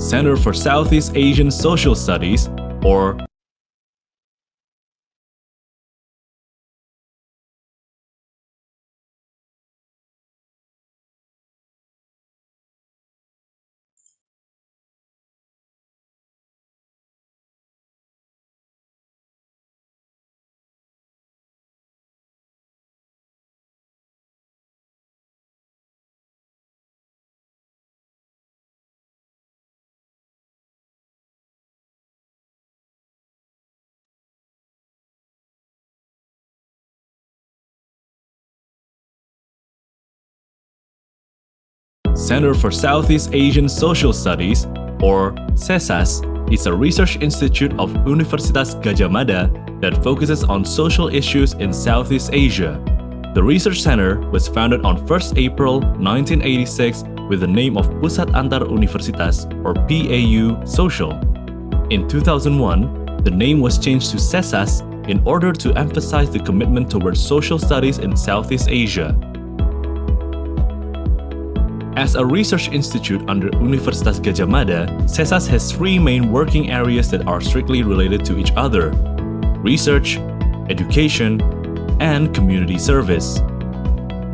Center for Southeast Asian Social Studies, or Center for Southeast Asian Social Studies, or CESAS, is a research institute of Universitas Gadjah Mada that focuses on social issues in Southeast Asia. The research center was founded on 1st April 1986 with the name of Pusat Antar Universitas, or PAU Social. In 2001, the name was changed to CESAS in order to emphasize the commitment towards social studies in Southeast Asia. As a research institute under Universitas Gadjah Mada, CESAS has three main working areas that are strictly related to each other: research, education, and community service.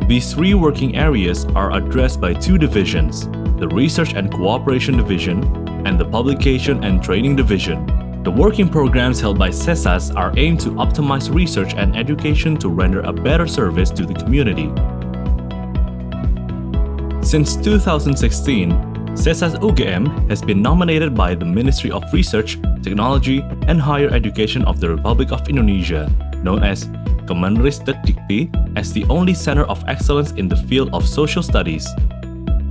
These three working areas are addressed by two divisions: the Research and Cooperation Division and the Publication and Training Division. The working programs held by CESAS are aimed to optimize research and education to render a better service to the community. Since 2016, CESAS UGM has been nominated by the Ministry of Research, Technology, and Higher Education of the Republic of Indonesia, known as Kemenristekdikti, as the only center of excellence in the field of social studies.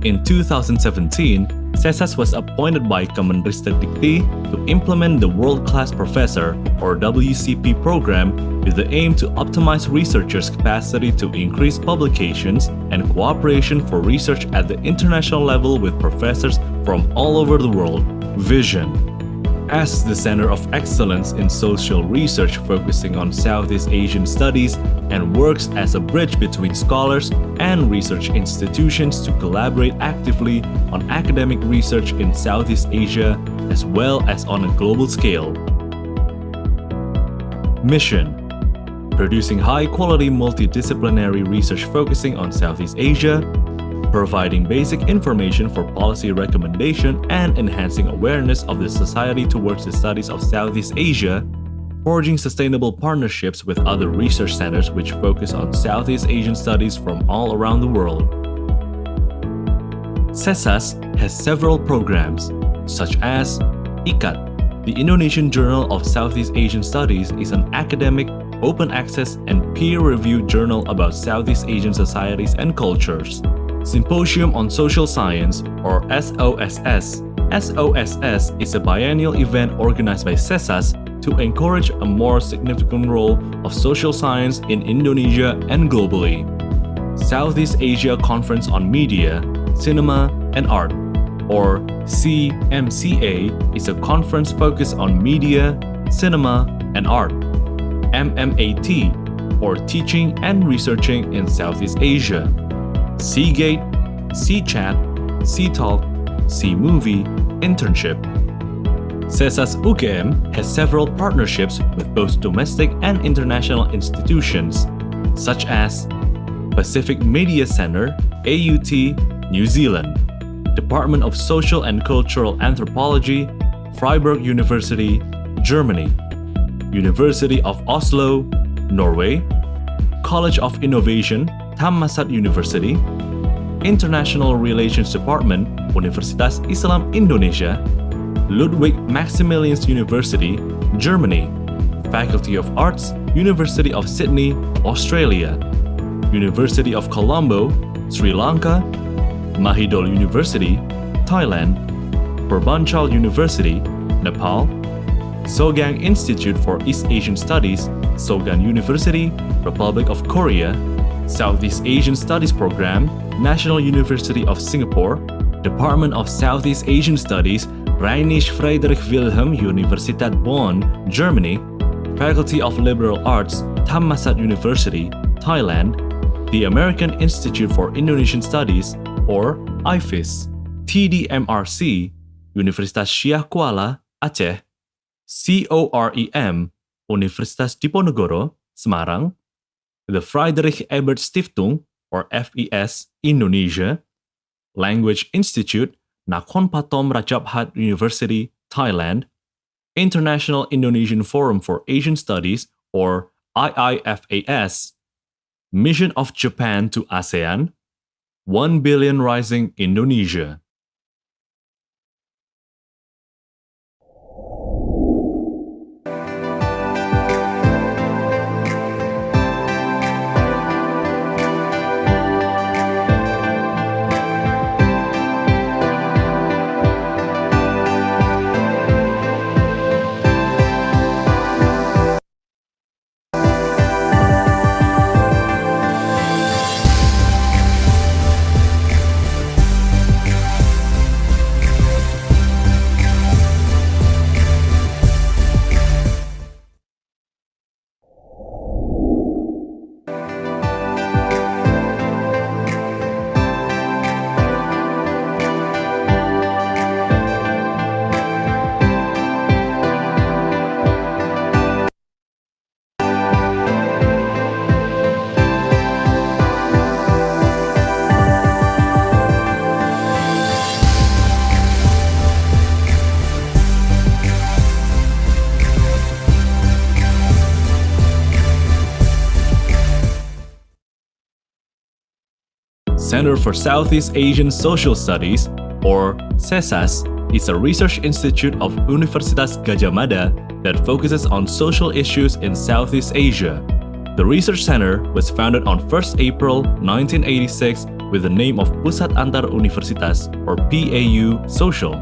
In 2017, CESAS was appointed by Kemenristekdikti to implement the World-Class Professor, or WCP program, with the aim to optimize researchers' capacity to increase publications and cooperation for research at the international level with professors from all over the world. Vision. As the Center of Excellence in Social Research focusing on Southeast Asian studies and works as a bridge between scholars and research institutions to collaborate actively on academic research in Southeast Asia as well as on a global scale. Mission: producing high-quality multidisciplinary research focusing on Southeast Asia, providing basic information for policy recommendation and enhancing awareness of the society towards the studies of Southeast Asia, forging sustainable partnerships with other research centers which focus on Southeast Asian studies from all around the world. CESAS has several programs, such as IKAT, the Indonesian Journal of Southeast Asian Studies, is an academic, open access, and peer-reviewed journal about Southeast Asian societies and cultures. Symposium on Social Science, or SOSS. SOSS is a biennial event organized by CESAS to encourage a more significant role of social science in Indonesia and globally. Southeast Asia Conference on Media, Cinema, and Art, or SEAMCA, is a conference focused on media, cinema, and art. MMAT, or Teaching and Researching in Southeast Asia. Seagate, Chat, Talk, Movie, Internship. CESAS UGM has several partnerships with both domestic and international institutions, such as Pacific Media Center, AUT, New Zealand, Department of Social and Cultural Anthropology, Freiburg University, Germany, University of Oslo, Norway, College of Innovation, Thammasat University, International Relations Department, Universitas Islam Indonesia, Ludwig Maximilians University, Germany, Faculty of Arts, University of Sydney, Australia, University of Colombo, Sri Lanka, Mahidol University, Thailand, Purbanchal University, Nepal, Sogang Institute for East Asian Studies, Sogan University, Republic of Korea, Southeast Asian Studies Program, National University of Singapore, Department of Southeast Asian Studies, Rheinische Friedrich Wilhelm Universität Bonn, Germany, Faculty of Liberal Arts, Thammasat University, Thailand, the American Institute for Indonesian Studies, or IFIS, TDMRC, Universitas Syah Kuala, Aceh, COREM, Universitas Diponegoro, Semarang, the Friedrich Ebert Stiftung, or FES, Indonesia, Language Institute, Nakhon Pathom Ratchaphat University, Thailand, International Indonesian Forum for Asian Studies, or IIFAS, Mission of Japan to ASEAN, 1 Billion Rising Indonesia. Center for Southeast Asian Social Studies, or CESAS, is a research institute of Universitas Gadjah Mada that focuses on social issues in Southeast Asia. The research center was founded on 1st April 1986 with the name of Pusat Antar Universitas, or PAU Social.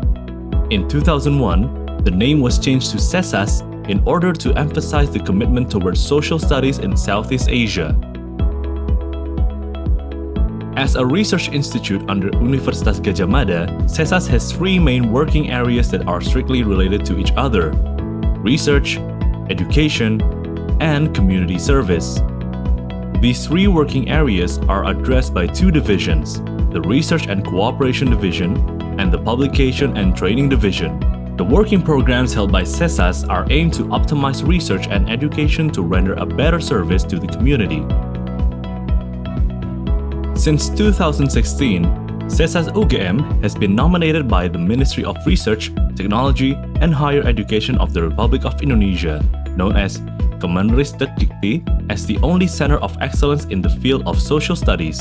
In 2001, the name was changed to CESAS in order to emphasize the commitment towards social studies in Southeast Asia. As a research institute under Universitas Gadjah Mada, CESAS has three main working areas that are strictly related to each other: research, education, and community service. These three working areas are addressed by two divisions: the Research and Cooperation Division and the Publication and Training Division. The working programs held by CESAS are aimed to optimize research and education to render a better service to the community. Since 2016, CESAS UGM has been nominated by the Ministry of Research, Technology, and Higher Education of the Republic of Indonesia, known as Kemenristek-Dikti, as the only center of excellence in the field of social studies.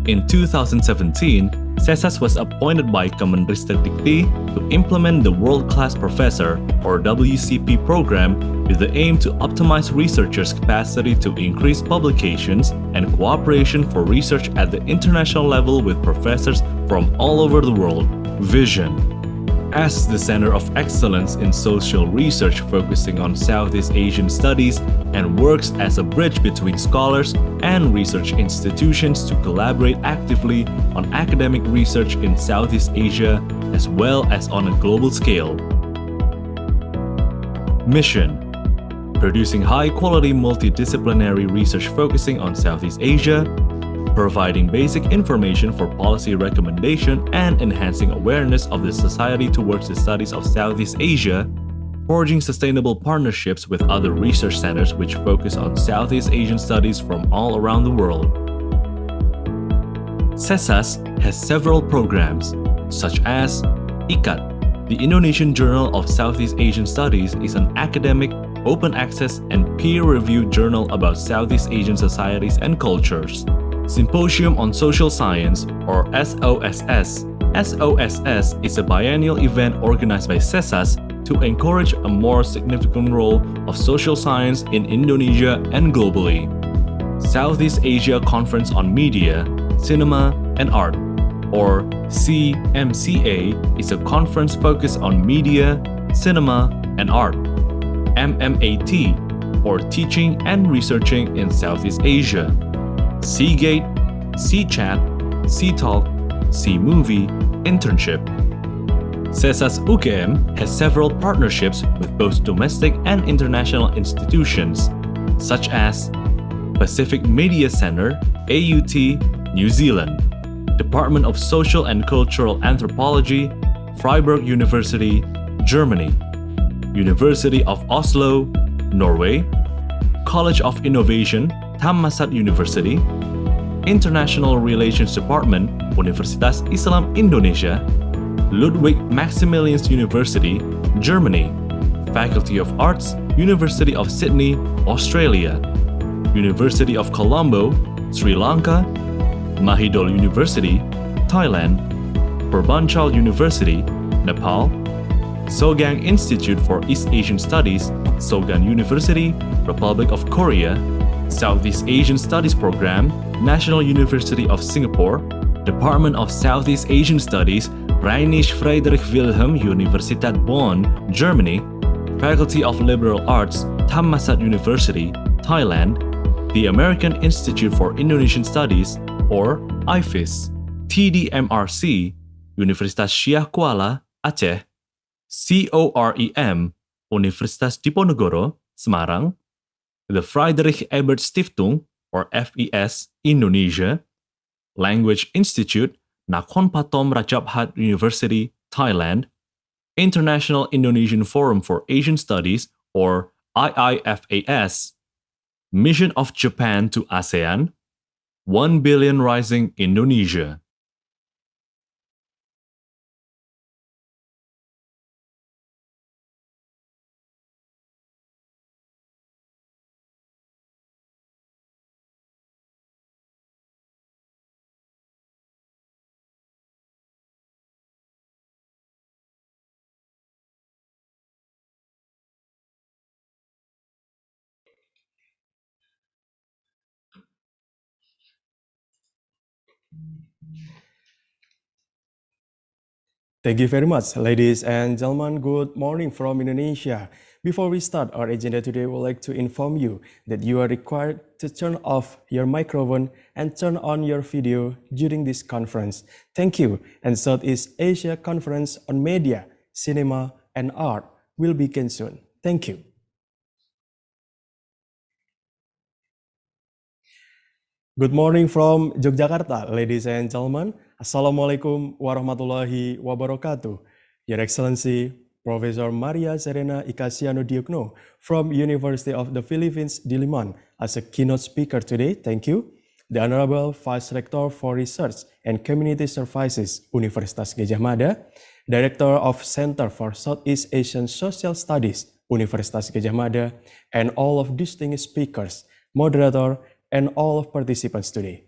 In 2017, CESAS was appointed by Kemenristek-Dikti to implement the World-Class Professor, or WCP program, with the aim to optimize researchers' capacity to increase publications and cooperation for research at the international level with professors from all over the world. Vision: as the center of excellence in social research focusing on Southeast Asian studies and works as a bridge between scholars and research institutions to collaborate actively on academic research in Southeast Asia as well as on a global scale. Mission: producing high-quality multidisciplinary research focusing on Southeast Asia, providing basic information for policy recommendation and enhancing awareness of the society towards the studies of Southeast Asia, forging sustainable partnerships with other research centers which focus on Southeast Asian studies from all around the world. CESAS has several programs, such as IKAT, the Indonesian Journal of Southeast Asian Studies, is an academic, open access, and peer-reviewed journal about Southeast Asian societies and cultures. Symposium on Social Science, or SOSS. SOSS is a biennial event organized by CESAS to encourage a more significant role of social science in Indonesia and globally. Southeast Asia Conference on Media, Cinema, and Art, or SEAMCA, is a conference focused on media, cinema, and art. MMAT, or Teaching and Researching in Southeast Asia. Seagate, C-Chat, C-Talk, C-Movie, Internship. CESAS UGM has several partnerships with both domestic and international institutions, such as Pacific Media Center, AUT, New Zealand, Department of Social and Cultural Anthropology, Freiburg University, Germany, University of Oslo, Norway, College of Innovation, Thammasat University, International Relations Department, Universitas Islam Indonesia, Ludwig Maximilians University, Germany, Faculty of Arts, University of Sydney, Australia, University of Colombo, Sri Lanka, Mahidol University, Thailand, Purbanchal University, Nepal, Sogang Institute for East Asian Studies, Sogan University, Republic of Korea, Southeast Asian Studies Program, National University of Singapore, Department of Southeast Asian Studies, Rheinische Friedrich Wilhelm Universität Bonn, Germany, Faculty of Liberal Arts, Thammasat University, Thailand, the American Institute for Indonesian Studies, or IFIS, TDMRC, Universitas Syah Kuala, Aceh, COREM, Universitas Diponegoro, Semarang, the Friedrich Ebert Stiftung, or FES, Indonesia, Language Institute, Nakhon Pathom Ratchaphat University, Thailand, International Indonesian Forum for Asian Studies, or IIFAS, Mission of Japan to ASEAN, 1 Billion Rising Indonesia. Thank you very much, ladies and gentlemen. Good morning from Indonesia. Before we start our agenda today, we'd like to inform you that you are required to turn off your microphone and turn on your video during this conference. Thank you. And Southeast Asia Conference on Media, Cinema, and Art will begin soon. Thank you. Good morning from Yogyakarta, ladies and gentlemen. Assalamualaikum warahmatullahi wabarakatuh. Your Excellency, Professor Maria Serena Icasiano Diokno from University of the Philippines, Diliman, as a keynote speaker today. Thank you. The Honorable Vice Rector for Research and Community Services, Universitas Gadjah Mada, Director of Center for Southeast Asian Social Studies, Universitas Gadjah Mada, and all of distinguished speakers, moderator, and all of participants today.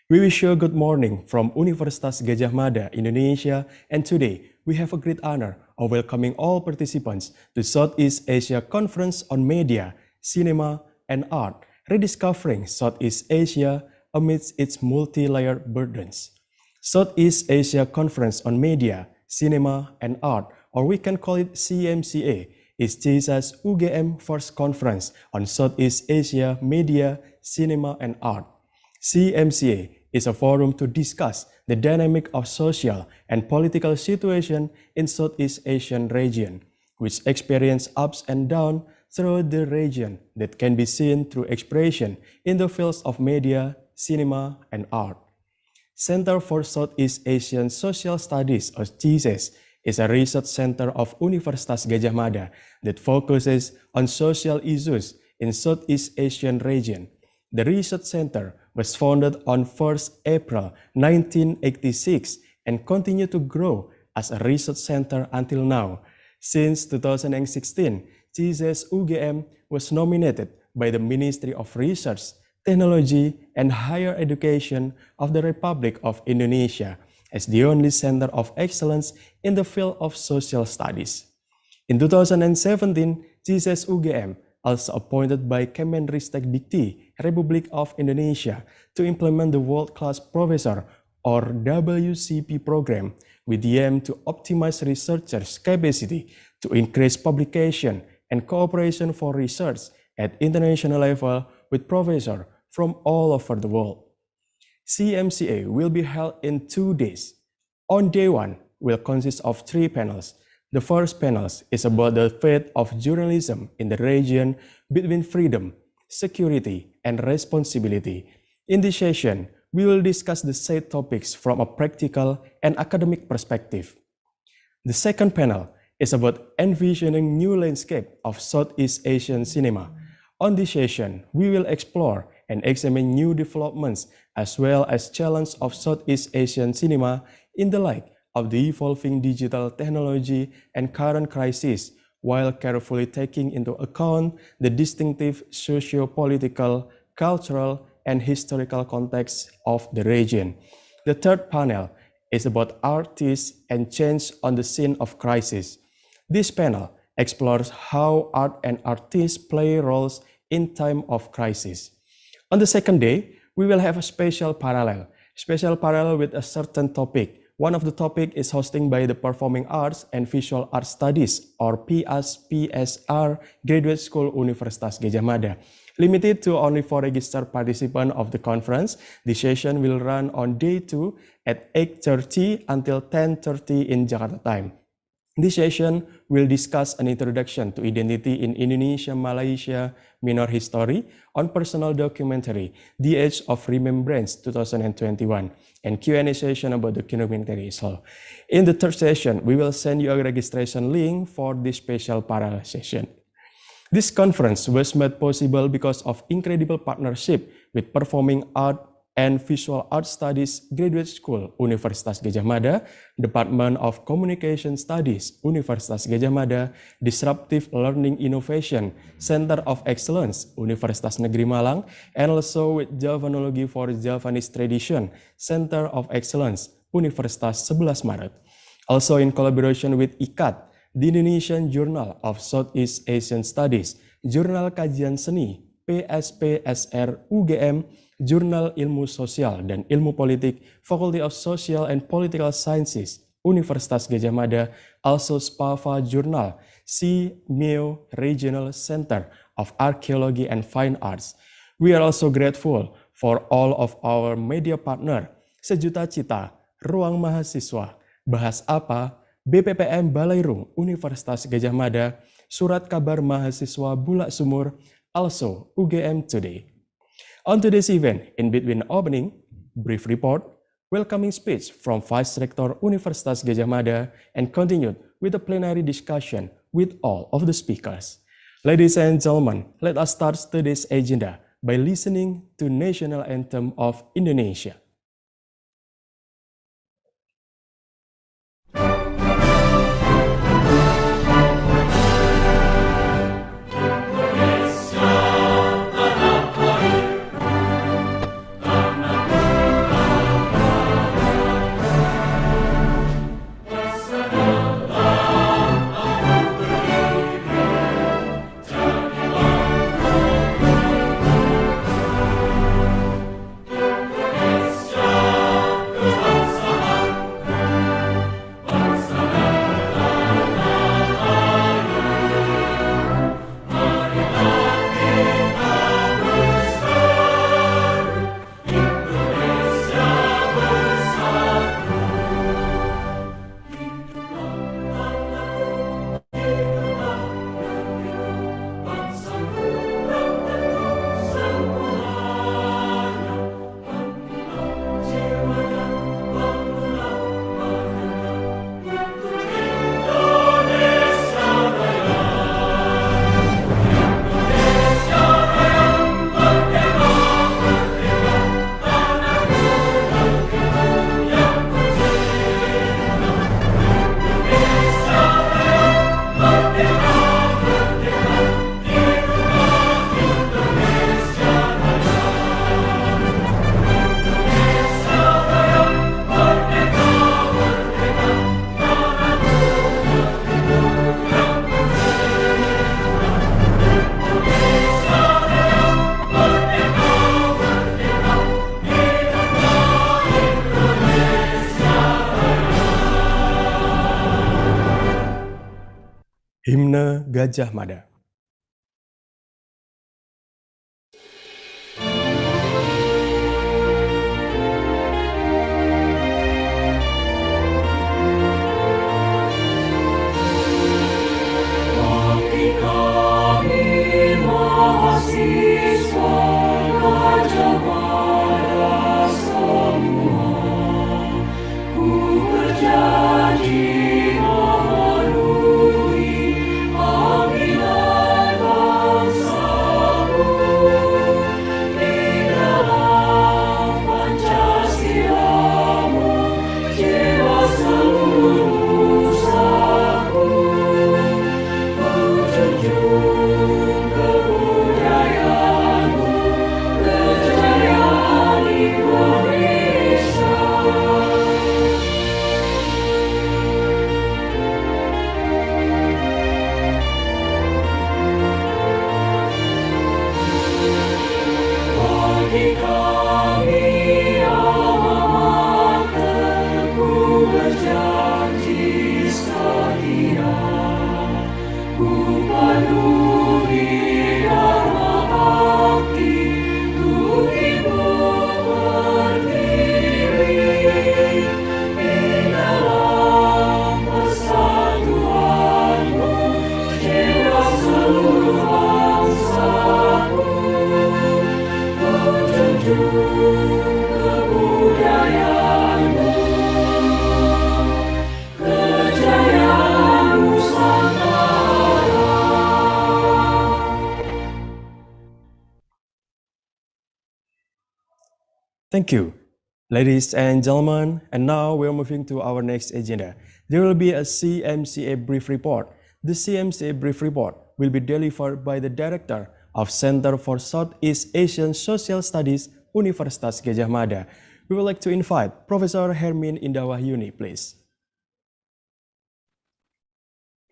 We wish you a good morning from Universitas Gadjah Mada, Indonesia, and today we have a great honor of welcoming all participants to Southeast Asia Conference on Media, Cinema, and Art, rediscovering Southeast Asia amidst its multi-layered burdens. Southeast Asia Conference on Media, Cinema, and Art, or we can call it SEAMCA, is CISA's UGM First Conference on Southeast Asia Media, Cinema, and Art. SEAMCA is a forum to discuss the dynamic of social and political situation in Southeast Asian region, which experience ups and downs throughout the region that can be seen through expression in the fields of media, cinema, and art. Center for Southeast Asian Social Studies, or CISES, is a research center of Universitas Gadjah Mada that focuses on social issues in Southeast Asian region. The research center was founded on 1st April 1986 and continued to grow as a research center until now. Since 2016, CISES UGM was nominated by the Ministry of Research, Technology, and Higher Education of the Republic of Indonesia as the only center of excellence in the field of social studies. In 2017, CISES UGM also appointed by Kemenristek Dikti, Republic of Indonesia, to implement the World-Class Professor or WCP program with the aim to optimize researchers' capacity to increase publication and cooperation for research at international level with professors from all over the world. CMCA will be held in 2 days. On day 1 will consist of 3 panels. The first panel is about the fate of journalism in the region between freedom, security, and responsibility. In this session, we will discuss the said topics from a practical and academic perspective. The second panel is about envisioning new landscape of Southeast Asian cinema. On this session, we will explore and examine new developments as well as challenges of Southeast Asian cinema in the light of the evolving digital technology and current crisis, while carefully taking into account the distinctive socio-political, cultural, and historical context of the region. The third panel is about artists and change on the scene of crisis. This panel explores how art and artists play roles in time of crisis. On the second day, we will have a special parallel with a certain topic. One of the topic is hosting by the Performing Arts and Visual Arts Studies or PSR Graduate School Universitas Gadjah Mada. Limited to only 4 registered participants of the conference, the session will run on day 2 at 8:30 until 10:30 in Jakarta time. This session will discuss an introduction to identity in Indonesia-Malaysia minor history on personal documentary, The Age of Remembrance 2021, and Q&A session about the documentary as well. In the third session, we will send you a registration link for this special parallel session. This conference was made possible because of incredible partnership with Performing Art and Visual Arts Studies Graduate School Universitas Gadjah Mada, Department of Communication Studies Universitas Gadjah Mada, Disruptive Learning Innovation Center of Excellence Universitas Negeri Malang, and also with Javanology for Javanese Tradition Center of Excellence Universitas 11 Maret. Also in collaboration with ICAT, the Indonesian Journal of Southeast Asian Studies, Jurnal Kajian Seni, PSPSR UGM, Jurnal Ilmu Sosial dan Ilmu Politik, Faculty of Social and Political Sciences, Universitas Gadjah Mada, also SPAVA Journal, SEAMCA Regional Center of Archaeology and Fine Arts. We are also grateful for all of our media partner, Sejuta Cita, Ruang Mahasiswa, Bahas Apa, BPPM Balairung Universitas Gadjah Mada, Surat Kabar Mahasiswa Bulak Sumur, also UGM Today. On today's event, in between opening, brief report, welcoming speech from Vice Rector Universitas Gadjah Mada, and continued with a plenary discussion with all of the speakers. Ladies and gentlemen, let us start today's agenda by listening to National Anthem of Indonesia. Himne Gadjah Mada. Ku berjanji di kami alma mater, ku berjanji setia, ku penuhi dharma bakti, untuk Ibu berdiri di dalam persatuanmu, jiwa seluruh bangsaku, ku junjung kebudayaanmu, kejayaan Nusantara. Thank you, ladies and gentlemen. And now we're moving to our next agenda. There will be a CMCA brief report. The CMCA brief report will be delivered by the Director of Center for Southeast Asian Social Studies, Universitas Gadjah Mada. We would like to invite Professor Hermin Indawahyuni, please.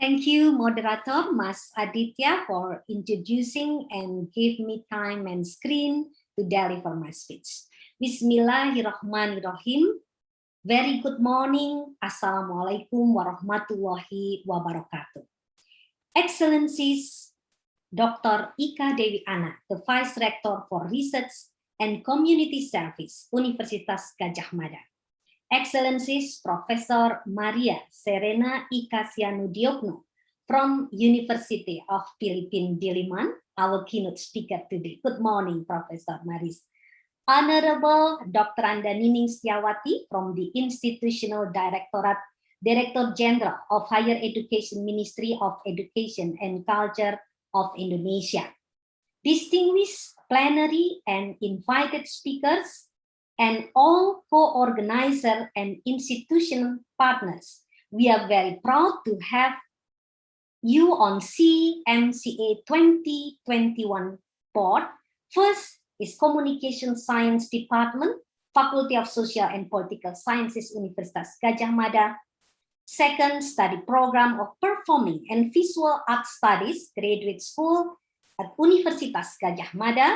Thank you, Moderator Mas Aditya, for introducing and give me time and screen to deliver my speech. Bismillahirrahmanirrahim. Very good morning. Assalamualaikum warahmatullahi wabarakatuh. Excellencies, Dr. Ika Dewi Ana, the Vice Rector for Research and Community Service, Universitas Gadjah Mada. Excellencies, Professor Maria Serena Ikasianudiokno from University of Philippine Diliman, our keynote speaker today. Good morning, Professor Maris. Honorable Dr. Anda Nining Setiawati from the Institutional Directorate, Director General of Higher Education, Ministry of Education and Culture of Indonesia. Distinguished plenary and invited speakers, and all co-organizer and institutional partners, we are very proud to have you on CMCA 2021 board. First is Communication Science Department, Faculty of Social and Political Sciences, Universitas Gadjah Mada. Second, Study Program of Performing and Visual Art Studies, Graduate School at Universitas Gadjah Mada.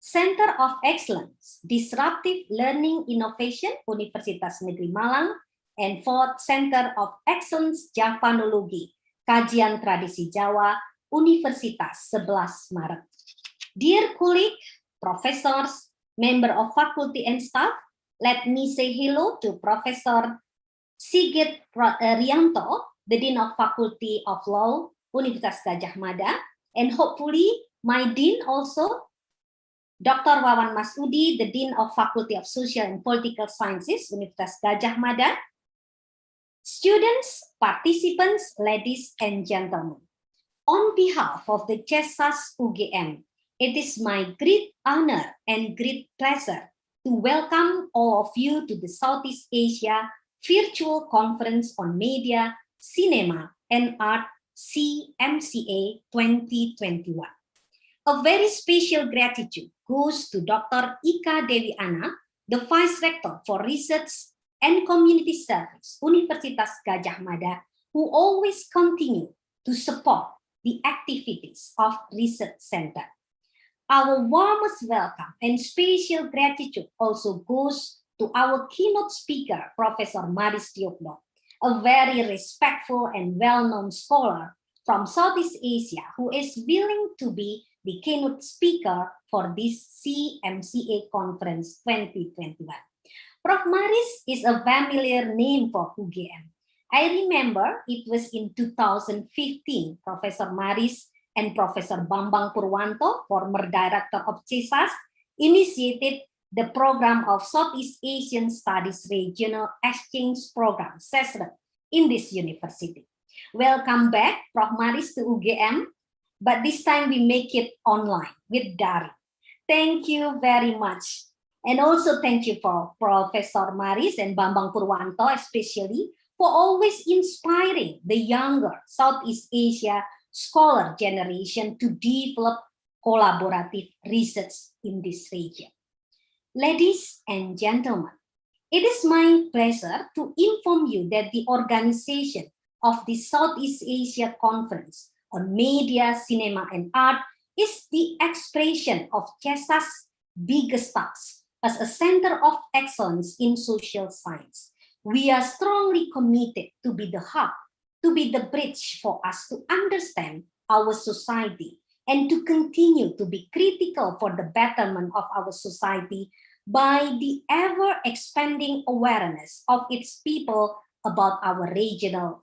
Center of Excellence, Disruptive Learning Innovation, Universitas Negeri Malang. And fourth, Center of Excellence Javanologi, Kajian Tradisi Jawa, Universitas 11 Maret. Dear colleague, professors, member of faculty and staff, let me say hello to Professor Sigit Rianto, the Dean of Faculty of Law, Universitas Gadjah Mada, and hopefully my Dean also, Dr. Wawan Masudi, the Dean of Faculty of Social and Political Sciences, Universitas Gadjah Mada. Students, participants, ladies and gentlemen, on behalf of the CESAS UGM, it is my great honor and great pleasure to welcome all of you to the Southeast Asia Virtual Conference on Media, Cinema, and Art, CMCA 2021. A very special gratitude goes to Dr. Ika Dewi Ana, the Vice Rector for Research and Community Service, Universitas Gadjah Mada, who always continue to support the activities of Research Center. Our warmest welcome and special gratitude also goes to our keynote speaker, Professor Maris Diokno, a very respectful and well-known scholar from Southeast Asia who is willing to be the keynote speaker for this CMCA Conference 2021. Prof. Maris is a familiar name for UGM. I remember it was in 2015, Professor Maris and Professor Bambang Purwanto, former director of CESAS, initiated the program of Southeast Asian Studies Regional Exchange Program, SESREP, in this university. Welcome back, Prof. Maris, to UGM, but this time we make it online with daring. Thank you very much. And also thank you for Professor Maris and Bambang Purwanto, especially for always inspiring the younger Southeast Asia scholar generation to develop collaborative research in this region. Ladies and gentlemen, it is my pleasure to inform you that the organization of the Southeast Asia Conference on Media, Cinema, and Art is the expression of CESAS biggest task as a center of excellence in social science. We are strongly committed to be the hub, to be the bridge for us to understand our society and to continue to be critical for the betterment of our society by the ever-expanding awareness of its people about our regional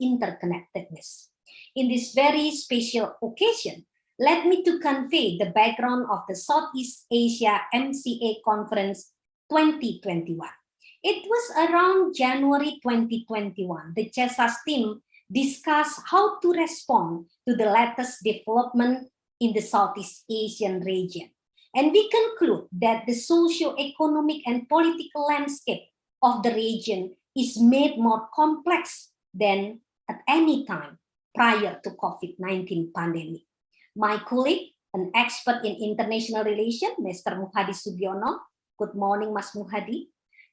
interconnectedness. In this very special occasion, let me to convey the background of the Southeast Asia MCA Conference 2021. It was around January 2021. The CESAS team discussed how to respond to the latest development in the Southeast Asian region. And we conclude that the socio-economic and political landscape of the region is made more complex than at any time prior to COVID-19 pandemic. My colleague, an expert in international relations, Mr. Muhadi Subiono, good morning, Mas Muhadi.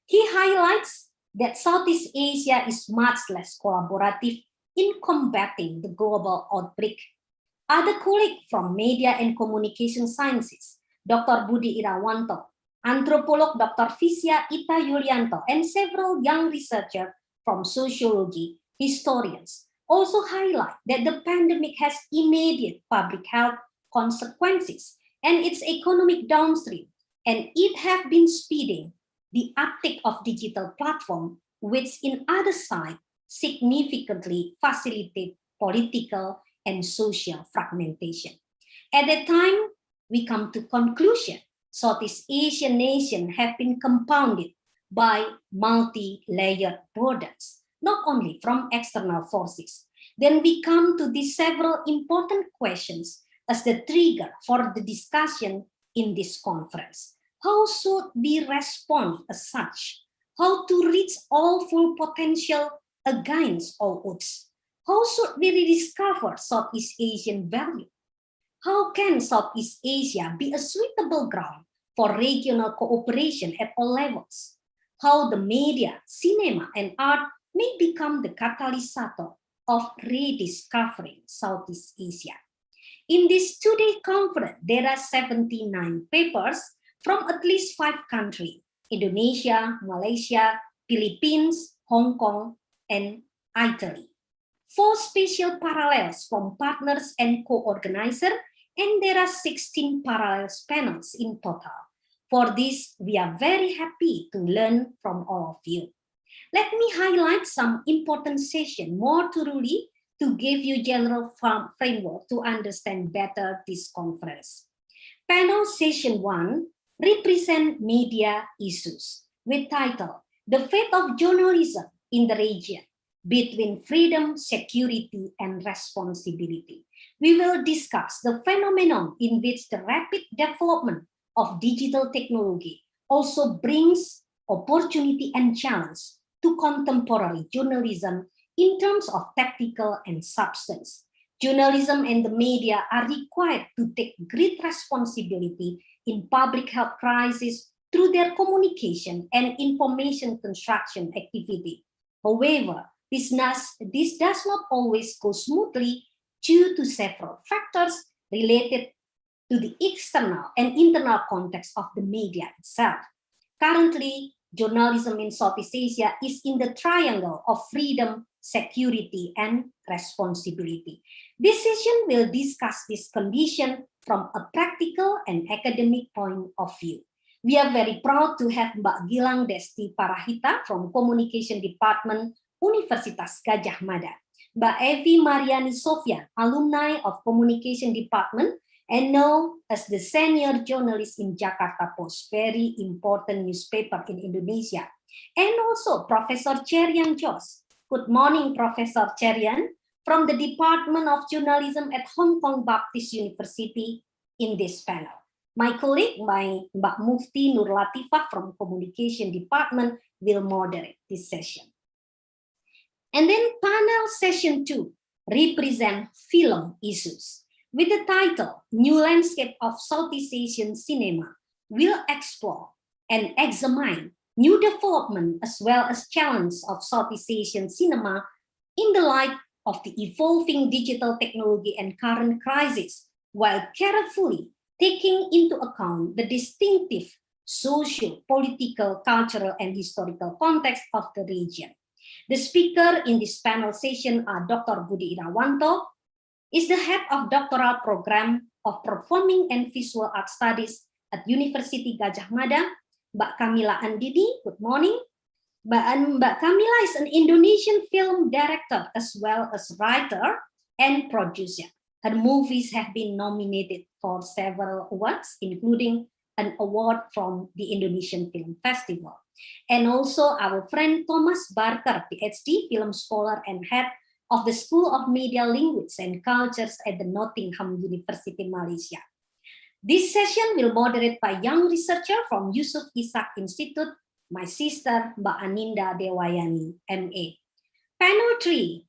He highlights that Southeast Asia is much less collaborative in combating the global outbreak. Other colleagues from media and communication sciences, Dr. Budi Irawanto, anthropolog Dr. Visya Ita Yulianto, and several young researchers from sociology, historians, also highlight that the pandemic has immediate public health consequences and its economic downstream, and it has been speeding the uptake of digital platform, which in other side significantly facilitate political and social fragmentation. At that time, we come to conclusion, Southeast Asian nations have been compounded by multi-layered burdens, not only from external forces. Then we come to these several important questions as the trigger for the discussion in this conference. How should we respond as such? How to reach all full potential against all odds? How should we rediscover Southeast Asian value? How can Southeast Asia be a suitable ground for regional cooperation at all levels? How the media, cinema, and art may become the catalyst of rediscovering Southeast Asia. In this two-day conference, there are 79 papers from at least 5 countries, Indonesia, Malaysia, Philippines, Hong Kong, and Italy. 4 special parallels from partners and co-organizers, and there are 16 parallel panels in total. For this, we are very happy to learn from all of you. Let me highlight some important sessions more thoroughly to give you general framework to understand better this conference. Panel session 1 represent media issues with title, The Fate of Journalism in the Region, Between Freedom, Security, and Responsibility. We will discuss the phenomenon in which the rapid development of digital technology also brings opportunity and challenge to contemporary journalism in terms of tactical and substance. Journalism and the media are required to take great responsibility in public health crisis through their communication and information construction activity. However, this does not always go smoothly due to several factors related to the external and internal context of the media itself. Currently, journalism in Southeast Asia is in the triangle of freedom, security, and responsibility. This session will discuss this condition from a practical and academic point of view. We are very proud to have Mbak Gilang Desti Parahita from Communication Department, Universitas Gadjah Mada, Mbak Evi Mariani Sofyan, alumni of Communication Department and known as the senior journalist in Jakarta Post, very important newspaper in Indonesia, and also Professor Cherian Jos. Good morning, Professor Cherian, from the Department of Journalism at Hong Kong Baptist University in this panel. My colleague, Mbak Mufti Nur Latifah from Communication Department will moderate this session. And then panel session 2 represent film issues with the title New Landscape of Southeast Asian Cinema will explore and examine new development as well as challenges of Southeast Asian cinema in the light of the evolving digital technology and current crisis, while carefully taking into account the distinctive social, political, cultural, and historical context of the region. The speaker in this panel session are Dr. Budi Irawanto, is the head of doctoral program of Performing and Visual Art Studies at University Gadjah Mada. Mbak Kamila Andini, good morning. Mbak Kamila is an Indonesian film director as well as writer and producer. Her movies have been nominated for several awards, including an award from the Indonesian Film Festival. And also our friend Thomas Barker, PhD, film scholar and head of the School of Media Language and Cultures at the Nottingham University, Malaysia. This session will moderate by young researcher from Yusuf Ishak Institute, my sister, Mbak Aninda Dewayani, MA. Panel 3,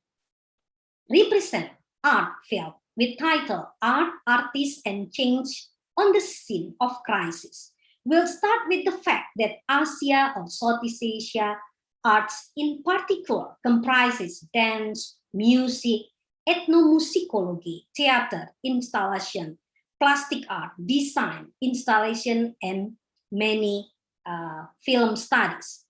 represent art field with title Art, Artists, and Change on the Scene of Crisis. We'll start with the fact that Asia or Southeast Asia arts in particular comprises dance, music, ethnomusicology, theater, installation, plastic art, design, installation, and many film studies.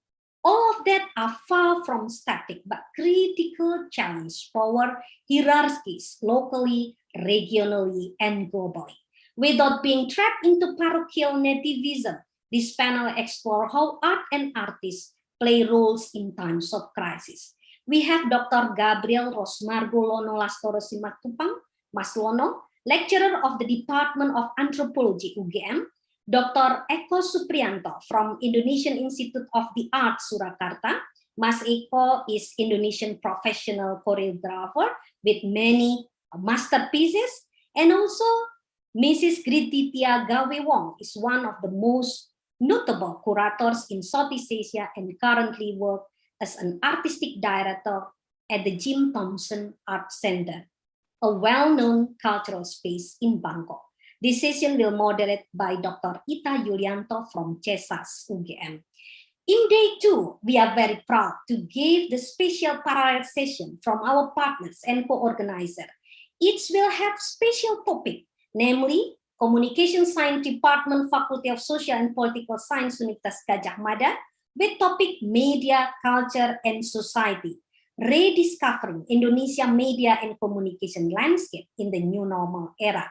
All of that are far from static, but critical challenge power hierarchies locally, regionally, and globally. Without being trapped into parochial nativism, this panel explores how art and artists play roles in times of crisis. We have Dr. Gabriel Rosmargo Lono Lastoro Simatupang, Mas Lono, lecturer of the Department of Anthropology, UGM, Dr. Eko Supriyanto from Indonesian Institute of the Arts, Surakarta. Mas Eko is Indonesian professional choreographer with many masterpieces. And also, Mrs. Grititya Gawewong is one of the most notable curators in Southeast Asia and currently works as an artistic director at the Jim Thompson Art Center, a well-known cultural space in Bangkok. This session will moderate by Dr. Ita Yulianto from CESAS UGM. In day 2, we are very proud to give the special parallel session from our partners and co-organizer. Each will have special topic, namely Communication Science Department, Faculty of Social and Political Science, Universitas Gadjah Mada, with topic Media, Culture, and Society, Rediscovering Indonesia Media and Communication Landscape in the New Normal Era.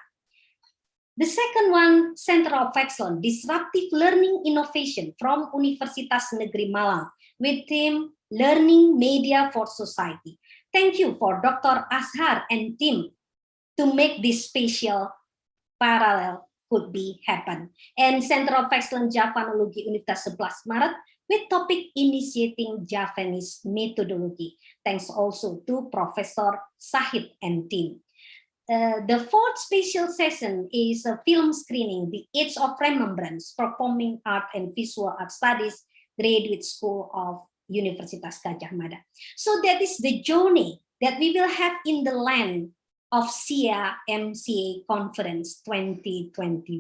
The second one, Center of Excellence, Disruptive Learning Innovation from Universitas Negeri Malang, with theme Learning Media for Society. Thank you for Dr. Azhar and team to make this special parallel could be happen. And Center of Excellence Javanology Universitas 11 Maret with topic Initiating Javanese Methodology. Thanks also to Professor Sahid and team. The fourth special session is a film screening, The Age of Remembrance, Performing Art and Visual Art Studies, Graduate School of Universitas Gadjah Mada. So that is the journey that we will have in the land of SEAMCA Conference 2021.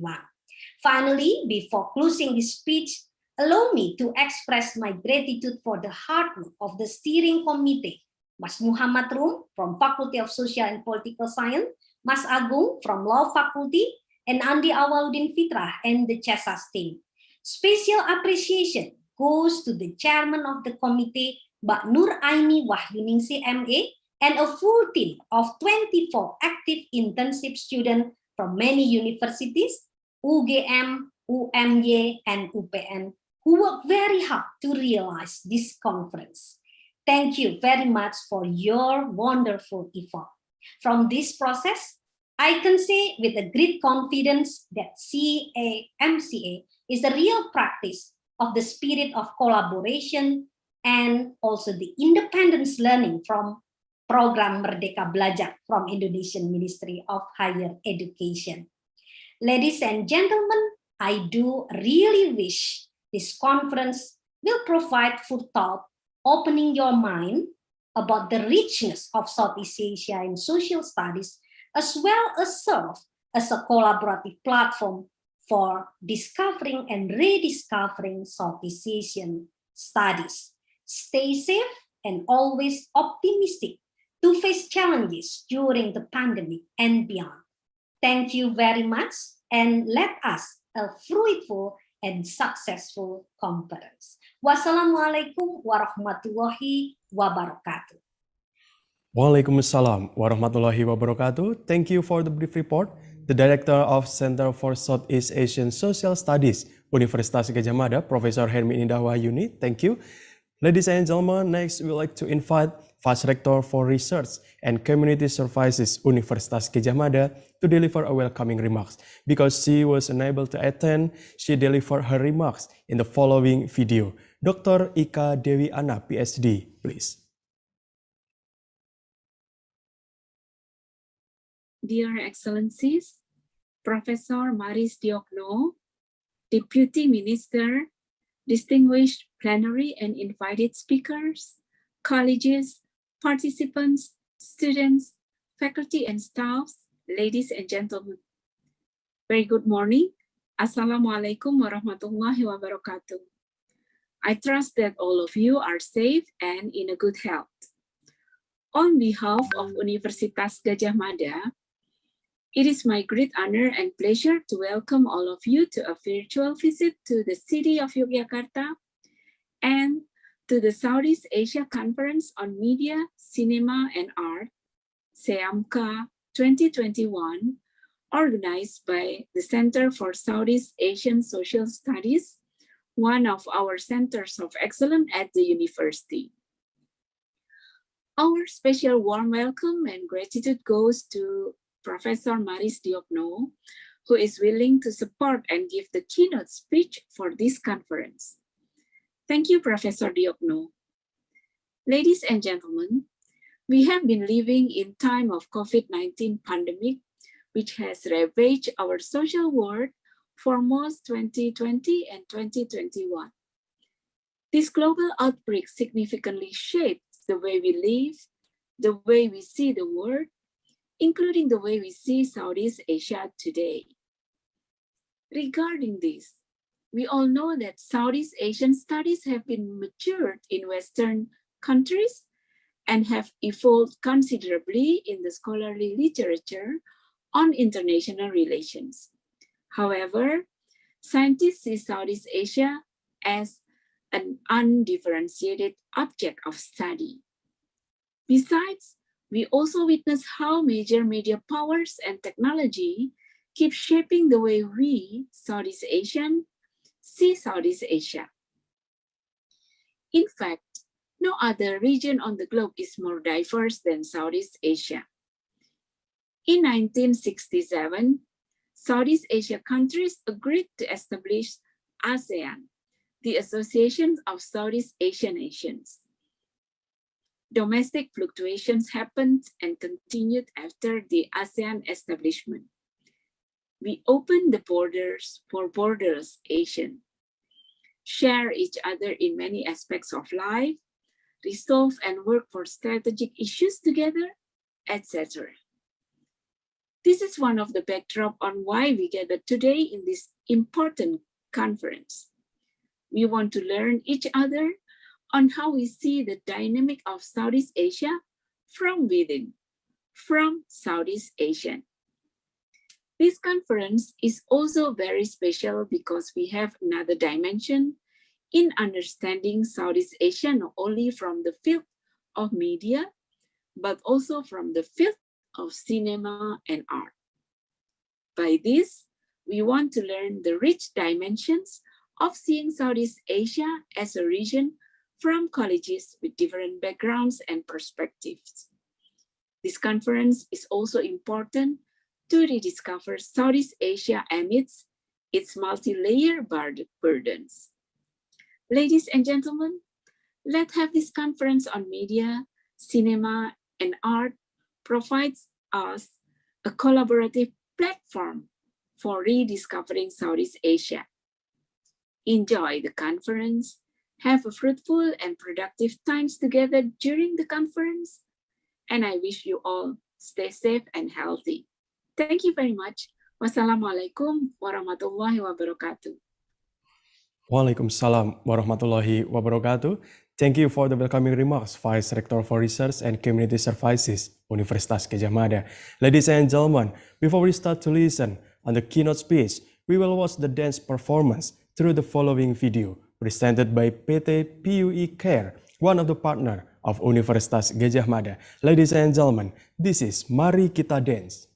Finally, before closing this speech, allow me to express my gratitude for the hard work of the steering committee, Mas Muhammad Rum from Faculty of Social and Political Science, Mas Agung from Law Faculty, and Andi Awaludin Fitrah and the CESAS team. Special appreciation goes to the chairman of the committee, Mbak Nur Aini Wahyuningsi MA, and a full team of 24 active internship students from many universities, UGM, UMY, and UPN, who worked very hard to realize this conference. Thank you very much for your wonderful effort. From this process, I can say with a great confidence that SEAMCA is the real practice of the spirit of collaboration and also the independence learning from program Merdeka Belajar from Indonesian Ministry of Higher Education. Ladies and gentlemen, I do really wish this conference will provide food thought, opening your mind about the richness of Southeast Asia in social studies, as well as serve as a collaborative platform for discovering and rediscovering Southeast Asian studies. Stay safe and always optimistic to face challenges during the pandemic and beyond. Thank you very much. and let us a fruitful and successful conference. Wassalamualaikum warahmatullahi wabarakatuh. Waalaikumsalam warahmatullahi wabarakatuh. Thank you for the brief report. The Director of Center for Southeast Asian Social Studies, Universitas Gadjah Mada, Professor Hermi Indah Wahyuni. Thank you. Ladies and gentlemen, next we would like to invite Vice Rector for Research and Community Services, Universitas Gadjah Mada, to deliver a welcoming remarks. Because she was unable to attend, she delivered her remarks in the following video. Dr. Ika Dewi Ana, PhD, please. Dear Excellencies, Professor Maris Diokno, Deputy Minister, distinguished plenary and invited speakers, colleges, participants, students, faculty and staffs, ladies and gentlemen. Very good morning. Assalamualaikum warahmatullahi wabarakatuh. I trust that all of you are safe and in a good health. On behalf of Universitas Gadjah Mada, it is my great honor and pleasure to welcome all of you to a virtual visit to the city of Yogyakarta and to the Southeast Asia Conference on Media, Cinema, and Art, SEAMCA 2021, organized by the Center for Southeast Asian Social Studies, one of our centers of excellence at the university. Our special warm welcome and gratitude goes to Professor Maris Diokno, who is willing to support and give the keynote speech for this conference. Thank you, Professor Diokno. Ladies and gentlemen, we have been living in time of COVID-19 pandemic, which has ravaged our social world for most 2020 and 2021. This global outbreak significantly shaped the way we live, the way we see the world, including the way we see Southeast Asia today. Regarding this, we all know that Southeast Asian studies have been matured in Western countries and have evolved considerably in the scholarly literature on international relations. However, scientists see Southeast Asia as an undifferentiated object of study. Besides, we also witness how major media powers and technology keep shaping the way we, Southeast Asian, see Southeast Asia. In fact, no other region on the globe is more diverse than Southeast Asia. In 1967, Southeast Asia countries agreed to establish ASEAN, the Association of Southeast Asian Nations. Domestic fluctuations happened and continued after the ASEAN establishment. We opened the borders for borderless Asian, share each other in many aspects of life, resolve and work for strategic issues together, etc. This is one of the backdrop on why we gathered today in this important conference. We want to learn each other on how we see the dynamic of Southeast Asia from within, from Southeast Asian. This conference is also very special because we have another dimension in understanding Southeast Asia not only from the field of media, but also from the field of cinema and art. By this, we want to learn the rich dimensions of seeing Southeast Asia as a region from colleges with different backgrounds and perspectives. This conference is also important to rediscover Southeast Asia amidst its multi-layered burdens. Ladies and gentlemen, let's have this conference on media, cinema, and art provides us a collaborative platform for rediscovering Southeast Asia. Enjoy the conference. Have a fruitful and productive times together during the conference. And I wish you all stay safe and healthy. Thank you very much. Wassalamualaikum warahmatullahi wabarakatuh. Waalaikumsalam warahmatullahi wabarakatuh. Thank you for the welcoming remarks, Vice Rector for Research and Community Services, Universitas Gadjah Mada. Ladies and gentlemen, before we start to listen, On the keynote speech, we will watch the dance performance through the following video presented by PT PUI Care, one of the partner of Universitas Gadjah Mada. Ladies and gentlemen, this is Mari Kita Dance.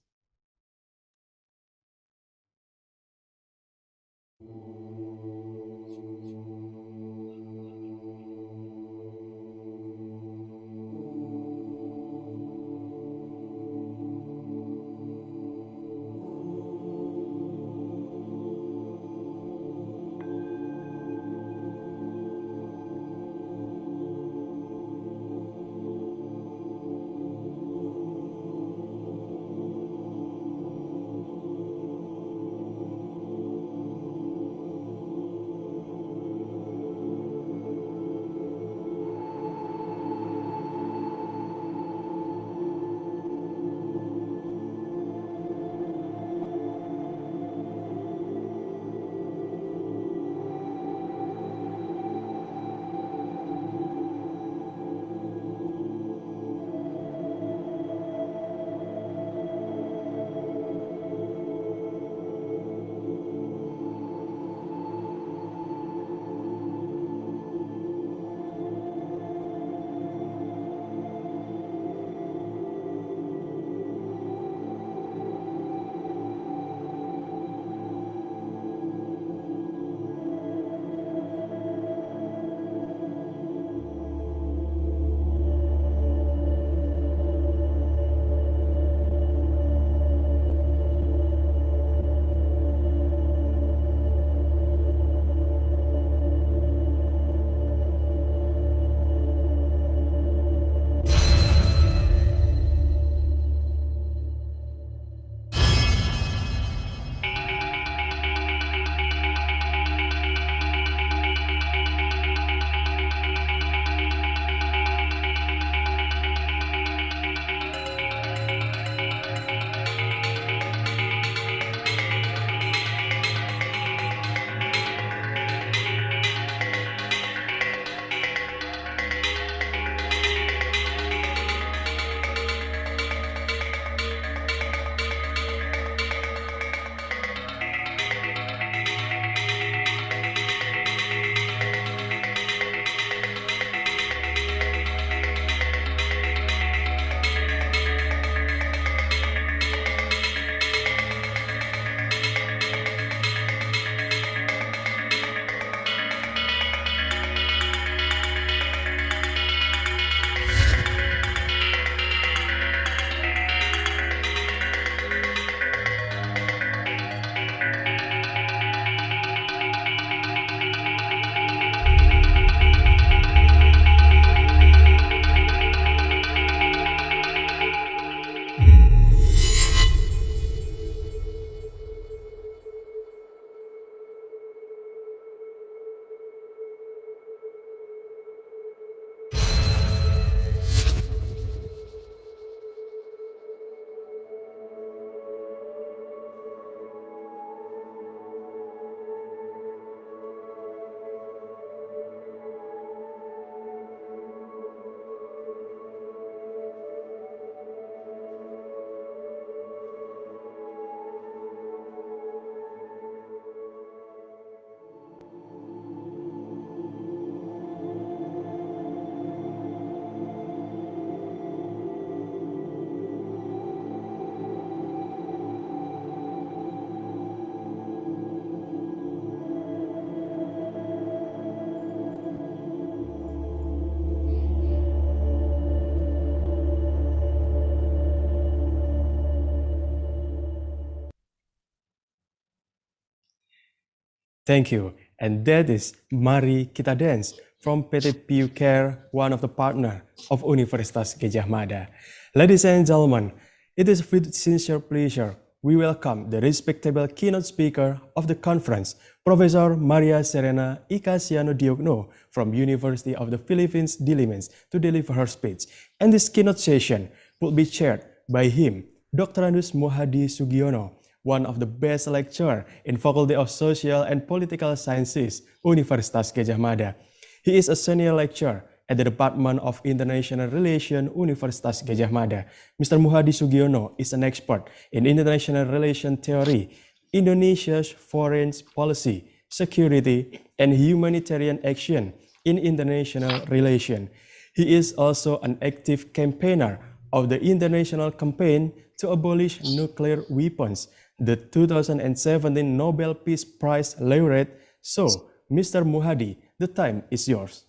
Thank you. And that is Mari Kita Dance from PT PU Care, one of the partner of Universitas Gadjah Mada. Ladies and gentlemen, it is with sincere pleasure we welcome the respectable keynote speaker of the conference, Professor Maria Serena Icasiano Diogno from University of the Philippines, Diliman, to deliver her speech. And this keynote session will be chaired by him, Dr. Anus Mohadi Sugiono, one of the best lecturer in Faculty of Social and Political Sciences, Universitas Gadjah Mada. He is a senior lecturer at the Department of International Relations, Universitas Gadjah Mada. Mr. Mohadi Sugiono is an expert in international relation theory, Indonesia's foreign policy, security, and humanitarian action in international relations. He is also an active campaigner of the international campaign to abolish nuclear weapons, the 2017 Nobel Peace Prize laureate. So, Mr. Muhadi, the time is yours.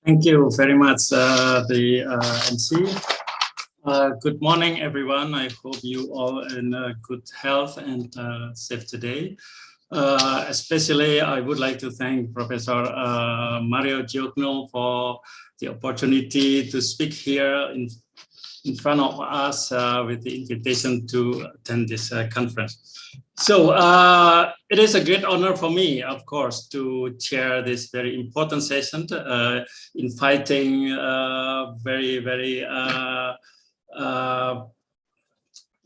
Thank you very much, the MC. Good morning, everyone. I hope you all in good health and safe today. Especially, I would like to thank Professor Mario Giogno for the opportunity to speak here in front of us with the invitation to attend this conference. So it is a great honor for me, of course, to chair this very important session, inviting very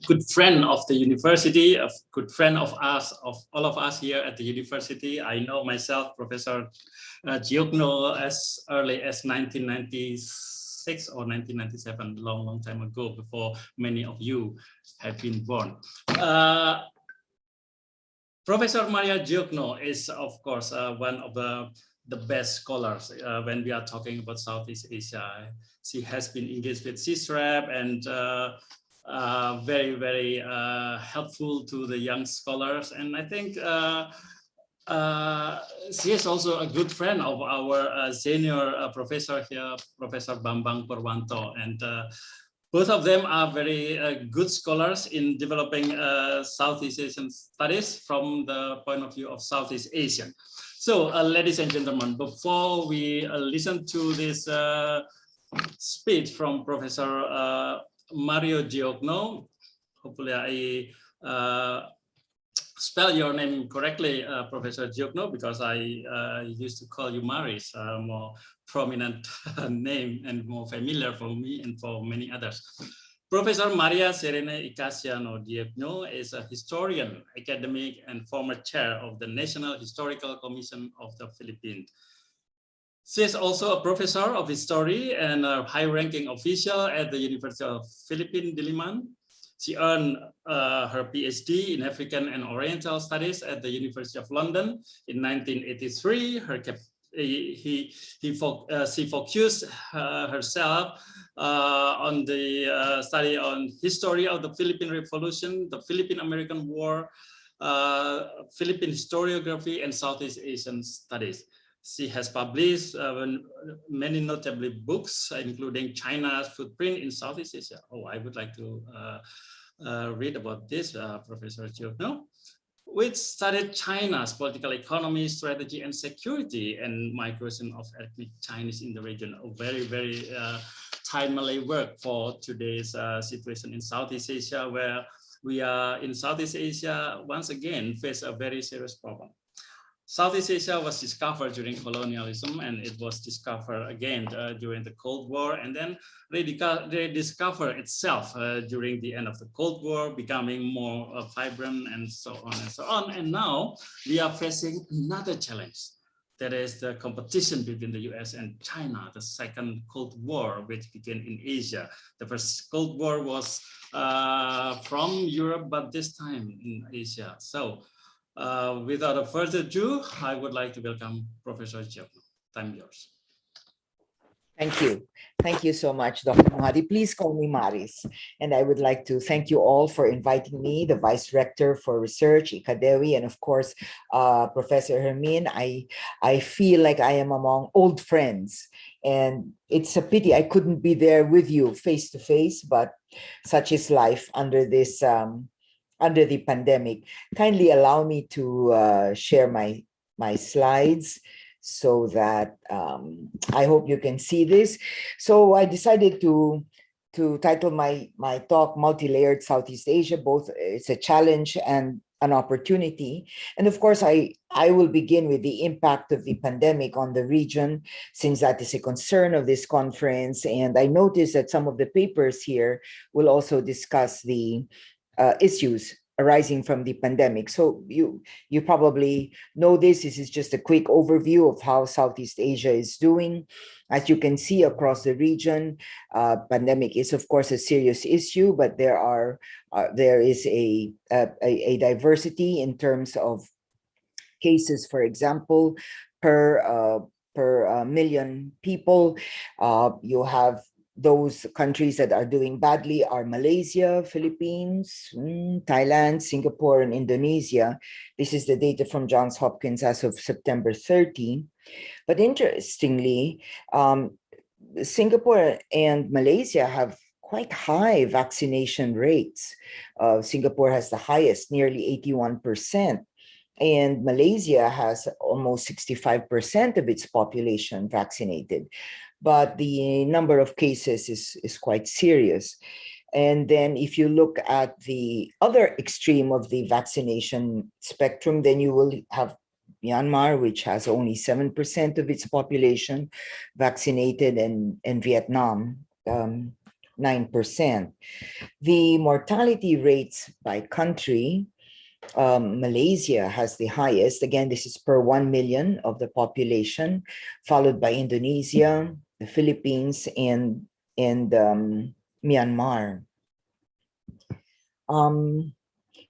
good friend of the university, a good friend of us, of all of us here at the university. I know myself, Professor Giogno, as early as 1996 or 1997, long time ago, before many of you have been born. Professor Maria Giogno is, of course, one of the best scholars when we are talking about Southeast Asia. She has been engaged with CISRAP and very helpful to the young scholars. And I think she is also a good friend of our senior professor here, Professor Bambang Purwanto. And both of them are very good scholars in developing Southeast Asian studies from the point of view of Southeast Asian. So, ladies and gentlemen, before we listen to this speech from Professor Mario Giogno, hopefully I spell your name correctly, Professor Giogno, because I used to call you Maris, more prominent name and more familiar for me and for many others. Professor Maria Serena Icasiano Giogno is a historian, academic, and former chair of the National Historical Commission of the Philippines. She is also a professor of history and a high-ranking official at the University of Philippines, Diliman. She earned her PhD in African and Oriental Studies at the University of London in 1983. She focused herself on the study on history of the Philippine Revolution, the Philippine-American War, Philippine historiography, and Southeast Asian studies. She has published many notable books, including China's Footprint in Southeast Asia. Oh, I would like to read about this, Professor Giogno, which studied China's political economy, strategy, and security, and migration of ethnic Chinese in the region. A very timely work for today's situation in Southeast Asia, where we are in Southeast Asia once again face a very serious problem. Southeast Asia was discovered during colonialism, and it was discovered again during the Cold War, and then rediscovered itself during the end of the Cold War, becoming more vibrant and so on and so on. And now we are facing another challenge. That is the competition between the US and China, the second Cold War, which began in Asia. The first Cold War was from Europe, but this time in Asia. So without further ado, I would like to welcome Professor Giogno. Time yours. Thank you. Thank you so much, Dr. Muhadi. Please call me Maris. And I would like to thank you all for inviting me, the Vice Rector for Research, Ikadewi, and of course, Professor Hermin. I feel like I am among old friends. And it's a pity I couldn't be there with you face to face, but such is life under this under the pandemic. Kindly allow me to share my slides so that I hope you can see this. So I decided to title my talk Multi-Layered Southeast Asia. Both it's a challenge and an opportunity. And of course, I will begin with the impact of the pandemic on the region, since that is a concern of this conference. And I noticed that some of the papers here will also discuss the issues arising from the pandemic. So you probably know this. This is just a quick overview of how Southeast Asia is doing. As you can see across the region, pandemic is of course a serious issue, but there is a diversity in terms of cases. For example, per million people, you have those countries that are doing badly are Malaysia, Philippines, Thailand, Singapore, and Indonesia. This is the data from Johns Hopkins as of September 30. But interestingly, Singapore and Malaysia have quite high vaccination rates. Singapore has the highest, nearly 81%. And Malaysia has almost 65% of its population vaccinated. But the number of cases is quite serious. And then if you look at the other extreme of the vaccination spectrum, then you will have Myanmar, which has only 7% of its population vaccinated, and Vietnam, 9%. The mortality rates by country, Malaysia has the highest. Again, this is per 1 million of the population, followed by Indonesia, the Philippines, and Myanmar.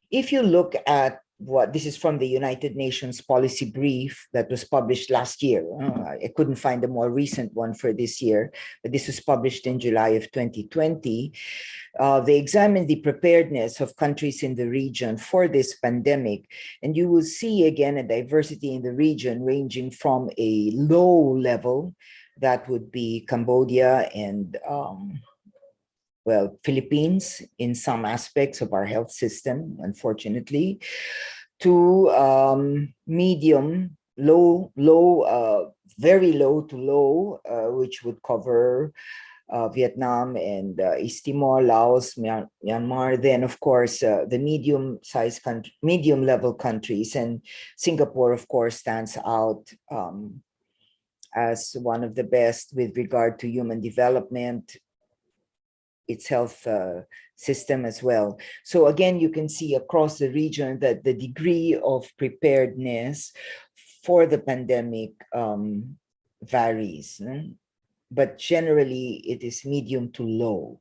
If you look at this is from the United Nations policy brief that was published last year. I couldn't find a more recent one for this year, but this was published in July of 2020. They examined the preparedness of countries in the region for this pandemic, and you will see again a diversity in the region ranging from a low level, that would be Cambodia and Philippines in some aspects of our health system, unfortunately, to medium, low, very low to low, which would cover Vietnam and East Timor, Laos, Myanmar. Then, of course, the medium-sized country, medium-level countries, and Singapore, of course, stands out as one of the best with regard to human development, its health system as well. So again, you can see across the region that the degree of preparedness for the pandemic varies, but generally it is medium to low.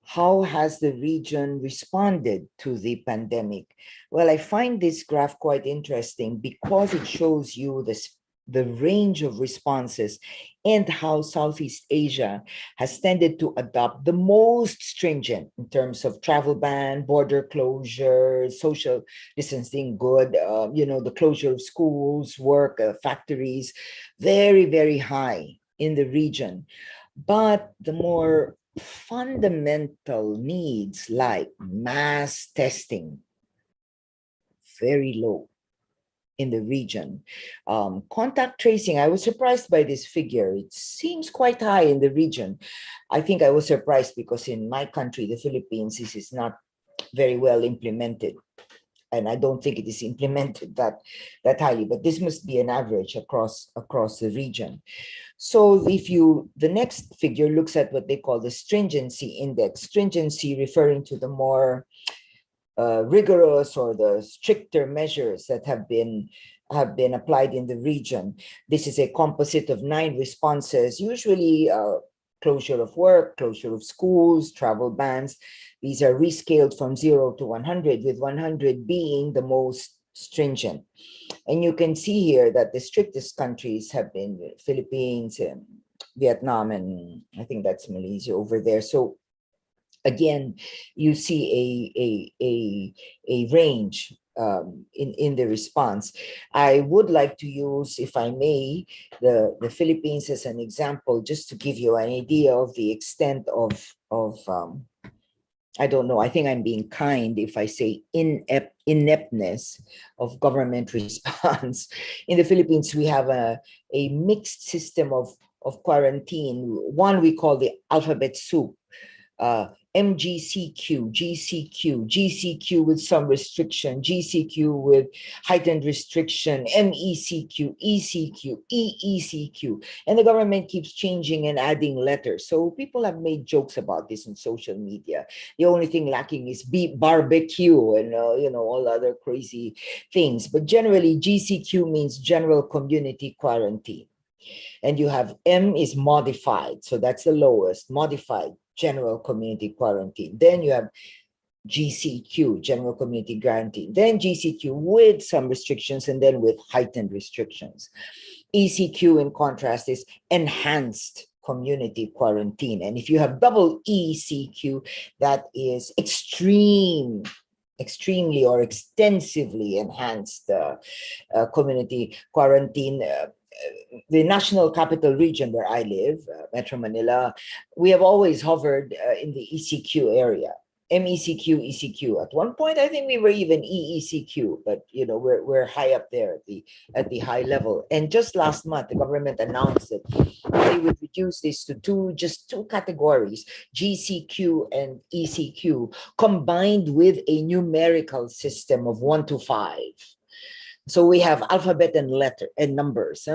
How has the region responded to the pandemic? Well, I find this graph quite interesting because it shows you the range of responses and how Southeast Asia has tended to adopt the most stringent in terms of travel ban, border closure, social distancing, the closure of schools, work, factories, very, very high in the region. But the more fundamental needs like mass testing, very low in the region. Contact tracing, I was surprised by this figure. It seems quite high in the region. I think I was surprised because in my country, the Philippines, this is not very well implemented. And I don't think it is implemented that highly, but this must be an average across the region. So the next figure looks at what they call the stringency index. Stringency referring to the more rigorous or the stricter measures that have been applied in the region. This is a composite of 9 responses, usually closure of work, closure of schools, travel bans. These are rescaled from 0 to 100, with 100 being the most stringent. And you can see here that the strictest countries have been Philippines and Vietnam, and I think that's Malaysia over there. So again, you see a range in the response. I would like to use, if I may, the Philippines as an example, just to give you an idea of the extent of I don't know, I think I'm being kind if I say ineptness of government response. In the Philippines, we have a mixed system of quarantine. One we call the alphabet soup. MGCQ, GCQ, GCQ with some restriction, GCQ with heightened restriction, MECQ, ECQ, EECQ. And the government keeps changing and adding letters. So people have made jokes about this on social media. The only thing lacking is barbecue and all other crazy things. But generally, GCQ means General Community Quarantine. And you have M is modified. So that's the lowest, modified General Community Quarantine. Then you have GCQ, General Community Quarantine. Then GCQ with some restrictions and then with heightened restrictions. ECQ, in contrast, is Enhanced Community Quarantine. And if you have double ECQ, that is extremely or extensively enhanced community quarantine. The National Capital Region where I live, Metro Manila, we have always hovered in the ECQ area. MECQ, ECQ. At one point, I think we were even EECQ, but we're high up there at the high level. And just last month, the government announced that they would reduce this to just two categories, GCQ and ECQ, combined with a numerical system of 1 to 5. So we have alphabet and letter and numbers,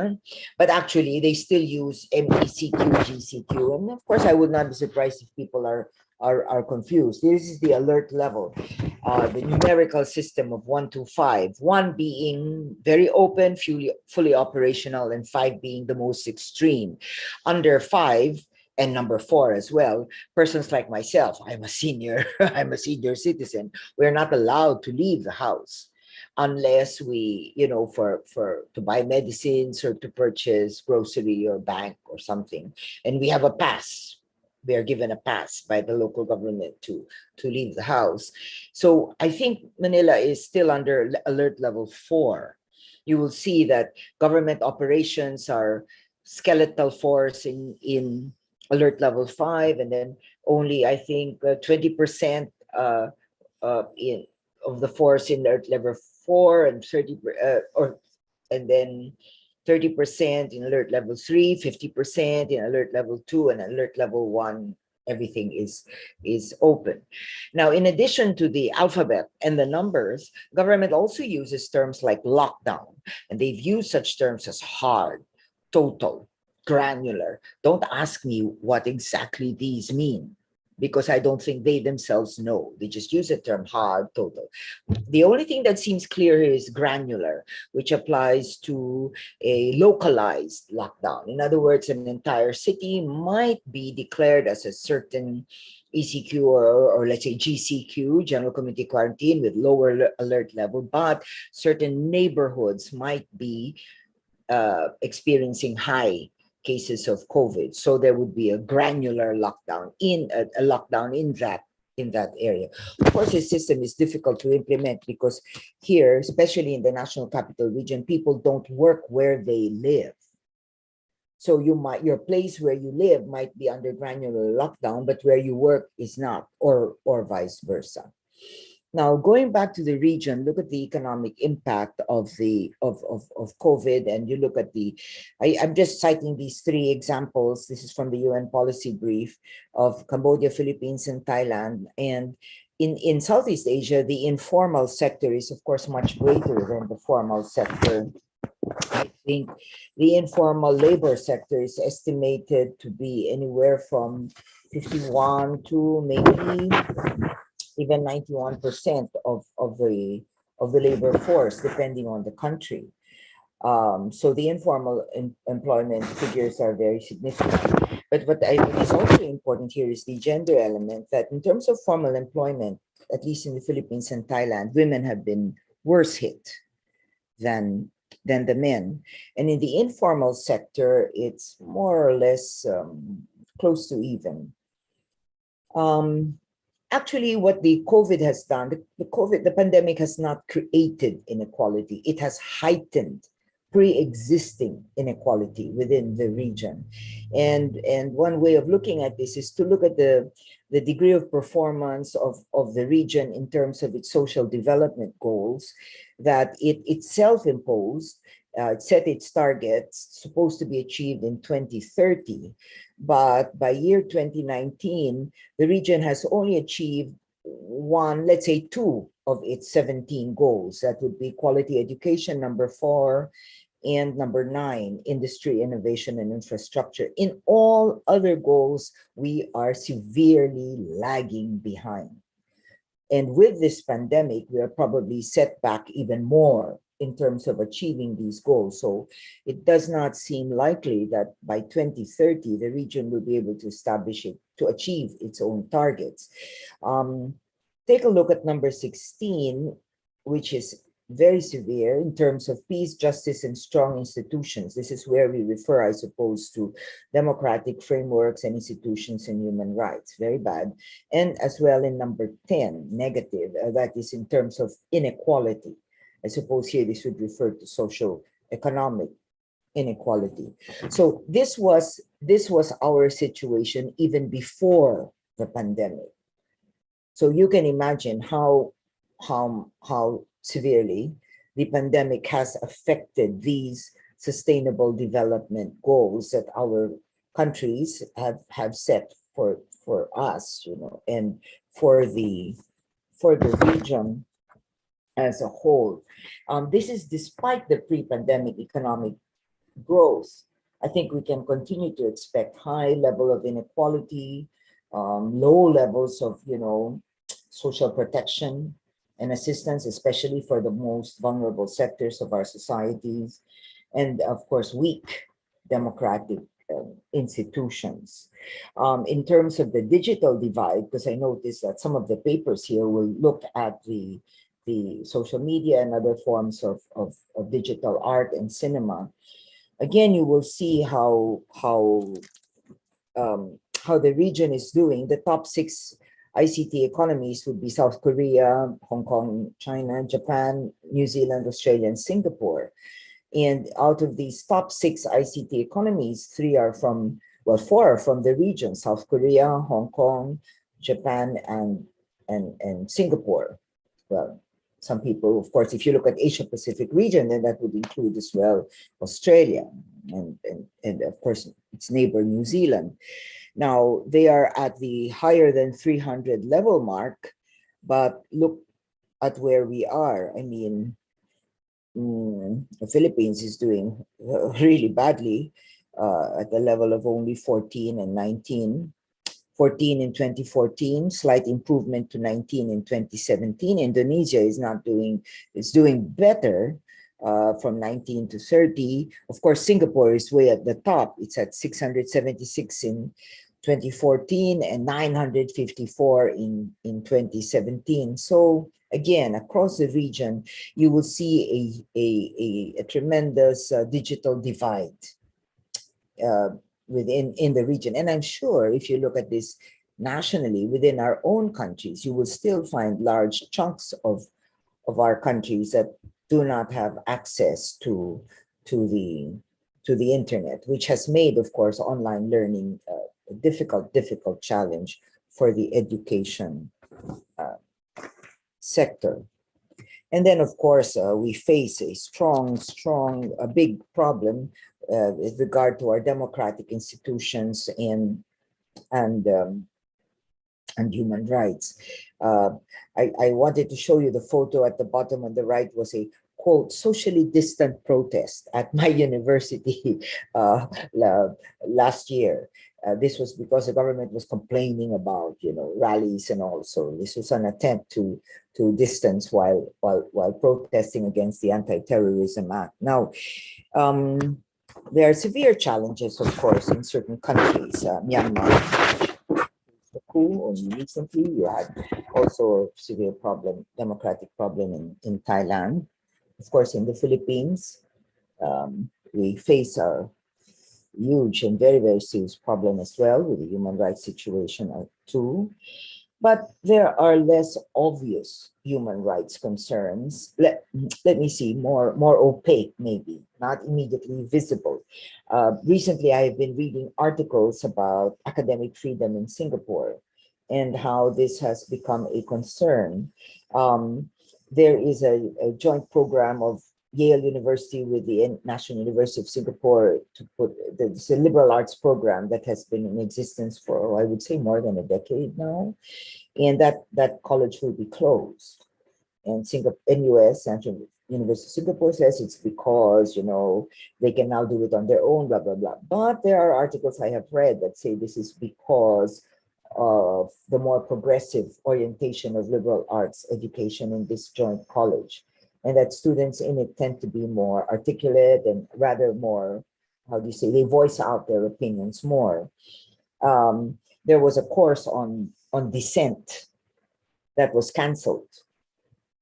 but actually they still use MECQ, GCQ. And of course, I would not be surprised if people are confused. This is the alert level, the numerical system of 1 to 5, 1 being very open, fully operational, and 5 being the most extreme. Under 5, and number 4 as well, persons like myself, I'm a senior citizen, we're not allowed to leave the house unless we, to buy medicines or to purchase grocery or bank or something. And we have a pass. We are given a pass by the local government to leave the house. So I think Manila is still under alert level 4. You will see that government operations are skeletal force in alert level 5, and then only, I think, 20% of the force in alert level 4, and 30% in alert level 3, 50% in alert level 2, and alert level 1, everything is open. Now, in addition to the alphabet and the numbers, government also uses terms like lockdown, and they've used such terms as hard, total, granular. Don't ask me what exactly these mean, because I don't think they themselves know. They just use the term hard, total. The only thing that seems clear here is granular, which applies to a localized lockdown. In other words, an entire city might be declared as a certain ECQ or let's say GCQ, General Community Quarantine, with lower alert level, but certain neighborhoods might be experiencing high cases of COVID. So there would be a granular lockdown in that area. Of course, this system is difficult to implement because here, especially in the National Capital Region, people don't work where they live. So your place where you live might be under granular lockdown, but where you work is not, or vice versa. Now, going back to the region, look at the economic impact of COVID, and you look at I'm just citing these 3 examples. This is from the UN policy brief of Cambodia, Philippines, and Thailand. And in Southeast Asia, the informal sector is, of course, much greater than the formal sector. I think the informal labor sector is estimated to be anywhere from 51 to maybe even 91% of the labor force, depending on the country. So the informal employment figures are very significant. But what I think is also important here is the gender element, that in terms of formal employment, at least in the Philippines and Thailand, women have been worse hit than the men. And in the informal sector, it's more or less close to even. Actually, what the COVID has done, the pandemic has not created inequality. It has heightened pre-existing inequality within the region. And one way of looking at this is to look at the degree of performance of the region in terms of its social development goals that it self-imposed. It set its targets, supposed to be achieved in 2030. But by year 2019, the region has only achieved one, let's say two of its 17 goals. That would be quality education, number 4, and number 9, industry, innovation, and infrastructure. In all other goals, we are severely lagging behind. And with this pandemic, we are probably set back even more in terms of achieving these goals. So it does not seem likely that by 2030, the region will be able to establish it, to achieve its own targets. Take a look at number 16, which is very severe in terms of peace, justice, and strong institutions. This is where we refer, I suppose, to democratic frameworks and institutions and human rights. Very bad. And as well in number 10, negative, that is in terms of inequality. I suppose here this would refer to social economic inequality. So this was our situation even before the pandemic. So you can imagine how severely the pandemic has affected these sustainable development goals that our countries have set for us, and for the region as a whole. This is despite the pre-pandemic economic growth. I think we can continue to expect high level of inequality, low levels of, social protection and assistance, especially for the most vulnerable sectors of our societies, and of course, weak democratic institutions. In terms of the digital divide, because I noticed that some of the papers here will look at the social media and other forms of digital art and cinema. Again, you will see how the region is doing. The top 6 ICT economies would be South Korea, Hong Kong, China, Japan, New Zealand, Australia, and Singapore. And out of these top 6 ICT economies, 4 are from the region: South Korea, Hong Kong, Japan, and Singapore. Well, some people, of course, if you look at Asia Pacific region, then that would include as well Australia and of course its neighbor New Zealand. Now they are at the higher than 300 level mark, but look at where we are. I mean, the Philippines is doing really badly at the level of only 14 and 19. 14 in 2014, slight improvement to 19 in 2017. Indonesia is doing better from 19 to 30. Of course, Singapore is way at the top. It's at 676 in 2014 and 954 in 2017. So again, across the region, you will see a tremendous digital divide in the region. And I'm sure if you look at this nationally within our own countries, you will still find large chunks of our countries that do not have access to the internet, which has made, of course, online learning a difficult challenge for the education sector. And then, of course, we face a big problem with regard to our democratic institutions and human rights. I wanted to show you the photo at the bottom on the right was a quote socially distant protest at my university last year. This was because the government was complaining about rallies and all. So this was an attempt to distance while protesting against the Anti-Terrorism Act. Now, there are severe challenges, of course, in certain countries. Myanmar, the coup only recently. You had also a severe democratic problem in Thailand. Of course, in the Philippines, we face a huge and very, very serious problem as well with the human rights situation too. But there are less obvious human rights concerns. Let me see, more opaque maybe, not immediately visible. Recently, I have been reading articles about academic freedom in Singapore and how this has become a concern. There is a joint program of Yale University with the National University of Singapore to put it's a liberal arts program that has been in existence for, I would say, more than a decade now. And that college will be closed. And NUS, National University of Singapore, says it's because, they can now do it on their own, blah, blah, blah. But there are articles I have read that say this is because of the more progressive orientation of liberal arts education in this joint college, and that students in it tend to be more articulate and rather more, how do you say, they voice out their opinions more. There was a course on dissent that was canceled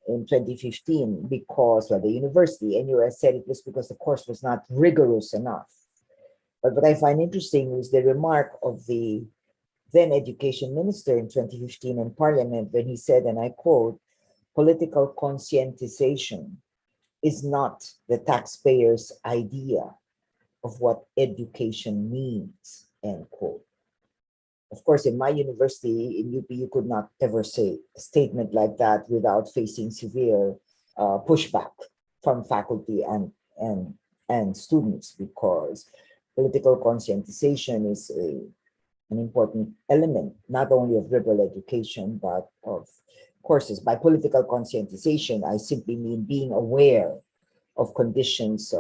in 2015 because, well, the university, NUS, said it was because the course was not rigorous enough. But what I find interesting is the remark of the then education minister in 2015 in Parliament when he said, and I quote, "Political conscientization is not the taxpayer's idea of what education means," end quote. Of course, in my university, in UP, you could not ever say a statement like that without facing severe pushback from faculty and students, because political conscientization is an important element, not only of liberal education, but of courses. By political conscientization, I simply mean being aware of conditions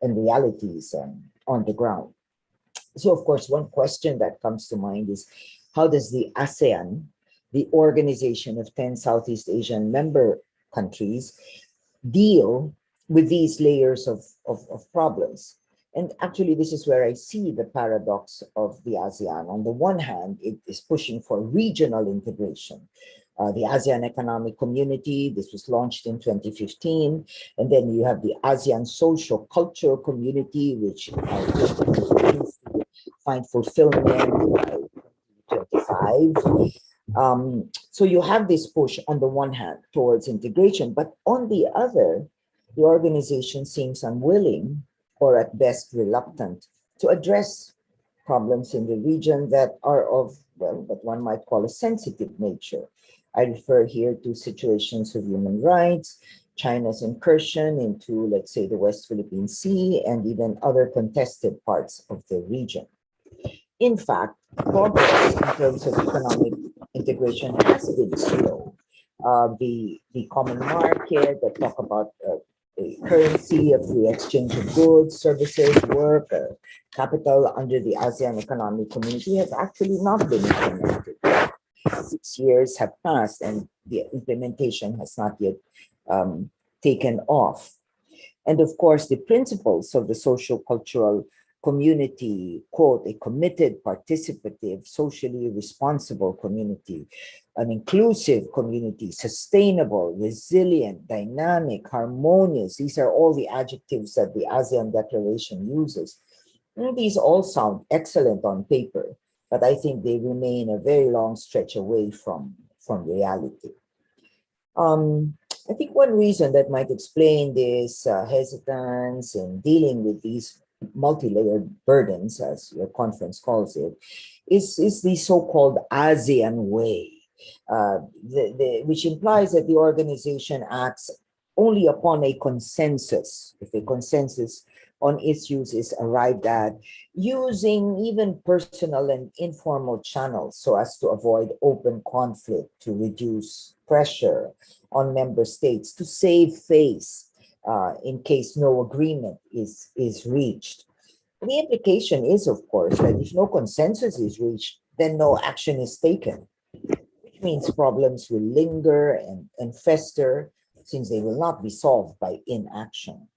and realities on the ground. So, of course, one question that comes to mind is, how does the ASEAN, the Organization of 10 Southeast Asian member countries, deal with these layers of problems? And actually, this is where I see the paradox of the ASEAN. On the one hand, it is pushing for regional integration. The ASEAN Economic Community, this was launched in 2015. And then you have the ASEAN Social Cultural Community, which aims to find fulfillment by 2025. So you have this push on the one hand towards integration, but on the other, the organization seems unwilling, or at best reluctant, to address problems in the region that are of, well, what one might call a sensitive nature. I refer here to situations of human rights, China's incursion into, let's say, the West Philippine Sea, and even other contested parts of the region. In fact, progress in terms of economic integration has been slow. The common market that talk about a currency, a free exchange of goods, services, work, capital under the ASEAN Economic Community has actually not been implemented. 6 years have passed and the implementation has not yet taken off. And of course, the principles of the social cultural community, quote, a committed, participative, socially responsible community, an inclusive community, sustainable, resilient, dynamic, harmonious. These are all the adjectives that the ASEAN Declaration uses. And these all sound excellent on paper, but I think they remain a very long stretch away from reality. I think one reason that might explain this hesitance in dealing with these multi-layered burdens, as your conference calls it, is the so-called ASEAN way, which implies that the organization acts only upon a consensus. If a consensus on issues is arrived at, using even personal and informal channels so as to avoid open conflict, to reduce pressure on member states, to save face in case no agreement is reached. The implication is, of course, that if no consensus is reached, then no action is taken, which means problems will linger and fester, since they will not be solved by inaction.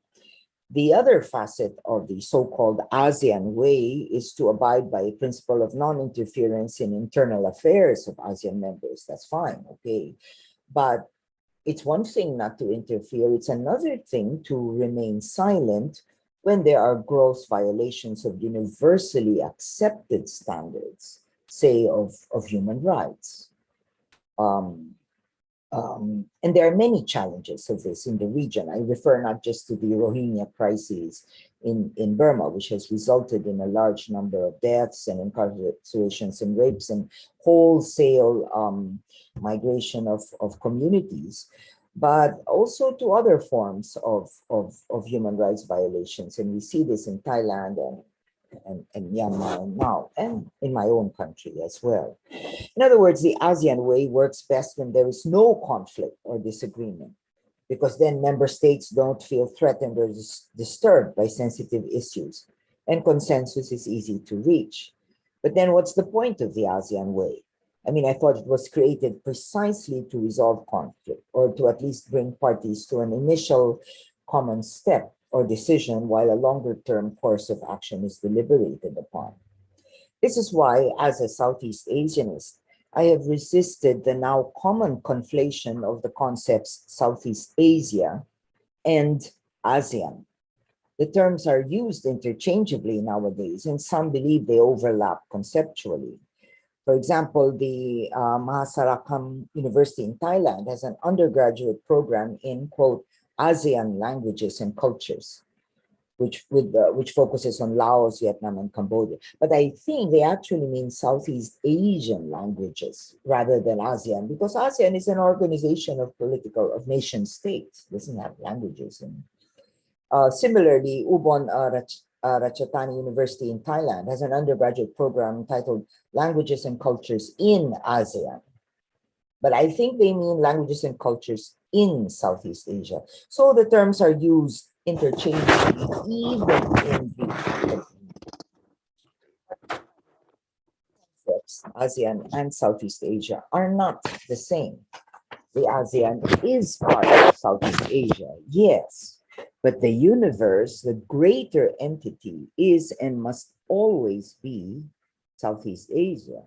The other facet of the so-called ASEAN way is to abide by a principle of non-interference in internal affairs of ASEAN members. That's fine, okay. But it's one thing not to interfere. It's another thing to remain silent when there are gross violations of universally accepted standards, say of human rights. And there are many challenges of this in the region. I refer not just to the Rohingya crisis in Burma, which has resulted in a large number of deaths and incarcerations and rapes and wholesale migration of communities, but also to other forms of human rights violations. And we see this in Thailand and Myanmar now, and in my own country as well. In other words, the ASEAN way works best when there is no conflict or disagreement, because then member states don't feel threatened or disturbed by sensitive issues, and consensus is easy to reach. But then what's the point of the ASEAN way? I mean, I thought it was created precisely to resolve conflict, or to at least bring parties to an initial common step or decision while a longer term course of action is deliberated upon. This is why, as a Southeast Asianist, I have resisted the now common conflation of the concepts Southeast Asia and ASEAN. The terms are used interchangeably nowadays, and some believe they overlap conceptually. For example, the Mahasarakham University in Thailand has an undergraduate program in, quote, ASEAN languages and cultures, which focuses on Laos, Vietnam, and Cambodia. But I think they actually mean Southeast Asian languages rather than ASEAN, because ASEAN is an organization of nation states, doesn't have languages. Similarly, Ubon Ratchathani University in Thailand has an undergraduate program entitled Languages and Cultures in ASEAN. But I think they mean languages and cultures in Southeast Asia. So the terms are used interchangeably, even in the concepts. ASEAN and Southeast Asia are not the same. The ASEAN is part of Southeast Asia, yes, but the universe, the greater entity, is and must always be Southeast Asia.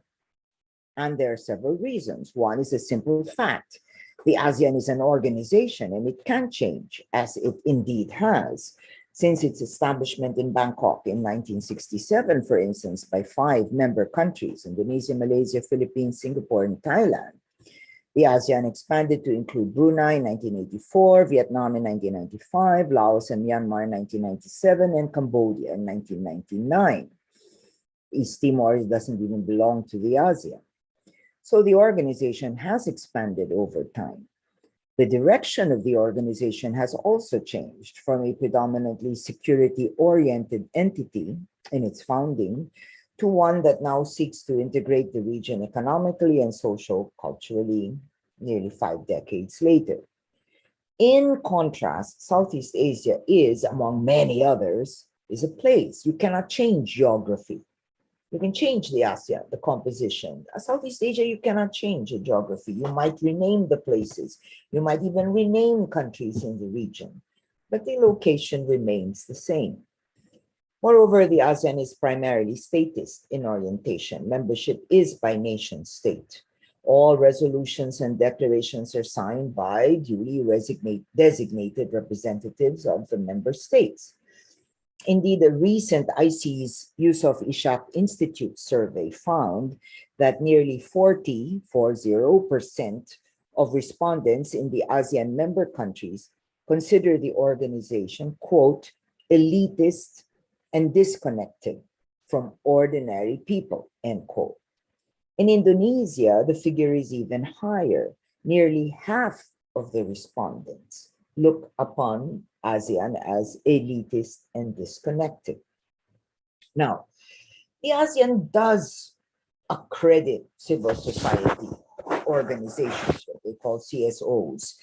And there are several reasons. One is a simple fact. The ASEAN is an organization, and it can change, as it indeed has, since its establishment in Bangkok in 1967, for instance, by 5 member countries, Indonesia, Malaysia, Philippines, Singapore, and Thailand. The ASEAN expanded to include Brunei in 1984, Vietnam in 1995, Laos and Myanmar in 1997, and Cambodia in 1999. East Timor doesn't even belong to the ASEAN. So the organization has expanded over time. The direction of the organization has also changed from a predominantly security-oriented entity in its founding to one that now seeks to integrate the region economically and socio-culturally nearly 5 decades later. In contrast, Southeast Asia is, among many others, is a place. You cannot change geography. You can change the ASEAN, the composition. Southeast Asia, you cannot change the geography. You might rename the places. You might even rename countries in the region, but the location remains the same. Moreover, the ASEAN is primarily statist in orientation. Membership is by nation state. All resolutions and declarations are signed by duly designated representatives of the member states. Indeed, a recent IC's Yusof Ishak Institute survey found that nearly 40% of respondents in the ASEAN member countries consider the organization, quote, elitist and disconnected from ordinary people, end quote. In Indonesia, the figure is even higher. Nearly half of the respondents look upon ASEAN as elitist and disconnected. Now, the ASEAN does accredit civil society organizations, what they call CSOs,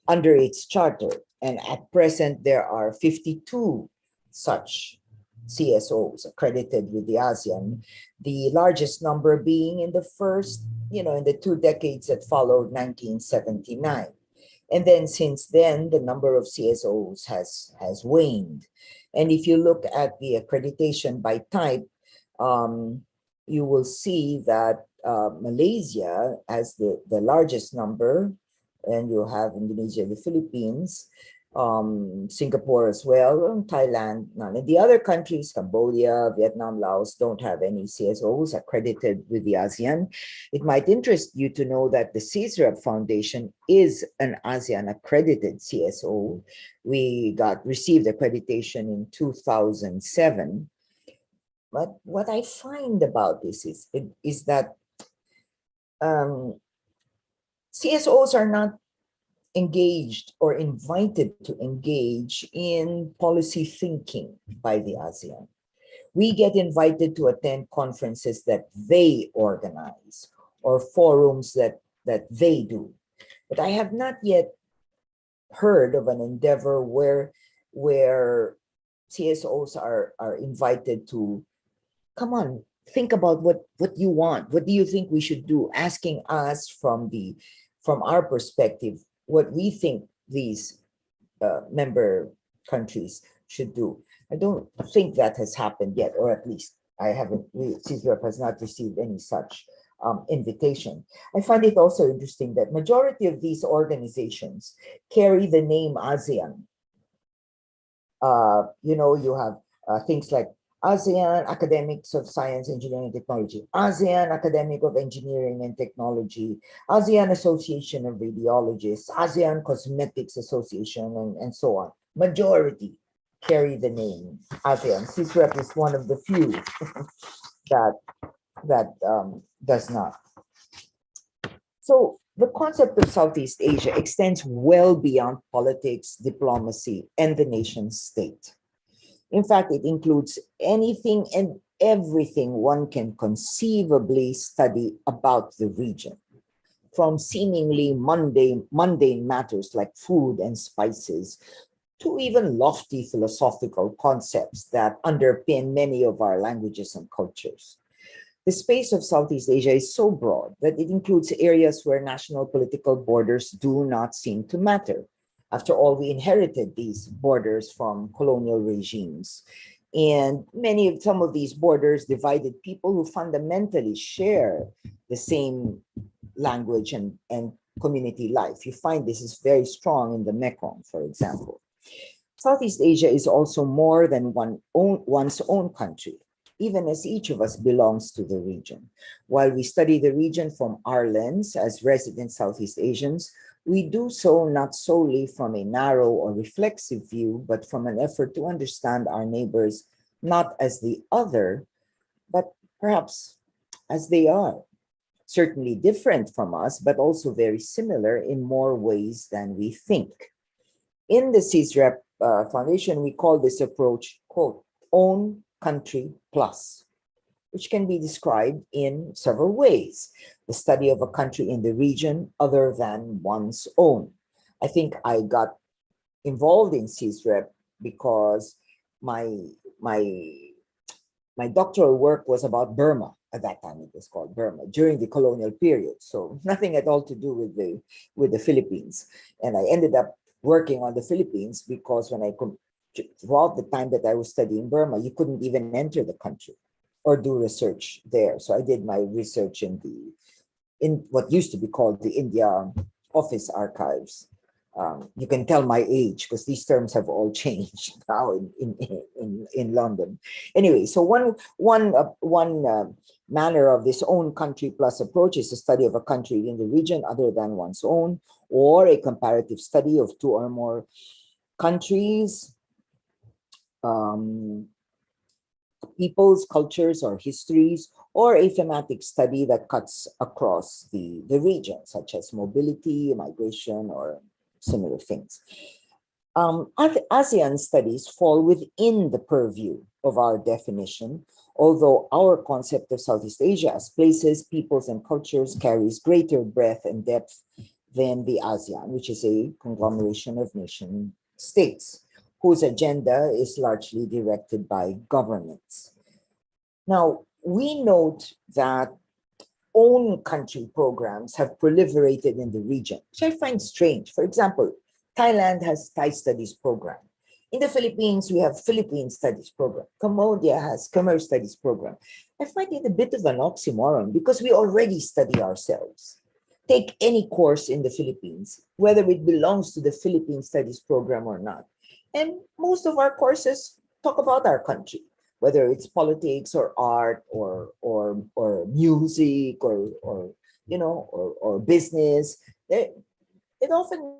under its charter. And at present, there are 52 such CSOs accredited with the ASEAN, the largest number being in the first, in the 2 decades that followed 1979. And then since then, the number of CSOs has waned. And if you look at the accreditation by type, you will see that Malaysia has the largest number, and you have Indonesia, the Philippines, Singapore as well, and Thailand, none. And the other countries, Cambodia, Vietnam, Laos, don't have any CSOs accredited with the ASEAN. It might interest you to know that the CSREP Foundation is an ASEAN accredited CSO. We received accreditation in 2007. But what I find about this is that CSOs are not engaged or invited to engage in policy thinking by the ASEAN. We get invited to attend conferences that they organize or forums that they do. But I have not yet heard of an endeavor where CSOs are invited to come on, think about what you want. What do you think we should do? Asking us from our perspective what we think these member countries should do. I don't think that has happened yet, or at least I haven't. CISREP has not received any such invitation. I find it also interesting that majority of these organizations carry the name ASEAN. You have things like ASEAN Academics of Science, Engineering, and Technology, ASEAN Academic of Engineering and Technology, ASEAN Association of Radiologists, ASEAN Cosmetics Association, and so on. Majority carry the name ASEAN. CISREP is one of the few that does not. So the concept of Southeast Asia extends well beyond politics, diplomacy, and the nation state. In fact, it includes anything and everything one can conceivably study about the region, from seemingly mundane matters like food and spices, to even lofty philosophical concepts that underpin many of our languages and cultures. The space of Southeast Asia is so broad that it includes areas where national political borders do not seem to matter. After all, we inherited these borders from colonial regimes. And some of these borders divided people who fundamentally share the same language and community life. You find this is very strong in the Mekong, for example. Southeast Asia is also more than one's own country, even as each of us belongs to the region. While we study the region from our lens as resident Southeast Asians, we do so not solely from a narrow or reflexive view, but from an effort to understand our neighbors not as the other, but perhaps as they are. Certainly different from us, but also very similar in more ways than we think. In the CISREP Foundation, we call this approach, quote, own country plus, which can be described in several ways. The study of a country in the region other than one's own. I think I got involved in CISREP because my doctoral work was about Burma. At that time, it was called Burma during the colonial period. So nothing at all to do with the Philippines. And I ended up working on the Philippines because throughout the time that I was studying Burma, you couldn't even enter the country or do research there. So I did my research in what used to be called the India Office Archives. You can tell my age because these terms have all changed now in London. Anyway, so one manner of this own country plus approach is a study of a country in the region other than one's own, or a comparative study of two or more countries, peoples, cultures, or histories, or a thematic study that cuts across the region, such as mobility, migration, or similar things. ASEAN studies fall within the purview of our definition, although our concept of Southeast Asia as places, peoples, and cultures carries greater breadth and depth than the ASEAN, which is a conglomeration of nation states, whose agenda is largely directed by governments. Now, we note that own country programs have proliferated in the region, which I find strange. For example, Thailand has Thai studies program. In the Philippines, we have Philippine studies program. Cambodia has Khmer studies program. I find it a bit of an oxymoron because we already study ourselves. Take any course in the Philippines, whether it belongs to the Philippine studies program or not. And most of our courses talk about our country, whether it's politics or art or music or business. It often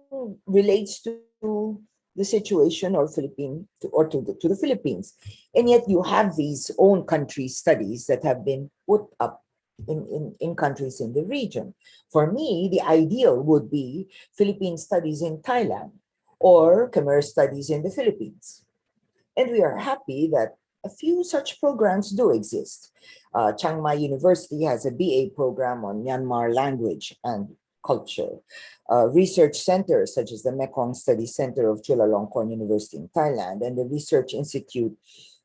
relates to the situation or to the Philippines. And yet you have these own country studies that have been put up in countries in the region. For me, the ideal would be Philippine studies in Thailand or Khmer studies in the Philippines. And we are happy that a few such programs do exist. Chiang Mai University has a BA program on Myanmar language and culture. Research centers such as the Mekong Study Center of Chulalongkorn University in Thailand and the Research Institute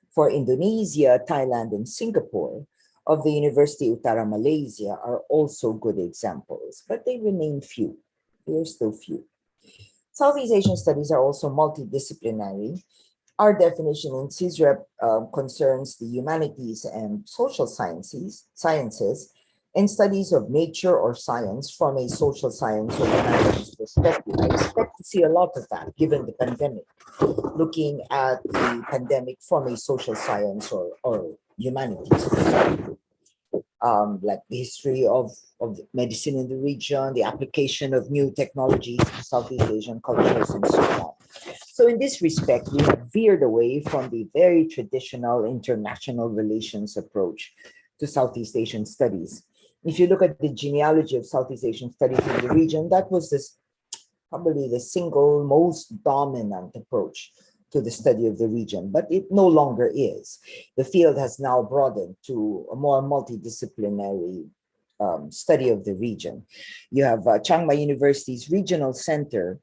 for Indonesia, Thailand, and Singapore of the University Utara Malaysia are also good examples, but they remain few. They are still few. Southeast Asian studies are also multidisciplinary. Our definition in CISREP concerns the humanities and social sciences, and studies of nature or science from a social science or humanities perspective. I expect to see a lot of that given the pandemic, looking at the pandemic from a social science or humanities perspective. Like the history of medicine in the region, the application of new technologies to Southeast Asian cultures, and so on. So in this respect, we have veered away from the very traditional international relations approach to Southeast Asian studies. If you look at the genealogy of Southeast Asian studies in the region, that was probably the single most dominant approach to the study of the region, but it no longer is. The field has now broadened to a more multidisciplinary study of the region. You have Chiang Mai University's Regional Center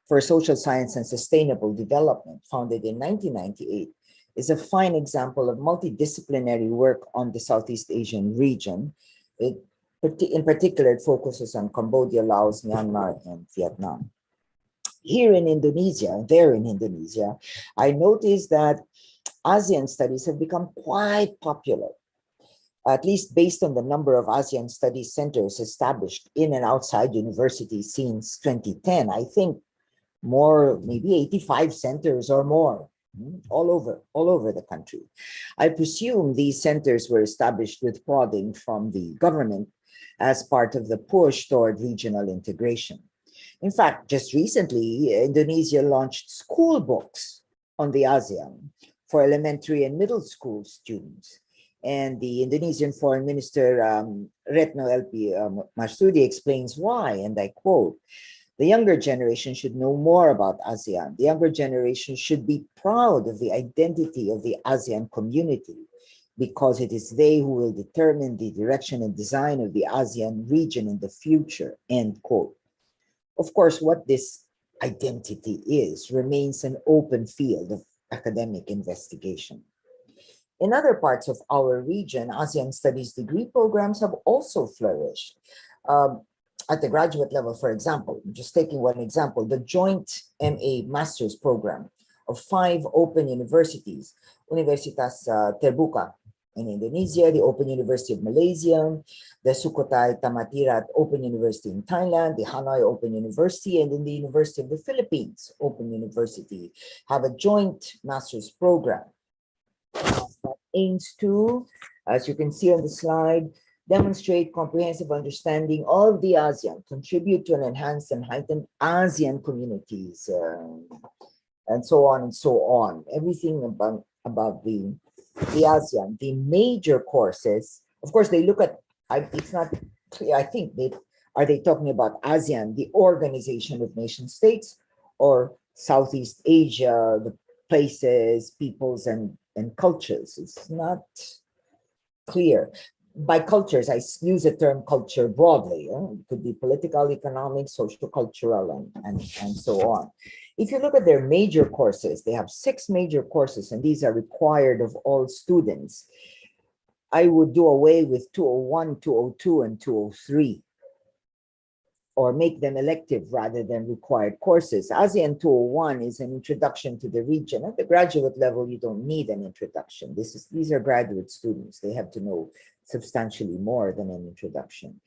for Social Science and Sustainable Development, founded in 1998, is a fine example of multidisciplinary work on the Southeast Asian region. In particular, it focuses on Cambodia, Laos, Myanmar, and Vietnam. Here in Indonesia, there in Indonesia, I noticed that ASEAN studies have become quite popular, at least based on the number of ASEAN studies centers established in and outside universities since 2010. I think more, maybe 85 centers or more, all over the country. I presume these centers were established with prodding from the government as part of the push toward regional integration. In fact, just recently, Indonesia launched school books on the ASEAN for elementary and middle school students. And the Indonesian Foreign Minister, Retno LP Marsudi, explains why, and I quote, "The younger generation should know more about ASEAN. The younger generation should be proud of the identity of the ASEAN community because it is they who will determine the direction and design of the ASEAN region in the future," end quote. Of course, what this identity is remains an open field of academic investigation. In other parts of our region, ASEAN Studies degree programs have also flourished. At the graduate level, for example, just taking one example, the joint MA Master's program of 5 open universities, Universitas Terbuka in Indonesia, the Open University of Malaysia, the Sukhothai Thammasat Open University in Thailand, the Hanoi Open University, and then the University of the Philippines Open University have a joint master's program that aims to, as you can see on the slide, demonstrate comprehensive understanding of the ASEAN, contribute to an enhanced and heightened ASEAN communities, and so on and so on. Everything about the ASEAN, the major courses, of course, they look at, it's not clear, I think, are they talking about ASEAN, the organization of nation states, or Southeast Asia, the places, peoples, and cultures? It's not clear. By cultures, I use the term culture broadly. It could be political, economic, social, cultural, and so on. If you look at their major courses, they have 6 major courses, and these are required of all students. I would do away with 201, 202, and 203, or make them elective rather than required courses. ASEAN 201 is an introduction to the region. At the graduate level, you don't need an introduction. These are graduate students. They have to know substantially more than an introduction.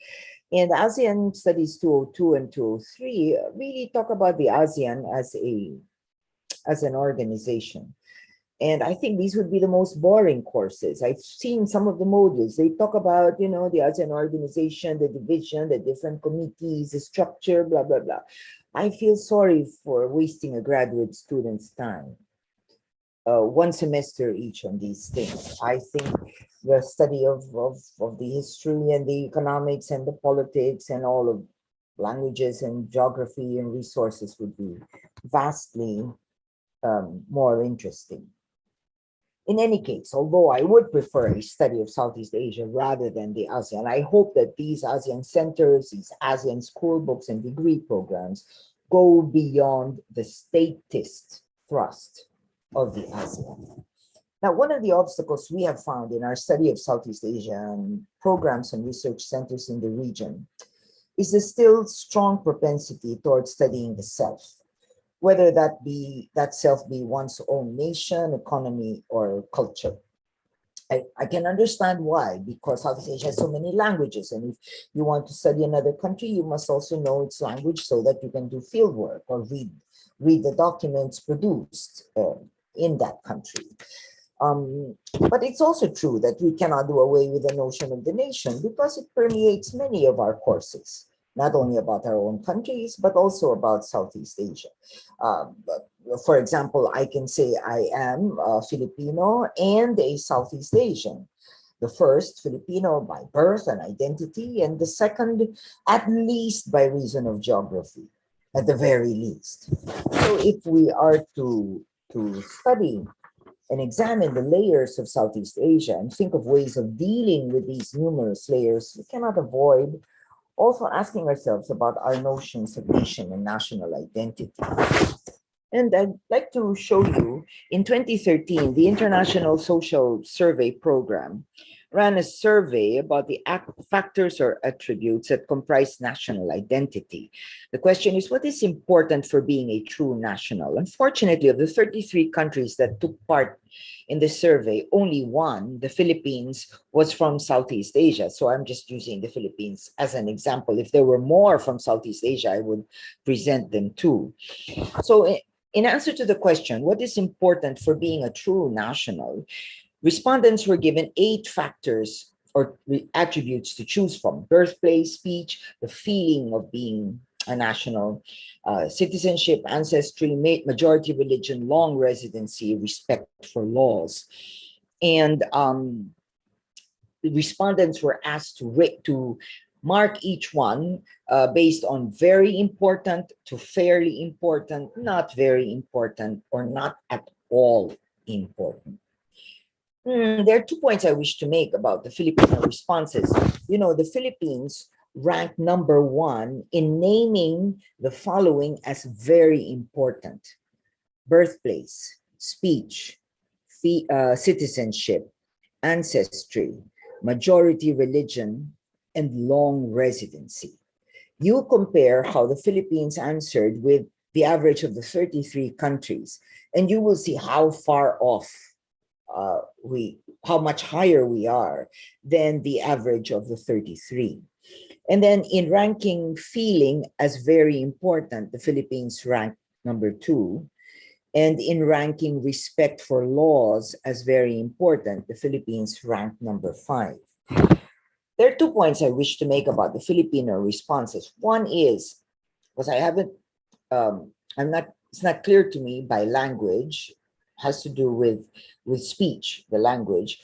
And ASEAN Studies 202 and 203 really talk about the ASEAN as an organization. And I think these would be the most boring courses. I've seen some of the modules. They talk about, the ASEAN organization, the division, the different committees, the structure, blah, blah, blah. I feel sorry for wasting a graduate student's time. one semester each on these things. I think the study of the history and the economics and the politics and all of languages and geography and resources would be vastly more interesting. In any case, although I would prefer a study of Southeast Asia rather than the ASEAN, I hope that these ASEAN centers, these ASEAN school books and degree programs go beyond the statist thrust of the ASEAN. Now, one of the obstacles we have found in our study of Southeast Asia and programs and research centers in the region is the still strong propensity towards studying the self, whether that self be one's own nation, economy, or culture. I can understand why, because Southeast Asia has so many languages, and if you want to study another country, you must also know its language so that you can do field work or read the documents produced in that country. But it's also true that we cannot do away with the notion of the nation because it permeates many of our courses, not only about our own countries, but also about Southeast Asia. For example, I can say I am a Filipino and a Southeast Asian. The first, Filipino by birth and identity, and the second, at least by reason of geography, at the very least. So if we are to study and examine the layers of Southeast Asia and think of ways of dealing with these numerous layers, we cannot avoid also asking ourselves about our notions of nation and national identity. And I'd like to show you, in 2013, the International Social Survey Program ran a survey about the factors or attributes that comprise national identity. The question is, what is important for being a true national? Unfortunately, of the 33 countries that took part in the survey, only one, the Philippines, was from Southeast Asia. So I'm just using the Philippines as an example. If there were more from Southeast Asia, I would present them too. So in answer to the question, what is important for being a true national? Respondents were given 8 factors or attributes to choose from: birthplace, speech, the feeling of being a national, citizenship, ancestry, majority religion, long residency, respect for laws. And the respondents were asked to mark each one based on very important to fairly important, not very important, or not at all important. There are 2 points I wish to make about the Filipino responses. You know, the Philippines ranked number 1 in naming the following as very important: birthplace, speech, citizenship, ancestry, majority religion, and long residency. You compare how the Philippines answered with the average of the 33 countries, and you will see how far off how much higher we are than the average of the 33. And then in ranking feeling as very important, the Philippines ranked number 2. And in ranking respect for laws as very important, the Philippines ranked number 5. There are 2 points I wish to make about the Filipino responses. One is, because it's not clear to me by language, has to do with speech, the language,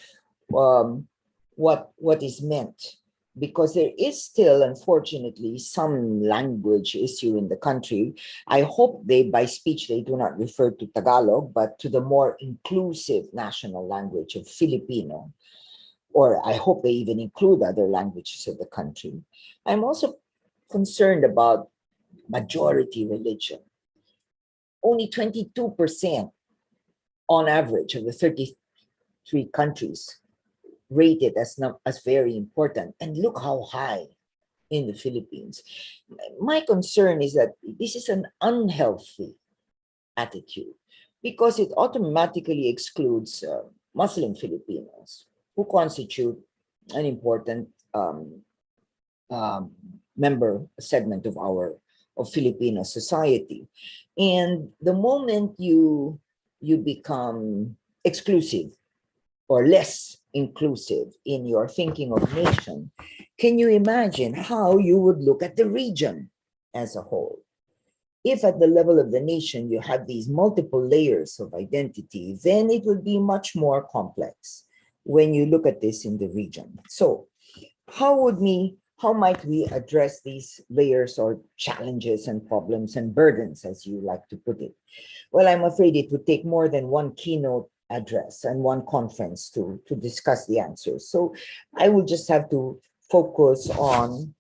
what is meant. Because there is still, unfortunately, some language issue in the country. I hope by speech, they do not refer to Tagalog, but to the more inclusive national language of Filipino. Or I hope they even include other languages of the country. I'm also concerned about majority religion. Only 22% on average of the 33 countries rated as very important. And look how high in the Philippines. My concern is that this is an unhealthy attitude because it automatically excludes Muslim Filipinos, who constitute an important segment of Filipino society. And the moment you become exclusive or less inclusive in your thinking of nation, can you imagine how you would look at the region as a whole? If at the level of the nation you have these multiple layers of identity, then it would be much more complex when you look at this in the region. So how might we address these layers or challenges and problems and burdens, as you like to put it? Well, I'm afraid it would take more than one keynote address and one conference to discuss the answers. So I will just have to focus on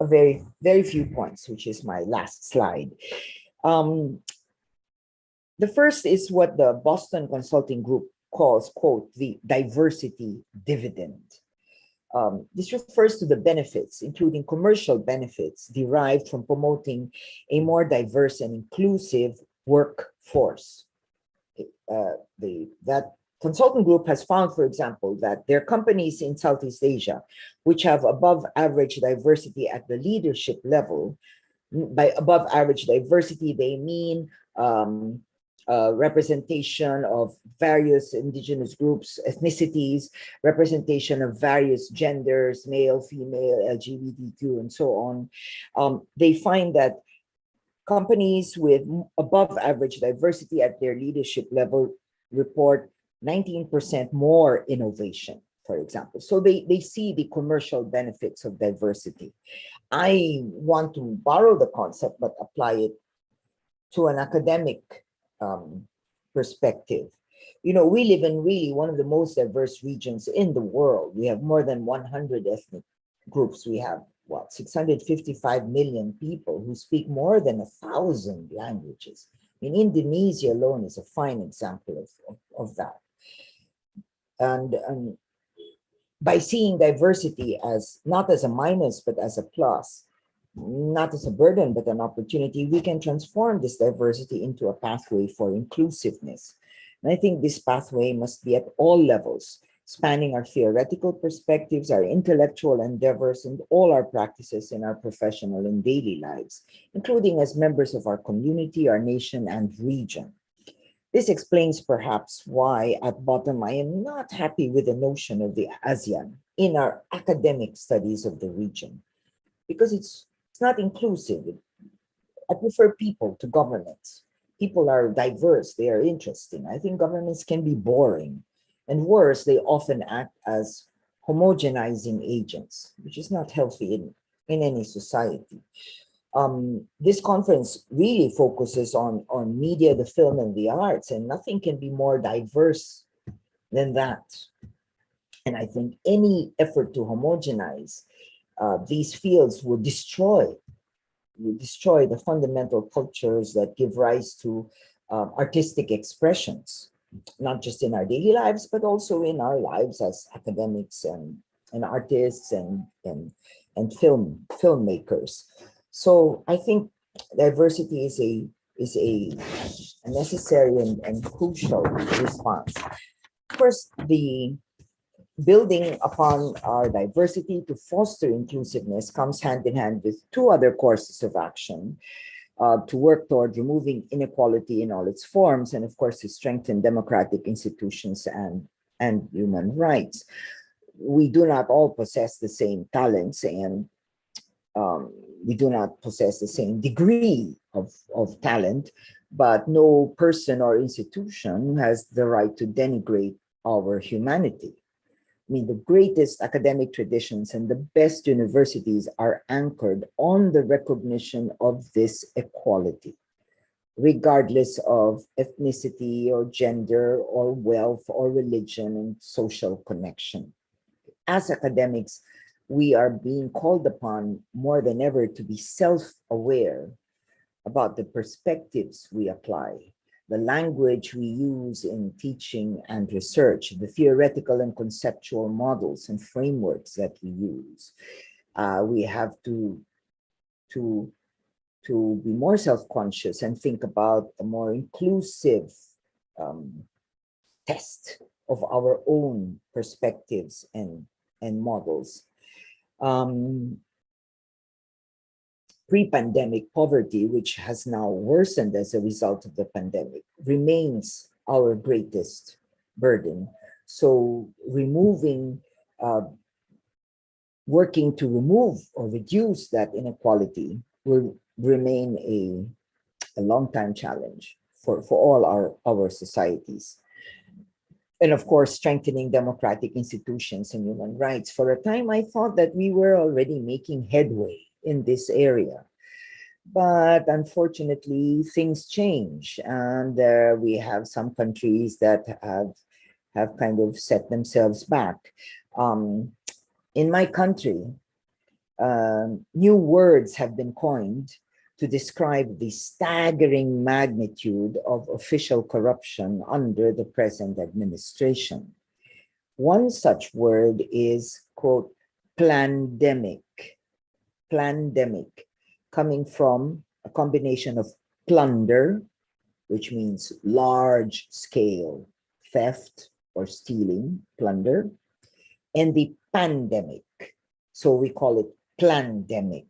a very few points, which is my last slide. The first is what the Boston Consulting Group calls, quote, the diversity dividend. This refers to the benefits, including commercial benefits, derived from promoting a more diverse and inclusive workforce. That consultant group has found, for example, that there are companies in Southeast Asia which have above average diversity at the leadership level. By above average diversity, they mean representation of various indigenous groups, ethnicities, representation of various genders, male, female, LGBTQ, and so on. They find that companies with above average diversity at their leadership level report 19% more innovation, for example. So they see the commercial benefits of diversity. I want to borrow the concept, but apply it to an academic perspective. You know, we live in really one of the most diverse regions in the world. We have more than 100 ethnic groups. We have, what, 655 million people who speak more than 1,000 languages. In Indonesia alone is a fine example of that. And by seeing diversity as not as a minus, but as a plus, not as a burden, but an opportunity, we can transform this diversity into a pathway for inclusiveness. And I think this pathway must be at all levels, spanning our theoretical perspectives, our intellectual endeavors, and all our practices in our professional and daily lives, including as members of our community, our nation, and region. This explains perhaps why at bottom I am not happy with the notion of the ASEAN in our academic studies of the region, because it's not inclusive. I prefer people to governments. People are diverse, they are interesting. I think governments can be boring, and worse, they often act as homogenizing agents, which is not healthy in any society. This conference really focuses on media, the film, and the arts, and nothing can be more diverse than that. And I think any effort to homogenize these fields would destroy the fundamental cultures that give rise to artistic expressions, not just in our daily lives, but also in our lives as academics and artists and filmmakers. So I think diversity is a necessary and crucial response. First, the building upon our diversity to foster inclusiveness comes hand in hand with two other courses of action to work toward removing inequality in all its forms, and of course to strengthen democratic institutions and human rights. We do not all possess the same talents, and we do not possess the same degree of talent, but no person or institution has the right to denigrate our humanity. I mean, the greatest academic traditions and the best universities are anchored on the recognition of this equality, regardless of ethnicity or gender or wealth or religion and social connection. As academics, we are being called upon more than ever to be self-aware about the perspectives we apply, the language we use in teaching and research, the theoretical and conceptual models and frameworks that we use. We have to be more self-conscious and think about a more inclusive test of our own perspectives and models. Pre-pandemic poverty, which has now worsened as a result of the pandemic, remains our greatest burden. So working to remove or reduce that inequality will remain a long time challenge for all our societies. And of course, strengthening democratic institutions and human rights. For a time, I thought that we were already making headway in this area. But unfortunately, things change, and we have some countries that have kind of set themselves back. In my country, new words have been coined to describe the staggering magnitude of official corruption under the present administration. One such word is, quote, plandemic, coming from a combination of plunder, which means large scale theft or stealing, plunder, and the pandemic. So we call it plandemic.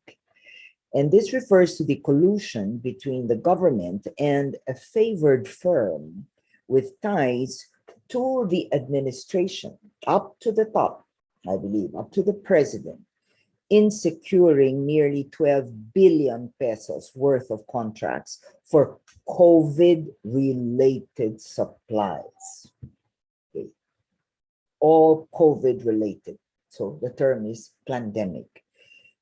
And this refers to the collusion between the government and a favored firm with ties to the administration, up to the top, I believe, up to the president, in securing nearly 12 billion pesos worth of contracts for COVID-related supplies. Okay. All COVID-related. So the term is plandemic.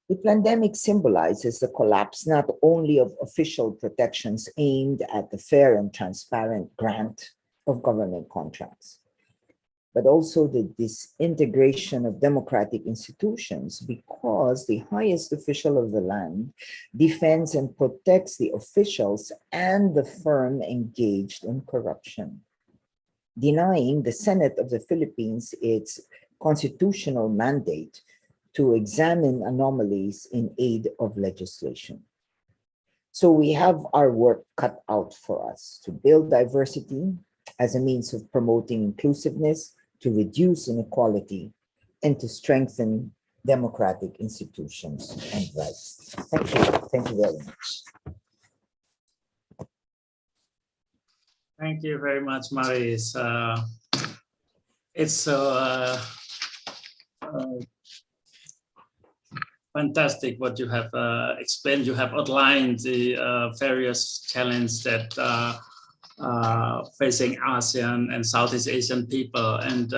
The pandemic symbolizes the collapse not only of official protections aimed at the fair and transparent grant of government contracts, but also the disintegration of democratic institutions, because the highest official of the land defends and protects the officials and the firm engaged in corruption, denying the Senate of the Philippines its constitutional mandate to examine anomalies in aid of legislation. So we have our work cut out for us to build diversity as a means of promoting inclusiveness, to reduce inequality, and to strengthen democratic institutions and rights. Thank you. Thank you very much. Thank you very much, Maris. It's so fantastic what you have explained. You have outlined the various challenges that facing ASEAN and Southeast Asian people. And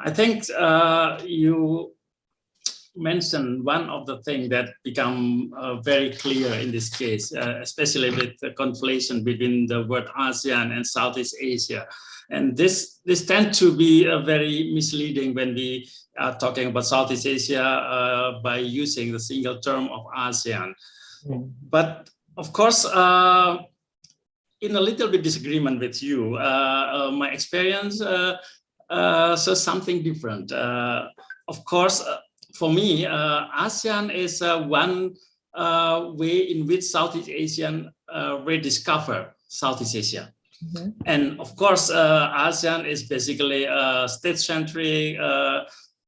I think you mentioned one of the things that become very clear in this case, especially with the conflation between the word ASEAN and Southeast Asia. And this tends to be very misleading when we are talking about Southeast Asia by using the single term of ASEAN. But of course, in a little bit disagreement with you, my experience says something different. Of course, for me, ASEAN is one way in which Southeast Asian rediscover Southeast Asia. Mm-hmm. And of course, ASEAN is basically state-centric,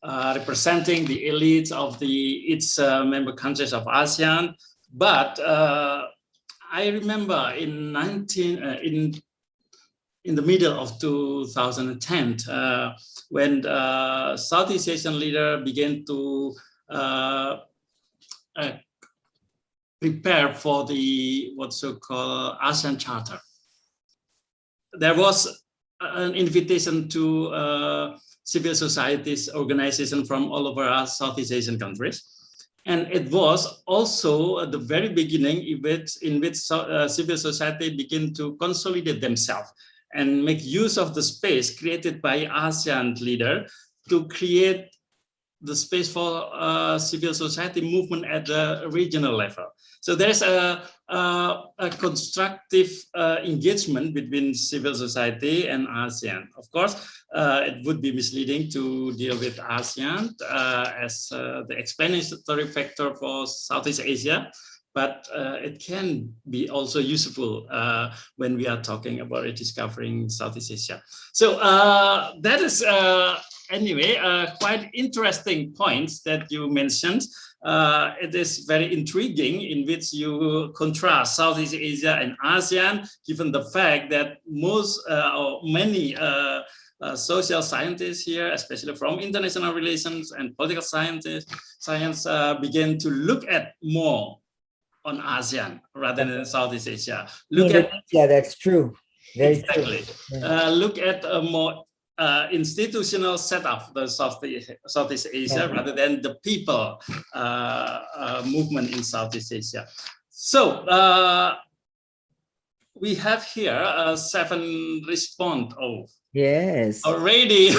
representing the elites of its member countries of ASEAN. But I remember in the middle of 2010, when Southeast Asian leader began to prepare for the what's so-called ASEAN Charter. There was an invitation to civil societies organization from all over Southeast Asian countries. And it was also at the very beginning in which civil society began to consolidate themselves and make use of the space created by ASEAN leader to create the space for civil society movement at the regional level. So there's a constructive engagement between civil society and ASEAN. Of course, it would be misleading to deal with ASEAN as the explanatory factor for Southeast Asia, but it can be also useful when we are talking about rediscovering Southeast Asia. So that is anyway quite interesting points that you mentioned. It is very intriguing in which you contrast Southeast Asia and ASEAN, given the fact that most or many social scientists here, especially from international relations and political science, begin to look at more on ASEAN rather than Southeast Asia. Look at Yeah, that's true. Very exactly. true. Look at a more institutional setup of Southeast Asia rather than the people movement in Southeast Asia. So we have here 7 response. Yes. Already.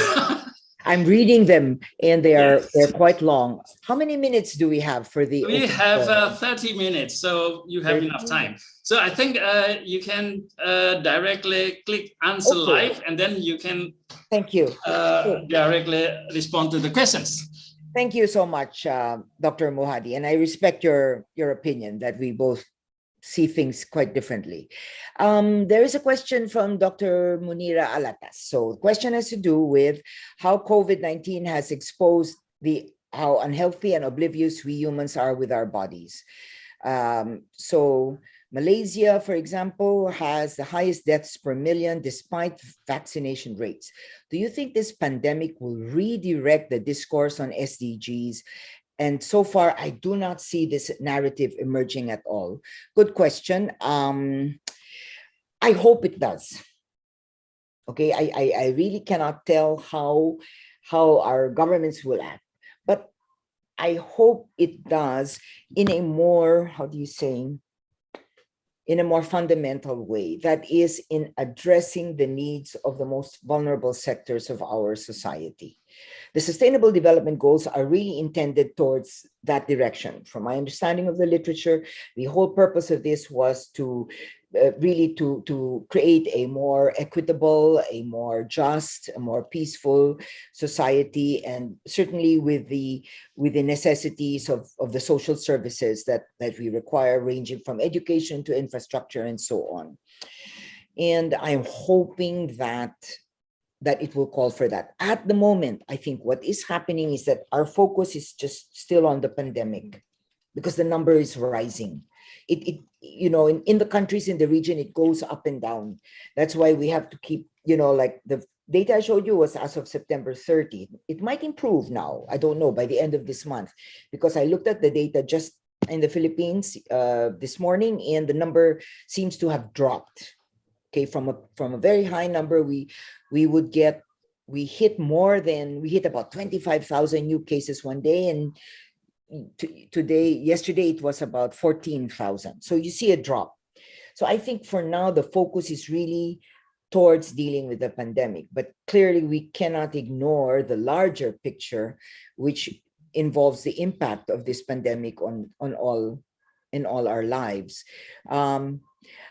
I'm reading them and they're quite long. How many minutes do we have for the We open have forum? 30 minutes, so you have enough time. So I think you can directly click answer live, and then you can Thank you. directly respond to the questions. Thank you so much, Dr. Mohadi. And I respect your opinion that we both see things quite differently. There is a question from Dr. Munira Alatas. So the question has to do with how COVID-19 has exposed how unhealthy and oblivious we humans are with our bodies. So Malaysia, for example, has the highest deaths per million despite vaccination rates. Do you think this pandemic will redirect the discourse on SDGs? And so far, I do not see this narrative emerging at all. Good question. I hope it does. Okay, I really cannot tell how our governments will act, but I hope it does in a more, how do you say, in a more fundamental way, that is in addressing the needs of the most vulnerable sectors of our society. The Sustainable Development Goals are really intended towards that direction. From my understanding of the literature, the whole purpose of this was to really to create a more equitable, a more just, a more peaceful society, and certainly with the necessities of the social services that we require, ranging from education to infrastructure and so on. And I'm hoping that it will call for that. At the moment, I think what is happening is that our focus is just still on the pandemic because the number is rising. You know, in the countries in the region, it goes up and down. That's why we have to keep, you know, like the data I showed you was as of September 30. It might improve now. I don't know, by the end of this month, because I looked at the data just in the Philippines this morning, and the number seems to have dropped. Okay, from a very high number, we hit about 25,000 new cases one day, and yesterday it was about 14,000. So you see a drop. So I think for now the focus is really towards dealing with the pandemic, but clearly we cannot ignore the larger picture, which involves the impact of this pandemic on all our lives.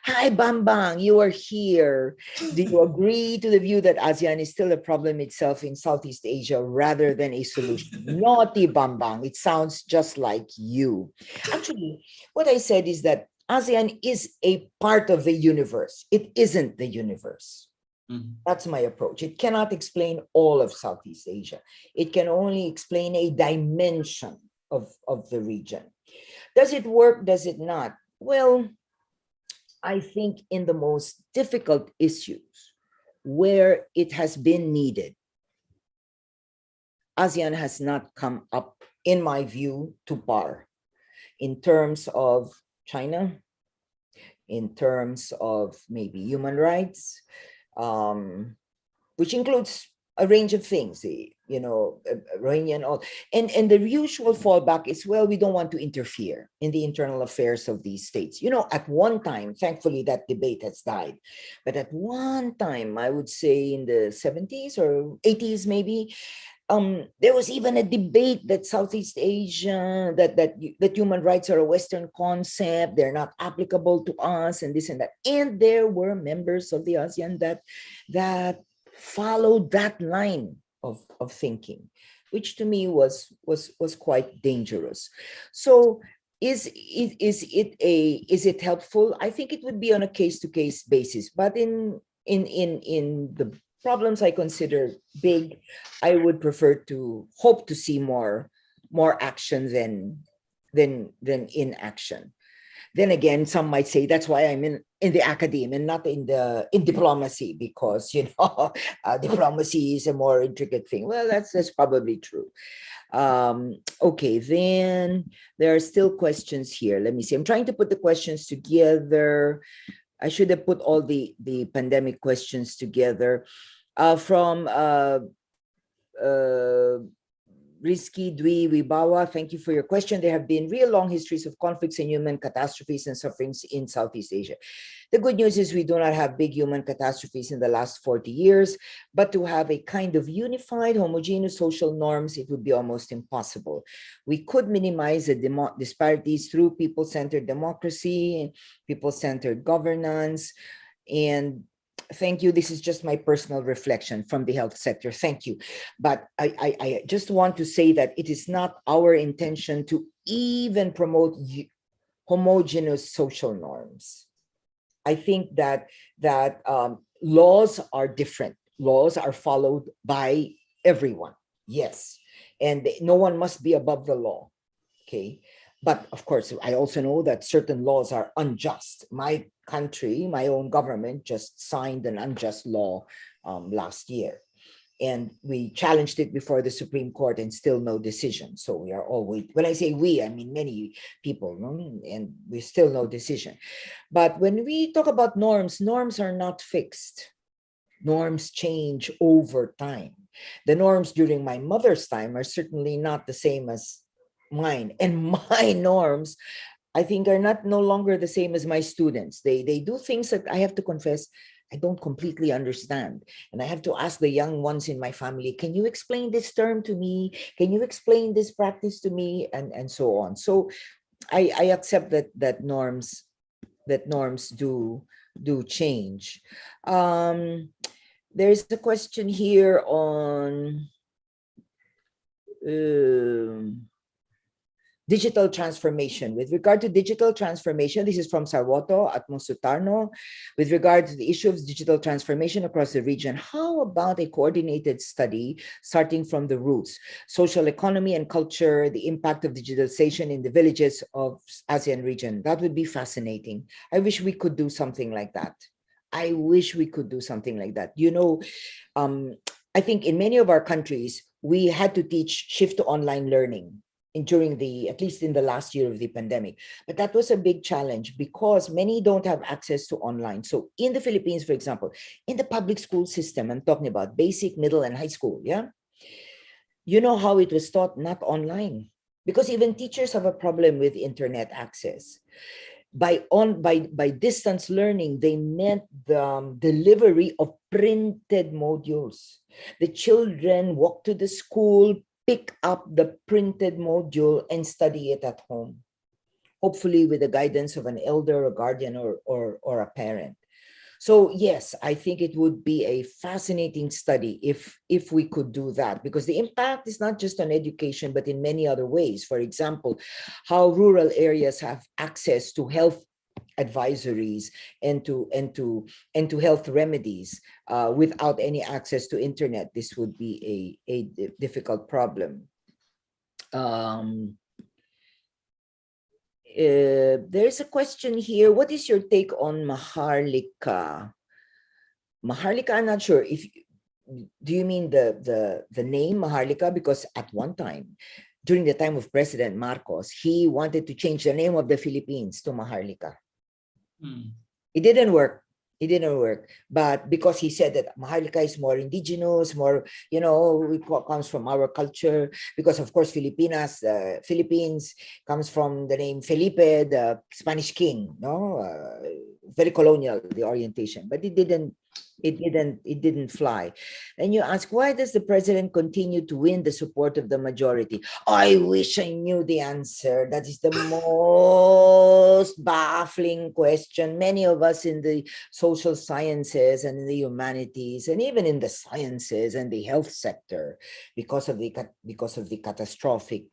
Hi, Bambang, you are here. Do you agree to the view that ASEAN is still a problem itself in Southeast Asia rather than a solution? Naughty Bambang, it sounds just like you. Actually, what I said is that ASEAN is a part of the universe. It isn't the universe. That's my approach. It cannot explain all of Southeast Asia. It can only explain a dimension of the region. Does it work? Does it not? Well, I think in the most difficult issues where it has been needed, ASEAN has not come up, in my view, to par in terms of China, in terms of maybe human rights, which includes a range of things, you know, Rohingya and all. And the usual fallback is, well, we don't want to interfere in the internal affairs of these states. You know, at one time, thankfully, that debate has died. But at one time, I would say in the 70s or 80s, maybe, there was even a debate that Southeast Asia, that human rights are a Western concept, they're not applicable to us, and this and that. And there were members of the ASEAN that followed that line of thinking, which to me was quite dangerous. So is it helpful? I think it would be on a case-to-case basis, but in the problems I consider big, I would prefer to hope to see more action than inaction. Then again, some might say that's why I'm in the academe and not in diplomacy, because, you know, diplomacy is a more intricate thing. Well, that's probably true. Okay, then there are still questions here. Let me see. I'm trying to put the questions together. I should have put all the pandemic questions together. From Rizky Dwi Wibawa, thank you for your question. There have been real long histories of conflicts and human catastrophes and sufferings in Southeast Asia. The good news is we do not have big human catastrophes in the last 40 years, but to have a kind of unified, homogeneous social norms, it would be almost impossible. We could minimize the disparities through people-centered democracy, people-centered governance, and thank you. This is just my personal reflection from the health sector. Thank you. But I just want to say that it is not our intention to even promote homogeneous social norms. I think that laws are different. Laws are followed by everyone. Yes. And no one must be above the law. Okay. But of course, I also know that certain laws are unjust. My country, my own government just signed an unjust law last year. And we challenged it before the Supreme Court and still no decision. So we are all waiting. When I say we, I mean many people, and we still no decision. But when we talk about norms, norms are not fixed. Norms change over time. The norms during my mother's time are certainly not the same as mine. And my norms, I think, are no longer the same as my students. They do things that I have to confess I don't completely understand. And I have to ask the young ones in my family, can you explain this term to me? Can you explain this practice to me? And so on. So I accept that norms do change. There's a question here on digital transformation. With regard to digital transformation, this is from Sarwoto at Sutarno. With regard to the issue of digital transformation across the region, how about a coordinated study starting from the roots, social economy and culture, the impact of digitalization in the villages of ASEAN region? That would be fascinating. I wish we could do something like that. I wish we could do something like that. You know, I think in many of our countries, we had to teach shift to online learning during at least in the last year of the pandemic. But that was a big challenge because many don't have access to online. So in the Philippines, for example, in the public school system, I'm talking about basic, middle, and high school, yeah? You know how it was taught not online, because even teachers have a problem with internet access. By distance learning, they meant the delivery of printed modules. The children walk to the school, pick up the printed module and study it at home, hopefully with the guidance of an elder, a guardian, or a parent. So yes, I think it would be a fascinating study if we could do that, because the impact is not just on education, but in many other ways. For example, how rural areas have access to health advisories and to health remedies without any access to internet. This would be a difficult problem. There's a question here. What is your take on Maharlika? Maharlika, I'm not sure if do you mean the name Maharlika? Because at one time, during the time of President Marcos, he wanted to change the name of the Philippines to Maharlika. It didn't work. It didn't work. But because he said that Maharlika is more indigenous, more, you know, it comes from our culture. Because of course, Philippines comes from the name Felipe, the Spanish king, no? Very colonial, the orientation. But it didn't fly. And you ask, why does the president continue to win the support of the majority? I wish I knew the answer. That is the most baffling question. Many of us in the social sciences and in the humanities and even in the sciences and the health sector, because of the catastrophic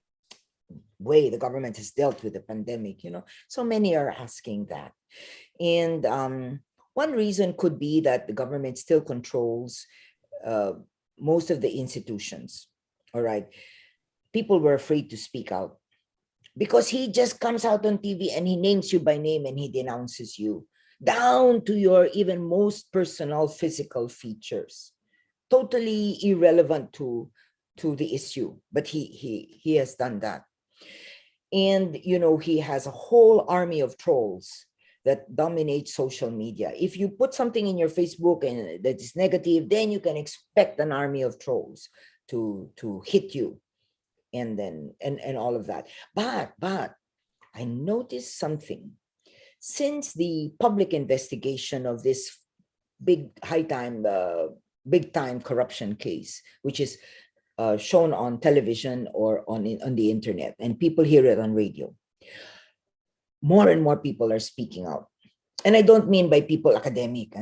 way the government has dealt with the pandemic, you know, so many are asking that. And one reason could be that the government still controls most of the institutions. All right. People were afraid to speak out because he just comes out on TV and he names you by name and he denounces you down to your even most personal physical features, totally irrelevant to to the issue, but he has done that. And he has a whole army of trolls that dominate social media. If you put something in your Facebook and that is negative, then you can expect an army of trolls to hit you, and all of that. But I noticed something. Since the public investigation of this big time corruption case, which is shown on television or on the internet, and people hear it on radio, more and more people are speaking out. And I don't mean by people academic,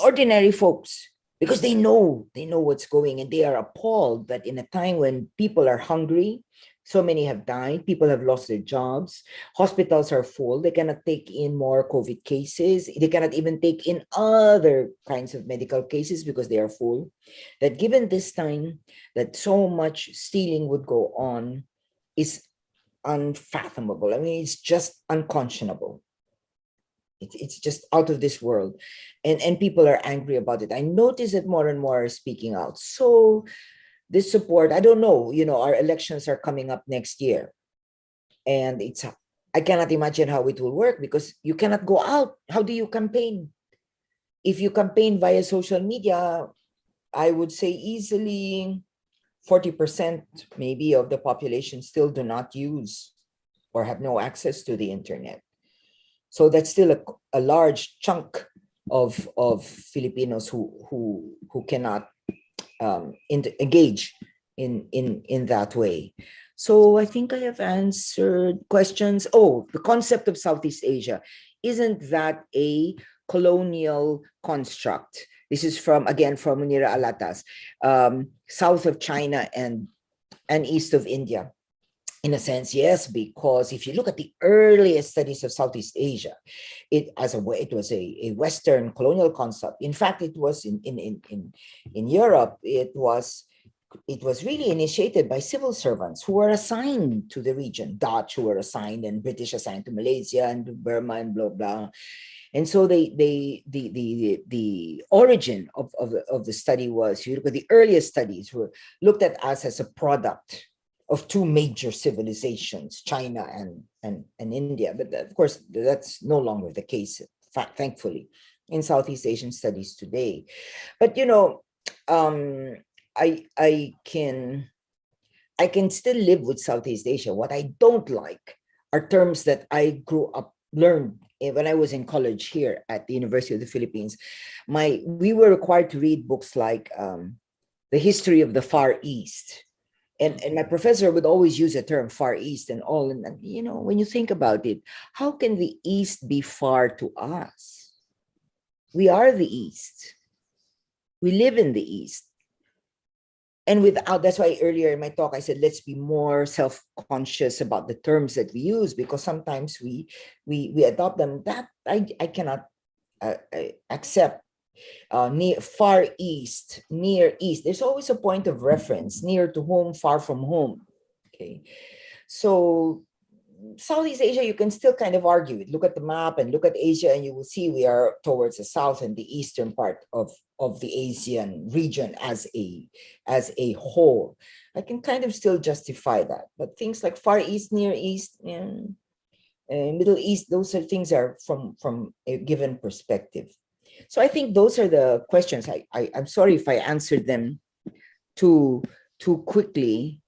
ordinary folks, because they know what's going, and they are appalled that in a time when people are hungry, so many have died, people have lost their jobs, hospitals are full, they cannot take in more COVID cases, they cannot even take in other kinds of medical cases because they are full, that given this time that so much stealing would go on is unfathomable. I mean, it's just unconscionable. It's just out of this world, and people are angry about it. I notice that more and more are speaking out. So this support, I don't know, our elections are coming up next year, and I cannot imagine how it will work because you cannot go out. How do you campaign? If you campaign via social media, I would say easily 40% maybe of the population still do not use or have no access to the internet. So that's still a large chunk of Filipinos who cannot engage in that way. So I think I have answered questions. Oh, the concept of Southeast Asia, isn't that a colonial construct? This is from Munira Alatas, south of China and east of India. In a sense, yes, because if you look at the earliest studies of Southeast Asia, it was a Western colonial concept. In fact, it was in Europe. It was really initiated by civil servants who were assigned to the region, Dutch who were assigned, and British assigned to Malaysia and Burma and blah blah. And so the origin of the study was, you look at the earliest studies were looked at us as a product of two major civilizations, China and India. But of course, that's no longer the case, thankfully, in Southeast Asian studies today. But I can still live with Southeast Asia. What I don't like are terms that I learned when I was in college here at the University of the Philippines. We were required to read books like The History of the Far East. And my professor would always use the term Far East and all. And when you think about it, how can the East be far to us? We are the East. We live in the East. And that's why earlier in my talk, I said, let's be more self-conscious about the terms that we use, because sometimes we adopt them. That I cannot accept. Near Far East, Near East. There's always a point of reference, near to home, far from home. Okay, so Southeast Asia, you can still kind of argue it. Look at the map and look at Asia, and you will see we are towards the south and the eastern part of the Asian region as a whole. I can kind of still justify that, but things like Far East, Near East, and Middle East, those things are from a given perspective. So I think those are the questions. I'm sorry if I answered them too quickly,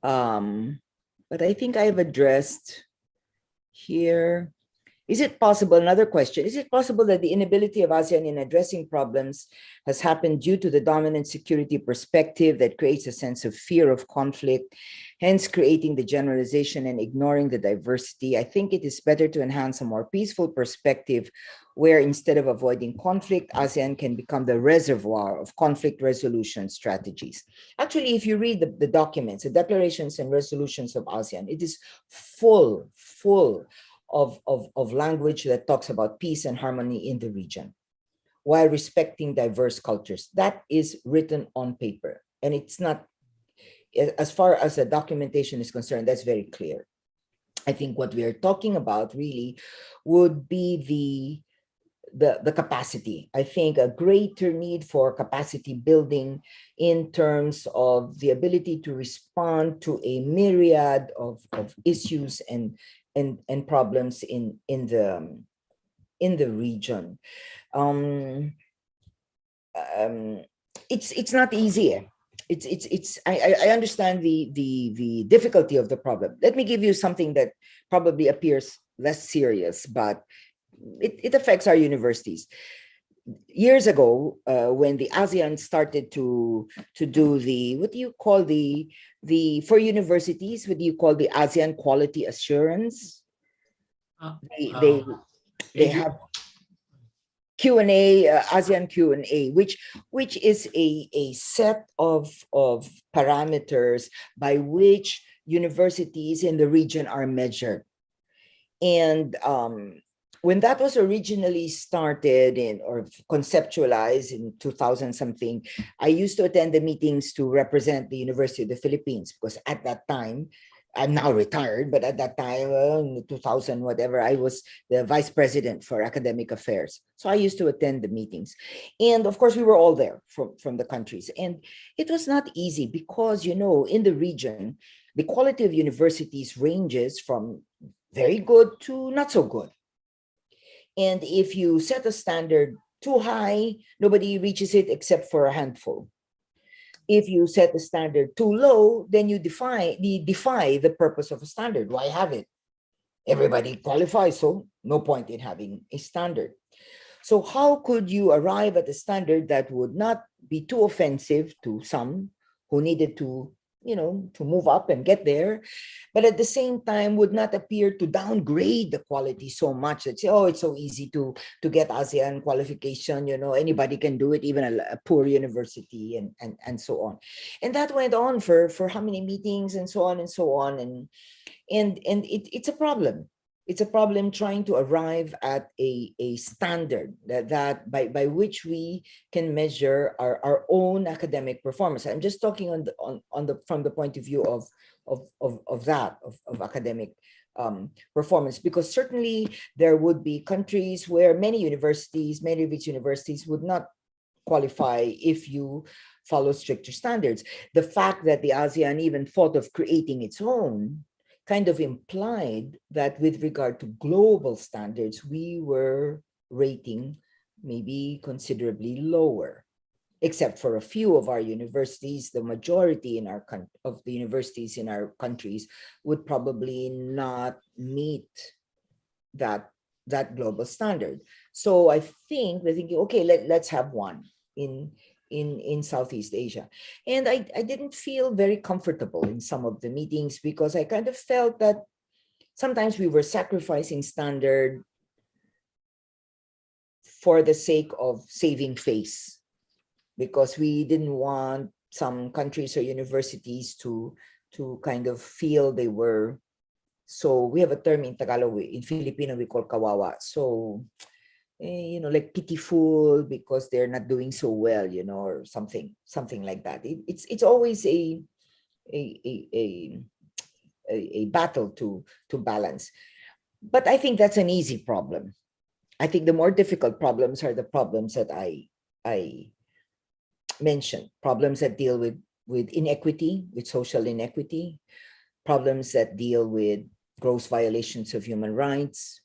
but I think I have addressed here. Is it possible, another question, is it possible that the inability of ASEAN in addressing problems has happened due to the dominant security perspective that creates a sense of fear of conflict, hence creating the generalization and ignoring the diversity? I think it is better to enhance a more peaceful perspective where instead of avoiding conflict, ASEAN can become the reservoir of conflict resolution strategies. Actually, if you read the documents, the declarations and resolutions of ASEAN, it is full of language that talks about peace and harmony in the region while respecting diverse cultures. That is written on paper. And it's not, as far as the documentation is concerned, that's very clear. I think what we are talking about really would be the capacity. I think a greater need for capacity building in terms of the ability to respond to a myriad of issues and problems in the region. It's not easy. I understand the difficulty of the problem. Let me give you something that probably appears less serious, but it affects our universities. Years ago, when the ASEAN started to do the, what do you call the for universities, what do you call the ASEAN quality assurance? They have Q&A, ASEAN Q&A, which is a set of parameters by which universities in the region are measured. And when that was originally started or conceptualized in 2000 something, I used to attend the meetings to represent the University of the Philippines, because at that time, I'm now retired, but at that time, in 2000, whatever, I was the vice president for academic affairs. So I used to attend the meetings. And of course, we were all there from the countries. And it was not easy because, in the region, the quality of universities ranges from very good to not so good. And if you set a standard too high, nobody reaches it except for a handful. If you set the standard too low, then you defy the purpose of a standard. Why have it? Everybody qualifies, so no point in having a standard. So how could you arrive at a standard that would not be too offensive to some who needed to move up and get there, but at the same time would not appear to downgrade the quality so much that say, oh, it's so easy to get ASEAN qualification, anybody can do it, even a poor university, and so on. And that went on for how many meetings and so on and so on. And it's a problem. It's a problem trying to arrive at a standard that by which we can measure our own academic performance. I'm just talking from the point of view of academic performance, because certainly there would be countries where many of its universities would not qualify if you follow stricter standards. The fact that the ASEAN even thought of creating its own kind of implied that with regard to global standards, we were rating maybe considerably lower, except for a few of our universities. The majority of the universities in our countries would probably not meet that global standard. So I think they're thinking, okay, let's have one in Southeast Asia. And I didn't feel very comfortable in some of the meetings, because I kind of felt that sometimes we were sacrificing standard for the sake of saving face, because we didn't want some countries or universities to kind of feel they were, so we have a term in Tagalog, in Filipino we call kawawa. So like pitiful because they're not doing so well, or something like that. It's always a battle to balance. But I think that's an easy problem. I think the more difficult problems are the problems that I mentioned, problems that deal with inequity, with social inequity, problems that deal with gross violations of human rights,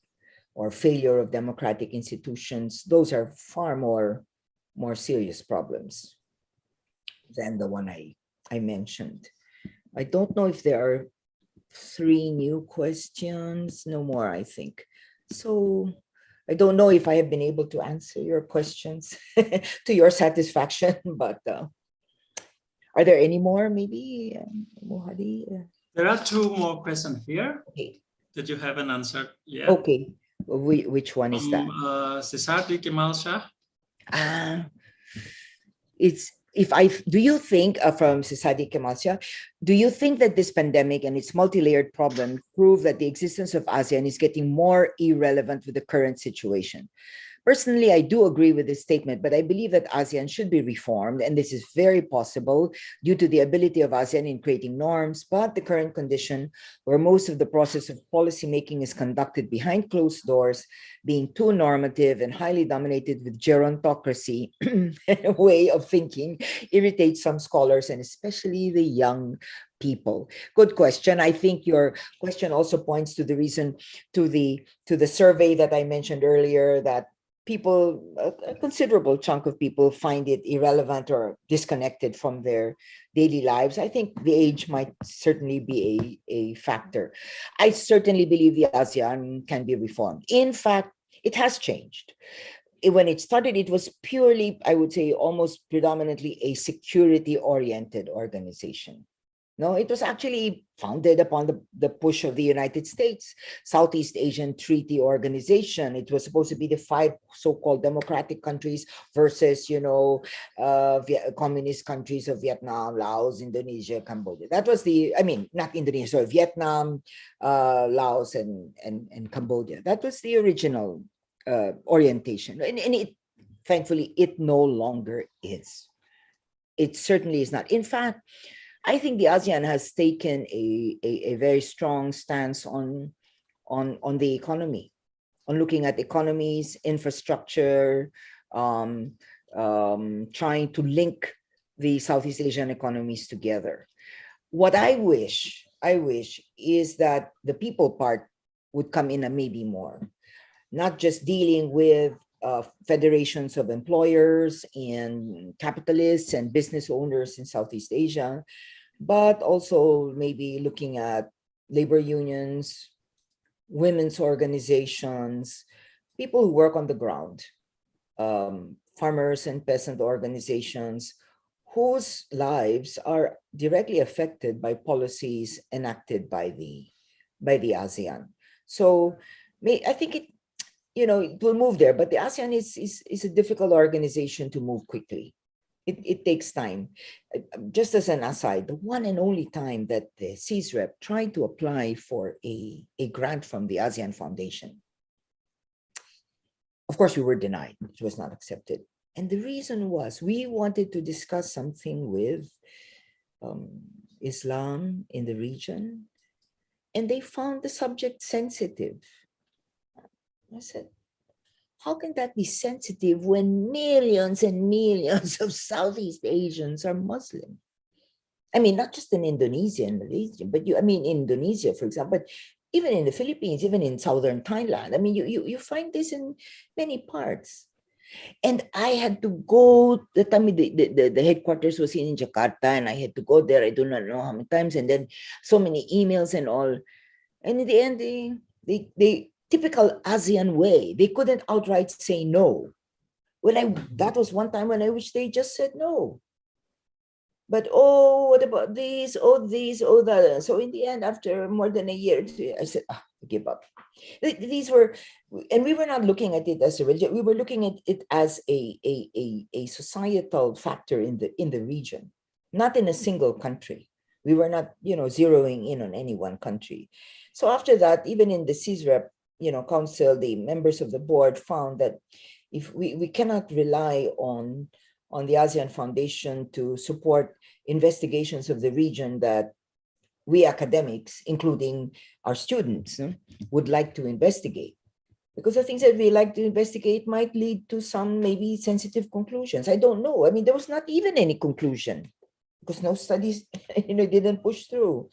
or failure of democratic institutions. Those are far more serious problems than the one I mentioned. I don't know if there are 3 new questions. No more, I think. So I don't know if I have been able to answer your questions to your satisfaction, but are there any more, maybe, Mohadi? There are 2 more questions here. Okay. That you haven't answered yet. Okay. Which one is that? Sisardi Kemal Shah. Do you think, from Sisadi Kemal Shah, do you think that this pandemic and its multi-layered problem prove that the existence of ASEAN is getting more irrelevant with the current situation? Personally, I do agree with this statement, but I believe that ASEAN should be reformed, and this is very possible due to the ability of ASEAN in creating norms, but the current condition where most of the process of policymaking is conducted behind closed doors, being too normative and highly dominated with gerontocracy way of thinking, irritates some scholars and especially the young people. Good question. I think your question also points to the reason, to the survey that I mentioned earlier, that people, a considerable chunk of people, find it irrelevant or disconnected from their daily lives. I think the age might certainly be a factor. I certainly believe the ASEAN can be reformed. In fact, it has changed. When it started, it was purely, I would say, almost predominantly a security-oriented organization. No, it was actually founded upon the push of the United States, Southeast Asian Treaty Organization. It was supposed to be the 5 so-called democratic countries versus, communist countries of Vietnam, Laos, Indonesia, Cambodia. That was not Indonesia, sorry, Vietnam, Laos, and Cambodia. That was the original orientation. And it, thankfully, it no longer is. It certainly is not. In fact, I think the ASEAN has taken a very strong stance on the economy, on looking at economies, infrastructure, trying to link the Southeast Asian economies together. What I wish is that the people part would come in and maybe more, not just dealing with federations of employers and capitalists and business owners in Southeast Asia, but also maybe looking at labor unions, women's organizations, people who work on the ground, farmers and peasant organizations whose lives are directly affected by policies enacted by the ASEAN. So I think it will move there, but the ASEAN is a difficult organization to move quickly. It takes time. Just as an aside, the one and only time that the CSREP tried to apply for a grant from the ASEAN Foundation, of course, we were denied. It was not accepted. And the reason was we wanted to discuss something with Islam in the region, and they found the subject sensitive. I said, how can that be sensitive when millions and millions of Southeast Asians are Muslim? I mean, not just in Indonesia and Malaysia, but Indonesia, for example, but even in the Philippines, even in southern Thailand. I mean, you find this in many parts. And I had to go, the time the headquarters was in Jakarta, and I had to go there, I do not know how many times, and then so many emails and all. And in the end, they typical ASEAN way, they couldn't outright say no. That was one time when I wish they just said no. But what about these? That. So in the end, after more than a year, I said, give up. These were, and we were not looking at it as a religion. We were looking at it as a societal factor in the region, not in a single country. We were not, zeroing in on any one country. So after that, even in the CSREP, council, the members of the board found that if we cannot rely on the ASEAN Foundation to support investigations of the region that we academics, including our students, would like to investigate. Because the things that we like to investigate might lead to some maybe sensitive conclusions. I don't know. I mean, there was not even any conclusion because no studies, didn't push through.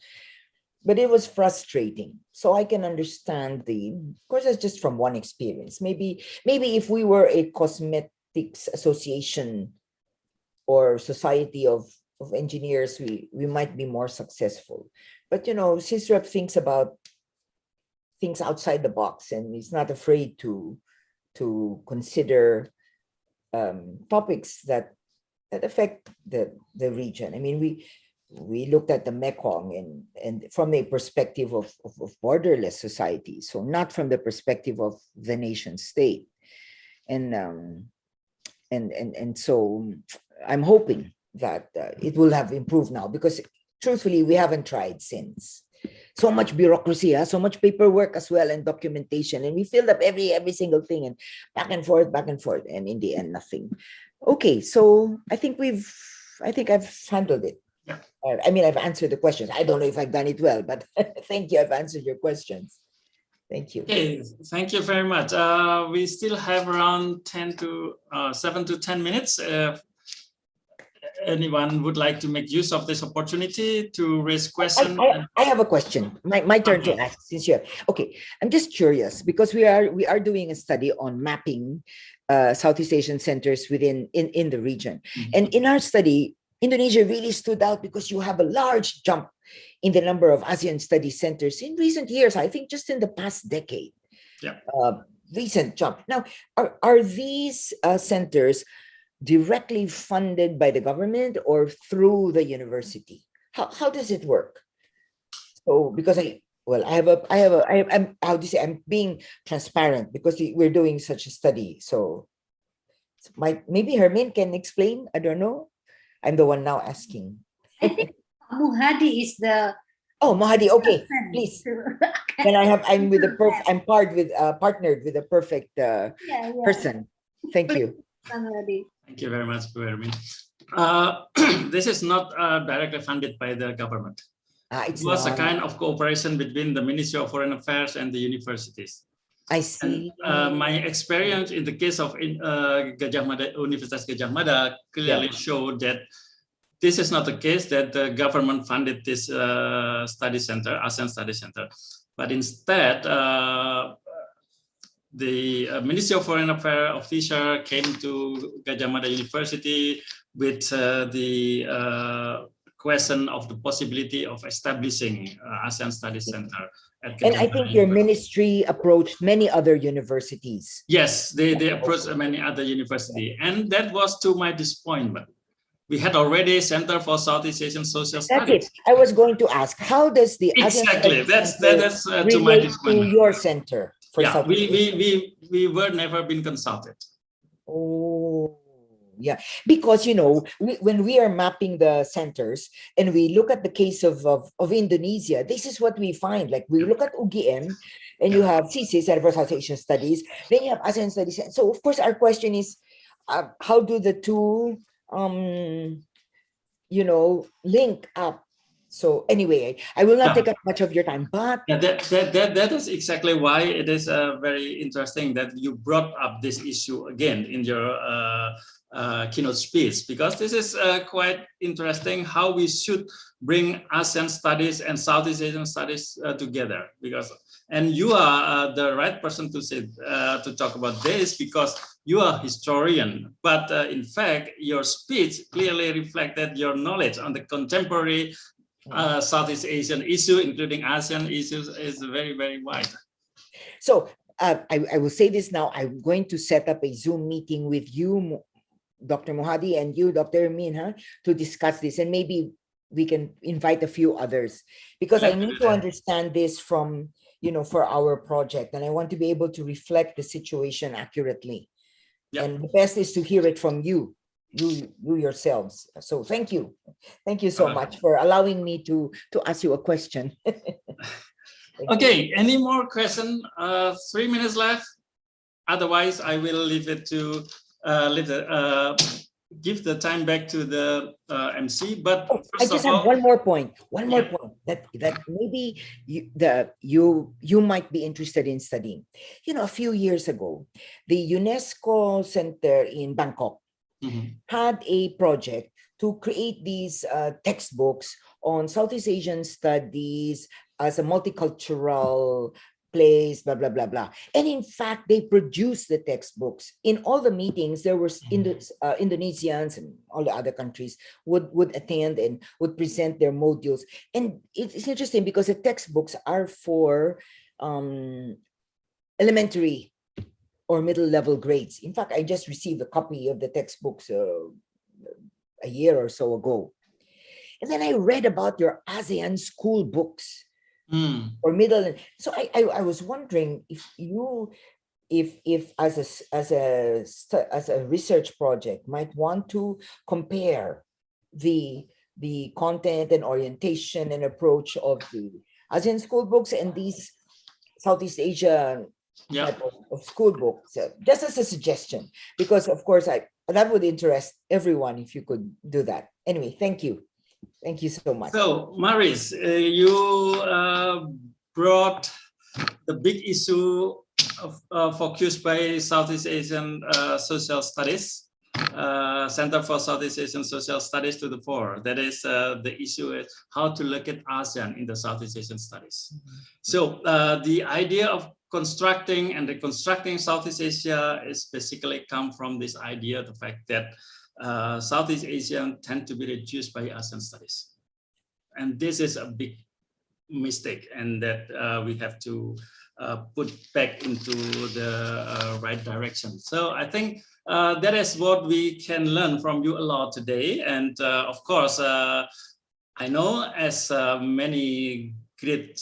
But it was frustrating. So I can understand of course, that's just from one experience. Maybe if we were a cosmetics association or society of engineers, we might be more successful. But, CISREP thinks about things outside the box and is not afraid to consider topics that affect the region. I mean, we looked at the Mekong and from a perspective of borderless society, so not from the perspective of the nation state. And so I'm hoping that it will have improved now, because truthfully, we haven't tried since. So much bureaucracy, so much paperwork as well, and documentation, and we filled up every single thing, and back and forth, and in the end, nothing. Okay, so I think I've handled it. Yeah. I mean, I've answered the questions. I don't know if I've done it well, but thank you. I've answered your questions. Thank you. Okay, thank you very much. We still have around 7 to 10 minutes. Anyone would like to make use of this opportunity to raise questions? I have a question. My turn to ask, since you're okay. I'm just curious because we are doing a study on mapping Southeast Asian centers in the region. Mhm. And in our study, Indonesia really stood out because you have a large jump in the number of ASEAN study centers in recent years. I think just in the past decade. Yeah. Recent jump. Now, are these centers directly funded by the government or through the university? How does it work? So because I'm how do you say, I'm being transparent because we're doing such a study. So maybe Hermin can explain. I don't know. I'm the one now asking. I think Muhadi is the Oh, Mahadi, okay, person please. to- Then I'm partnered with the perfect yeah. person. Thank you. Muhadi. Thank you very much, Erwin. This is not directly funded by the government. It was a kind of cooperation between the Ministry of Foreign Affairs and the universities. I see. And, my experience in the case of Gajah Mada, Universitas Gajah Mada clearly showed that this is not the case that the government funded this study center, ASEAN Study Center, but instead the Ministry of Foreign Affairs official came to Gajah Mada University with the question of the possibility of establishing ASEAN Study Center. And I think your ministry approached many other universities. Yes, they approached many other universities, and that was to my disappointment. We had already a Center for Southeast Asian Social Studies. That's it. I was going to ask, how does the exactly that's to my relate disappointment. to your center? For Yeah, we were never been consulted. Oh, yeah, because when we are mapping the centers and we look at the case of Indonesia, this is what we find. Like we look at UGM, and you have CSIS, Center for South Asian Studies, then you have ASEAN Studies. So of course our question is, how do the two link up? So anyway, I will not take up much of your time, but that is exactly why it is very interesting that you brought up this issue again in your keynote speech, because this is quite interesting how we should bring ASEAN studies and Southeast Asian studies together. And you are the right person to talk about this, because you are a historian, but in fact your speech clearly reflected your knowledge on the contemporary Southeast Asian issue, including ASEAN issues, is very, very wide. So I will say this now. I'm going to set up a Zoom meeting with you, Dr. Mohadi, and you, Dr. Min, to discuss this, and maybe we can invite a few others, because I need to understand this from, for our project, and I want to be able to reflect the situation accurately. Yep. And the best is to hear it from you yourselves. So thank you so much for allowing me to ask you a question. Okay, any more question? 3 minutes left. Otherwise, I will leave it to give the time back to the MC. But I just have one more point. One more point that maybe you might be interested in studying. A few years ago, the UNESCO Center in Bangkok had a project to create these textbooks on Southeast Asian studies as a multicultural place, blah, blah, blah, blah. And in fact, they produced the textbooks. In all the meetings, there were Indonesians and all the other countries would attend and would present their modules. And it's interesting because the textbooks are for elementary or middle level grades. In fact, I just received a copy of the textbooks a year or so ago. And then I read about your ASEAN school books or middle. So I was wondering if you, if as a research project might want to compare the content and orientation and approach of the ASEAN school books and these Southeast Asia Yeah. type of school books, just as a suggestion, because of course that would interest everyone if you could do that. Anyway, thank you so much. So Maris, you brought the big issue of focused by Southeast Asian Social Studies, Center for Southeast Asian Social Studies to the fore. That is the issue is how to look at ASEAN in the Southeast Asian studies. So the idea of constructing and reconstructing Southeast Asia is basically come from this idea, the fact that Southeast Asian tend to be reduced by ASEAN studies. And this is a big mistake, and that we have to put back into the right direction. So I think that is what we can learn from you a lot today. And of course, I know as many great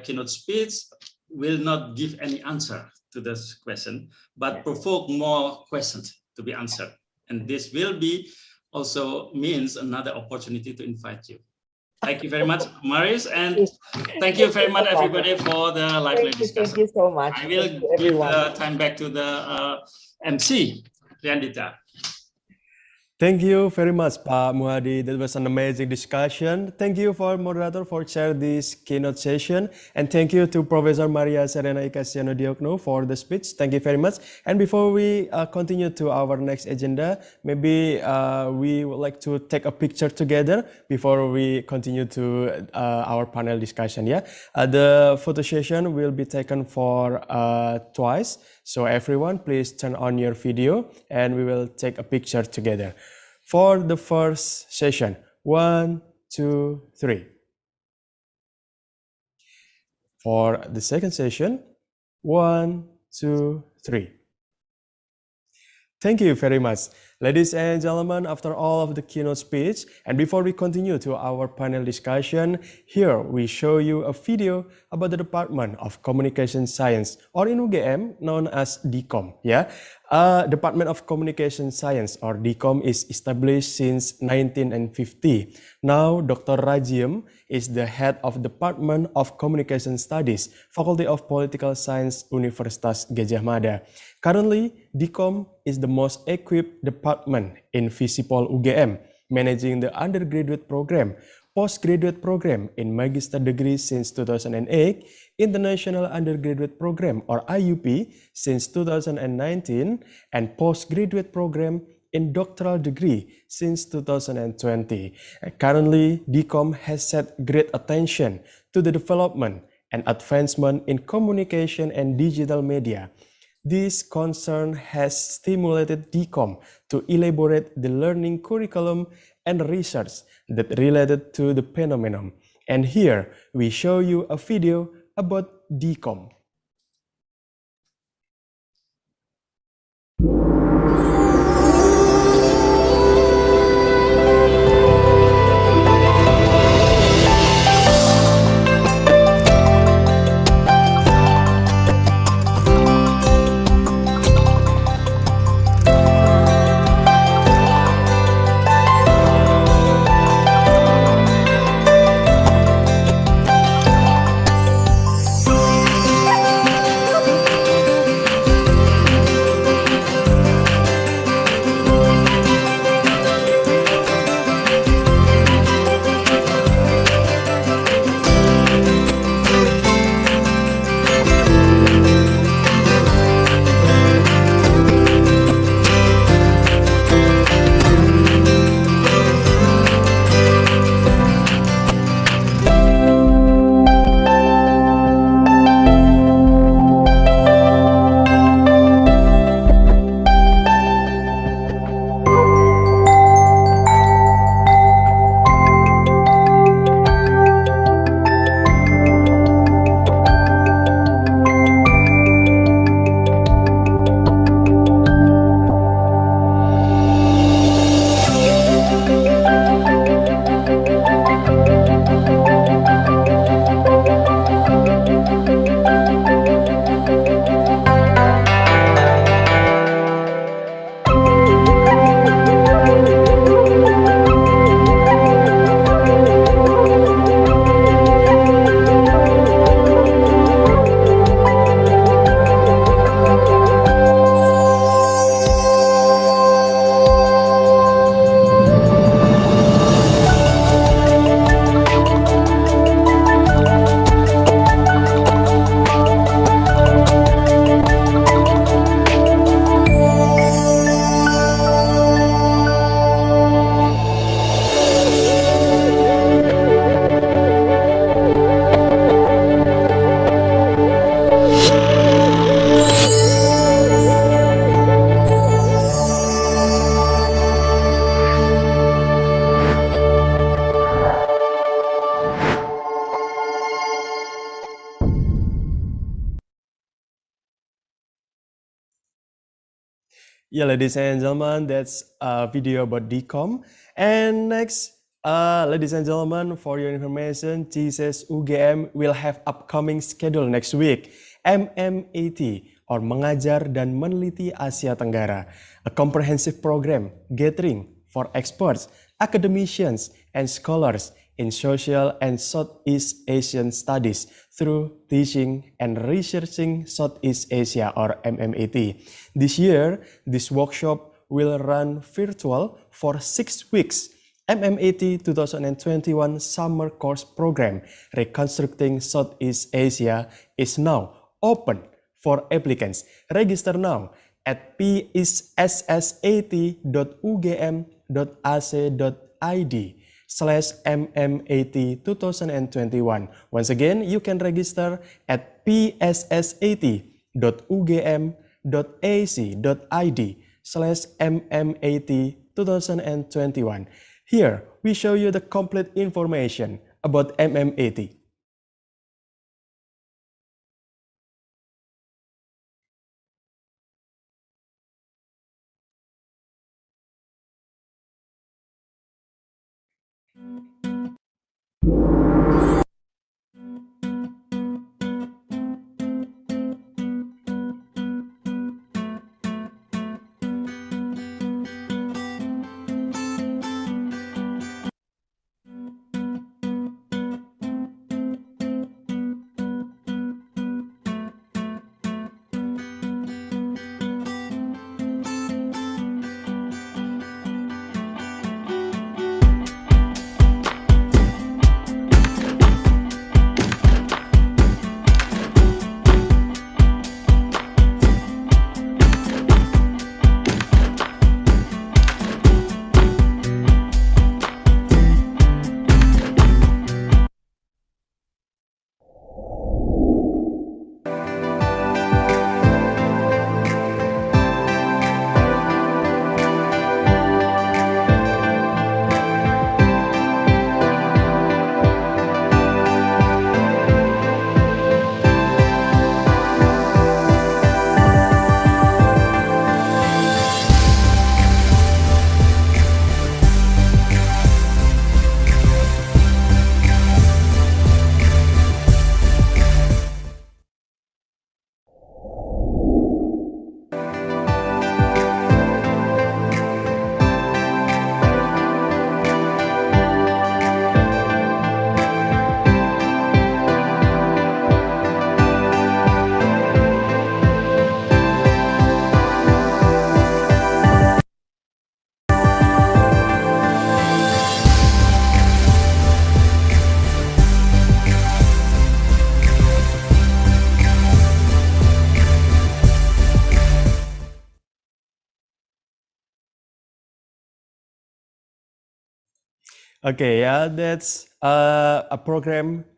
keynote speeches will not give any answer to this question, but provoke more questions to be answered. And this will be also means another opportunity to invite you. Thank you very much, Maris, and thank you very much, everybody, for the lively discussion. Thank you so much. I will give time back to the MC, Riandita. Thank you very much, Pak Muhadi. That was an amazing discussion. Thank you for moderator for share this keynote session. And thank you to Professor Maria Serena Icasiano Diokno for the speech. Thank you very much. And before we continue to our next agenda, maybe we would like to take a picture together before we continue to our panel discussion. Yeah, the photo session will be taken for twice. So everyone, please turn on your video and we will take a picture together. For the first session, 1, 2, 3. For the second session, 1, 2, 3. Thank you very much. Ladies and gentlemen, after all of the keynote speech, and before we continue to our panel discussion, here we show you a video about the Department of Communication Science, or in UGM, known as DCOM. Yeah, Department of Communication Science, or DCOM, is established since 1950. Now, Dr. Rajiem is the head of Department of Communication Studies, Faculty of Political Science, Universitas Gadjah Mada. Currently, DCOM is the most equipped department in Visipol UGM, managing the undergraduate program, postgraduate program in magister degree since 2008, international undergraduate program or IUP since 2019, and postgraduate program in doctoral degree since 2020. Currently, DCOM has set great attention to the development and advancement in communication and digital media. This concern has stimulated DCOM to elaborate the learning curriculum and research that related to the phenomenon. And here we show you a video about DCOM. Yeah, ladies and gentlemen, that's a video about DCOM. And next, ladies and gentlemen, for your information, TCS UGM will have upcoming schedule next week. MMAT, or Mengajar dan Meneliti Asia Tenggara, a comprehensive program gathering for experts, academicians, and scholars in social and Southeast Asian studies through teaching and researching Southeast Asia, or MMAT. This year, this workshop will run virtual for 6 weeks. MMAT 2021 Summer Course Program Reconstructing Southeast Asia is now open for applicants. Register now at pssat.ugm.ac.id/MMAT 2021. Once again, you can register at pssat.ugm.ac.id/MMAT 2021. Here, we show you the complete information about MMAT. Okay, yeah, that's a program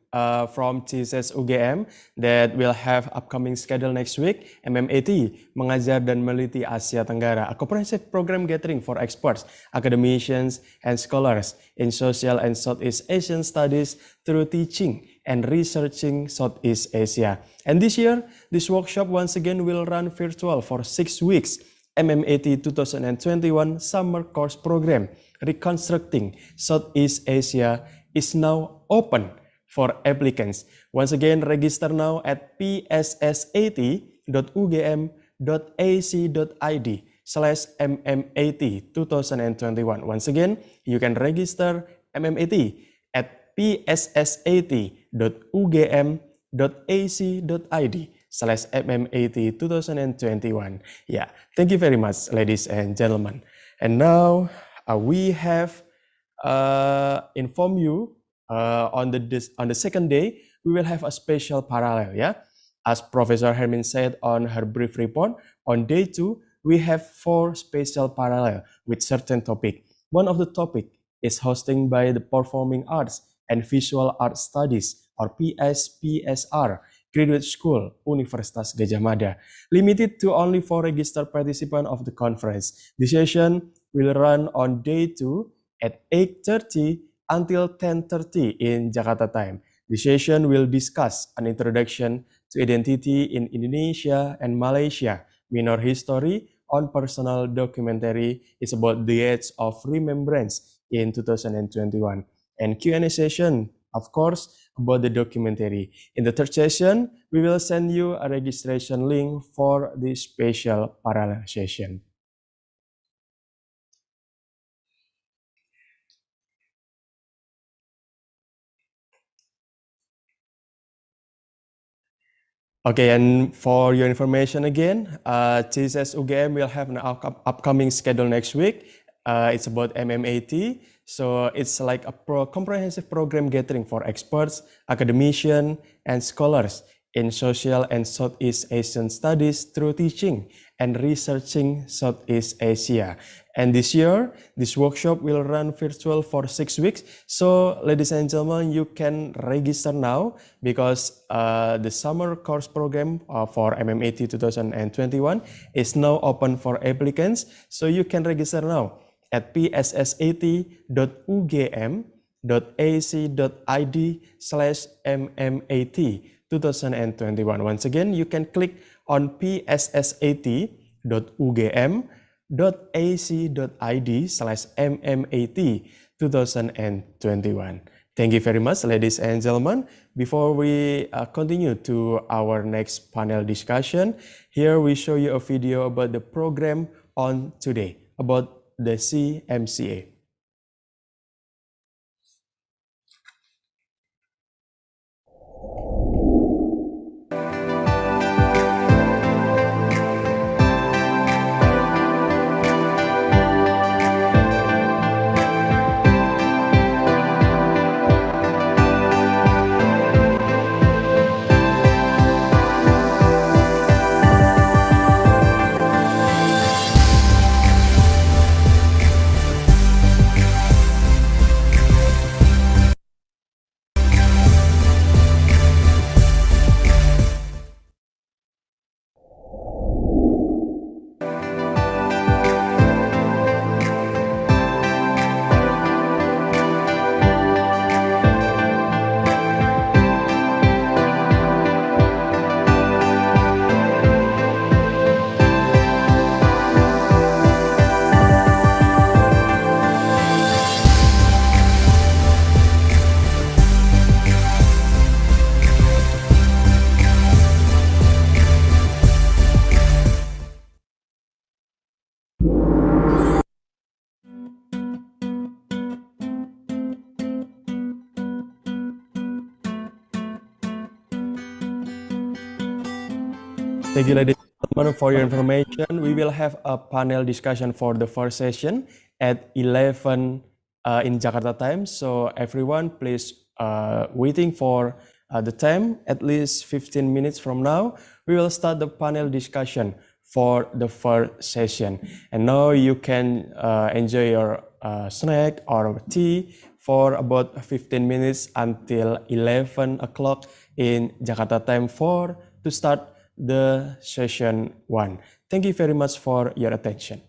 from TCS UGM that will have upcoming schedule next week. MMAT, Mengajar dan Meneliti Asia Tenggara, a comprehensive program gathering for experts, academicians, and scholars in social and Southeast Asian studies through teaching and researching Southeast Asia. And this year, this workshop once again will run virtual for 6 weeks. MMAT 2021 Summer Course Program Reconstructing Southeast Asia is now open for applicants. Once again, register now at pssat.ugm.ac.id/MMAT 2021. Once again, you can register MMAT at pssat.ugm.ac.id/MMAT 2021. Yeah, thank you very much, ladies and gentlemen. And now we have informed you on the second day we will have a special parallel. Yeah, as Professor Hermin said on her brief report, on day 2 we have 4 special parallel with certain topic. One of the topic is hosting by the Performing Arts and Visual Arts Studies, or PSPSR, Graduate School, Universitas Gadjah Mada, limited to only 4 registered participants of the conference. The session will run on day 2 at 8:30 until 10:30 in Jakarta time. The session will discuss an introduction to identity in Indonesia and Malaysia, minor history on personal documentary is about the age of remembrance in 2021. And Q&A session, of course, about the documentary. In the third session, we will send you a registration link for the special parallel session. Okay, and for your information again, TSS UGM will have an upcoming schedule next week. It's about MMAT. So it's like a comprehensive program gathering for experts, academicians, and scholars in social and Southeast Asian studies through teaching and researching Southeast Asia. And this year, this workshop will run virtual for 6 weeks. So ladies and gentlemen, you can register now because the summer course program for MMAT 2021 is now open for applicants. So you can register now at pssat.ugm.ac.id/MMAT 2021. Once again, you can click on pssat.ugm.ac.id/MMAT 2021. Thank you very much, ladies and gentlemen. Before we continue to our next panel discussion, here we show you a video about the program on today, about the SEAMCA. Thank you, ladies and gentlemen, for your information. We will have a panel discussion for the first session at 11 in Jakarta time. So everyone, please waiting for the time, at least 15 minutes from now, we will start the panel discussion for the first session. And now you can enjoy your snack or tea for about 15 minutes until 11 o'clock in Jakarta time to start the session 1. Thank you very much for your attention.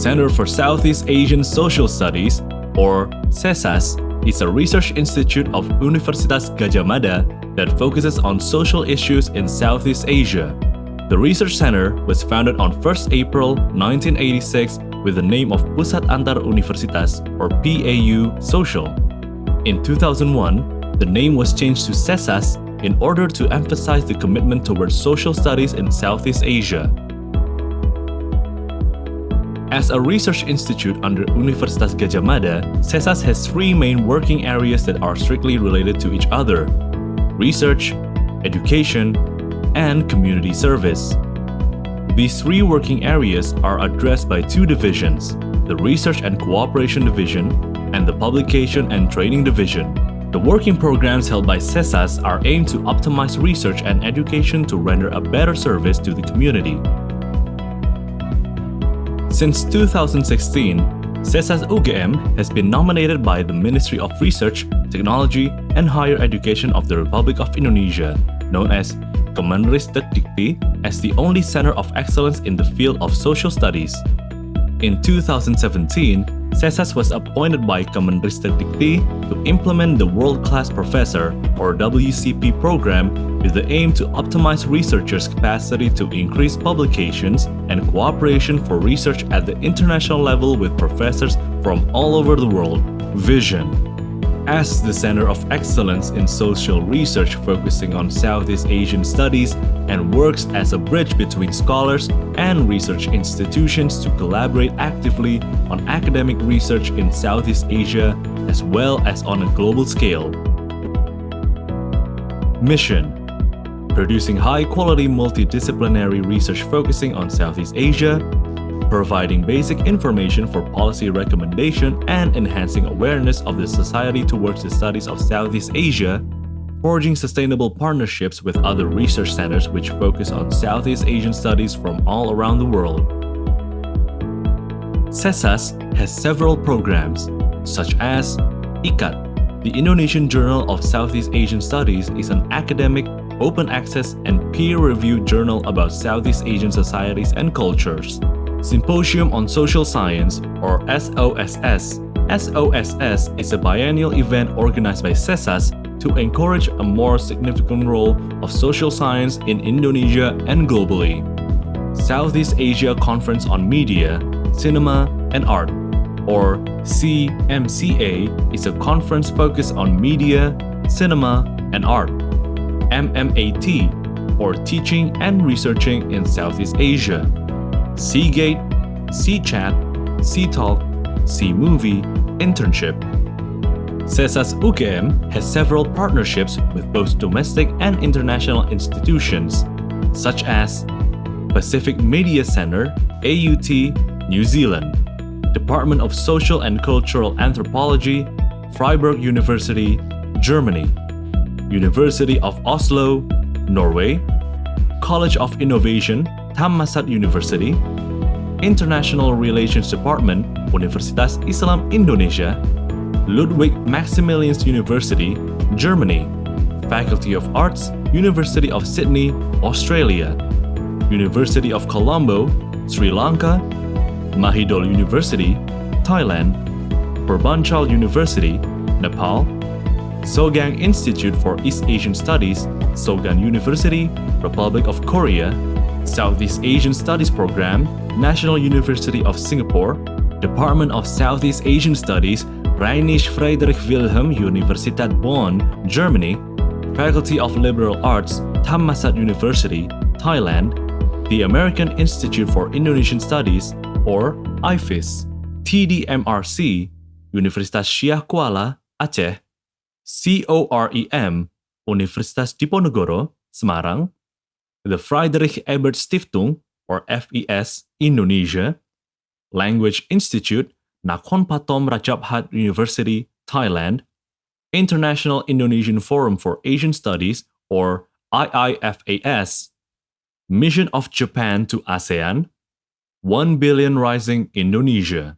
Center for Southeast Asian Social Studies, or CESAS, is a research institute of Universitas Gadjah Mada that focuses on social issues in Southeast Asia. The research center was founded on 1st April 1986 with the name of Pusat Antar Universitas, or PAU Social. In 2001, the name was changed to CESAS in order to emphasize the commitment towards social studies in Southeast Asia. As a research institute under Universitas Gadjah Mada, CESAS has three main working areas that are strictly related to each other: research, education, and community service. These three working areas are addressed by two divisions, the Research and Cooperation Division and the Publication and Training Division. The working programs held by CESAS are aimed to optimize research and education to render a better service to the community. Since 2016, CESAS UGM has been nominated by the Ministry of Research, Technology, and Higher Education of the Republic of Indonesia, known as Kemenristekdikti, as the only center of excellence in the field of social studies. In 2017, CESAS was appointed by Kemenristekdikti to implement the World-Class Professor, or WCP program, with the aim to optimize researchers' capacity to increase publications and cooperation for research at the international level with professors from all over the world. Vision. As the center of excellence in social research focusing on Southeast Asian studies and works as a bridge between scholars and research institutions to collaborate actively on academic research in Southeast Asia as well as on a global scale. Mission: producing high-quality multidisciplinary research focusing on Southeast Asia, providing basic information for policy recommendation and enhancing awareness of the society towards the studies of Southeast Asia, forging sustainable partnerships with other research centers which focus on Southeast Asian studies from all around the world. CESAS has several programs, such as ICAT, the Indonesian Journal of Southeast Asian Studies is an academic, open access, and peer-reviewed journal about Southeast Asian societies and cultures. Symposium on Social Science, or SOSS. SOSS is a biennial event organized by CESAS to encourage a more significant role of social science in Indonesia and globally. Southeast Asia Conference on Media, Cinema, and Art, or SEAMCA, is a conference focused on media, cinema, and art. MMAT, or Teaching and Researching in Southeast Asia. Seagate, C-Chat, C-Talk, C-Movie, Internship. CESAS UGM has several partnerships with both domestic and international institutions, such as Pacific Media Center, AUT, New Zealand, Department of Social and Cultural Anthropology, Freiburg University, Germany, University of Oslo, Norway, College of Innovation, Thammasat University, International Relations Department, Universitas Islam Indonesia, Ludwig Maximilians University, Germany, Faculty of Arts, University of Sydney, Australia, University of Colombo, Sri Lanka, Mahidol University, Thailand, Purbanchal University, Nepal, Sogang Institute for East Asian Studies, Sogan University, Republic of Korea, Southeast Asian Studies Program, National University of Singapore, Department of Southeast Asian Studies, Rheinische Friedrich Wilhelm Universität Bonn, Germany, Faculty of Liberal Arts, Thammasat University, Thailand, the American Institute for Indonesian Studies, or IFIS, TDMRC, Universitas Syah Kuala, Aceh, COREM, Universitas Diponegoro, Semarang, the Friedrich Ebert Stiftung, or FES, Indonesia, Language Institute, Nakhon Pathom Ratchaphat University, Thailand, International Indonesian Forum for Asian Studies, or IIFAS, Mission of Japan to ASEAN, 1 Billion Rising Indonesia.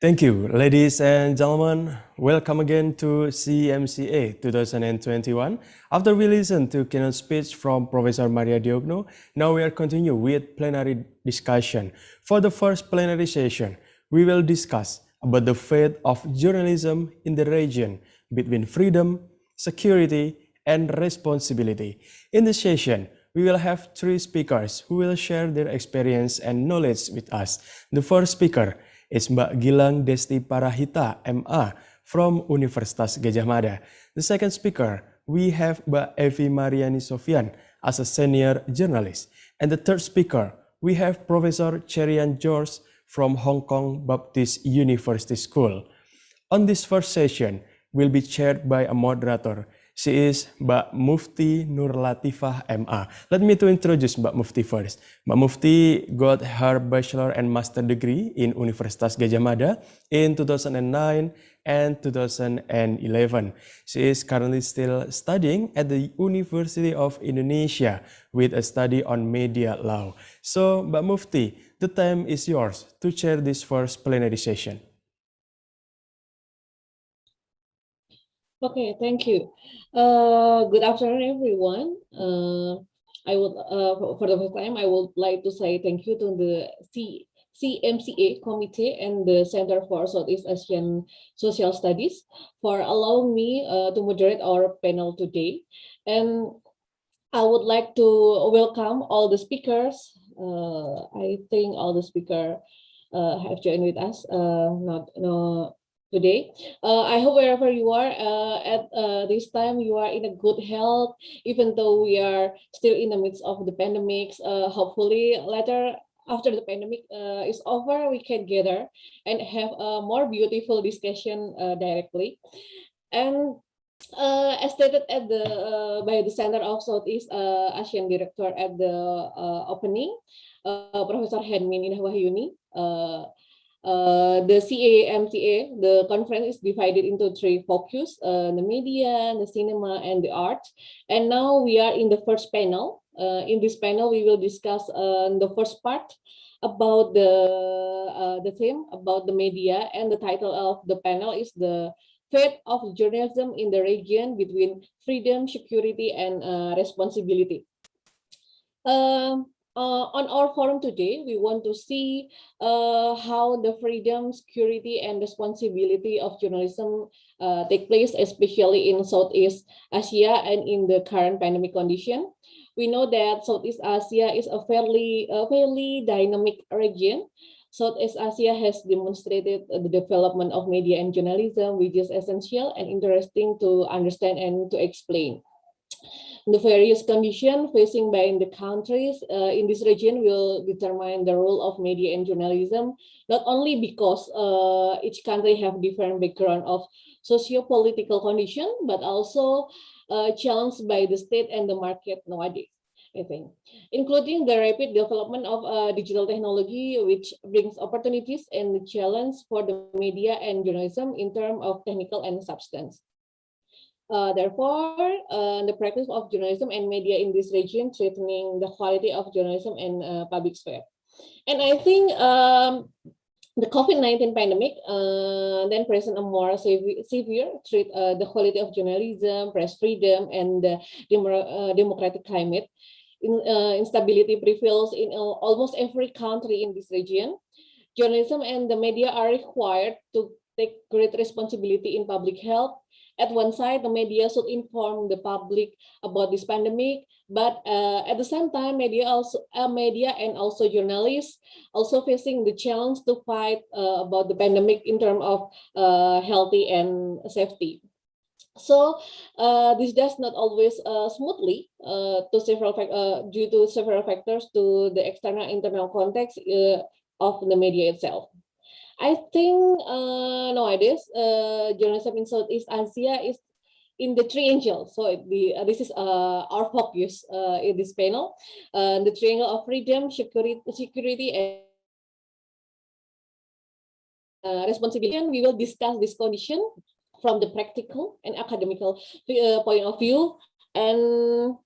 Thank you, ladies and gentlemen. Welcome again to SEAMCA 2021. After we listened to keynote speech from Professor Maria Diogno, now we are continue with plenary discussion. For the first plenary session, we will discuss about the fate of journalism in the region between freedom, security, and responsibility. In the session, we will have three speakers who will share their experience and knowledge with us. The first speaker is Mbak Gilang Desti Parahita, MA, from Universitas Gadjah Mada. The second speaker, we have Mbak Evi Mariani Sofian as a senior journalist. And the third speaker, we have Professor Cherian George from Hong Kong Baptist University School. On this first session, will be chaired by a moderator. She is Mbak Mufti Nur Latifah MA. Let me to introduce Mbak Mufti first. Mbak Mufti got her bachelor and master degree in Universitas Gadjah Mada in 2009 and 2011. She is currently still studying at the University of Indonesia with a study on media law. So, Mbak Mufti, the time is yours to chair this first plenary session. Okay, thank you. Good afternoon, everyone. I would, for the first time, I would like to say thank you to the SEAMCA committee and the Center for Southeast Asian Social Studies for allowing me to moderate our panel today. And I would like to welcome all the speakers. I think all the speakers have joined with us. Today. I hope wherever you are at this time, you are in a good health, even though we are still in the midst of the pandemics. Hopefully later, after the pandemic is over, we can gather and have a more beautiful discussion directly. And as stated at by the Center of Southeast Asian Director at the opening, Professor Henmin Indah Wahyuni, the SEAMCA, the conference is divided into three focus, the media, the cinema, and the art. And now we are in the first panel. In this panel, we will discuss the first part about the theme about the media, and the title of the panel is the fate of journalism in the region between freedom, security, and responsibility. On our forum today, we want to see how the freedom, security, and responsibility of journalism take place, especially in Southeast Asia and in the current pandemic condition. We know that Southeast Asia is a fairly dynamic region. Southeast Asia has demonstrated the development of media and journalism, which is essential and interesting to understand and to explain. The various conditions facing by the countries in this region will determine the role of media and journalism, not only because each country have different background of socio-political condition, but also challenged by the state and the market nowadays, I think, including the rapid development of digital technology, which brings opportunities and the challenge for the media and journalism in terms of technical and substance. Therefore, the practice of journalism and media in this region threatening the quality of journalism and public sphere. And I think the COVID-19 pandemic then present a more severe threat the quality of journalism, press freedom, and the democratic climate. Instability prevails in almost every country in this region. Journalism and the media are required to take great responsibility in public health. At one side, the media should inform the public about this pandemic, but at the same time, media and also journalists also facing the challenge to fight about the pandemic in terms of healthy and safety. So this does not always smoothly due to several factors to the external internal context of the media itself. I think nowadays journalism in Southeast Asia is in the triangle. So this is our focus in this panel, the triangle of freedom, security, and responsibility. And we will discuss this condition from the practical and academical point of view. And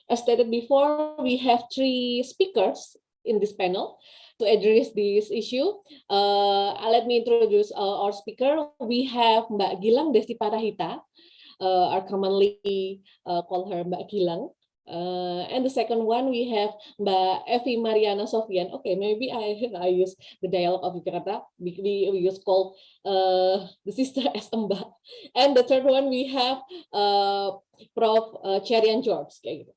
as stated before, we have three speakers in this panel. to address this issue. Let me introduce our speaker. We have Mbak Gilang Desti Parahita, or commonly call her Mbak Gilang. And the second one, we have Mbak Evi Mariana Sofian. Okay, maybe I use the dialect of Jakarta. We use call the sister as Mbak. And the third one, we have Prof. Cherian George. Okay.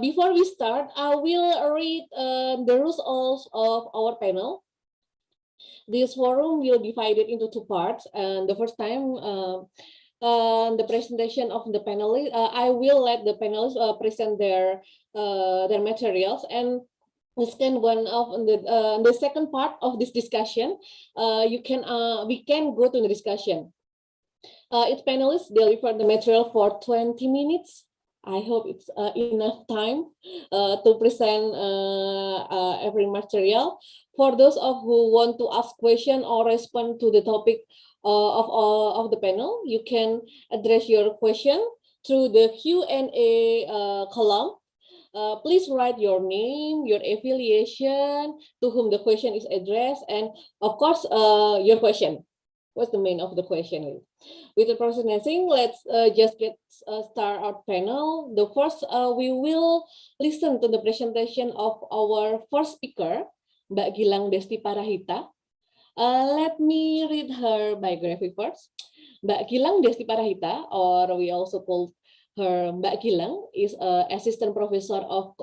Before we start, I will read the rules of our panel. This forum will be divided into two parts, and the first time, the presentation of the panelists, I will let the panelists present their materials, and the second one of the second part of this discussion, we can go to the discussion. Each panelist deliver the material for 20 minutes. I hope it's enough time to present every material. For those of who want to ask question or respond to the topic of the panel, you can address your question through the Q&A column. Please write your name, your affiliation, to whom the question is addressed, and of course, your question. What's the main of the question? With the processing, let's just get start our panel. The first, we will listen to the presentation of our first speaker, Mbak Gilang Desti Parahita. Let me read her biography first. Mbak Gilang Desti Parahita, or we also call her Mbak Gilang, is assistant professor of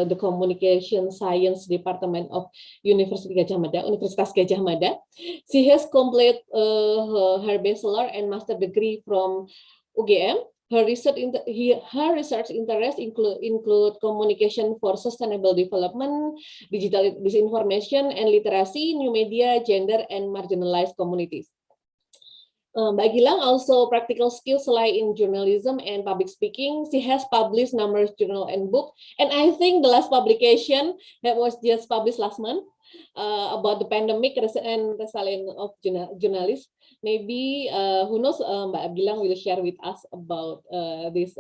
the Communication Science Department of Universitas Gajah Mada. She has completed her bachelor and master degree from UGM. Her research interests include communication for sustainable development, digital disinformation and literacy, new media, gender, and marginalized communities. Mbak Gilang also practical skills lie in journalism and public speaking. She has published numerous journal and book, and I think the last publication that was just published last month about the pandemic and resilience of journalists. Maybe who knows, Mbak Gilang will share with us about these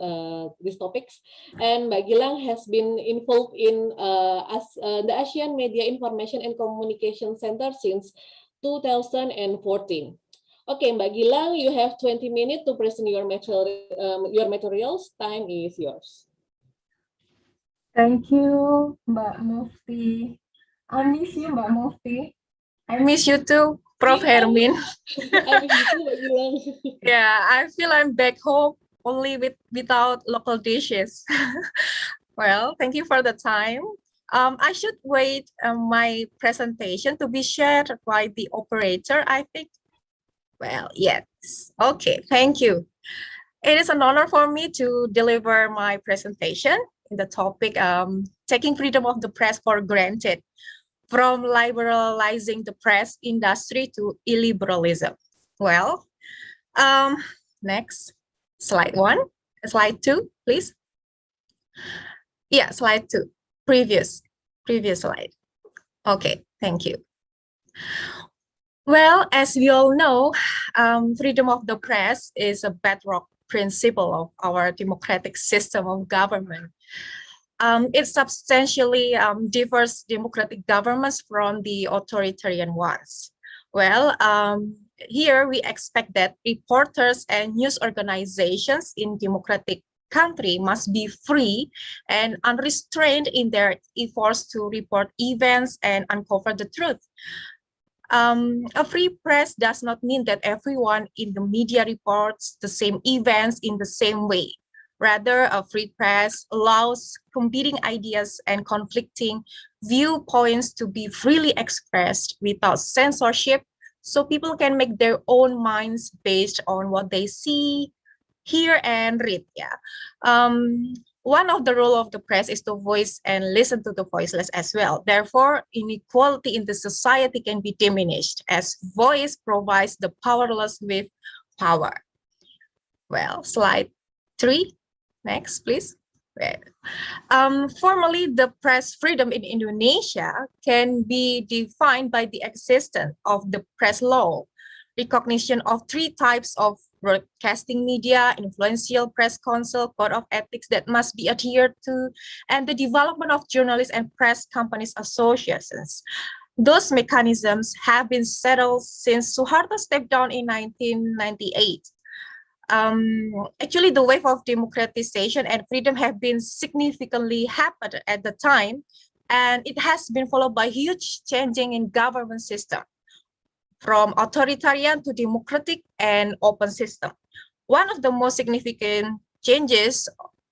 topics. And Mbak Gilang has been involved in the Asian Media Information and Communication Center since 2014. Okay, Mbak Gilang, you have 20 minutes to present your materials. Time is yours. Thank you, Mbak Mufti. I miss you, Mbak Mufti. I miss you too, Prof. Hermin. I miss you too, Mbak Gilang. Yeah, I feel I'm back home only without local dishes. Well, thank you for the time. I should wait my presentation to be shared by the operator, I think. Well, yes. Okay, thank you. It is an honor for me to deliver my presentation in the topic taking freedom of the press for granted, from liberalizing the press industry to illiberalism. Well, next, slide 2, please. Yeah, slide 2, previous slide. Okay, thank you. Well, as we all know, freedom of the press is a bedrock principle of our democratic system of government. It substantially differs democratic governments from the authoritarian ones. Well, here we expect that reporters and news organizations in democratic country must be free and unrestrained in their efforts to report events and uncover the truth. A free press does not mean that everyone in the media reports the same events in the same way. Rather, a free press allows competing ideas and conflicting viewpoints to be freely expressed without censorship, so people can make their own minds based on what they see, hear, and read. Yeah. One of the role of the press is to voice and listen to the voiceless as well. Therefore, inequality in the society can be diminished as voice provides the powerless with power. Well, slide 3, next, please. Formally, the press freedom in Indonesia can be defined by the existence of the press law, recognition of 3 types of broadcasting media, influential press council, code of ethics that must be adhered to, and the development of journalists and press companies associations. Those mechanisms have been settled since Suharto stepped down in 1998. Actually, the wave of democratization and freedom have been significantly happened at the time, and it has been followed by huge changing in government system, from authoritarian to democratic and open system. One of the most significant changes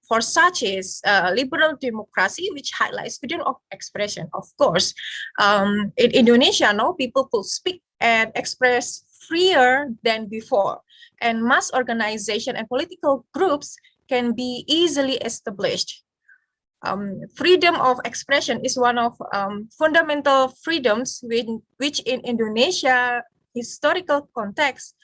for such is liberal democracy, which highlights freedom of expression. Of course, in Indonesia, now people could speak and express freer than before, and mass organization and political groups can be easily established. Freedom of expression is one of fundamental freedoms which in Indonesia historical context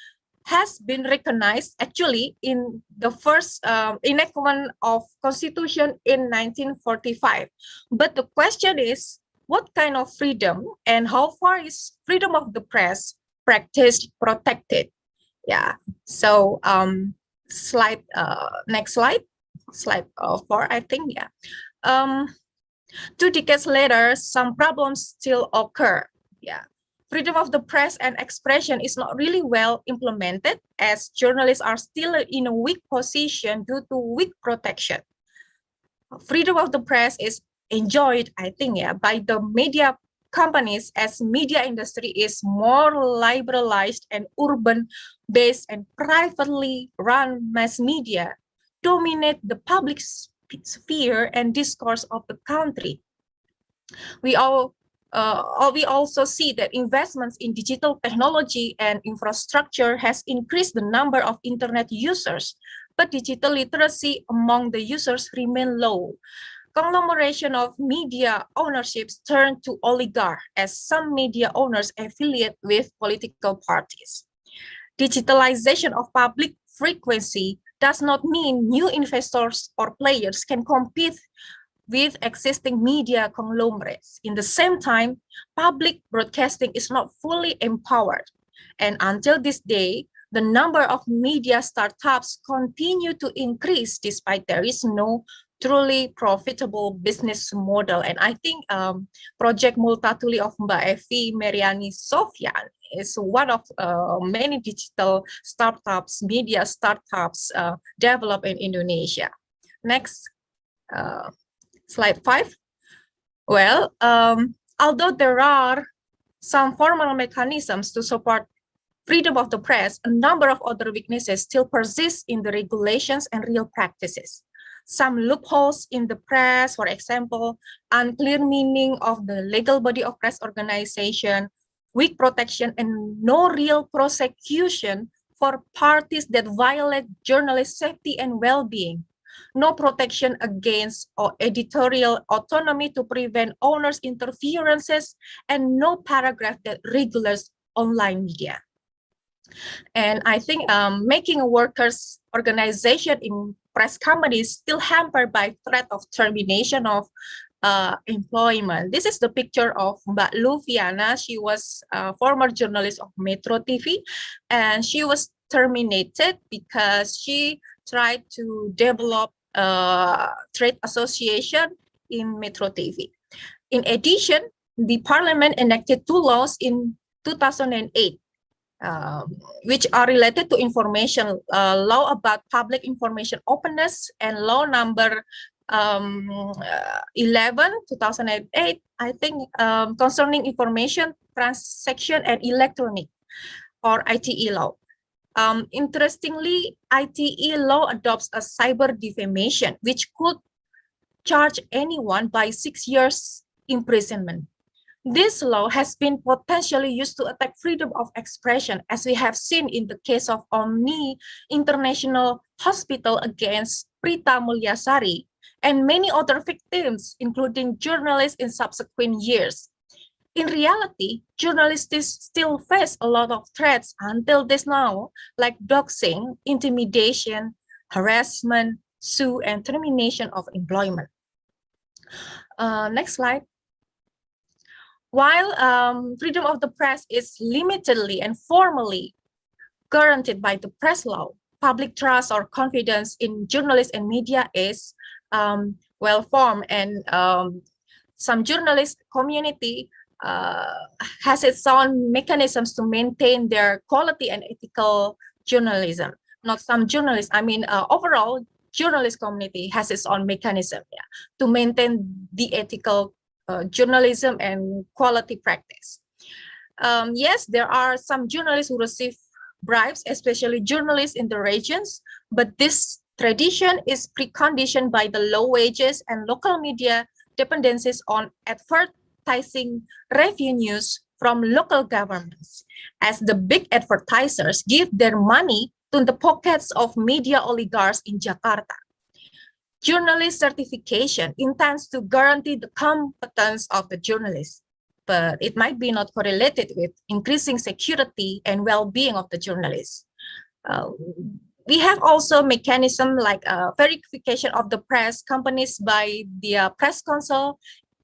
has been recognized actually in the first enactment of Constitution in 1945. But the question is, what kind of freedom and how far is freedom of the press practiced, protected? Yeah, so slide, next slide, slide 4, I think, yeah. 2 decades later, some problems still occur, yeah. Freedom of the press and expression is not really well implemented, as journalists are still in a weak position due to weak protection. Freedom of the press is enjoyed, I think, yeah, by the media companies, as media industry is more liberalized and urban-based, and privately run mass media dominate the public sphere and discourse of the country. We also see that investments in digital technology and infrastructure has increased the number of internet users, but digital literacy among the users remain low. Conglomeration of media ownerships turn to oligarch, as some media owners affiliate with political parties. Digitalization of public frequency does not mean new investors or players can compete with existing media conglomerates. In the same time, public broadcasting is not fully empowered. And until this day, the number of media startups continue to increase despite there is no truly profitable business model. And I think Project Multatuli of Mbak Evi Meriani Sofyan is one of many digital startups, media startups developed in Indonesia. Next, slide 5. Well, although there are some formal mechanisms to support freedom of the press, a number of other weaknesses still persist in the regulations and real practices. Some loopholes in the press, for example, unclear meaning of the legal body of press organization, weak protection, and no real prosecution for parties that violate journalist safety and well-being. No protection against or editorial autonomy to prevent owners' interferences, and no paragraph that regulates online media. And I think making a workers' organization in press companies still hampered by threat of termination of employment. This is the picture of Mbak Luviana. She was a former journalist of Metro TV, and she was terminated because she tried to develop a trade association in Metro TV. In addition, the parliament enacted 2 laws in 2008, which are related to information, law about public information openness, and law number 11, 2008, I think, concerning information transaction and electronic, or ITE law. Interestingly, ITE law adopts a cyber defamation, which could charge anyone by 6 years imprisonment. This law has been potentially used to attack freedom of expression, as we have seen in the case of Omni International Hospital against Prita Mulyasari and many other victims, including journalists in subsequent years. In reality, journalists still face a lot of threats until this now, like doxing, intimidation, harassment, sue, and termination of employment. Next slide. While freedom of the press is limitedly and formally guaranteed by the press law, public trust or confidence in journalists and media is well formed, and some journalist community has its own mechanisms to maintain their quality and ethical journalism. Not some journalists, I mean, overall, journalist community has its own mechanism, yeah, to maintain the ethical journalism and quality practice. Yes, there are some journalists who receive bribes, especially journalists in the regions, but this tradition is preconditioned by the low wages and local media dependencies on advertising revenues from local governments, as the big advertisers give their money to the pockets of media oligarchs in Jakarta. Journalist certification intends to guarantee the competence of the journalist, but it might be not correlated with increasing security and well-being of the journalists. We have also mechanism like verification of the press companies by the press council,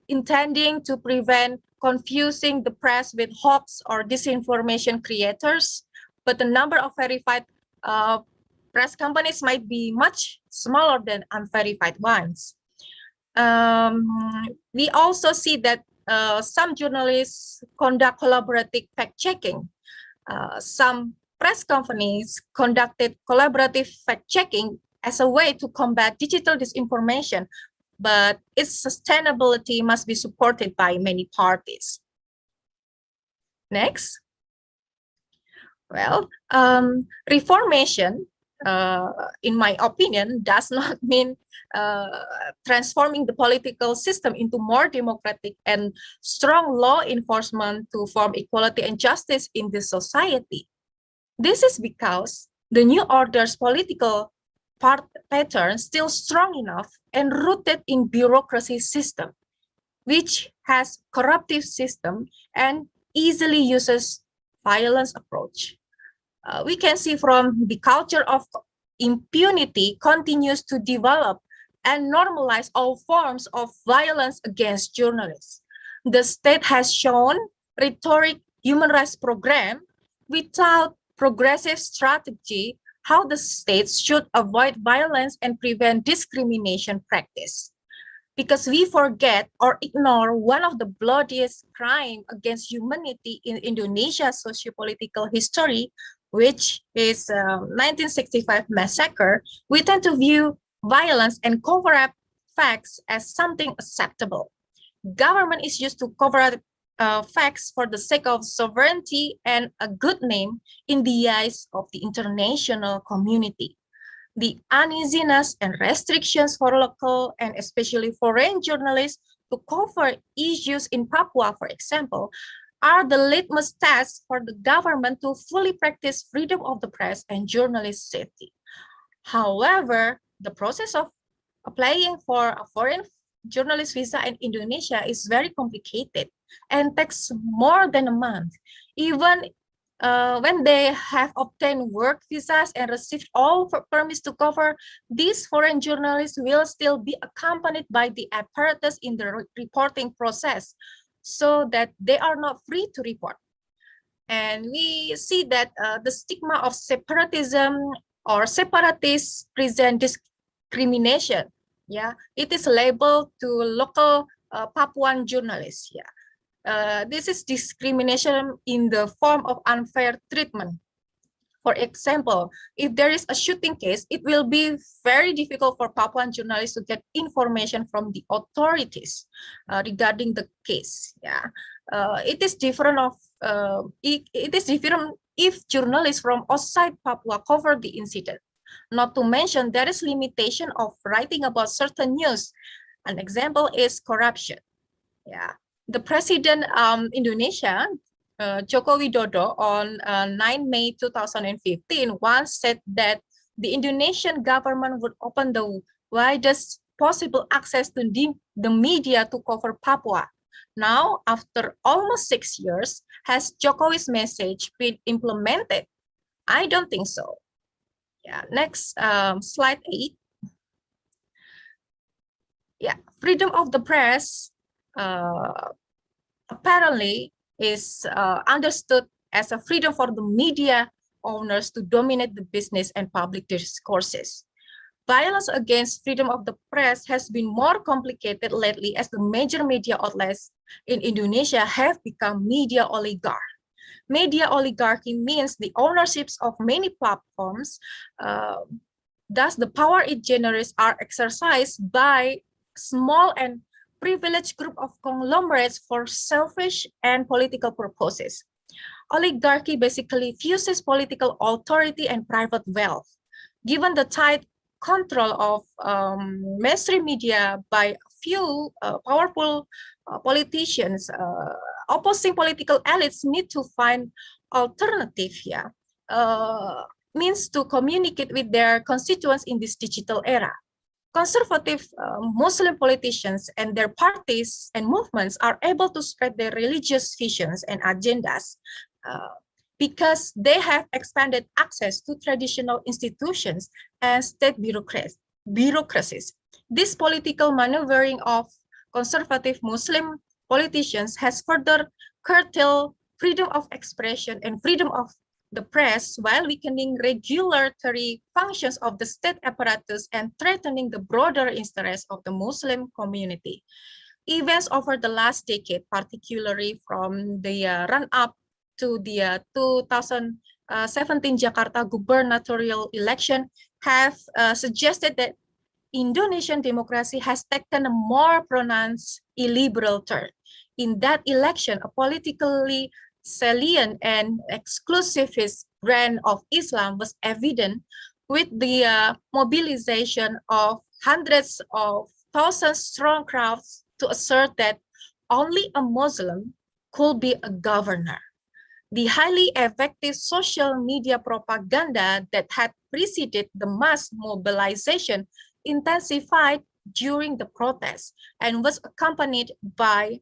intending to prevent confusing the press with hoax or disinformation creators, but the number of verified press companies might be much smaller than unverified ones. We also see that some journalists conduct collaborative fact-checking. Some press companies conducted collaborative fact-checking as a way to combat digital disinformation, but its sustainability must be supported by many parties. Next. Well, reformation, in my opinion, does not mean transforming the political system into more democratic and strong law enforcement to form equality and justice in the society. This is because the new order's political pattern still strong enough and rooted in bureaucracy system, which has corruptive system and easily uses violence approach. We can see from the culture of impunity continues to develop and normalize all forms of violence against journalists. The state has shown rhetoric human rights program without progressive strategy how the states should avoid violence and prevent discrimination practice. Because we forget or ignore one of the bloodiest crime against humanity in Indonesia's socio-political history, which is 1965 massacre, we tend to view violence and cover up facts as something acceptable. Government is used to cover up facts for the sake of sovereignty and a good name in the eyes of the international community. The uneasiness and restrictions for local and especially foreign journalists to cover issues in Papua, for example, are the litmus tests for the government to fully practice freedom of the press and journalist safety. However, the process of applying for a foreign journalist visa in Indonesia is very complicated and takes more than a month. Even when they have obtained work visas and received all permits to cover, these foreign journalists will still be accompanied by the apparatus in the reporting process, so that they are not free to report. And we see that the stigma of separatism or separatists present discrimination. Yeah, it is labeled to local Papuan journalists. Yeah, this is discrimination in the form of unfair treatment. For example, if there is a shooting case, it will be very difficult for Papuan journalists to get information from the authorities regarding the case. Yeah, it is different if journalists from outside Papua cover the incident. Not to mention, there is limitation of writing about certain news. An example is corruption. Yeah, the president Indonesia, Joko Widodo, on 9 May 2015 once said that the Indonesian government would open the widest possible access to the media to cover Papua. Now, after almost 6 years, has Jokowi's message been implemented? I don't think so. Yeah, next, slide 8. Yeah, freedom of the press apparently is understood as a freedom for the media owners to dominate the business and public discourses. violence against freedom of the press has been more complicated lately as the major media outlets in Indonesia have become media oligarchy. Media oligarchy means the ownerships of many platforms, thus the power it generates are exercised by small and privileged group of conglomerates for selfish and political purposes. Oligarchy basically fuses political authority and private wealth. Given the tight control of mainstream media by a few powerful politicians, opposing political elites need to find alternative means to communicate with their constituents in this digital era. Conservative Muslim politicians and their parties and movements are able to spread their religious visions and agendas because they have expanded access to traditional institutions and state bureaucracies. This political maneuvering of conservative Muslim politicians has further curtailed freedom of expression and freedom of the press while weakening regulatory functions of the state apparatus and threatening the broader interests of the Muslim community. Events over the last decade, particularly from the run-up to the 2017 Jakarta gubernatorial election, have suggested that Indonesian democracy has taken a more pronounced illiberal turn. In that election, a politically salient and exclusivist brand of Islam was evident with the mobilization of hundreds of thousands strong crowds to assert that only a Muslim could be a governor. The highly effective social media propaganda that had preceded the mass mobilization intensified during the protests and was accompanied by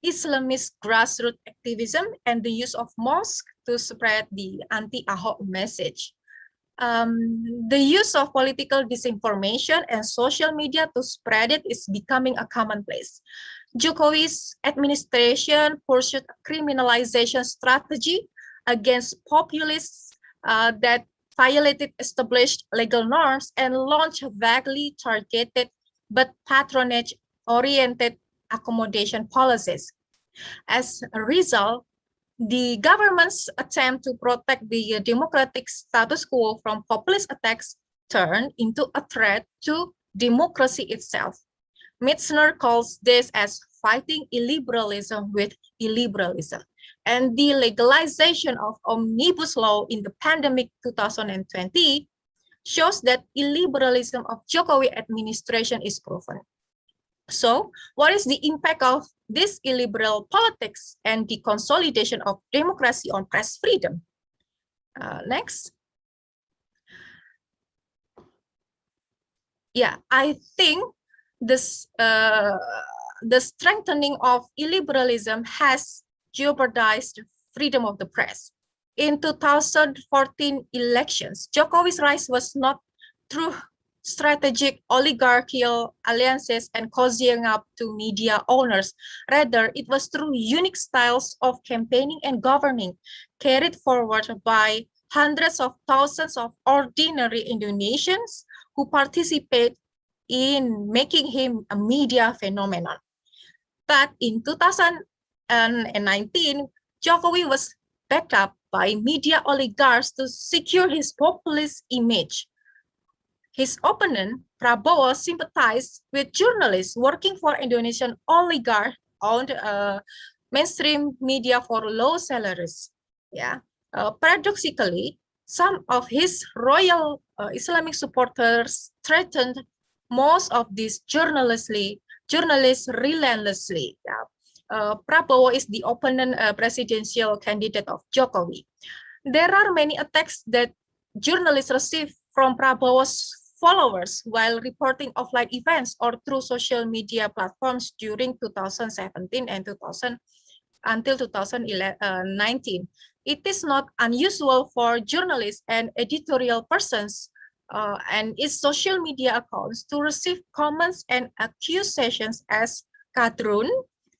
Islamist grassroots activism and the use of mosques to spread the anti-Ahok message. The use of political disinformation and social media to spread it is becoming a commonplace. Jokowi's administration pursued a criminalization strategy against populists that violated established legal norms and launched vaguely targeted but patronage-oriented accommodation policies. As a result, the government's attempt to protect the democratic status quo from populist attacks turned into a threat to democracy itself. Mitzner calls this as fighting illiberalism with illiberalism. And the legalization of omnibus law in the pandemic 2020 shows that illiberalism of Jokowi administration is proven. So, what is the impact of this illiberal politics and the consolidation of democracy on press freedom? Next. Yeah, I think this the strengthening of illiberalism has jeopardized freedom of the press. In 2014 elections, Jokowi's rise was not through strategic oligarchical alliances and cozying up to media owners. Rather, it was through unique styles of campaigning and governing carried forward by hundreds of thousands of ordinary Indonesians who participate in making him a media phenomenon. But in 2019, Jokowi was backed up by media oligarchs to secure his populist image. His opponent, Prabowo, sympathized with journalists working for Indonesian oligarch-owned mainstream media for low salaries. Yeah. Paradoxically, some of his royal Islamic supporters threatened most of these journalists relentlessly. Yeah. Prabowo is the opponent presidential candidate of Jokowi. There are many attacks that journalists receive from Prabowo's followers while reporting offline events or through social media platforms during 2017 and until 2019. It is not unusual for journalists and editorial persons and its social media accounts to receive comments and accusations as kadrun,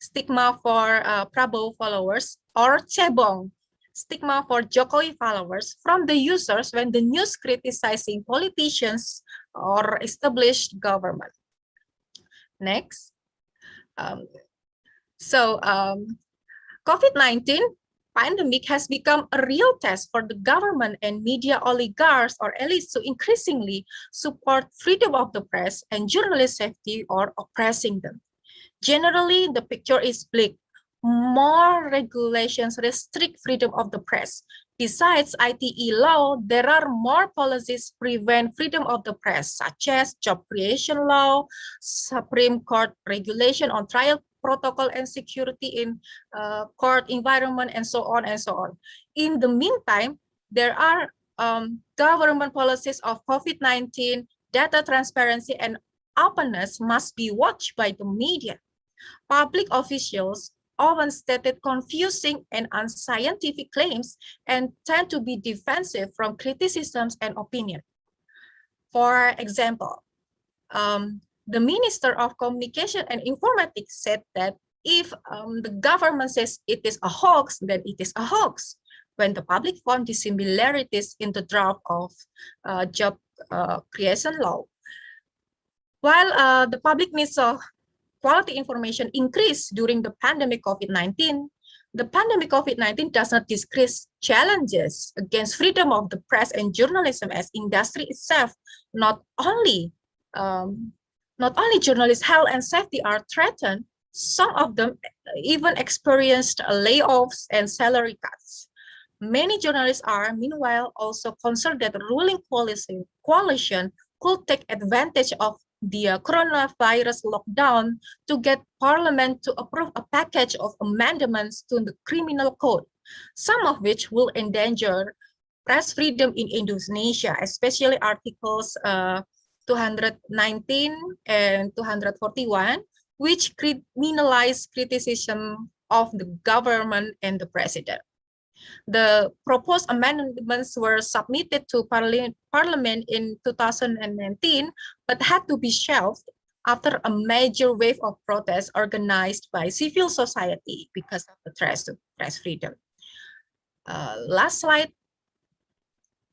stigma for Prabowo followers, or cebong, stigma for Jokowi followers from the users when the news criticizing politicians or established government. Next. COVID-19 pandemic has become a real test for the government and media oligarchs or elites to increasingly support freedom of the press and journalist safety or oppressing them. Generally, the picture is bleak. More regulations restrict freedom of the press. Besides ITE law, there are more policies prevent freedom of the press, such as job creation law, Supreme Court regulation on trial protocol and security in court environment, and so on and so on. In the meantime, there are government policies of COVID-19, data transparency and openness must be watched by the media. Public officials often stated confusing and unscientific claims and tend to be defensive from criticisms and opinion. For example, the Minister of Communication and Informatics said that if the government says it is a hoax, then it is a hoax, when the public found dissimilarities in the draft of job creation law. While the public needs of quality information increased during the pandemic COVID-19, the pandemic COVID-19 does not decrease challenges against freedom of the press and journalism as industry itself. Not only journalists' health and safety are threatened, some of them even experienced layoffs and salary cuts. Many journalists are, meanwhile, also concerned that the ruling coalition could take advantage of the coronavirus lockdown to get Parliament to approve a package of amendments to the criminal code, some of which will endanger press freedom in Indonesia, especially Articles 219 and 241, which criminalize criticism of the government and the president. The proposed amendments were submitted to Parliament in 2019, but had to be shelved after a major wave of protests organized by civil society because of the threats to press freedom. Last slide.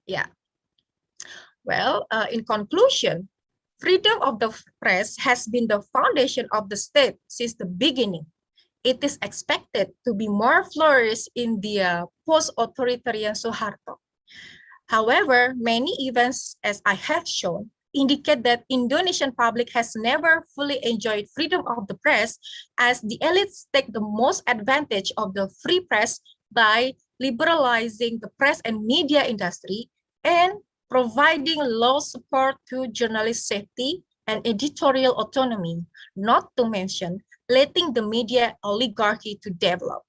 Yeah. Well, in conclusion, freedom of the press has been the foundation of the state since the beginning. It is expected to be more flourished in the post-authoritarian Suharto. However, many events, as I have shown, indicate that Indonesian public has never fully enjoyed freedom of the press, as the elites take the most advantage of the free press by liberalizing the press and media industry and providing law support to journalist safety and editorial autonomy, not to mention letting the media oligarchy to develop.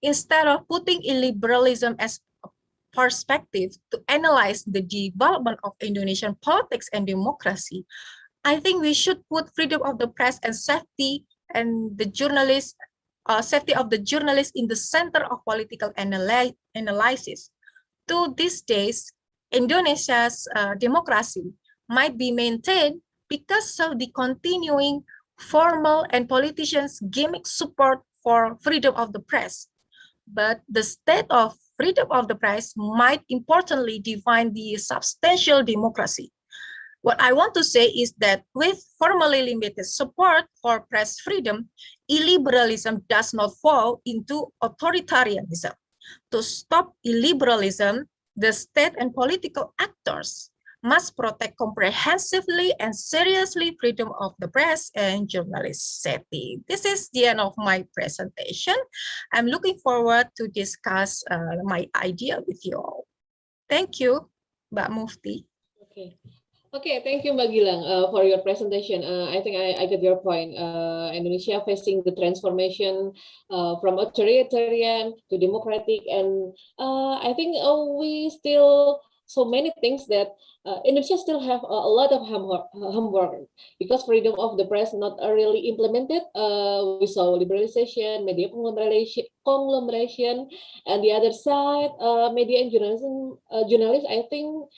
Instead of putting illiberalism as a perspective to analyze the development of Indonesian politics and democracy, I think we should put freedom of the press and safety and the journalists, safety of the journalists in the center of political analysis. To these days, Indonesia's democracy might be maintained because of the continuing formal and politicians' gimmick support for freedom of the press. But the state of freedom of the press might importantly define the substantial democracy. What I want to say is that with formally limited support for press freedom, illiberalism does not fall into authoritarianism. To stop illiberalism, the state and political actors must protect comprehensively and seriously freedom of the press and journalist safety. This is the end of my presentation. I'm looking forward to discuss my idea with you all. Thank you, Mbak Mufti. Okay, thank you, Mbak Gilang, for your presentation. I think I get your point. Indonesia facing the transformation from authoritarian to democratic, and I think we still so many things that Indonesia still have a lot of homework because freedom of the press not really implemented. We saw liberalization, media conglomeration, and the other side, media and journalists. I think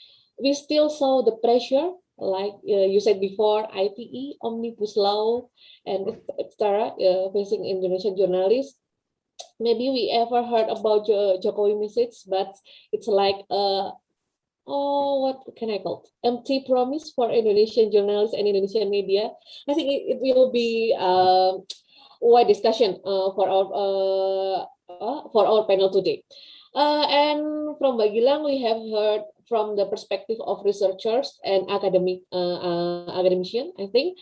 we still saw the pressure, like you said before, ITE, omnibus law, and etc. Facing Indonesian journalists. maybe we ever heard about Jokowi message, but it's like what can I call it? Empty promise for Indonesian journalists and Indonesian media. I think it will be wide discussion for our panel today. And from Mbak Gilang, we have heard from the perspective of researchers and academician. I think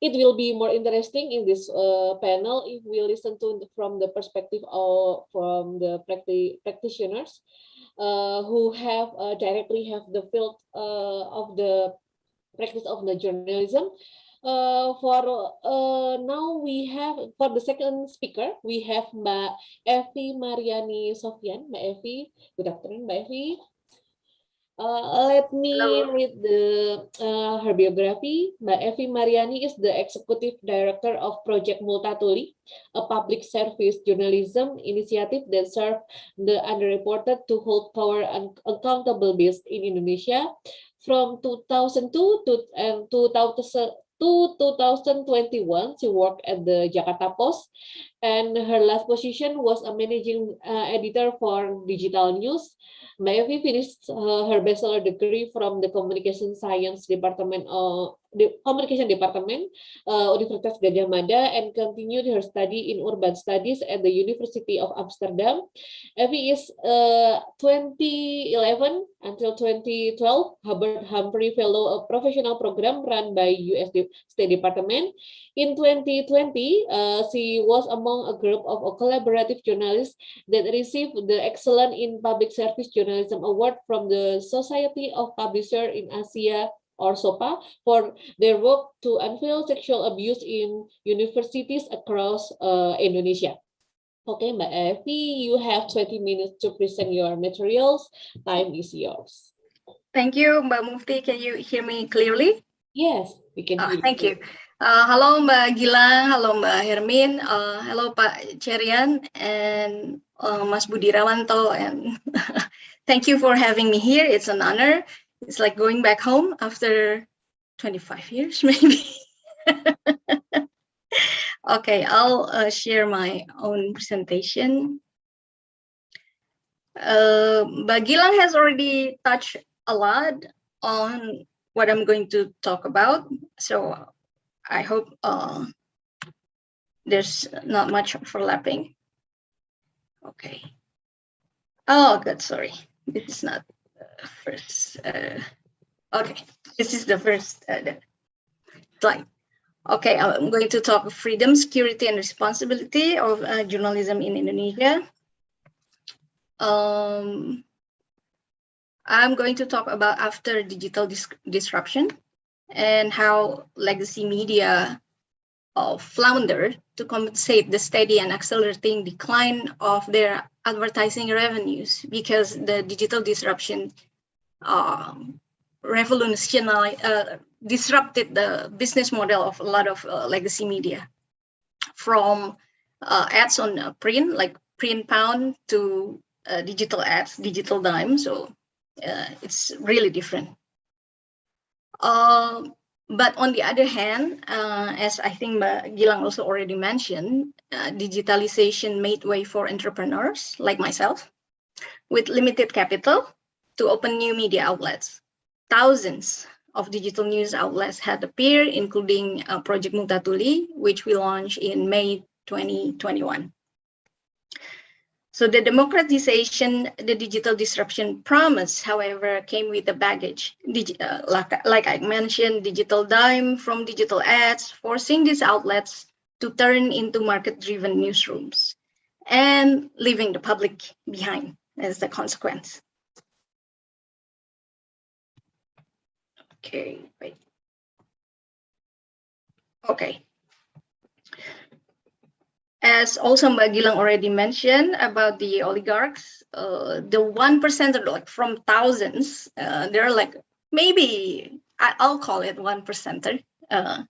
it will be more interesting in this panel if we listen to from the perspective of from the practitioners who have directly have the field of the practice of the journalism. For now, we have for the second speaker, we have Mbak Evi Mariani Sofyan. Mbak Evi, good afternoon, Mbak Evi. Let me read her biography. Mbak Evi Mariani is the Executive Director of Project Multatuli, a public service journalism initiative that serves the underreported to hold power and accountable based in Indonesia. From 2002 to 2021, she worked at the Jakarta Post, and her last position was a managing editor for digital news. Mbak Evi finished her bachelor degree from the Communication Science Department Universitas Gadjah Mada, and continued her study in urban studies at the University of Amsterdam. Evi is 2011 until 2012 Hubbard Humphrey Fellow, a professional program run by U.S. State Department. In 2020, she was among a group of collaborative journalists that received the Excellent in Public Service Journalism Award from the Society of Publishers in Asia, or SOPA, for their work to unveil sexual abuse in universities across Indonesia. Okay, Mbak Evi, you have 20 minutes to present your materials. Time is yours. Thank you, Mbak Mufti. Can you hear me clearly? Yes, we can hear you. Thank you. Halo Mbak Gilang, halo Mbak Hermin, halo Pak Cerian, and Mas Budi Rawanto, and thank you for having me here. It's an honor. It's like going back home after 25 years, maybe. Okay, I'll share my own presentation. Mbak Gilang has already touched a lot on what I'm going to talk about, so I hope there's not much overlapping. Okay. Oh, good. Sorry, this is not the first. Okay, this is the first slide. Okay, I'm going to talk of freedom, security, and responsibility of journalism in Indonesia. I'm going to talk about after digital disruption and how legacy media floundered to compensate the steady and accelerating decline of their advertising revenues, because the digital disruption disrupted the business model of a lot of legacy media, from ads on print, like print pound, to digital ads, digital dime. So it's really different. But on the other hand, as I think Mbak Gilang also already mentioned, digitalization made way for entrepreneurs like myself with limited capital to open new media outlets. Thousands of digital news outlets had appeared, including Project Multatuli, which we launched in May 2021. So the democratization, the digital disruption promise, however, came with the baggage. Like I mentioned, digital dime from digital ads, forcing these outlets to turn into market-driven newsrooms and leaving the public behind as the consequence. Okay, wait. Okay. As also Mbak Gilang already mentioned about the oligarchs, the 1%, like from thousands, there are like, maybe I'll call it 1%. The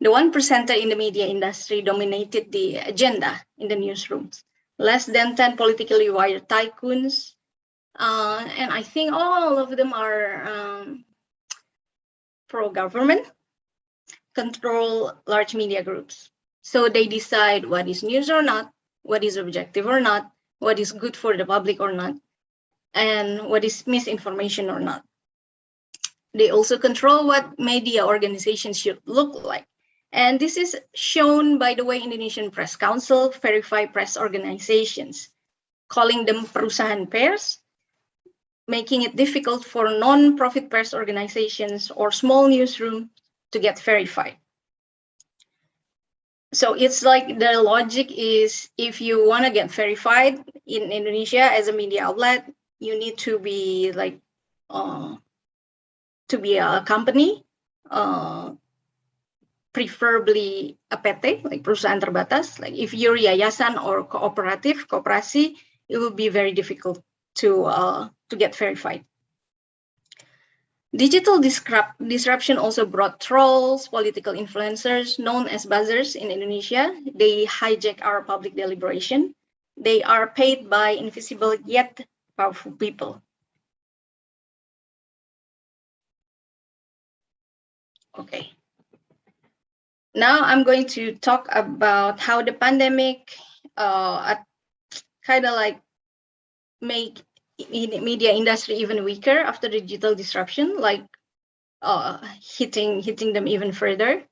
1% in the media industry dominated the agenda in the newsrooms. Less than 10 politically wired tycoons, and I think all of them are pro-government, control large media groups. So they decide what is news or not, what is objective or not, what is good for the public or not, and what is misinformation or not. They also control what media organizations should look like. And this is shown by the way Indonesian Press Council verify press organizations, calling them perusahaan pers, making it difficult for non-profit press organizations or small newsrooms to get verified. So it's like the logic is, if you want to get verified in Indonesia as a media outlet, you need to be like to be a company, preferably a PT, like perusahaan terbatas. Like if you're yayasan or cooperative, koperasi, it will be very difficult to get verified. Digital disruption also brought trolls, political influencers known as buzzers in Indonesia. They hijack our public deliberation. They are paid by invisible yet powerful people. Okay. Now I'm going to talk about how the pandemic kind of like make media industry even weaker after the digital disruption, like hitting them even further.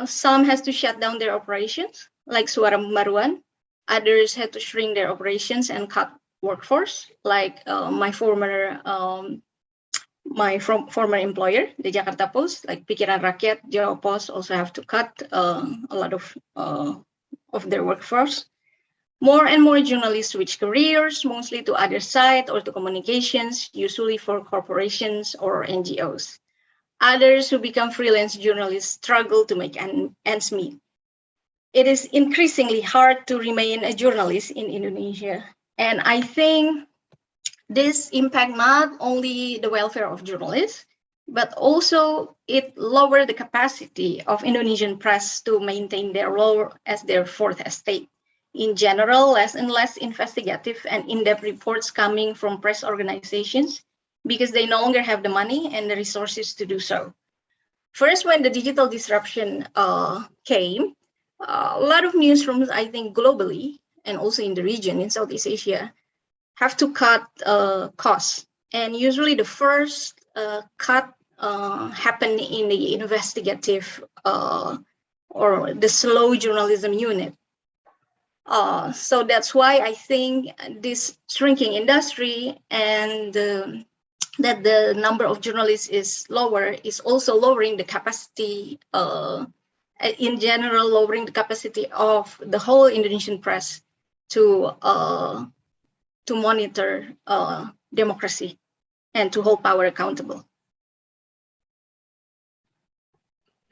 Some has to shut down their operations, like Suara Pembaruan. Others had to shrink their operations and cut workforce, like my former employer, the Jakarta Post, like Pikiran Rakyat, Jawa Post also have to cut a lot of their workforce. More and more journalists switch careers, mostly to other side or to communications, usually for corporations or NGOs. Others who become freelance journalists struggle to make ends meet. It is increasingly hard to remain a journalist in Indonesia. And I think this impact not only the welfare of journalists, but also it lowered the capacity of Indonesian press to maintain their role as their fourth estate. In general, less and less investigative and in-depth reports coming from press organizations because they no longer have the money and the resources to do so. First, when the digital disruption came, a lot of newsrooms, I think globally, and also in the region, in Southeast Asia, have to cut costs. And usually the first cut happened in the investigative or the slow journalism unit. So that's why I think this shrinking industry and that the number of journalists is lower is also lowering the capacity, in general, lowering the capacity of the whole Indonesian press to monitor democracy and to hold power accountable.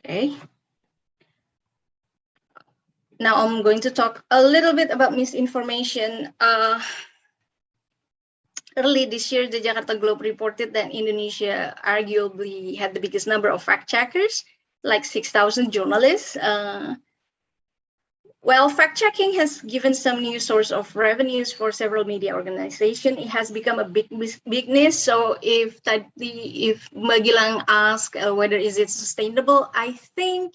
Okay. Now I'm going to talk a little bit about misinformation. Early this year, the Jakarta Globe reported that Indonesia arguably had the biggest number of fact checkers, like 6,000 journalists. Well, fact checking has given some new source of revenues for several media organizations. It has become a big business. So if Magilang asked whether is it sustainable, I think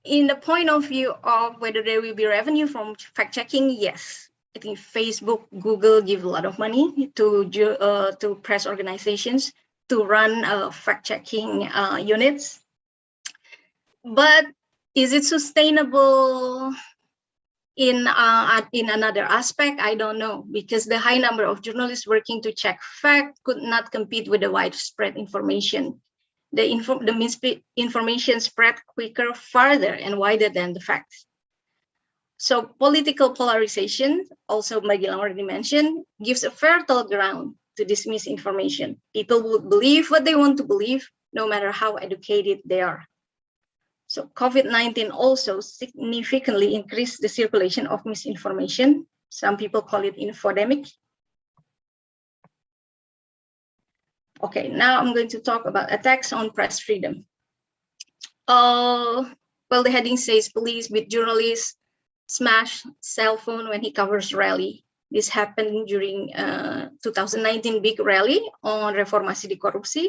in the point of view of whether there will be revenue from fact checking, yes. I think Facebook, Google give a lot of money to press organizations to run fact checking units. But is it sustainable in another aspect? I don't know, because the high number of journalists working to check fact could not compete with the widespread information. The information spread quicker, farther, and wider than the facts. So political polarization, also Magilang already mentioned, gives a fertile ground to this misinformation. People would believe what they want to believe, no matter how educated they are. So COVID-19 also significantly increased the circulation of misinformation. Some people call it infodemic. Okay, now I'm going to talk about attacks on press freedom. Well, the heading says police beat journalists, smash cell phone when he covers rally. This happened during 2019 big rally on Reformasi di Korupsi.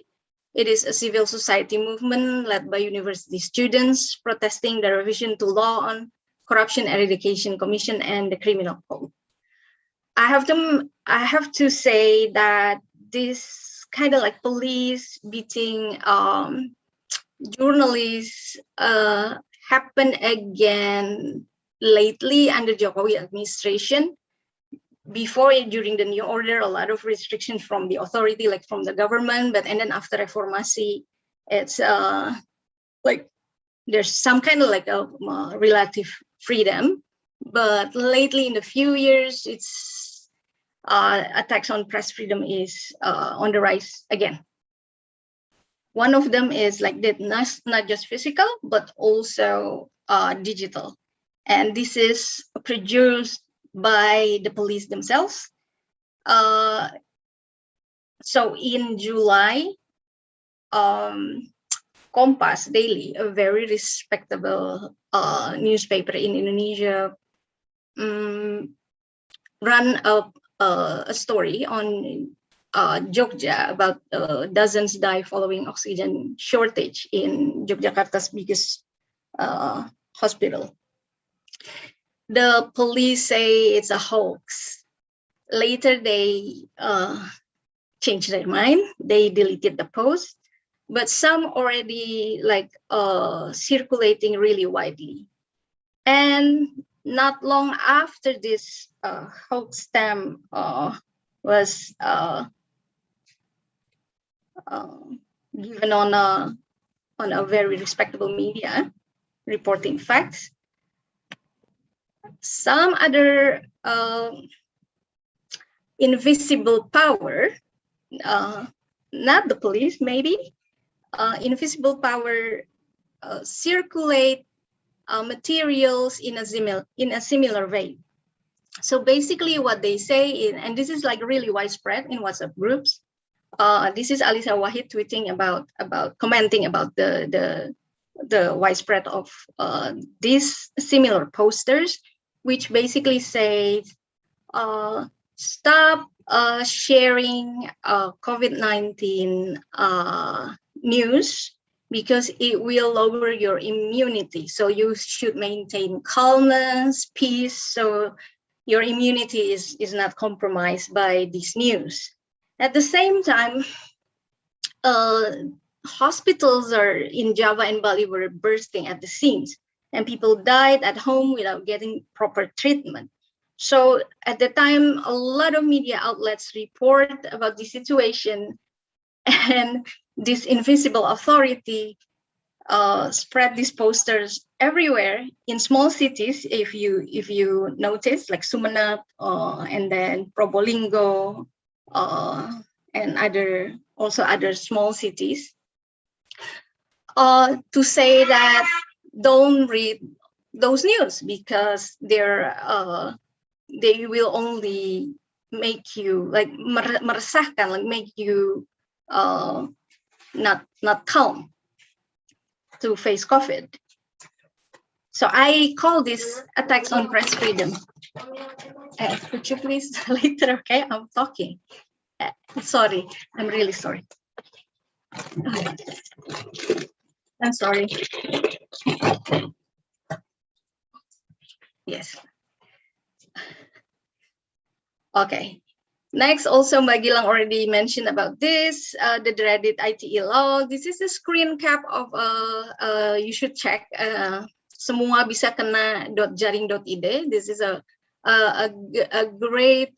It is a civil society movement led by university students protesting the revision to law on Corruption Eradication Commission and the Criminal Code. I have to say that this kind of like police beating journalists happened again lately under Jokowi administration. Before, during the new order, a lot of restrictions from the authority, like from the government, and then after reformasi, it's like there's some kind of like a relative freedom. But lately, in the few years, it's attacks on press freedom is on the rise again. One of them is like that, not just physical, but also digital. And this is produced by the police themselves. So in July, Kompas Daily, a very respectable newspaper in Indonesia, ran a story on Jogja about dozens die following oxygen shortage in Yogyakarta's biggest hospital. The police say it's a hoax. Later, they changed their mind. They deleted the post, but some already like circulating really widely. And not long after this hoax stem was given on a very respectable media reporting facts, some other invisible power, not the police, maybe, invisible power circulate materials in a similar way. So basically what they say, and this is like really widespread in WhatsApp groups, this is Alisa Wahid tweeting about commenting about the widespread of these similar posters, which basically say, stop sharing COVID-19 news because it will lower your immunity. So you should maintain calmness, peace, so your immunity is not compromised by this news. At the same time, hospitals in Java and Bali were bursting at the seams, and people died at home without getting proper treatment. So at the time, a lot of media outlets report about the situation, and this invisible authority spread these posters everywhere in small cities. If you notice, like Sumenep, and then Probolinggo, and other small cities, to say that don't read those news because they will only make you like meresahkan, like make you not calm to face COVID. So I call this attacks on press freedom. Could you please later? Okay, I'm talking. Sorry, I'm really sorry. I'm sorry. Yes. Okay. Next, also Mbak Gilang already mentioned about this, the dreaded ITE law. This is a screen cap of, you should check, semua bisa kena.jaring.id. This is a great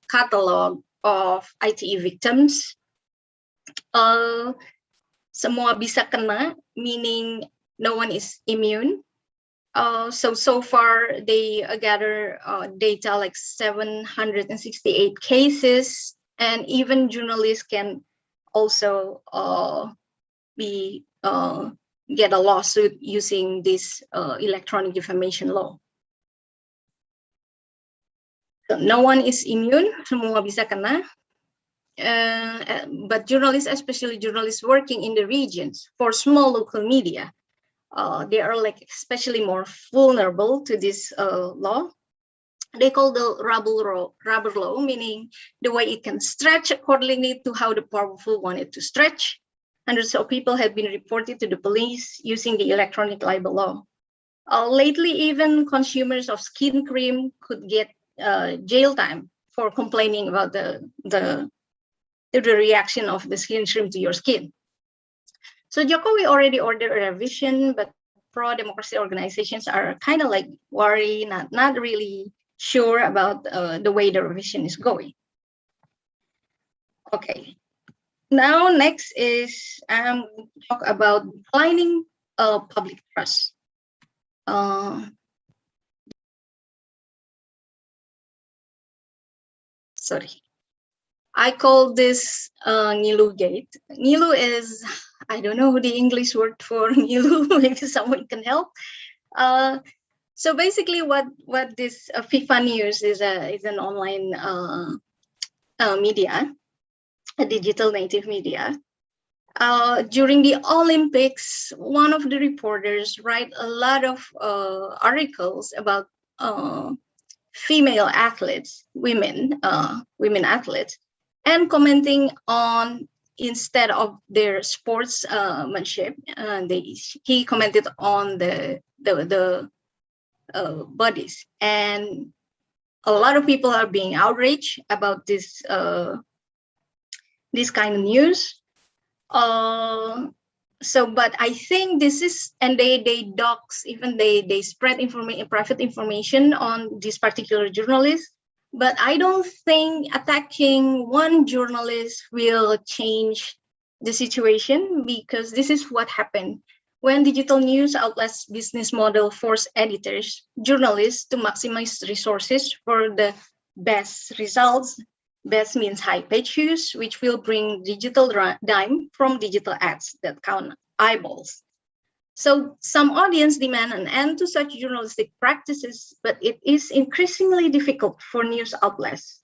catalog of ITE victims. Semua bisa kena, meaning no one is immune. So far they gather data like 768 cases, and even journalists can also get a lawsuit using this electronic defamation law. So no one is immune, semua bisa kena. But journalists, especially journalists working in the regions for small local media, they are like especially more vulnerable to this law. They call the rubber law, meaning the way it can stretch accordingly to how the powerful want it to stretch. Hundreds of people have been reported to the police using the electronic libel law. Lately, even consumers of skin cream could get jail time for complaining about the reaction of the skin cream to your skin. So Jokowi already ordered a revision, but pro-democracy organizations are kind of like worried, not really sure about the way the revision is going. Okay, now next is talk about declining public trust. Sorry, I call this Nilu Gate. Nilu is, I don't know the English word for Nilu. Maybe someone can help. So basically, what this FIFA News is an online media, a digital native media. During the Olympics, one of the reporters write a lot of articles about female athletes, women athletes, and commenting on, instead of their sportsmanship, he commented on the bodies, and a lot of people are being outraged about this kind of news. But I think this is, and they dox, even they spread private information on this particular journalist. But I don't think attacking one journalist will change the situation, because this is what happened when digital news outlets business model force editors, journalists to maximize resources for the best results. Best means high page views, which will bring digital dime from digital ads that count eyeballs. So some audience demand an end to such journalistic practices, but it is increasingly difficult for news outlets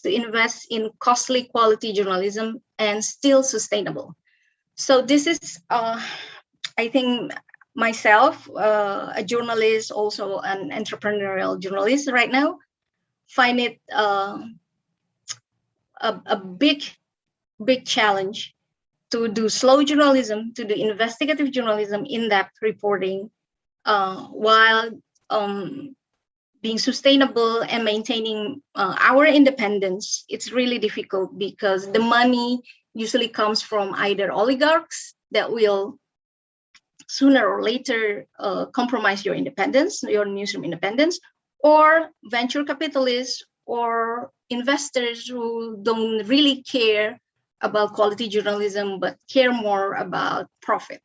to invest in costly quality journalism and still sustainable. So this is, I think, myself, a journalist, also an entrepreneurial journalist right now, find it a big challenge to do slow journalism, to do investigative journalism, in-depth reporting, while being sustainable and maintaining our independence. It's really difficult because the money usually comes from either oligarchs that will sooner or later compromise your independence, your newsroom independence, or venture capitalists or investors who don't really care about quality journalism, but care more about profit.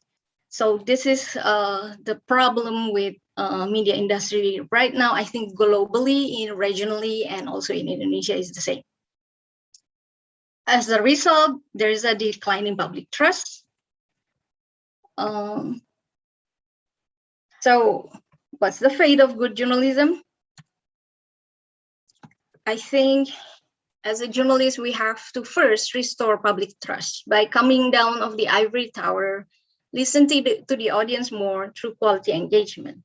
So this is the problem with media industry right now. I think globally, regionally, and also in Indonesia is the same. As a result, there is a decline in public trust. So what's the fate of good journalism? I think as a journalist, we have to first restore public trust by coming down off the ivory tower, listen to the audience more through quality engagement.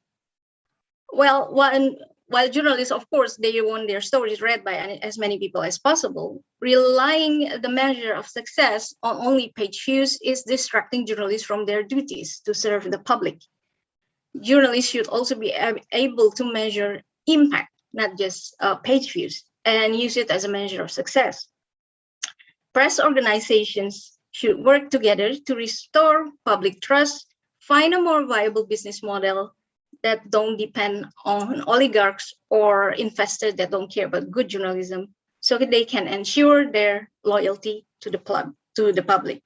Well, while journalists, of course, they want their stories read by as many people as possible, relying the measure of success on only page views is distracting journalists from their duties to serve the public. Journalists should also be able to measure impact, not just page views, and use it as a measure of success. Press organizations should work together to restore public trust, find a more viable business model that don't depend on oligarchs or investors that don't care about good journalism, so that they can ensure their loyalty to the public.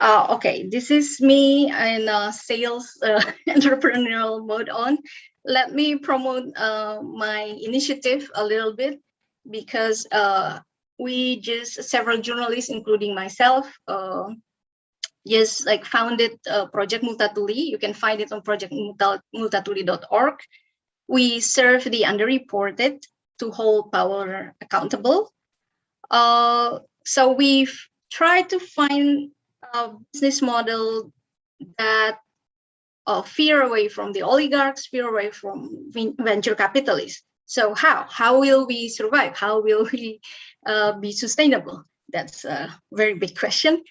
Okay, this is me in sales entrepreneurial mode on. Let me promote my initiative a little bit, because several journalists, including myself, founded Project Multatuli. You can find it on projectmultatuli.org. We serve the underreported to hold power accountable. So we've tried to find a business model that veer away from the oligarchs, veer away from venture capitalists. So how will we survive? How will we be sustainable? That's a very big question.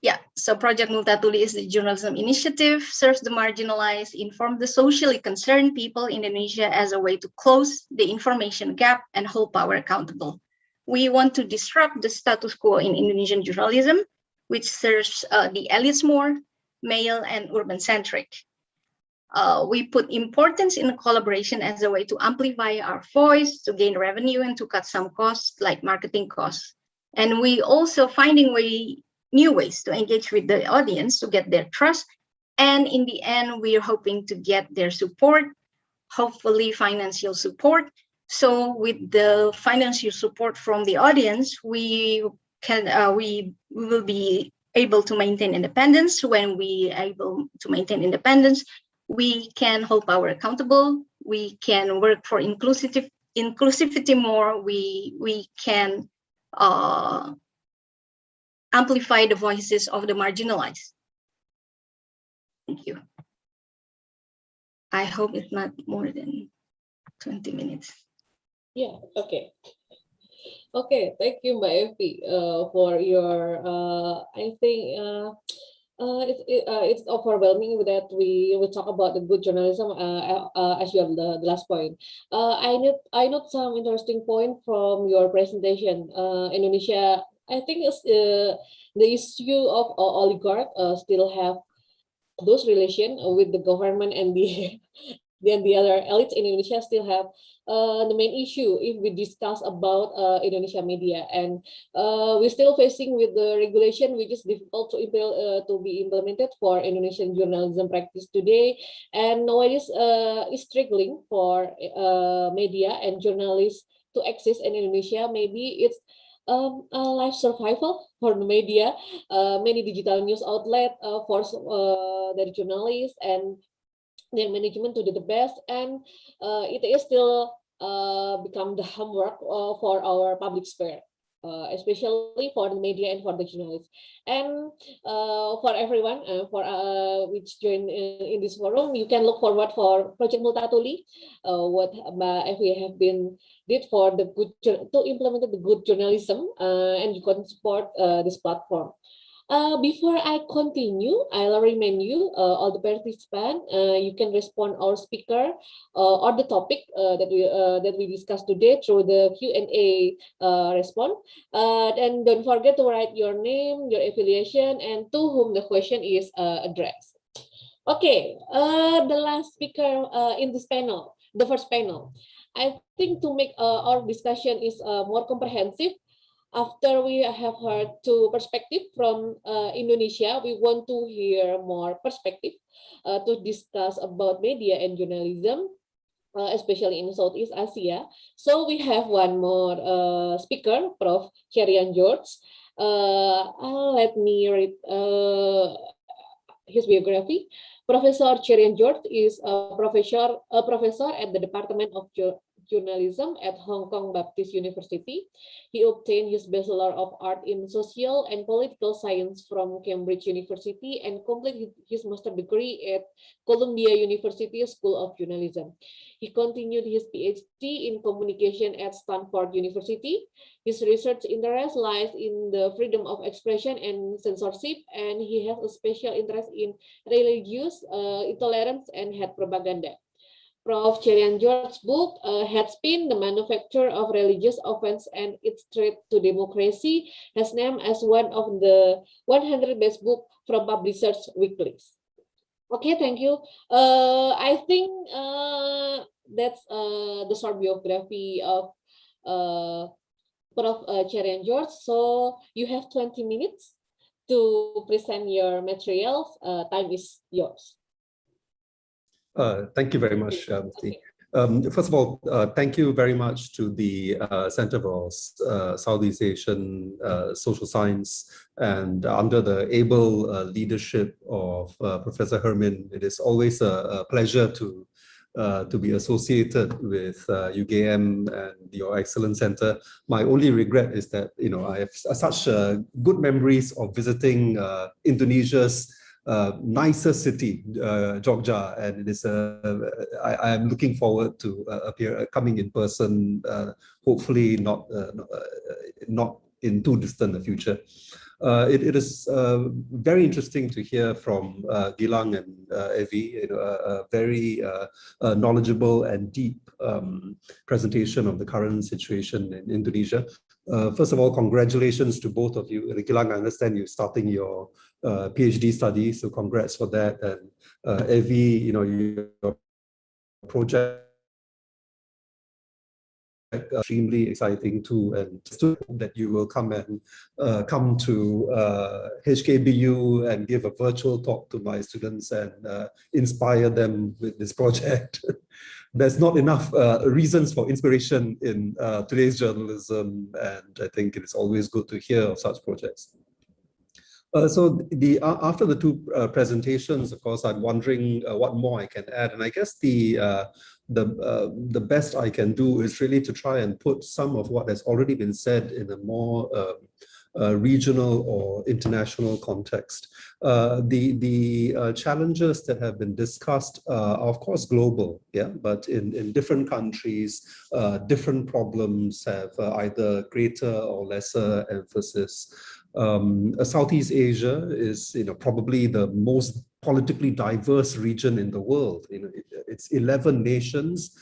Yeah, So Project Multatuli is the journalism initiative, serves the marginalized, inform the socially concerned people in Indonesia as a way to close the information gap and hold power accountable. We want to disrupt the status quo in Indonesian journalism, which serves the elites more, male and urban-centric. We put importance in collaboration as a way to amplify our voice, to gain revenue, and to cut some costs like marketing costs. And we also finding new ways to engage with the audience to get their trust. And in the end, we are hoping to get their support, hopefully financial support. So with the financial support from the audience, we will be able to maintain independence. When we are able to maintain independence, we can hold power accountable. We can work for inclusivity more. We can amplify the voices of the marginalized. Thank you. I hope it's not more than 20 minutes. Yeah, okay. Okay, thank you, Mbak Evi, for your, I think, it's overwhelming that we talk about the good journalism as you have the last point. I note some interesting point from your presentation. Indonesia, I think it's the issue of oligarch still have those relation with the government and the the other elites in Indonesia still have the main issue if we discuss about Indonesia media, and we're still facing with the regulation which is difficult to be implemented for Indonesian journalism practice today, and nowadays is struggling for media and journalists to access in Indonesia. Maybe it's a life survival for the media. Many digital news outlets force their journalists and their management to do the best, and it is still become the homework for our public sphere, especially for the media and for the journalists, and for everyone for which join in this forum. You can look forward for Project Multatuli, what Mbak Evi have been did for the good to implement the good journalism, and you can support this platform. Before I continue, I'll remind you, all the participants, you can respond our speaker or the topic that we discussed today through the Q&A response. And don't forget to write your name, your affiliation, and to whom the question is addressed. Okay, the last speaker in this panel, the first panel. I think to make our discussion is more comprehensive, after we have heard two perspectives from Indonesia, we want to hear more perspective to discuss about media and journalism, especially in Southeast Asia. So we have one more speaker, Prof. Cherian George. Let me read his biography. Professor Cherian George is a professor at the Department of Journalism at Hong Kong Baptist University. He obtained his Bachelor of Art in Social and Political Science from Cambridge University and completed his master degree at Columbia University School of Journalism. He continued his PhD in communication at Stanford University. His research interest lies in the freedom of expression and censorship, and he has a special interest in religious intolerance and hate propaganda. Prof. Cherian George's book, Headspin, The Manufacture of Religious Offense and Its Threat to Democracy, has named as one of the 100 best books from Publishers Weekly. Okay, thank you. I think that's the short biography of Prof. Cherian George. So you have 20 minutes to present your materials. Time is yours. Thank you very much, Mufti. First of all, thank you very much to the Center for Southeast Asian Social Science, and under the able leadership of Professor Hermin, it is always a pleasure to be associated with UGM and your excellent center. My only regret is that I have such good memories of visiting Indonesia's nicer city, Jogja, and it is I am looking forward to coming in person, hopefully not in too distant a future. It is very interesting to hear from Gilang and Evie, a very knowledgeable and deep presentation of the current situation in Indonesia. First of all, congratulations to both of you. Gilang, I understand you're starting your PhD study, so congrats for that. And Evie, your project extremely exciting too, and just hope that you will come to HKBU and give a virtual talk to my students and inspire them with this project. There's not enough reasons for inspiration in today's journalism, and I think it is always good to hear of such projects. So after the two presentations, of course, I'm wondering what more I can add, and I guess the best I can do is really to try and put some of what has already been said in a more regional or international context. The challenges that have been discussed are of course global, yeah, but in different countries, different problems have either greater or lesser emphasis. Southeast Asia is, probably the most politically diverse region in the world. Its 11 nations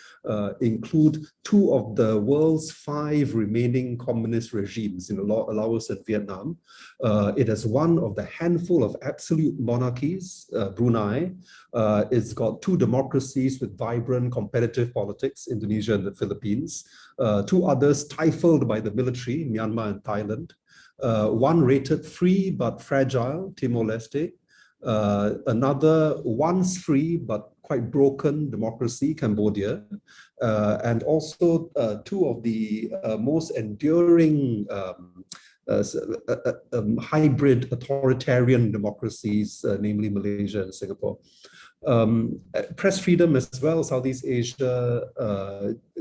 include 2 of the world's 5 remaining communist regimes, Laos and Vietnam. It has one of the handful of absolute monarchies, Brunei. It's got 2 democracies with vibrant competitive politics, Indonesia and the Philippines. 2 others stifled by the military, Myanmar and Thailand. 1 rated free but fragile, Timor-Leste. Another once free but quite broken democracy, Cambodia. And also 2 of the most enduring hybrid authoritarian democracies, namely Malaysia and Singapore. Press freedom as well, Southeast Asia,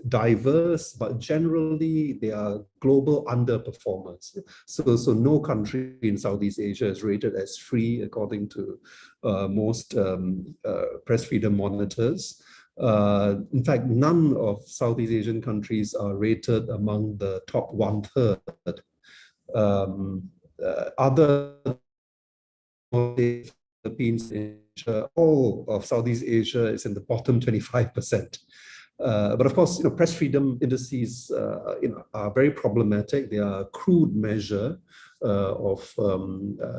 diverse, but generally they are global underperformers. So no country in Southeast Asia is rated as free according to most press freedom monitors. In fact, none of Southeast Asian countries are rated among the top 1/3. Other Philippines, Asia, all of Southeast Asia is in the bottom 25%. But of course, press freedom indices are very problematic. They are a crude measure of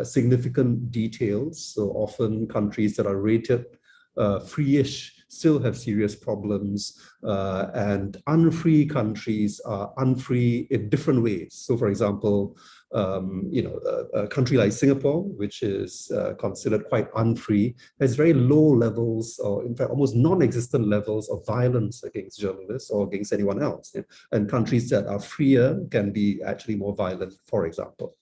significant details. So often countries that are rated free-ish still have serious problems, and unfree countries are unfree in different ways. So for example, a country like Singapore, which is considered quite unfree, has very low levels, or in fact almost non-existent levels of violence against journalists or against anyone else. And countries that are freer can be actually more violent, for example.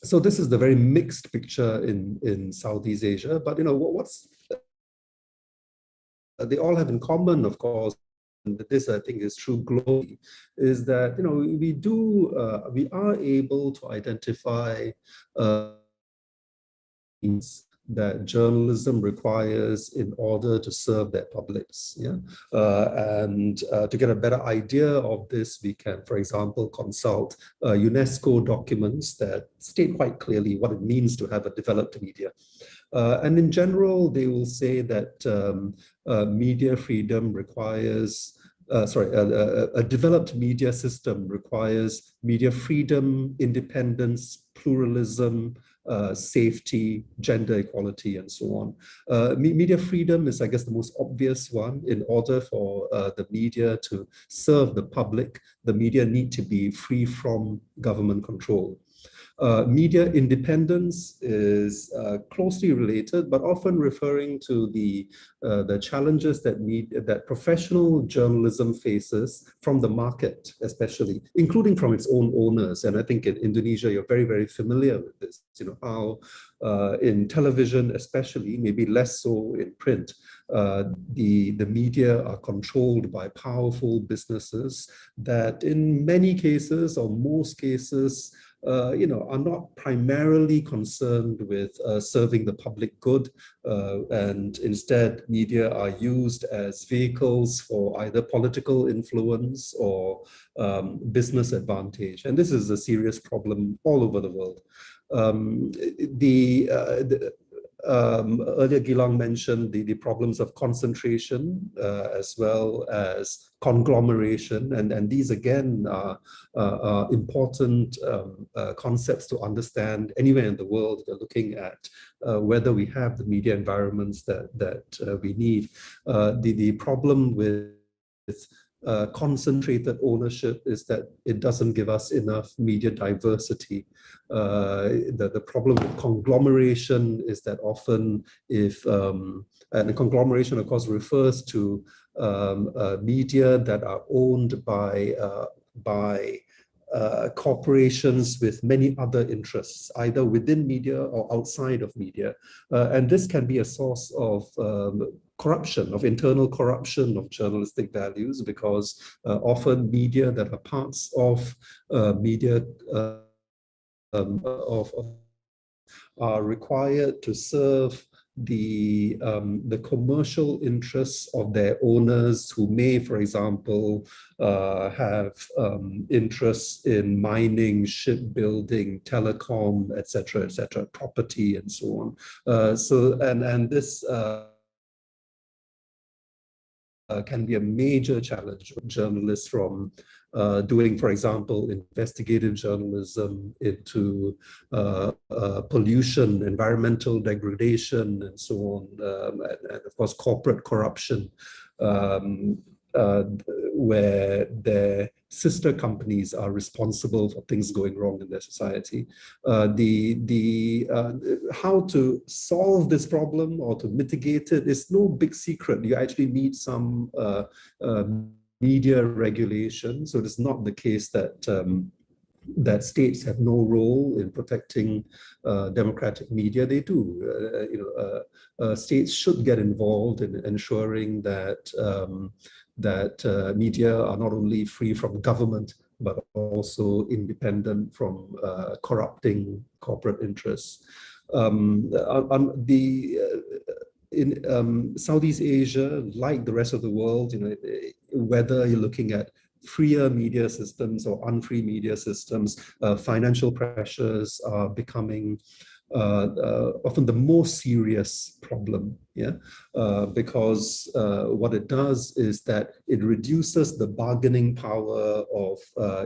So this is the very mixed picture in Southeast Asia. But what's they all have in common, of course, and this I think is true globally, is that we are able to identify that journalism requires in order to serve their publics. Yeah? And to get a better idea of this, we can, for example, consult UNESCO documents that state quite clearly what it means to have a developed media. And in general, they will say that media freedom requires a developed media system requires media freedom, independence, pluralism, safety, gender equality, and so on. Media freedom is, I guess, the most obvious one. In order for the media to serve the public, the media need to be free from government control. Media independence is closely related, but often referring to the challenges that professional journalism faces from the market, especially, including from its own owners. And I think in Indonesia, you're very, very familiar with this. How in television, especially, maybe less so in print, the media are controlled by powerful businesses that, in many cases or most cases, are not primarily concerned with serving the public good, and instead media are used as vehicles for either political influence or business advantage. And this is a serious problem all over the world. Earlier Gilang mentioned the problems of concentration as well as conglomeration, and these again are important concepts to understand anywhere in the world. They're looking at whether we have the media environments that we need. The problem with concentrated ownership is that it doesn't give us enough media diversity. The problem with conglomeration is that often and the conglomeration of course refers to media that are owned by corporations with many other interests, either within media or outside of media. And this can be a source of corruption, of internal corruption of journalistic values, because often media that are parts of media are required to serve the commercial interests of their owners, who may, for example, have interests in mining, shipbuilding, telecom, etc., property, and so on. And this can be a major challenge for journalists from doing, for example, investigative journalism into pollution, environmental degradation, and so on, and of course corporate corruption, where their sister companies are responsible for things going wrong in their society. How to solve this problem or to mitigate it is no big secret. You actually need some media regulation. So it's not the case that that states have no role in protecting democratic media. They do. States should get involved in ensuring that media are not only free from government, but also independent from corrupting corporate interests. In Southeast Asia, like the rest of the world, whether you're looking at freer media systems or unfree media systems, financial pressures are becoming often the most serious problem, because what it does is that it reduces the bargaining power of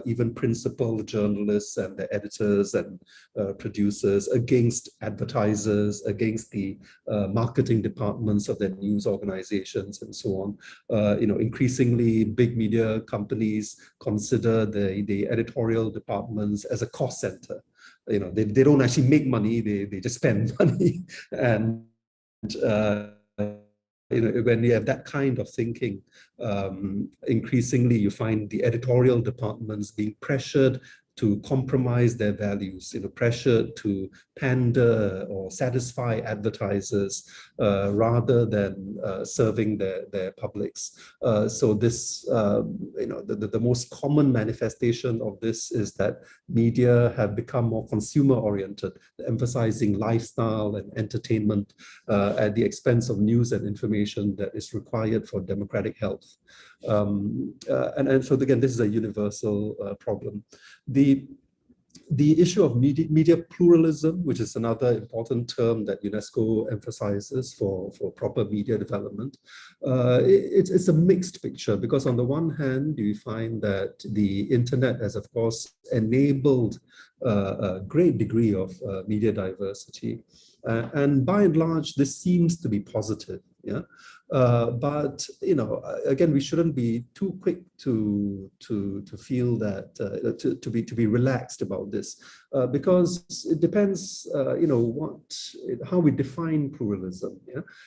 even principal journalists and the editors and producers against advertisers, against the marketing departments of their news organizations, and so on. Increasingly, big media companies consider the editorial departments as a cost center. They don't actually make money, they just spend money. And when you have that kind of thinking, increasingly you find the editorial departments being pressured to compromise their values, pressured to pander or satisfy advertisers rather than serving their publics. So this, the most common manifestation of this is that media have become more consumer-oriented, emphasizing lifestyle and entertainment at the expense of news and information that is required for democratic health. And so again, this is a universal problem. The issue of media pluralism, which is another important term that UNESCO emphasizes for proper media development, it's a mixed picture, because on the one hand, you find that the internet has, of course, enabled a great degree of media diversity. And by and large, this seems to be positive. But again, we shouldn't be too quick to feel that to be relaxed about this, because it depends, how we define pluralism.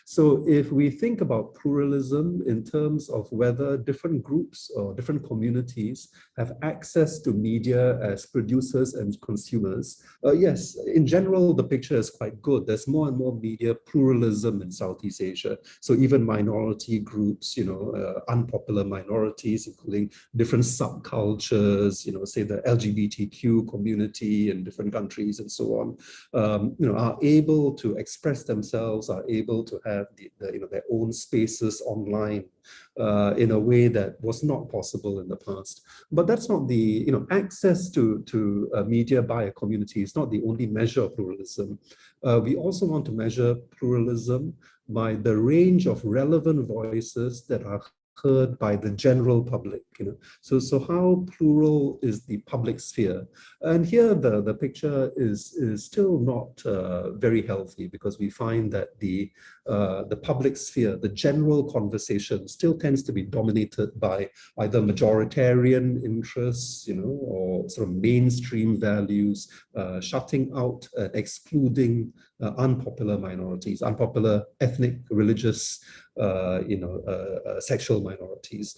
So if we think about pluralism in terms of whether different groups or different communities have access to media as producers and consumers, yes, in general, the picture is quite good. There's more and more media pluralism in Southeast Asia. So even minority groups, unpopular minorities, including different subcultures, say the LGBTQ community in different countries and so on, are able to express themselves, are able to have their own spaces online in a way that was not possible in the past. But that's not the, access to media by a community is not the only measure of pluralism. We also want to measure pluralism by the range of relevant voices that are heard by the general public. So how plural is the public sphere? And here the picture is still not very healthy, because we find that the public sphere, the general conversation, still tends to be dominated by either majoritarian interests, or sort of mainstream values, shutting out, excluding unpopular minorities, unpopular ethnic, religious, sexual minorities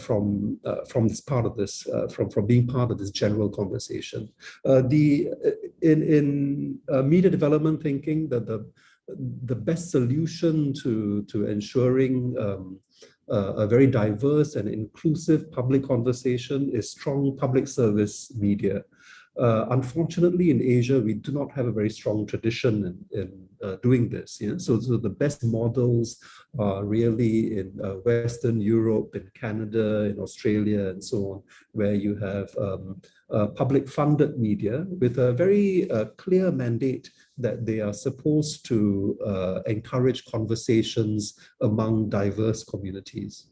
from this part of this, from being part of this general conversation. In media development thinking, that the best solution to ensuring a very diverse and inclusive public conversation is strong public service media. Unfortunately, in Asia, we do not have a very strong tradition in doing this. So the best models are really in Western Europe, in Canada, in Australia, and so on, where you have public funded media with a very clear mandate that they are supposed to encourage conversations among diverse communities.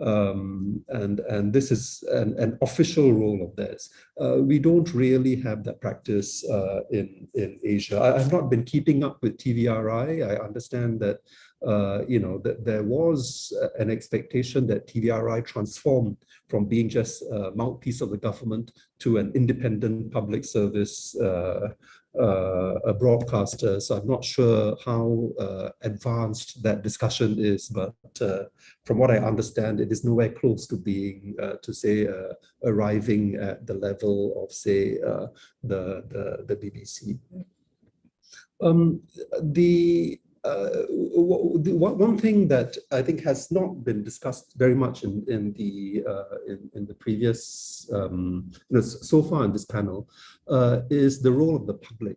And this is an official role of theirs. We don't really have that practice in Asia. I've not been keeping up with TVRI. I understand that that there was an expectation that TVRI transformed from being just a mouthpiece of the government to an independent public service a broadcaster. So I'm not sure how advanced that discussion is, but from what I understand, it is nowhere close to being, arriving at the level of, say, the BBC. One thing that I think has not been discussed very much in the previous, so far in this panel, is the role of the public.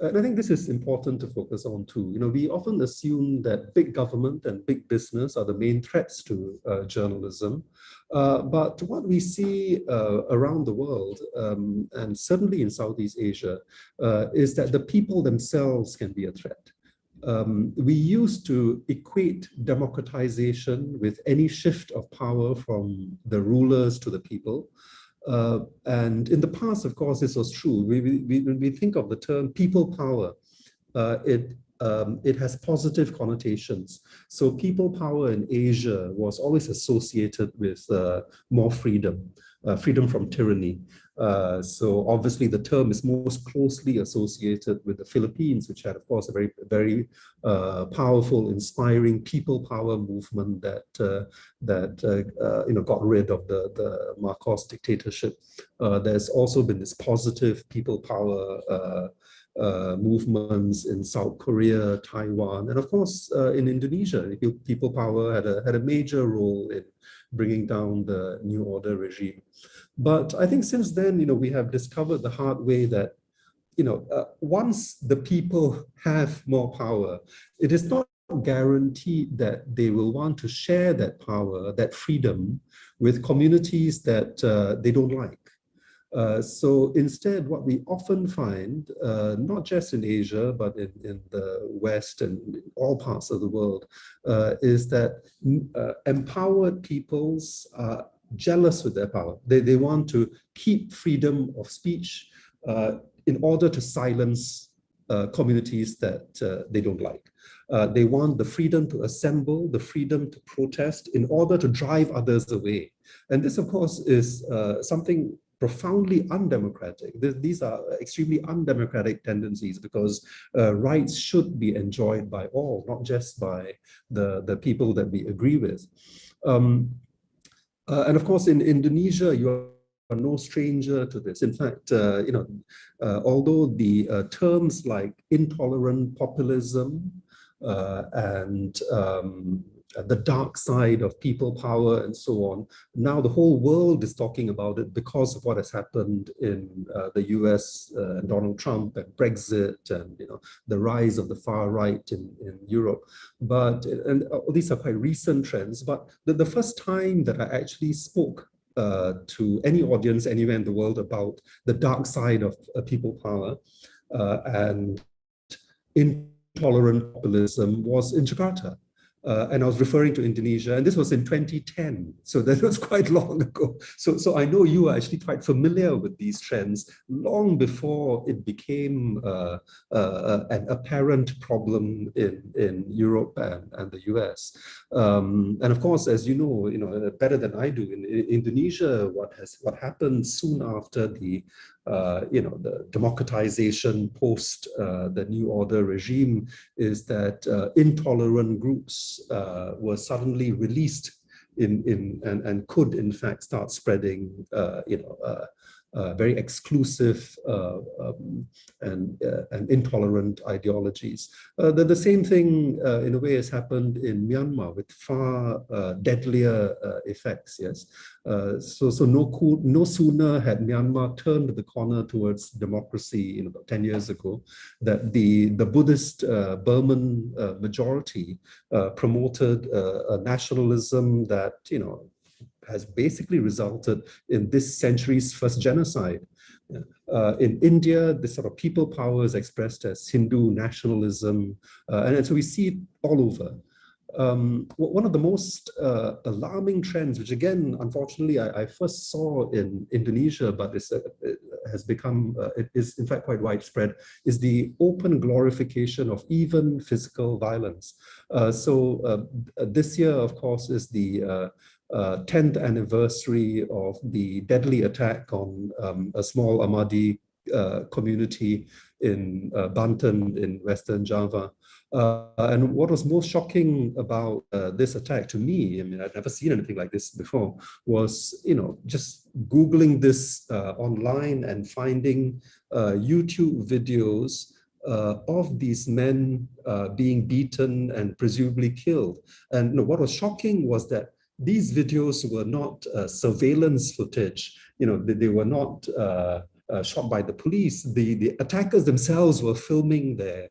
And I think this is important to focus on too. We often assume that big government and big business are the main threats to journalism. But what we see around the world, and certainly in Southeast Asia, is that the people themselves can be a threat. We used to equate democratization with any shift of power from the rulers to the people. And in the past, of course, this was true. When we think of the term people power, it has positive connotations. So people power in Asia was always associated with more freedom, freedom from tyranny. So obviously the term is most closely associated with the Philippines, which had, of course, a very, very powerful, inspiring people power movement that got rid of the Marcos dictatorship. There's also been this positive people power movements in South Korea, Taiwan, and of course in Indonesia. People power had a major role in bringing down the New Order regime. But I think since then, we have discovered the hard way that, once the people have more power, it is not guaranteed that they will want to share that power, that freedom, with communities that they don't like. So instead, what we often find, not just in Asia, but in the West and in all parts of the world, is that empowered peoples are jealous with their power. They want to keep freedom of speech in order to silence communities that they don't like. They want the freedom to assemble, the freedom to protest in order to drive others away. And this, of course, is something profoundly undemocratic. These are extremely undemocratic tendencies, because rights should be enjoyed by all, not just by the people that we agree with. And of course, in Indonesia, you are no stranger to this. In fact, although the terms like intolerant populism and the dark side of people power and so on. Now the whole world is talking about it because of what has happened in the US and Donald Trump and Brexit and the rise of the far right in Europe. And these are quite recent trends, but the first time that I actually spoke to any audience anywhere in the world about the dark side of people power and intolerant populism was in Jakarta. And I was referring to Indonesia, and this was in 2010, so that was quite long ago. So I know you are actually quite familiar with these trends long before it became an apparent problem in Europe and the US. And of course, as you know better than I do, in Indonesia, what happened soon after the democratization post the New Order regime is that intolerant groups were suddenly released and could in fact start spreading very exclusive and intolerant ideologies. The same thing in a way has happened in Myanmar with far deadlier effects, yes. So no sooner had Myanmar turned the corner towards democracy about 10 years ago, that the Buddhist Burman majority promoted a nationalism that has basically resulted in this century's first genocide. In India, this sort of people power is expressed as Hindu nationalism, and so we see it all over. One of the most alarming trends, which again, unfortunately, I first saw in Indonesia, but it has become, it is in fact quite widespread, is the open glorification of even physical violence. This year, of course, is the 10th anniversary of the deadly attack on a small Ahmadi community in Banten in Western Java. And what was most shocking about this attack to me, I mean, I'd never seen anything like this before, was, just Googling this online and finding YouTube videos of these men being beaten and presumably killed. And what was shocking was that these videos were not surveillance footage. They were not shot by the police. The attackers themselves were filming their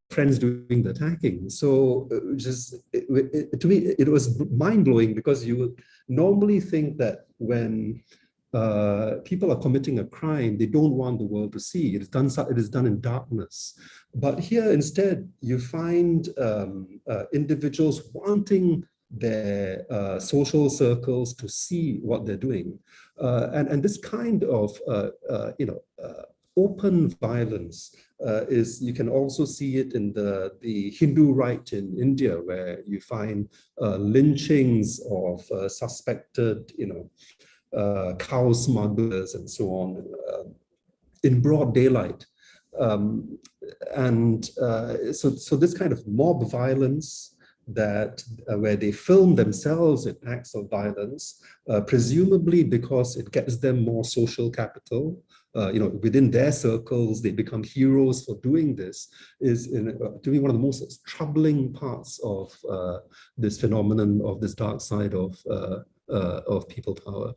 friends doing the attacking. So to me, it was mind-blowing, because you would normally think that when people are committing a crime, they don't want the world to see. It is done in darkness. But here instead, you find individuals wanting their social circles to see what they're doing. And this kind of open violence you can also see it in the Hindu right in India, where you find lynchings of suspected cow smugglers and so on in broad daylight. So this kind of mob violence that where they film themselves in acts of violence, presumably because it gets them more social capital. Within their circles, they become heroes for doing this, is to me one of the most troubling parts of this phenomenon of this dark side of people power.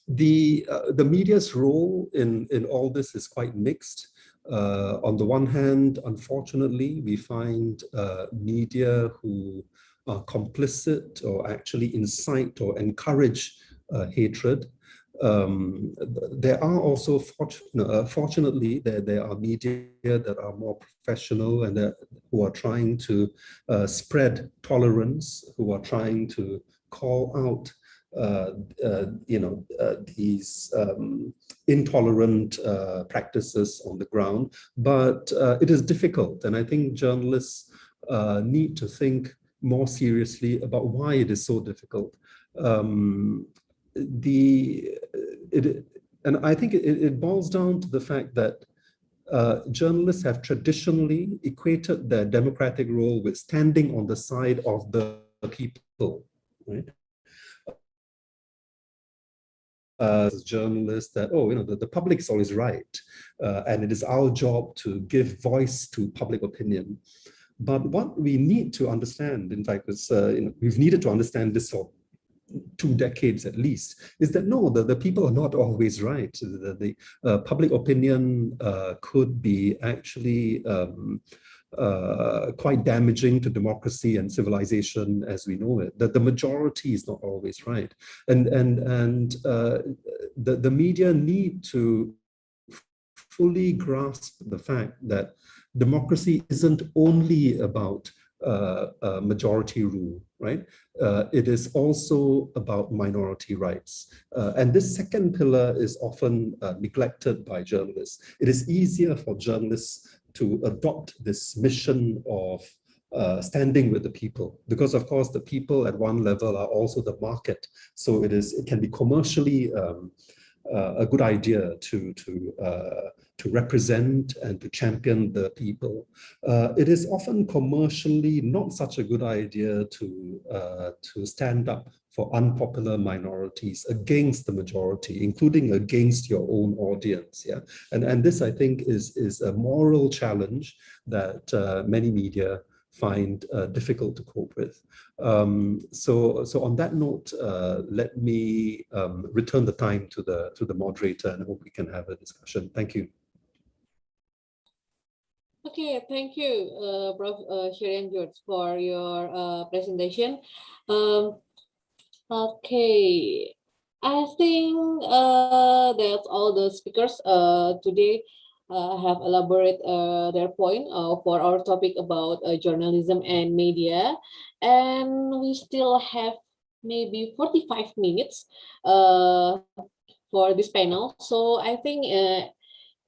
The media's role in all this is quite mixed. On the one hand, unfortunately, we find media who are complicit or actually incite or encourage hatred. There are also, fortunately, there are media that are more professional and who are trying to spread tolerance, who are trying to call out these intolerant practices on the ground, but it is difficult, and I think journalists need to think more seriously about why it is so difficult. And I think it boils down to the fact that journalists have traditionally equated their democratic role with standing on the side of the people, right? As journalists, that the public is always right, and it is our job to give voice to public opinion. But what we need to understand, in fact, is we've needed to understand this for 2 decades at least, is that no, the people are not always right. The public opinion could be actually quite damaging to democracy and civilization as we know it. That the majority is not always right, and the media need to fully grasp the fact that democracy isn't only about majority rule, right? It is also about minority rights. And this second pillar is often neglected by journalists. It is easier for journalists to adopt this mission of standing with the people, because of course the people at one level are also the market. So it can be commercially a good idea to represent and to champion the people. It is often commercially not such a good idea to stand up for unpopular minorities against the majority, including against your own audience. Yeah, and this I think is a moral challenge that many media find difficult to cope with. So on that note, let me return the time to the moderator, and I hope we can have a discussion. Thank you. Okay, thank you, Prof. Shirian George, for your presentation. Okay, I think that's all the speakers today have elaborated their point for our topic about journalism and media, and we still have maybe 45 minutes for this panel. So I think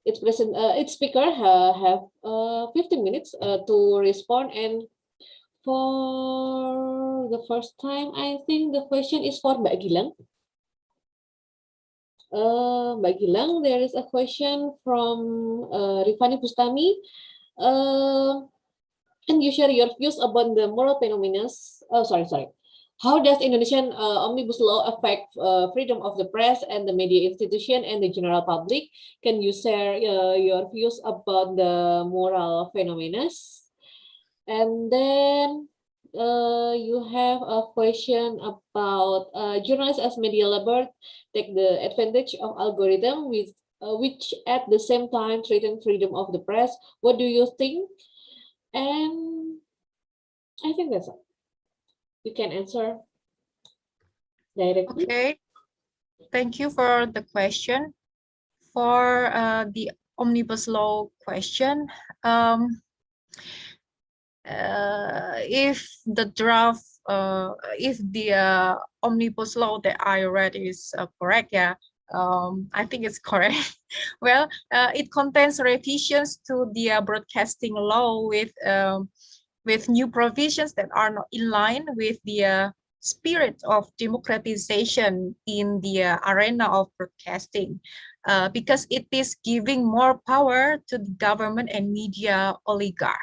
its speaker have 15 minutes to respond. And for the first time, I think the question is for Mbak Gilang. Mbak Gilang, there is a question from Rifani Bustami. Can you share your views about the moral phenomena? Sorry. How does Indonesian omnibus law affect freedom of the press and the media institution and the general public? Can you share your views about the moral phenomena? And then you have a question about journalists as media labor take the advantage of algorithm which at the same time threaten freedom of the press. What do you think? And I think that's all. You can answer directly. Okay, thank you for the question. For the omnibus law question, if the draft, if the omnibus law that I read is correct, yeah, I think it's correct. Well, it contains revisions to the broadcasting law with new provisions that are not in line with the spirit of democratization in the arena of broadcasting, because it is giving more power to the government and media oligarch.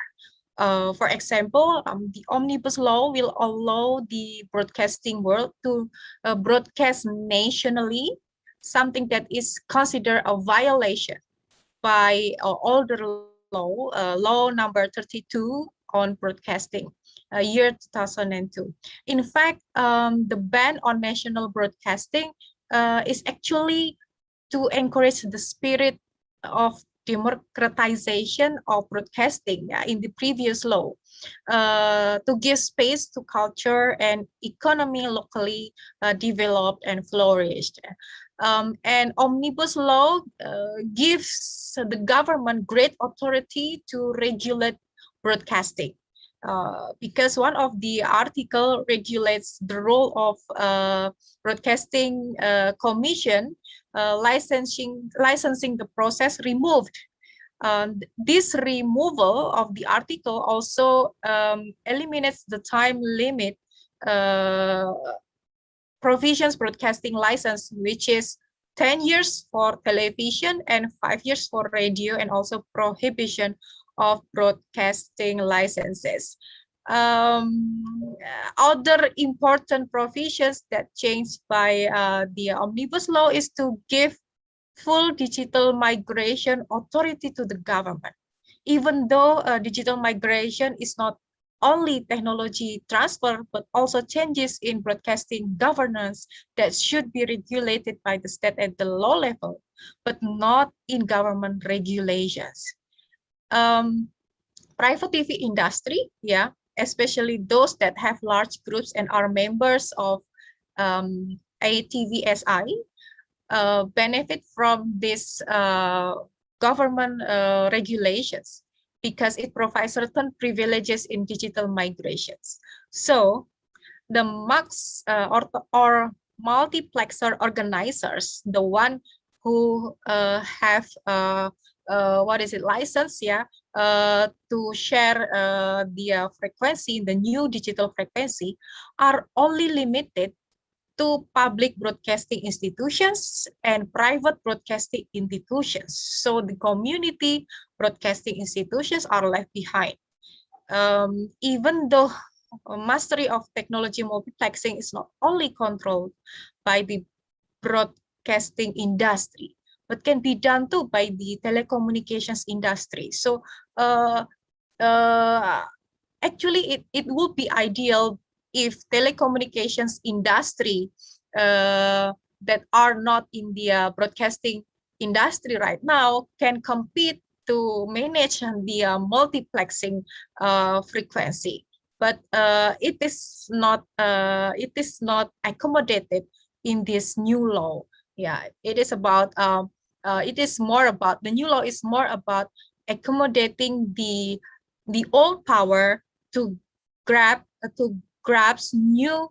For example, the omnibus law will allow the broadcasting world to broadcast nationally, something that is considered a violation by older law, law number 32 on broadcasting, year 2002. In fact, the ban on national broadcasting is actually to encourage the spirit of democratization of broadcasting in the previous law, to give space to culture and economy locally developed and flourished. And omnibus law gives the government great authority to regulate broadcasting, because one of the article regulates the role of broadcasting commission licensing the process removed. This removal of the article also eliminates the time limit provisions broadcasting license, which is 10 years for television and 5 years for radio, and also prohibition of broadcasting licenses. Other important provisions that changed by the omnibus law is to give full digital migration authority to the government. even though digital migration is not only technology transfer, but also changes in broadcasting governance that should be regulated by the state at the low level, but not in government regulations. Private TV industry, yeah, especially those that have large groups and are members of ATVSI, benefit from this government regulations because it provides certain privileges in digital migrations. So the MUX or multiplexer organizers, the one who have license, yeah, to share the frequency, the new digital frequency, are only limited to public broadcasting institutions and private broadcasting institutions. So the community broadcasting institutions are left behind. Even though mastery of technology multiplexing is not only controlled by the broadcasting industry, but can be done too by the telecommunications industry. So actually it would be ideal if telecommunications industry that are not in the broadcasting industry right now can compete to manage the multiplexing frequency, but it is not accommodated in this new law. Yeah, it is about it is more about, the new law is more about accommodating the old power to grabs new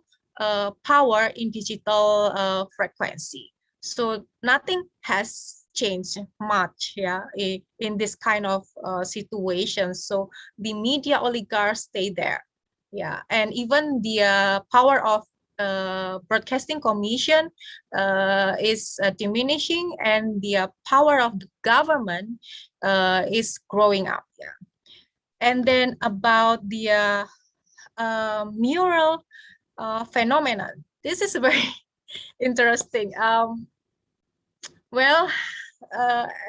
power in digital frequency. So nothing has changed much, yeah, in this kind of situation. So the media oligarchs stay there, yeah, and even the power of broadcasting commission is diminishing, and the power of the government is growing up, yeah. And then about the mural phenomenon. This is very interesting. Well,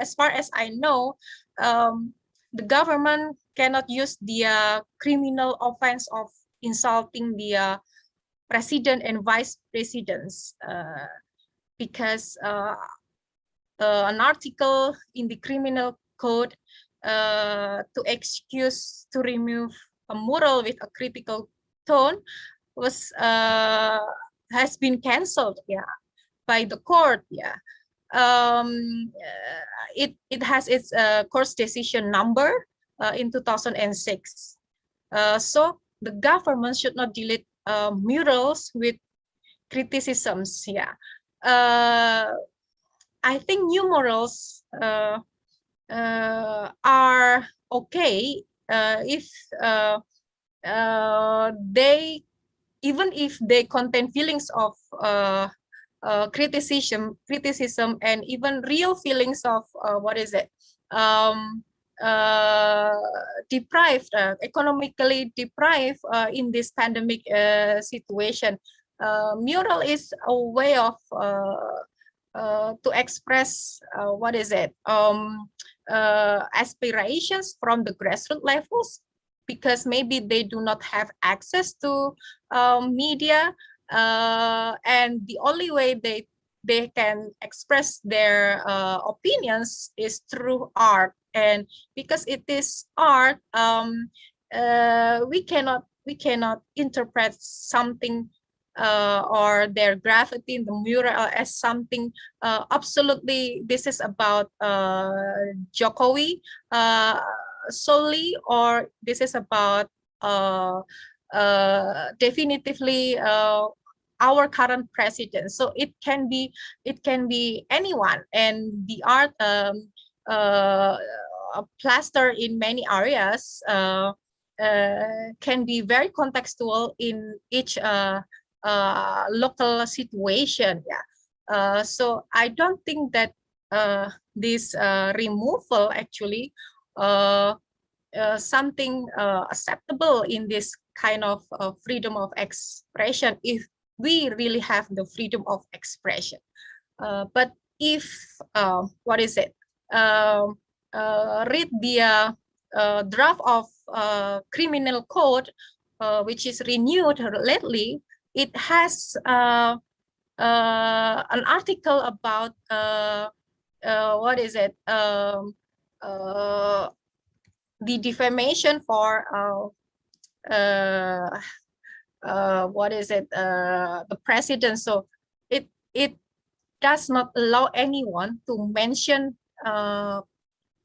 as far as I know, the government cannot use the criminal offense of insulting the president and vice presidents because an article in the criminal code to excuse to remove a mural with a critical tone was has been canceled, yeah, by the court, yeah. It has its court's decision number in 2006. So the government should not delete murals with criticisms, yeah. I think new murals are okay if they, even if they contain feelings of criticism, and even real feelings of deprived, economically deprived in this pandemic situation. Mural is a way of to express aspirations from the grassroots levels, because maybe they do not have access to media, and the only way they can express their opinions is through art. And because it is art, we cannot interpret something or their graffiti in the mural as something absolutely this is about Jokowi solely, or this is about definitively our current president. So it can be anyone, and the art plaster in many areas can be very contextual in each local situation. Yeah. So I don't think that this removal actually something acceptable in this kind of freedom of expression, if we really have the freedom of expression. But if read the draft of criminal code, which is renewed lately, it has an article about what is it? The defamation for what is it? The president. So it does not allow anyone to mention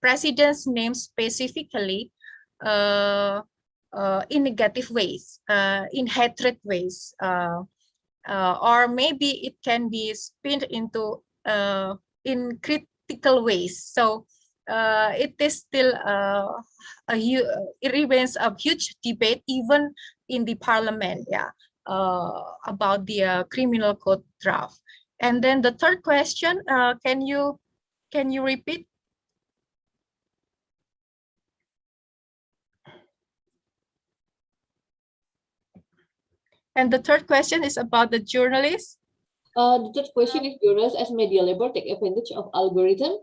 president's name specifically in negative ways, in hatred ways, or maybe it can be spun into in critical ways. So it is still it remains a huge debate even in the parliament, yeah, about the criminal code draft. And then the third question, can you repeat? And the third question is about the journalists. The third question is, journalists as media labor take advantage of algorithm?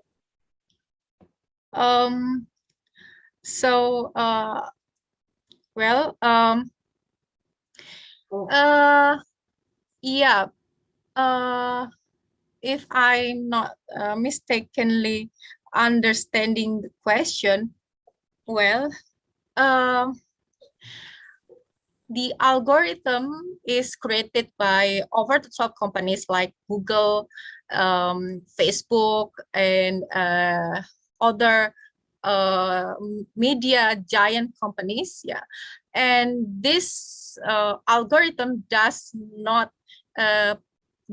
So well, yeah, if I'm not mistakenly understanding the question, well, the algorithm is created by over-the-top companies like Google, Facebook, and other media giant companies. Yeah, and this algorithm does not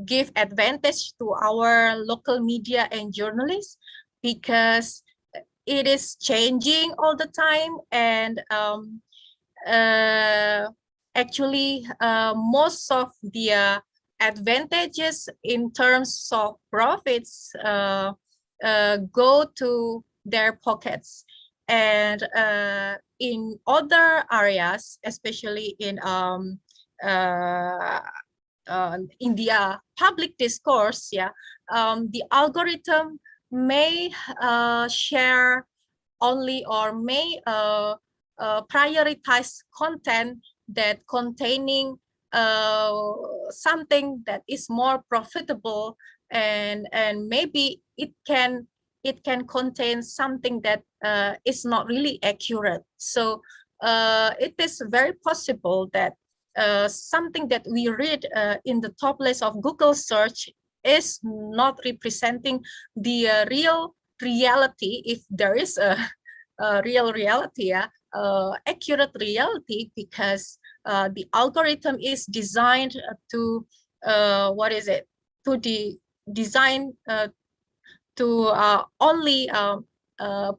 give advantage to our local media and journalists because it is changing all the time, and actually most of the advantages in terms of profits go to their pockets, and in other areas, especially in the public discourse, yeah, the algorithm may share only or may prioritize content that containing something that is more profitable, and maybe it can contain something that is not really accurate. So it is very possible that something that we read in the top list of Google search is not representing the real reality, if there is a real reality, accurate reality, because the algorithm is designed to design to only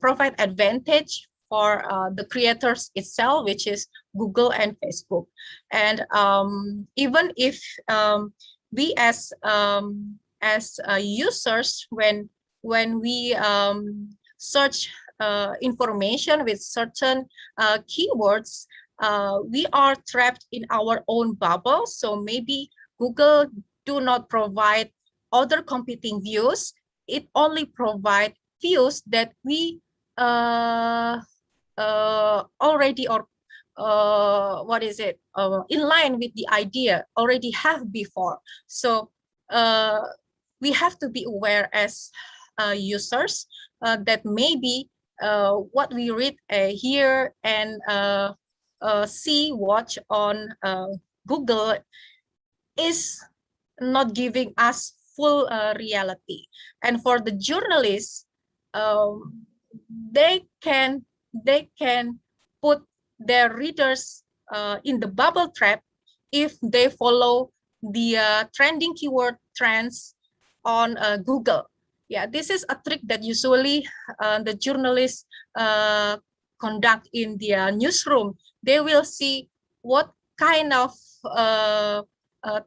provide advantage for the creators itself, which is Google and Facebook. And even if we as users, when we search information with certain keywords, we are trapped in our own bubble. So maybe Google do not provide other competing views. It only provides views that we already, or in line with the idea already have before. So we have to be aware as users that maybe what we read, hear, and watch on Google is not giving us full reality. And for the journalists, they can put their readers in the bubble trap if they follow the trending keyword trends on Google. Yeah, this is a trick that usually the journalists conduct in their newsroom. They will see what kind of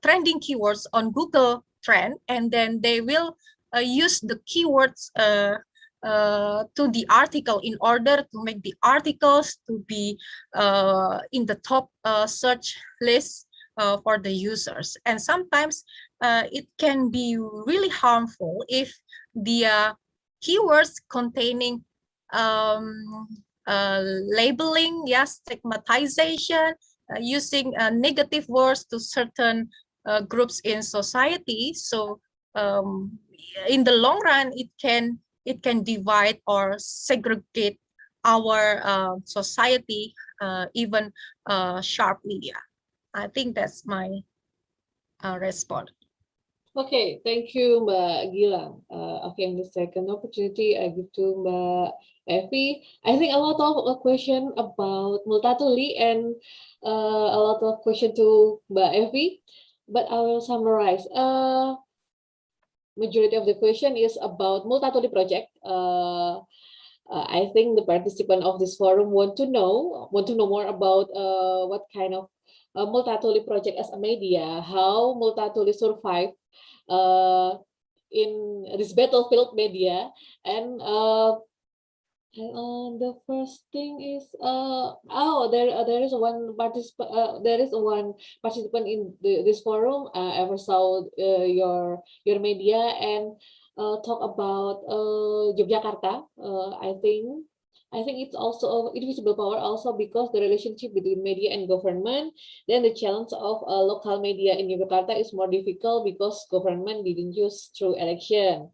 trending keywords on Google trend, and then they will use the keywords to the article in order to make the articles to be in the top search list for the users. And sometimes it can be really harmful if the keywords containing labeling, yes, stigmatization, using negative words to certain groups in society. So in the long run, it can divide or segregate our society even sharply. Yeah, I think that's my response. Okay, thank you, Mbak Gilang. Okay, in the second opportunity, I give to Mbak Evi. I think a lot of question about Multatuli and a lot of question to Mbak Evi, but I will summarize. Majority of the question is about Multatuli project. I think the participant of this forum want to know more about what kind of Multatuli project as a media, how Multatuli survive in this battlefield media, and the first thing is there is one participant in this forum ever saw your media and talk about Yogyakarta. I think it's also invisible power also because the relationship between media and government. Then the challenge of local media in Yogyakarta is more difficult because government didn't use through election.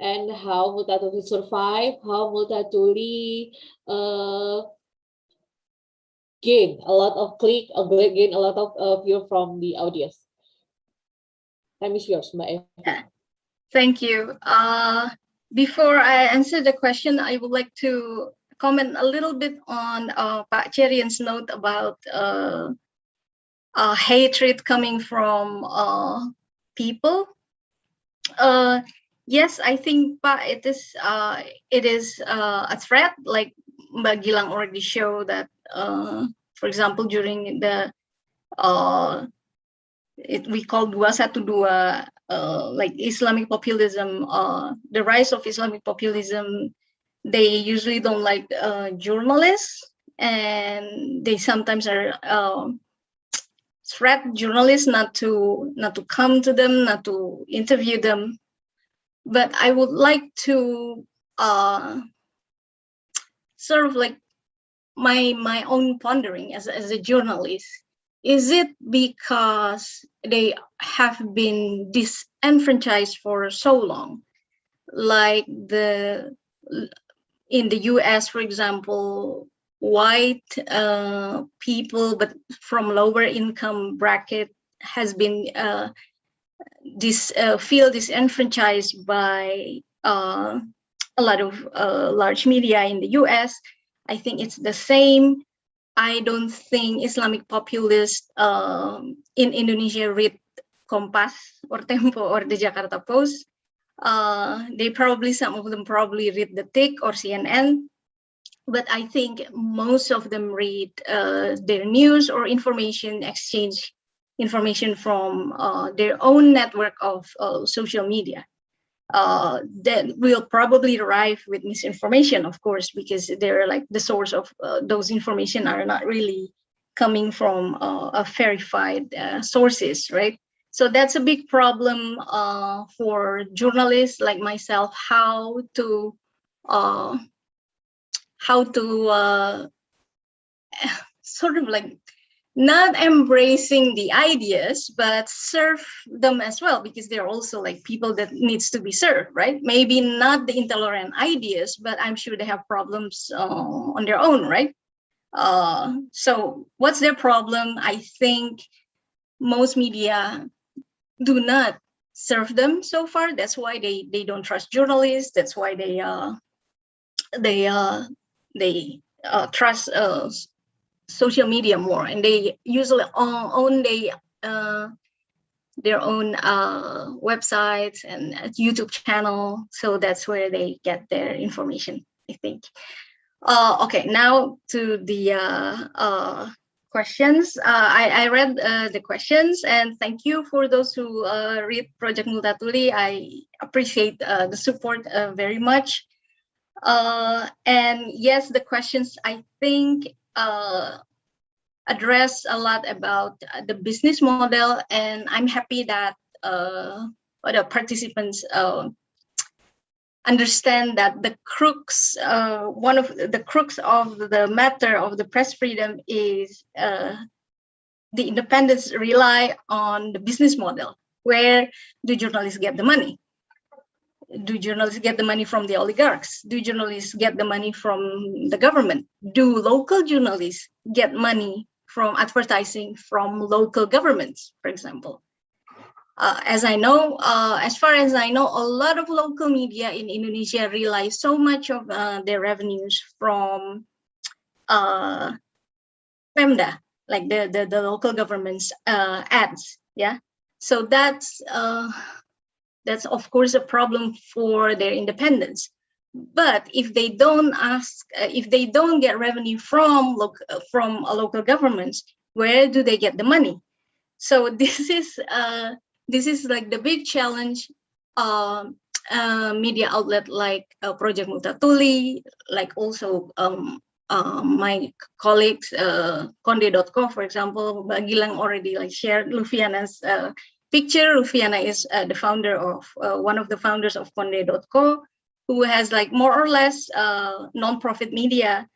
And how Multatuli survive, how Multatuli gain a lot of click, gain a lot of view from the audience. Time is yours, Mbak Evi. Thank you. Before I answer the question, I would like to comment a little bit on Pak Cherian's note about hatred coming from people. Yes, I think Pak, it is a threat. Like Mbak Gilang already showed that, for example, during the we call 212, like Islamic populism, the rise of Islamic populism, they usually don't like journalists, and they sometimes are threat journalists not to come to them, not to interview them. But I would like to sort of like my own pondering as a journalist. Is it because they have been disenfranchised for so long? Like in the US, for example, white people, but from lower income bracket, has been feel disenfranchised by a lot of large media in the US. I think it's the same. I don't think Islamic populists in Indonesia read Kompas or Tempo or the Jakarta Post. Some of them probably read the TIC or CNN, but I think most of them read their news or exchange information from their own network of social media. That will probably arrive with misinformation, of course, because they're like the source of those information are not really coming from verified sources, right? So that's a big problem for journalists like myself, how to sort of like not embracing the ideas, but serve them as well, because they're also like people that needs to be served, right? Maybe not the intolerant ideas, but I'm sure they have problems on their own, right? So what's their problem? I think most media do not serve them so far. That's why they don't trust journalists. That's why they trust social media more, and they usually own their own websites and YouTube channel. So that's where they get their information, I think. Okay, now to the questions. I read the questions, and thank you for those who read Project Multatuli. I appreciate the support very much. And yes, the questions, I think, address a lot about the business model, and I'm happy that the participants understand that the crux, one of the crux of the matter of the press freedom is the independents rely on the business model. Where do journalists get the money? Do journalists get the money from the oligarchs? Do journalists get the money from the government? Do local journalists get money from advertising from local governments, for example? As far as I know, a lot of local media in Indonesia rely so much of their revenues from Pemda, like the local government's ads. Yeah, so that's of course a problem for their independence. But if they don't get revenue from local governments, where do they get the money? So this is like the big challenge. Media outlet like Project Multatuli, like also my colleagues, Konde.co, for example, Mbak Gilang already like shared Lufiana's picture. Lufiana is the founder of one of the founders of Konde.co, who has like more or less non-profit media,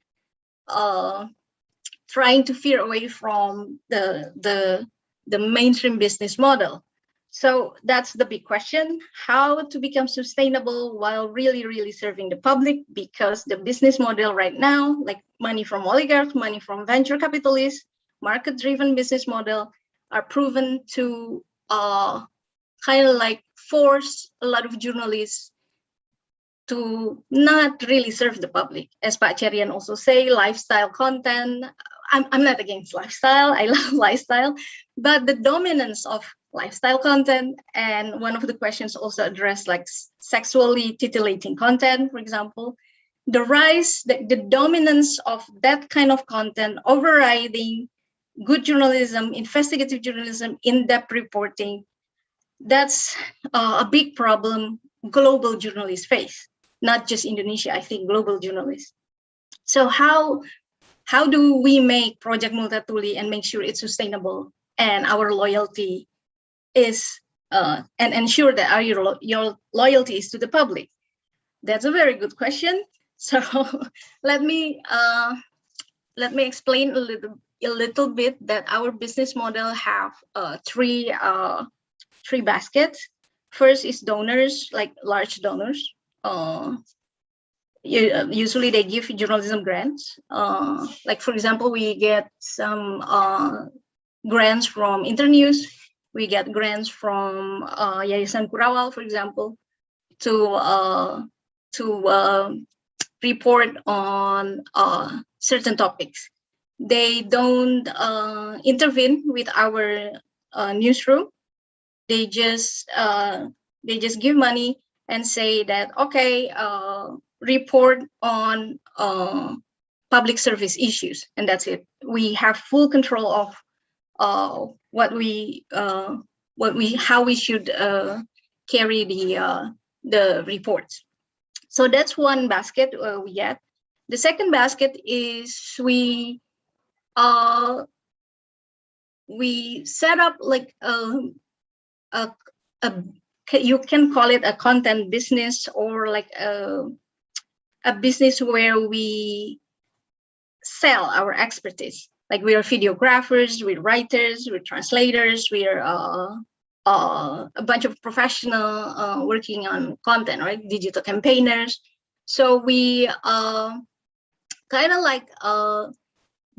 trying to veer away from the mainstream business model. So that's the big question: how to become sustainable while really serving the public? Because the business model right now, like money from oligarchs, money from venture capitalists, market-driven business model, are proven to kind of like force a lot of journalists to not really serve the public. As Pak Cherian also say, lifestyle content. I'm not against lifestyle. I love lifestyle, but the dominance of lifestyle content, and one of the questions also addressed like sexually titillating content, for example, the rise, the dominance of that kind of content overriding good journalism, investigative journalism, in-depth reporting. That's a big problem global journalists face, not just Indonesia, I think global journalists. So how do we make Project Multatuli and make sure it's sustainable and our loyalty is, and ensure that your loyalty is to the public? That's a very good question. So let me explain a little bit that our business model have three baskets. First is donors, like large donors. Usually they give journalism grants. Like for example, we get some grants from Internews. We get grants from Yayasan Kurawal, for example, to report on certain topics. They don't intervene with our newsroom. They just give money and say that, okay, report on public service issues, and that's it. We have full control of how we should carry the reports. So that's one basket we get. The second basket is we set up like you can call it a content business, or like a business where we sell our expertise. Like we are videographers, we're writers, we're translators, we're a bunch of professional working on content, right? Digital campaigners. So we kind of like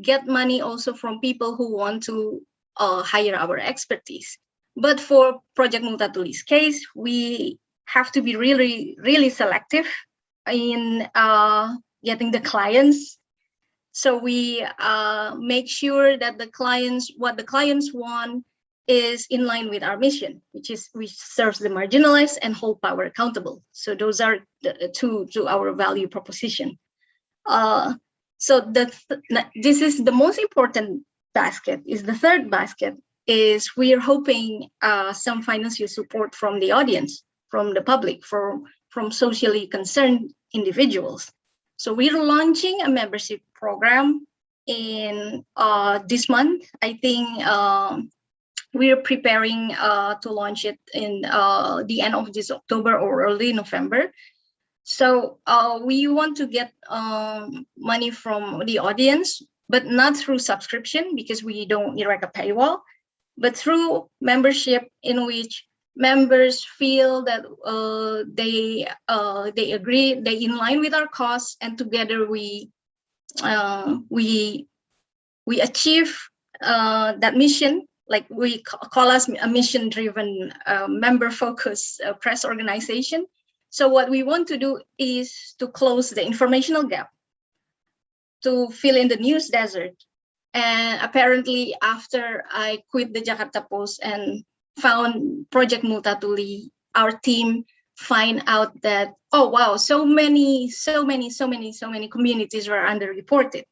get money also from people who want to hire our expertise. But for Project Multatuli's case, we have to be really selective in getting the clients. So we make sure that what the clients want is in line with our mission, which is we serve the marginalized and hold power accountable. So those are the two to our value proposition. So this is the most important basket. Is the third basket is we are hoping some financial support from the audience, from the public, from socially concerned individuals. So we're launching a membership program in this month. I think we're preparing to launch it in the end of this October or early November. So we want to get money from the audience, but not through subscription because we don't erect a paywall, but through membership in which members feel that they agree, they in line with our cause, and together we achieve that mission. Like we call us a mission-driven, member-focused press organization. So what we want to do is to close the informational gap, to fill in the news desert. And apparently, after I quit the Jakarta Post and found Project Multatuli, our team find out that, oh wow, so many communities were underreported.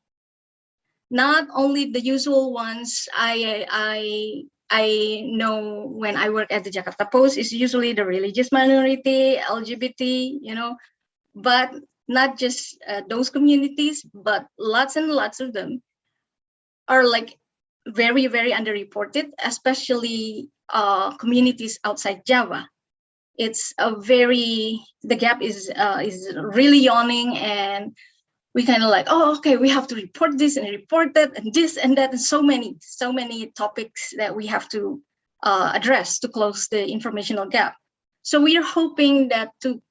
Not only the usual ones I know when I work at the Jakarta Post is usually the religious minority, LGBT, but not just those communities, but lots and lots of them are like very, very underreported, especially communities outside Java. It's the gap is really yawning, and we kind of like, oh, okay, we have to report this and report that and this and that, and so many topics that we have to address to close the informational gap. So we are hoping that to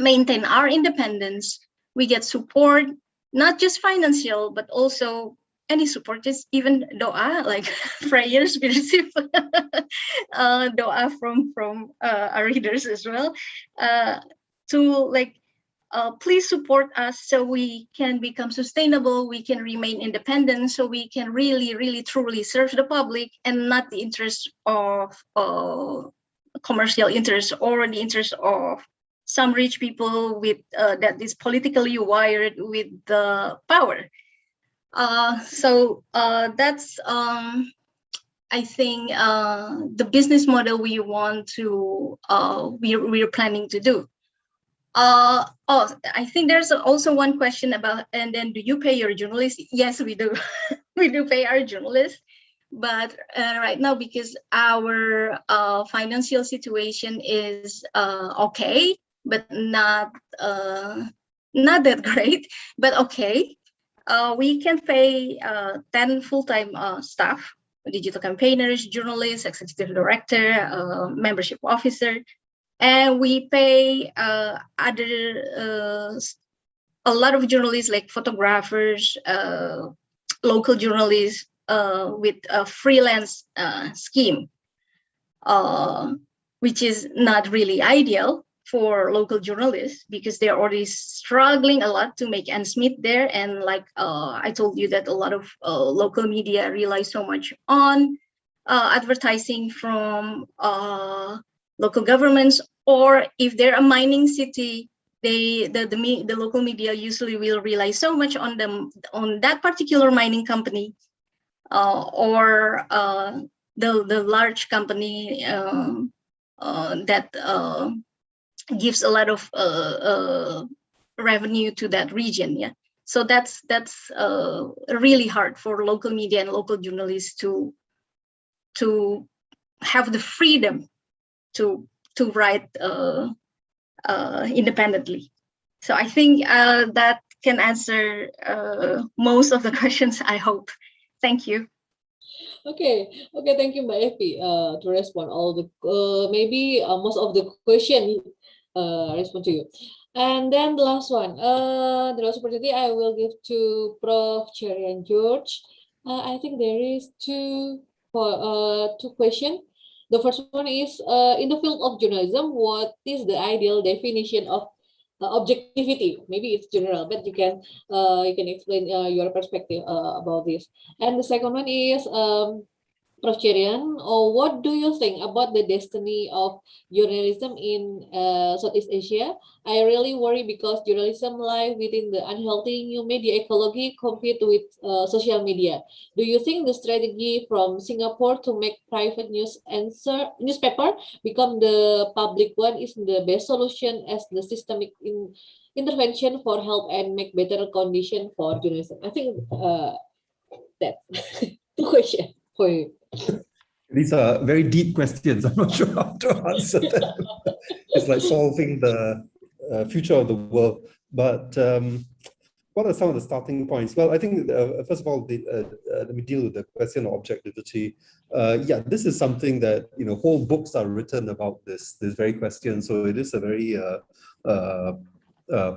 maintain our independence, we get support, not just financial, but also any support, just even doa, like prayers we receive, doa from our readers as well, to like, please support us so we can become sustainable, we can remain independent, so we can really, really, truly serve the public and not the interest of commercial interest or the interest of some rich people with that is politically wired with the power. So that's I think the business model we want to we're planning to do. I think there's also one question about, and then do you pay your journalists? Yes, we do. We do pay our journalists, but right now, because our financial situation is okay, but not that great, but okay. We can pay 10 full-time staff, digital campaigners, journalists, executive director, membership officer, and we pay a lot of journalists like photographers, local journalists with a freelance scheme, which is not really ideal for local journalists because they're already struggling a lot to make ends meet there. And like I told you that a lot of local media rely so much on advertising from local governments, or if they're a mining city, the local media usually will rely so much on that particular mining company, or the large company that gives a lot of revenue to that region. Yeah, so that's really hard for local media and local journalists to have the freedom to write independently. So I think that can answer most of the questions, I hope. Thank you. Okay, thank you, Mbak Evi, to respond all the maybe most of the question respond to you. And then the last one, the last opportunity I will give to Prof. Cherry and George. I think there is two questions. The first one is, in the field of journalism, what is the ideal definition of objectivity? Maybe it's general, but you can explain your perspective about this. And the second one is, Prof. Cherian, what do you think about the destiny of journalism in Southeast Asia? I really worry because journalism lies within the unhealthy new media ecology compared with social media. Do you think the strategy from Singapore to make private newspaper become the public one is the best solution as the systemic intervention for help and make better condition for journalism? I think that's two questions for you. These are very deep questions. I'm not sure how to answer them. It's like solving the future of the world. But what are some of the starting points? Well, I think, first of all, let me deal with the question of objectivity. Yeah, this is something that, whole books are written about this very question. So it is a very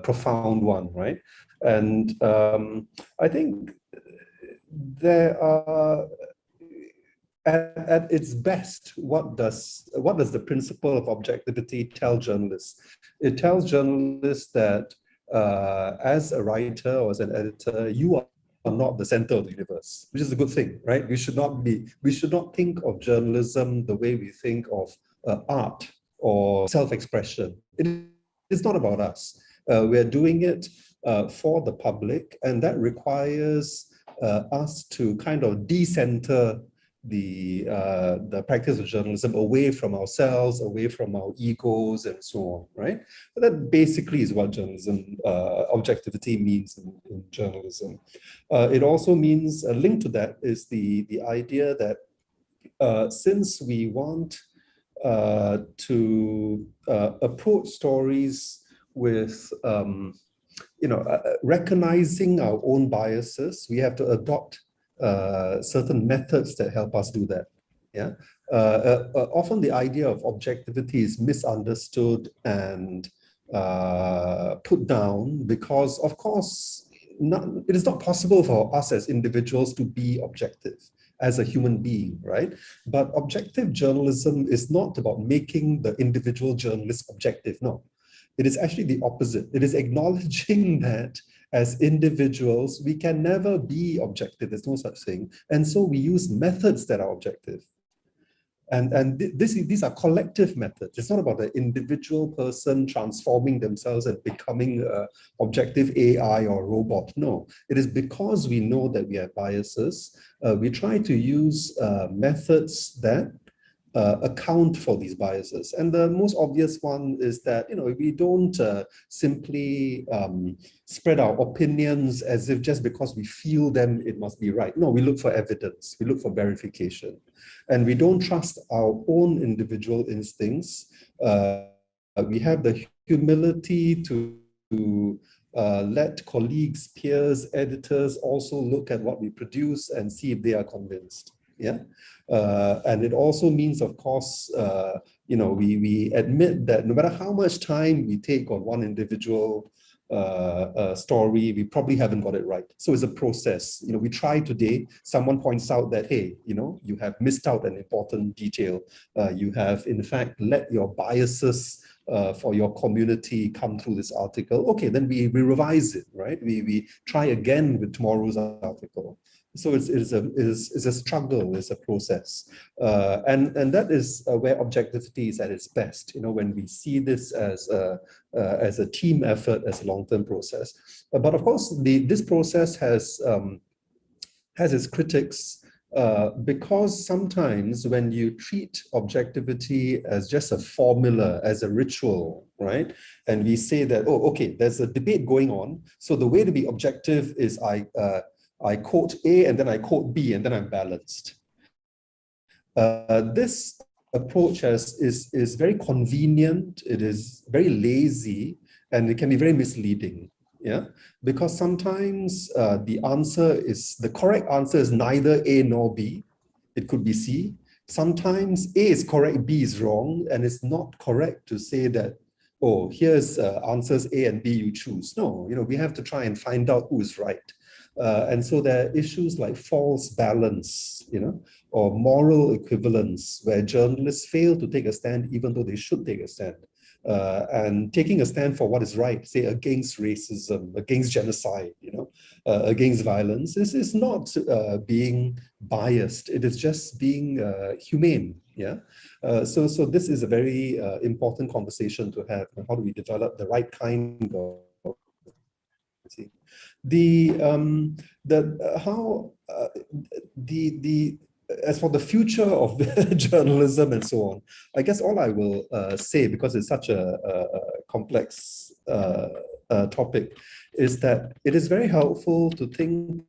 profound one, right? And I think there are, at its best, what does the principle of objectivity tell journalists? It tells journalists that as a writer or as an editor, you are not the center of the universe, which is a good thing, right? We should not think of journalism the way we think of art or self-expression. It is not about us. We're doing it for the public, and that requires us to kind of decenter the practice of journalism away from ourselves, away from our egos, and so on, right? But that basically is what journalism, objectivity means in journalism. It also means, a link to that is the idea that since we want to approach stories with recognizing our own biases, we have to adopt certain methods that help us do that. Yeah. Often the idea of objectivity is misunderstood and put down because, of course, it is not possible for us as individuals to be objective as a human being, right? But objective journalism is not about making the individual journalist objective. No, it is actually the opposite. It is acknowledging that as individuals, we can never be objective. There's no such thing. And so we use methods that are objective. And these are collective methods. It's not about the individual person transforming themselves and becoming an objective AI or robot. No, it is because we know that we have biases. We try to use methods that account for these biases. And the most obvious one is that, we don't simply spread our opinions as if just because we feel them, it must be right. No, we look for evidence, we look for verification. And we don't trust our own individual instincts. We have the humility to let colleagues, peers, editors also look at what we produce and see if they are convinced. Yeah, and it also means, of course, we admit that no matter how much time we take on one individual story, we probably haven't got it right. So it's a process. We try today, someone points out that, hey, you have missed out an important detail. You have, in fact, let your biases for your community come through this article. Okay, then we revise it, right? We try again with tomorrow's article. So it's a struggle, it's a process. And that is where objectivity is at its best, when we see this as a team effort, as a long-term process. But of course, this process has its critics, because sometimes when you treat objectivity as just a formula, as a ritual, right? And we say that, oh, okay, there's a debate going on. So the way to be objective is I quote A and then I quote B and then I'm balanced. This approach is very convenient, it is very lazy, and it can be very misleading. Yeah, because sometimes the correct answer is neither A nor B. It could be C. Sometimes A is correct, B is wrong, and it's not correct to say that, oh, here's answers A and B, you choose. No, we have to try and find out who is right. And so there are issues like false balance, or moral equivalence, where journalists fail to take a stand even though they should take a stand. And taking a stand for what is right, say against racism, against genocide, against violence, this is not being biased. It is just being humane. Yeah. So this is a very important conversation to have. How do we develop the right kind of as for the future of journalism and so on, I guess all I will say, because it's such a complex topic, is that it is very helpful to think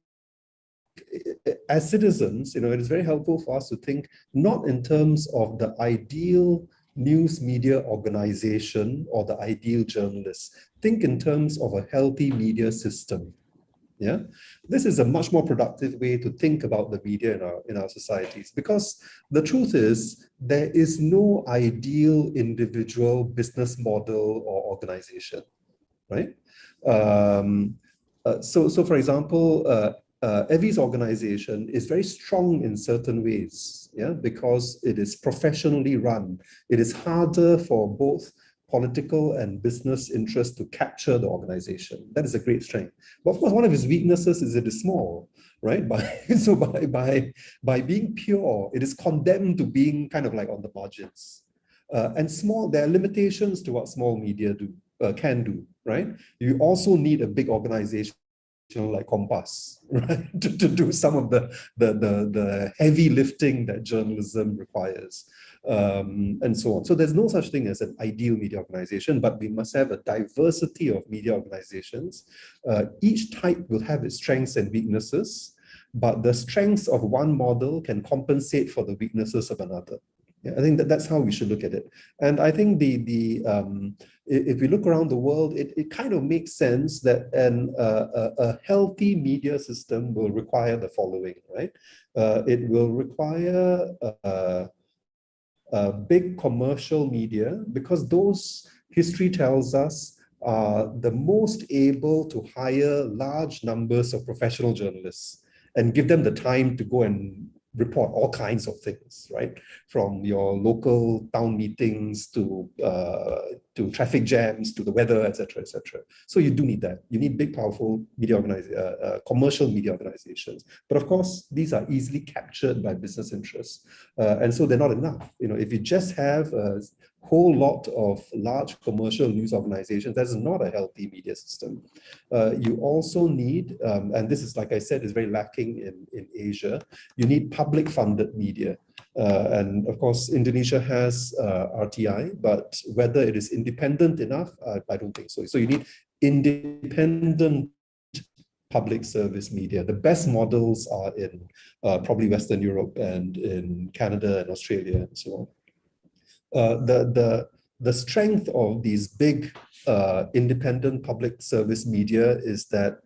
as citizens. It is very helpful for us to think not in terms of the ideal news media organization or the ideal journalist. Think in terms of a healthy media system. Yeah, this is a much more productive way to think about the media in our societies, because the truth is there is no ideal individual business model or organization, right? So for example, Evie's organization is very strong in certain ways, yeah, because it is professionally run. It is harder for both political and business interests to capture the organization. That is a great strength. But of course, one of his weaknesses is it is small, right? So by being pure, it is condemned to being kind of like on the margins. And small, there are limitations to what small media can do, right? You also need a big organization like Compass, right, to do some of the heavy lifting that journalism requires, and so on. So there's no such thing as an ideal media organization, but we must have a diversity of media organizations. Each type will have its strengths and weaknesses, but the strengths of one model can compensate for the weaknesses of another. Yeah, I think that's how we should look at it. And I think if we look around the world, it kind of makes sense that a healthy media system will require the following, right? It will require big commercial media, because those, history tells us, are the most able to hire large numbers of professional journalists and give them the time to go and report all kinds of things, right? From your local town meetings to traffic jams, to the weather, etc., etc. So you do need that. You need big, powerful media commercial media organizations. But of course, these are easily captured by business interests, and so they're not enough. You know, if you just have a whole lot of large commercial news organizations, that's not a healthy media system. You also need, and this is, like I said, is very lacking in Asia, you need public funded media. And of course, Indonesia has RTI, but whether it is independent enough, I don't think so. So you need independent public service media. The best models are in probably Western Europe and in Canada and Australia and so on. The strength of these big independent public service media is that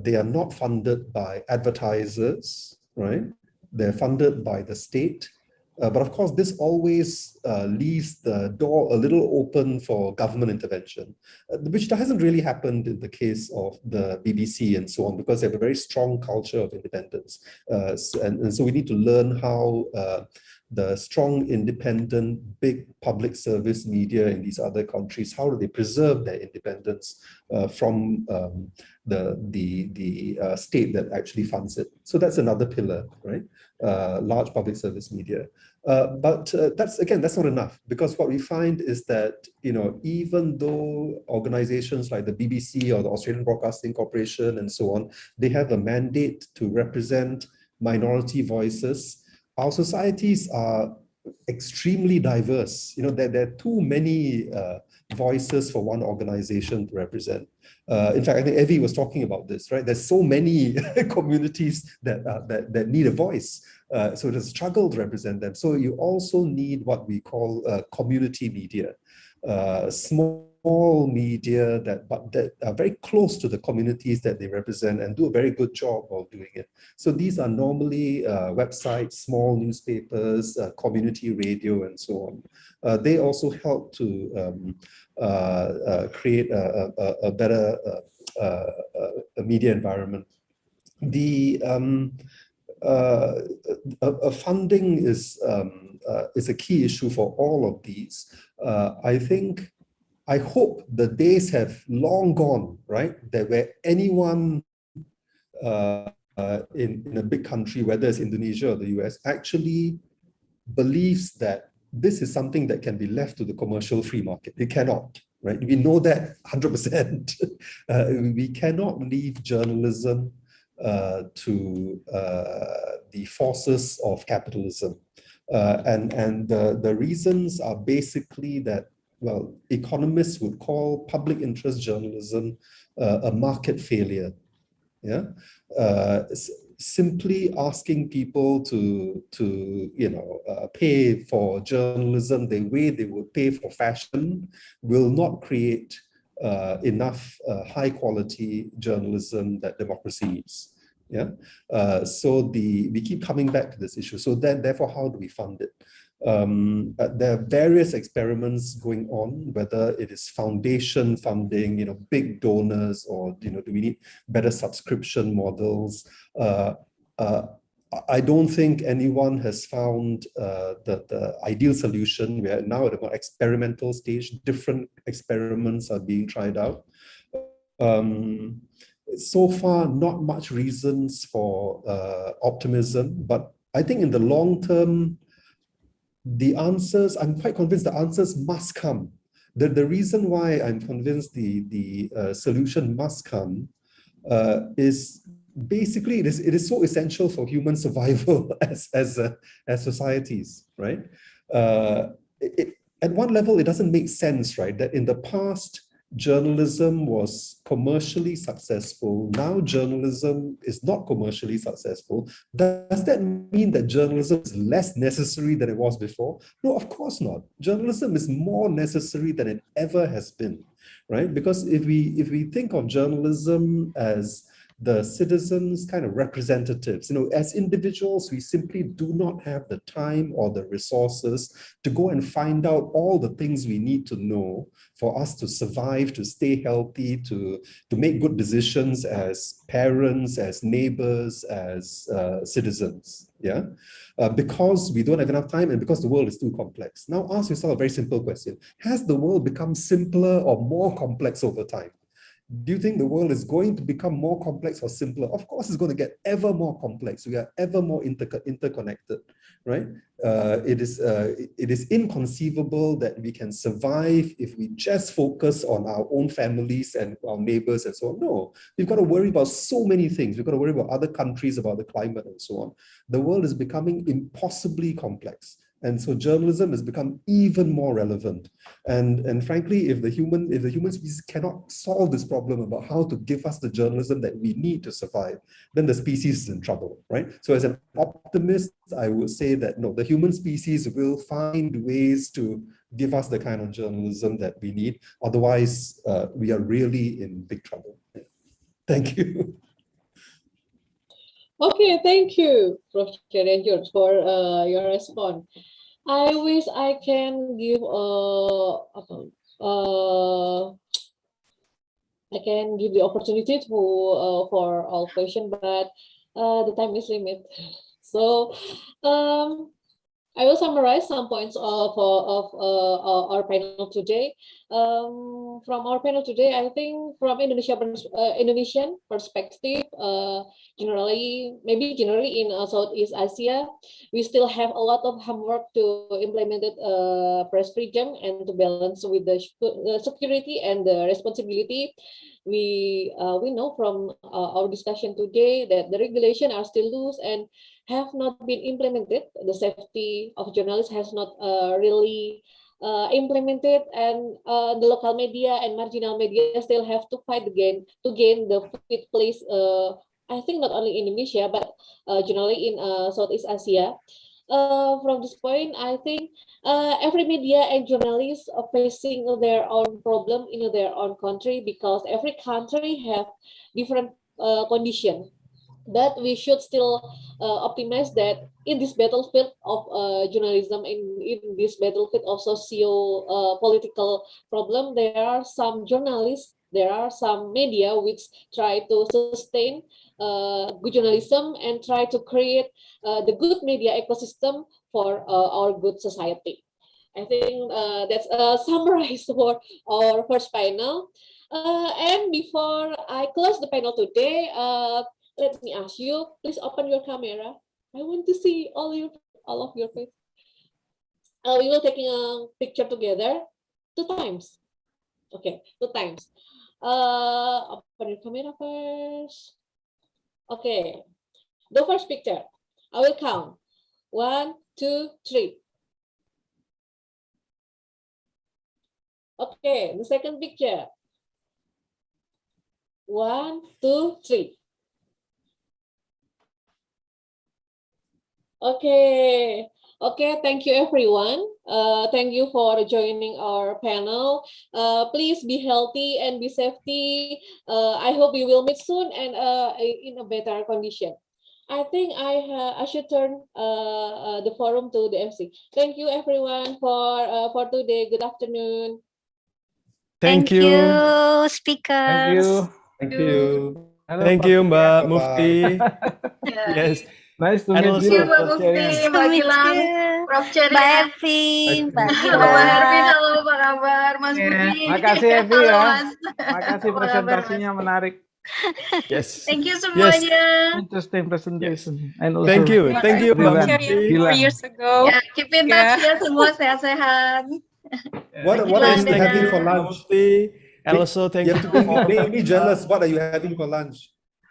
they are not funded by advertisers, right? They're funded by the state. But of course, this always leaves the door a little open for government intervention, which hasn't really happened in the case of the BBC and so on, because they have a very strong culture of independence. And so we need to learn how the strong, independent, big public service media in these other countries, how do they preserve their independence from the state that actually funds it? So that's another pillar, right? Large public service media. But that's not enough, because what we find is that, you know, even though organizations like the BBC or the Australian Broadcasting Corporation and so on, they have a mandate to represent minority voices, our societies are extremely diverse. You know, there are too many voices for one organization to represent. In fact, I think Evie was talking about this, right? There's so many communities that need a voice. So it's a struggle to represent them. So you also need what we call community media, small media that are very close to the communities that they represent and do a very good job of doing it. So these are normally websites, small newspapers, community radio, and so on. They also help to create a better media environment. The funding is a key issue for all of these. I hope the days have long gone, right? That where anyone in a big country, whether it's Indonesia or the US, actually believes that this is something that can be left to the commercial free market. It cannot, right? We know that 100%. We cannot leave journalism to the forces of capitalism. And the reasons are basically that, well, economists would call public interest journalism a market failure. Yeah, simply asking people to pay for journalism the way they would pay for fashion will not create enough high quality journalism that democracy needs. Yeah. We keep coming back to this issue. So then, therefore, how do we fund it? There are various experiments going on, whether it is foundation funding, big donors, or do we need better subscription models? I don't think anyone has found the ideal solution. We are now at a more experimental stage. Different experiments are being tried out. So far, not much reasons for optimism, but I think in the long term, the answers, I'm quite convinced the answers must come. The reason why I'm convinced the solution must come is basically it is so essential for human survival as societies, right? At one level, it doesn't make sense, right, that in the past, journalism was commercially successful. Now journalism is not commercially successful. Does that mean that journalism is less necessary than it was before? No, of course not. Journalism is more necessary than it ever has been, right? Because if we think of journalism as the citizens' kind of representatives, as individuals, we simply do not have the time or the resources to go and find out all the things we need to know for us to survive, to stay healthy, to make good decisions as parents, as neighbors, as citizens, yeah? Because we don't have enough time and because the world is too complex. Now ask yourself a very simple question. Has the world become simpler or more complex over time? Do you think the world is going to become more complex or simpler? Of course, it's going to get ever more complex. We are ever more interconnected, right? It is inconceivable that we can survive if we just focus on our own families and our neighbors and so on. No, we've got to worry about so many things. We've got to worry about other countries, about the climate and so on. The world is becoming impossibly complex. And so journalism has become even more relevant. And frankly, if the human species cannot solve this problem about how to give us the journalism that we need to survive, then the species is in trouble, right? So as an optimist, I would say that no, the human species will find ways to give us the kind of journalism that we need. Otherwise, we are really in big trouble. Thank you. Okay, thank you, Prof. and George, for your response. I wish I can give the opportunity to for all questions, but the time is limited. So I will summarize some points of our panel today. From our panel today, I think from Indonesian perspective, generally in Southeast Asia, we still have a lot of homework to implement press freedom and to balance with the security and the responsibility. We know from our discussion today that the regulation are still loose and have not been implemented. The safety of journalists has not really implemented, and the local media and marginal media still have to fight again to gain the fit place. I think not only in Indonesia but generally in Southeast Asia. From this point, I think every media and journalists are facing their own problem in their own country because every country have different condition. But we should still optimize that in this battlefield of journalism, in this battlefield of socio-political problem, there are some journalists, there are some media which try to sustain good journalism and try to create the good media ecosystem for our good society. I think that's summarized for our first panel. And before I close the panel today, let me ask you, please open your camera. I want to see all of your face. We will taking a picture together 2 times. Okay, 2 times. Open your camera first. Okay, the first picture. I will count. 1, 2, 3. Okay, the second picture. 1, 2, 3. Okay. Okay, thank you everyone. Thank you for joining our panel. Please be healthy and be safety. I hope we will meet soon and in a better condition. I think I should turn the forum to the MC. Thank you everyone for today. Good afternoon. Thank Thank you, you. Thank speakers. you. Thank you. Halo, Thank Prof. you, Cerian. Mbak Bye-bye. Mufti. Yeah. Yes. Nice to And meet Thank you, you, also, Mbak Prof. Mufti, Cerian. Nice to Mbak meet Gilang, you. Prof. Mbak Cerian. Evi, Nice to Mbak meet you Halo Bang all. Erwin, Gilang. halo apa kabar? Mas Budi, Makasih Evi halo ya. Mas. Makasih Apa kabar Mas? presentasinya menarik. yes. Thank you Yes. semuanya. Interesting Yes. presentation. And Thank also you. Terima Thank you, kasih. Mbak Gilang. Mufti. 4 Gilang. years ago. Ya, keep in touch ya semua sehat-sehat. What Gilang, are Yes, you thank having you, for Mbak lunch? Mufti. And also thank You you have to for make me jealous. What are you having for lunch?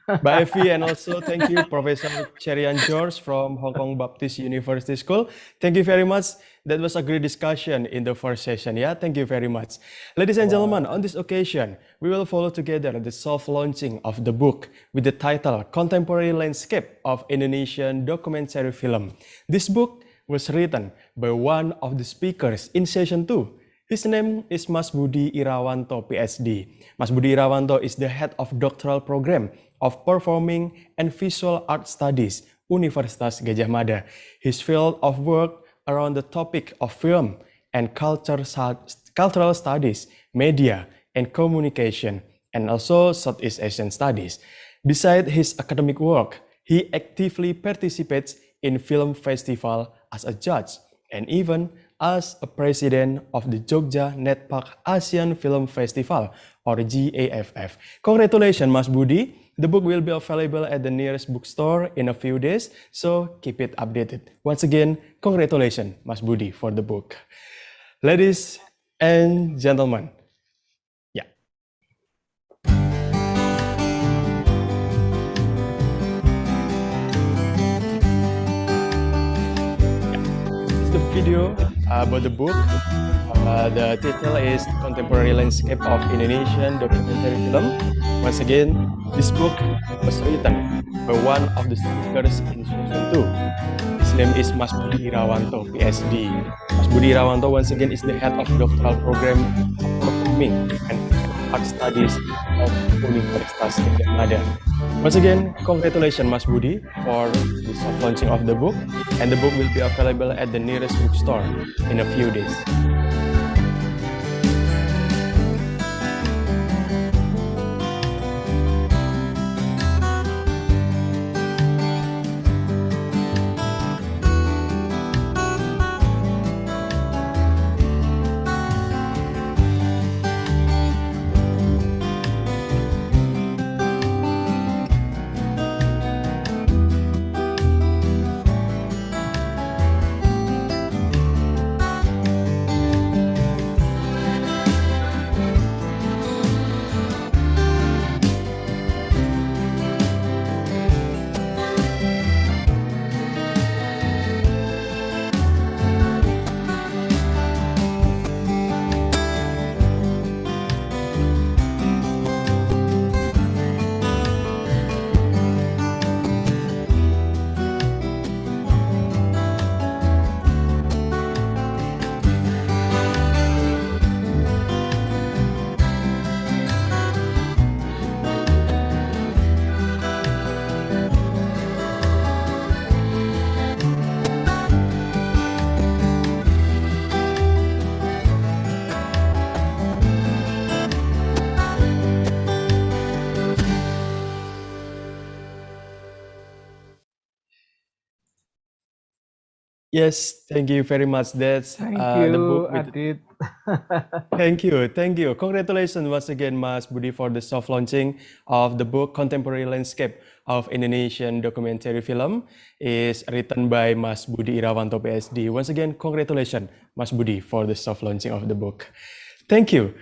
Mbak Evi, and also thank you, Professor Cherian George from Hong Kong Baptist University School. Thank you very much. That was a great discussion in the first session. Yeah, thank you very much. Ladies and gentlemen, on this occasion, we will follow together the soft launching of the book with the title Contemporary Landscape of Indonesian Documentary Film. This book was written by one of the speakers in session 2. His name is Mas Budi Irawanto, PhD. Mas Budi Irawanto is the head of doctoral program of Performing and Visual Art Studies, Universitas Gadjah Mada. His field of work around the topic of film and cultural studies, media and communication, and also Southeast Asian studies. Besides his academic work, he actively participates in film festival as a judge and even as a president of the Jogja Netpark Asian Film Festival or GAFF. Congratulations, Mas Budi. The book will be available at the nearest bookstore in a few days, so keep it updated. Once again, congratulations, Mas Budi, for the book. Ladies and gentlemen, yeah. This is the video about the book. The title is Contemporary Landscape of Indonesian Documentary Film. Once again, this book was written by one of the speakers in session 2. His name is Mas Budi Irawanto, PhD. Mas Budi Irawanto, once again, is the head of doctoral program of Performing and Art Studies of Universitas Gadjah Mada. Once again, congratulations, Mas Budi, for the soft launching of the book, and the book will be available at the nearest bookstore in a few days. Yes, thank you very much. That's Thank the you, book with. Adit. Thank you, thank you. Congratulations once again, Mas Budi, for the soft launching of the book Contemporary Landscape of Indonesian Documentary Film. Is written by Mas Budi Irawanto, PhD. Once again, congratulations, Mas Budi, for the soft launching of the book. Thank you.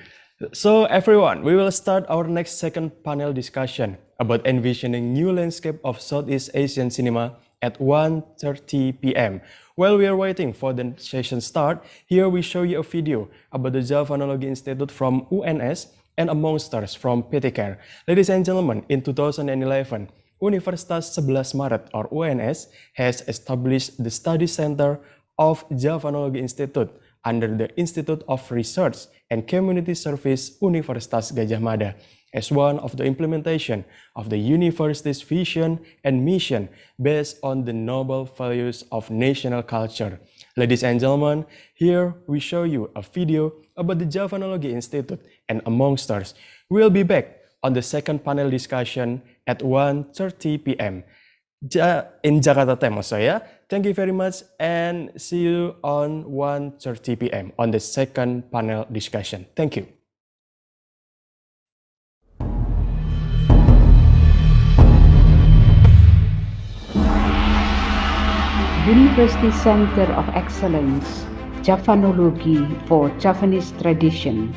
So everyone, we will start our next second panel discussion about envisioning new landscape of Southeast Asian cinema at 1:30 p.m. While we are waiting for the session start, here we show you a video about the Javanology Institute from UNS and a monsters from PTCare. Ladies and gentlemen, in 2011, Universitas 11 Maret or UNS has established the Study Center of Javanology Institute under the Institute of Research and Community Service Universitas Gadjah Mada as one of the implementation of the university's vision and mission based on the noble values of national culture. Ladies and gentlemen, here we show you a video about the Javanology Institute, and amongst others, we'll be back on the second panel discussion at 1:30 p.m. in Jakarta time also, ya. Thank you very much and see you on 1:30 p.m. on the second panel discussion. Thank you. University Center of Excellence, Javanology for Javanese Tradition.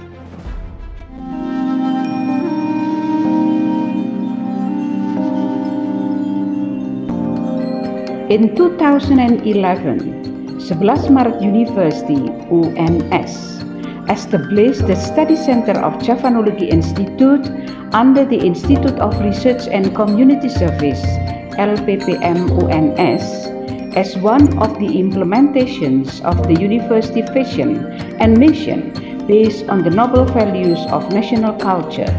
In 2011, 11 Maret University, UNS, established the Study Center of Javanology Institute under the Institute of Research and Community Service, LPPM UNS, as one of the implementations of the university vision and mission based on the noble values of national culture.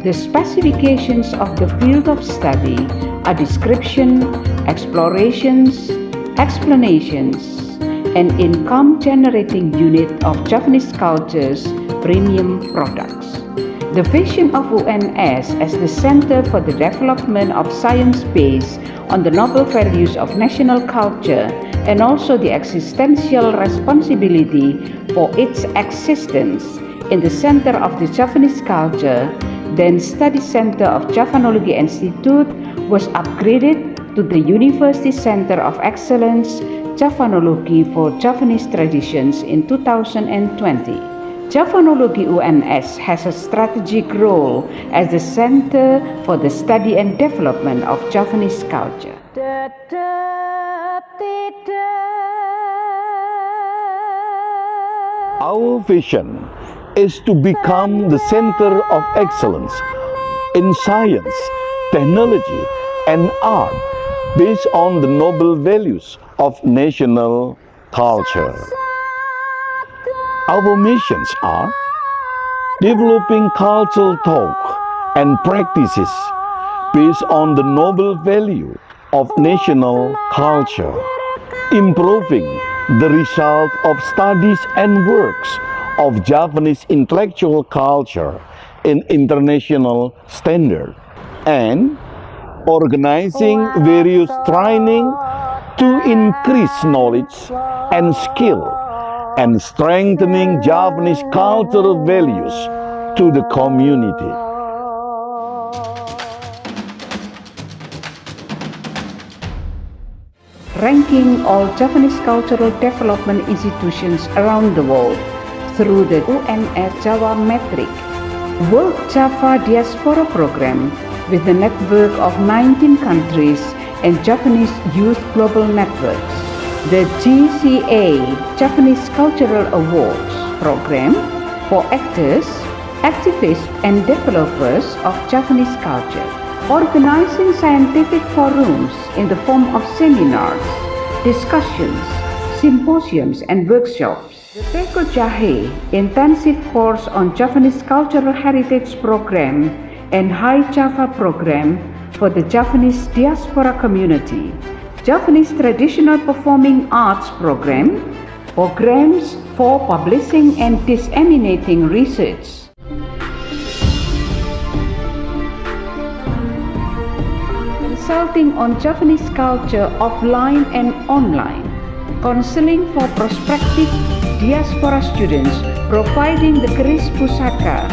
The specifications of the field of study are description, explorations, explanations, and income-generating unit of Javanese culture's premium products. The vision of UNS as the Center for the Development of Science based on the noble values of national culture and also the existential responsibility for its existence in the center of the Javanese culture, then Study Center of Javanology Institute was upgraded to the University Center of Excellence, Javanology for Javanese Traditions in 2020. Javanology UNS has a strategic role as the center for the study and development of Javanese culture. Our vision is to become the center of excellence in science, technology, and art based on the noble values of national culture. Our missions are developing cultural thought and practices based on the noble value of national culture, improving the result of studies and works of Javanese intellectual culture in international standard, and organizing various training to increase knowledge and skill, and strengthening Javanese cultural values to the community. Ranking all Javanese cultural development institutions around the world through the UNS Java Metric, World Java Diaspora Program with the network of 19 countries and Javanese Youth Global Networks, the GCA Javanese Cultural Awards Program for actors, activists and developers of Javanese culture, organizing scientific forums in the form of seminars, discussions, symposiums and workshops. The Teko Jahe intensive course on Javanese Cultural Heritage Program and High Java Program for the Javanese diaspora community, Javanese Traditional Performing Arts Program, programs for publishing and disseminating research. Consulting on Javanese culture offline and online, counseling for prospective diaspora students, providing the Keris Pusaka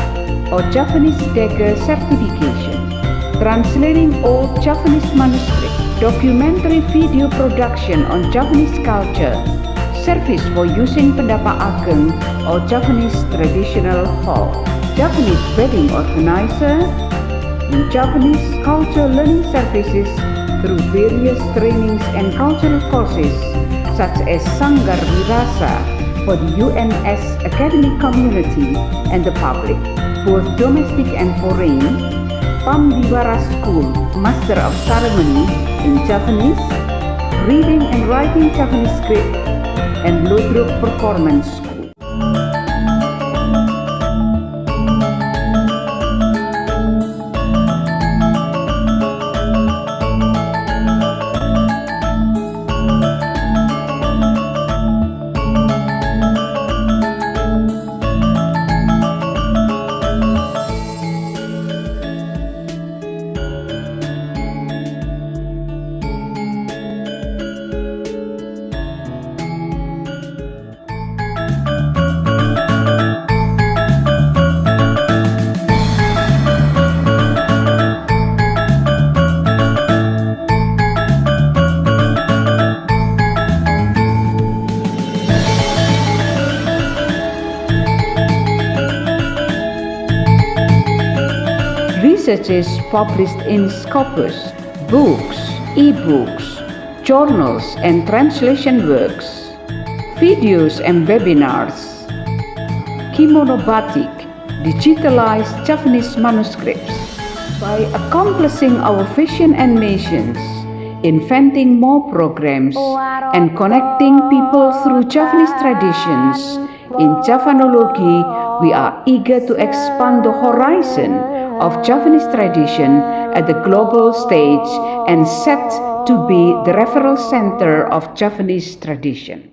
or Javanese Dagger certification, translating old Javanese manuscript, documentary video production on Javanese culture, service for using Pendapa Ageng or Javanese traditional hall, Javanese wedding organizer, and Javanese culture learning services through various trainings and cultural courses such as Sanggar Wirasa for the UNS academic community and the public, both domestic and foreign, Pambiwara School Master of Ceremony in Japanese, Reading and Writing Japanese Script, and Ludruk Performance School. Research is published in Scopus, books, e-books, journals and translation works, videos and webinars, kimono batik, digitalized Japanese manuscripts. By accomplishing our vision and missions, inventing more programs, and connecting people through Japanese traditions, in Javanology, we are eager to expand the horizon of Japanese tradition at the global stage and set to be the referral center of Japanese tradition.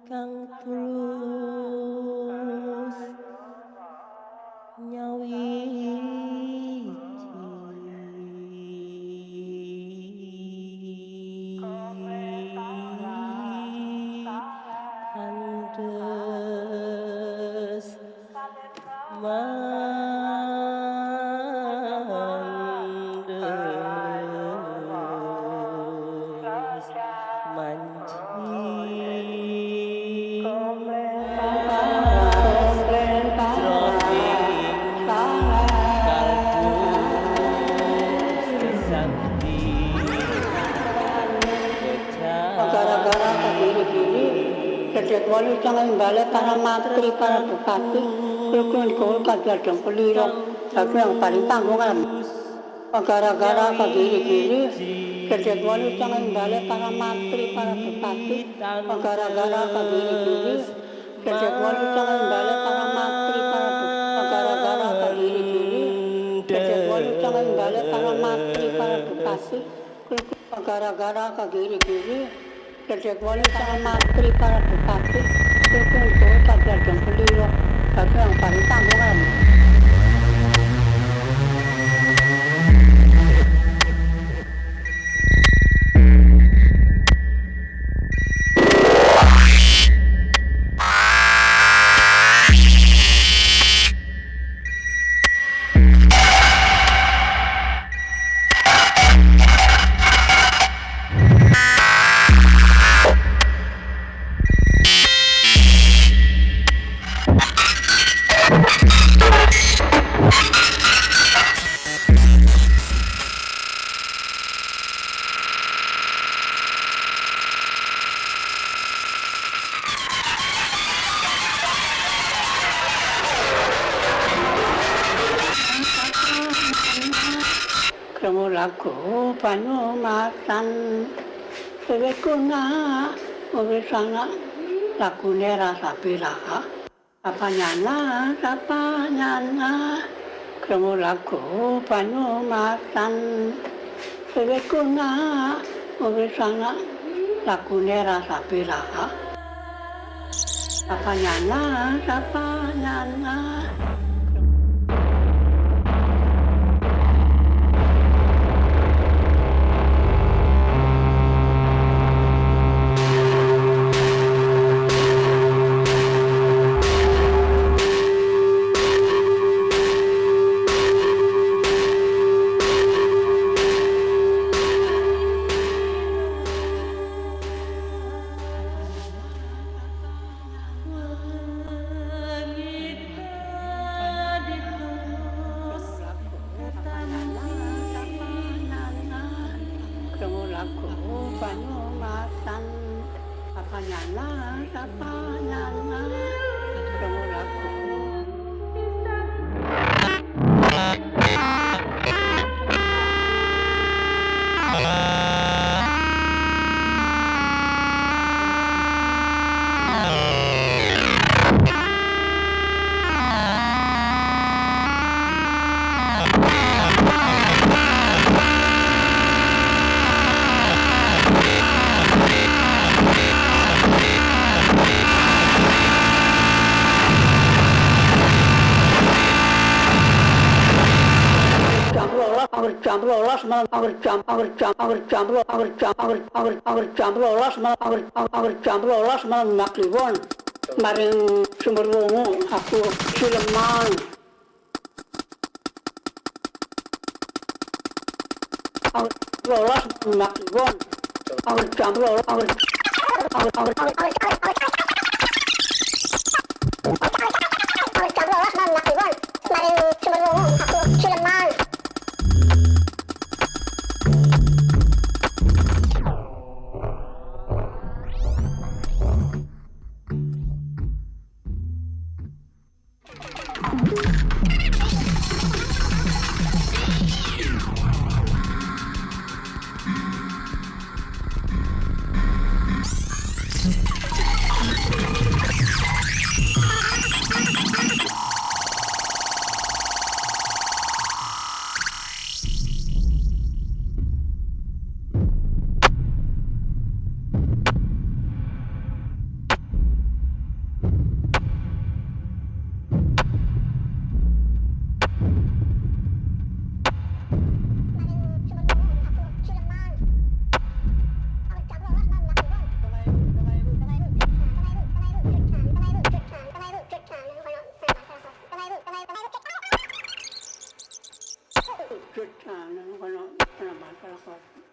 Kang tulus nyawiji kandes mandes mancing jroning kalbu sesakti gara-gara kebiri-biri kerjat walu jangan balik para matri para bupati kulkun kul kadang pelirong tapi yang paling tanggungan gara-gara kebiri-biri kerjat walu jangan balik para matri para bupati gara-gara kebiri-biri kerjat walu jangan balik para matri para bupati gara-gara kebiri-biri kerjat walu jangan balik para matri para bupati gara-gara kebiri-biri kerjat walu jangan matri para bupati kulkun kul kadang pelirong tapi yang paling tanggungan Kramo lagu panumatan sewekuna ubisana lagu nera sapiraha apanyana kramo lagu panumatan sewekuna ubisana lagu nera sapiraha Apanya na. Maring sumber wungu aku sileman lolos makibon aku campur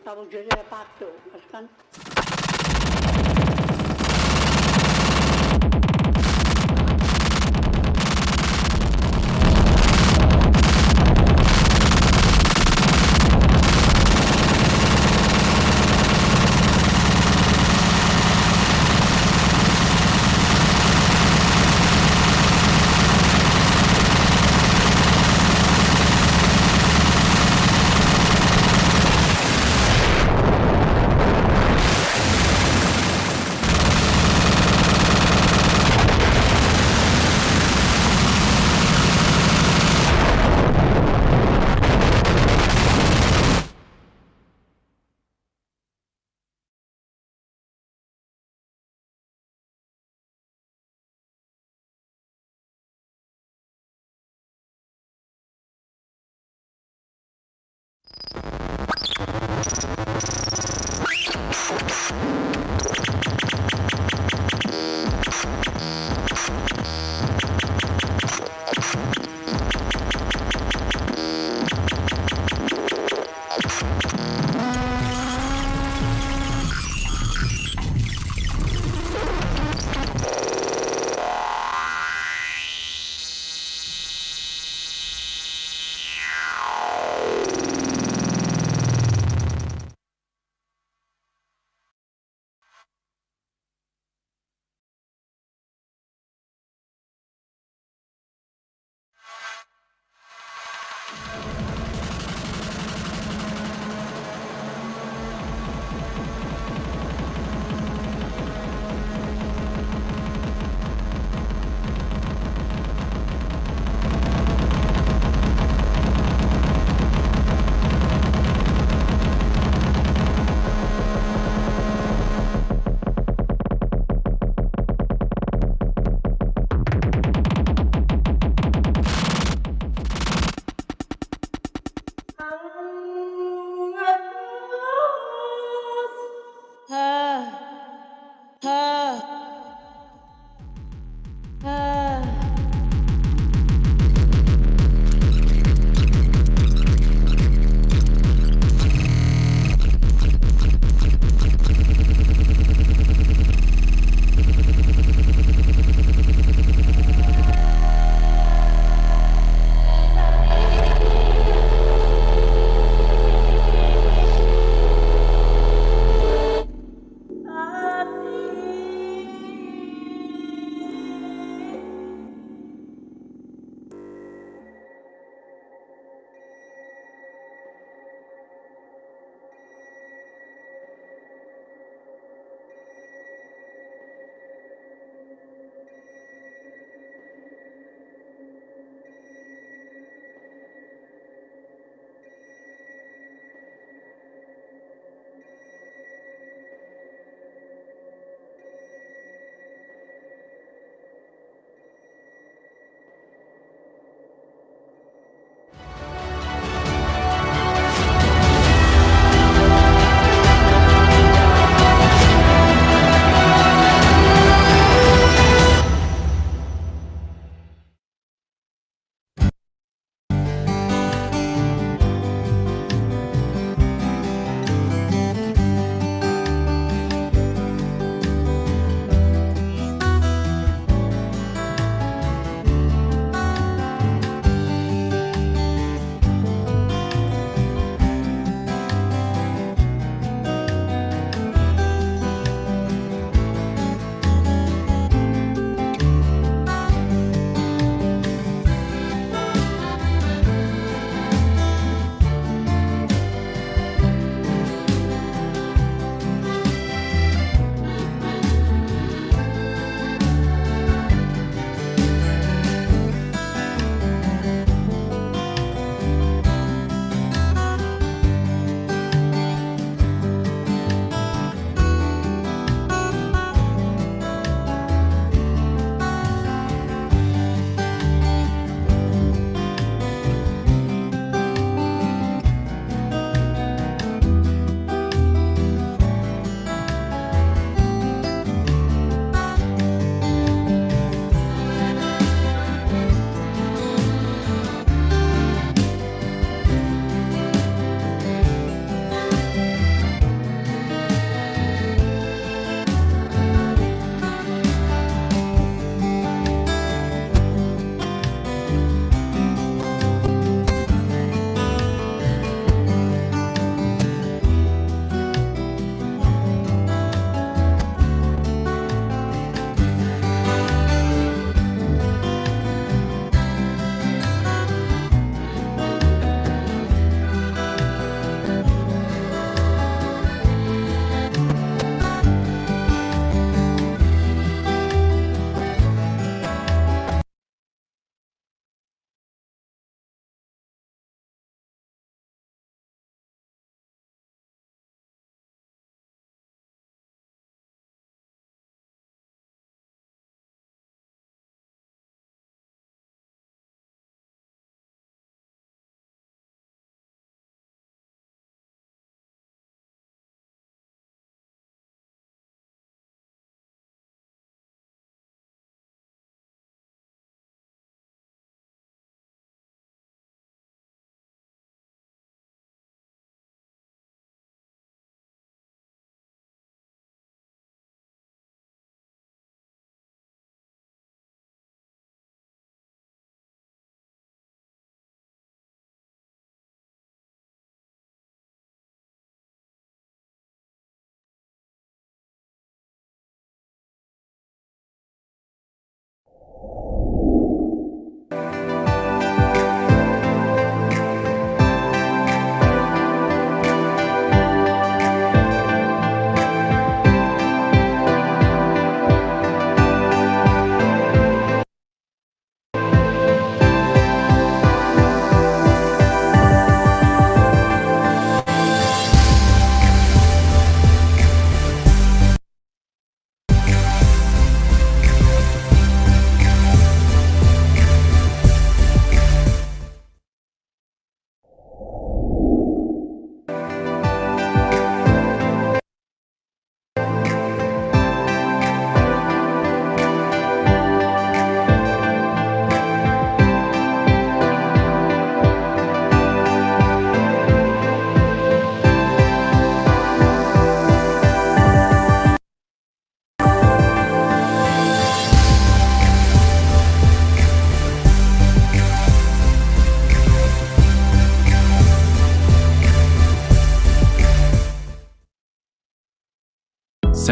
tahu jadi patu kan.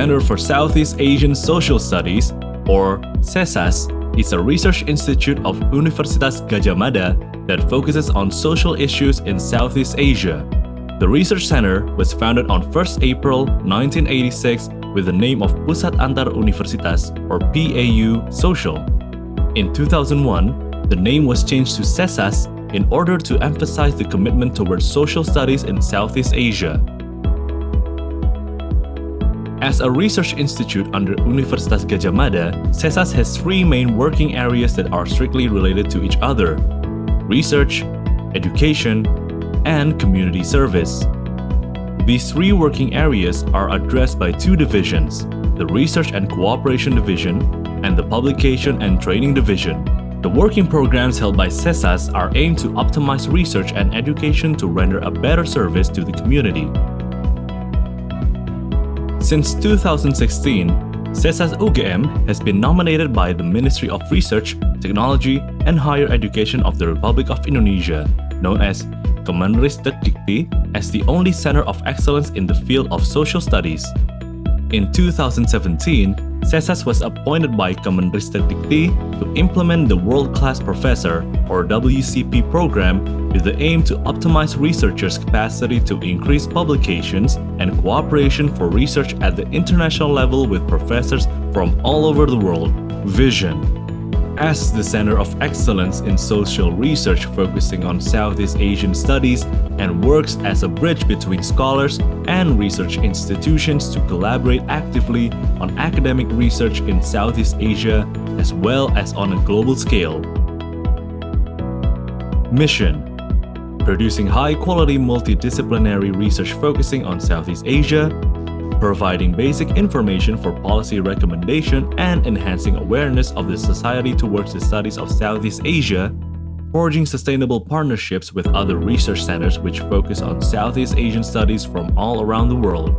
Center for Southeast Asian Social Studies, or CESAS, is a research institute of Universitas Gadjah Mada that focuses on social issues in Southeast Asia. The research center was founded on 1st April 1986 with the name of Pusat Antar Universitas, or PAU Social. In 2001, the name was changed to CESAS in order to emphasize the commitment towards social studies in Southeast Asia. As a research institute under Universitas Gadjah Mada, CESAS has three main working areas that are strictly related to each other: research, education, and community service. These three working areas are addressed by two divisions, the Research and Cooperation Division and the Publication and Training Division. The working programs held by CESAS are aimed to optimize research and education to render a better service to the community. Since 2016, CESAS UGM has been nominated by the Ministry of Research, Technology, and Higher Education of the Republic of Indonesia, known as Kemenristekdikti, as the only center of excellence in the field of social studies. In 2017, CESAS was appointed by Kemenristekdikti to implement the World-Class Professor, or WCP program, with the aim to optimize researchers' capacity to increase publications and cooperation for research at the international level with professors from all over the world. Vision. As the Center of Excellence in Social Research focusing on Southeast Asian studies and works as a bridge between scholars and research institutions to collaborate actively on academic research in Southeast Asia as well as on a global scale. Mission: producing high-quality multidisciplinary research focusing on Southeast Asia, providing basic information for policy recommendation and enhancing awareness of the society towards the studies of Southeast Asia, forging sustainable partnerships with other research centers which focus on Southeast Asian studies from all around the world.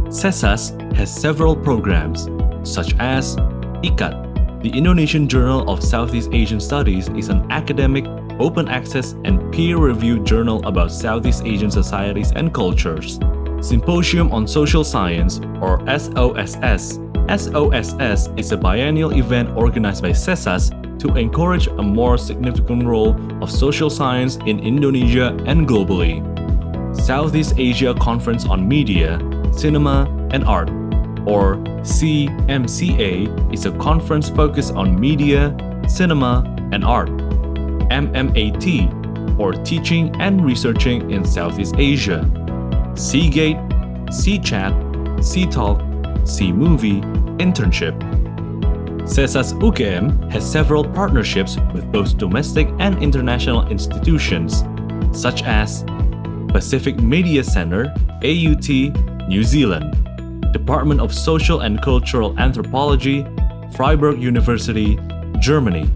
CESAS has several programs, such as ICAT, the Indonesian Journal of Southeast Asian Studies is an academic, open access, and peer-reviewed journal about Southeast Asian societies and cultures. Symposium on Social Science, or SOSS. SOSS is a biennial event organized by CESAS to encourage a more significant role of social science in Indonesia and globally. Southeast Asia Conference on Media, Cinema, and Art, or SEAMCA, is a conference focused on media, cinema, and art. MMAT, or Teaching and Researching in Southeast Asia. Seagate, C-Chat, C-Talk, C-Movie, Internship. CESAS UGM has several partnerships with both domestic and international institutions, such as Pacific Media Center, AUT, New Zealand, Department of Social and Cultural Anthropology, Freiburg University, Germany,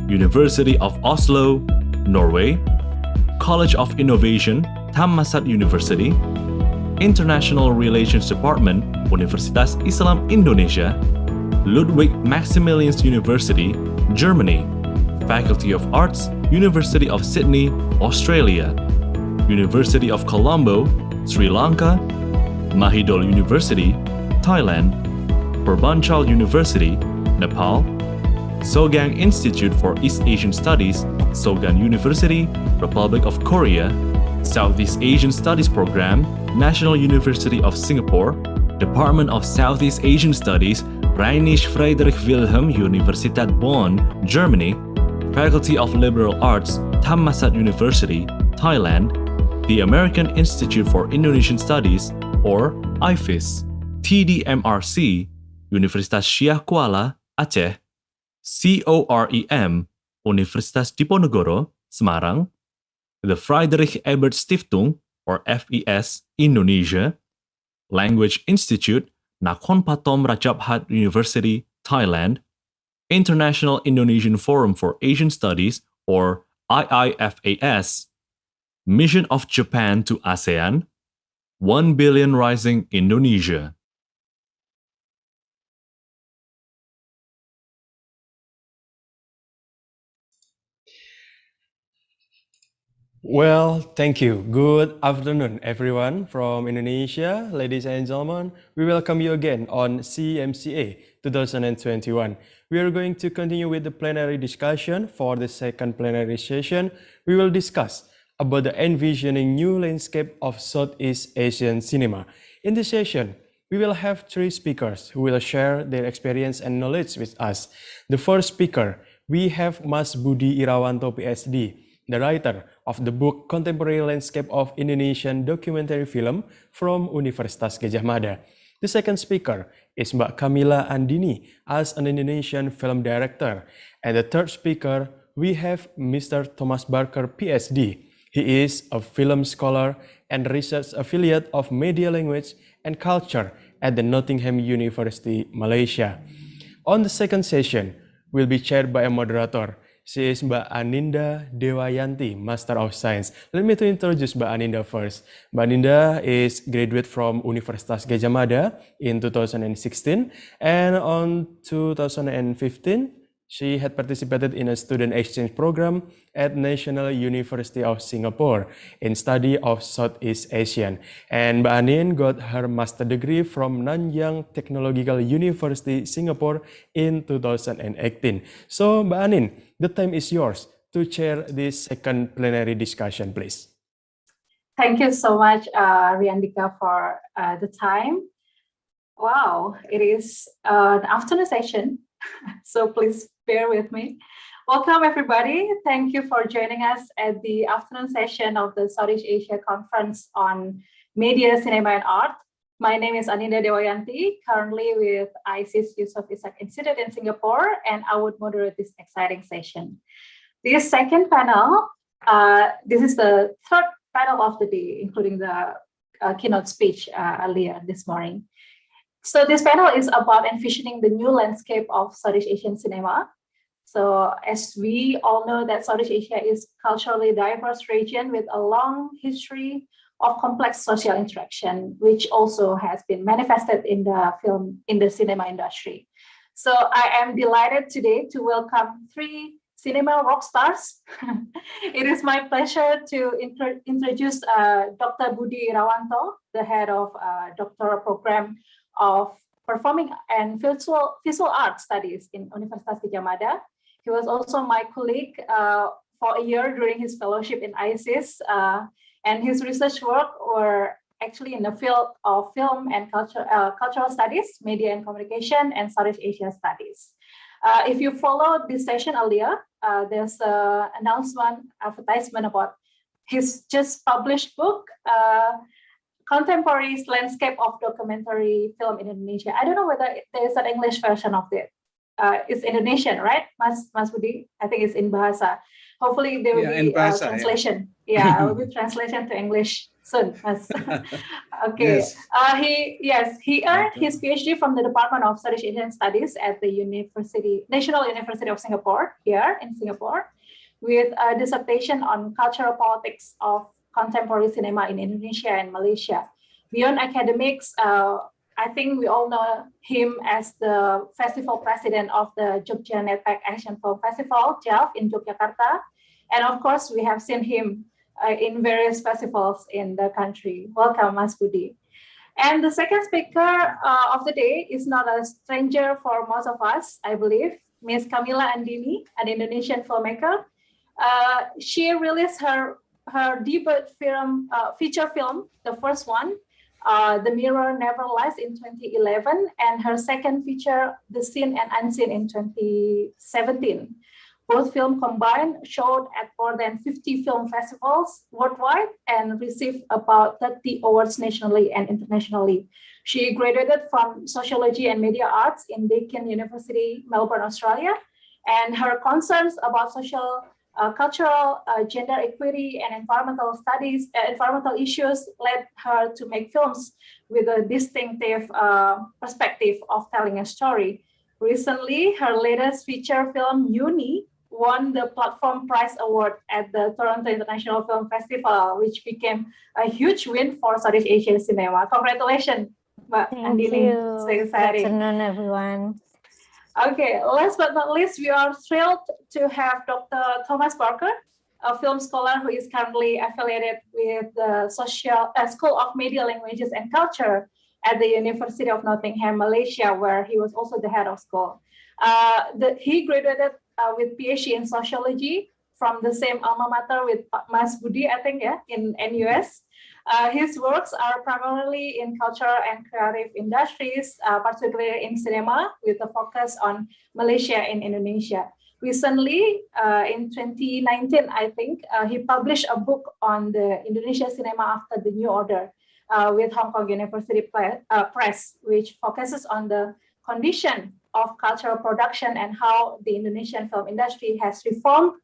University of Oslo, Norway, College of Innovation, Thammasat University, International Relations Department, Universitas Islam Indonesia, Ludwig Maximilians University, Germany, Faculty of Arts, University of Sydney, Australia, University of Colombo, Sri Lanka, Mahidol University, Thailand, Purbanchal University, Nepal, Sogang Institute for East Asian Studies, Sogan University, Republic of Korea, Southeast Asian Studies Program, National University of Singapore, Department of Southeast Asian Studies, Rheinische Friedrich Wilhelm Universität Bonn, Germany, Faculty of Liberal Arts, Thammasat University, Thailand, the American Institute for Indonesian Studies, or IFIS, TDMRC, Universitas Syah Kuala, Aceh, COREM, Universitas Diponegoro, Semarang, the Friedrich Ebert Stiftung, or FES, Indonesia, Language Institute, Nakhon Pathom Ratchaphat University, Thailand, International Indonesian Forum for Asian Studies, or IIFAS, Mission of Japan to ASEAN, 1 Billion Rising Indonesia. Well, thank you. Good afternoon, everyone from Indonesia. Ladies and gentlemen, we welcome you again on SEAMCA 2021. We are going to continue with the plenary discussion. For the second plenary session, we will discuss about the envisioning new landscape of Southeast Asian cinema. In this session, we will have three speakers who will share their experience and knowledge with us. The first speaker, we have Mas Budi Irawanto, PhD, the writer of the book Contemporary Landscape of Indonesian Documentary Film from Universitas Gadjah Mada. The second speaker is Mbak Camilla Andini as an Indonesian film director. And the third speaker, we have Mr. Thomas Barker, PhD. He is a film scholar and research affiliate of Media Language and Culture at the Nottingham University, Malaysia. On the second session, will be chaired by a moderator. She is Mbak Aninda Dewayanti, Master of Science. Let me to introduce Mbak Aninda first. Mbak Aninda is graduate from Universitas Gadjah Mada in 2016, and on 2015, she had participated in a student exchange program at National University of Singapore in study of Southeast Asian. And Mbak Anin got her master degree from Nanyang Technological University, Singapore in 2018. So Mbak Anin, the time is yours to chair this second plenary discussion, please. Thank you so much, Riandika, for the time. Wow, it is an afternoon session, so please bear with me. Welcome, everybody. Thank you for joining us at the afternoon session of the Southeast Asia Conference on Media, Cinema, and Art. My name is Aninda Dewayanti, currently with ISIS Yusof Ishak Institute in Singapore, and I would moderate this exciting session. This second panel, this is the third panel of the day, including the keynote speech earlier this morning. So this panel is about envisioning the new landscape of Southeast Asian cinema. So as we all know that Southeast Asia is a culturally diverse region with a long history of complex social interaction, which also has been manifested in the cinema industry. So I am delighted today to welcome three cinema rock stars. It is my pleasure to introduce Dr. Budi Irawanto, the head of doctoral program of Performing and Visual Art Studies in Universitas Gadjah Mada. He was also my colleague for a year during his fellowship in ISIS, and his research work were actually in the field of film and cultural studies, media and communication, and Southeast Asia studies. If you followed this session earlier, there's an advertisement about his just published book, Contemporary Landscape of Documentary Film in Indonesia. I don't know whether there is an English version of it. It's Indonesian, right, Mas Budi? I think it's in Bahasa. Hopefully there will be translation. Yeah, there will be translation to English soon. Okay. Yes. He earned his PhD from the Department of Southeast Asian Studies at the National University of Singapore, here in Singapore, with a dissertation on cultural politics of contemporary cinema in Indonesia and Malaysia. Beyond academics, I think we all know him as the festival president of the Jogja Netpack Action Film Festival, JAF, in Yogyakarta. And of course, we have seen him in various festivals in the country. Welcome, Mas Budi. And the second speaker of the day is not a stranger for most of us, I believe, Ms. Camilla Andini, an Indonesian filmmaker. She released her debut film, feature film, the first one, The Mirror Never Lies, in 2011, and her second feature, The Seen and Unseen, in 2017. Both films combined showed at more than 50 film festivals worldwide and received about 30 awards nationally and internationally. She graduated from Sociology and Media Arts in Deakin University, Melbourne, Australia, and her concerns about social, cultural, gender equity, and environmental studies, environmental issues led her to make films with a distinctive perspective of telling a story. Recently, her latest feature film, Uni, won the Platform Prize Award at the Toronto International Film Festival, which became a huge win for Southeast Asian cinema. Congratulations, Mbak Andini. So exciting. Good afternoon, everyone. Okay, last but not least, we are thrilled to have Dr. Thomas Barker. a film scholar who is currently affiliated with the School of Media Languages and Culture at the University of Nottingham, Malaysia, where he was also the head of school. He graduated with PhD in sociology from the same alma mater with Mas Budi, I think, yeah, in NUS. His works are primarily in cultural and creative industries, particularly in cinema, with a focus on Malaysia and Indonesia. Recently, in 2019, I think, he published a book on the Indonesia cinema after the New Order with Hong Kong University Press, which focuses on the condition of cultural production and how the Indonesian film industry has reformed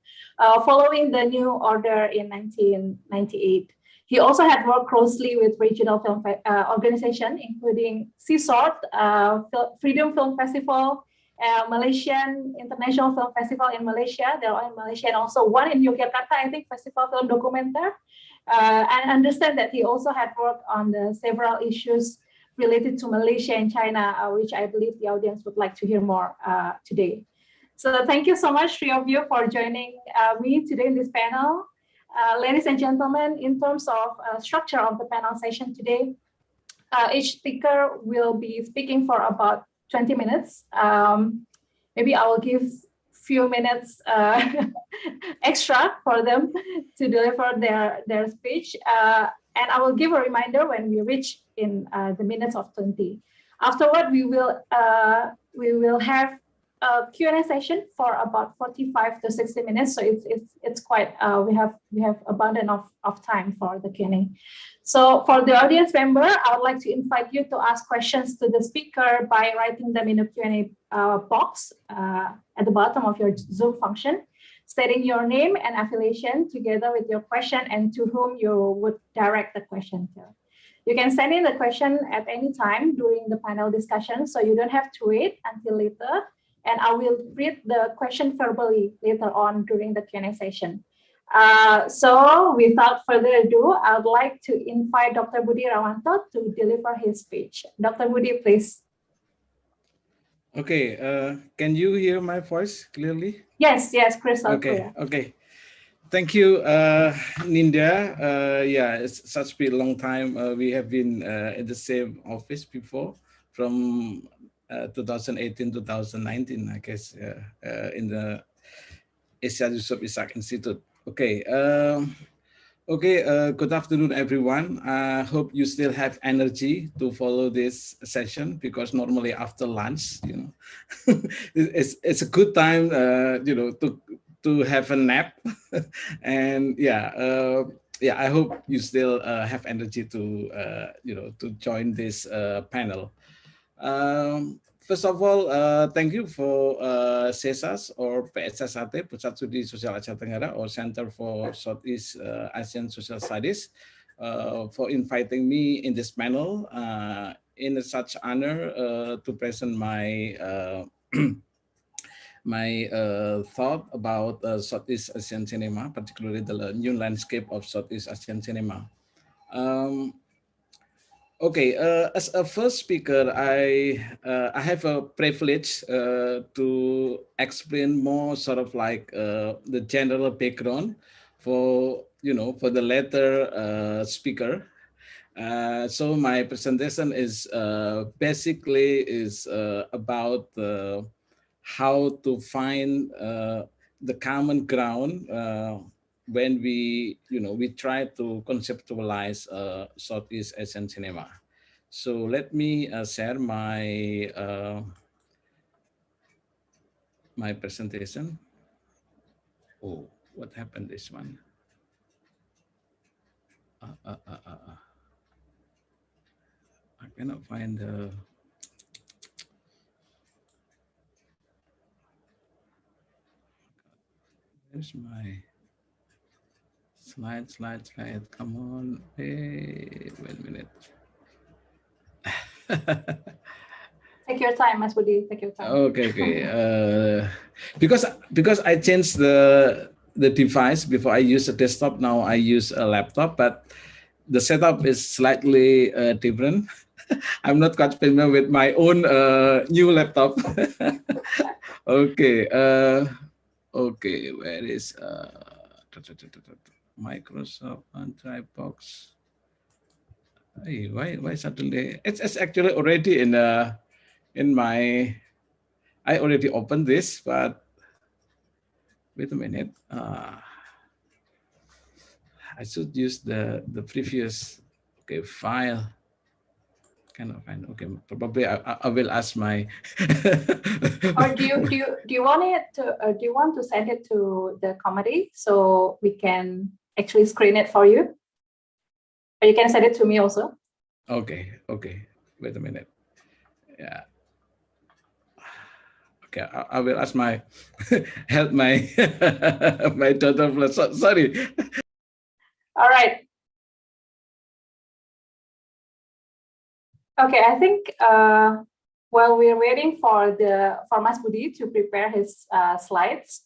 following the New Order in 1998. He also had worked closely with regional film organizations, including CSORT, Freedom Film Festival, Malaysian International Film Festival in Malaysia. They're all in Malaysia, and also one in Yogyakarta, I think, Festival Film Documenter. And understand that he also had worked on the several issues related to Malaysia and China, which I believe the audience would like to hear more today. So thank you so much, three of you, for joining me today in this panel. Ladies and gentlemen, in terms of structure of the panel session today, each speaker will be speaking for about 20 minutes. Maybe I will give few minutes extra for them to deliver their speech. And I will give a reminder when we reach in the minutes of 20. Afterward, we will have a Q&A session for about 45 to 60 minutes. So it's quite, we have abundant of time for the Q&A. So for the audience member, I would like to invite you to ask questions to the speaker by writing them in the Q&A box at the bottom of your Zoom function, stating your name and affiliation together with your question and to whom you would direct the question to. You can send in the question at any time during the panel discussion, so you don't have to wait until later. And I will read the question verbally later on during the Q&A session. So without further ado, I would like to invite Dr. Budi Rawanto to deliver his speech. Dr. Budi, please. Okay, can you hear my voice clearly? Yes, crystal clear. Okay. Thank you, Ninda. Yeah, it's such a long time. We have been in the same office before from 2018, 2019, I guess, in the Asia Yusof Ishak Institute. Okay. Good afternoon, everyone. I hope you still have energy to follow this session, because normally after lunch, it's a good time, to have a nap. And I hope you still have energy to, to join this panel. First of all, thank you for CESAS or PSSAT, Pusat Studi Sosial Asia Tenggara, or Center for Southeast Asian Social Studies, for inviting me in this panel. In such honor to present my my thought about Southeast Asian cinema, particularly the new landscape of Southeast Asian cinema. As a first speaker, I have a privilege to explain more sort of like the general background for the latter speaker. So my presentation is basically about how to find the common ground when we try to conceptualize Southeast Asian cinema. So let me share my my presentation. Oh, what happened this one? I cannot find the. There's my slide. Come on. Hey, wait a minute. Take your time, Mas Budi. Take your time. Okay. Because I changed the device before. I use a desktop, now I use a laptop, but the setup is slightly different. I'm not quite familiar with my own new laptop. Okay. Okay, where is Microsoft and Dropbox. Hey, why suddenly? It's actually already in my. I already opened this, but wait a minute. I should use the previous file. Cannot find. Okay, probably I will ask my. Or do you want it to do you want to send it to the committee so we can actually screen it for you? Or you can send it to me also. Okay. Wait a minute. Yeah. Okay, I will ask my help my my daughter. Sorry. All right. Okay, I think while we're waiting for Mas Budi to prepare his slides,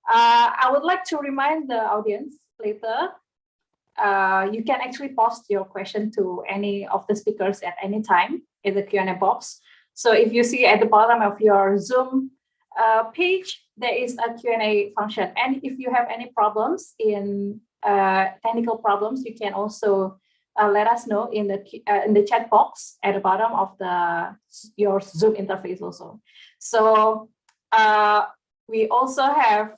I would like to remind the audience later. You can actually post your question to any of the speakers at any time in the Q&A box. So if you see at the bottom of your Zoom page, there is a Q&A function. And if you have any problems in technical problems, you can also let us know in the chat box at the bottom of your Zoom interface also. So we also have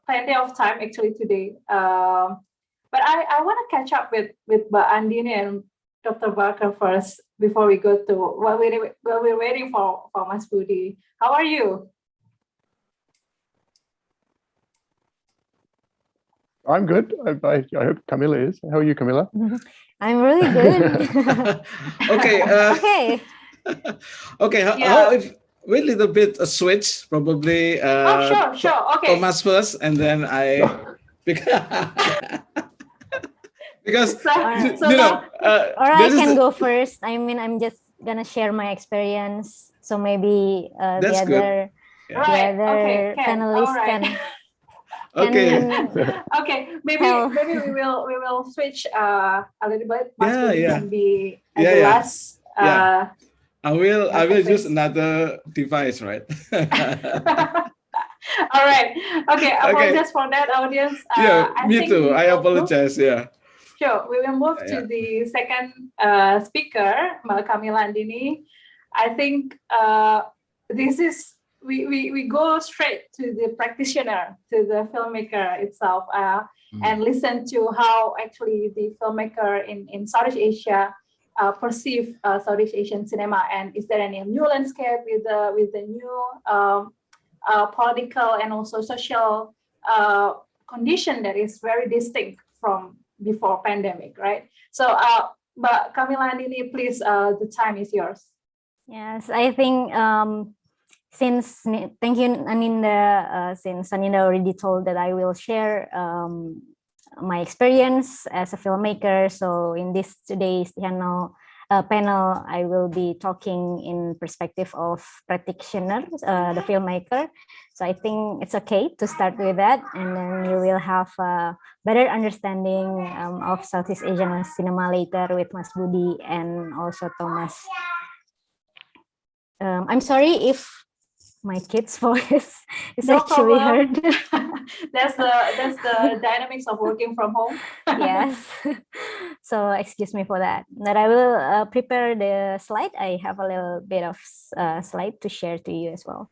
plenty of time actually today. But I want to catch up with Mbak Andini and Dr. Barker first before we go to while we're waiting for Mas Budi. How are you? I'm good. I hope Camilla is. How are you, Camilla? I'm really good. Okay. Okay. Okay. How if wait a little bit a switch probably. Sure. Okay. Thomas first, and then I. Because you know, or I can go first. I mean, I'm just gonna share my experience, so maybe the other panelists can. Okay. Okay. Maybe we will switch a little bit. Mas Budi can be the last. I will use another device, right? All right. Okay. Apologize for that, audience. Me too. I apologize. Sure, we will move to the second speaker, Mbak Camilla Andini. I think this is, we go straight to the practitioner, to the filmmaker itself, and listen to how actually the filmmaker in Southeast Asia perceive Southeast Asian cinema, and is there any new landscape with the new political and also social condition that is very distinct from before pandemic, right? So, but Camilla Andini, please, the time is yours. Yes, I think thank you, Aninda. Since Aninda already told that I will share my experience as a filmmaker. So in today's panel, I will be talking in perspective of practitioner, the filmmaker. So I think it's okay to start with that, and then you will have a better understanding of Southeast Asian cinema later with Mas Budi and also Thomas. I'm sorry if my kid's voice is actually heard. That's the dynamics of working from home. Yes. So excuse me for that. But I will prepare the slide. I have a little bit of slide to share to you as well.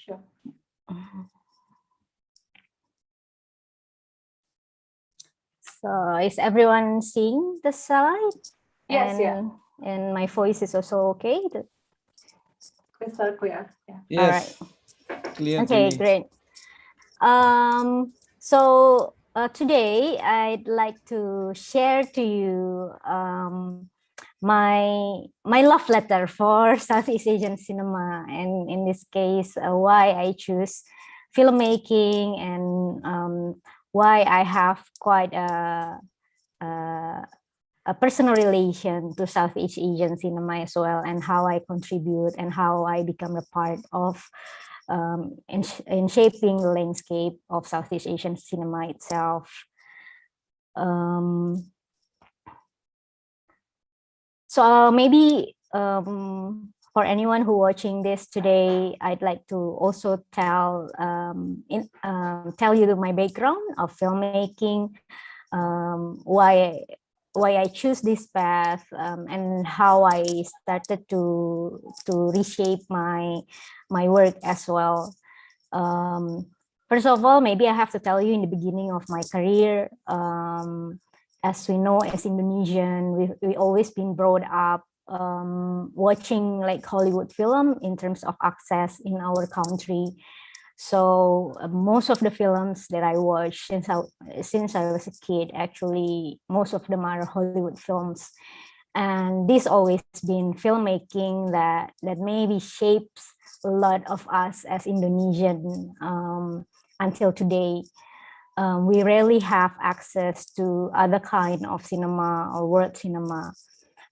Sure. So is everyone seeing the slide? Yes. And my voice is also okay? Crystal clear. Yeah. Yes. All right. Clear. Okay, great. So today I'd like to share to you my love letter for Southeast Asian cinema, and in this case, why I choose filmmaking, and why I have quite a personal relation to Southeast Asian cinema as well, and how I contribute and how I become a part of in shaping the landscape of Southeast Asian cinema itself. So maybe for anyone who watching this today, I'd like to also tell you my background of filmmaking, why I choose this path, and how I started to reshape my work as well. First of all, maybe I have to tell you in the beginning of my career, as we know, as Indonesian, we always been brought up watching like Hollywood film in terms of access in our country. So most of the films that I watch since I was a kid, actually, most of them are Hollywood films. And this always been filmmaking that maybe shapes a lot of us as Indonesian until today. We rarely have access to other kind of cinema or world cinema.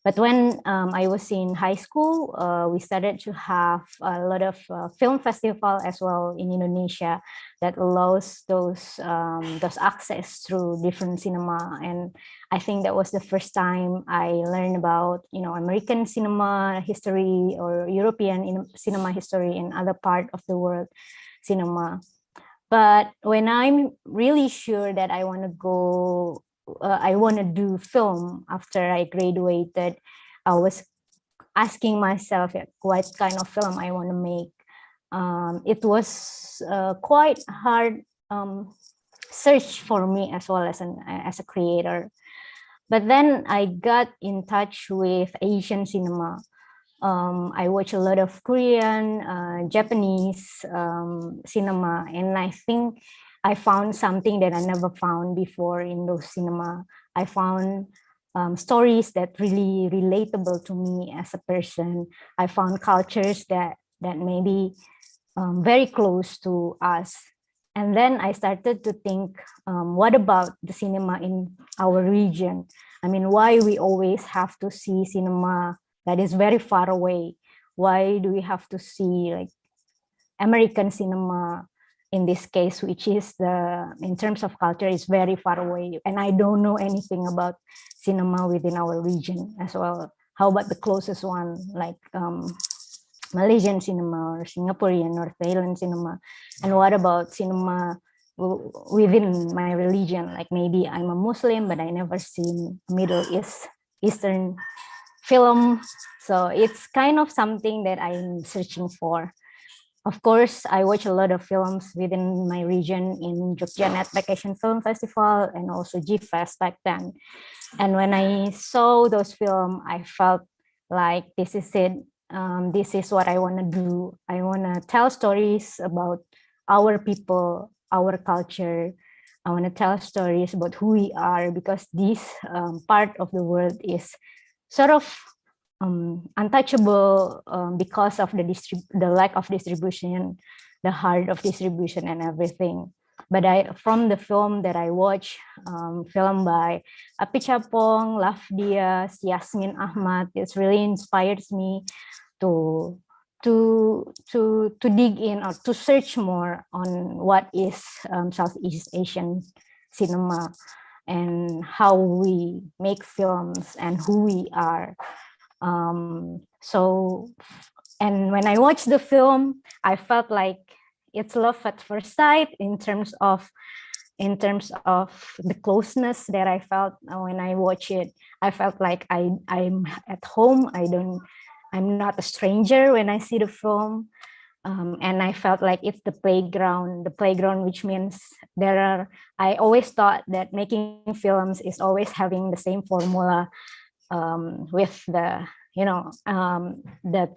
But when I was in high school, we started to have a lot of film festival as well in Indonesia that allows those access through different cinema. And I think that was the first time I learned about, you know, American cinema history or European cinema history in other part of the world cinema. But when I'm really sure that I want to go, I want to do film after I graduated, I was asking myself what kind of film I want to make. It was quite hard search for me as well as a creator. But then I got in touch with Asian cinema. I watch a lot of Korean, Japanese cinema, and I think I found something that I never found before in those cinema. I found stories that really relatable to me as a person. I found cultures that may be very close to us. And then I started to think, what about the cinema in our region? I mean, why we always have to see cinema that is very far away? Why do we have to see like American cinema in this case, which is in terms of culture, is very far away, and I don't know anything about cinema within our region as well. How about the closest one, like Malaysian cinema or Singaporean or Thailand cinema? And what about cinema within my religion? Like maybe I'm a Muslim, but I never seen Middle Eastern film. So it's kind of something that I'm searching for. Of course, I watch a lot of films within my region in Jogja Net Vacation Film Festival and also G-Fest back then. And when I saw those films, I felt like this is it. This is what I want to do. I want to tell stories about our people, our culture. I want to tell stories about who we are, because this part of the world is sort of untouchable because of the lack of distribution, the hard of distribution and everything. But from the film that I watched, film by Api Chapong, Laf Dias, Yasmin Ahmad, it really inspires me to dig in or to search more on what is Southeast Asian cinema and how we make films and who we are. And when I watched the film, I felt like it's love at first sight in terms of the closeness that I felt when I watch it. I felt like I'm at home. I'm not a stranger when I see the film. And I felt like it's the playground, which means I always thought that making films is always having the same formula, with the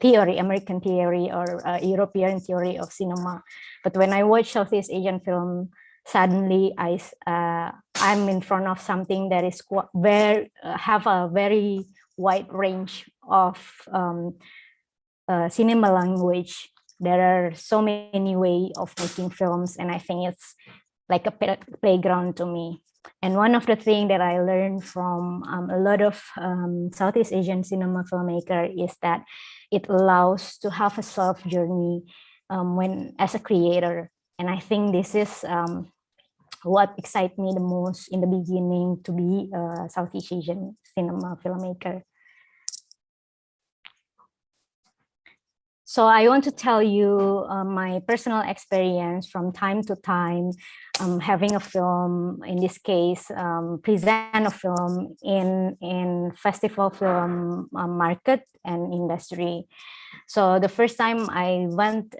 theory, American theory or European theory of cinema. But when I watch Southeast Asian film, suddenly I'm in front of something that is have a very wide range of cinema language. There are so many ways of making films, and I think it's like a playground to me. And one of the things that I learned from a lot of Southeast Asian cinema filmmaker is that it allows to have a self journey when as a creator. And I think this is what excites me the most in the beginning to be a Southeast Asian cinema filmmaker. So I want to tell you my personal experience from time to time, having a film, in this case, present a film in festival film market and industry. So the first time I went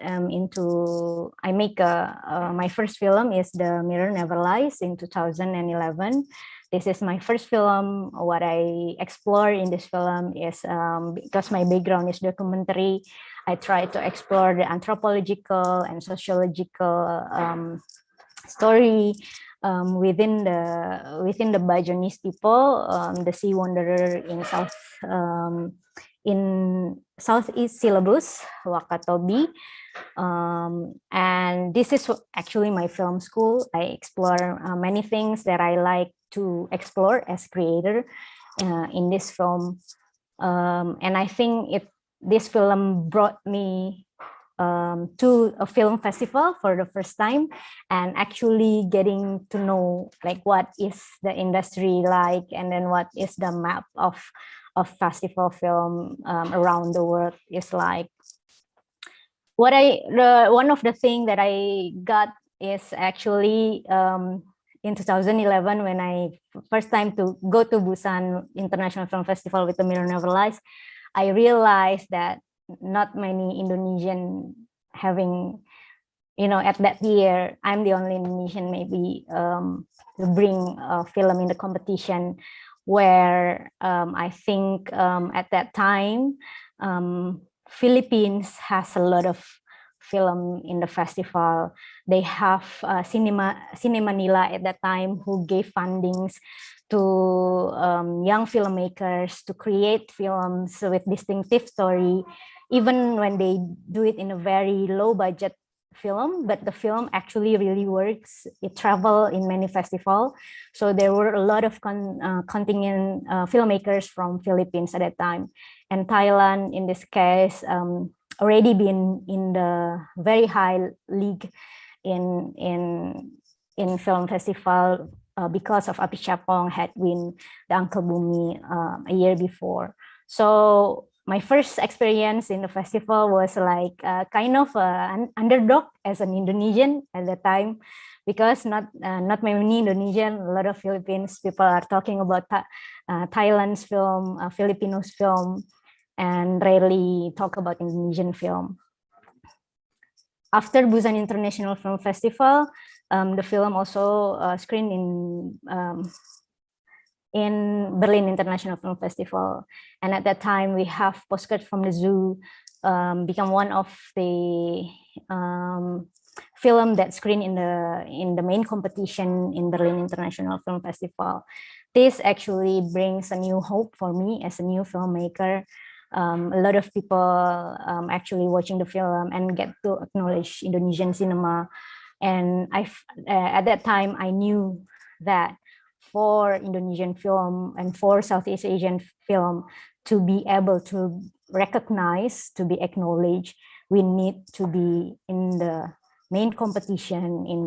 my first film is The Mirror Never Lies in 2011. This is my first film. What I explore in this film is, because my background is documentary, I try to explore the anthropological and sociological story within the Bajonese people, the sea wanderer in Southeast Syllabus, Wakatobi. And this is actually my film school. I explore many things that I like to explore as creator in this film. And I think this film brought me to a film festival for the first time, and actually getting to know like what is the industry like, and then what is the map of festival film around the world is like. One of the things that I got is actually in 2011, when I first time to go to Busan International Film Festival with The Mirror Never Lies, I realized that not many Indonesian having, at that year, I'm the only Indonesian maybe to bring a film in the competition, where I think at that time, Philippines has a lot of film in the festival. They have Cinema Manila at that time, who gave fundings to young filmmakers to create films with distinctive story, even when they do it in a very low budget film, but the film actually really works. It traveled in many festivals. So there were a lot of contingent filmmakers from Philippines at that time. And Thailand, in this case, already been in the very high league in film festival because of Api Chapong had win the Uncle Bumi a year before. So my first experience in the festival was like kind of an underdog as an Indonesian at the time, because not many Indonesian, a lot of Philippines people are talking about Thailand's film, Filipinos film, and rarely talk about Indonesian film. After Busan International Film Festival, the film also screened in Berlin International Film Festival. And at that time, we have Postcard from the Zoo become one of the film that screened in the main competition in Berlin International Film Festival. This actually brings a new hope for me as a new filmmaker. A lot of people actually watching the film and get to acknowledge Indonesian cinema. And at that time, I knew that for Indonesian film and for Southeast Asian film to be able to recognize, to be acknowledged, we need to be in the main competition, in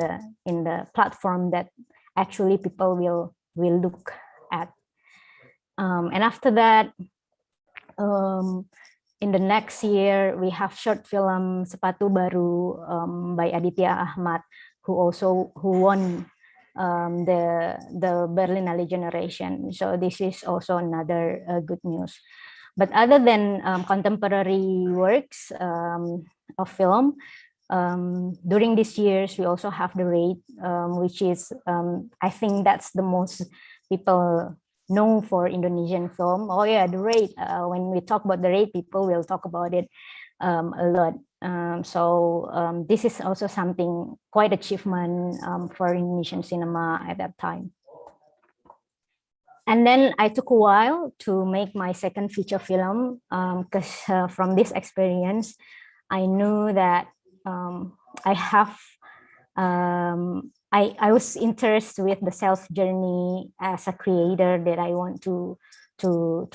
the platform that actually people will look at. And after that, in the next year, we have short film Sepatu Baru by Aditya Ahmad, who won the Berlinale generation. So this is also another good news. But other than contemporary works of film, during these years, we also have The Raid, which is, I think that's the most people know for Indonesian film. Oh yeah, The Raid. When we talk about The Raid, people will talk about it a lot. So this is also something quite achievement for Indonesian cinema at that time. And then I took a while to make my second feature film, because from this experience, I knew that I was interested with the self journey as a creator that I want to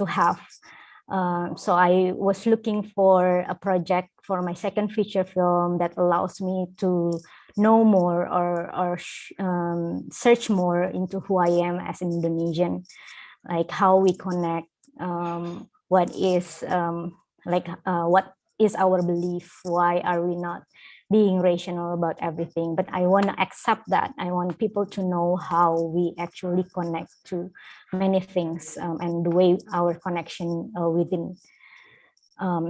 have. So I was looking for a project for my second feature film that allows me to know more or search more into who I am as an Indonesian, like how we connect, what is what is our belief? Why are we not being rational about everything? But I want to accept that. I want people to know how we actually connect to many things, and the way our connection within.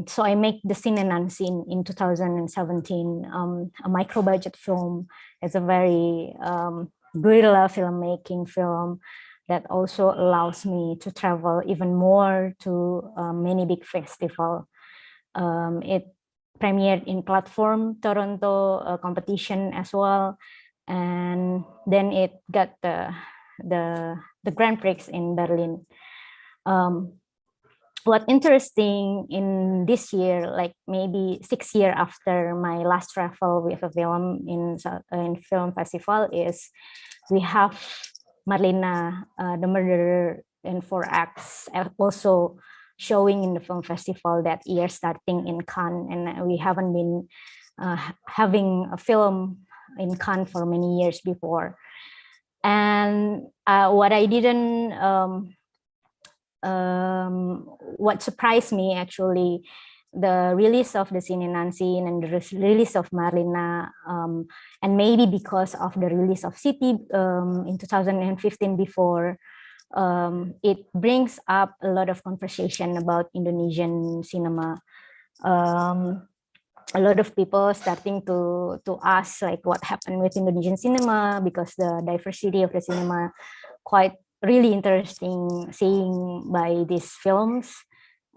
So I make the Scene and Unseen in 2017, a micro-budget film. It's a very guerrilla filmmaking film that also allows me to travel even more to many big festivals. It premiered in Platform Toronto competition as well, and then it got the Grand Prix in Berlin. What's interesting in this year, like maybe 6 years after my last travel with a film in film festival, is we have Marlena, the Murderer in 4 Acts, also showing in the film festival that year, starting in Cannes, and we haven't been having a film in Cannes for many years before. And what I didn't what surprised me, actually, the release of the Scene and Unseen and the release of Marlena, and maybe because of the release of City in 2015 before, it brings up a lot of conversation about Indonesian cinema. A lot of people starting to ask like what happened with Indonesian cinema, because the diversity of the cinema quite really interesting seeing by these films,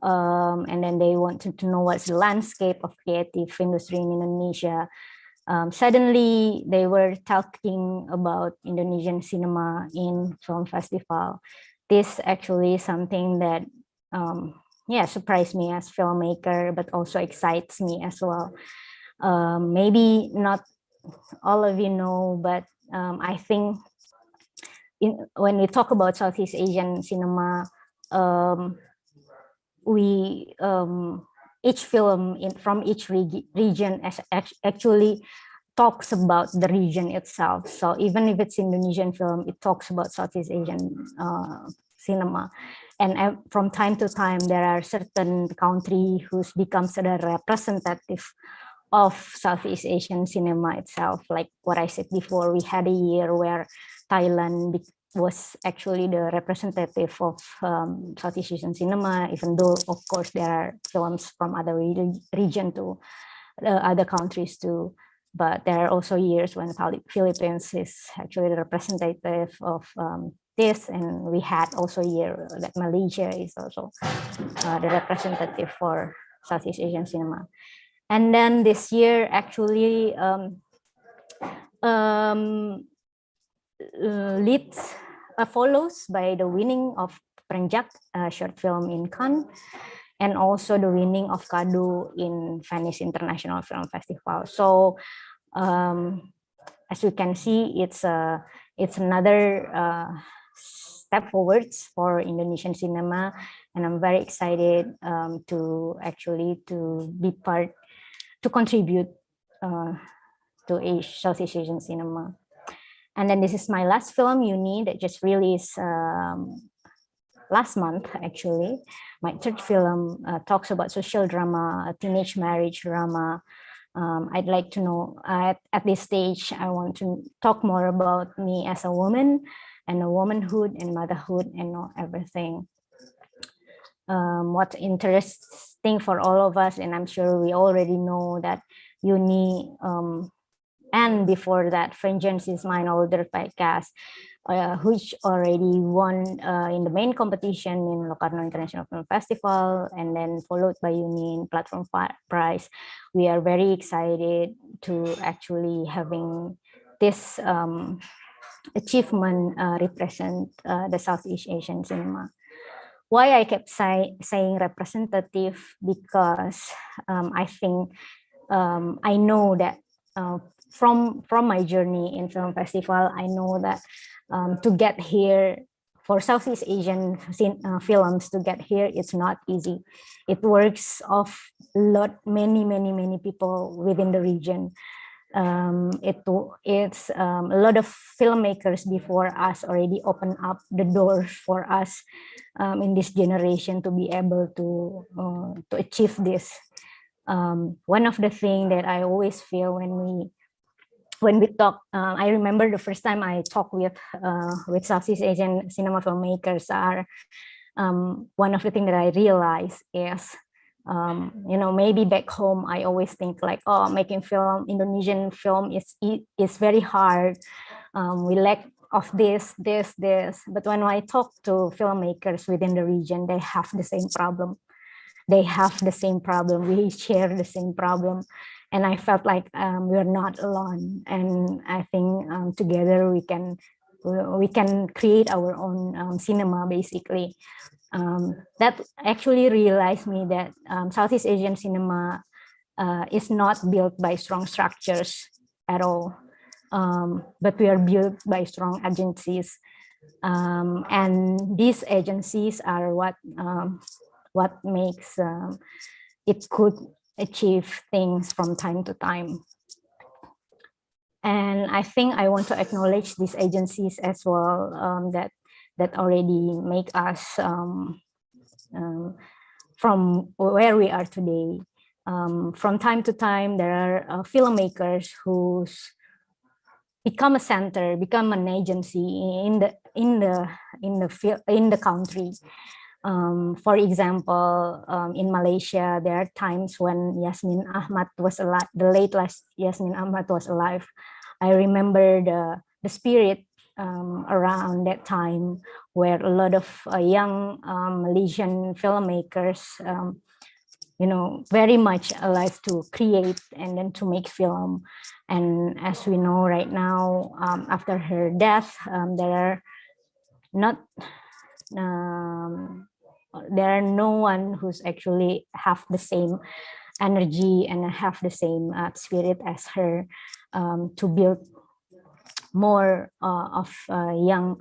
and then they wanted to know what's the landscape of creative industry in Indonesia. Suddenly they were talking about Indonesian cinema in film festival. This actually is something that surprised me as filmmaker, but also excites me as well. Maybe not all of you know, but I think when we talk about Southeast Asian cinema, each film from each region actually talks about the region itself. So even if it's Indonesian film, it talks about Southeast Asian cinema. And from time to time, there are certain country who becomes the representative of Southeast Asian cinema itself. Like what I said before, we had a year where Thailand was actually the representative of Southeast Asian cinema, even though, of course, there are films from other region too, other countries too. But there are also years when Philippines is actually the representative of this, and we had also a year that Malaysia is also the representative for Southeast Asian cinema. And then this year actually follows by the winning of Prenjak short film in Cannes, and also the winning of Kadu in Venice International Film Festival. So as you can see, it's another step forwards for Indonesian cinema, and I'm very excited to be part, to contribute to Southeast Asian cinema. And then this is my last film, Uni, that just released last month, actually. My third film talks about social drama, a teenage marriage drama. I'd like to know, at this stage, I want to talk more about me as a woman, and a womanhood and motherhood and everything. What's interesting for all of us, and I'm sure we already know that Uni, and before that, Vengeance is Mine, older podcast, which already won in the main competition in Locarno International Film Festival, and then followed by Uni in Platform Prize. We are very excited to actually having this achievement represent the Southeast Asian cinema. Why I kept saying representative, because I think I know that from my journey in film festival, I know that to get here, for Southeast Asian films to get here, it's not easy. It works of many people within the region. It's a lot of filmmakers before us already opened up the doors for us in this generation to be able to achieve this. One of the things that I always feel when we talk, I remember the first time I talked with Southeast Asian cinema filmmakers are one of the things that I realized is, maybe back home I always think like, oh, making film, Indonesian film is very hard. We lack of this. But when I talk to filmmakers within the region, they have the same problem. We share the same problem. And I felt like we're not alone. And I think together we can create our own cinema, basically. That actually realized me that Southeast Asian cinema is not built by strong structures at all, but we are built by strong agencies. And these agencies are what makes it could achieve things from time to time. And I think I want to acknowledge these agencies as well, that already make us from where we are today. From time to time, there are filmmakers who become a center, become an agency in the country. For example, in Malaysia, there are times when Yasmin Ahmad was alive, the late Yasmin Ahmad was alive. I remember the spirit around that time, where a lot of young Malaysian filmmakers, very much alive to create and then to make film. And as we know right now, after her death, there are no one who's actually have the same energy and have the same spirit as her, to build more of young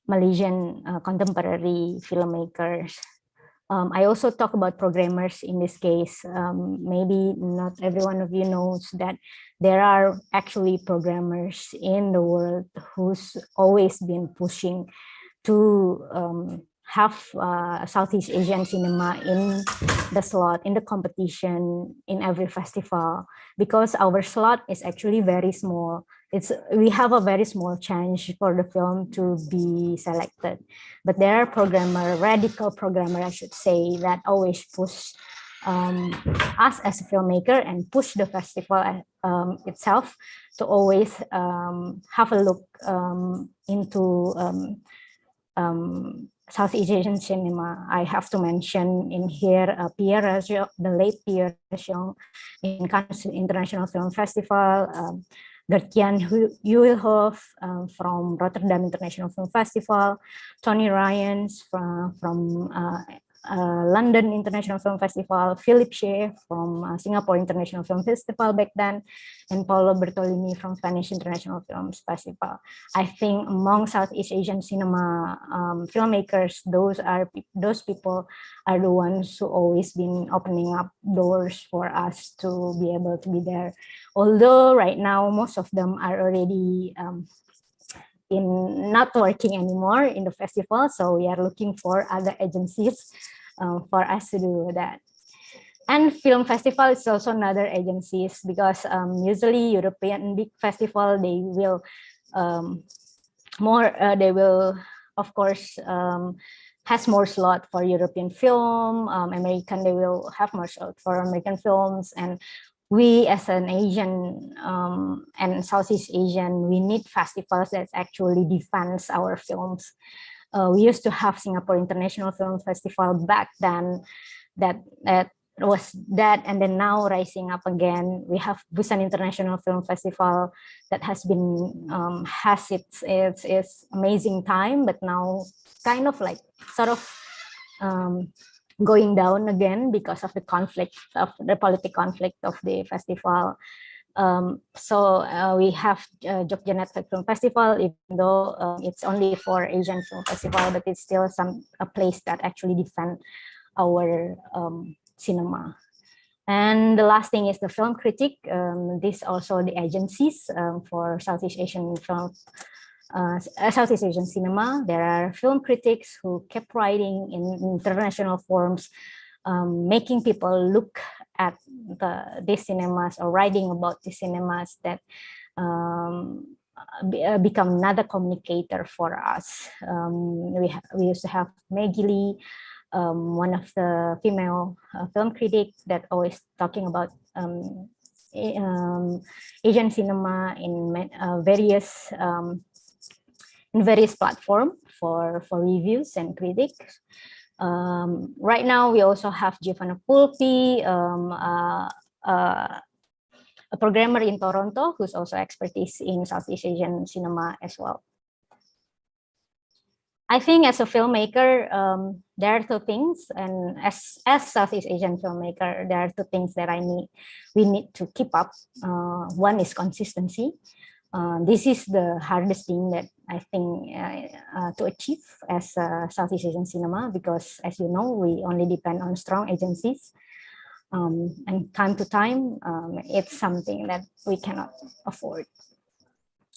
Malaysian contemporary filmmakers. I also talk about programmers in this case. Maybe not every one of you knows that there are actually programmers in the world who's always been pushing to have Southeast Asian cinema in the slot, in the competition, in every festival, because our slot is actually very small. We have a very small chance for the film to be selected, but there are radical programmer, I should say, that always push us as a filmmaker and push the festival itself to always have a look into Southeast Asian cinema. I have to mention in here Pierre Rajo, the late Pierre Rajo in Cannes International Film Festival, Gert-Jan Uwilhof from Rotterdam International Film Festival, Tony Ryans from London International Film Festival, Philip Shea from Singapore International Film Festival back then, and Paolo Bertolini from Spanish International Film Festival. I think among Southeast Asian cinema filmmakers, those people are the ones who always been opening up doors for us to be able to be there. Although right now most of them are already not working anymore in the festival, so we are looking for other agencies for us to do that. And film festival is also another agencies, because usually European big festival, they will of course has more slot for European film. American, they will have more slot for American films. And we as an Asian and Southeast Asian, we need festivals that actually defends our films. We used to have Singapore International Film Festival back then, that was that, and then now rising up again. We have Busan International Film Festival that has been has its amazing time, but now kind of like sort of going down again because of the political conflict of the festival. So we have Jogja Network Film Festival, even though it's only for Asian film festival, but it's still a place that actually defend our cinema. And the last thing is the film critic. This also the agencies for Southeast Asian film. Southeast Asian cinema. There are film critics who kept writing in international forums, making people look at these cinemas or writing about these cinemas that become another communicator for us. We used to have Maggie Lee, one of the female film critics that always talking about Asian cinema in various platforms for reviews and critics. Right now, we also have Giovanna Pulpi, a programmer in Toronto who's also expertise in Southeast Asian cinema as well. I think as a filmmaker, there are two things, and as Southeast Asian filmmaker, there are two things that we need to keep up. One is consistency. This is the hardest thing that I think to achieve as Southeast Asian cinema, because as you know, we only depend on strong agencies. And time to time, it's something that we cannot afford.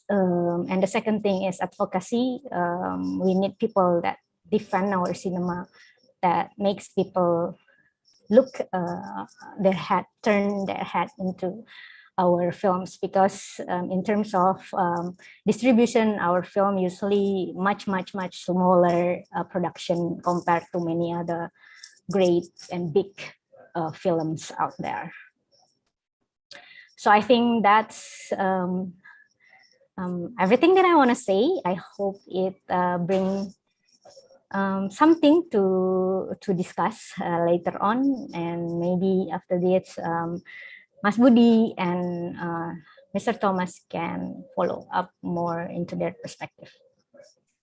And the second thing is advocacy. We need people that defend our cinema, that makes people turn their head into our films, because in terms of distribution, our film usually much smaller production compared to many other great and big films out there. So I think that's everything that I want to say. I hope it brings something to discuss later on, and maybe after this, Mas Budi and Mr. Thomas can follow up more into their perspective.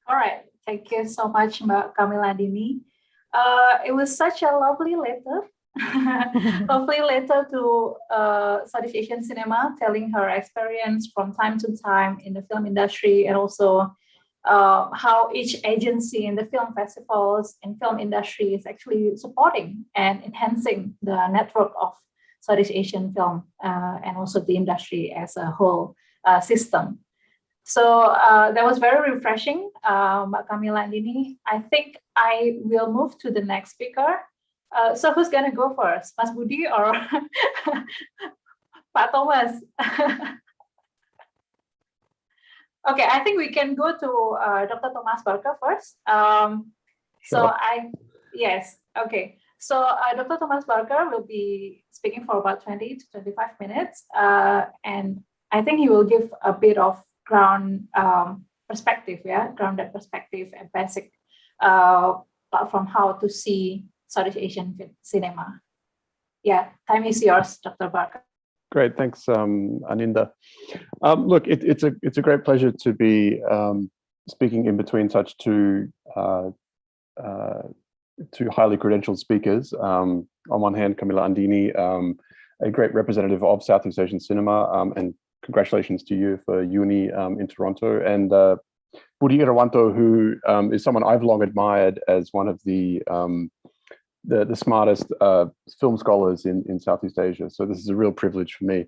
All right, thank you so much, Mbak Kamila Dini. It was such a lovely letter. Lovely letter to Southeast Asian cinema, telling her experience from time to time in the film industry, and also how each agency in the film festivals and film industry is actually supporting and enhancing the network of Southeast Asian film and also the industry as a whole system. So that was very refreshing, Mbak Kamila Dini. I think I will move to the next speaker. So who's gonna go first, Mas Budi or Pak Thomas? Okay, I think we can go to Dr. Thomas Barker first. Sure. Yes, okay. So Dr. Thomas Barker will be speaking for about 20 to 25 minutes. And I think he will give a bit of grounded perspective and basic from how to see Southeast Asian cinema. Yeah, time is yours, Dr. Barker. Great, thanks, Aninda. Look, it's a great pleasure to be speaking in between such two highly credentialed speakers. On one hand, Kamila Andini, a great representative of Southeast Asian cinema, and congratulations to you for uni in Toronto, and Budi Irawanto, who is someone I've long admired as one of the smartest film scholars in Southeast Asia. So this is a real privilege for me.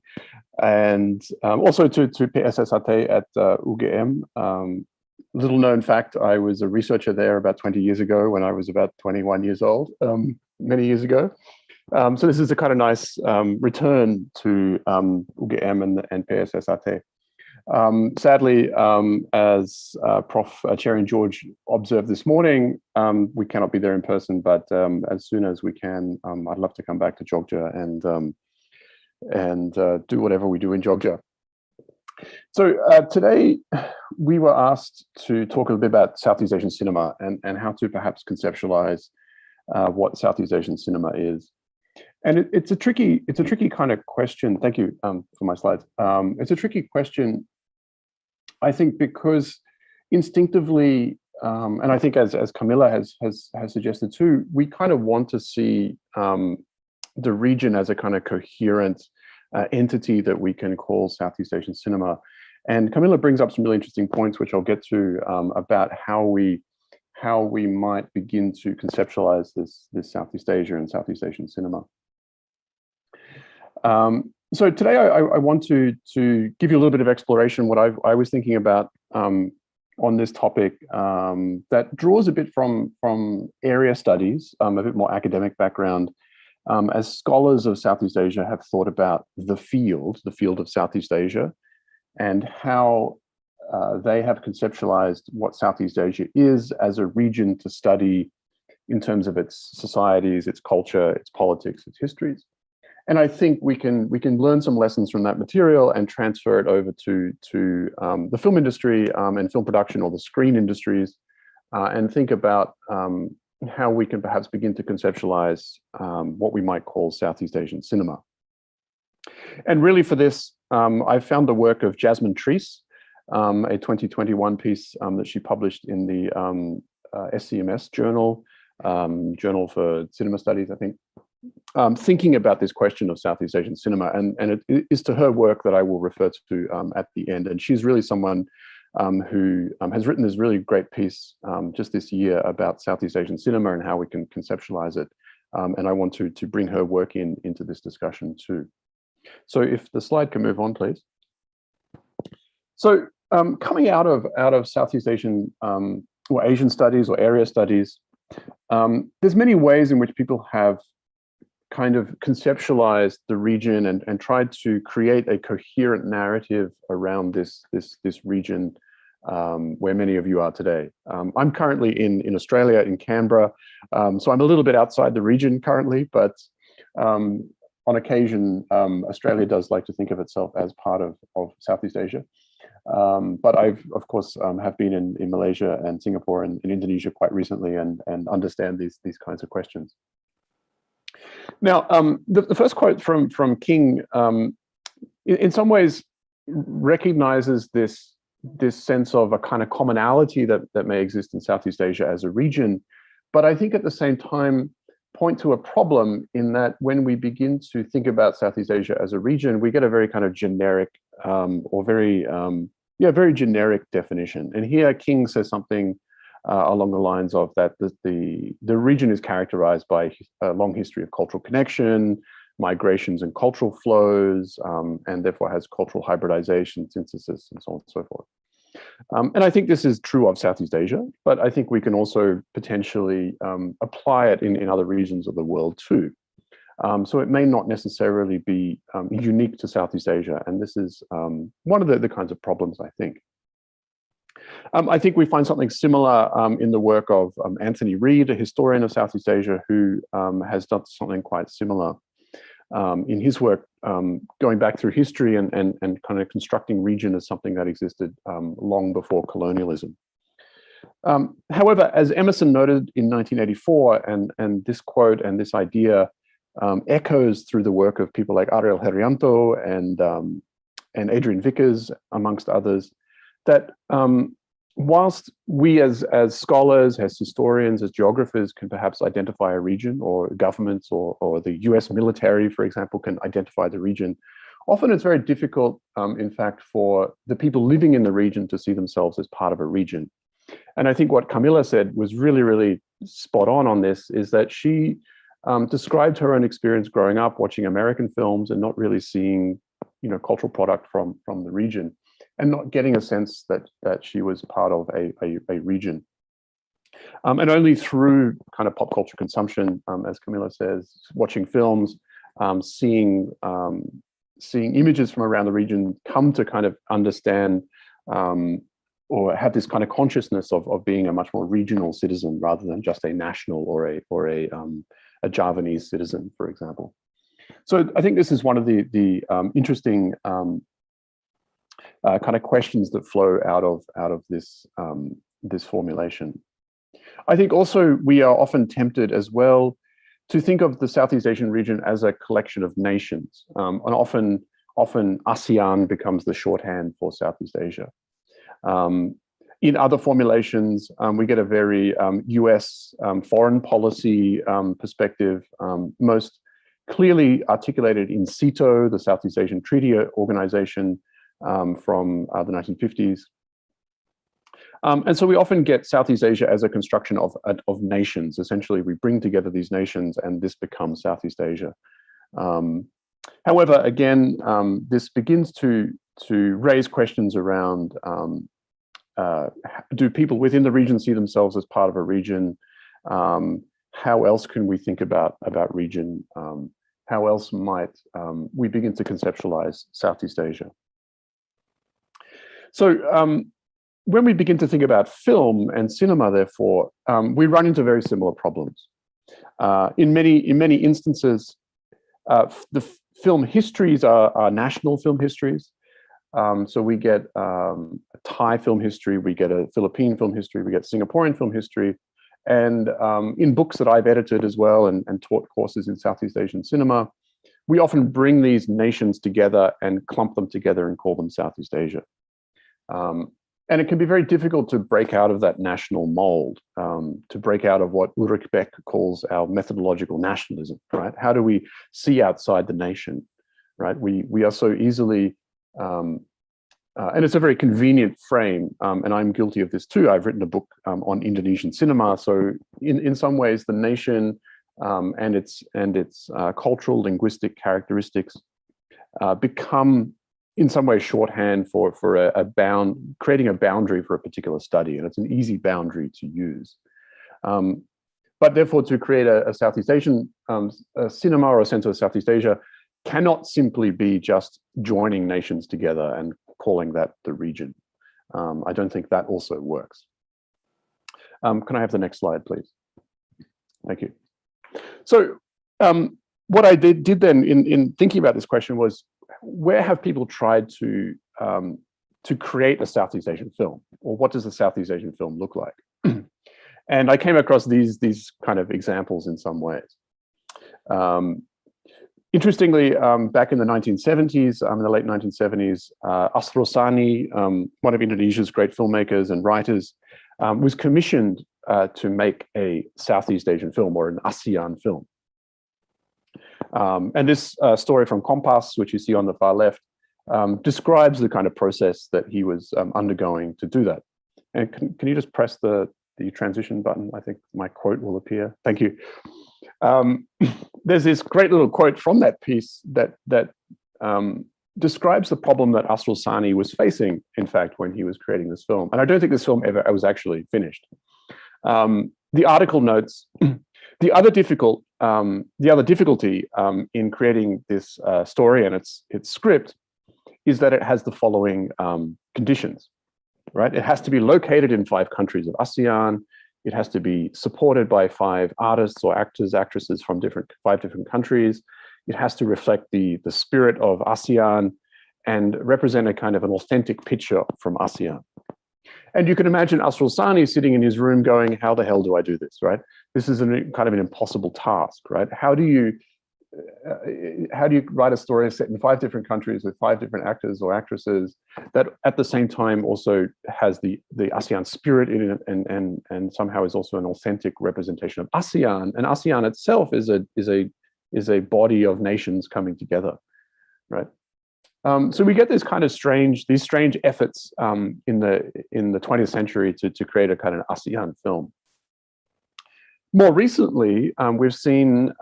And also to PSSAT at UGM. Little known fact, I was a researcher there about 20 years ago when I was about 21 years old, many years ago. So this is a kind of nice return to UGM and PSSAT. Sadly, as Prof. Cherry George observed this morning, we cannot be there in person, but as soon as we can, I'd love to come back to Jogja and do whatever we do in Jogja. So today we were asked to talk a little bit about Southeast Asian cinema and how to perhaps conceptualize what Southeast Asian cinema is. And it's a tricky kind of question. Thank you for my slides. It's a tricky question, I think, because instinctively, and I think as Camilla has suggested too, we kind of want to see the region as a kind of coherent entity that we can call Southeast Asian cinema. And Camilla brings up some really interesting points, which I'll get to, about how we might begin to conceptualize this Southeast Asia and Southeast Asian cinema. So today I want to give you a little bit of exploration, what I was thinking about on this topic that draws a bit from area studies, a bit more academic background, as scholars of Southeast Asia have thought about the field of Southeast Asia, and how they have conceptualized what Southeast Asia is as a region to study in terms of its societies, its culture, its politics, its histories. And I think we can learn some lessons from that material and transfer it over to the film industry and film production, or the screen industries, and think about how we can perhaps begin to conceptualize what we might call Southeast Asian cinema. And really for this, I found the work of Jasmine Treese, a 2021 piece that she published in the SCMS journal, Journal for Cinema Studies, I think, thinking about this question of Southeast Asian cinema. And it is to her work that I will refer to at the end. And she's really someone who has written this really great piece just this year about Southeast Asian cinema and how we can conceptualize it. And I want to bring her work into this discussion too. So if the slide can move on, please. So coming out of Southeast Asian or Asian studies or area studies, there's many ways in which people have kind of conceptualized the region and tried to create a coherent narrative around this region where many of you are today. I'm currently in Australia, in Canberra, so I'm a little bit outside the region currently, but on occasion, Australia does like to think of itself as part of Southeast Asia. But I've, of course, have been in Malaysia and Singapore and in Indonesia quite recently and understand these kinds of questions. Now, the first quote from King, in some ways, recognizes this sense of a kind of commonality that may exist in Southeast Asia as a region, but I think at the same time point to a problem in that when we begin to think about Southeast Asia as a region, we get a very kind of generic or very generic definition. And here King says something along the lines of that the region is characterized by a long history of cultural connection, migrations and cultural flows, and therefore has cultural hybridization, synthesis, and so on and so forth. And I think this is true of Southeast Asia, but I think we can also potentially apply it in other regions of the world too. So it may not necessarily be unique to Southeast Asia, and this is one of the kinds of problems, I think. I think we find something similar in the work of Anthony Reed, a historian of Southeast Asia, who has done something quite similar in his work, going back through history and kind of constructing region as something that existed long before colonialism. However, as Emerson noted in 1984, and this quote and this idea echoes through the work of people like Ariel Herianto and Adrian Vickers, amongst others, that whilst we as scholars, as historians, as geographers can perhaps identify a region, or governments or the US military, for example, can identify the region, often it's very difficult, in fact, for the people living in the region to see themselves as part of a region. And I think what Camilla said was really, really spot on this, is that she described her own experience growing up watching American films and not really seeing, cultural product from the region, and not getting a sense that she was part of a region. And only through kind of pop culture consumption, as Camilla says, watching films, seeing images from around the region, come to kind of understand or have this kind of consciousness of being a much more regional citizen rather than just a national or a Javanese citizen, for example. So I think this is one of the interesting kind of questions that flow out of this this formulation. I think also we are often tempted as well to think of the Southeast Asian region as a collection of nations, and often ASEAN becomes the shorthand for Southeast Asia. In other formulations, we get a very US foreign policy perspective, most clearly articulated in SEATO, the Southeast Asian Treaty Organization, from the 1950s. And so we often get Southeast Asia as a construction of nations. Essentially, we bring together these nations and this becomes Southeast Asia. However, again, this begins to raise questions around, do people within the region see themselves as part of a region? how else can we think about region? How else might we begin to conceptualize Southeast Asia? So when we begin to think about film and cinema, therefore, we run into very similar problems. In many instances, the film histories are national film histories. So we get a Thai film history, we get a Philippine film history, we get Singaporean film history. And in books that I've edited as well and taught courses in Southeast Asian cinema, we often bring these nations together and clump them together and call them Southeast Asia. And it can be very difficult to break out of that national mold, to break out of what Ulrich Beck calls our methodological nationalism, right? How do we see outside the nation, right? We are so easily, and it's a very convenient frame, and I'm guilty of this too. I've written a book on Indonesian cinema. So in some ways, the nation and its cultural, linguistic characteristics become in some way shorthand for creating a boundary for a particular study, and it's an easy boundary to use. But therefore, to create a Southeast Asian cinema or a Center of Southeast Asia cannot simply be just joining nations together and calling that the region. I don't think that also works. Can I have the next slide, please? Thank you. So what I did then in thinking about this question was, where have people tried to create a Southeast Asian film, or what does a Southeast Asian film look like? And I came across these kind of examples in some ways. Interestingly, back in the 1970s, in the late 1970s, Asro Sani, one of Indonesia's great filmmakers and writers, was commissioned to make a Southeast Asian film, or an ASEAN film. And this story from Kompas, which you see on the far left, describes the kind of process that he was undergoing to do that. And can you just press the transition button? I think my quote will appear. Thank you. There's this great little quote from that piece that describes the problem that Asro Sani was facing, in fact, when he was creating this film. And I don't think this film ever was actually finished. The article notes, the other difficulty in creating this story and its script is that it has the following conditions, right? It has to be located in 5 countries of ASEAN. It has to be supported by 5 artists or actors, actresses from 5 different countries. It has to reflect the spirit of ASEAN and represent a kind of an authentic picture from ASEAN. And you can imagine Asro Sani sitting in his room going, how the hell do I do this, right? This is kind of an impossible task, right? How do you write a story set in 5 different countries with 5 different actors or actresses that at the same time also has the ASEAN spirit in it and somehow is also an authentic representation of ASEAN, and ASEAN itself is a body of nations coming together, right? So we get this kind of strange efforts in the 20th century to create a kind of ASEAN film. More recently, we've seen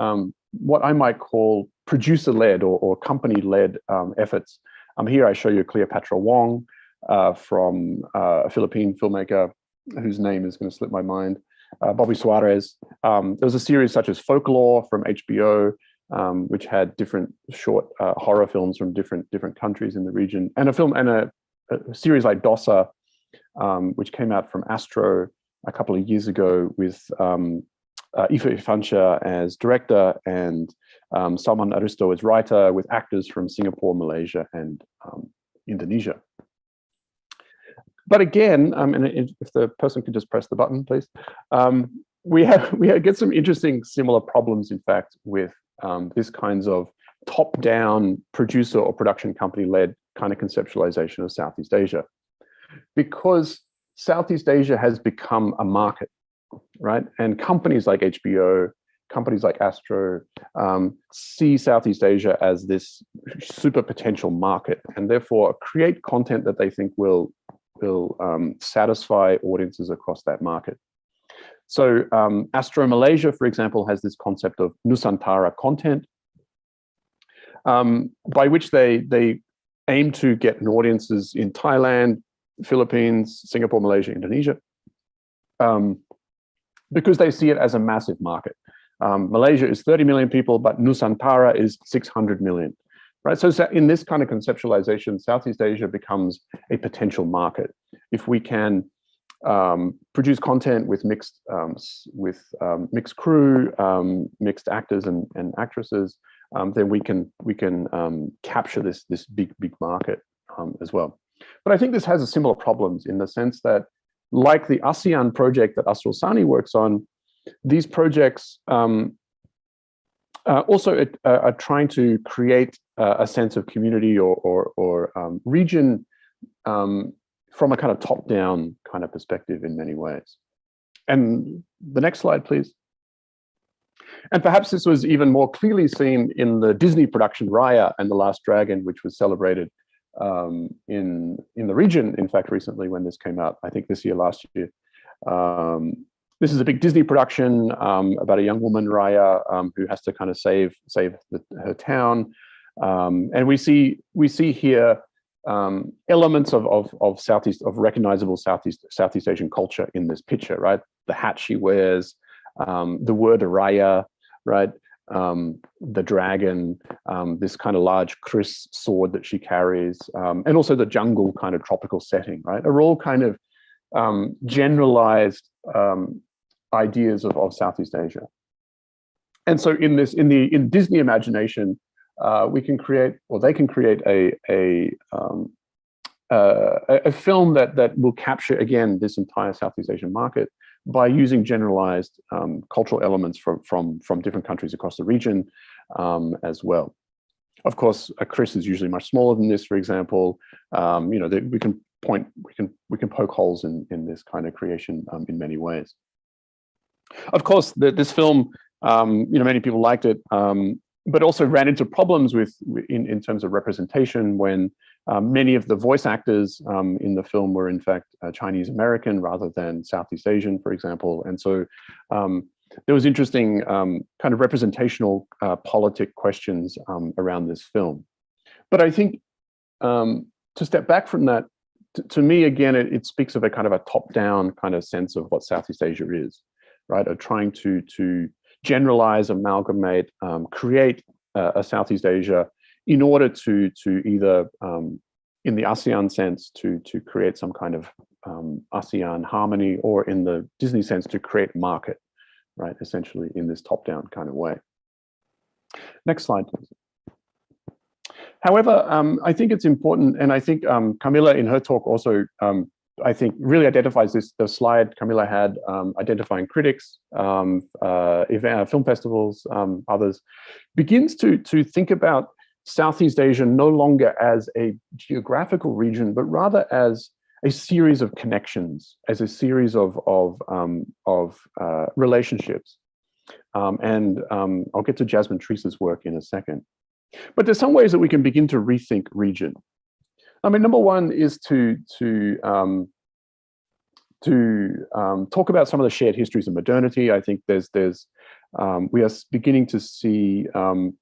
what I might call producer-led or company-led efforts. Here I show you Cleopatra Wong from a Philippine filmmaker whose name is going to slip my mind, Bobby Suarez. There was a series such as Folklore from HBO, which had different short horror films from different countries in the region, and a series like Dosa, which came out from Astro a couple of years ago with Ifa Ifansyah as director and Salman Aristo as writer, with actors from Singapore, Malaysia, and Indonesia. But again, and if the person could just press the button, please, we get some interesting similar problems, in fact, with this kinds of top-down producer or production company-led kind of conceptualization of Southeast Asia, because Southeast Asia has become a market, right? And companies like HBO, companies like Astro see Southeast Asia as this super potential market, and therefore create content that they think will satisfy audiences across that market. So Astro Malaysia, for example, has this concept of Nusantara content, by which they aim to get an audiences in Thailand, Philippines, Singapore, Malaysia, Indonesia, because they see it as a massive market. Malaysia is 30 million people, but Nusantara is 600 million, right? So in this kind of conceptualization, Southeast Asia becomes a potential market. If we can produce content with mixed crew, mixed actors and actresses, then we can capture this big market as well. But I think this has a similar problems in the sense that, like the ASEAN project that Asrul Sani works on, these projects also are trying to create a sense of community or region from a kind of top-down kind of perspective in many ways. And the next slide, please. And perhaps this was even more clearly seen in the Disney production Raya and the Last Dragon, which was celebrated in the region, in fact, recently when this came out, I think this year, last year. This is a big Disney production about a young woman, Raya, who has to kind of save her town. And we see here elements of recognizable Southeast Asian culture in this picture, right? The hat she wears, the word Raya, right? The dragon, this kind of large kris sword that she carries, and also the jungle kind of tropical setting, right? Are all kind of generalized ideas of Southeast Asia. And so in Disney imagination, we can create, or they can create a film that will capture, again, this entire Southeast Asian market by using generalized cultural elements from different countries across the region as well. Of course, a kris is usually much smaller than this, for example. You know, we can poke holes in this kind of creation in many ways. Of course, this film, you know, many people liked it, but also ran into problems in terms of representation when many of the voice actors in the film were in fact Chinese American rather than Southeast Asian, for example. And so there was interesting kind of representational politic questions around this film. But I think to step back from that, to me, again, it speaks of a kind of a top-down kind of sense of what Southeast Asia is, right? Of trying to generalize, amalgamate, create a Southeast Asia in order to either, in the ASEAN sense, to create some kind of ASEAN harmony, or in the Disney sense, to create market, right? Essentially in this top-down kind of way. Next slide, please. However, I think it's important, and I think Camilla in her talk also, I think really identifies this, the slide Camilla had, identifying critics, film festivals, others, begins to think about Southeast Asia no longer as a geographical region, but rather as a series of connections, as a series of relationships. And I'll get to Jasmine Treese's work in a second. But there's some ways that we can begin to rethink region. I mean, number one is to talk about some of the shared histories of modernity. I think we are beginning to see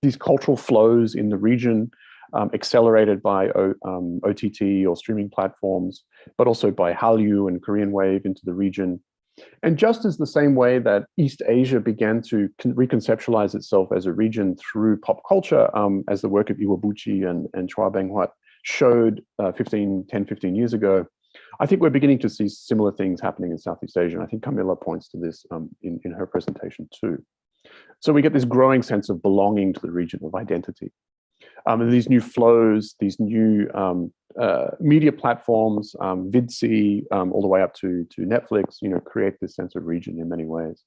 these cultural flows in the region accelerated by OTT or streaming platforms, but also by Hallyu and Korean Wave into the region. And just as the same way that East Asia began to reconceptualize itself as a region through pop culture, as the work of Iwabuchi and Chua Beng-Huat showed 10, 15 years ago, I think we're beginning to see similar things happening in Southeast Asia. And I think Camilla points to this in her presentation too. So we get this growing sense of belonging to the region, of identity. And these new flows, these new media platforms, VidC, all the way up to Netflix, you know, create this sense of region in many ways.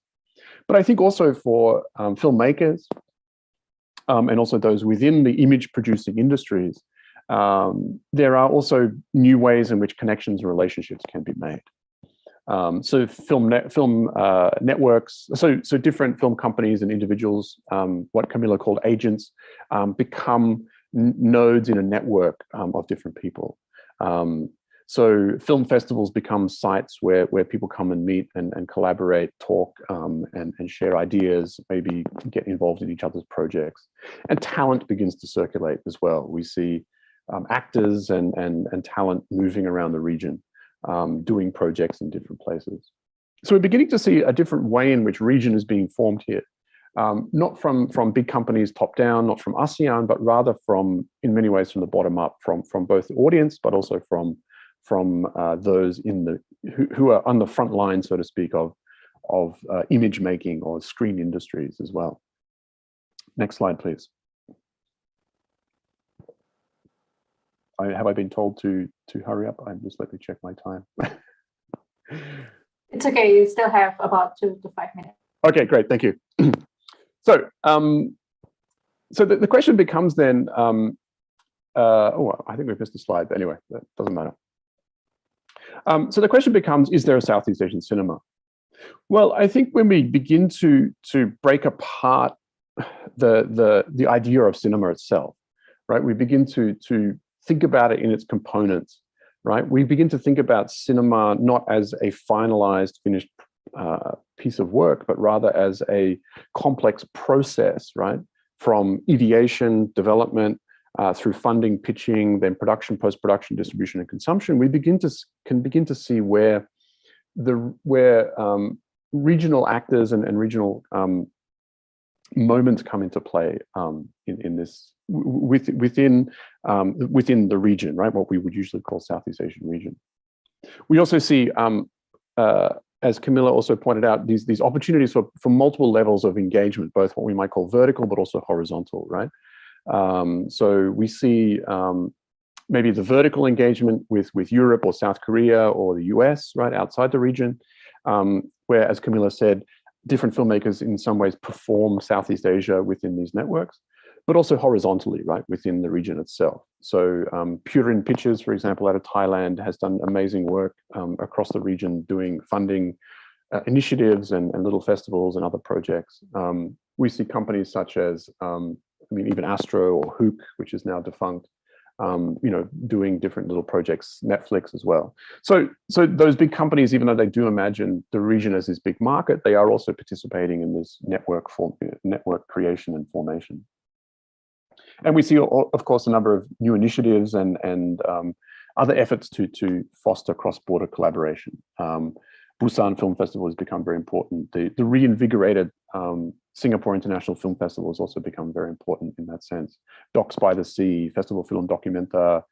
But I think also for filmmakers and also those within the image producing industries, there are also new ways in which connections and relationships can be made. So film networks, so different film companies and individuals, what Camilla called agents, become nodes in a network of different people. So film festivals become sites where people come and meet and collaborate, talk, and share ideas, maybe get involved in each other's projects. And talent begins to circulate as well. We see actors and talent moving around the region, doing projects in different places. So we're beginning to see a different way in which region is being formed here. not from big companies top down, not from ASEAN, but rather from, in many ways, from the bottom up, from both the audience, but also from those who are on the front line, so to speak, of image making or screen industries as well. Next slide, please. Have I been told to hurry up? Just let me check my time. It's okay. You still have about 2 to 5 minutes. Okay, great. Thank you. So, so the question becomes then, oh, I think we've missed a slide, but anyway, that doesn't matter. So the question becomes, is there a Southeast Asian cinema? Well, I think when we begin to break apart the idea of cinema itself, right, we begin to think about it in its components, right? We begin to think about cinema not as a finalized, finished piece of work, but rather as a complex process, right? From ideation, development, through funding, pitching, then production, post-production, distribution, and consumption, we can begin to see where regional actors and regional moments come into play in this within the region, right? What we would usually call Southeast Asian region. We also see, as Camilla also pointed out, these opportunities for multiple levels of engagement, both what we might call vertical, but also horizontal, right? So we see maybe the vertical engagement with Europe or South Korea or the US, right, outside the region, where, as Camilla said, different filmmakers in some ways perform Southeast Asia within these networks, but also horizontally, right, within the region itself. So Purin Pictures, for example, out of Thailand, has done amazing work across the region doing funding initiatives and little festivals and other projects. We see companies such as, I mean, even Astro or Hook, which is now defunct, you know, doing different little projects, Netflix as well. So those big companies, even though they do imagine the region as this big market, they are also participating in this network creation and formation. And we see, of course, a number of new initiatives and other efforts to foster cross-border collaboration. Busan Film Festival has become very important. The reinvigorated Singapore International Film Festival has also become very important in that sense. Docs by the Sea, Festival Film Documenta,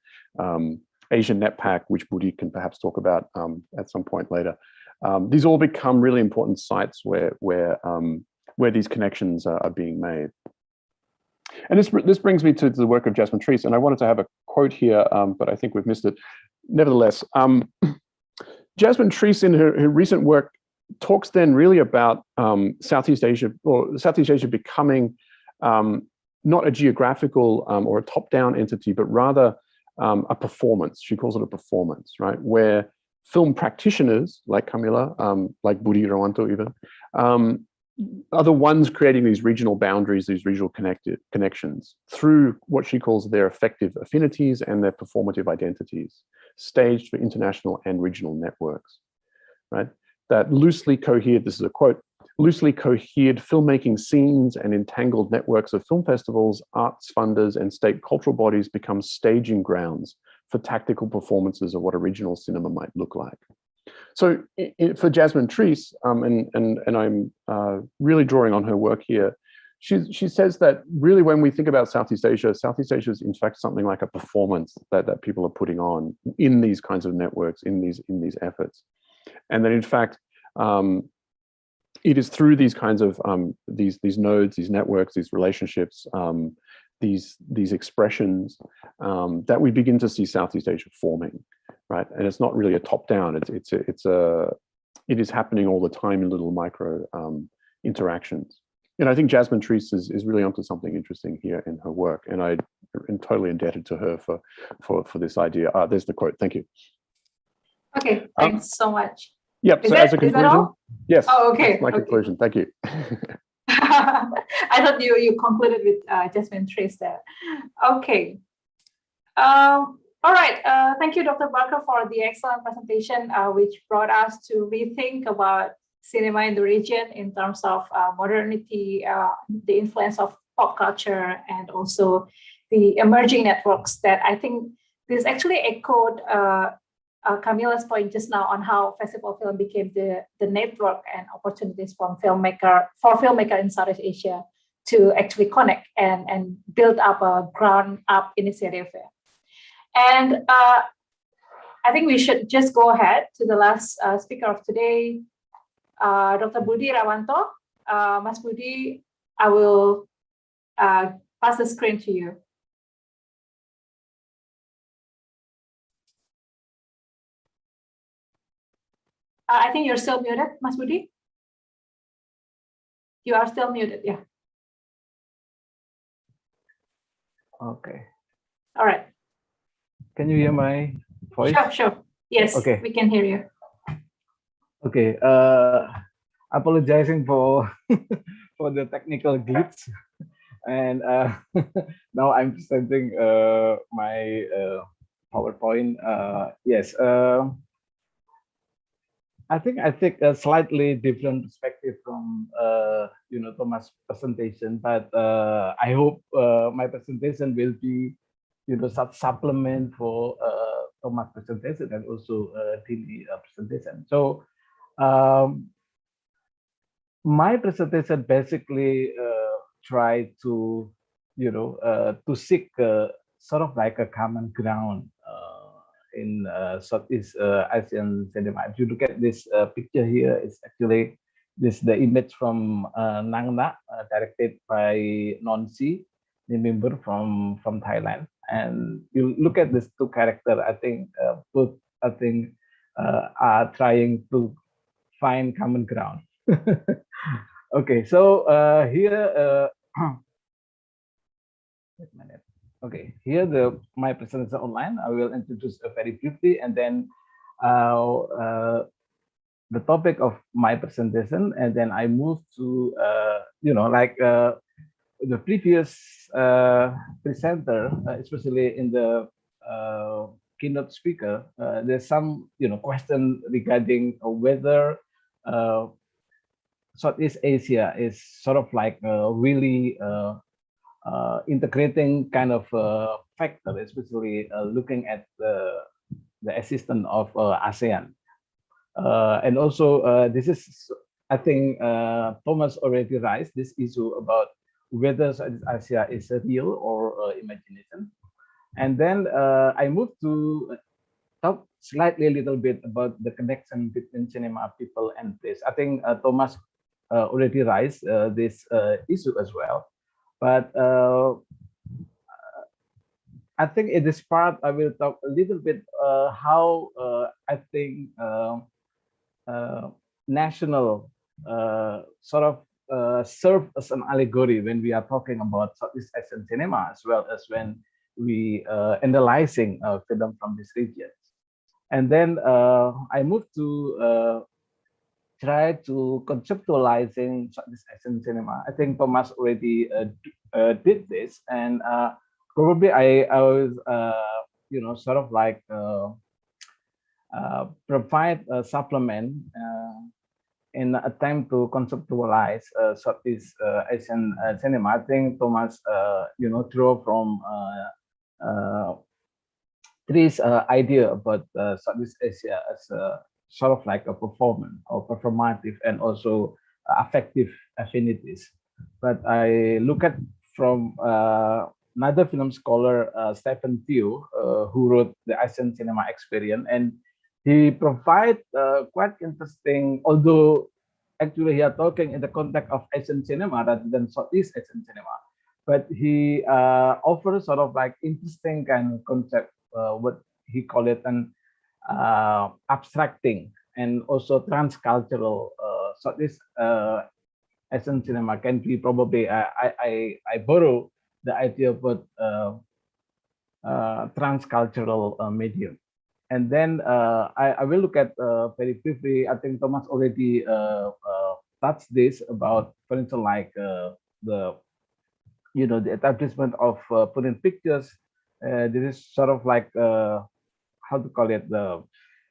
Asian NetPack, which Budi can perhaps talk about at some point later. These all become really important sites where these connections are being made. And this brings me to the work of Jasmine Treese, and I wanted to have a quote here, but I think we've missed it. Nevertheless, Jasmine Treese in her recent work talks then really about Southeast Asia, or Southeast Asia becoming not a geographical or a top-down entity, but rather a performance. She calls it a performance, right? Where film practitioners like Camilla, like Budi Irawanto even, are the ones creating these regional boundaries, these regional connections through what she calls their affective affinities and their performative identities, staged for international and regional networks, right? That loosely cohered, this is a quote, loosely cohered filmmaking scenes and entangled networks of film festivals, arts funders, and state cultural bodies become staging grounds for tactical performances of what a regional cinema might look like. So for Jasmine Treese, and I'm really drawing on her work here, she says that really when we think about Southeast Asia is in fact something like a performance that people are putting on in these kinds of networks, in these efforts. And that in fact, it is through these kinds of these nodes, these networks, these relationships, these expressions that we begin to see Southeast Asia forming, right? And it's not really a top-down. It is happening all the time in little micro interactions. And I think Jasmine Treese is really onto something interesting here in her work, and I am totally indebted to her for this idea. There's the quote. Thank you. Okay, thanks so much. Yep. So as a conclusion, yes. Oh, okay. That's my conclusion. Thank you. I thought you concluded with Jasmine Treese there. Okay. All right. Thank you, Dr. Barker, for the excellent presentation, which brought us to rethink about cinema in the region in terms of modernity, the influence of pop culture, and also the emerging networks that I think this actually echoed Camila's point just now on how festival film became the network and opportunities for filmmaker in Southeast Asia to actually connect and build up a ground up initiative. And I think we should just go ahead to the last speaker of today, Dr. Budi Rawanto. Mas Budi, I will pass the screen to you. I think you're still muted, Mas Budi. You are still muted, yeah. Okay. All right. Can you hear my voice? Sure. Yes, okay. We can hear you. Okay. Apologizing for for the technical glitch, and now I'm presenting my PowerPoint. Yes. I think I take a slightly different perspective from Thomas' presentation, but I hope my presentation will be such supplement for Thomas' presentation and also Dini presentation. So my presentation basically try to to seek sort of like a common ground in Southeast Asian cinema. If you look at this picture here, it's actually the image from Nang Na, directed by Nonsi, the member from Thailand. And you look at these two characters, I think both are trying to find common ground. Okay, so here. Wait a minute. Okay, here my presentation online. I will introduce very briefly, and then the topic of my presentation, and then I move to the previous presenter, especially in the keynote speaker. There's some question regarding whether Southeast Asia is sort of like really integrating kind of factor, especially looking at the assistance of ASEAN. And also, this is, I think, Thomas already raised this issue about whether Southeast Asia is real or imagination. And then I moved to talk slightly a little bit about the connection between cinema, people, and place. I think Thomas already raised this issue as well. But I think in this part, I will talk a little bit how I think national sort of serve as an allegory when we are talking about Southeast Asian cinema, as well as when we analyzing film from this region. And then I moved to try to conceptualizing Southeast Asian cinema. I think Thomas already did this, and probably I was sort of like provide a supplement in an attempt to conceptualize Southeast Asian cinema. I think Thomas drew from Tri's idea about Southeast Asia as a sort of like a performance or performative and also affective affinities. But I look at from another film scholar, Stephen Tew, who wrote The Asian Cinema Experience, and he provides quite interesting, although actually he are talking in the context of Asian cinema rather than Southeast Asian cinema, but he offers sort of like interesting kind of concept, what he call it an abstracting and also transcultural Southeast Asian cinema can be probably I borrow the idea about transcultural medium. And then I will look at very briefly. I think Thomas already touched this about, for instance, like the establishment of foreign pictures. This is sort of like how to call it, the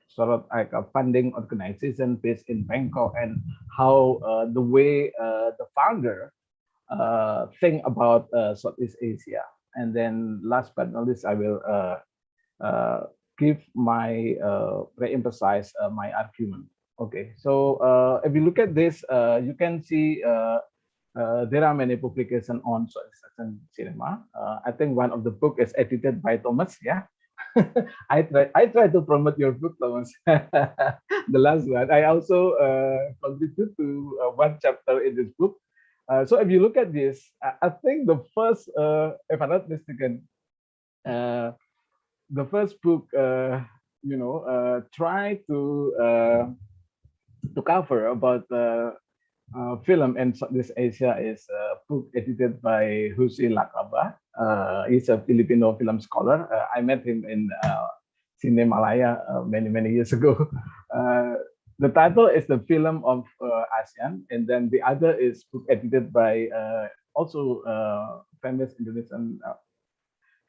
sort of like a funding organization based in Bangkok, and how the way the founder think about Southeast Asia. And then last but not least, I will give my re-emphasize my argument. Okay, so if you look at this, you can see there are many publications on Southeast Asian cinema. I think one of the book is edited by Thomas. Yeah, I try to promote your book, Thomas. The last one. I also contribute to one chapter in this book. So if you look at this, I think the first, if I'm not mistaken, the first book, try to cover about film in Southeast Asia is a book edited by Husi Lakraba. He's a Filipino film scholar. I met him in Cinemalaya many years ago. The title is The Film of ASEAN, and then the other is book edited by also famous Indonesian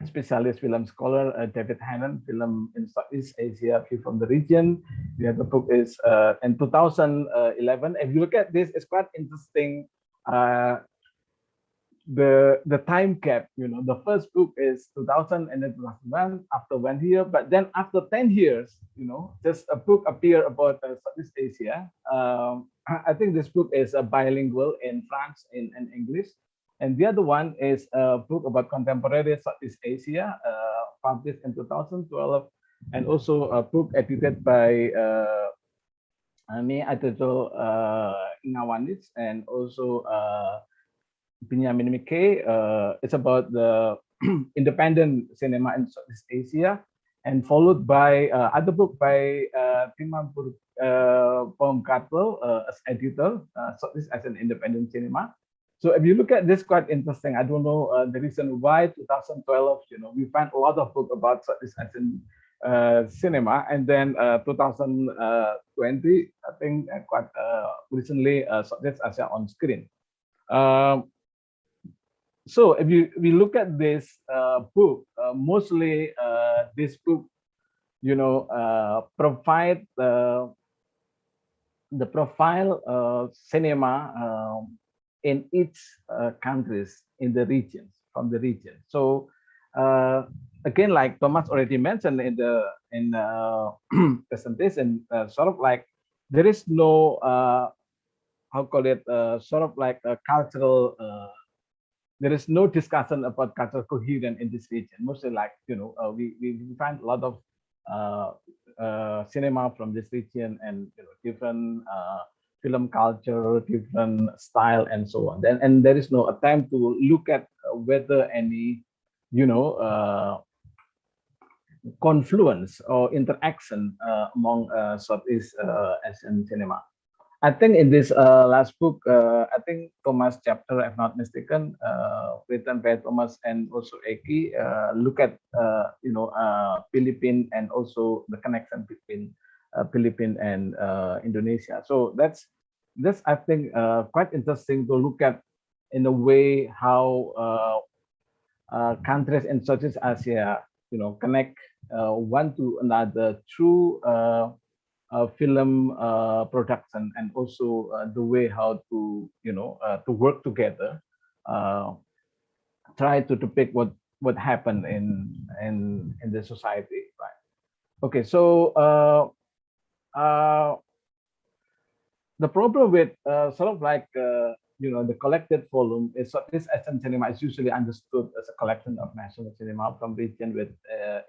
specialist film scholar David Hannan, film in Southeast Asia, view from the region. The other book is in 2011. If you look at this, it's quite interesting. The time gap, the first book is 2000 and then 2001 after 1 year, but then after 10 years, just a book appear about Southeast Asia. I think this book is bilingual in France and English. And the other one is a book about contemporary Southeast Asia, published in 2012, and also a book edited by me, Atejo Ngawanits, and also Benjamin McKay. It's about the independent cinema in Southeast Asia, and followed by other book by Timur Pomkarto as editor, Southeast Asian independent cinema. So if you look at this, quite interesting. I don't know the reason why 2012, we find a lot of book about Southeast Asian cinema, and then 2020, I think quite recently, Southeast Asia on screen. So if we look at this book, mostly this book, provide the profile cinema in each countries in the regions, from the region. So again, like Thomas already mentioned in the presentation, sort of like there is no how call it sort of like a cultural. There is no discussion about cultural coherence in this region. Mostly like we find a lot of cinema from this region and different film culture, different style, and so on. And there is no attempt to look at whether any, confluence or interaction among Southeast Asian cinema. I think in this last book, I think Thomas chapter, if not mistaken, written by Thomas and also Eki, look at Philippines and also the connection between Philippines and Indonesia. So that's I think quite interesting to look at in a way how countries in Southeast Asia, connect one to another through film production, and also the way how to to work together, try to depict what happened in the society, right? Okay, so the problem with sort of like the collected volume is Southeast Asian cinema is usually understood as a collection of national cinema from region with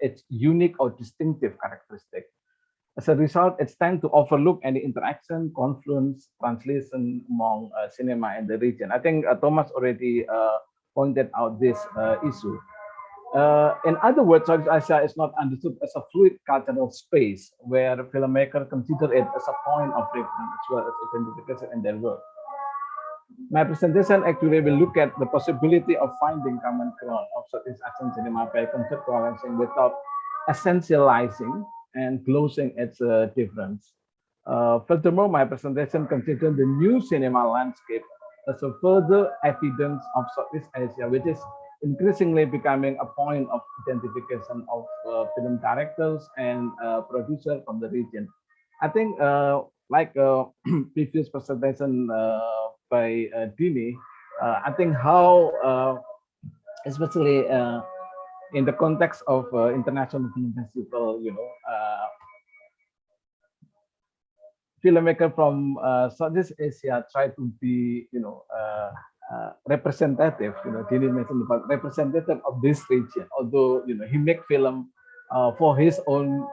its unique or distinctive characteristic. As a result, it's tend to overlook any interaction, confluence, translation among cinema in the region. I think Thomas already pointed out this issue. In other words, Southeast Asia is not understood as a fluid cultural space where filmmakers consider it as a point of reference as well as identification in their work. My presentation actually will look at the possibility of finding common ground of Southeast Asian cinema by conceptualizing without essentializing and closing its difference. Furthermore, my presentation considers the new cinema landscape as a further evidence of Southeast Asia, which is increasingly becoming a point of identification of film directors and producers from the region. I think like previous presentation by Dini, I think how especially in the context of international film festival, filmmaker from Southeast Asia try to be, representative. Dini mentioned about representative of this region. Although he make film for his own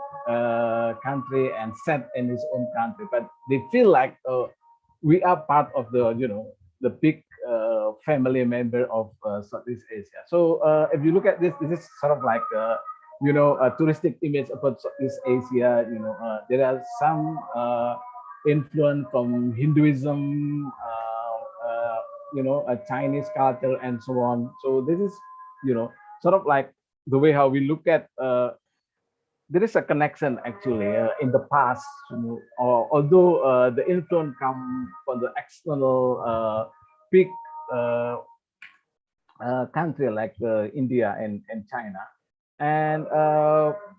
country and set in his own country, but they feel like we are part of the the big family member of Southeast Asia. So if you look at this, this is sort of like a touristic image about Southeast Asia. There are some influence from Hinduism, a Chinese culture, and so on. So this is, sort of like the way how we look at. There is a connection actually in the past, although the influence come from the external big country like India and China. And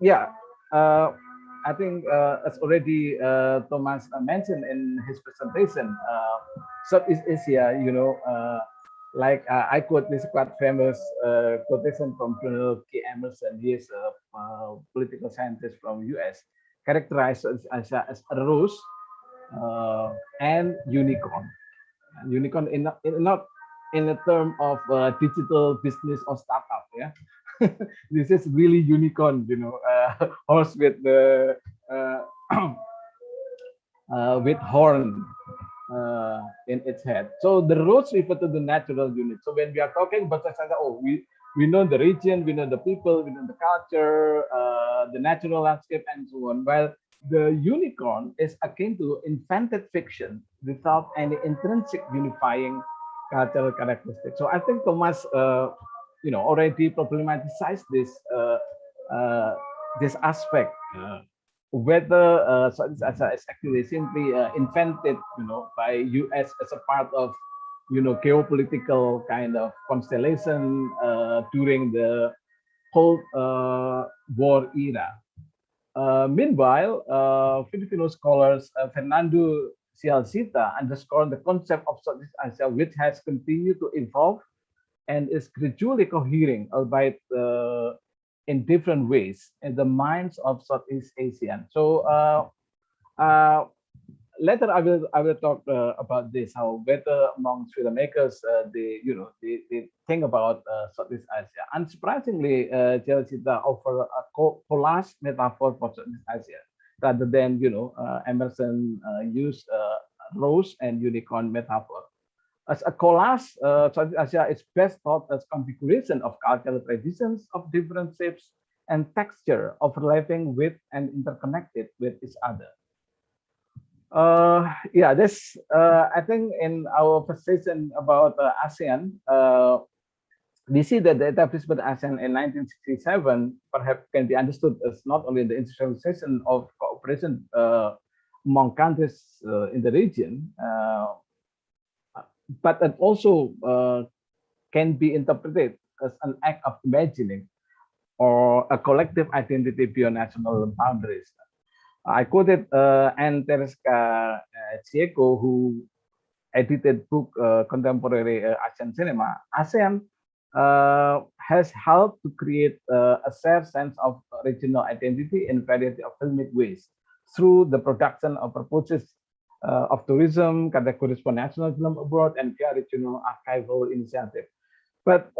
yeah, I think as already Thomas mentioned in his presentation, Southeast Asia, like I quote this quite famous quotation from Colonel K. Emerson. He is a political scientist from US, characterized as a rose and unicorn. Unicorn not in the term of digital business or startup, yeah. This is really unicorn, horse with the with horn in its head. So the rose refer to the natural unit. So when we are talking about oh, we know the region, we know the people, we know the culture, the natural landscape, and so on. While the unicorn is akin to invented fiction without any intrinsic unifying cultural characteristics. So I think Thomas, already problematized this aspect. Whether Southeast Asia is actually simply invented, by US as a part of, geopolitical kind of constellation during the Cold War era. Meanwhile, Filipino scholars Fernando Cialcita underscored the concept of Southeast Asia, which has continued to evolve and is gradually cohering, albeit in different ways, in the minds of Southeast Asian. So later I will talk about this, how better among filmmakers they think about Southeast Asia. Unsurprisingly, Cialcita offer a collage metaphor for Southeast Asia rather than Emerson used rose and unicorn metaphor. As a collage, Southeast Asia is best thought as configuration of cultural traditions of different shapes and texture, overlapping with and interconnected with each other. Yeah, this I think in our conversation about ASEAN, we see that the establishment of ASEAN in 1967 perhaps can be understood as not only the institutionalization of cooperation among countries in the region, but it also can be interpreted as an act of imagining or a collective identity beyond national boundaries. I quoted Anne Tereska Chieko, who edited book Contemporary ASEAN Cinema. ASEAN has helped to create a shared sense of regional identity in a variety of filmic ways through the production of purposes of tourism, categories for national film abroad, and via regional archival initiative. But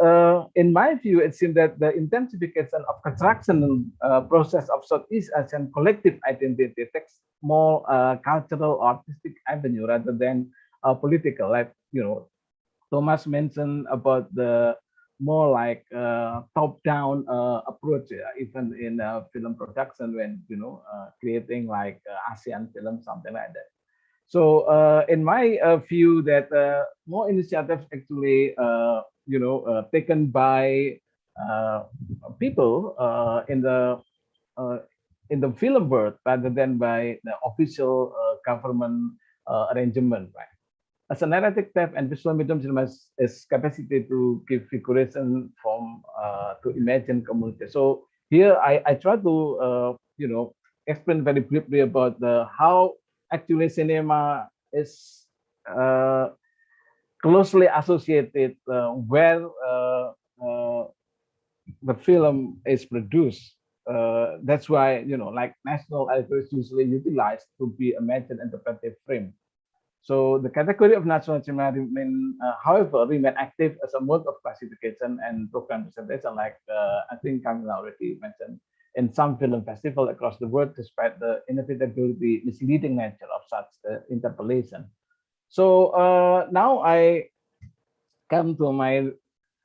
in my view, it seems that the intensification of construction process of Southeast Asian collective identity takes more cultural, artistic avenue rather than political. Like Thomas mentioned about the more like top-down approach, even in film production when creating like ASEAN film, something like that. So in my view, that more initiatives actually taken by people in the film world rather than by the official government arrangement, right? As a narrative type and visual medium, cinema is capacity to give figuration from to imagine community. So here I try to explain very briefly about how actually cinema is closely associated the film is produced. That's why, like national allegories usually utilized to be imagined interpretive frame. So the category of national cinema however, remain active as a mode of classification and program presentation, like I think Kamila already mentioned, in some film festival across the world, despite the inevitability misleading nature of such interpolation. So now I come to my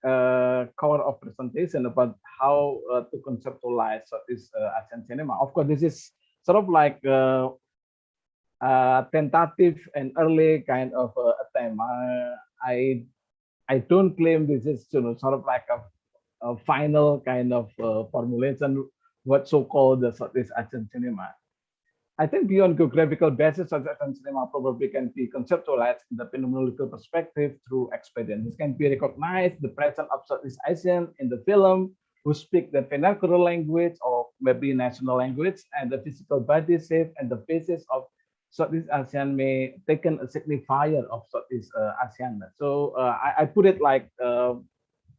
core of presentation about how to conceptualize this Asian cinema. Of course, this is sort of like tentative and early kind of attempt. I don't claim this is sort of like a final kind of formulation, what so-called the Southeast Asian cinema. I think beyond geographical basis, Southeast Asian cinema probably can be conceptualized in the phenomenological perspective through experience. This can be recognized the presence of Southeast Asian in the film who speak the vernacular language or maybe national language, and the physical body shape and the basis of Southeast Asian may taken a signifier of Southeast Asian. So I put it like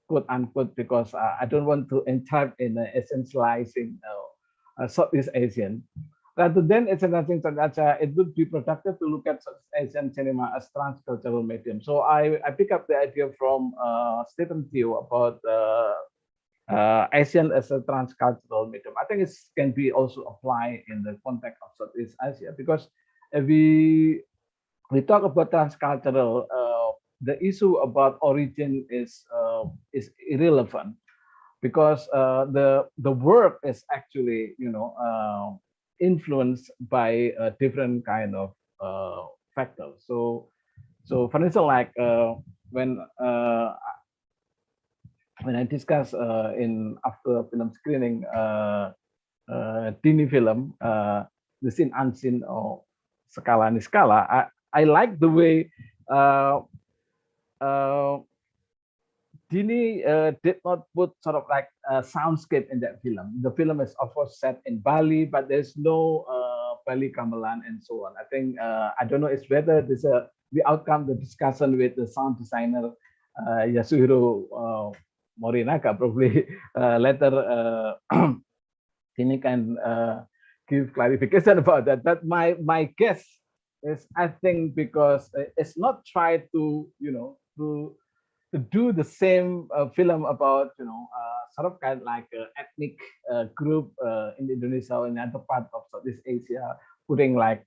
quote unquote because I don't want to entrap in essentializing Southeast Asian. Rather than essentializing Southeast Asia, it would be productive to look at Southeast Asian cinema as transcultural medium. So I pick up the idea from Stephen Tew about Asian as a transcultural medium. I think it can be also applied in the context of Southeast Asia, because if we talk about transcultural, the issue about origin is irrelevant, because the work is actually influenced by a different kind of factors. So for instance, like when I discuss in after film screening Dini film, the scene unseen or Skala Niskala, I like the way Dini did not put sort of like a soundscape in that film. The film is of course set in Bali, but there's no Bali gamelan and so on. I think I don't know it's whether this the outcome the discussion with the sound designer Yasuhiro Morinaga probably later Dini can give clarification about that. But my guess is, I think, because it's not tried to to do the same film about sort of kind of like ethnic group in Indonesia or in other part of Southeast Asia, putting like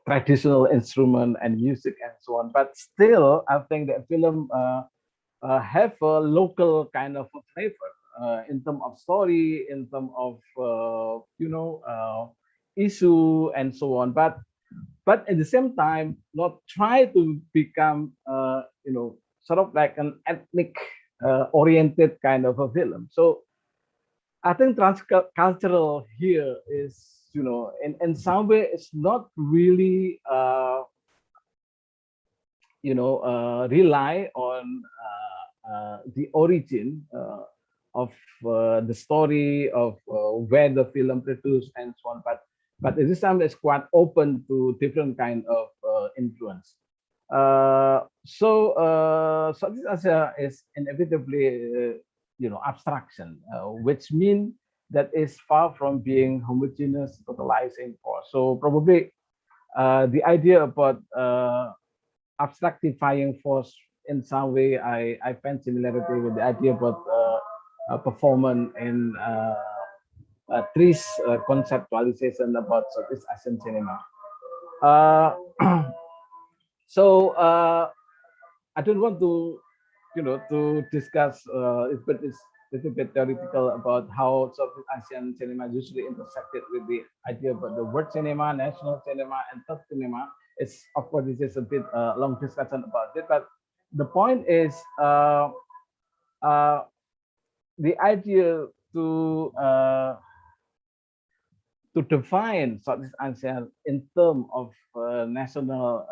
traditional instrument and music and so on. But still, I think that film have a local kind of flavor in terms of story, in terms of issue and so on. But at the same time, not try to become sort of like an ethnic oriented kind of a film. So I think transcultural here is in some way it's not really rely on the origin of the story of where the film produced and so on, but at this time it's quite open to different kind of influence. So Southeast Asia is inevitably abstraction, which means that is far from being homogeneous totalizing force. So probably the idea about abstractifying force in some way, I find similarity with the idea about performance in Tri's conceptualization about Southeast Asian cinema. So I don't want to to discuss but it's a little bit theoretical about how Southeast Asian cinema usually intersected with the idea about the world cinema, national cinema, and third cinema. It's of course this is a bit long discussion about it, but the point is the idea to define Southeast Asia in terms of national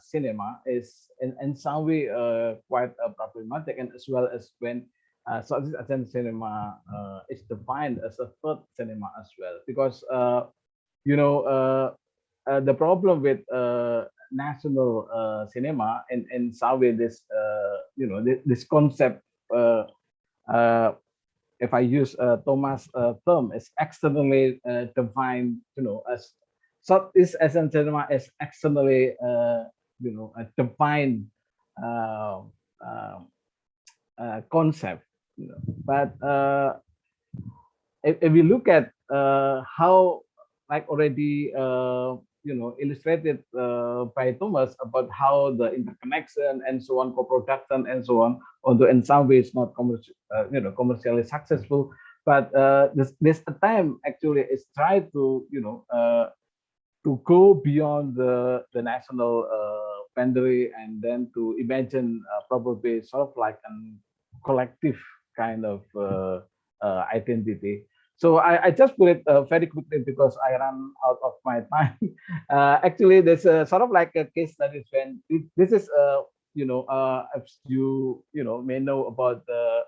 cinema is in some way quite problematic, and as well as when Southeast Asian cinema is defined as a third cinema as well, because the problem with national cinema in some way this this concept if I use Thomas' term, is externally defined, as Southeast Asian cinema is externally, a defined uh, uh, concept. But if we look at how, like already illustrated by Thomas about how the interconnection and so on, co-production and so on, although in some ways not commercially successful, but this attempt actually is try to to go beyond the national boundary and then to imagine probably sort of like a collective kind of identity. So I just put it very quickly because I ran out of my time. Actually, there's a sort of like a case study when this is as you may know about the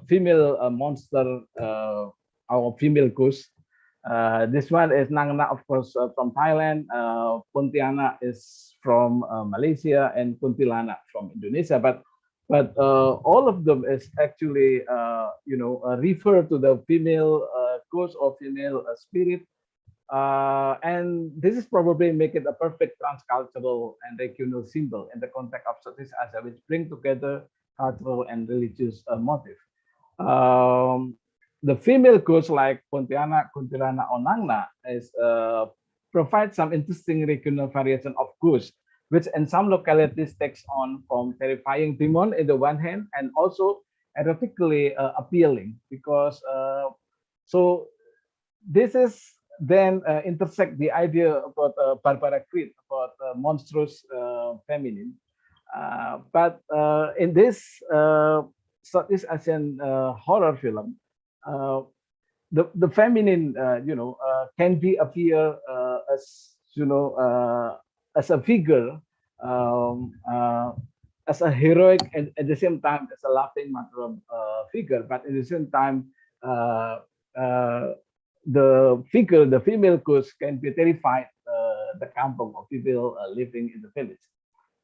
female monster or female ghost. This one is Nangna, of course, from Thailand. Pontianak is from Malaysia, and Kuntilanak from Indonesia. But all of them is actually refer to the female ghost or female spirit, and this is probably make it a perfect transcultural and regional symbol in the context of Southeast Asia, which bring together cultural and religious motif. The female ghosts like Pontianak, Kuntilanak, or Nangna is provide some interesting regional variation of ghosts, which in some localities takes on from terrifying demon in the one hand and also erotically appealing, because so this is then intersect the idea about Barbara Creed, about monstrous feminine. But in this Southeast Asian horror film, the feminine, can be appear as as a figure, as a heroic, and at the same time as a laughing matter figure. But at the same time, the figure, the female ghost, can be terrified the kampong of people living in the village.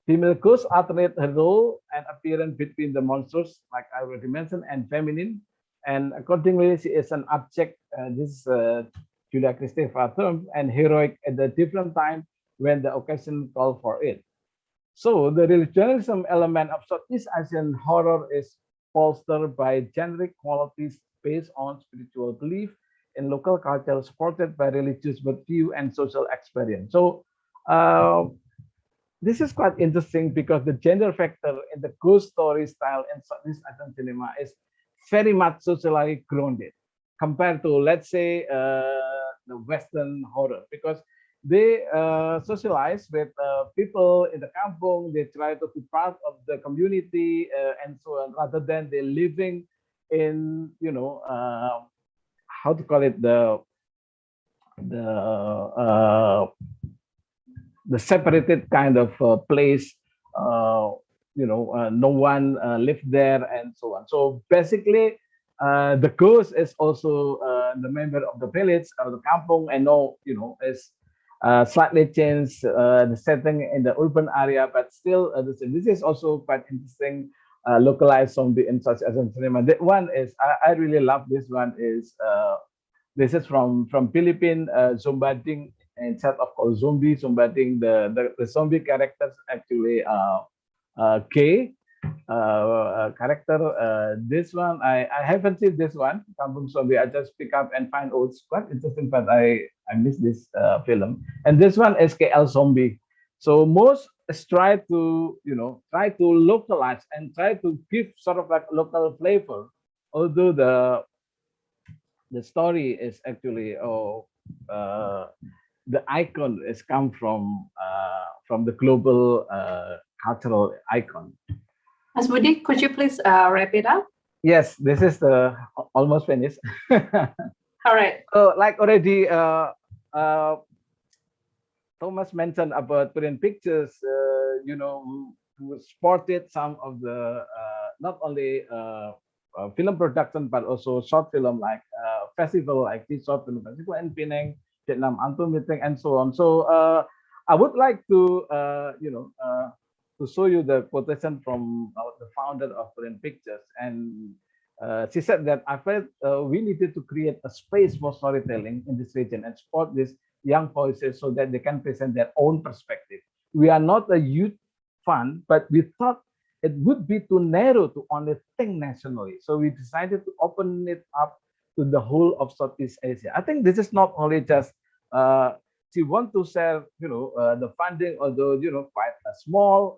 Female ghosts alternate her role and appearance between the monsters, like I already mentioned, and feminine. And accordingly, she is an object, this Julia Kristeva term, and heroic at a different time when the occasion called for it. So the religionism element of Southeast Asian horror is bolstered by generic qualities based on spiritual belief in local culture, supported by religious worldview and social experience. So this is quite interesting because the gender factor in the ghost story style in Southeast Asian cinema is very much socially grounded compared to, let's say, the Western horror, because they socialize with people in the kampung. They try to be part of the community and so on, rather than they living in, how to call it, the separated kind of place. No one lived there and so on. So basically, the ghost is also the member of the village or the kampung, and is slightly changed the setting in the urban area, but still this is also quite interesting. Localized zombie in such as in cinema. The one is I really love this one is this is from Philippine Zombading, instead of called zombie, Zombading, the zombie characters actually gay character. This one I haven't seen this one, Kampung Zombie. I just pick up and find, oh, it's quite interesting, but I missed this film. And this one is KL Zombie. So most is try to localize and try to give sort of like local flavor, although the story is actually the icon is come from the global cultural icon. Mas Budi, could you please wrap it up? Yes, this is the almost finished. All right. So like already Thomas mentioned about Korean pictures, who supported some of the not only film production but also short film, like festival like this short film festival in Penang, Vietnam Antum meeting, and so on. So I would like to to show you the quotation from the founder of Korean Pictures. And she said that I felt we needed to create a space for storytelling in this region and support these young voices so that they can present their own perspective. We are not a youth fund, but we thought it would be too narrow to only think nationally. So we decided to open it up to the whole of Southeast Asia. I think this is not only just she want to share, the funding, although quite small,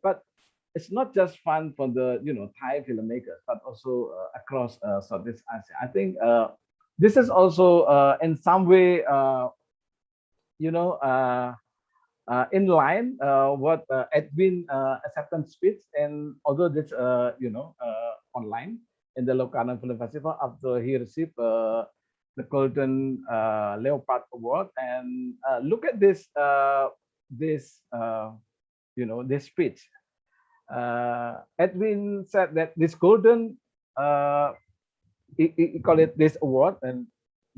but it's not just fun for the Thai filmmakers, but also across Southeast Asia. I think this is also in some way, in line what Edwin acceptance speech, and although this online in the Locarno Film Festival after he received the Golden Leopard Award. And look at this this speech. Edwin said that this golden he call it this award and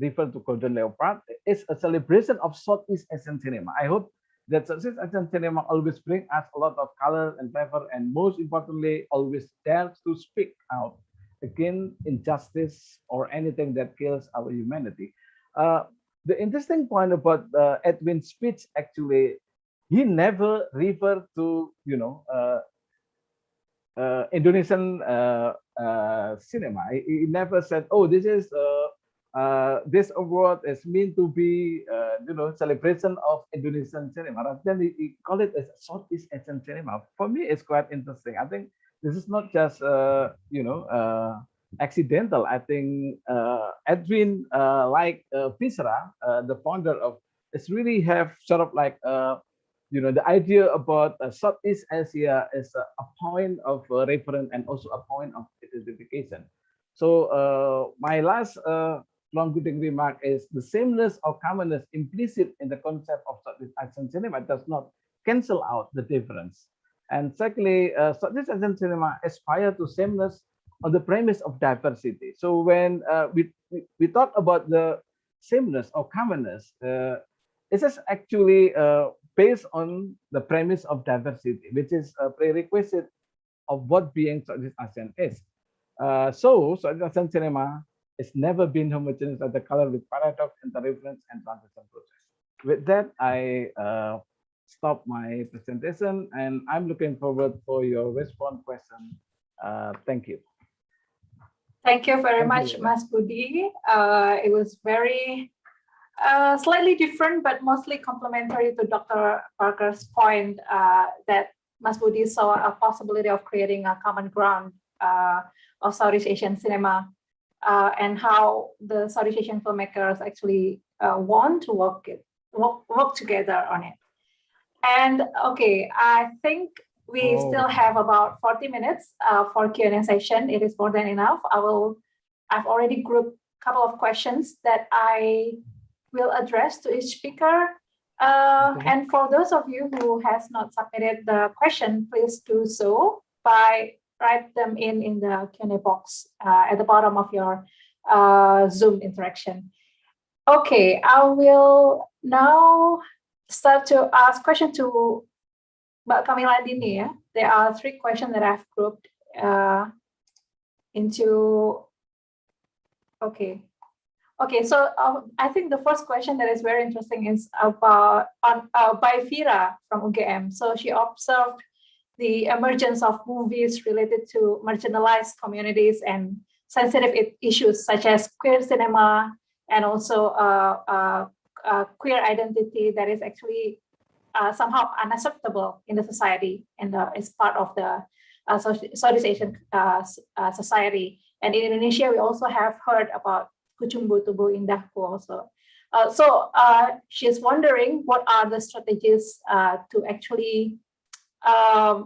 refer to Golden Leopard is a celebration of Southeast Asian cinema. I hope that Southeast Asian cinema always bring us a lot of color and flavor, and most importantly, always dares to speak out against injustice or anything that kills our humanity. The interesting point about Edwin's speech, actually, he never referred to Indonesian cinema. He never said, "Oh, this is this award is meant to be celebration of Indonesian cinema." Rather than he call it as Southeast Asian cinema. For me, it's quite interesting. I think this is not just accidental. I think Edwin, like Pisra, the founder of, it's really have sort of like the idea about Southeast Asia is a point of reference and also a point of identification. So my last concluding remark is the sameness or commonness implicit in the concept of Southeast Asian cinema does not cancel out the difference. And secondly, Southeast Asian cinema aspire to sameness on the premise of diversity. So when we talk about the sameness or commonness, it is actually based on the premise of diversity, which is a prerequisite of what being Southeast Asian is. So Southeast Asian cinema has never been homogeneous as the color with paradox, interreference, and transition process. With that, I stop my presentation, and I'm looking forward for your response question. Thank you. Thank you very much, Mas Budi. It was very slightly different, but mostly complementary to Dr. Parker's point that Mas Budi saw a possibility of creating a common ground of Southeast Asian cinema and how the Southeast Asian filmmakers actually want to work together on it. And okay, I think we still have about 40 minutes for Q&A session. It is more than enough. I've already grouped a couple of questions that I will address to each speaker. And for those of you who has not submitted the question, please do so by write them in the Q&A box at the bottom of your Zoom interaction. Okay, I will now start to ask questions to Mbak Kamila Dini. Yeah? There are 3 questions that I've grouped into. Okay, so I think the first question that is very interesting is about by Vira from UGM. So she observed the emergence of movies related to marginalized communities and sensitive issues such as queer cinema and also queer identity that is actually somehow unacceptable in the society and is part of the Southeast Asian society. And in Indonesia, we also have heard about Kucumbu Tubuh Indahku also. So she's wondering what are the strategies to actually, I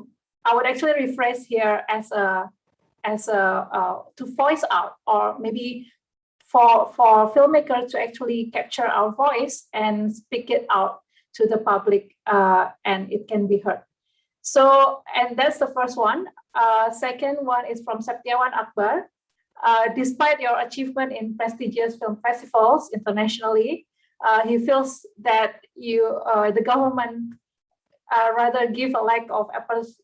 would actually rephrase here as to voice out, or maybe for filmmakers to actually capture our voice and speak it out to the public and it can be heard. So, and that's the first one. Second one is from Septiawan Akbar. Despite your achievement in prestigious film festivals internationally, he feels that the government rather give a lack of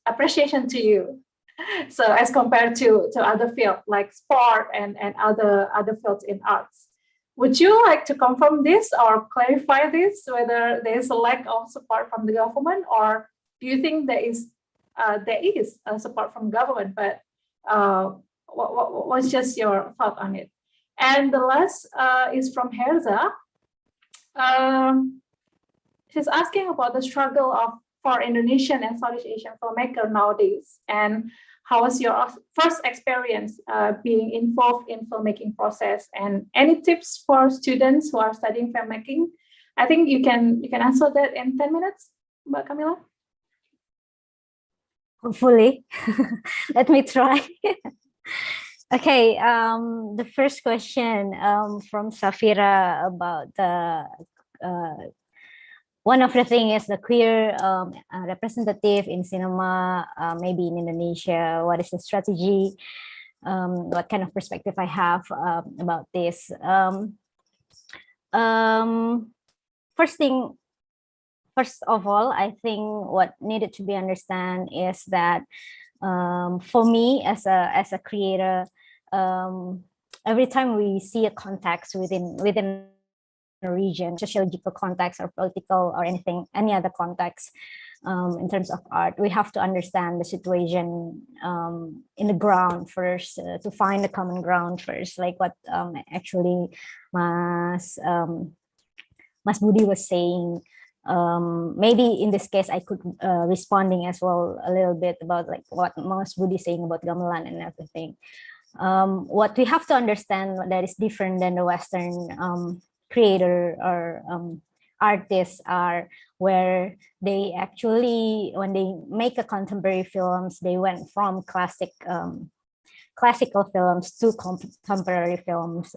appreciation to you. So as compared to other fields like sport and other fields in arts. Would you like to confirm this or clarify this, whether there is a lack of support from the government, or do you think there is support from government, but what's just your thought on it? And the last is from Herza. She's asking about the struggle for Indonesian and Southeast Asian filmmaker nowadays, and how was your first experience being involved in filmmaking process, and any tips for students who are studying filmmaking? I think you can answer that in 10 minutes, Mbak Camilla. Hopefully. Let me try. Okay, the first question from Safira about the one of the things is the queer representative in cinema, maybe in Indonesia. What is the strategy? What kind of perspective I have about this? First of all, I think what needed to be understand is that for me as a creator, every time we see a context within a region, sociological context or political or any other context, in terms of art, we have to understand the situation in the ground first, to find the common ground first, like what actually Mas Budi was saying. Maybe in this case I could responding as well a little bit about like what Mas Budi saying about gamelan and everything. What we have to understand that is different than the Western creator or artists are, where they actually, when they make a contemporary films, they went from classical films to contemporary films.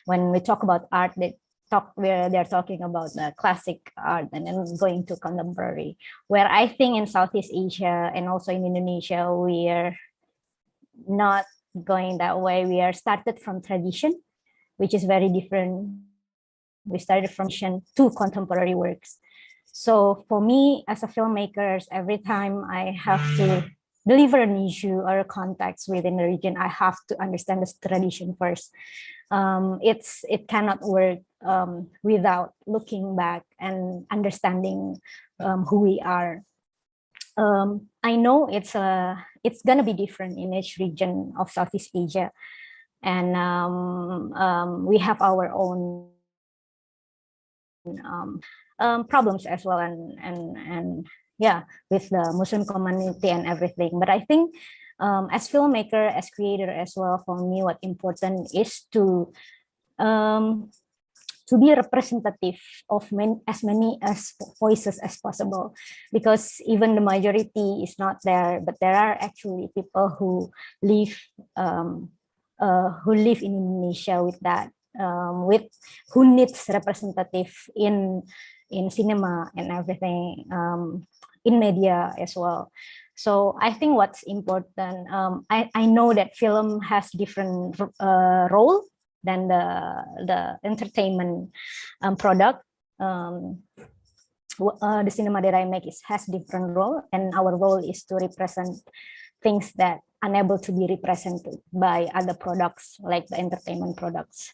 When we talk about art, they're talking about the classic art and then going to contemporary, where I think in Southeast Asia and also in Indonesia, we are not going that way. We are started from tradition, which is very different. We started from tradition to contemporary works. So for me as a filmmaker, every time I have to deliver an issue or a context within the region, I have to understand the tradition first. It cannot work without looking back and understanding who we are. I know it's gonna be different in each region of Southeast Asia, and we have our own problems as well, and yeah, with the Muslim community and everything. But I think as filmmaker, as creator as well, for me, what important is to be representative of as many as voices as possible, because even the majority is not there, but there are actually people who live in Indonesia with that, who needs representative in cinema and everything, in media as well. So I think what's important, I know that film has different role than the entertainment product. The cinema that I make has different role, and our role is to represent things that unable to be represented by other products like the entertainment products.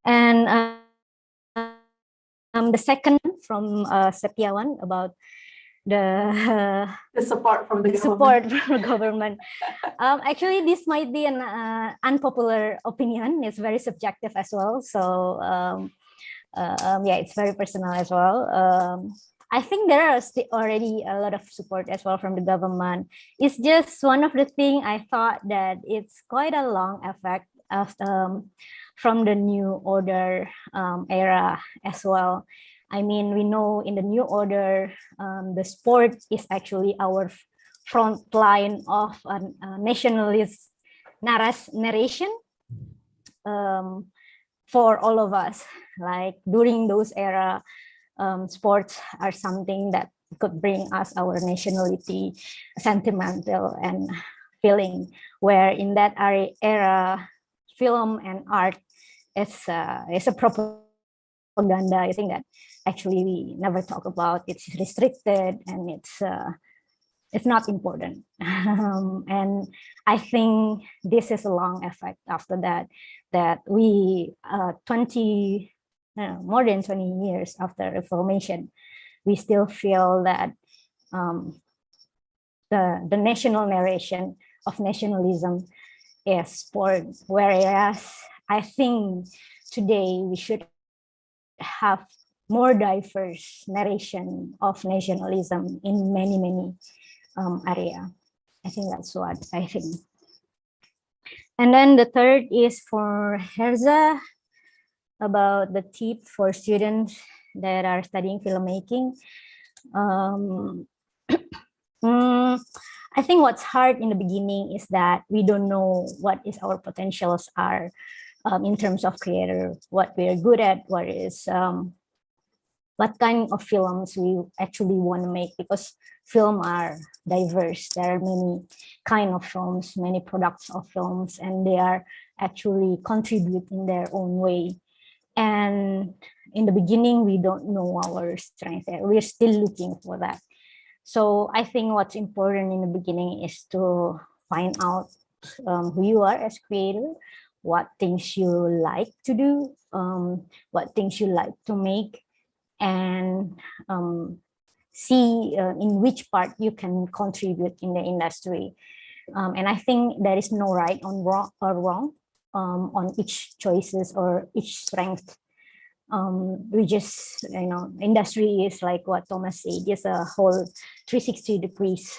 And the second from Setiawan about the support from the government. Actually, this might be an unpopular opinion. It's very subjective as well. So yeah, it's very personal as well. I think there are already a lot of support as well from the government. It's just one of the things I thought that it's quite a long effect of from the new order era as well. I mean, we know in the new order, the sport is actually our front line of a nationalist narration for all of us. Like during those era, sports are something that could bring us our nationality, sentimental and feeling, where in that era, film and art is a proper propaganda. I think that actually we never talk about. It's restricted and it's not important. And I think this is a long effect after that we more than 20 years after Reformation, we still feel that the national narration of nationalism is sport, whereas I think today we should have more diverse narration of nationalism in many area. I think that's what I think. And then the third is for Herza, about the tip for students that are studying filmmaking. I think what's hard in the beginning is that we don't know what is our potentials are in terms of creator, what we're good at, what kind of films we actually want to make, because film are diverse. There are many kind of films, many products of films, and they are actually contribute in their own way. And in the beginning, we don't know our strength there. We're still looking for that. So I think what's important in the beginning is to find out who you are as creator, what things you like to do, what things you like to make, and see in which part you can contribute in the industry. And I think there is no right or wrong on each choices or each strength. We just, industry is like what Thomas said, is a whole 360 degrees,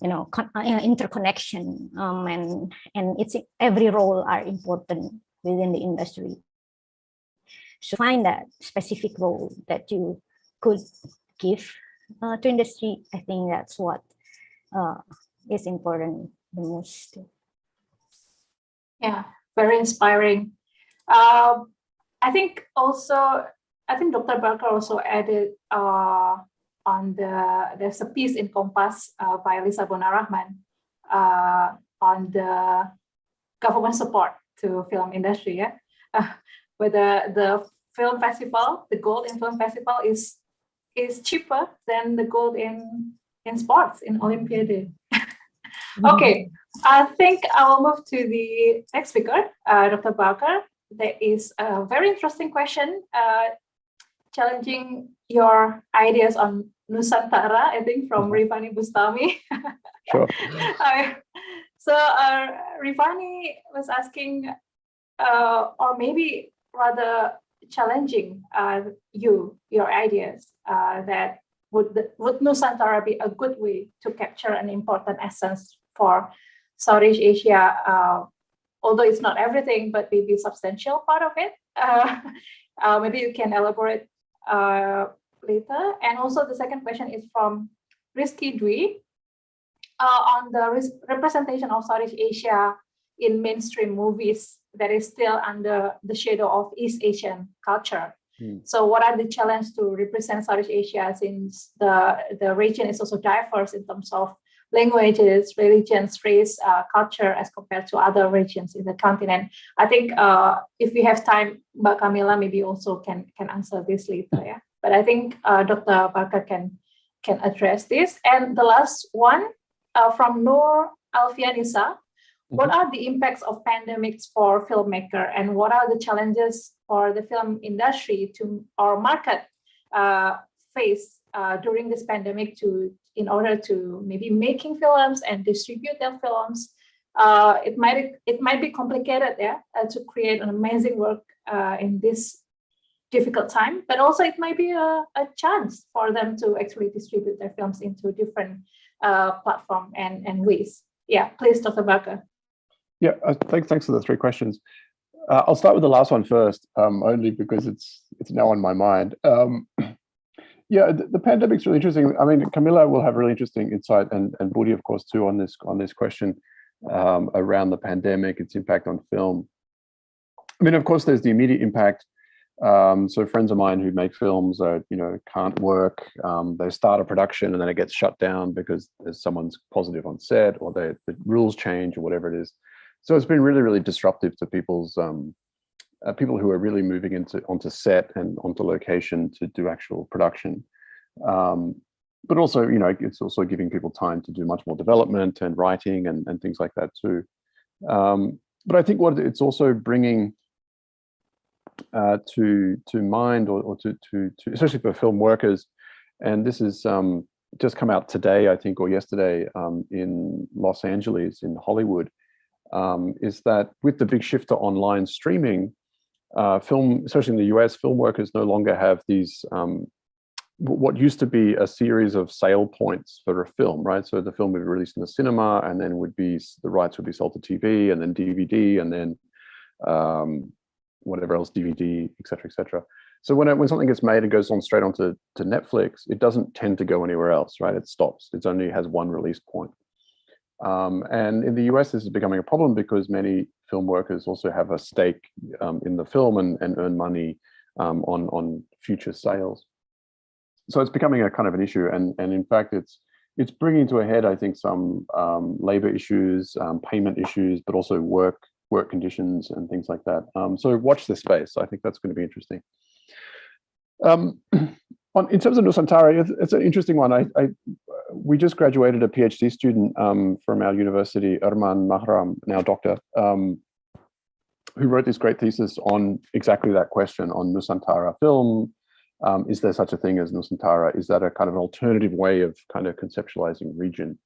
interconnection, and it's every role are important within the industry. So find that specific role that you could give to industry. I think that's what is important the most. Yeah, very inspiring. I think Dr. Barker also added on there's a piece in Kompas by Lisa Bonarahman on the government support to film industry. Yeah, whether the film festival, the gold in film festival is cheaper than the gold in sports in Olympiad. Okay, I think I will move to the next speaker, Dr. Barker. There is a very interesting question challenging your ideas on Nusantara, I think, from Rifani Bustami. Sure. So Rifani was asking, or maybe rather challenging your ideas that would Nusantara be a good way to capture an important essence for Southeast Asia, although it's not everything, but maybe a substantial part of it. Maybe you can elaborate later. And also the second question is from Rizky Dwi on the representation of Southeast Asia in mainstream movies that is still under the shadow of East Asian culture. So what are the challenges to represent Southeast Asia, since the region is also diverse in terms of languages, religions, race, culture, as compared to other regions in the continent? I think if we have time, Mbak Camilla maybe also can answer this later. Yeah, but I think Dr. Barker can address this. And the last one from Noor Alfianisa. What are the impacts of pandemics for filmmaker, and what are the challenges for the film industry or market face during this pandemic in order to maybe making films and distribute their films? It might be complicated to create an amazing work in this difficult time, but also it might be a chance for them to actually distribute their films into different platform and ways. Yeah, please, Dr. Barker. Yeah, thanks for the three questions. I'll start with the last one first, only because it's now on my mind. Yeah, the pandemic's really interesting. I mean, Camilla will have really interesting insight, and Budi, of course, too, on this question around the pandemic, its impact on film. I mean, of course, there's the immediate impact. So friends of mine who make films, can't work. They start a production and then it gets shut down because there's someone's positive on set, or the rules change, or whatever it is. So it's been really, really disruptive to people's people who are really moving onto set and onto location to do actual production. But also, it's also giving people time to do much more development and writing and things like that too. But I think what it's also bringing to mind, or to especially for film workers, and this is just come out today, I think, or yesterday, in Los Angeles, in Hollywood, is that with the big shift to online streaming, film, especially in the US, film workers no longer have these what used to be a series of sale points for a film, right? So the film would be released in the cinema, and then the rights would be sold to TV, and then DVD, and then whatever else, DVD, et cetera, et cetera. So when something gets made and goes on straight onto Netflix, it doesn't tend to go anywhere else, right? It stops. It only has one release point. And in the US, this is becoming a problem because many film workers also have a stake in the film and earn money on future sales. So it's becoming a kind of an issue, and in fact, it's bringing to a head, I think, some labor issues, payment issues, but also work conditions and things like that. So watch this space. I think that's going to be interesting. In terms of Nusantara, it's an interesting one. We just graduated a PhD student from our university, Arman Mahram, now doctor, who wrote this great thesis on exactly that question, on Nusantara film. Is there such a thing as Nusantara? Is that a kind of an alternative way of kind of conceptualizing region?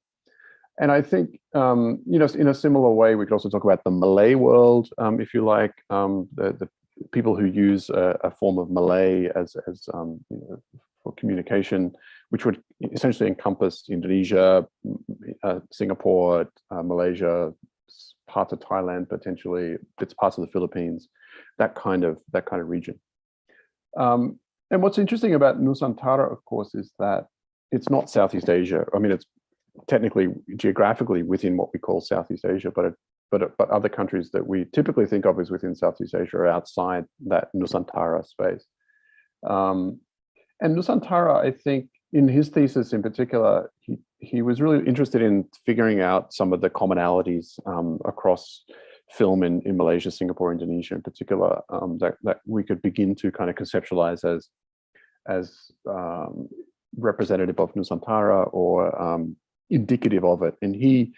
And I think, in a similar way, we could also talk about the Malay world, if you like, the people who use a form of Malay as for communication, which would essentially encompass Indonesia, Singapore, Malaysia, parts of Thailand, potentially bits parts of the Philippines, that kind of region. And what's interesting about Nusantara, of course, is that it's not Southeast Asia. I mean, it's technically geographically within what we call Southeast Asia, but other countries that we typically think of as within Southeast Asia are outside that Nusantara space. And Nusantara, I think, in his thesis in particular, he was really interested in figuring out some of the commonalities across film in Malaysia, Singapore, Indonesia in particular, that we could begin to kind of conceptualize as representative of Nusantara or indicative of it. And he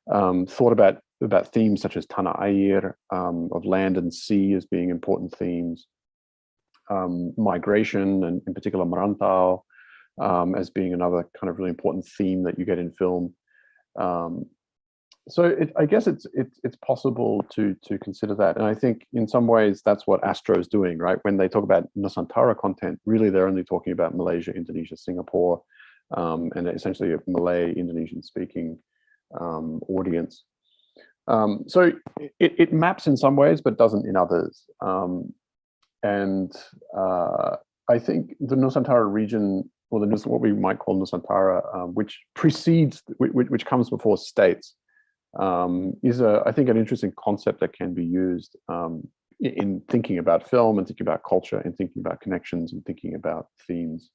thought about themes such as tanah air, of land and sea as being important themes, migration, and in particular merantau, as being another kind of really important theme that you get in film. So I guess it's possible to consider that, and I think in some ways that's what Astro is doing, right? When they talk about Nusantara content, really they're only talking about Malaysia, Indonesia, Singapore, and essentially a Malay Indonesian speaking audience. So it maps in some ways, but doesn't in others. And I think the Nusantara region, or what we might call Nusantara, which comes before states, is I think an interesting concept that can be used in thinking about film and thinking about culture and thinking about connections and thinking about themes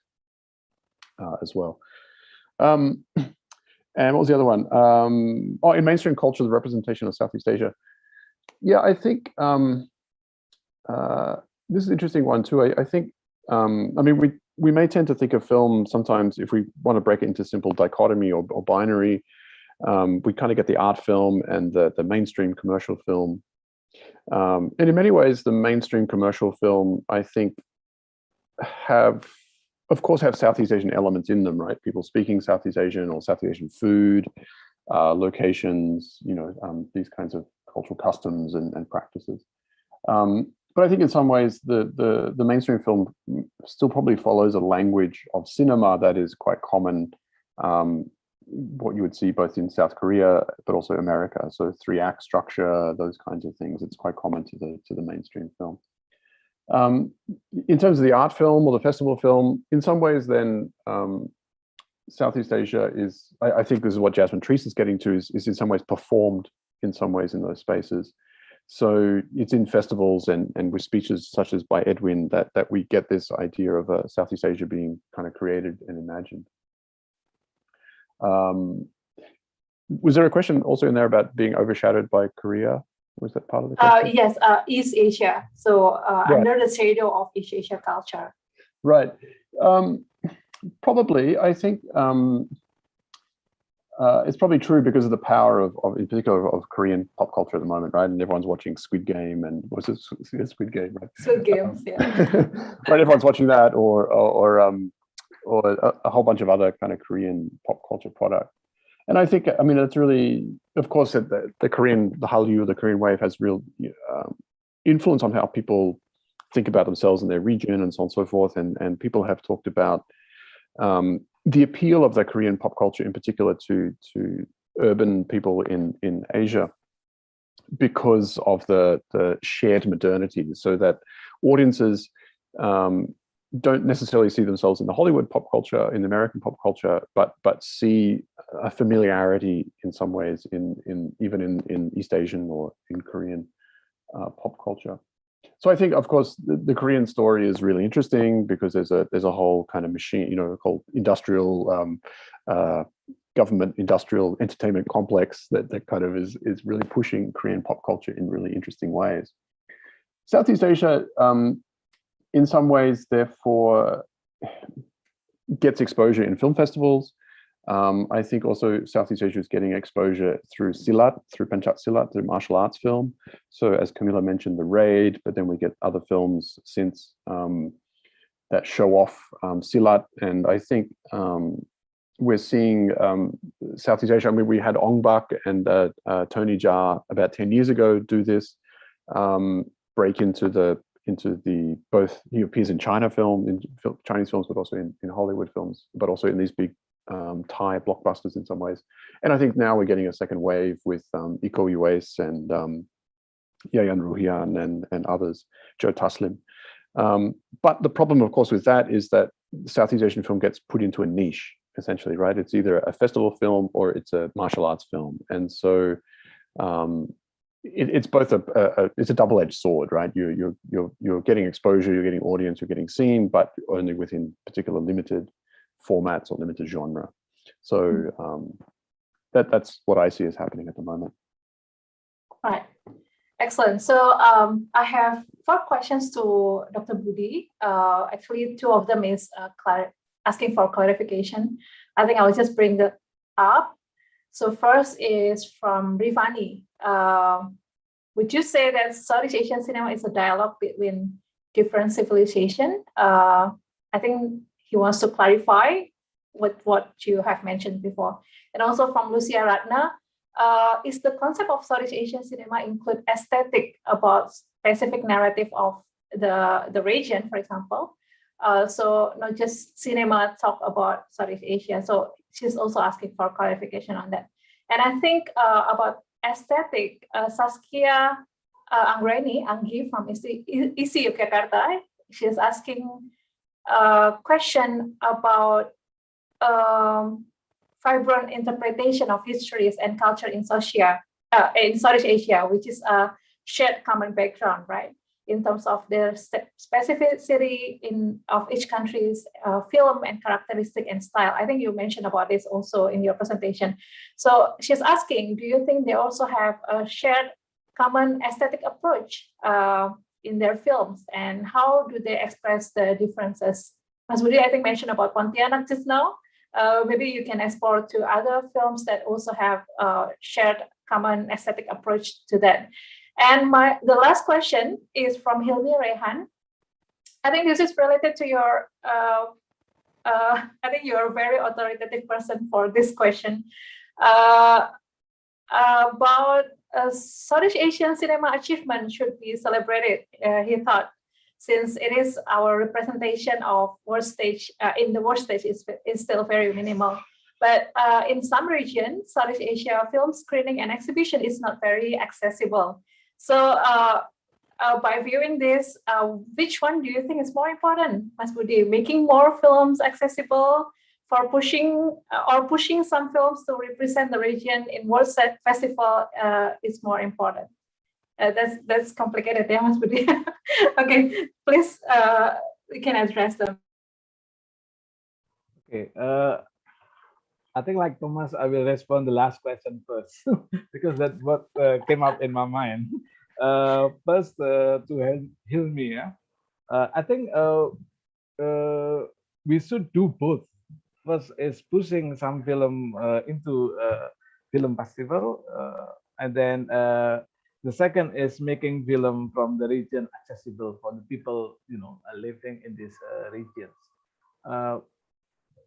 as well. And what was the other one? In mainstream culture, the representation of Southeast Asia. Yeah, I think this is an interesting one too. I think, I mean, we may tend to think of film sometimes, if we want to break it into simple dichotomy or binary, we kind of get the art film and the mainstream commercial film. And in many ways, the mainstream commercial film, I think, of course, have Southeast Asian elements in them, right? People speaking Southeast Asian or Southeast Asian food, locations, these kinds of cultural customs and practices. But I think in some ways, the mainstream film still probably follows a language of cinema that is quite common, what you would see both in South Korea, but also America. So 3-act structure, those kinds of things. It's quite common to the mainstream film. In terms of the art film or the festival film, in some ways then Southeast Asia is, I think this is what Jasmine Treese is getting to, is in some ways performed in some ways in those spaces. So it's in festivals and with speeches such as by Edwin that we get this idea of Southeast Asia being kind of created and imagined. Was there a question also in there about being overshadowed by Korea? Was that part of the question? Yes, East Asia. So Right. under the shadow of East Asia culture. Right. Probably, I think it's probably true because of the power of in particular, of Korean pop culture at the moment, right? And everyone's watching Squid Game and what's it? Squid Game, right? Squid Games, yeah. Right, everyone's watching that, or a whole bunch of other kind of Korean pop culture product. And I think, I mean, it's really, of course, the Hallyu, the Korean wave has real influence on how people think about themselves and their region and so on and so forth. And people have talked about the appeal of the Korean pop culture in particular to urban people in Asia because of the shared modernity, so that audiences don't necessarily see themselves in the Hollywood pop culture, in the American pop culture, but see a familiarity in some ways even in East Asian or in Korean pop culture. So I think, of course, the Korean story is really interesting because there's a whole kind of machine, called industrial government industrial entertainment complex that kind of is really pushing Korean pop culture in really interesting ways. Southeast Asia, in some ways, therefore, gets exposure in film festivals. I think also Southeast Asia is getting exposure through Silat, through Pencak Silat, through martial arts film. So as Camilla mentioned, The Raid, but then we get other films since that show off Silat. And I think we're seeing Southeast Asia. I mean, we had Ong Bak and Tony Jaa about 10 years ago do this, break into the both he appears in China Chinese films, but also in Hollywood films, but also in these big Thai blockbusters in some ways. And I think now we're getting a second wave with Iko Uwais and Yayan Ruhian and others, Joe Taslim. But the problem, of course, with that is that Southeast Asian film gets put into a niche, essentially, right? It's either a festival film or it's a martial arts film. And so it's both it's a double-edged sword, right? You're getting exposure, you're getting audience, you're getting seen, but only within particular limited formats or limited genre. So that's what I see is happening at the moment. Right. Excellent. So I have 4 questions to Dr. Budi. Actually, 2 of them is asking for clarification. I think I'll just bring that up. So first is from Rivani. Would you say that Southeast Asian cinema is a dialogue between different civilizations? I think he wants to clarify with what you have mentioned before. And also from Lucia Ratna, is the concept of Southeast Asian cinema include aesthetic about specific narrative of the region, for example? So not just cinema talk about Southeast Asia. So she's also asking for clarification on that. And I think about aesthetic, Saskia Anggi from ISI Yogyakarta, she's asking a question about vibrant interpretation of histories and culture in Southeast Asia, which is a shared common background, right? In terms of their specificity of each country's film and characteristic and style. I think you mentioned about this also in your presentation. So she's asking, do you think they also have a shared common aesthetic approach in their films? And how do they express the differences? As Budi, I think, mentioned about Pontianak just now. Maybe you can explore to other films that also have shared common aesthetic approach to that. And the last question is from Hilmi Rehan. I think this is related to your, I think you're a very authoritative person for this question. About Southeast Asian cinema achievement should be celebrated, he thought, since it is our representation of world stage, in the world stage is still very minimal. But in some regions, Southeast Asia film screening and exhibition is not very accessible. So by viewing this, which one do you think is more important, Mas Budi? Making more films accessible for pushing some films to represent the region in World Festival is more important. That's complicated, yeah, Mas Budi. Okay, please, you can address them. Okay, I think like Thomas, I will respond the last question first because that's what came up in my mind. First, to help me, yeah. I think we should do both. First is pushing some film into film festival, and then the second is making film from the region accessible for the people, living in these regions. Uh,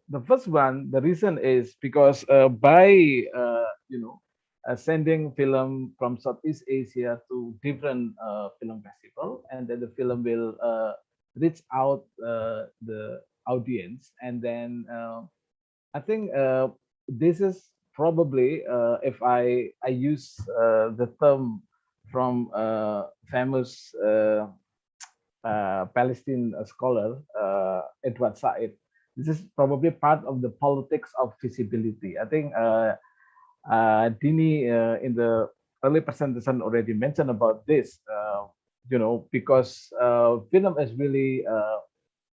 the first one, the reason is because by sending film from Southeast Asia to different film festival, and then the film will reach out the audience, and then I think this is probably if I use the term from famous Palestine scholar Edward Said. This is probably part of the politics of visibility. I think Dini in the early presentation already mentioned about this. Because film is really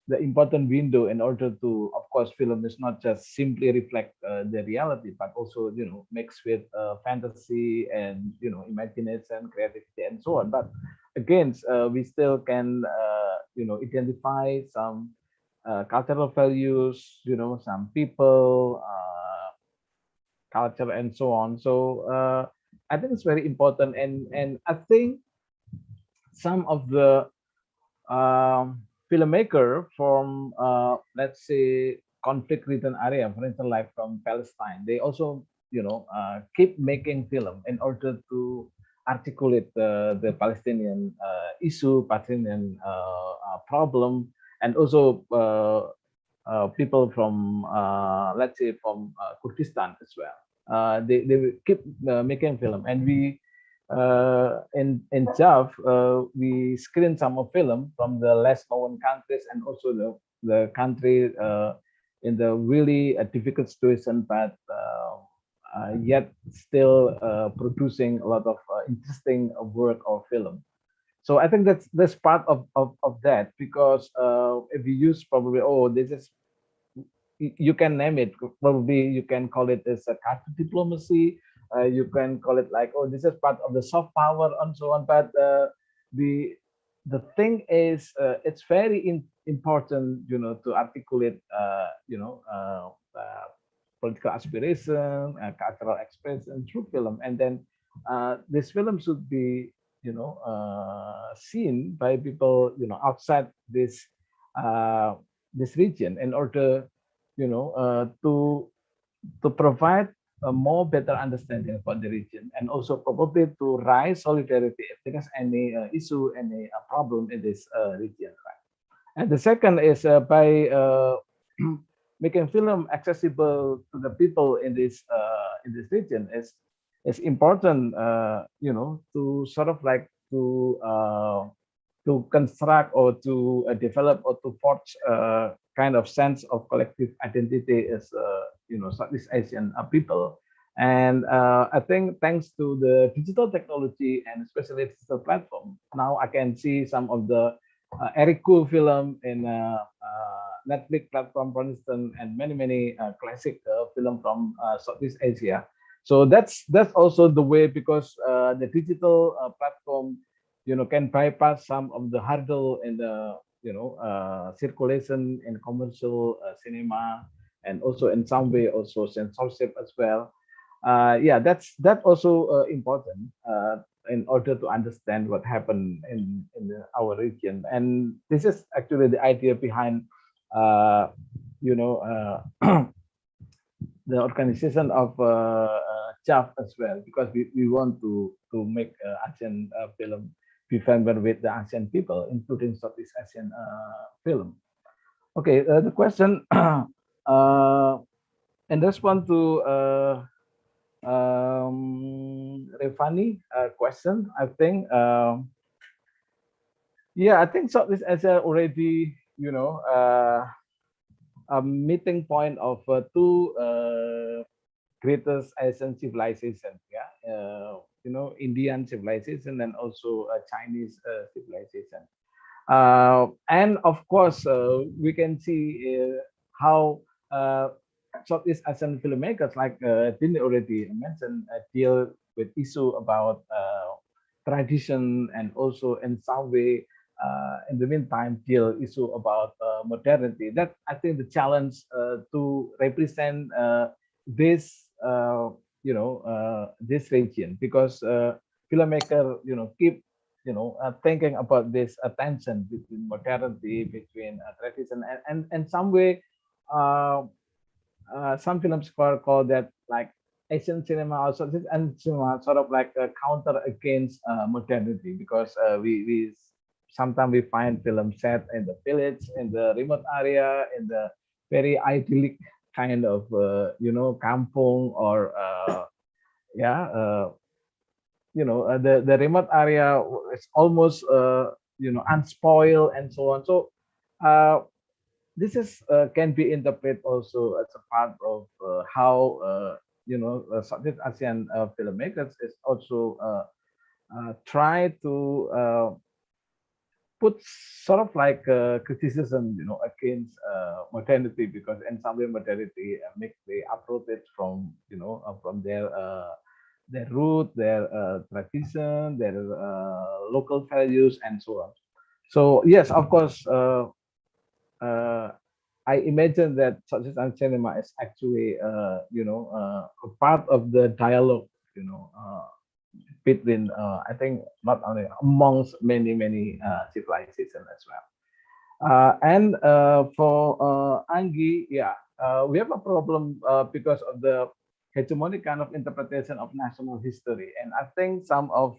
the important window in order to, of course, film is not just simply reflect the reality, but also mix with fantasy and imagination, creativity, and so on. But again, we still can identify some cultural values, some people, culture, and so on. So I think it's very important, and I think some of the filmmaker from let's say conflict-ridden area, for instance, like from Palestine, they also keep making film in order to articulate the Palestinian issue, Palestinian problem, and also people from let's say from Kurdistan as well. They will keep making film, and we in JAV, we screen some of film from the less known countries and also the country in the really difficult situation, but yet still producing a lot of interesting work or film. So I think that's part of that, because if you use probably, oh, this is, you can name it, probably you can call it as a counter diplomacy, you can call it like, oh, this is part of the soft power and so on. But the thing is, it's very important, to articulate, political aspiration, cultural expression through film, and then this film should be, seen by people, outside this region, in order, to provide a more better understanding about the region, and also probably to raise solidarity if there's any issue, any problem in this region, right? And the second is by making film accessible to the people in this region is important, to sort of like to construct or to develop or to forge a kind of sense of collective identity as Southeast Asian people. And I think thanks to the digital technology and especially digital platform, now I can see some of the Eric Cool film in Netflix platform, for instance, and many classic film from Southeast Asia. So that's also the way, because the digital platform can bypass some of the hurdle in the circulation in commercial cinema, and also in some way also censorship as well. Yeah, that's also important in order to understand what happened in our region. And this is actually the idea behind the organization of JAV as well, because we want to make ASEAN film be familiar with the ASEAN people, including Southeast Asian film. Okay, the question in response to Revani question, I think yeah, I think Southeast Asia already a meeting point of two greatest Asian civilization, yeah, Indian civilization and also Chinese civilization. And of course, we can see how Southeast Asian filmmakers, like Tini already mentioned, deal with issue about tradition, and also in some way, in the meantime, deal issue about modernity. That, I think, the challenge to represent this, this region, because filmmaker, keep thinking about this tension between modernity, between tradition, and some way, some films call that like Asian cinema, also this and cinema, sort of like a counter against modernity, because we sometimes we find films set in the village, in the remote area, in the very idyllic kind of kampung, or yeah, the remote area is almost unspoiled, and so on. So this is can be interpreted also as a part of how Southeast Asian filmmakers is also try to put sort of like criticism, against modernity, because in some way modernity makes they uprooted from from their root, their tradition, their local values, and so on. So yes, of course, I imagine that Southeast Asian cinema is actually, a part of the dialogue, between, I think, not only amongst many civilizations as well. And for Anggi, yeah, we have a problem because of the hegemonic kind of interpretation of national history. And I think some of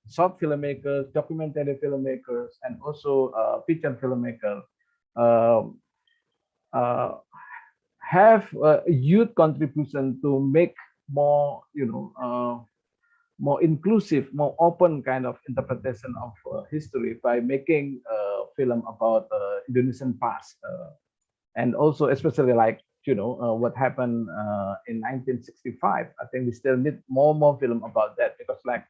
short filmmakers, documentary filmmakers, and also feature filmmakers have a huge contribution to make more, more inclusive, more open kind of interpretation of history by making film about Indonesian past, and also especially like what happened in 1965. I think we still need more film about that, because like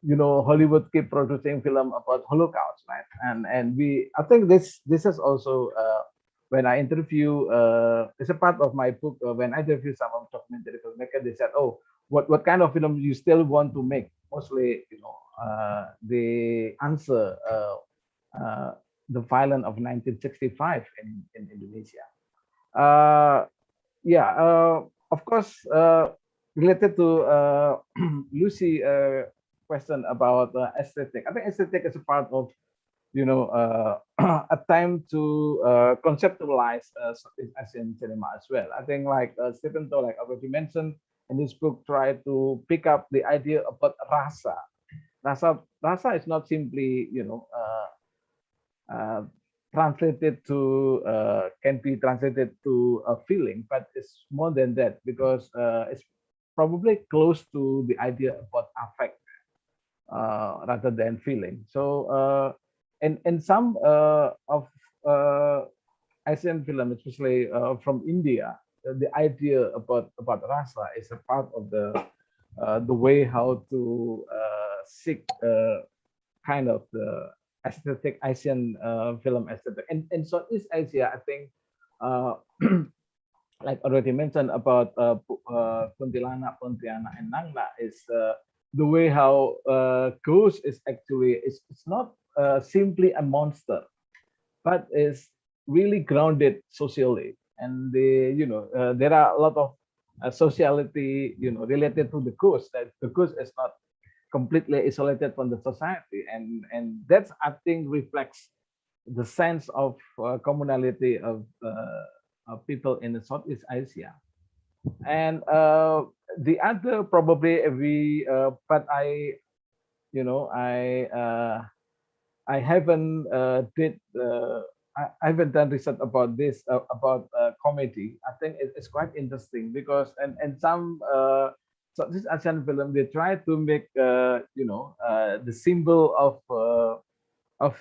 Hollywood keep producing film about Holocaust, right? And I think this is also when I interview, it's a part of my book. When I interview some of documentary filmmakers, they said, "Oh, what kind of film you still want to make?" Mostly, they answer the violence of 1965 in Indonesia. Yeah, of course, related to Lucy question about aesthetic. I think aesthetic is a part of attempt to conceptualize Southeast Asian cinema as well. I think like Stephen Toh, like I already mentioned in this book, try to pick up the idea about rasa. Rasa is not simply translated to can be translated to a feeling, but it's more than that, because it's probably close to the idea about affect rather than feeling. So and some of Asian film, especially from India, the idea about rasa is a part of the way how to seek kind of the aesthetic Asian film aesthetic. And in Southeast Asia, I think, like already mentioned about Kuntilanak, Pontianak, and Nangla, is the way how ghost is actually, it's not simply a monster, but is really grounded socially. And there are a lot of sociality related to the ghost, that the ghost is not completely isolated from the society, and that's, I think, reflects the sense of communality of people in the Southeast Asia. And the other probably but I haven't I haven't done research about this about comedy. I think it's quite interesting, because and some so this Asian film, they try to make the symbol of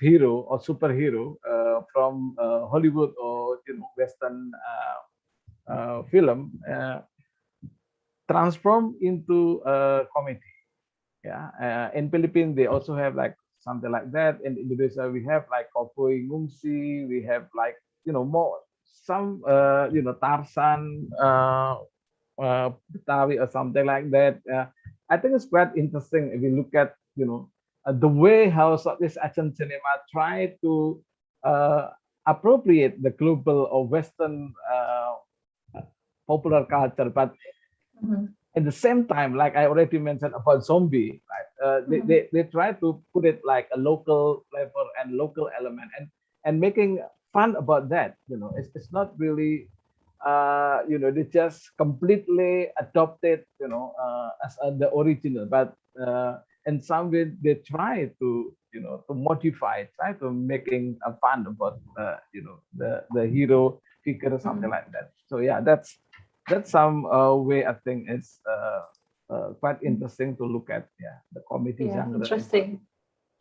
hero or superhero from Hollywood or Western film transform into comedy. Yeah, in Philippines they also have like something like that. In Indonesia we have like Kopoi Ngungsi. We have like more some Tarzan Betawi or something like that. I think it's quite interesting if you look at the way how Southeast Asian cinema try to appropriate the global or Western popular culture, but at the same time, like I already mentioned about zombie, right? They try to put it like a local flavor and local element, and making fun about that. It's not really they just completely adopted as the original, but in some way they try to to modify, try to making a fun about the hero figure or something like that. So yeah, that's some way I think is quite interesting to look at. Yeah, the comedy Yeah, genre. interesting.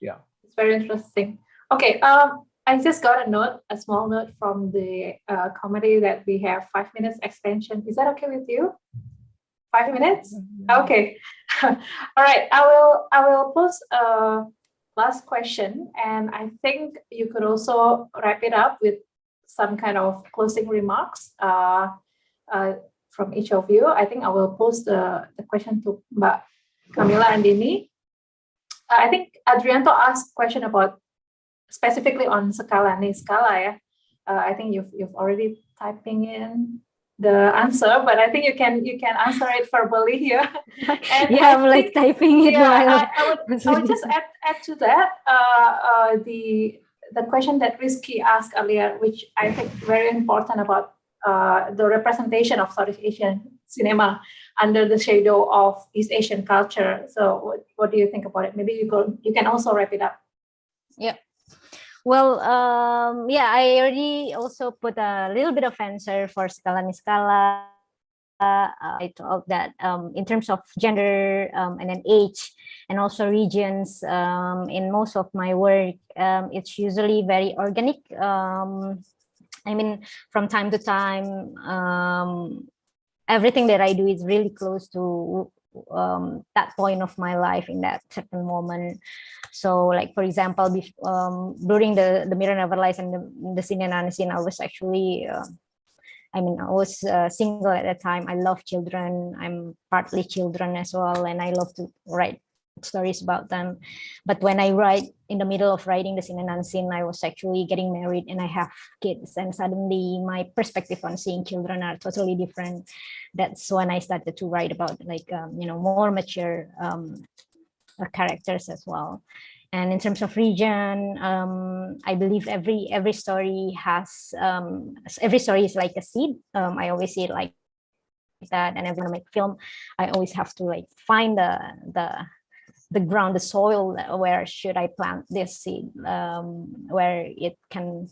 Yeah, It's very interesting. Okay, I just got a small note from the committee that we have 5 minutes extension. Is that okay with you? 5 minutes? Okay. All right. I will pose a last question, and I think you could also wrap it up with some kind of closing remarks from each of you. I think I will pose the question to Mbak Camilla and Dini. I think Adrianto asked a question about specifically on skala ya. I think you've already typing in the answer, but I think you can answer it verbally here. And yeah, I'm like typing it. Yeah, I would just add to that the question that Rizky asked earlier, which I think very important about the representation of Southeast Asian cinema under the shadow of East Asian culture. So what do you think about it? Maybe you can also wrap it up. Yeah. Well, yeah, I already also put a little bit of answer for Skala Niskala. I talked that in terms of gender and then age and also regions, in most of my work, it's usually very organic. I mean, from time to time, everything that I do is really close to that point of my life in that certain moment. So, like for example, during the Mirror Never Lies and the Scene and Unseen, I was actually, I was single at that time. I love children. I'm partly children as well, and I love to write stories about them. But when I write in the middle of writing the Scene and Unseen, I was actually getting married and I have kids, and suddenly my perspective on seeing children are totally different. That's when I started to write about more mature characters as well. And in terms of region, I believe every story has every story is like a seed. I always see it like that, and every time I make film, I always have to like find the ground, the soil, where should I plant this seed, where it can,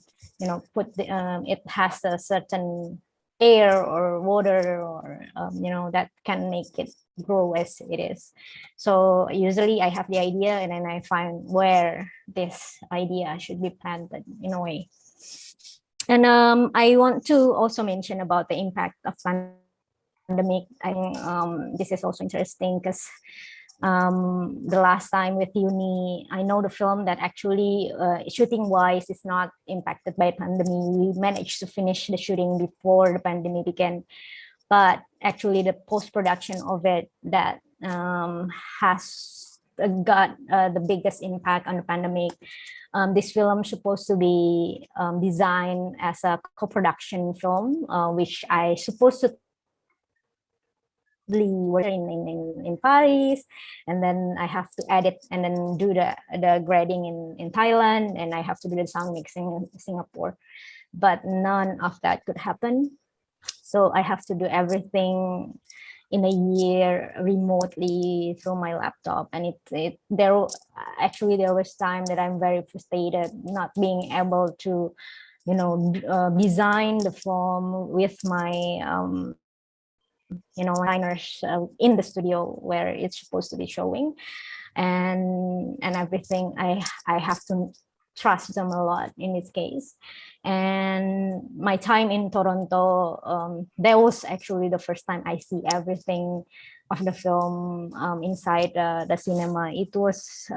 put it has a certain air or water or that can make it grow as it is. So usually I have the idea and then I find where this idea should be planted in a way. And I want to also mention about the impact of pandemic. I think this is also interesting because the last time with uni, I know the film that actually shooting wise is not impacted by pandemic. We managed to finish the shooting before the pandemic began, but actually the post-production of it that has got the biggest impact on the pandemic. This film is supposed to be designed as a co-production film, which I supposed to work in Paris, and then I have to edit and then do the grading in Thailand, and I have to do the sound mixing in Singapore. But none of that could happen. So I have to do everything in a year remotely through my laptop, and there was time that I'm very frustrated not being able to design the film with my designers in the studio where it's supposed to be showing, and everything. I have to trust them a lot in this case. And my time in Toronto, that was actually the first time I see everything of the film inside the cinema. It was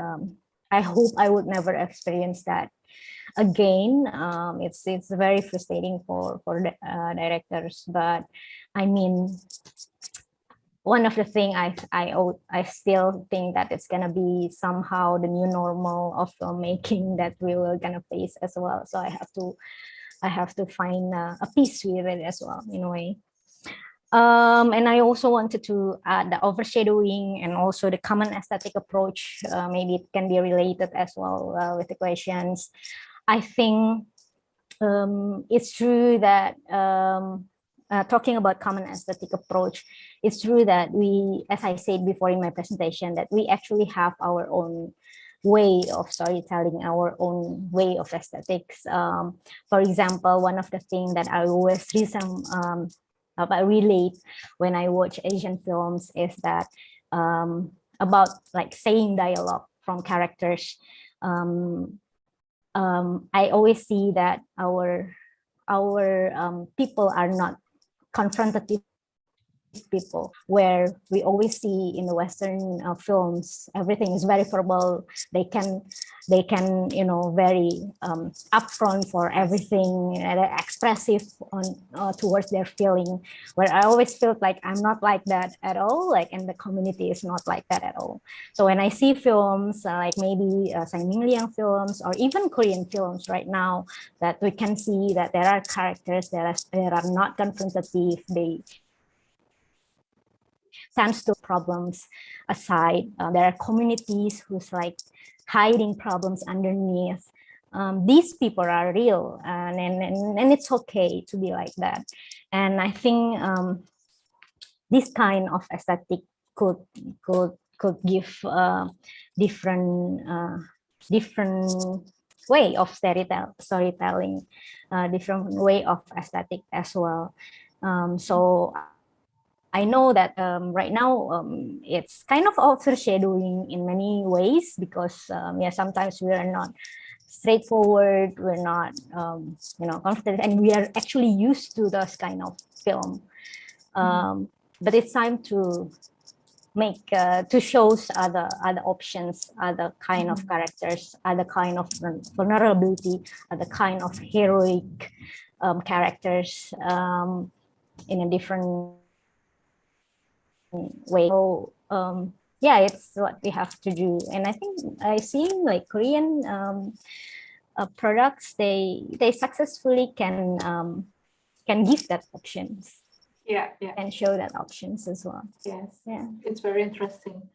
I hope I would never experience that again. It's very frustrating for directors, but I mean, one of the thing I still think that it's gonna be somehow the new normal of filmmaking that we will gonna face as well. So I have to find a peace with it as well in a way. And I also wanted to add the overshadowing and also the common aesthetic approach. Maybe it can be related as well with the questions. I think it's true that talking about common aesthetic approach, it's true that we, as I said before in my presentation, that we actually have our own way of storytelling, our own way of aesthetics. For example, one of the things that I always relate when I watch Asian films is that about like saying dialogue from characters. I always see that our people are not confrontative people, where we always see in the Western films everything is very verbal. They can very upfront for everything, expressive on towards their feeling, where I always felt like I'm not like that at all, like, and the community is not like that at all. So when I see films like maybe Liang films or even Korean films right now, that we can see that there are characters that are not confrontative. They tends to problems aside. There are communities who's like hiding problems underneath. These people are real, and it's okay to be like that. And I think this kind of aesthetic could give different way of storytelling, different way of aesthetic as well. So I know that right now it's kind of overshadowing in many ways because sometimes we are not straightforward, we're not confident, and we are actually used to this kind of film. But it's time to make to show other options, other kind of characters, other kind of vulnerability, other kind of heroic characters in a different way. So it's what we have to do. And I think I see like Korean products, they successfully can give that options. And show that options as well. Yes. Yeah. It's very interesting.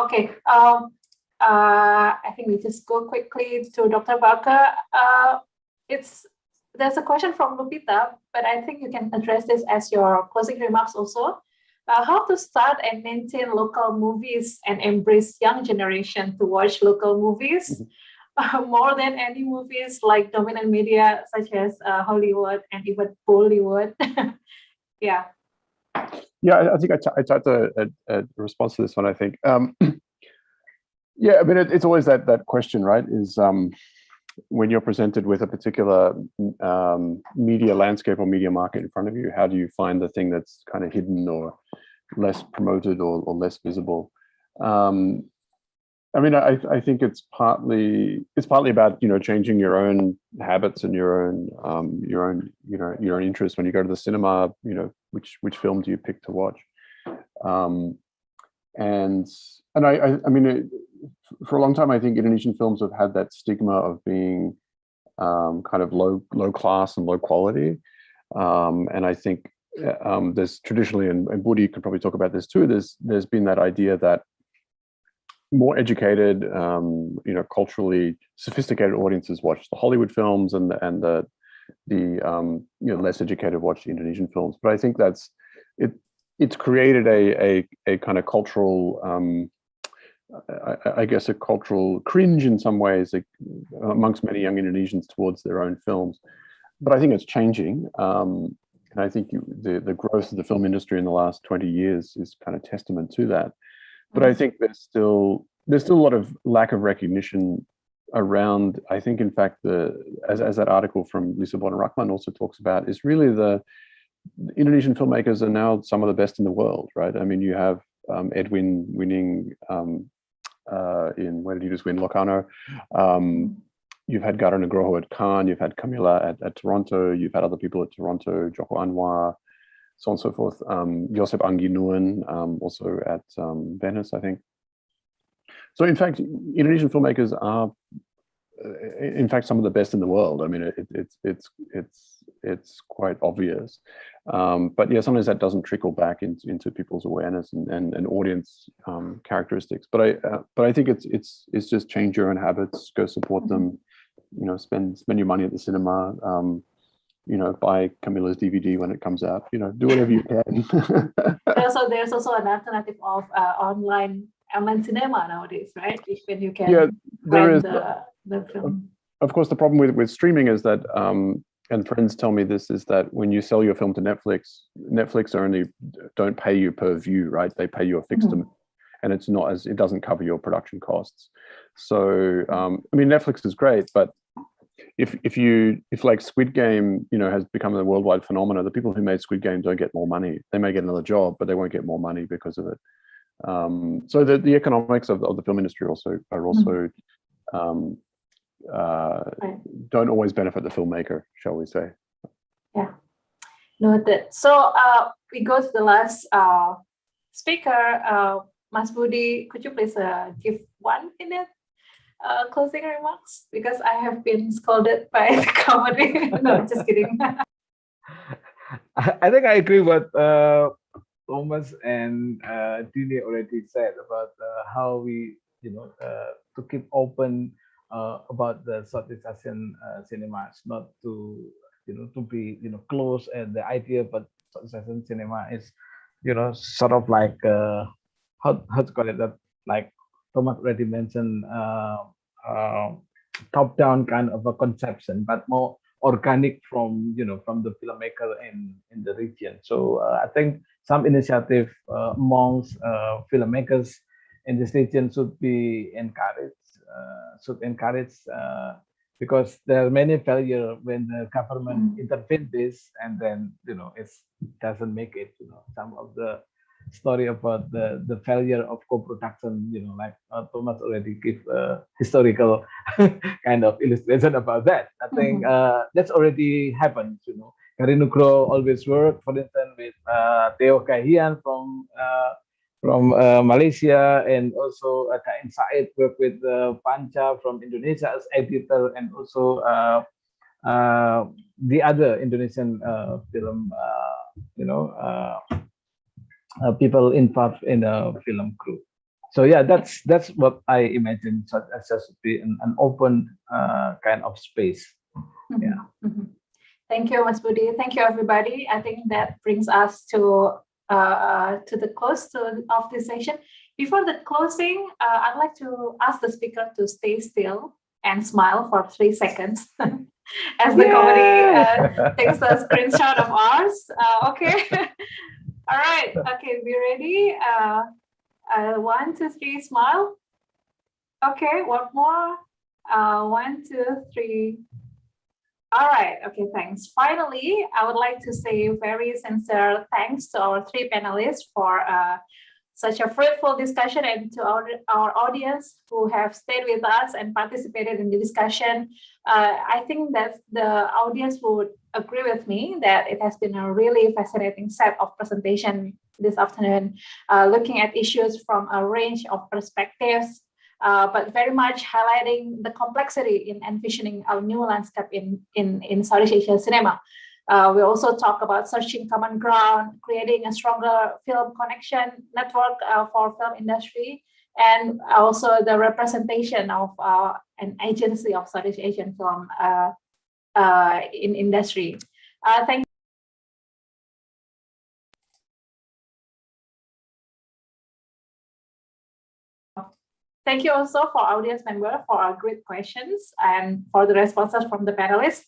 Okay. I think we just go quickly to Dr. Barker. There's a question from Lupita, but I think you can address this as your closing remarks also. How to start and maintain local movies and embrace young generation to watch local movies more than any movies like dominant media such as Hollywood and even Bollywood. Yeah. Yeah, I think I tried a response to this one, I think. Yeah, I mean, it's always that question, right? Is when you're presented with a particular media landscape or media market in front of you, how do you find the thing that's kind of hidden or less promoted or less visible? I mean, I think it's partly about changing your own habits and your own interest. When you go to the cinema, which film do you pick to watch? And I mean, for a long time, I think Indonesian films have had that stigma of being kind of low class and low quality. And I think there's traditionally, and Budi could probably talk about this too, there's been that idea that more educated, culturally sophisticated audiences watch the Hollywood films, and the less educated watch the Indonesian films. But I think it's created a kind of cultural, I guess, a cultural cringe in some ways amongst many young Indonesians towards their own films. But I think it's changing. And I think the growth of the film industry in the last 20 years is kind of testament to that. But I think there's still a lot of lack of recognition around. I think, in fact, as that article from Lisa Bonner-Rachman also talks about, is really the Indonesian filmmakers are now some of the best in the world, right? I mean, you have Edwin winning in, where did he just win? Locarno. you've had Garuda Nugroho at Cannes, you've had Camila at Toronto, you've had other people at Toronto, Joko Anwar, so on and so forth. Josep Anggi-Nguyen, also at Venice, I think. So in fact, Indonesian filmmakers are, in fact, some of the best in the world. I mean, it's quite obvious. But yeah, sometimes that doesn't trickle back into people's awareness and audience characteristics. But I think it's just change your own habits, go support them. You know, spend your money at the cinema. You know, buy Camila's DVD when it comes out. You know, do whatever you can. There's also an alternative of online cinema nowadays, right? When you can there is the film. Of course, the problem with streaming is that, and friends tell me this, is that when you sell your film to Netflix only don't pay you per view, right? They pay you a fixed amount, and it doesn't cover your production costs. So, I mean, Netflix is great, but if like Squid Game, you know, has become a worldwide phenomenon, the people who made Squid Game don't get more money. They may get another job, but they won't get more money because of it. So the economics of the film industry are also don't always benefit the filmmaker, shall we say. Yeah, noted. So we go to the last speaker, Mas Budi. Could you please give 1 minute closing remarks? Because I have been scolded by the comedy. No, just kidding. I think I agree what Thomas and Dini already said about how we, to keep open about the Southeast Asian cinemas, not to, to be, close at the idea, but Southeast Asian cinema is, sort of like, how to call it, that, like Thomas already mentioned, top-down kind of a conception, but more organic from, from the filmmaker in the region. So I think some initiative amongst filmmakers in this region should be encouraged, because there are many failures when the government intervenes this and then, it doesn't make it. Some of the story about the failure of co-production, like Thomas already gave historical kind of illustration about that. I think that's already happened. Garuda Nugroho always worked, for instance, with Theo Kahian from Malaysia, and also Tain Said worked with Panca from Indonesia as editor, and also the other Indonesian film, people involved in a film crew. So yeah, that's what I imagine such as should be an open kind of space. Yeah. Thank you, Mas Budi. Thank you, everybody. I think that brings us to the close of this session. Before the closing, I'd like to ask the speaker to stay still and smile for 3 seconds as the comedy takes a screenshot of ours. Okay. All right. Okay, we ready? 1, 2, 3, smile. Okay, one more. 1, 2, 3. All right. Okay, thanks. Finally, I would like to say very sincere thanks to our 3 panelists for such a fruitful discussion, and to our audience who have stayed with us and participated in the discussion. I think that the audience would agree with me that it has been a really fascinating set of presentation this afternoon, looking at issues from a range of perspectives, but very much highlighting the complexity in envisioning a new landscape in Southeast Asian cinema. We also talk about searching common ground, creating a stronger film connection network for film industry, and also the representation of an agency of Southeast Asian film in industry. Thank you also for audience member for our great questions and for the responses from the panelists.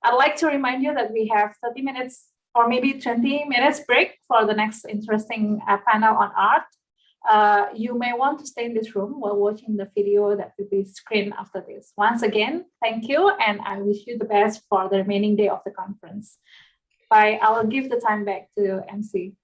I'd like to remind you that we have 30 minutes or maybe 20 minutes break for the next interesting panel on art. You may want to stay in this room while watching the video that will be screened after this. Once again, thank you, and I wish you the best for the remaining day of the conference. Bye. I will give the time back to MC.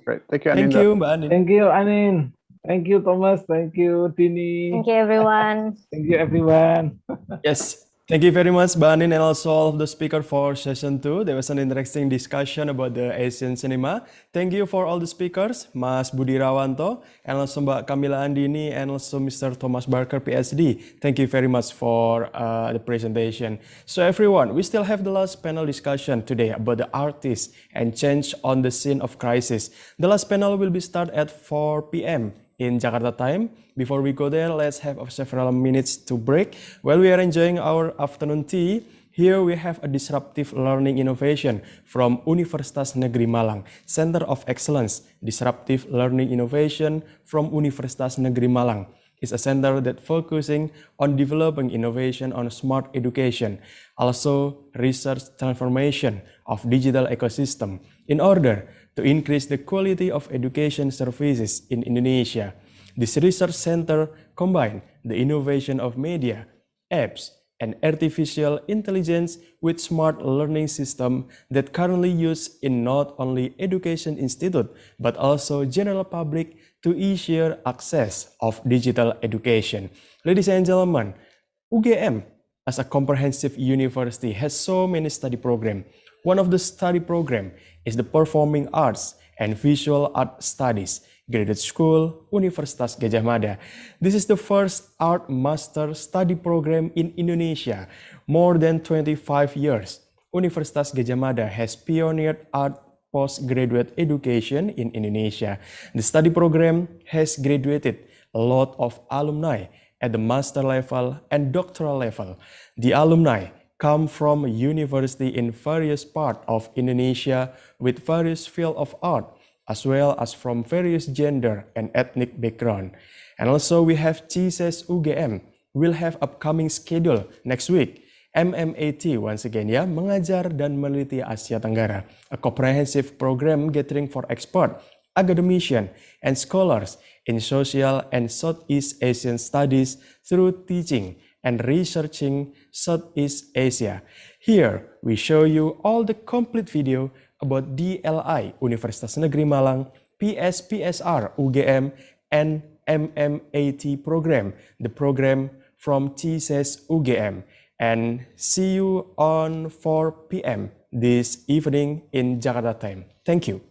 Great. Thank you, Anin. Thank you, Mbak Anin. Thank you, Anin. Thank you, Thomas. Thank you, Dini. Thank you, everyone. Thank you, everyone. Yes. Thank you very much, Banin, and also all of the speakers for session 2. There was an interesting discussion about the Asian cinema. Thank you for all the speakers, Mas Budi Rawanto, and also Mbak Kamila Andini, and also Mr. Thomas Barker, PhD. Thank you very much for the presentation. So everyone, we still have the last panel discussion today about the artists and change on the scene of crisis. The last panel will be start at 4 p.m. in Jakarta time. Before we go there, let's have several minutes to break. While we are enjoying our afternoon tea, here we have a disruptive learning innovation from Universitas Negeri Malang, Center of Excellence. Disruptive learning innovation from Universitas Negeri Malang is a center that focusing on developing innovation on smart education, also research transformation of digital ecosystem in order to increase the quality of education services in Indonesia. This research center combines the innovation of media, apps, and artificial intelligence with smart learning system that currently used in not only education institute, but also general public to easier access of digital education. Ladies and gentlemen, UGM as a comprehensive university has so many study programs. One of the study program is the Performing Arts and Visual Art Studies, Graduate School, Universitas Gadjah Mada. This is the first art master study program in Indonesia. More than 25 years, Universitas Gadjah Mada has pioneered art postgraduate education in Indonesia. The study program has graduated a lot of alumni at the master level and doctoral level. The alumni come from university in various parts of Indonesia with various fields of art, as well as from various gender and ethnic background. And also we have TSES UGM will have upcoming schedule next week. MMAT once again ya, Mengajar dan Meneliti Asia Tenggara, a comprehensive program gathering for expert, academician, and scholars in social and Southeast Asian studies through teaching and researching Southeast Asia. Here we show you all the complete video about DLI Universitas Negeri Malang, PSPSR UGM, and MMAT program, the program from TSES UGM. And see you on 4 p.m. this evening in Jakarta time. Thank you.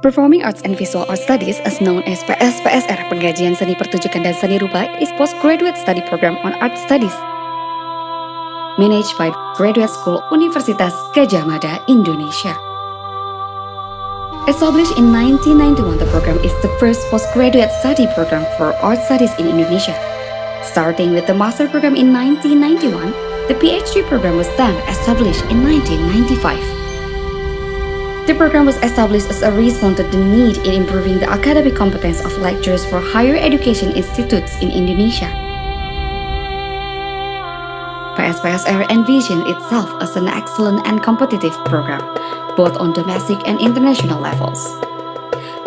Performing Arts and Visual Art Studies, as known as PSPSR, Pengkajian Seni Pertunjukan dan Seni Rupa, is postgraduate study program on art studies, managed by Graduate School Universitas Gadjah Mada, Indonesia. Established in 1991, the program is the first postgraduate study program for art studies in Indonesia. Starting with the master program in 1991, the PhD program was then established in 1995. The program was established as a response to the need in improving the academic competence of lecturers for higher education institutes in Indonesia. PSPSR envisioned itself as an excellent and competitive program, both on domestic and international levels.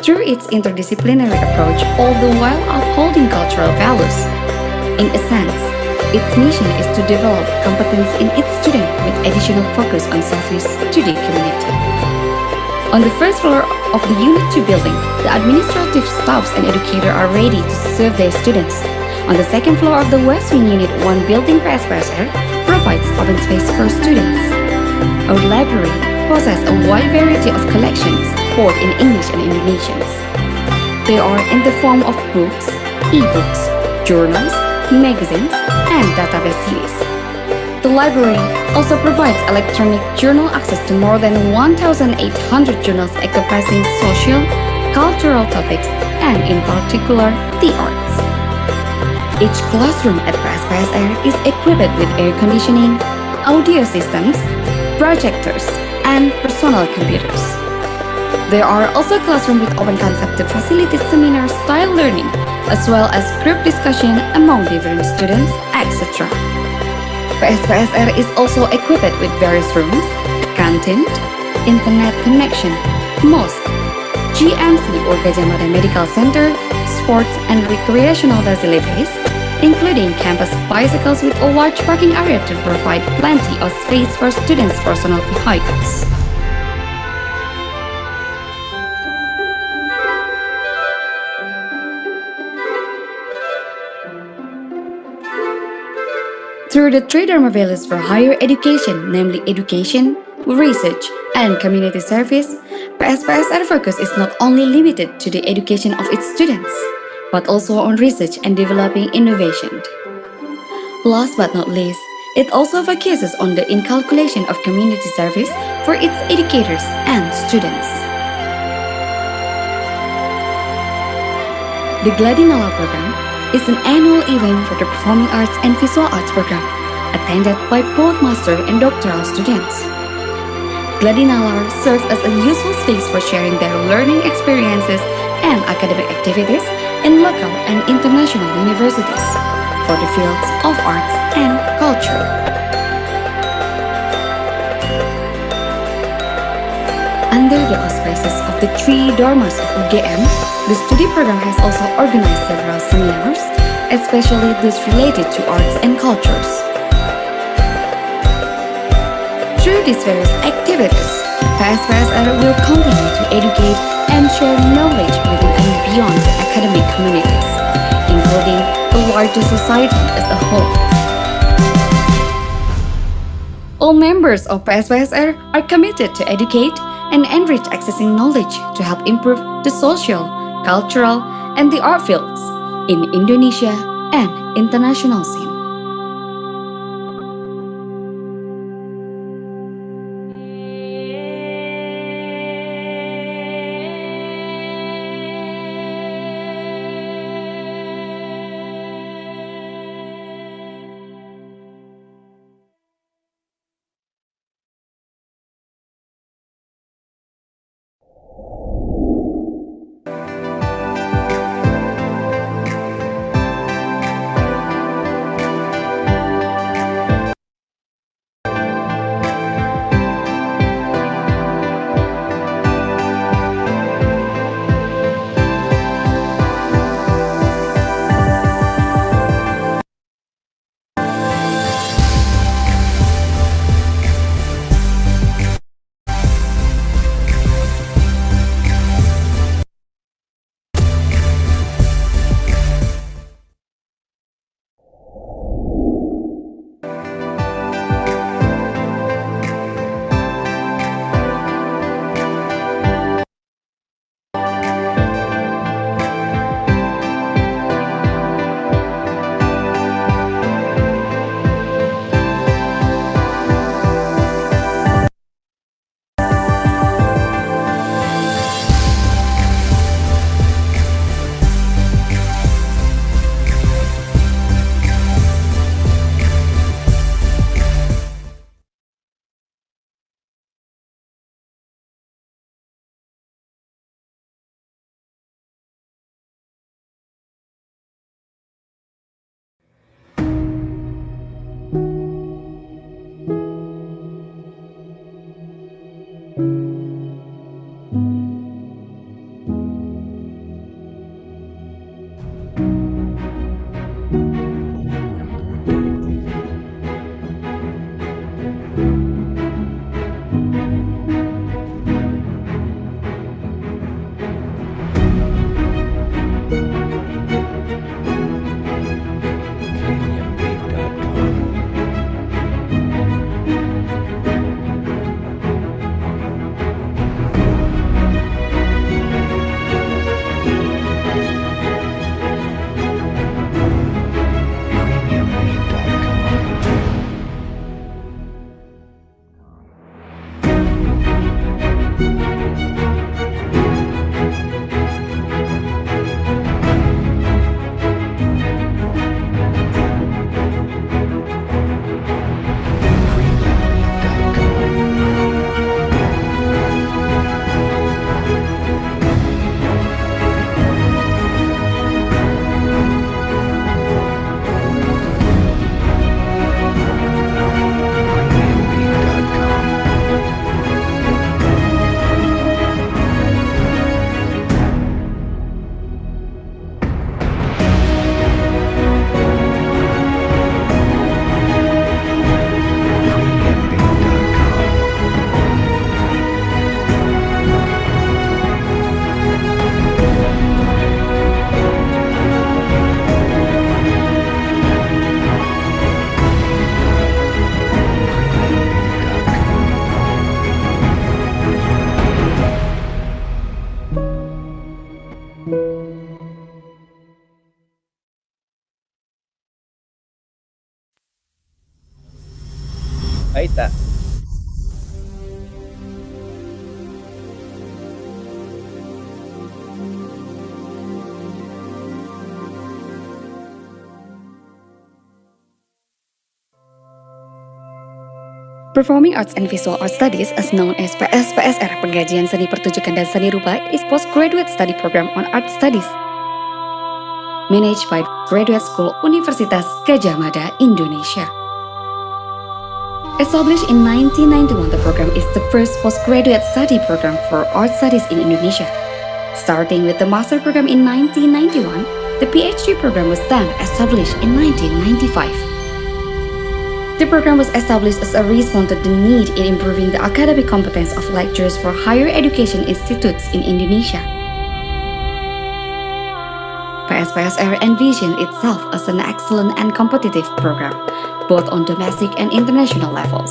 Through its interdisciplinary approach, all the while upholding cultural values. In a sense, its mission is to develop competence in its students with additional focus on service to the community. On the first floor of the Unit 2 building, the administrative staffs and educators are ready to serve their students. On the second floor of the West Wing Unit 1 building, PSPSR provides open space for students. Our library possesses a wide variety of collections, both in English and Indonesian. They are in the form of books, e-books, journals, magazines, and database series. The library also provides electronic journal access to more than 1,800 journals encompassing social, cultural topics, and in particular, the arts. Each classroom at PSPSR is equipped with air conditioning, audio systems, projectors, and personal computers. There are also classrooms with open concept to facilitate seminar-style learning, as well as group discussion among different students, etc. PSPSR is also equipped with various rooms, canteen, internet connection, mosque, GMC or Gadjah Mada Medical Center, sports and recreational facilities, including campus bicycles with a large parking area to provide plenty of space for students' personal vehicles. Through the three Dharma values for higher education, namely education, research, and community service, PSPSR focus is not only limited to the education of its students, but also on research and developing innovation. Last but not least, it also focuses on the inculcation of community service for its educators and students. The Gladinala program is an annual event for the Performing Arts and Visual Arts program, attended by both master and doctoral students. Gladinala serves as a useful space for sharing their learning experiences and academic activities in local and international universities for the fields of arts and culture. Under the auspices of the three Dharmas of UGM, the study program has also organized several seminars, especially those related to arts and cultures. Through these various activities, PSPSR will continue to educate and share knowledge within and beyond the academic communities, including the larger society as a whole. All members of PSPSR are committed to educate and enrich accessing knowledge to help improve the social, cultural, and the art fields in Indonesia and international scene. Aita. Performing Arts and Visual Art Studies, as known as PSPSR, Pengkajian Seni Pertunjukan dan Seni Rupa, is postgraduate study program on art studies, managed by Graduate School Universitas Gadjah Mada, Indonesia. Established in 1991, the program is the first postgraduate study program for art studies in Indonesia. Starting with the master program in 1991, the PhD program was then established in 1995. The program was established as a response to the need in improving the academic competence of lecturers for higher education institutes in Indonesia. PSPSR envisioned itself as an excellent and competitive program, both on domestic and international levels.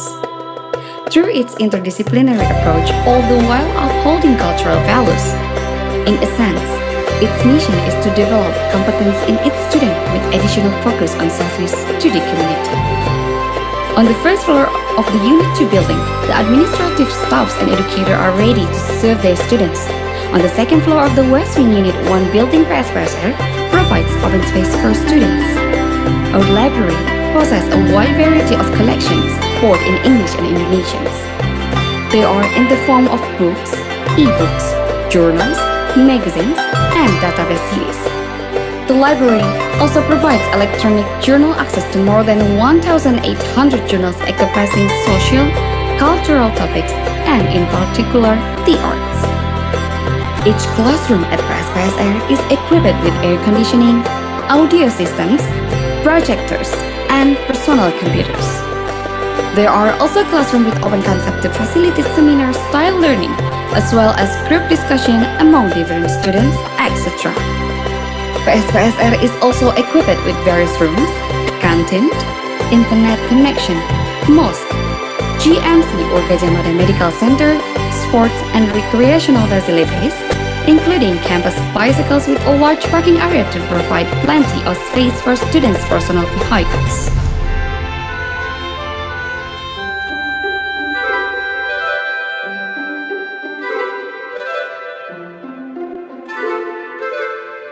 Through its interdisciplinary approach, all the while upholding cultural values. In a sense, its mission is to develop competence in its students with additional focus on service to the community. On the first floor of the Unit 2 building, the administrative staffs and educators are ready to serve their students. On the second floor of the West Wing Unit 1 building, PSPSR provides open space for students. Our library possesses a wide variety of collections, both in English and Indonesian. They are in the form of books, e-books, journals, magazines, and database series. The library also provides electronic journal access to more than 1,800 journals encompassing social, cultural topics, and in particular, the arts. Each classroom at PSPSR is equipped with air conditioning, audio systems, projectors, and personal computers. There are also classrooms with open concept to facilitate seminar-style learning, as well as group discussion among different students, etc. PSPSR is also equipped with various rooms, canteen, internet connection, mosque, GMC or Gadjah Mada Medical Center, sports and recreational facilities, including campus bicycles with a large parking area to provide plenty of space for students' personal vehicles.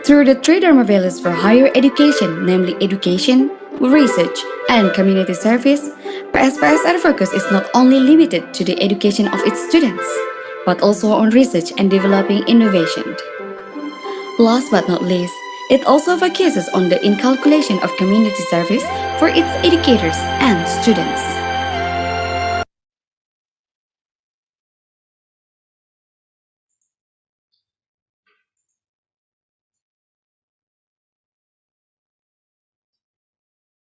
Through the three Dharma values for higher education, namely education, research, and community service, PSPSR focus is not only limited to the education of its students, but also on research and developing innovation. Last but not least, it also focuses on the inculcation of community service for its educators and students.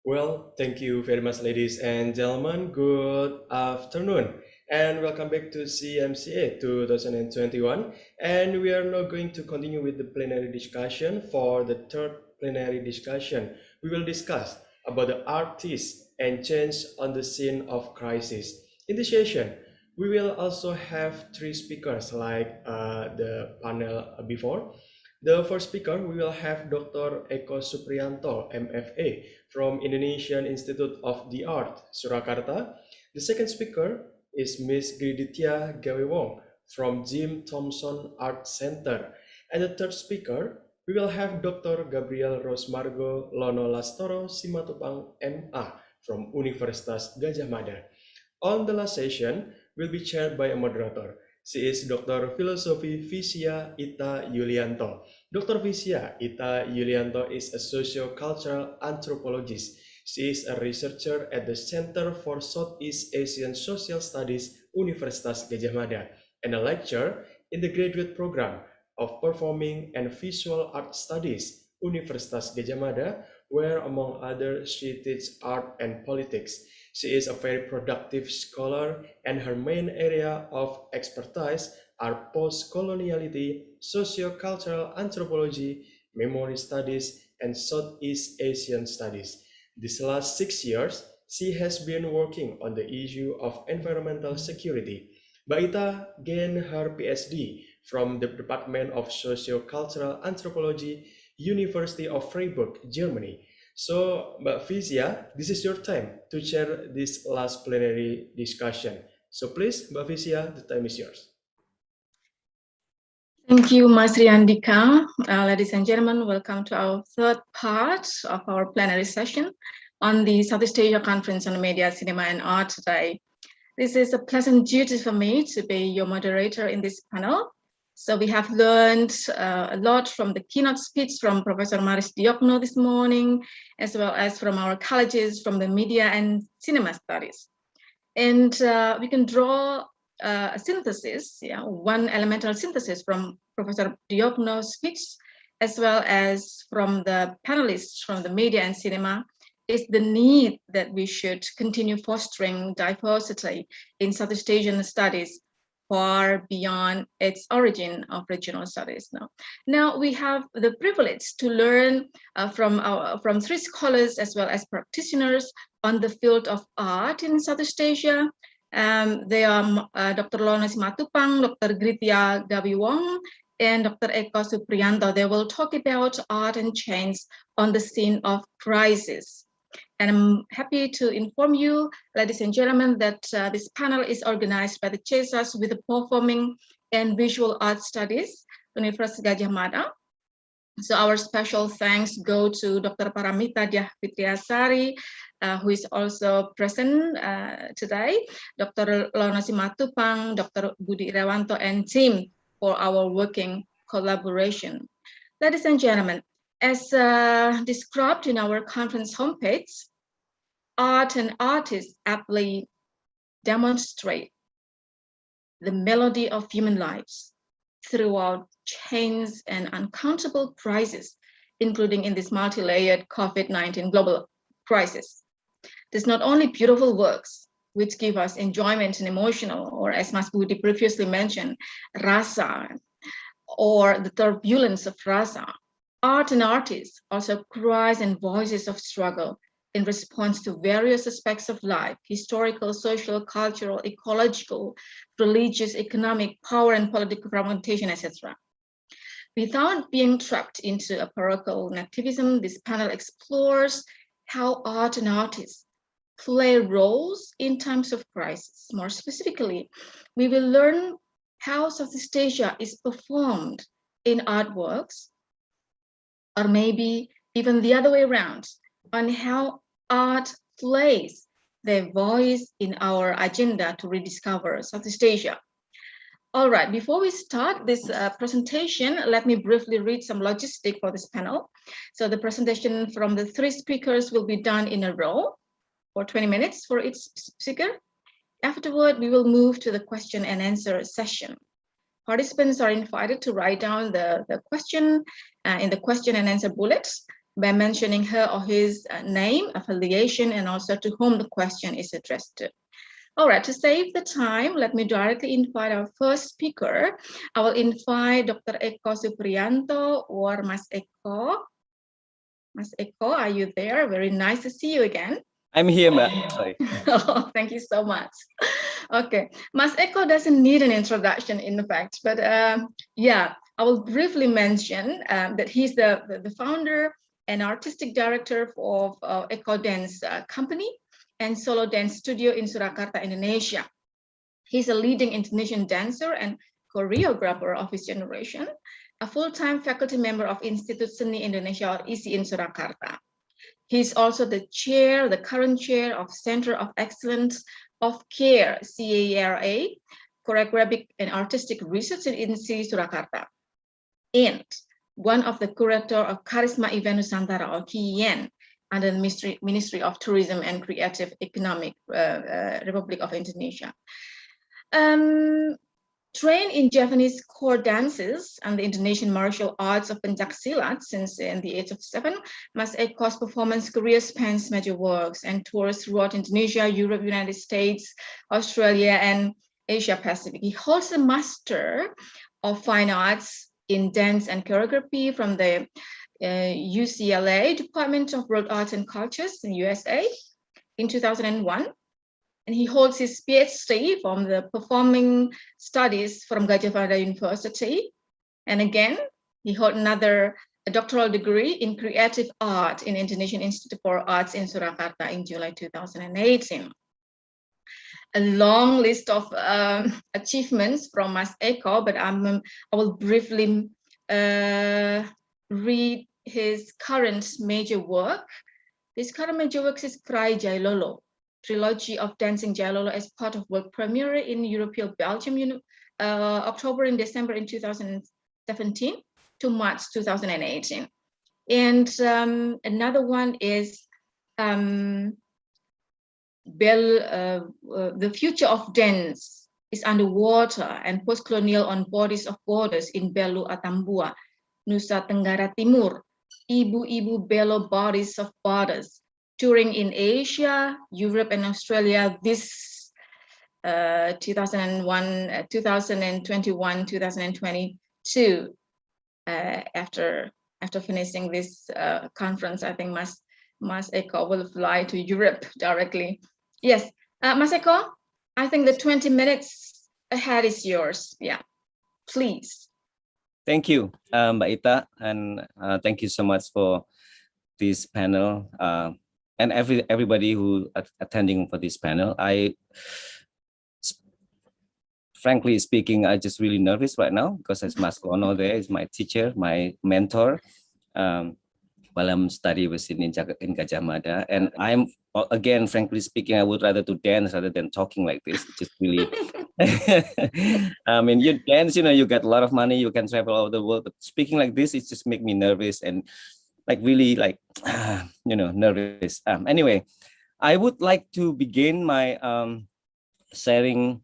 Well, thank you very much, ladies and gentlemen. Good afternoon, and welcome back to CMCA 2021. And we are now going to continue with the plenary discussion. For the third plenary discussion, we will discuss about the artists and change on the scene of crisis. In this session, we will also have three speakers like the panel before. The first speaker, we will have Dr. Eko Supriyanto, MFA, from Indonesian Institute of the Art, Surakarta. The second speaker is Ms. Griditya Gawewong from Jim Thompson Art Center. And the third speaker, we will have Dr. Gabriel Rosmargo Lono Lastoro Simatupang, MA, from Universitas Gadjah Mada. On the last session, will be chaired by a moderator. She is Dr. Philosophy Visya Ita Yulianto. Dr. Visya Ita Yulianto is a socio-cultural anthropologist. She is a researcher at the Center for Southeast Asian Social Studies, Universitas Gadjah Mada, and a lecturer in the graduate program of Performing and Visual Art Studies, Universitas Gadjah Mada, where among others she teaches art and politics. She is a very productive scholar, and her main area of expertise are post-coloniality, socio-cultural anthropology, memory studies, and Southeast Asian studies. These last 6 years, she has been working on the issue of environmental security. Baita gained her PhD from the Department of Socio-Cultural Anthropology, University of Freiburg, Germany. So, Mbak Fisia, this is your time to chair this last plenary discussion. So please, Mbak Fisia, the time is yours. Thank you, Mas Riandika. Ladies and gentlemen, welcome to our third part of our plenary session on the Southeast Asia Conference on Media, Cinema and Art today. This is a pleasant duty for me to be your moderator in this panel. So we have learned a lot from the keynote speech from Professor Maris Diokno this morning, as well as from our colleges from the Media and Cinema Studies. And we can draw a synthesis, one elemental synthesis from Professor Diokno's speech, as well as from the panelists from the Media and Cinema, is the need that we should continue fostering diversity in Southeast Asian studies far beyond its origin of regional studies. Now we have the privilege to learn from three scholars as well as practitioners on the field of art in Southeast Asia. They are Dr. Lona Simatupang, Dr. Gritya Gabiwong, and Dr. Eko Supriyanto. They will talk about art and change on the scene of crisis. And I'm happy to inform you, ladies and gentlemen, that this panel is organized by the CESAS with the Performing and Visual Art Studies, Universitas Gadjah Mada. So our special thanks go to Dr. Paramita Dyah Fitriasari, who is also present today, Dr. Lona Simatupang, Dr. Budi Irawanto, and team for our working collaboration. Ladies and gentlemen, as described in our conference homepage, art and artists aptly demonstrate the melody of human lives throughout chains and uncountable crises, including in this multi-layered COVID-19 global crisis. There's not only beautiful works which give us enjoyment and emotional, or as Mas Budi previously mentioned, rasa, or the turbulence of rasa. Art and artists also cries and voices of struggle in response to various aspects of life: historical, social, cultural, ecological, religious, economic, power and political fragmentation, etc. Without being trapped into a parochial nativism, this panel explores how art and artists play roles in times of crisis. More specifically, we will learn how Southeast Asia is performed in artworks, or maybe even the other way around, on how art plays their voice in our agenda to rediscover Southeast Asia. All right, before we start this presentation, let me briefly read some logistics for this panel. So the presentation from the three speakers will be done in a row for 20 minutes for each speaker. Afterward, we will move to the question and answer session. Participants are invited to write down the question in the question and answer bullets by mentioning her or his name, affiliation, and also to whom the question is addressed to. All right, to save the time, let me directly invite our first speaker. I will invite Dr. Eko Supriyanto or Mas Eko. Mas Eko, are you there? Very nice to see you again. I'm here, Mbak. Sorry. Oh, thank you so much. Okay, Mas Eko doesn't need an introduction, in fact, but yeah, I will briefly mention that he's the founder and artistic director of Eko Dance Company and Solo Dance Studio in Surakarta, Indonesia. He's a leading Indonesian dancer and choreographer of his generation, a full-time faculty member of Institut Seni Indonesia or ISI in Surakarta. He's also the current chair of Center of Excellence of Care, CARA, Choreographic and Artistic Research in INSI Surakarta, and one of the curator of Karisma Event Nusantara or KIEN under the Ministry of Tourism and Creative Economic Republic of Indonesia. Trained in Japanese core dances and the Indonesian martial arts of pencaksilat since in the age of 7, Mas Eko's performance career spans major works and tours throughout Indonesia, Europe, United States, Australia, and Asia Pacific. He holds a Master of Fine Arts in Dance and Choreography from the UCLA Department of World Arts and Cultures in USA in 2001. And he holds his PhD from the Performing Studies from Gadjah Mada University. And again, he holds another a doctoral degree in creative art in Indonesian Institute for Arts in Surakarta in July 2018. A long list of achievements from Mas Eko, but I will briefly read his current major work. His current major work is Cry Jailolo, trilogy of dancing Jailolo as part of work premiere in European Belgium, October and December in 2017 to March 2018. And another one is The Future of Dance is Underwater and Post-Colonial on Bodies of Borders in Belu Atambua, Nusa Tenggara Timur, Ibu-Ibu Belo Bodies of Borders, touring in Asia, Europe, and Australia this 2021, 2022. After finishing this conference, I think Mas Eko will fly to Europe directly. Yes, Mas Eko, I think the 20 minutes ahead is yours. Yeah, please. Thank you, Mbak Ita, and thank you so much for this panel and everybody who attending for this panel. Frankly speaking, I'm just really nervous right now because as Mas Kono there is my teacher, my mentor, while I'm studying in Gajah Mada. And I'm, again, frankly speaking, I would rather to dance rather than talking like this. It's just really, I mean, you dance, you get a lot of money, you can travel all over the world, but speaking like this, it just make me nervous and really nervous. Anyway, I would like to begin my sharing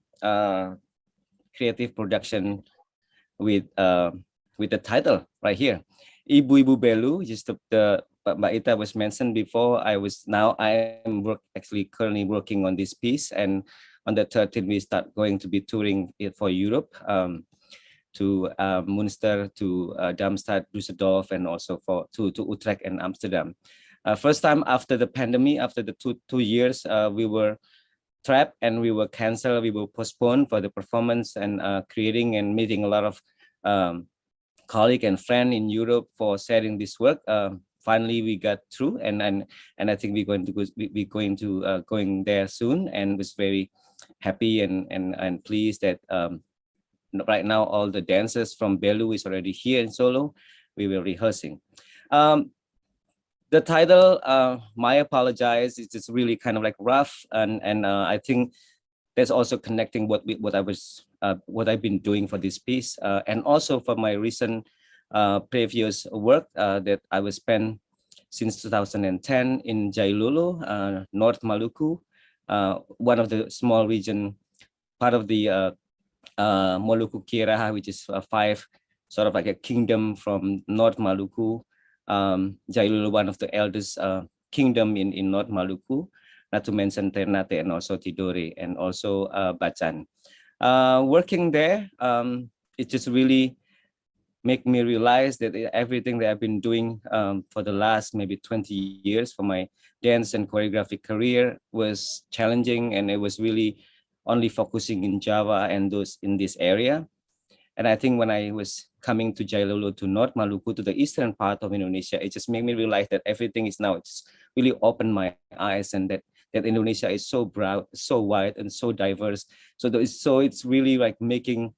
creative production with the title right here, Ibu-Ibu Belu, just the Mbak Ita was mentioned before. I am actually currently working on this piece, and on the 13th we start going to be touring it for Europe, to Münster, to Darmstadt, Düsseldorf, and also to Utrecht and Amsterdam. First time after the pandemic, after the two years, we were trapped and we were canceled, we were postponed for the performance and creating and meeting a lot of colleague and friend in Europe for sharing this work. Finally, we got through, and I think we're going to going there soon, and was very happy and pleased that right now all the dancers from Belu is already here in Solo. We were rehearsing. The title, my apologize, is just really kind of like rough, and I think that's also connecting what I've been doing for this piece, and also for my recent previous work that I was spent since 2010 in Jailolo, North Maluku, one of the small region, part of the Moluku Kiraha, which is five sort of like a kingdom from North Maluku. Jailolo, one of the eldest kingdom in North Maluku, not to mention Ternate and also Tidore and also Bacan. Working there, it just really make me realize that everything that I've been doing for the last maybe 20 years for my dance and choreographic career was challenging, and it was really only focusing in Java and those in this area. And I think when I was coming to Jailolo, to North Maluku, to the eastern part of Indonesia, it just made me realize that everything is now, it's really opened my eyes, and that Indonesia is so broad, so wide, and so diverse. So it's really like making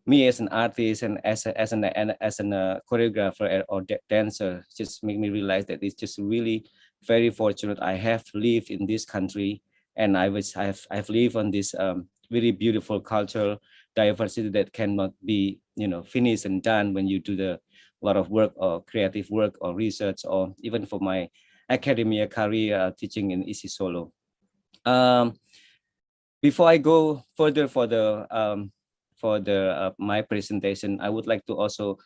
me as an artist and as a choreographer or dancer, just make me realize that it's just really very fortunate I have lived in this country, and I've lived on this really beautiful cultural diversity that cannot be finished and done when you do a lot of work or creative work or research, or even for my academia career teaching in ISI Solo. Before I go further for my presentation, I would like to also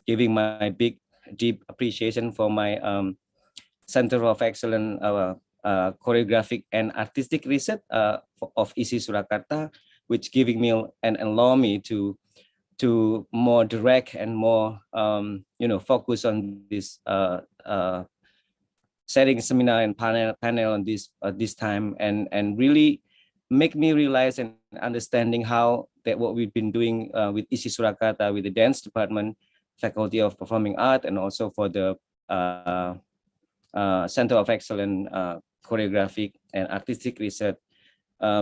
giving my deep appreciation for my Center of Excellence Choreographic and Artistic Research of ISI Surakarta, which giving me and allow me to more direct and more focus on this setting seminar and panel on this time, and really make me realize and understanding how that what we've been doing with ISI Surakarta, with the dance department, Faculty of Performing Art and also for the Center of Excellence Choreographic and Artistic Research,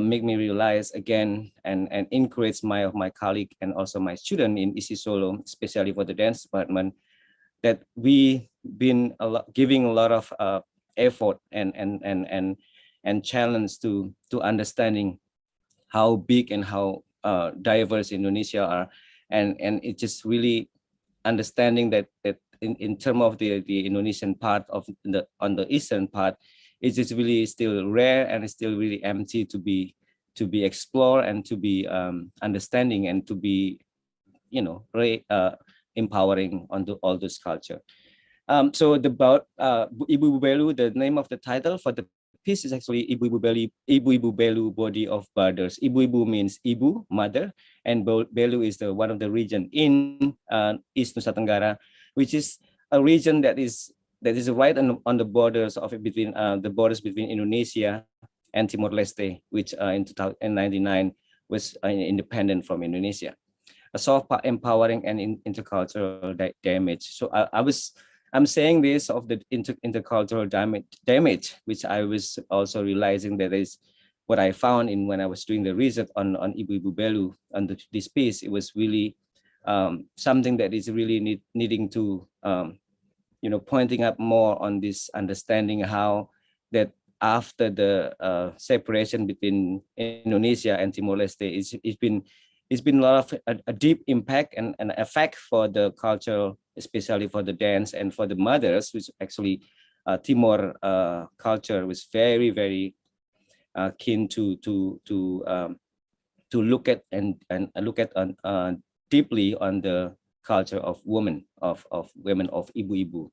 make me realize again and encourage my colleague and also my student in ISI Solo, especially for the dance department, that we been giving a lot of effort and challenge to understanding how big and how diverse Indonesia are, and it just really understanding that in terms of the Indonesian part of on the eastern part, it is really still rare and it's still really empty to be explored and to be understanding and to be, you know, empowering onto all this culture. So about Ibu Belu, the name of the title for the piece is actually Ibu Ibu Belu, Body of Brothers. Ibu means Ibu, mother, and Belu is the one of the region in East Nusa Tenggara, which is a region that is right on the borders of between Indonesia and Timor-Leste, which in 1999 was independent from Indonesia. A soft, empowering, and intercultural damage. So I'm saying this of the intercultural damage, which I was also realizing that is what I found in when I was doing the research on Ibu Ibu Belu on this piece. It was really something that is really needing to you know, pointing up more on this understanding how that after the separation between Indonesia and Timor-Leste, it's been a lot of a deep impact and effect for the culture, especially for the dance and for the mothers, which actually Timor culture was very keen to look at and look at deeply on the culture of women of ibu-ibu.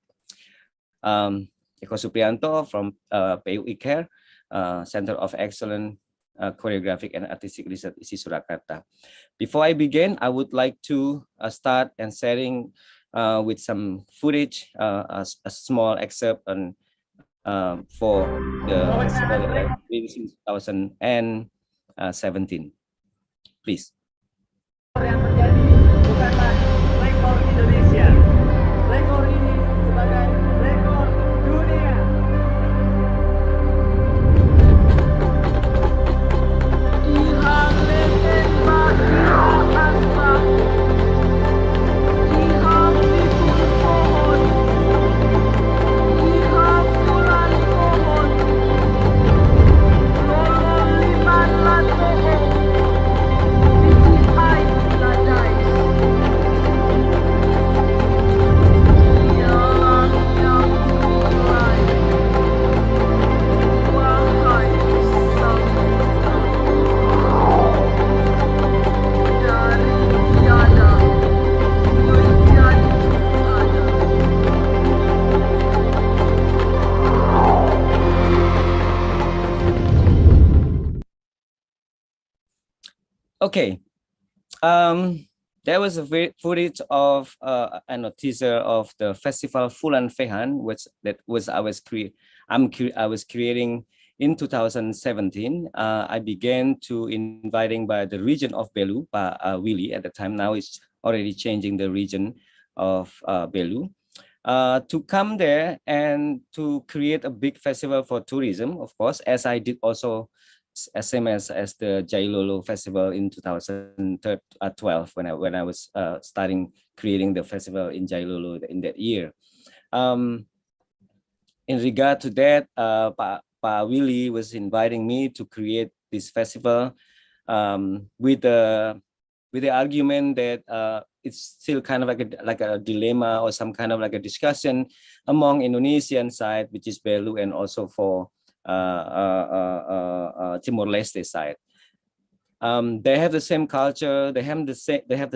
Eko Supriyanto from PU ICARE, Center of Excellence Choreographic and Artistic Research ISI Surakarta. Before I begin, I would like to start and sharing with some footage, a small excerpt on for the festival that I've been since 2017. Please. Yang terjadi bukanlah rekor Indonesia. Rekor ini sebagai rekor dunia. Ihang lempeng bahira asbah. Ihang lipul pohon. Ihang bulan pohon. Lolong liman latoho. Hai ladai. Ialah yang mulai. Wahai sang putra. Dari tiada menjadi ada. Okay. There was a footage of a teaser of the festival Fulan Fehan, which I was creating in 2017. I began to inviting by the region of Belu, Willy at the time. Now it's already changing the region of Belu, to come there and to create a big festival for tourism, of course, as I did also. Same as the Jailolo Festival in 2012 when I was starting creating the festival in Jailolo in that year. In regard to that, Pa Willy was inviting me to create this festival with the argument that it's still kind of like a dilemma or some kind of like a discussion among Indonesian side, which is Belu, and also for Timor-Leste side. They have the same culture. They have the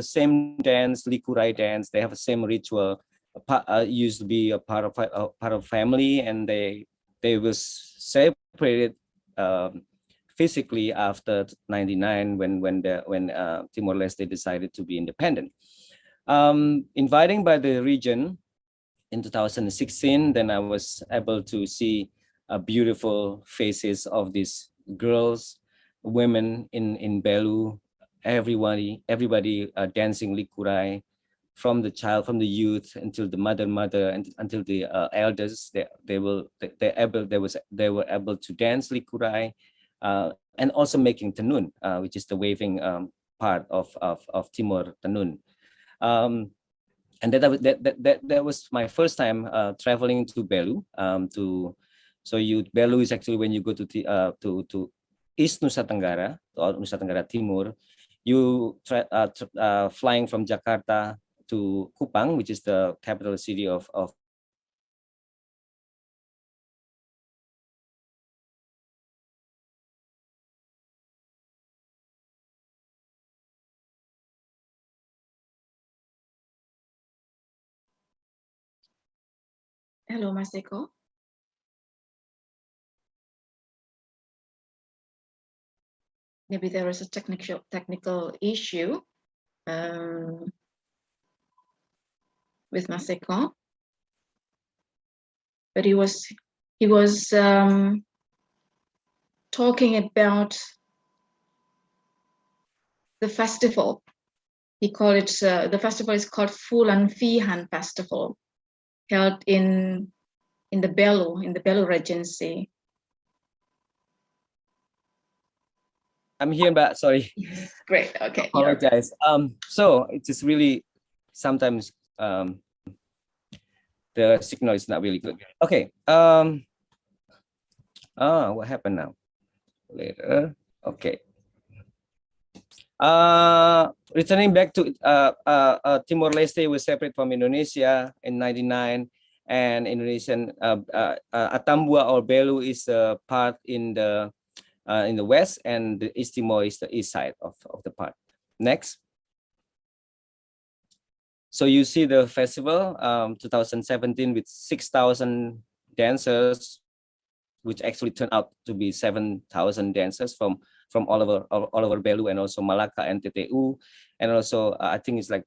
same dance, Likurai dance. They have the same ritual. Used to be a part of family, and they was separated physically after '99 when Timor-Leste decided to be independent. Inviting by the region in 2016, then I was able to see beautiful faces of these girls, women in Belu, everybody dancing Likurai, from the child, from the youth until the mother, and until the elders. They were able to dance likurai, and also making tenun, which is the waving part of Timor tenun. And that was my first time traveling to Belu. Belu is actually when you go to East Nusa Tenggara or Nusa Tenggara Timur, you flying from Jakarta to Kupang, which is the capital city of Hello, Mas Eko. Maybe there is a technical issue with Mas Eko, but he was talking about the festival. He called it the festival is called Fulan Fihan Festival, held in the Belu Regency. I'm here, but sorry. Great. Okay. Apologize. So it is really sometimes the signal is not really good. Okay. What happened now? Later. Okay. Returning back to Timor-Leste was separate from Indonesia in '99, and Indonesian Atambua or Belu is part in the west, and the East Timor is the east side of the part. Next. So you see the festival 2017 with 6,000 dancers, which actually turned out to be 7,000 dancers from all over Belu and also Malacca and TTU, and also I think it's like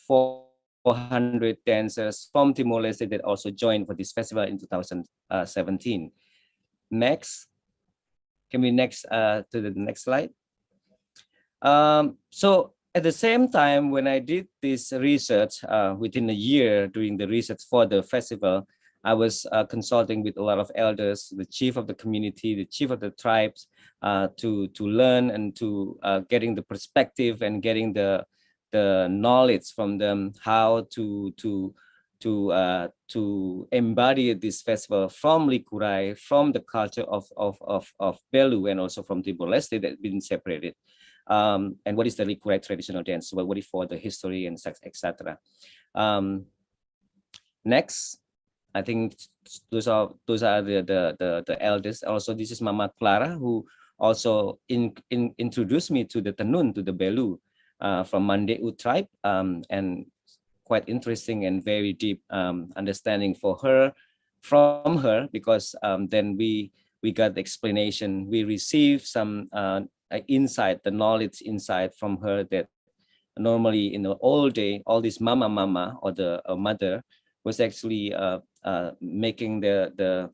400 dancers from Timor-Leste that also joined for this festival in 2017. Next. Can we next to the next slide? So at the same time, when I did this research, within a year doing the research for the festival, I was consulting with a lot of elders, the chief of the community, the chief of the tribes, to learn and to getting the perspective and getting the knowledge from them how to embody this festival from likurai, from the culture of Belu, and also from Timor-Leste that been separated. And what is the likurai traditional dance? Well, what is for the history and sex, etc. Next, I think those are the elders. Also, this is Mama Clara, who also introduced me to the Tenun, to the Belu, from Mandeu tribe, and quite interesting and very deep understanding for her, from her, because then we got the explanation, we received some insight, the knowledge insight from her that normally in the old day, all this mama or the mother was actually making the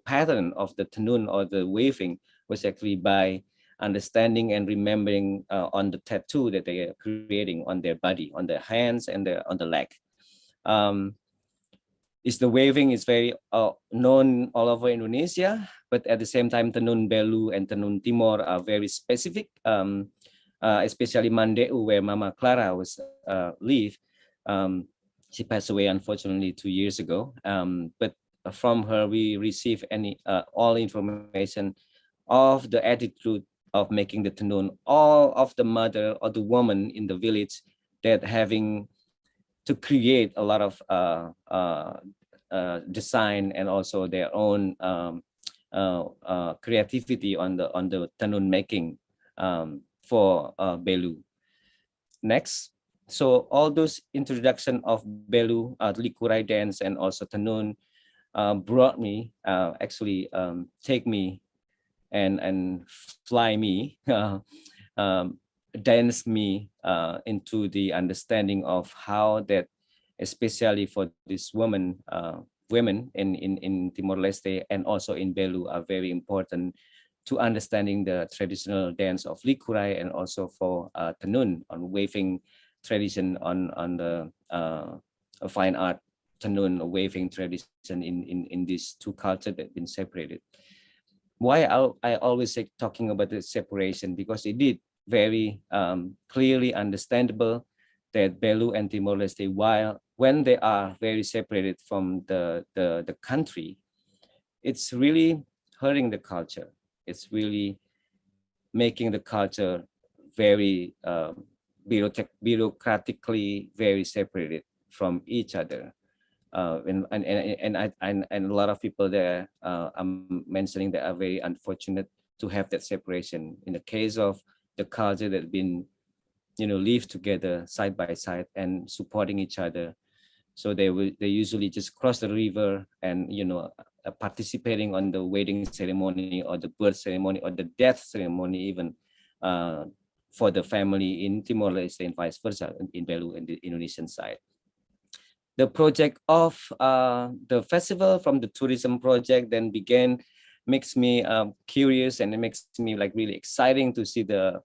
pattern of the tenun or the waving was actually by understanding and remembering on the tattoo that they are creating on their body, on their hands and on the leg. Is the waving is very known all over Indonesia, but at the same time, Tenun Belu and Tenun Timor are very specific, especially Mandeu, where Mama Clara was live. She passed away, unfortunately, 2 years ago. But from her, we receive all information of the attitude of making the tenun, all of the mother or the woman in the village that having to create a lot of design and also their own creativity on the tenun making for Belu. Next. So all those introduction of Belu, likurai dance, and also tenun brought me, actually take me and fly me, dance me into the understanding of how that, especially for this women in Timor-Leste and also in Belu, are very important to understanding the traditional dance of likurai and also for tenun on waving tradition on the fine art tenun waving tradition in these two cultures that have been separated. Why I always say talking about the separation, because it did very clearly understandable that Belu and Timor-Leste, when they are very separated from the country, it's really hurting the culture. It's really making the culture very bureaucratically very separated from each other. And a lot of people there I'm mentioning that are very unfortunate to have that separation. In the case of the culture that been, live together side by side and supporting each other, so they usually just cross the river and participating on the wedding ceremony or the birth ceremony or the death ceremony even for the family in Timor-Leste and vice versa in Belu and the Indonesian side. The project of the festival from the tourism project then began, makes me curious, and it makes me like really exciting to see the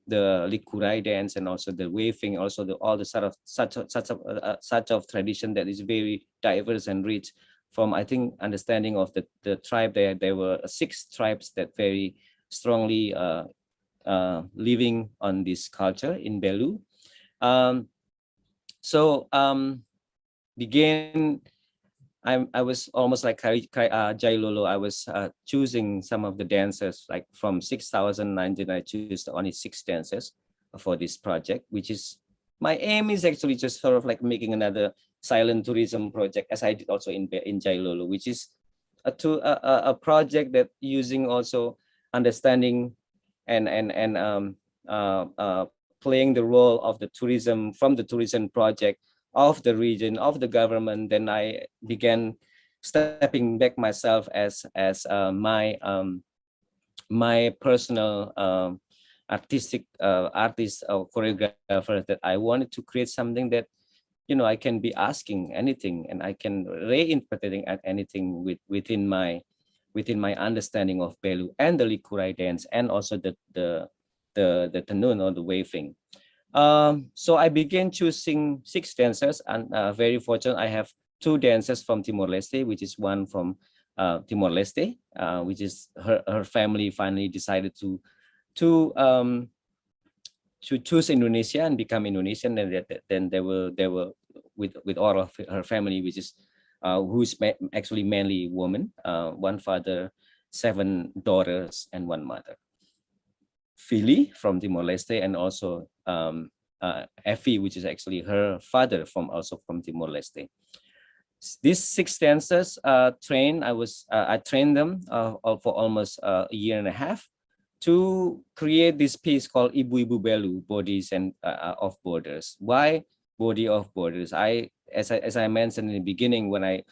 likurai dance and also the waving, also all the such of tradition that is very diverse and rich. From I think understanding of the tribe, there were 6 tribes that very strongly living on this culture in Belu. Began, I was almost like Jailolo. I was choosing some of the dancers, like from 6,019, I choose only 6 dancers for this project, which is, my aim is actually just sort of like making another silent tourism project, as I did also in Jailolo, which is a project that using also understanding and playing the role of the tourism from the tourism project of the region, of the government. Then I began stepping back myself as my personal artist or choreographer, that I wanted to create something that I can be asking anything and I can reinterpreting at anything within my understanding of Belu and the likurai dance and also the tenun or the waving. So I began choosing 6 dancers, and very fortunate I have 2 dancers from Timor-Leste, which is one from Timor-Leste, which is her family finally decided to choose Indonesia and become Indonesian, and then they were with all of her family, which is who's actually mainly woman, 1 father, 7 daughters, and 1 mother. Fili from Timor-Leste, and also Effie, which is actually her father also from Timor-Leste. These 6 dancers trained. I trained them for almost a year and a half to create this piece called Ibu-Ibu Belu, Bodies and of Borders. Why Body of Borders? As I mentioned in the beginning, when I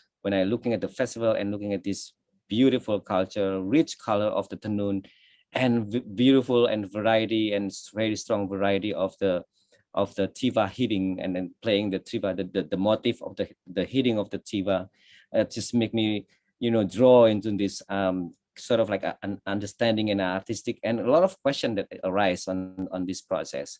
looking at the festival and looking at this beautiful culture, rich color of the tenun, and beautiful and variety and very strong variety of the tiva hitting, and then playing the tiva, the motif of the hitting of the tiva, just make me draw into this sort of like an understanding and artistic, and a lot of questions that arise on this process.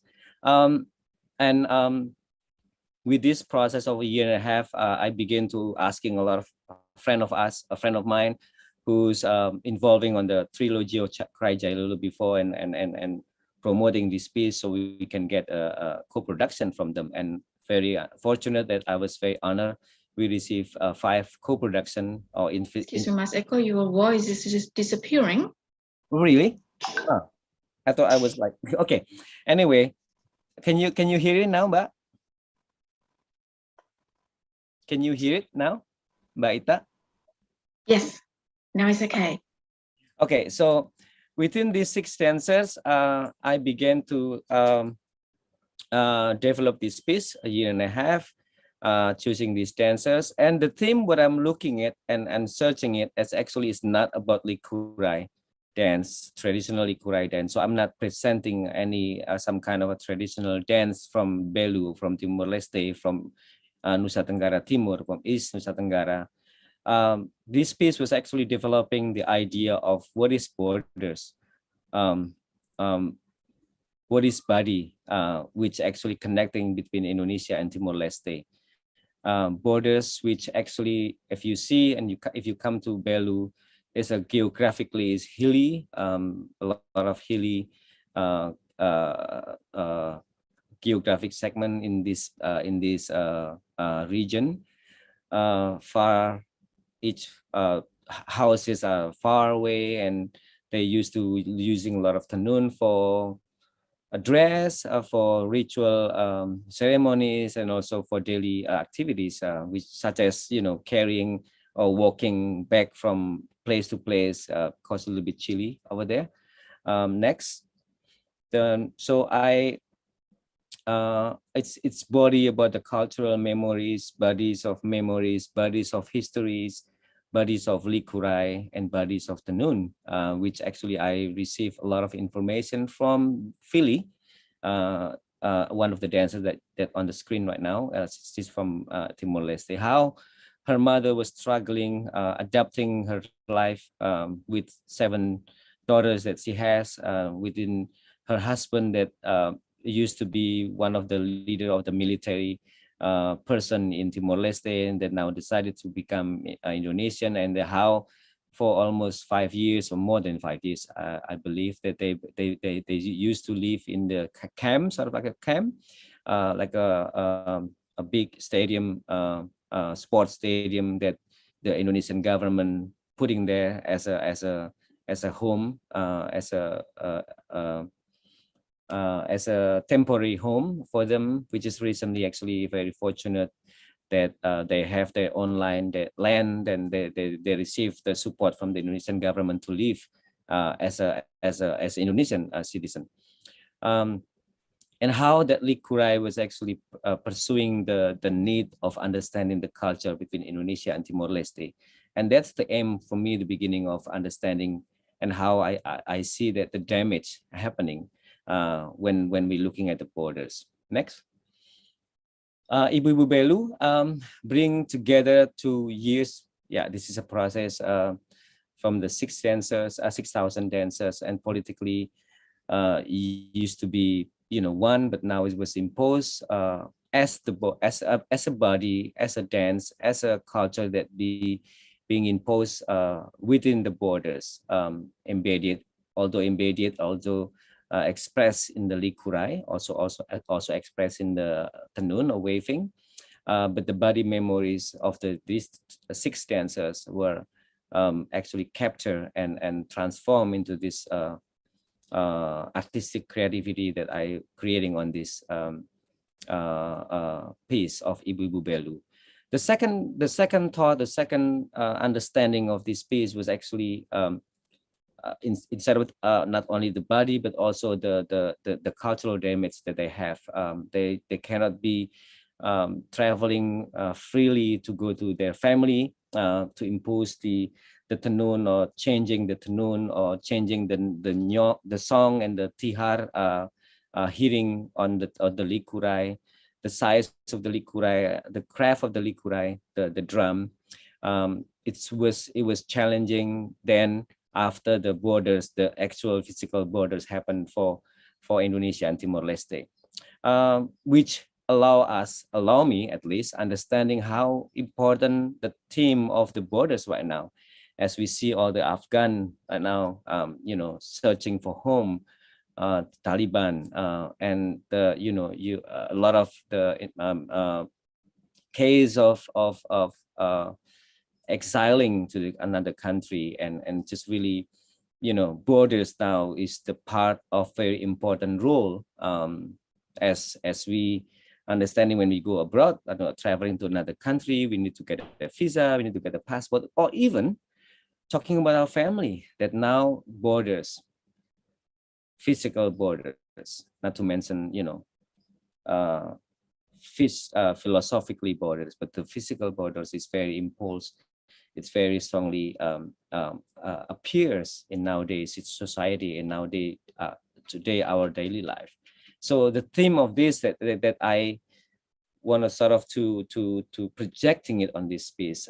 With this process of a year and a half, I began to asking a lot of a friend of mine who's involving on the trilogy of Cry Jailolo before and promoting this piece, so we can get a co-production from them. And very fortunate that I was very honored. We received 5 co-production or in. Excuse me, Mas Eko, your voice is just disappearing. Really? Oh, I thought I was like, okay. Anyway, can you hear it now, Mbak? Can you hear it now, Mbak Ita? Yes, now it's okay. Okay, so within these 6 dancers, I began to develop this piece a year and a half, choosing these dancers. And the theme what I'm looking at and searching it as actually is not about likurai dance, traditional likurai dance. So I'm not presenting any some kind of a traditional dance from Belu, from Timor-Leste, from Nusa Tenggara Timur, from East Nusa Tenggara. This piece was actually developing the idea of what is borders. Buddhist body, which actually connecting between Indonesia and Timor-Leste. Borders which actually, if you see and if you come to Belu, is a geographically is hilly, a lot of hilly geographic segment in this region. Far each houses are far away, and they used to using a lot of tanun for a dress, for ritual ceremonies, and also for daily activities, which such as carrying or walking back from place to place, cause a little bit chilly over there. Next, so it's body about the cultural memories, bodies of memories, bodies of histories, bodies of likurai, and bodies of tanun, which actually I received a lot of information from Philly, one of the dancers that on the screen right now. She's from Timor-Leste. How her mother was struggling, adapting her life with 7 daughters that she has, within her husband that used to be one of the leader of the military person in Timor-Leste, and that now decided to become Indonesian, and how for almost 5 years or more than 5 years, I believe that they used to live in the camp, sort of like a camp, like a big stadium, sports stadium that the Indonesian government putting there as a home, as a temporary home for them, which is recently actually very fortunate that they have their own land, and they receive the support from the Indonesian government to live as Indonesian citizen. And how that likurai was actually pursuing the need of understanding the culture between Indonesia and Timor-Leste. And that's the aim for me, the beginning of understanding, and how I see that the damage happening when we're looking at the borders. Next. Ibu-Ibu Belu bring together 2 years. Yeah, this is a process from the 6,000 dancers, and politically used to be 1, but now it was imposed as a body, as a dance, as a culture that being imposed within the borders, embedded, although expressed in the likurai, also expressed in the tanun or waving, but the body memories of these 6 dancers were actually captured and transformed into this artistic creativity that I creating on this piece of Ibu-Ibu Belu. The second thought, the second understanding of this piece was actually instead of not only the body, but also the cultural damage that they have. They cannot be traveling freely to go to their family, to impose the tanun, or changing the tanun, or changing the song and the tihar, hearing on the likurai, the size of the likurai, the craft of the likurai, the drum. It was challenging then. After the borders, the actual physical borders happened for Indonesia and Timor-Leste, which allow me at least understanding how important the theme of the borders right now, as we see all the Afghan right now, searching for home, Taliban, and a lot of the case of exiling to another country, and just really, borders now is the part of very important role, as we understanding when we go abroad, traveling to another country, we need to get a visa, we need to get a passport, or even talking about our family, that now borders, physical borders, not to mention, philosophically borders, but the physical borders is very imposed. It's very strongly appears in nowadays its society, and nowadays today our daily life. So the theme of this that I want to sort of to projecting it on this piece,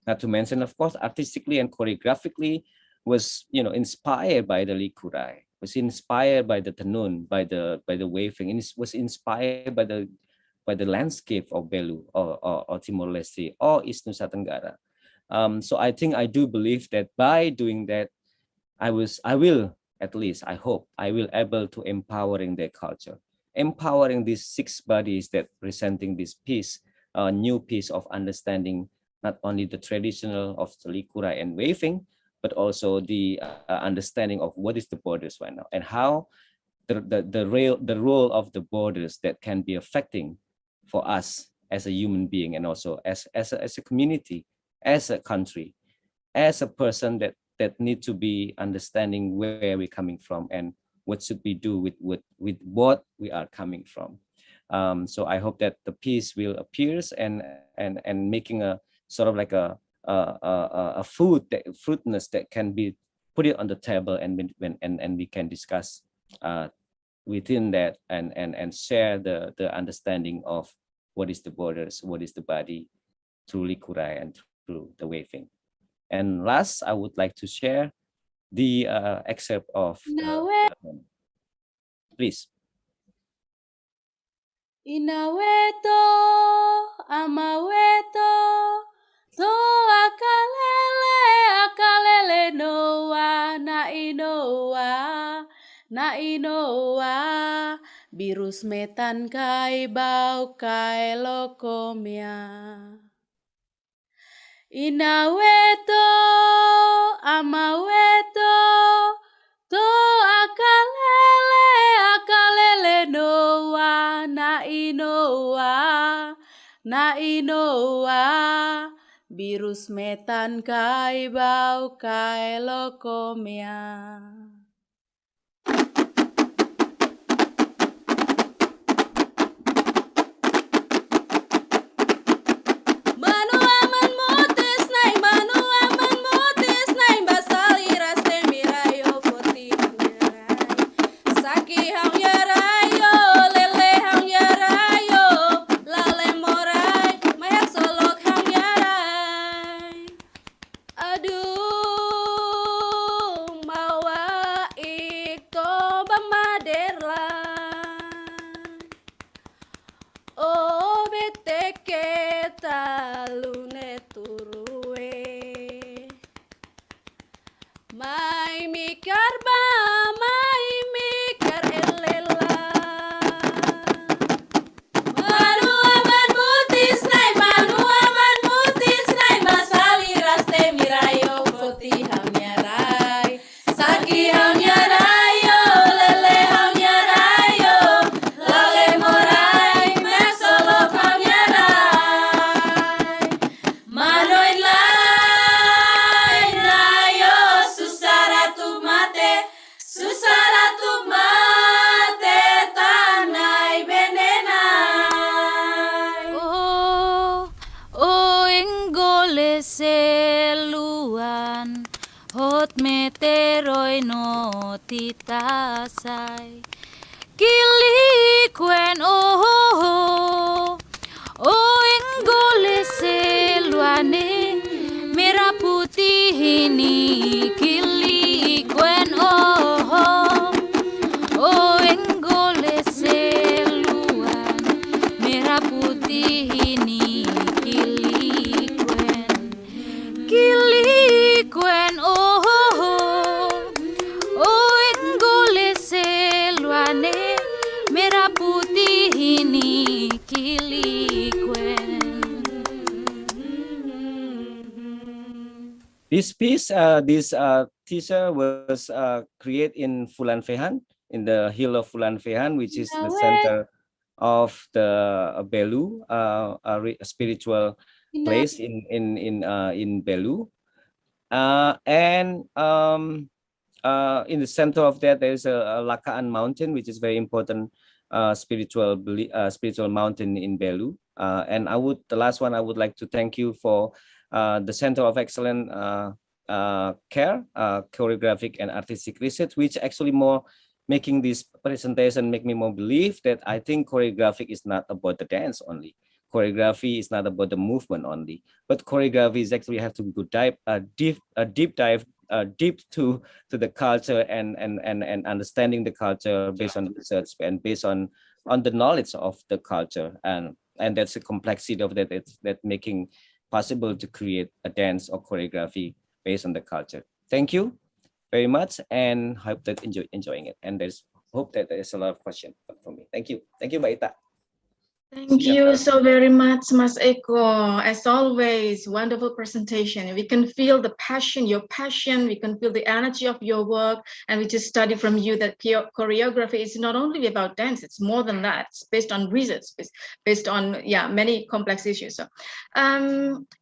not to mention, of course, artistically and choreographically, was inspired by the likurai. was inspired by the tenun, by the waving, and it was inspired by the landscape of Belu or Timor-Leste or East Nusa Tenggara. So I think I do believe that by doing that, I will at least, I hope I will able to empowering their culture, empowering these 6 bodies that presenting this piece, a new piece of understanding, not only the traditional of Telikurai and waving, but also the understanding of what is the borders right now and how the role of the borders that can be affecting for us as a human being, and also as a community, as a country, as a person that need to be understanding where we're coming from and what should we do with what we are coming from. So I hope that the piece will appears and making a sort of like a fruitness that can be put it on the table, and we can discuss within that and share the understanding of what is the borders, what is the body through Likurai and through the waving. And last, I would like to share the excerpt of please. Inaweto amaweto to akalele noa na inoa virus metan kai bau kai lokomia. Inaweto amaweto to akalele noa na inoa virus metan kai bau kai lokomia. Titasai kili kwen oh enggole seluane merah putih ini kili kwen oh enggole seluan merah putih ini kili kwen oh merah putih ini kilikwen. This piece, this teaser was created in Fulan Fehan, in the hill of Fulan Fehan, which is the center of the Belu, a spiritual place in Belu, and in the center of that there is a Lakaan mountain, which is very important spiritual mountain in Belu. And the last one, I would like to thank you for the Center of Excellent Care, Choreographic and Artistic Research, which actually more making this presentation make me more believe that I think choreographic is not about the dance only. Choreography is not about the movement only, but choreography is actually have to go deep dive deep to the culture and understanding the culture based on research and based on the knowledge of the culture, and that's the complexity of that. That making possible to create a dance or choreography based on the culture. Thank you very much, and hope that enjoying it. And hope that there's a lot of questions for me. Thank you, Mbak Ita. Thank you so very much, Mas Eko. As always, wonderful presentation. We can feel the passion, your passion. We can feel the energy of your work. And we just study from you that choreography is not only about dance, it's more than that. It's based on research, based on many complex issues. So,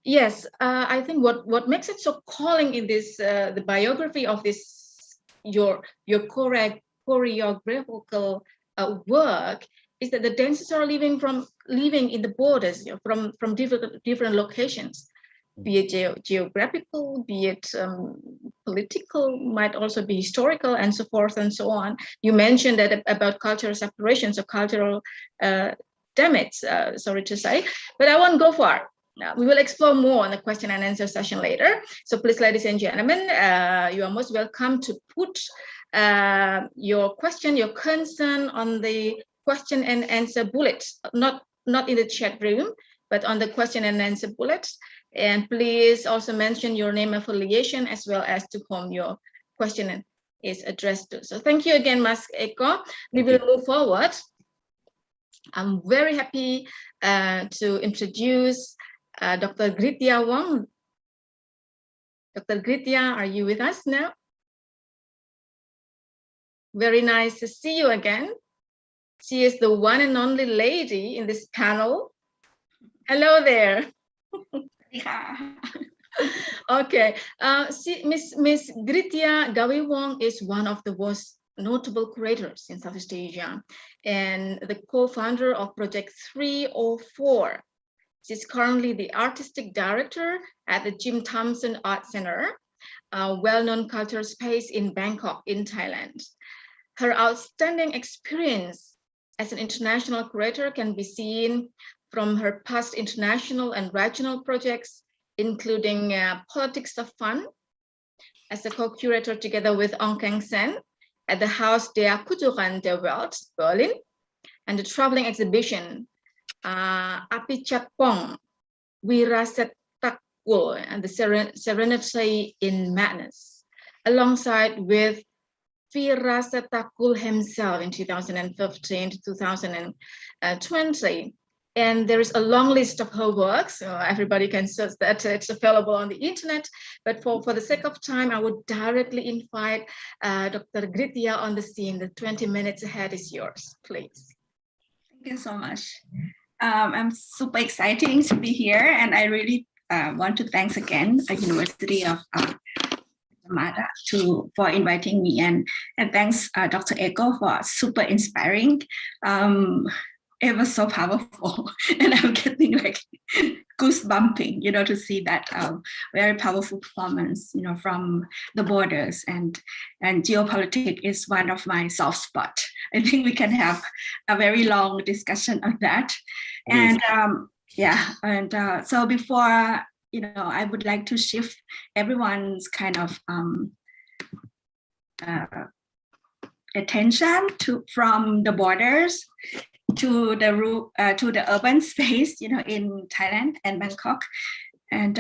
yes, I think what makes it so calling in this, the biography of this, your choreographical work, is that the dancers are living in the borders, from different locations, be it geographical, be it political, might also be historical, and so forth and so on. You mentioned that about cultural separations or cultural damage, sorry to say, but I won't go far. Now, we will explore more on the question and answer session later. So please, ladies and gentlemen, you are most welcome to put your question, your concern on the question and answer bullets, not in the chat room, but on the question and answer bullets. And please also mention your name, affiliation, as well as to whom your question is addressed to. So thank you again, Mas Eko. We will move forward. I'm very happy to introduce Dr. Gritya Wong. Dr. Gritya, are you with us now? Very nice to see you again. She is the one and only lady in this panel. Hello there. Okay, Miss Gritya Gawi Wong is one of the most notable curators in Southeast Asia and the co-founder of Project 304. She's currently the artistic director at the Jim Thompson Art Center, a well-known cultural space in Bangkok, in Thailand. Her outstanding experience as an international curator can be seen from her past international and regional projects, including Politics of Fun, as a co-curator together with Ong Keng Sen at the Haus der Kulturen der Welt, Berlin, and the traveling exhibition, Api Chatpong, Wirasetakul, and the Serenity in Madness, alongside with Wirasetakul himself in 2015 to 2020. And there is a long list of her works. Everybody can search that. It's available on the internet. But for the sake of time, I would directly invite Dr. Gritya on the scene. The 20 minutes ahead is yours, please. Thank you so much. I'm super exciting to be here. And I really want to thanks again the University of Mada for inviting me, and thanks Dr. Eko for super inspiring. It was so powerful, and I'm getting like goosebumping, to see that very powerful performance, from the borders, and geopolitics is one of my soft spot. I think we can have a very long discussion on that. And so before, I would like to shift everyone's kind of attention from the borders to the urban space, in Thailand and Bangkok. And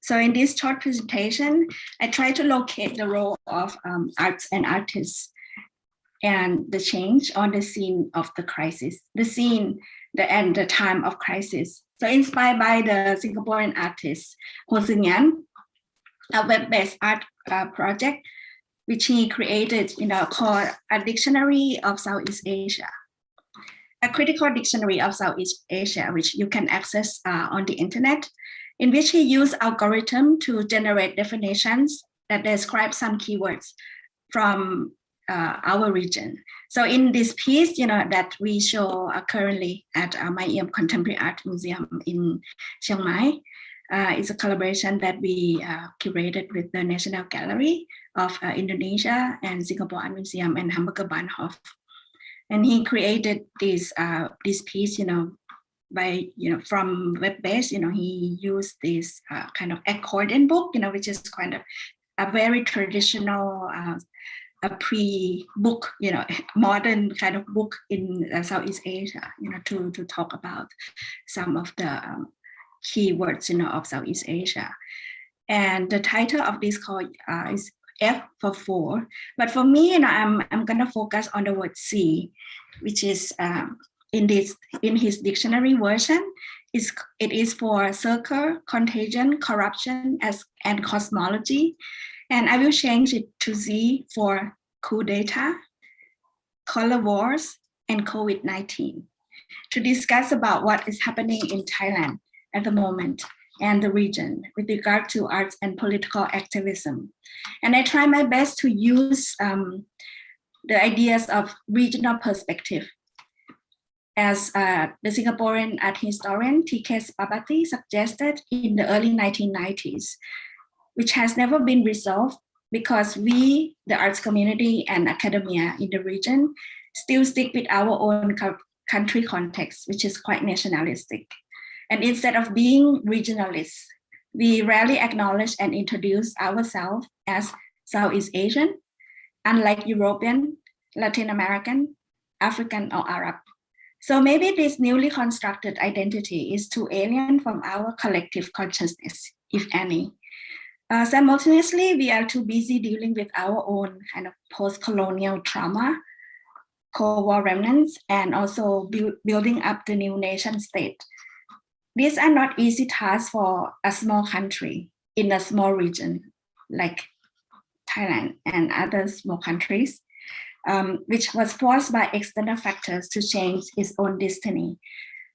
so in this short presentation, I try to locate the role of arts and artists and the change on the scene of the crisis, and the time of crisis. So inspired by the Singaporean artist Ho Seung Ngan, a web-based art project, which he created, called A Dictionary of Southeast Asia, a critical dictionary of Southeast Asia, which you can access on the internet, in which he used algorithm to generate definitions that describe some keywords from our region. So in this piece, that we show currently at Maiem Contemporary Art Museum in Chiang Mai, it's a collaboration that we curated with the National Gallery of Indonesia and Singapore Art Museum and Hamburger Bahnhof. And he created this piece, by, from web-based, he used this kind of accordion book, which is kind of a very traditional a pre-book, modern kind of book in Southeast Asia, to talk about some of the keywords, of Southeast Asia. And the title of this called is F for 4. But for me, I'm going to focus on the word C, which is in his dictionary version, it is for circle, contagion, corruption, and cosmology. And I will change it to Z for coup d'etat, color wars, and COVID-19 to discuss about what is happening in Thailand at the moment and the region with regard to arts and political activism. And I try my best to use the ideas of regional perspective. As the Singaporean art historian T.K. Spabati suggested in the early 1990s, which has never been resolved because we, the arts community and academia in the region, still stick with our own country context, which is quite nationalistic. And instead of being regionalists, we rarely acknowledge and introduce ourselves as Southeast Asian, unlike European, Latin American, African, or Arab. So maybe this newly constructed identity is too alien from our collective consciousness, if any. Simultaneously, we are too busy dealing with our own kind of post-colonial trauma, Cold War remnants, and also building up the new nation state. These are not easy tasks for a small country in a small region like Thailand and other small countries, which was forced by external factors to change its own destiny.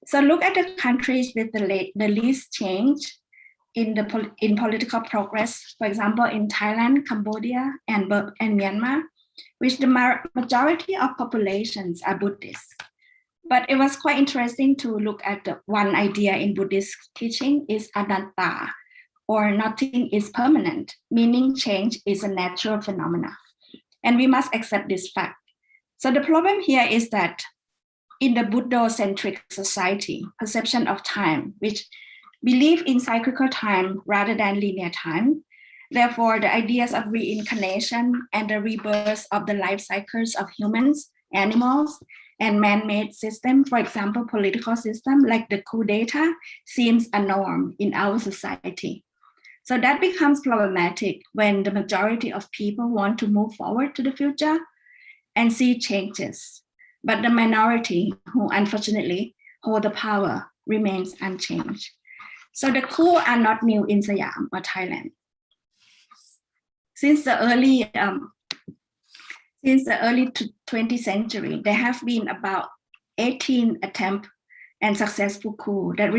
So look at the countries with the least change in political progress, for example, in Thailand, Cambodia, and Myanmar, which the majority of populations are Buddhist. But it was quite interesting to look at the one idea in Buddhist teaching is anatta, or nothing is permanent, meaning change is a natural phenomena. And we must accept this fact. So the problem here is that in the Buddha-centric society, perception of time, which believe in cyclical time rather than linear time, therefore the ideas of reincarnation and the rebirth of the life cycles of humans, animals, and man-made system, for example, political system like the coup d'etat, seems a norm in our society. So that becomes problematic when the majority of people want to move forward to the future and see changes. But the minority, who unfortunately hold the power, remains unchanged. So the coup are not new in Siam or Thailand. Since the early 20th century, there have been about 18 attempts and successful coups that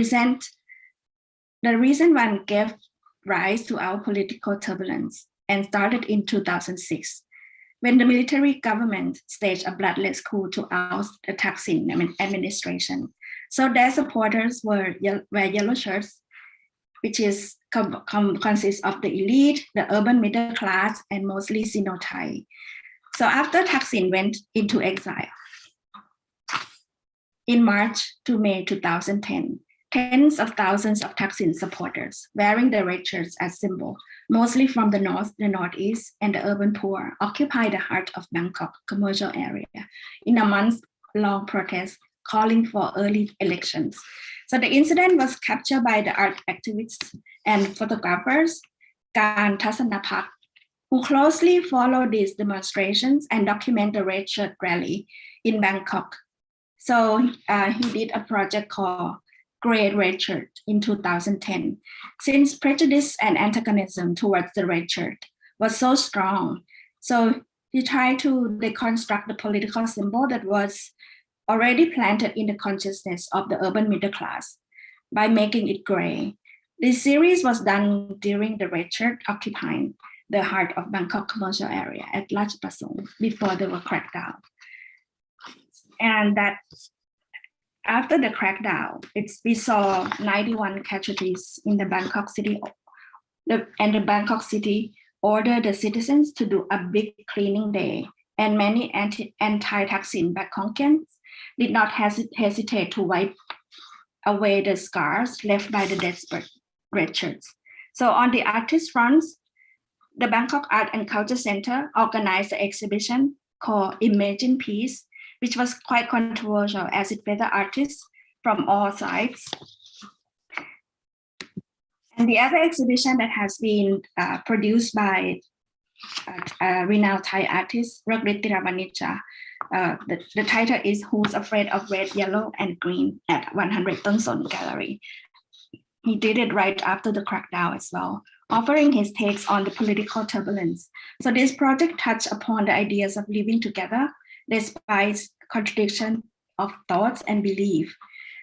the recent one gave rise to our political turbulence and started in 2006, when the military government staged a bloodless coup to oust the Thaksin administration. So their supporters were yellow shirts, which is consists of the elite, the urban middle class, and mostly Sino-Thai. So after Thaksin went into exile in March to May 2010, tens of thousands of Thaksin supporters wearing the red shirts as symbol, mostly from the north, the northeast, and the urban poor, occupied the heart of Bangkok commercial area in a month-long protest calling for early elections. So the incident was captured by the art activists and photographers, Kan Thasanapak, who closely follow these demonstrations and document the red shirt rally in Bangkok. So he did a project called Great Red Shirt in 2010. Since prejudice and antagonism towards the red shirt was so strong, so he tried to deconstruct the political symbol that was already planted in the consciousness of the urban middle class by making it gray. This series was done during the red shirt occupying the heart of Bangkok commercial area at Ratchaprasong before they were cracked down. And that after the crackdown, we saw 91 casualties in the Bangkok city, and the Bangkok city ordered the citizens to do a big cleaning day, and many anti-Thaksin Bangkokians did not hesitate to wipe away the scars left by the desperate red shirts. So on the artist fronts, the Bangkok Art and Culture Center organized an exhibition called Imagine Peace, which was quite controversial as it featured artists from all sides. And the other exhibition that has been produced by renowned Thai artist Rakrit Tiravanija. The title is Who's Afraid of Red, Yellow, and Green at 100 Tonson Gallery. He did it right after the crackdown as well, offering his takes on the political turbulence. So this project touched upon the ideas of living together despite contradiction of thoughts and belief.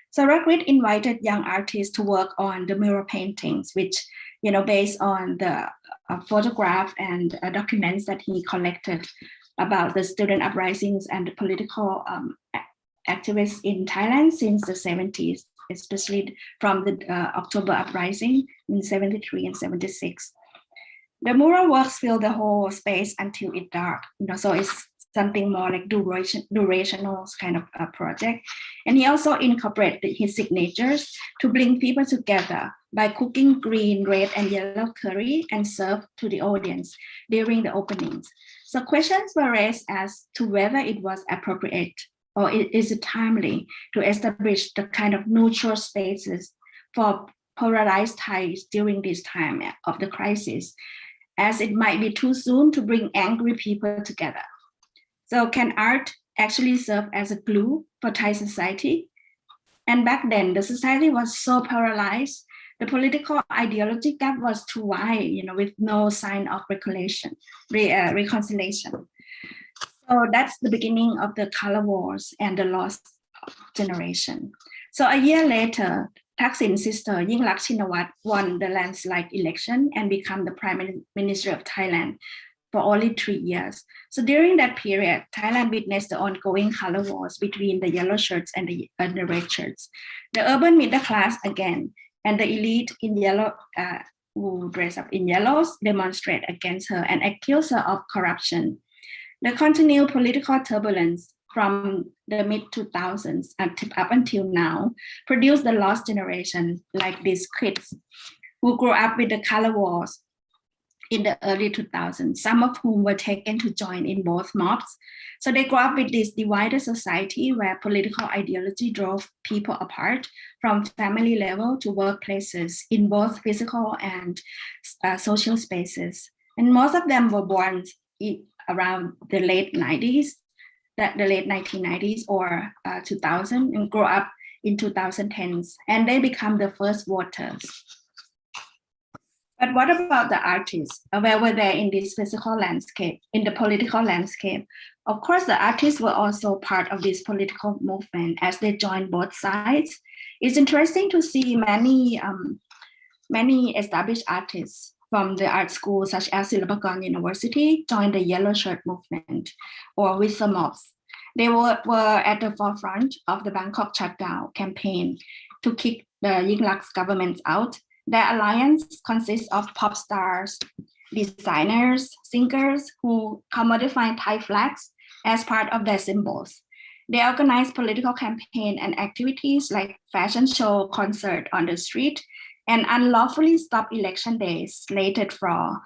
So Rakrit invited young artists to work on the mural paintings, which, based on the photograph and documents that he collected about the student uprisings and the political activists in Thailand since the 70s, especially from the October uprising in 73 and 76. The mural works fill the whole space until it's dark, so it's something more like durational kind of a project. And he also incorporated his signatures to bring people together by cooking green, red, and yellow curry and serve to the audience during the openings. So questions were raised as to whether it was appropriate or is it timely to establish the kind of neutral spaces for polarized Thais during this time of the crisis, as it might be too soon to bring angry people together. So can art actually serve as a glue for Thai society? And back then, the society was so polarized, the political ideology gap was too wide, with no sign of reconciliation. So that's the beginning of the color wars and the lost generation. So a year later, Thaksin's sister Yingluck Shinawatra won the landslide election and became the Prime Minister of Thailand for only 3 years. So during that period, Thailand witnessed the ongoing color wars between the yellow shirts and the red shirts. The urban middle class again, and the elite in yellow, who dress up in yellows, demonstrate against her and accuse her of corruption. The continued political turbulence from the mid-2000s up until now produced the lost generation, like these kids who grew up with the color wars in the early 2000s, some of whom were taken to join in both mobs. So they grew up with this divided society where political ideology drove people apart from family level to workplaces in both physical and social spaces. And most of them were born around the late 90s, the late 1990s or 2000, and grew up in 2010s, and they become the first voters. But what about the artists? Where were they in this physical landscape, in the political landscape? Of course, the artists were also part of this political movement as they joined both sides. It's interesting to see many established artists from the art school, such as Silpakorn University, joined the Yellow Shirt movement or with the mobs. They were at the forefront of the Bangkok shutdown campaign to kick the Yingluck's government out. Their alliance consists of pop stars, designers, singers who commodify Thai flags as part of their symbols. They organize political campaign and activities like fashion show, concert on the street, and unlawfully stop election days slated for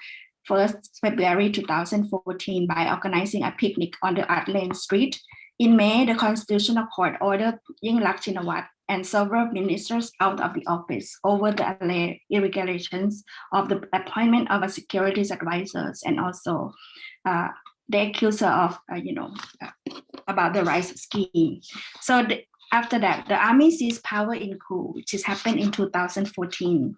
1st February 2014 by organizing a picnic on the Art Lane Street. In May, the Constitutional Court ordered Yingluck Shinawatra and several ministers out of the office over the irregularities of the appointment of a securities advisors, and also they accuse her of, about the rice scheme. So after that, the army seized power in coup, which has happened in 2014.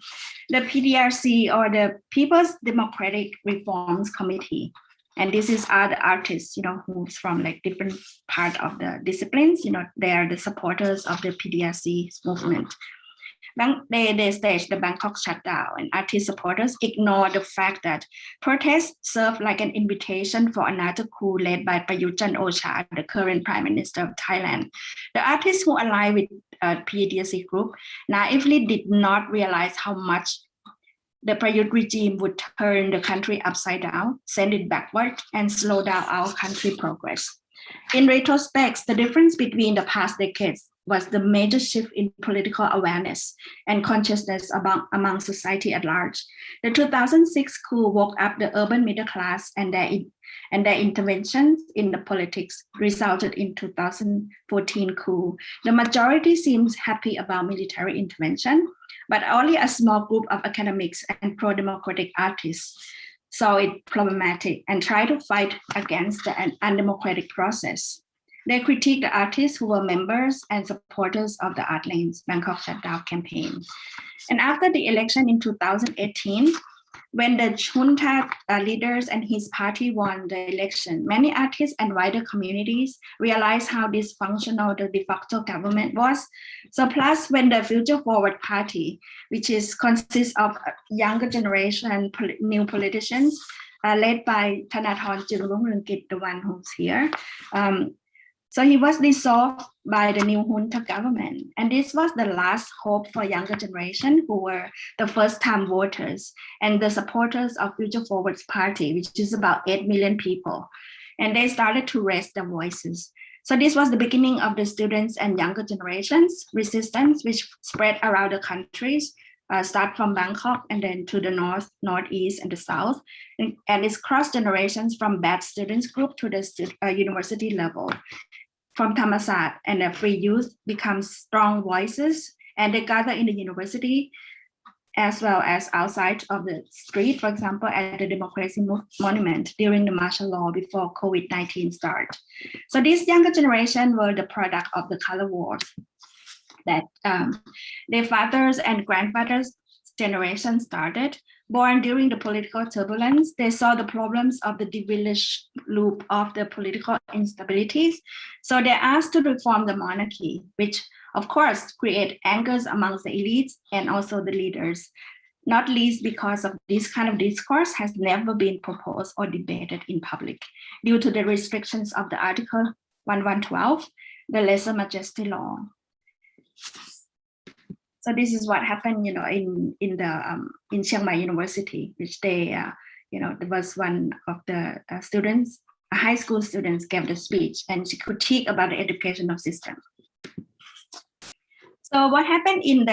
The PDRC, or the People's Democratic Reforms Committee, and this is other artists, who's from like different part of the disciplines, they are the supporters of the PDRC movement. They staged the Bangkok shutdown, and artist supporters ignore the fact that protests serve like an invitation for another coup led by Prayut Chan-o-cha, the current Prime Minister of Thailand. The artists who aligned with PDRC group naively did not realize how much the Prayut regime would turn the country upside down, send it backward, and slow down our country progress. In retrospect, the difference between the past decades was the major shift in political awareness and consciousness among society at large. The 2006 coup woke up the urban middle class, and their interventions in the politics resulted in 2014 coup. The majority seems happy about military intervention, but only a small group of academics and pro-democratic artists saw it problematic and tried to fight against the undemocratic process. They critiqued the artists who were members and supporters of the Art Lane's Bangkok Shutdown campaign. And after the election in 2018, when the junta leaders and his party won the election, many artists and wider communities realized how dysfunctional the de facto government was. So plus when the Future Forward Party, which consists of younger generation new politicians, led by Thanathorn Jururunkit, the one who's here, so he was dissolved by the new junta government. And this was the last hope for younger generation who were the first-time voters and the supporters of Future Forward's party, which is about 8 million people. And they started to raise their voices. So this was the beginning of the students and younger generations resistance, which spread around the countries, start from Bangkok and then to the north, northeast, and the south. And it's cross generations from bad students group to the university level. From Thammasat, and the free youth become strong voices, and they gather in the university as well as outside of the street, for example, at the Democracy Monument during the martial law before COVID-19 started. So this younger generation were the product of the color wars that their fathers and grandfathers' generation started. Born during the political turbulence, they saw the problems of the devilish loop of the political instabilities. So they asked to reform the monarchy, which of course create angers amongst the elites and also the leaders, not least because of this kind of discourse has never been proposed or debated in public due to the restrictions of the Article 1112, the Lesa Majesty law. So this is what happened, in Chiang Mai University, which they, there was one of the students, high school students, gave the speech, and she critiqued about the educational system. So what happened in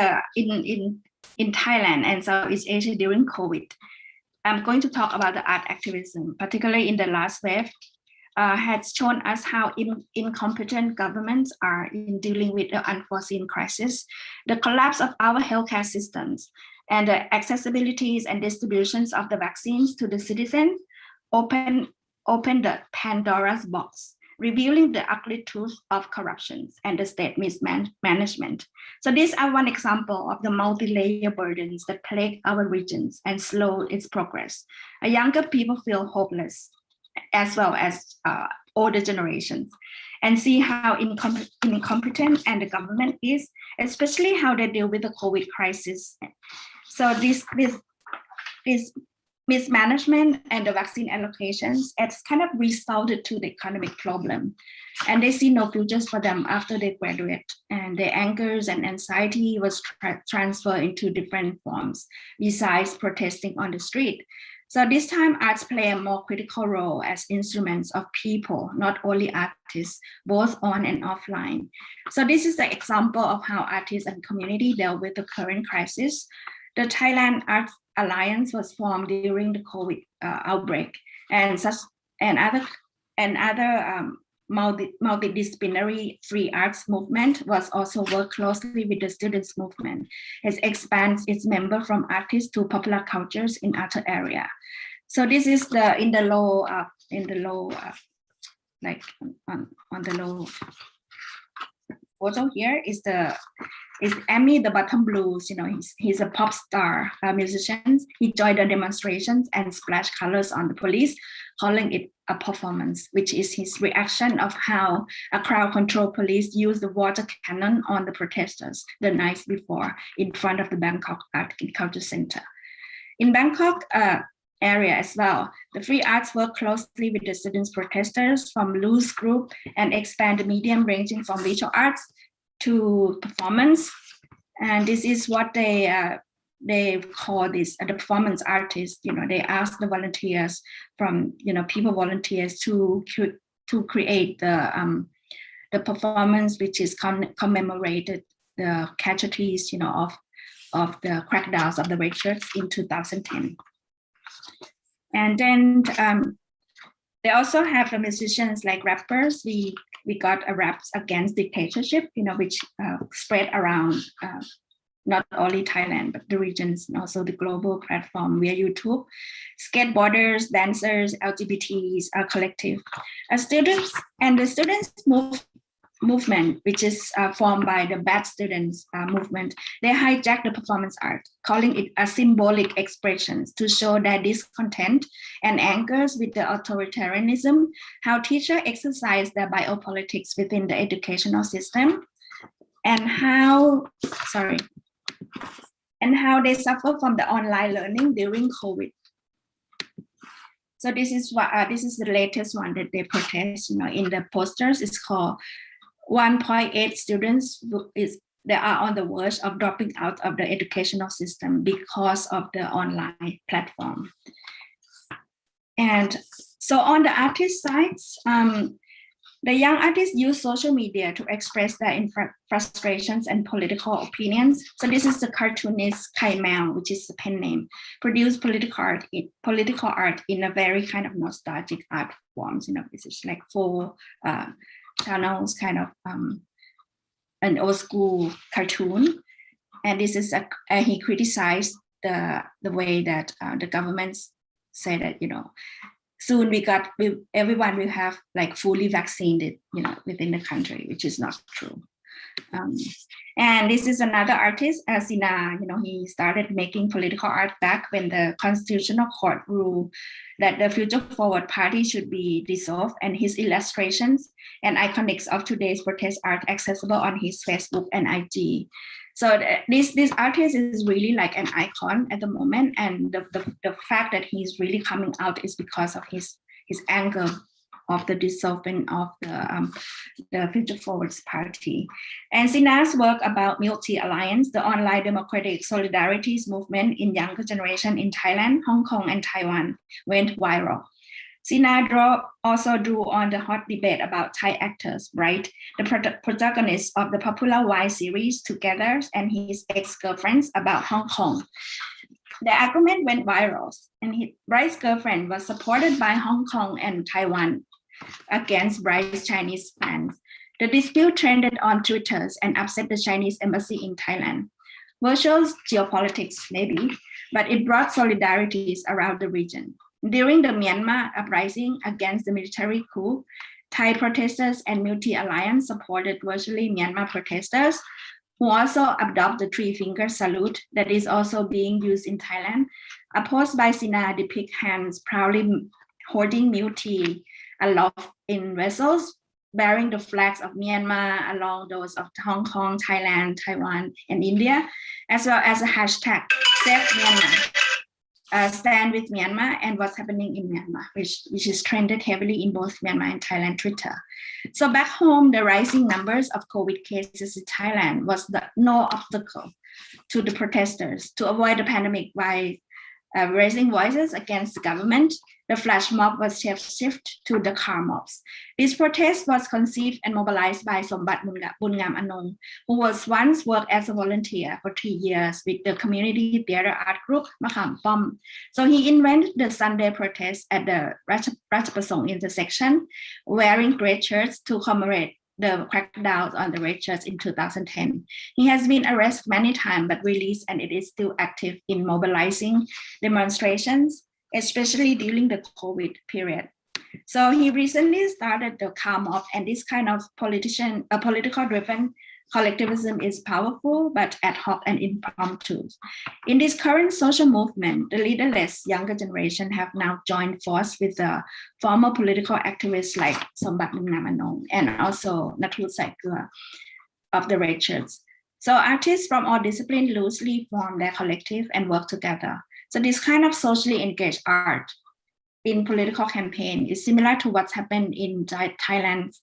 Thailand and Southeast Asia during COVID? I'm going to talk about the art activism, particularly in the last wave. Has shown us how incompetent governments are in dealing with the unforeseen crisis, the collapse of our healthcare systems, and the accessibilities and distributions of the vaccines to the citizens open the Pandora's box, revealing the ugly truth of corruption and the state mismanagement. So these are one example of the multi-layer burdens that plague our regions and slow its progress. Younger people feel hopeless, as well as older generations, and see how incompetent and the government is, especially how they deal with the COVID crisis. So this mismanagement and the vaccine allocations, it's kind of resulted to the economic problem, and they see no futures for them after they graduate, and their angers and anxiety was transferred into different forms besides protesting on the street. So this time arts play a more critical role as instruments of people, not only artists, both on and offline. So this is the example of how artists and community dealt with the current crisis. The Thailand Arts Alliance was formed during the COVID outbreak, and other multidisciplinary free arts movement was also work closely with the students movement. It expands its member from artists to popular cultures in other area. So this is on the low photo here is Amy, the Bottom Blues. He's a pop star musician. He joined the demonstrations and splashed colors on the police, calling it a performance, which is his reaction of how a crowd control police used the water cannon on the protesters the night before in front of the Bangkok Art and Culture Center. In Bangkok area as well, the free arts work closely with the students protesters from loose group and expand the medium ranging from visual arts to performance. And this is what they call this the performance artists. They ask the volunteers from people volunteers to create the the performance which is commemorated the casualties, of the crackdowns of the red shirts in 2010. And then they also have the musicians like rappers. We got a raps against dictatorship, which spread around not only Thailand, but the regions and also the global platform via YouTube. Skateboarders, dancers, LGBTs are collective. Students and the students movement, which is formed by the Bad Students movement, they hijack the performance art, calling it a symbolic expression to show their discontent and angers with the authoritarianism, how teachers exercise their biopolitics within the educational system, and how they suffer from the online learning during COVID. So this is the latest one that they protest. In the posters, it's called 1.8 students they are on the verge of dropping out of the educational system because of the online platform. And so on the artist side, the young artists use social media to express their frustrations and political opinions. So this is the cartoonist Kai Mao, which is the pen name, produced political art in a very kind of nostalgic art forms. This is like 4 channels, kind of an old school cartoon. And this is he criticized the way that the governments say that, soon everyone will have like fully vaccinated, within the country, which is not true. And this is another artist, Sina. He started making political art back when the Constitutional Court ruled that the Future Forward Party should be dissolved, and his illustrations and iconics of today's protest art accessible on his Facebook and IG. So this artist is really like an icon at the moment, and the fact that he's really coming out is because of his anger of the dissolvement of the Future Forwards Party. And Sina's work about Multi Alliance, the online democratic solidarities movement in younger generation in Thailand, Hong Kong, and Taiwan, went viral. Sina also drew on the hot debate about Thai actors, right? The protagonist of the popular Y series Together and his ex-girlfriends about Hong Kong. The argument went viral, and Bride's girlfriend was supported by Hong Kong and Taiwan against Bride's Chinese fans. The dispute trended on Twitter and upset the Chinese embassy in Thailand. Virtual geopolitics, maybe, but it brought solidarities around the region. During the Myanmar uprising against the military coup, Thai protesters and Multi-Alliance supported virtually Myanmar protesters, who also adopt the 3-finger salute that is also being used in Thailand. A post by Sina depicts hands proudly holding Multi aloft in vessels, bearing the flags of Myanmar along those of Hong Kong, Thailand, Taiwan, and India, as well as a hashtag Save Myanmar. Stand with Myanmar and what's happening in Myanmar, which is trended heavily in both Myanmar and Thailand Twitter. So back home, the rising numbers of COVID cases in Thailand was no obstacle to the protesters to avoid the pandemic by raising voices against the government. The flash mob was shifted to the car mobs. This protest was conceived and mobilized by Sombat Bungam Anong, who was once worked as a volunteer for 3 years with the community theater art group Makham Pom. So he invented the Sunday protest at the Ratchapasong intersection, wearing red shirts to commemorate the crackdown on the red shirts in 2010. He has been arrested many times but released, and it is still active in mobilizing demonstrations, especially during the COVID period. So he recently started the car mob, and this kind of political-driven collectivism is powerful but ad hoc and impromptu. In this current social movement, the leaderless younger generation have now joined force with the former political activists like Sombat Bungam and also Natut Saikua of the Red Shirts. So artists from all disciplines loosely form their collective and work together. So this kind of socially engaged art in political campaign is similar to what's happened in Thailand's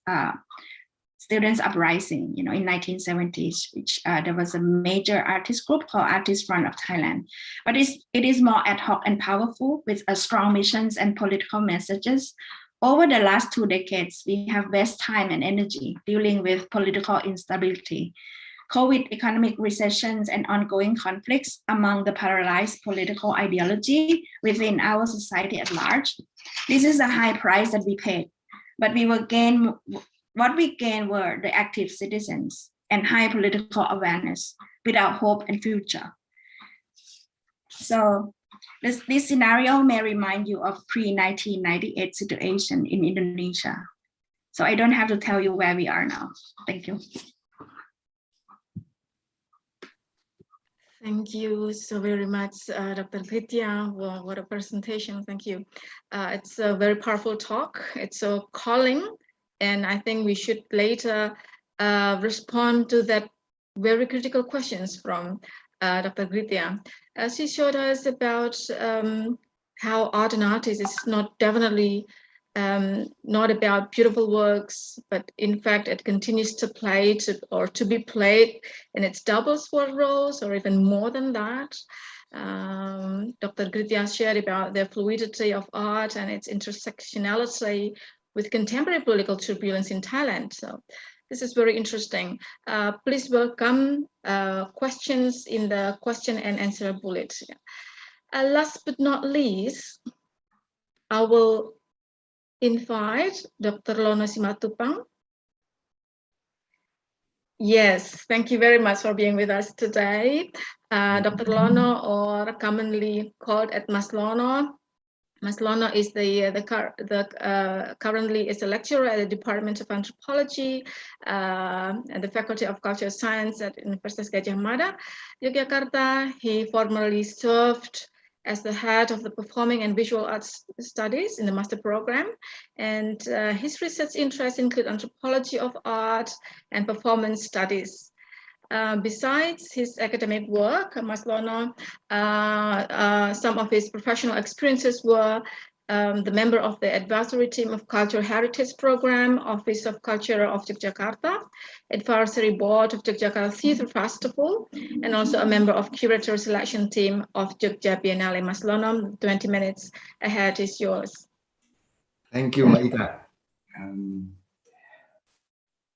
students' uprising, in 1970s, which there was a major artist group called Artist Front of Thailand. But it is more ad hoc and powerful with strong missions and political messages Over the last 2 decades, we have wasted time and energy dealing with political instability, COVID economic recessions, and ongoing conflicts among the paralyzed political ideology within our society at large. This is a high price that we paid, but what we gained were the active citizens and high political awareness without hope and future. So this scenario may remind you of pre-1998 situation in Indonesia. So I don't have to tell you where we are now. Thank you. Thank you so very much, Dr. Gritya. What a presentation. Thank you. It's a very powerful talk. It's so calling, and I think we should later respond to that very critical questions from Dr. Gritya. She showed us about how art and artists is not definitely not about beautiful works, but in fact it continues to play to be played in its double sword roles or even more than that. Dr. Gritya shared about the fluidity of art and its intersectionality with contemporary political turbulence in Thailand. So this is very interesting. Please welcome questions in the question and answer bullet. Last but not least, I will invite Dr. Lono Simatupang. Yes, thank you very much for being with us today. Dr. Lono, or commonly called as Mas Lono. Mas Lono is currently is a lecturer at the Department of Anthropology and the Faculty of Cultural Science at Universitas Gadjah Mada, Yogyakarta. He formerly served as the head of the Performing and Visual Arts Studies in the master program. And his research interests include anthropology of art and performance studies. Besides his academic work, Mas Lono, some of his professional experiences were the member of the advisory team of Cultural Heritage Program, Office of Culture of Yogyakarta, advisory board of Yogyakarta Theatre Festival, and also a member of curator selection team of Jogja Biennale. Mas Lono, 20 minutes ahead is yours. Thank you, Mbak Ika.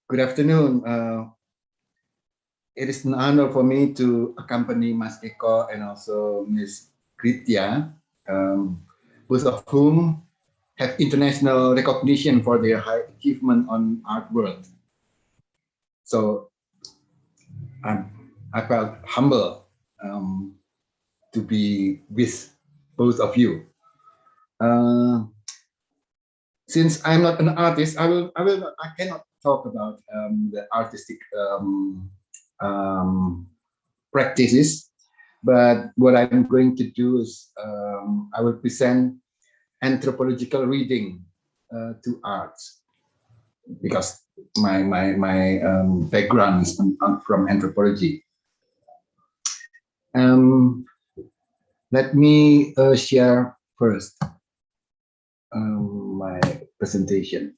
Good afternoon. It is an honor for me to accompany Mas Eko and also Ms. Gritya, both of whom have international recognition for their high achievement on art world. So I felt humble to be with both of you. Since I'm not an artist, I cannot talk about the artistic practices, but what I'm going to do is I will present anthropological reading to arts, because my background is from anthropology. Let me share first my presentation.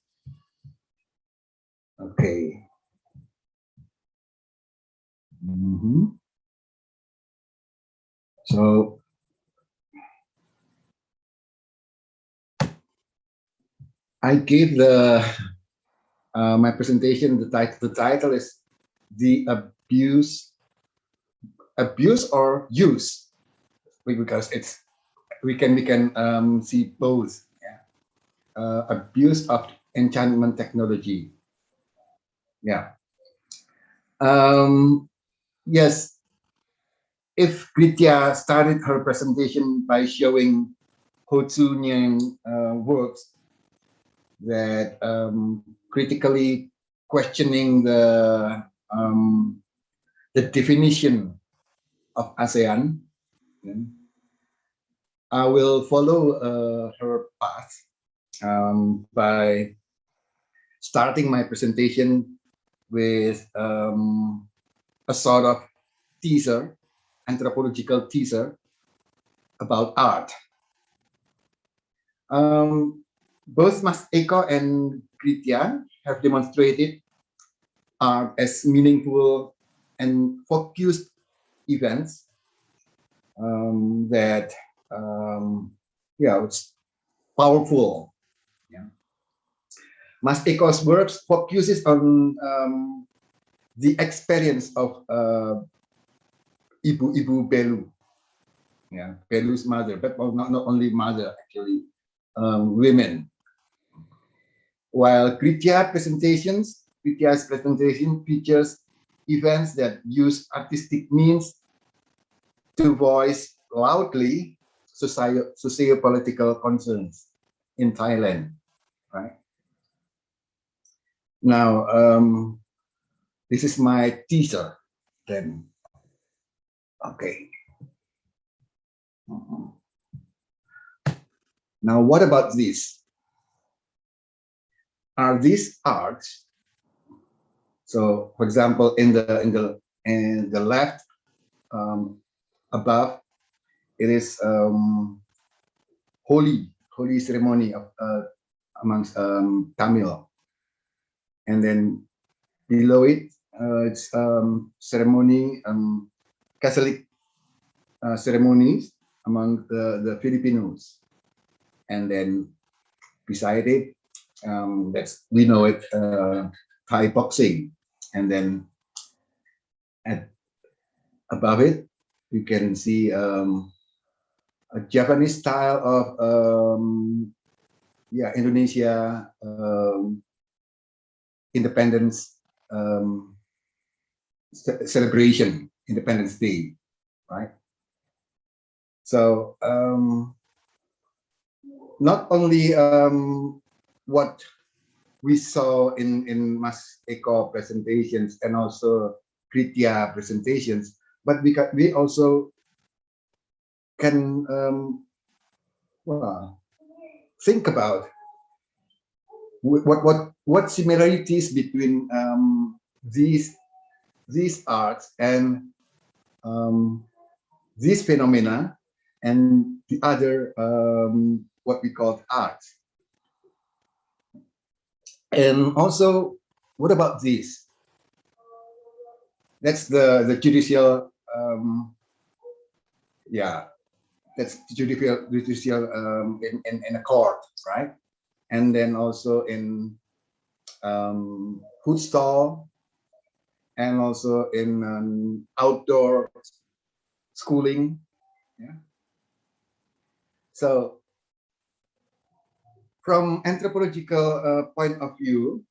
Okay. So I gave my presentation. The title is "The Abuse or Use," because we can see both. Yeah. Abuse of enchantment technology. Yeah. Yes. If Gritya started her presentation by showing Ho Tzu Nyang works that critically questioning the definition of ASEAN, I will follow her path by starting my presentation with a sort of teaser, anthropological teaser about art. Both Mas Eko and Gritya have demonstrated art as meaningful and focused events that, it's powerful. Yeah. Mas Eko's works focuses on the experience of Ibu Belu, Belu's mother, but not only mother, actually, women. While Kritya's presentation features events that use artistic means to voice loudly socio-political concerns in Thailand, right? Now, this is my teaser. Then, okay. Now, what about this? Are these arts? So, for example, in the left above, it is holy ceremony of amongst Tamil, and then below it, it's ceremony Catholic ceremonies among the Filipinos, and then beside it, we know it, Thai boxing, and then above it, you can see a Japanese style of Indonesia independence celebration, Independence Day, right? So not only what we saw in Mas Eko presentations and also Kritya presentations, but we also can think about what similarities between these arts and these phenomena and the other what we call arts. And also, what about this? That's the judicial, that's judicial in a court, right? And then also in food stall, and also in outdoor schooling. Yeah. So from anthropological point of view,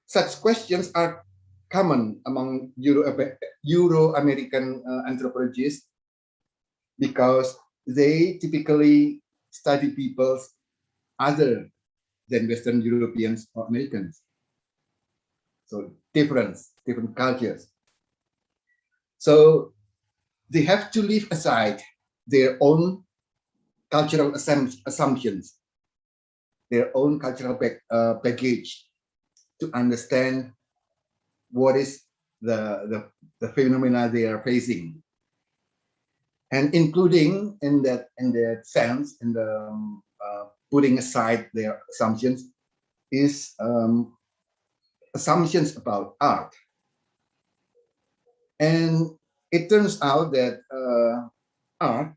such questions are common among Euro-American anthropologists because they typically study peoples other than Western Europeans or Americans. So different cultures. So they have to leave aside their own cultural assumptions, their own cultural baggage to understand what is the phenomena they are facing, and including in that sense, in the putting aside their assumptions, is assumptions about art. And it turns out that art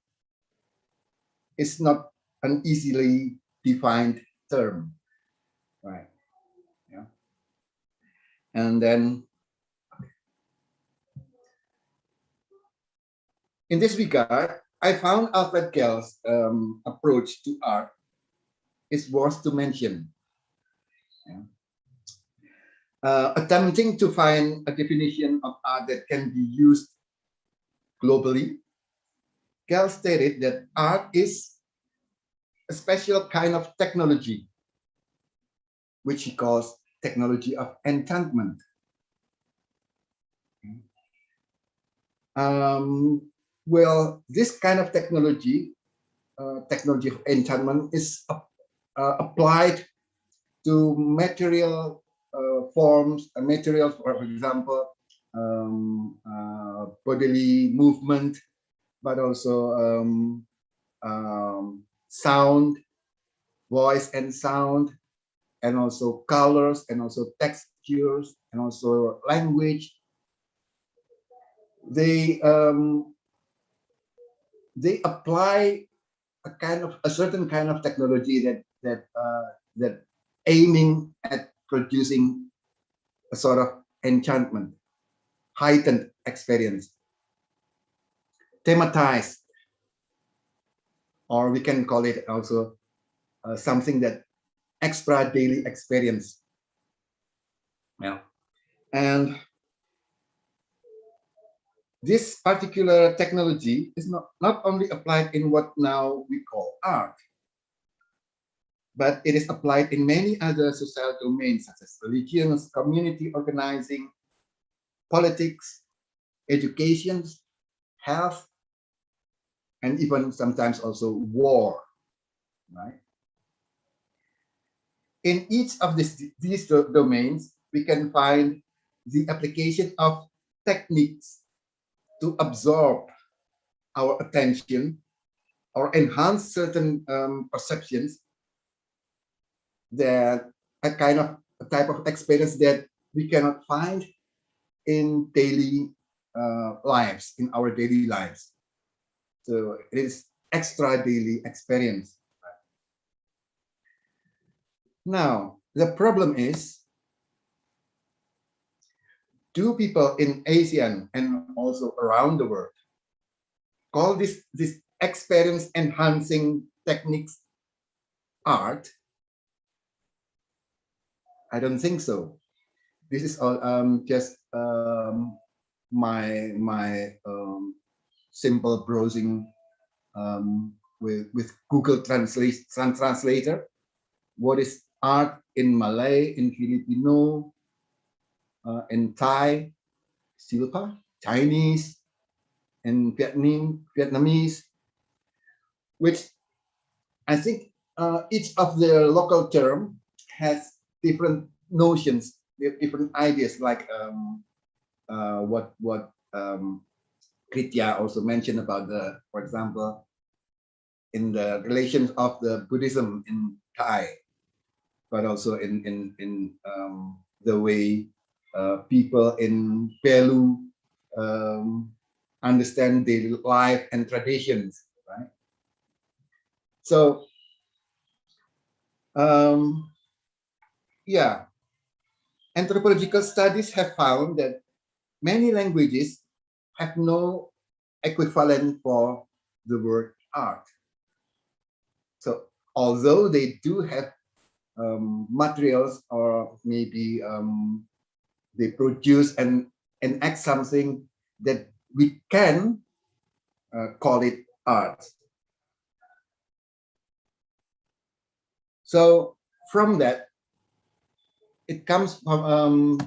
is not an easily defined term, right? Yeah. And then in this regard, I found Alfred Gell's approach to art is worth to mention. Yeah. Attempting to find a definition of art that can be used globally, Gell stated that art is a special kind of technology, which he calls technology of enchantment. Well, this kind of technology, technology of enchantment, is applied to material forms, materials, for example, bodily movement, but also sound, voice and sound, and also colors, and also textures, and also language. They apply a certain kind of technology that aiming at producing a sort of enchantment, heightened experience, thematized, or we can call it also something that extra daily experience. Yeah. And this particular technology is not only applied in what now we call art, but it is applied in many other social domains such as religions, community organizing, politics, education, health, and even sometimes also war, right? In each of these domains, we can find the application of techniques to absorb our attention or enhance certain perceptions, that a type of experience that we cannot find in daily lives, in our daily lives. So it is extra daily experience. Now, the problem is, do people in ASEAN and also around the world call this experience enhancing techniques art? I don't think so. This is all just my simple browsing with Google Translator. What is art in Malay, in Filipino, in Thai, Silpa, Chinese, and Vietnamese, which I think each of the local term has different notions, different ideas, like what Kritya also mentioned about for example, in the relations of the Buddhism in Thai, but also in the way people in Pelu understand daily life and traditions, right? So, yeah, anthropological studies have found that many languages have no equivalent for the word art. So, although they do have materials, or maybe they produce and enact something that we can call it art. So from that, it comes from,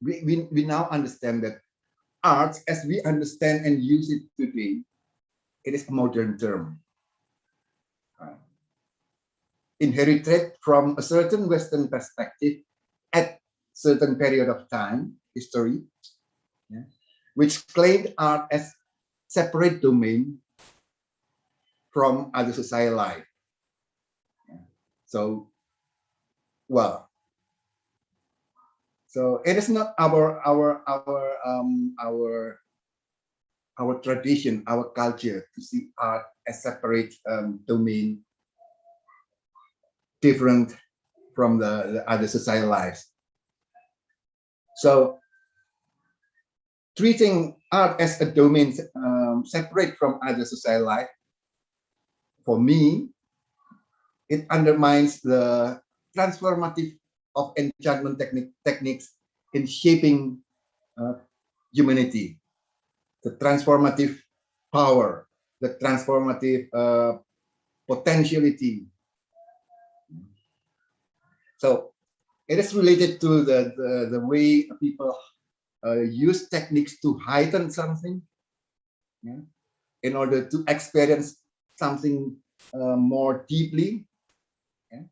we now understand that art, as we understand and use it today, it is a modern term. Inherited from a certain Western perspective at certain period of time, history, yeah, which claimed art as separate domain from other society life. Yeah. So, well, so it is not our tradition, our culture to see art as separate domain, different from the other society lives. So treating art as a domain separate from other society life, for me, it undermines the transformative of enchantment techniques in shaping humanity, the transformative power, the transformative potentiality. So it is related to the way people use techniques to heighten something, yeah, in order to experience something more deeply, yeah?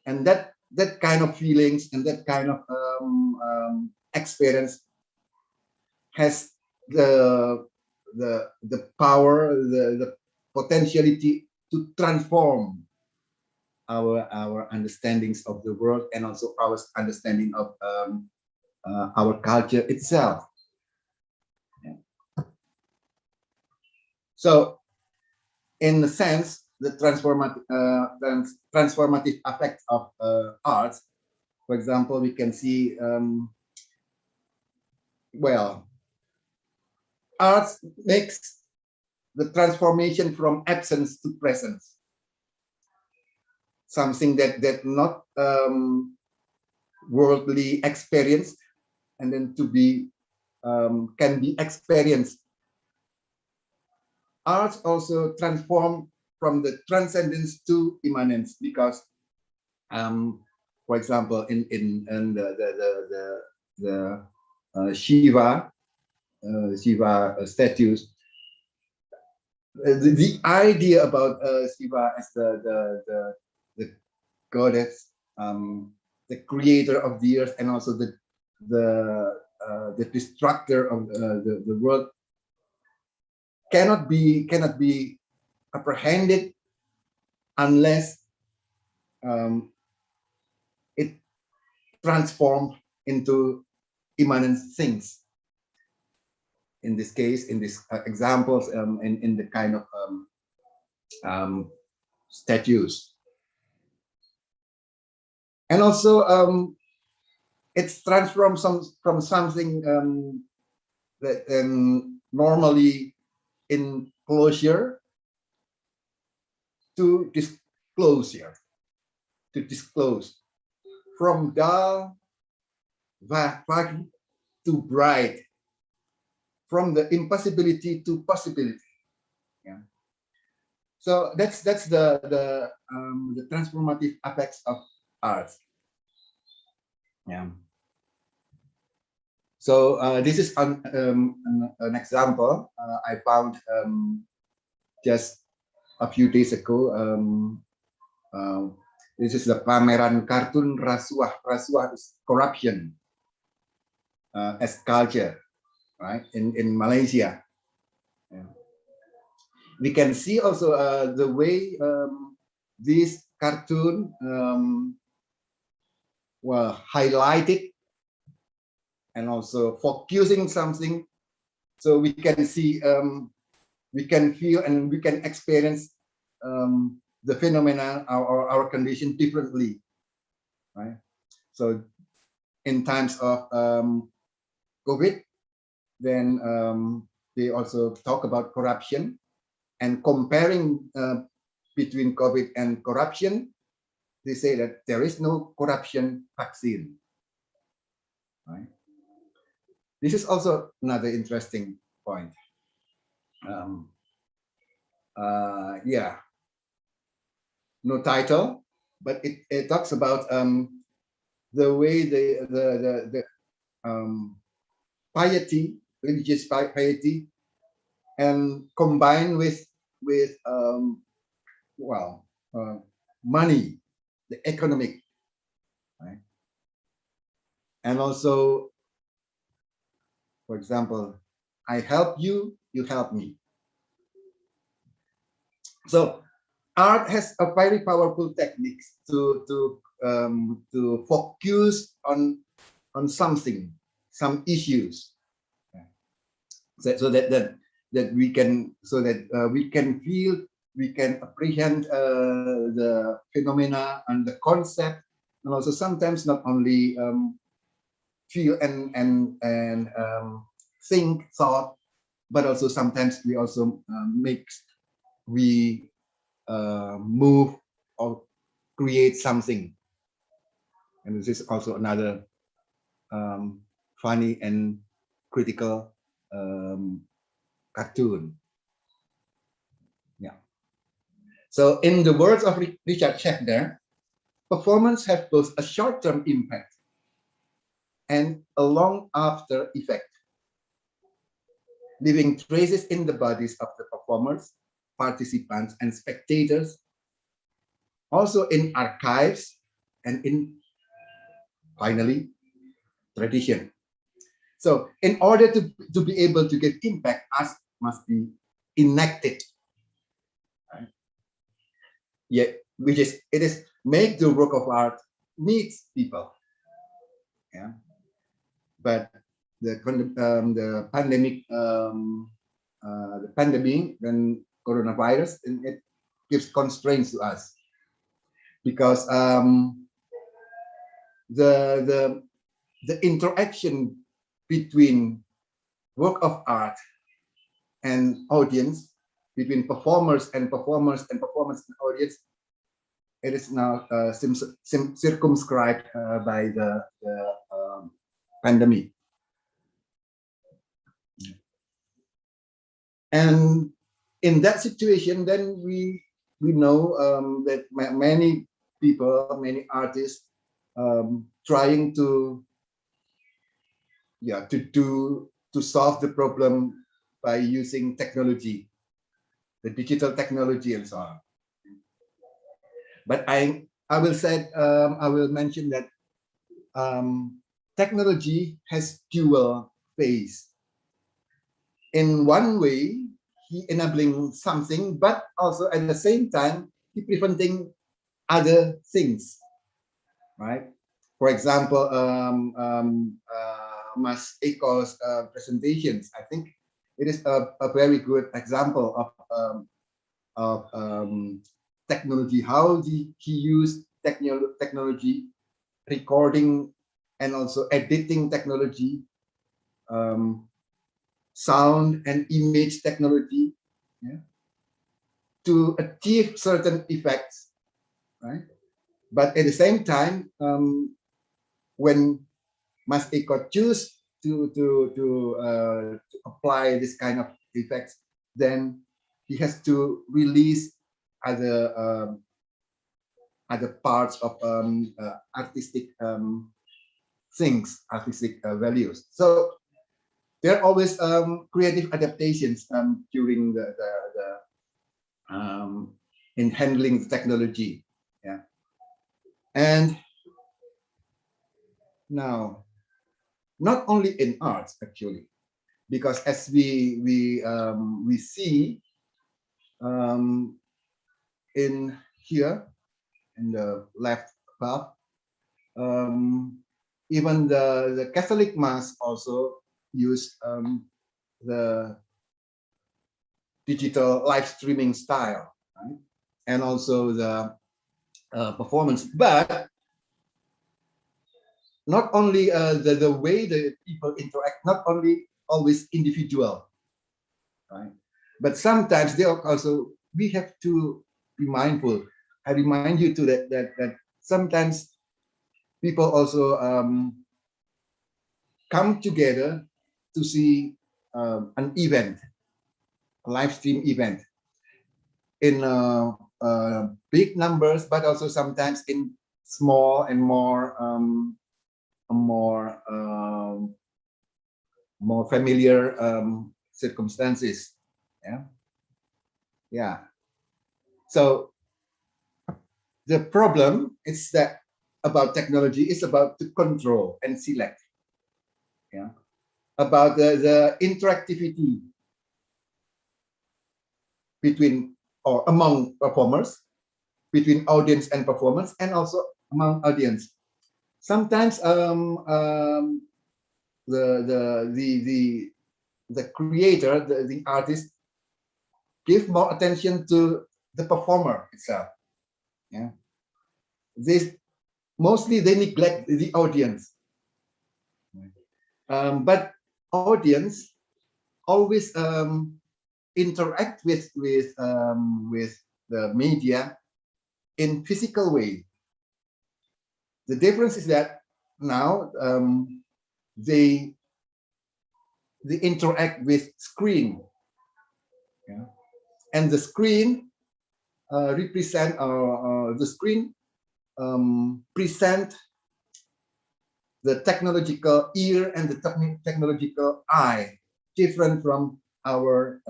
And that kind of feelings and that kind of experience has the power, the potentiality to transform our understandings of the world, and also our understanding of our culture itself. Yeah. So in a sense, the transformative effect of art. For example, we can see, well, art makes the transformation from absence to presence, something that not worldly experienced, and then to be can be experienced. Art also transform from the transcendence to immanence, because, for example, in the Shiva statues, the idea about Shiva as the goddess, the creator of the earth, and also the destructor of the world, cannot be apprehended unless it transforms into immanent things. In this case, in these examples, in the kind of statues, and also it's transformed from something that normally in closure to disclosure, to disclose, from dull, vague to bright, from the impossibility to possibility. Yeah. So that's the transformative aspects of art. Yeah. So this is an example I found just a few days ago. This is the pameran kartun rasuah. Rasuah is corruption as culture, right? In Malaysia. Yeah. We can see also the way this cartoon well highlighted and also focusing something, so we can see, we can feel, and we can experience the phenomena or our condition differently, right? So in times of COVID, then they also talk about corruption, and comparing between COVID and corruption, they say that there is no corruption vaccine, right? This is also another interesting point. Yeah, no title, but it talks about the way the piety, religious piety, and combined with well, money, the economic, right? And also, for example, I help you, you help me. So art has a very powerful techniques to focus on something, some issues, so that we can, so that we can feel, we can apprehend the phenomena and the concept, and also sometimes not only feel and think, thought, but also sometimes we also we move or create something. And this is also another funny and critical cartoon. Yeah. So in the words of Richard Schechner, performance has both a short-term impact and a long after effect, leaving traces in the bodies of the performers, participants, and spectators, also in archives, and in, finally, tradition. So in order to be able to get impact, art must be enacted. Right? Yeah, which is, it is make the work of art meets people. Yeah. But the pandemic, when coronavirus, and it gives constraints to us because the interaction between work of art and audience, between performers and performers and performers and audience, it is now circumscribed by the pandemic. And in that situation, then we know that many people, many artists, trying to solve the problem by using technology, the digital technology and so on. But I will mention that technology has dual phase. In one way, he enabling something, but also at the same time, he preventing other things, right? For example, Mas Eko's presentations, I think it is a very good example of technology, how he used technology, recording and also editing technology, sound and image technology, yeah, to achieve certain effects, right? But at the same time, when Mas Eko choose to apply this kind of effects, then he has to release other parts of artistic things, artistic values. So there are always creative adaptations during in handling the technology, yeah. And now, not only in arts actually, because as we see in here in the left above, even the Catholic Mass also use the digital live streaming style, right? And also the performance, but not only the way the people interact, not only always individual, right? But sometimes they are also, we have to be mindful. I remind you to that sometimes people also come together to see an event, a live stream event in big numbers, but also sometimes in small and more familiar circumstances. Yeah. So the problem is that about technology is about to control and select. Yeah. About the interactivity between or among performers, between audience and performance, and also among audience. Sometimes the creator, the artist, give more attention to the performer itself. Yeah, mostly they neglect the audience. But audience always interact with the media in physical way. The difference is that now they interact with screen, yeah? And the screen represent the screen present the technological ear and the technological eye, different from our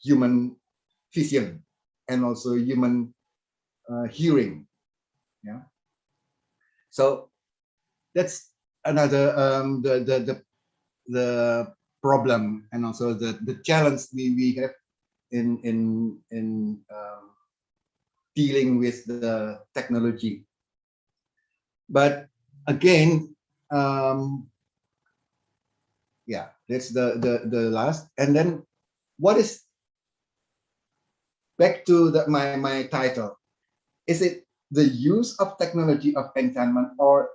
human vision and also human hearing. Yeah. So that's another the problem and also the challenge we have in dealing with the technology. But again, yeah, that's the last. And then what is back to my title. Is it the use of technology of enchantment or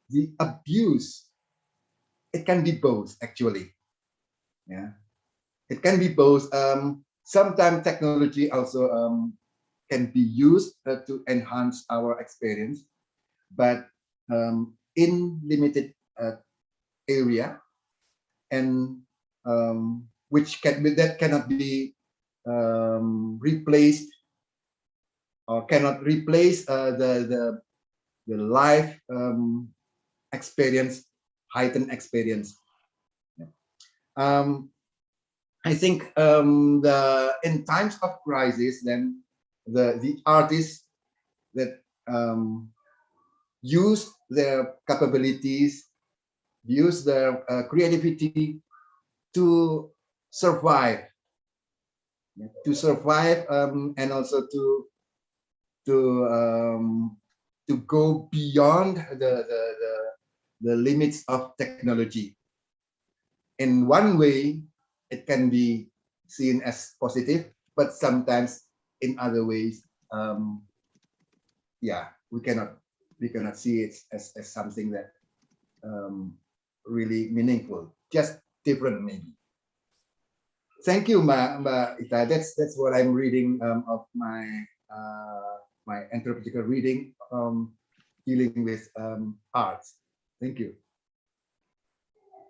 the abuse? It can be both, actually. Yeah, it can be both. Sometimes technology also can be used to enhance our experience, but in limited area, and that cannot be replaced, or cannot replace the life experience, heightened experience. I think in times of crisis, then the artists that use their capabilities, use their creativity to survive, and also to go beyond the limits of technology. In one way, it can be seen as positive, but sometimes in other ways, yeah, we cannot see it as something that really meaningful, just different maybe. Thank you, Mbak Ita. That's what I'm reading of my my anthropological reading dealing with arts. Thank you.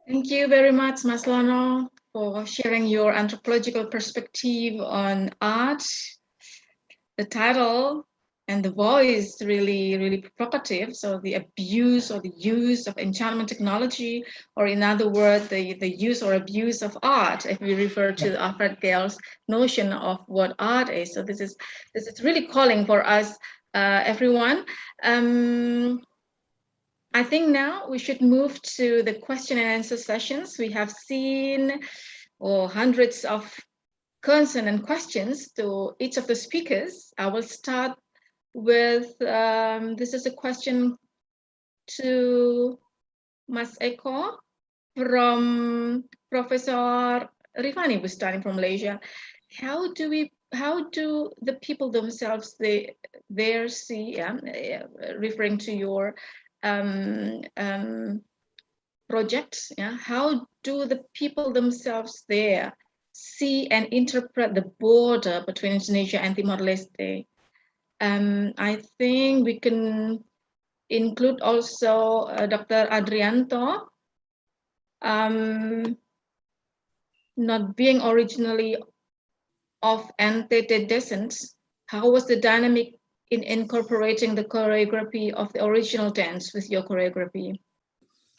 Thank you very much, Mas Lono, for sharing your anthropological perspective on art. The title and the voice really, really provocative. So the abuse or the use of enchantment technology, or in other words, the use or abuse of art, if we refer to Alfred Gell's notion of what art is. So this is really calling for us, everyone. I think now we should move to the question and answer sessions. We have seen hundreds of concerns and questions to each of the speakers. I will start with, this is a question to Mas Eko from Professor Rifani Bustani from Malaysia. How do the people themselves there see, referring to your projects, how do the people themselves there see and interpret the border between Indonesia and Timor-Leste? I think we can include also Dr. Adrianto, not being originally of NTT descent. How was the dynamic in incorporating the choreography of the original dance with your choreography?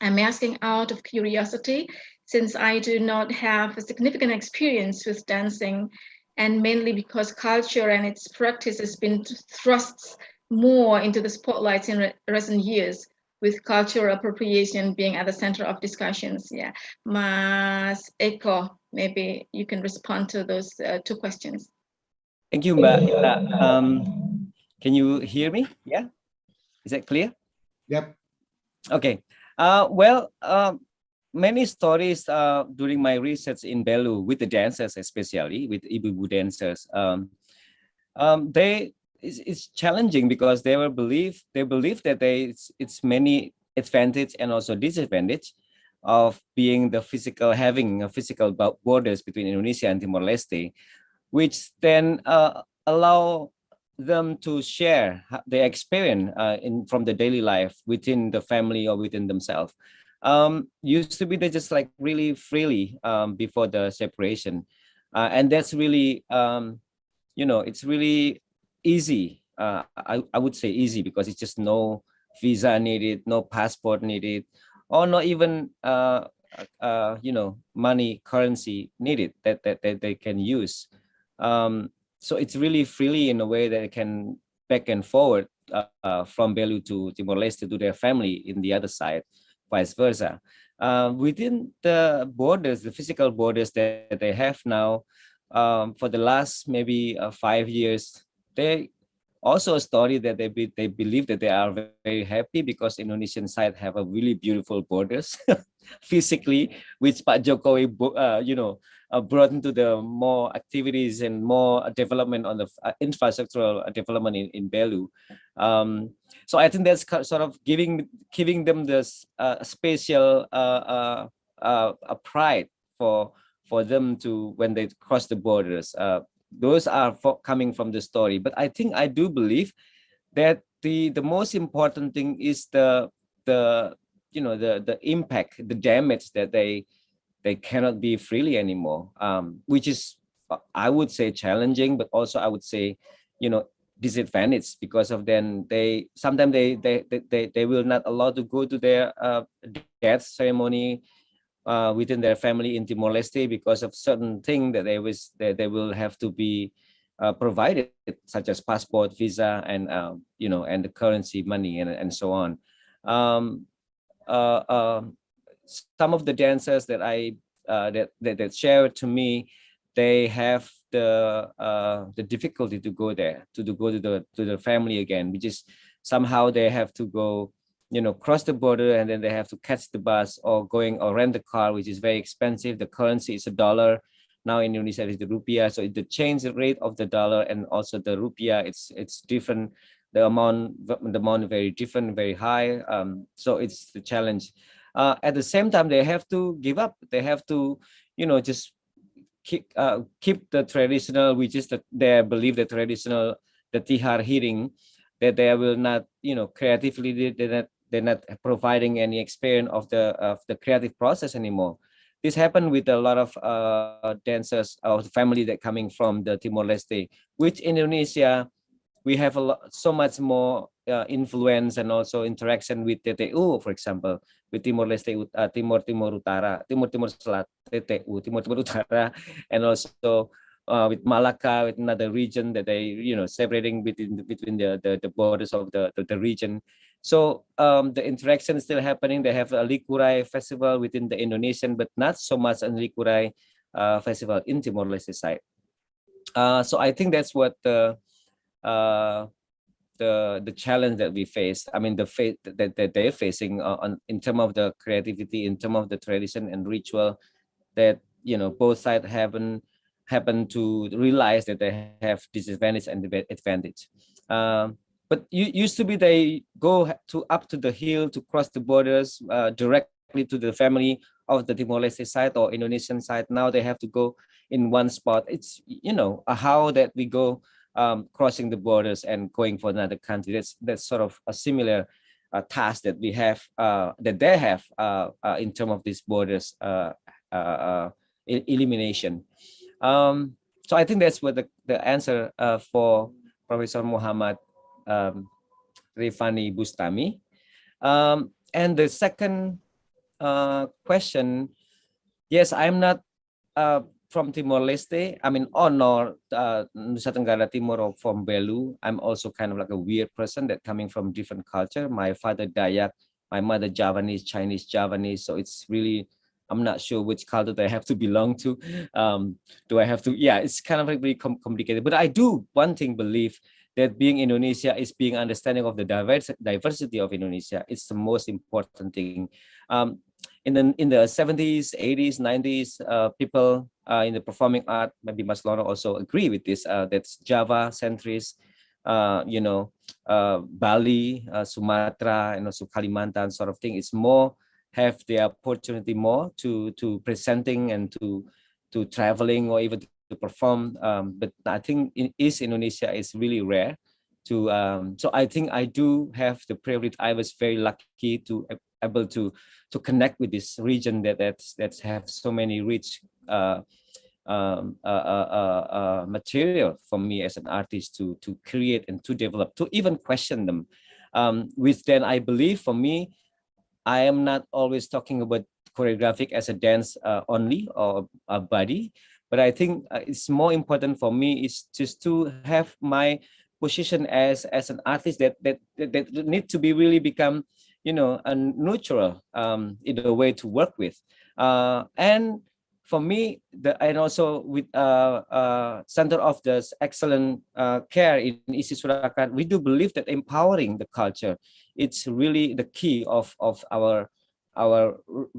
I'm asking out of curiosity, since I do not have a significant experience with dancing, and mainly because culture and its practice has been thrust more into the spotlights in recent years, with cultural appropriation being at the center of discussions. Yeah, Mas Eko, maybe you can respond to those two questions. Thank you, Mbak Ita. Can you hear me? Yeah, is that clear? Yep. Okay. Many stories during my research in Belu with the dancers, especially with Ibu dancers, it's challenging because they believe that it's many advantage and also disadvantage of having a physical borders between Indonesia and Timor-Leste, which then allow them to share their experience from the daily life within the family or within themselves. Used to be they just like really freely before the separation, and that's really it's really easy. I would say easy because it's just no visa needed, no passport needed, or not even money currency needed that they can use. So it's really freely in a way that it can back and forward from Belu to Timor-Leste to their family in the other side, vice versa. Within the borders, the physical borders that they have now, for the last maybe 5 years, they also a story that they believe that they are very happy because Indonesian side have a really beautiful borders physically, which Pak Jokowi brought into the more activities and more development on the infrastructural development in Belu. So I think that's sort of giving them this spatial a pride for them to when they cross the borders. Those are coming from the story, but I think I do believe that the most important thing is the impact, the damage that they cannot be freely anymore, which is I would say challenging, but also I would say disadvantaged, because of then they sometimes they will not allow to go to their death ceremony within their family in Timor-Leste because of certain thing that they will have to be provided, such as passport, visa, and and the currency, money, and so on. Some of the dancers that I that share to me, they have the difficulty to go there, to go to the family again, which is somehow they have to go, cross the border, and then they have to catch the bus or rent the car, which is very expensive. The currency is $1. Now in Indonesia is the rupiah, so the change rate of the dollar and also the rupiah, it's different. The amount very different, very high. So it's the challenge. At the same time, they have to give up. They have to, just keep the traditional, which is they believe the traditional, the tihar hearing, that they will not, creatively they're not providing any experience of the creative process anymore. This happened with a lot of dancers of the family that coming from the Timor-Leste, which in Indonesia we have so much more influence and also interaction with TTU, for example, with Timor-Leste, Timor Utara, Timor Selatan, TTU, Timor Utara, and also with Malacca, with another region that they, separating between the borders of the region. So the interaction is still happening. They have a Likurai festival within the Indonesian, but not so much a Likurai festival in Timor-Leste side. So I think that's what the challenge that we face. I mean, the fate that they're facing in terms of the creativity, in terms of the tradition and ritual, that both sides happen to realize that they have disadvantage and advantage. But used to be they go up to the hill to cross the borders directly to the family of the Timor-Leste side or Indonesian side. Now they have to go in one spot. It's how that we go crossing the borders and going for another country. That's sort of a similar task that we have, that they have in terms of these borders elimination. So I think that's what the answer for Professor Muhammad Rifani Bustami. And the second question, yes, I'm not from Timor-Leste. I mean, nor Nusa Tenggara Timur or from Belu. I'm also kind of like a weird person that coming from different culture. My father Dayak, my mother Javanese, Chinese Javanese. So it's really, I'm not sure which culture I have to belong to. Do I have to? Yeah, it's kind of like really complicated. But I do one thing believe that being Indonesia is being understanding of the diversity of Indonesia. It's the most important thing. In the 70s, 80s, 90s, people in the performing art, maybe Mas Loro also agree with this. That's Java centrist, Bali, Sumatra, and also Kalimantan sort of thing. It's more have the opportunity more to presenting and to traveling or even to perform. But I think in East Indonesia is really rare to. So I think I do have the privilege. I was very lucky to able to connect with this region that's have so many rich material for me as an artist to create and to develop, to even question them. Which then I believe for me, I am not always talking about choreographic as a dance only or a body, but I think it's more important for me is just to have my position as an artist that need to be really become, a neutral in a way to work with, and for me, and also with Center of the Excellent Care in ISI Surakarta, we do believe that empowering the culture, it's really the key of our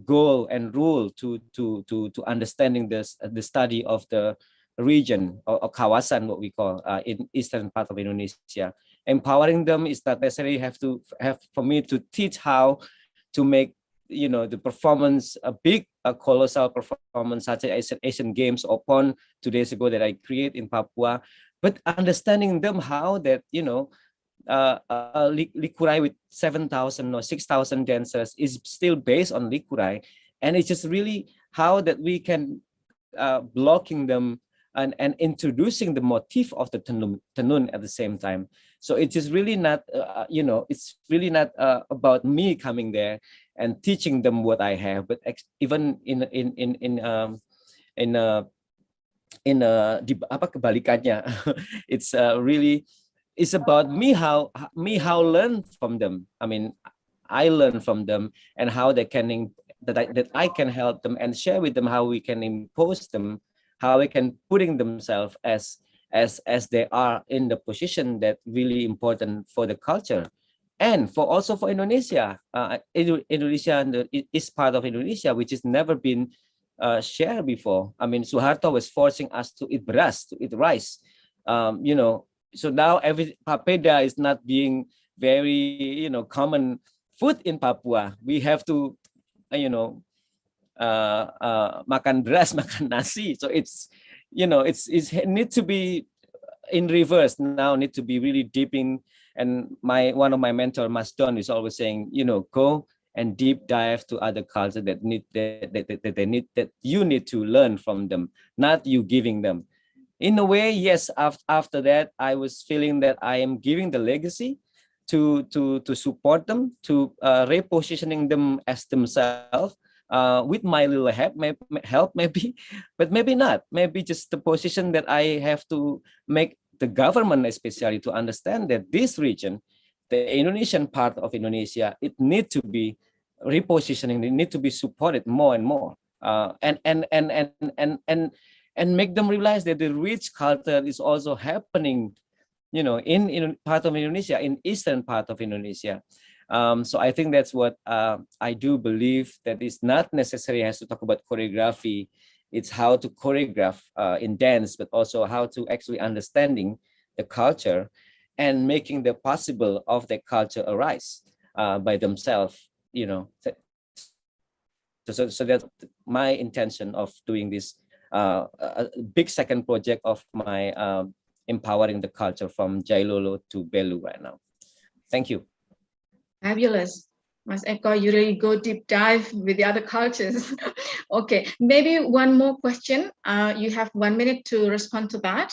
goal and rule to understanding this the study of the region or kawasan, what we call in eastern part of Indonesia. Empowering them is not necessarily have for me to teach how to make the performance a colossal performance such as Asian Games or PON 2 days ago that I create in Papua, but understanding them how that Likurai with 7,000 or 6,000 dancers is still based on Likurai, and it's just really how that we can blocking them and introducing the motif of the tenun at the same time. So it is really not it's really not about me coming there and teaching them what I have, but even apa kebalikannya, it's really it's about me how learn from them. I mean, I learn from them and how they can that I can help them and share with them how we can impose them, how we can putting themselves as they are in the position that really important for the culture and also for Indonesia. Indonesia and the east part of Indonesia, which has never been shared before. I mean, Suharto was forcing us to eat beras, to eat rice. So now every papeda is not being very common food in Papua. We have to makan beras, makan nasi. So it's it's need to be in reverse now, need to be really deep in. And one of my mentor, Mas Don, is always saying, go and deep dive to other cultures that you need to learn from them, not you giving them. In a way, yes. After that, I was feeling that I am giving the legacy to support them, to repositioning them as themselves. With my little help maybe, but maybe not. Maybe just the position that I have to make the government especially to understand that this region, the Indonesian part of Indonesia, it need to be repositioning. It need to be supported more and more, and make them realize that the rich culture is also happening, in part of Indonesia, in eastern part of Indonesia. So I think that's what I do believe, that it's not necessarily has to talk about choreography. It's how to choreograph in dance, but also how to actually understanding the culture and making the possible of the culture arise by themselves. So that's my intention of doing this a big second project of my empowering the culture from Jailolo to Belu right now. Thank you. Fabulous. Mas Eko, you really go deep dive with the other cultures. Okay, maybe one more question. You have 1 minute to respond to that.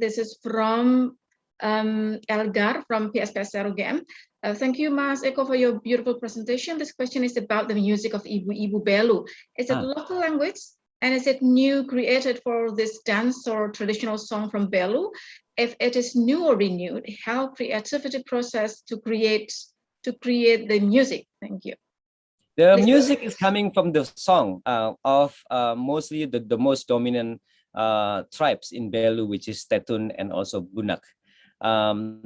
This is from Elgar from PSPS UGM. Thank you, Mas Eko, for your beautiful presentation. This question is about the music of Ibu Belu. Is it local language? And is it new, created for this dance or traditional song from Belu? If it is new or renewed, how creativity process to create the music? Thank you. The music is coming from the song of mostly the most dominant tribes in Belu, which is Tetun and also Bunak.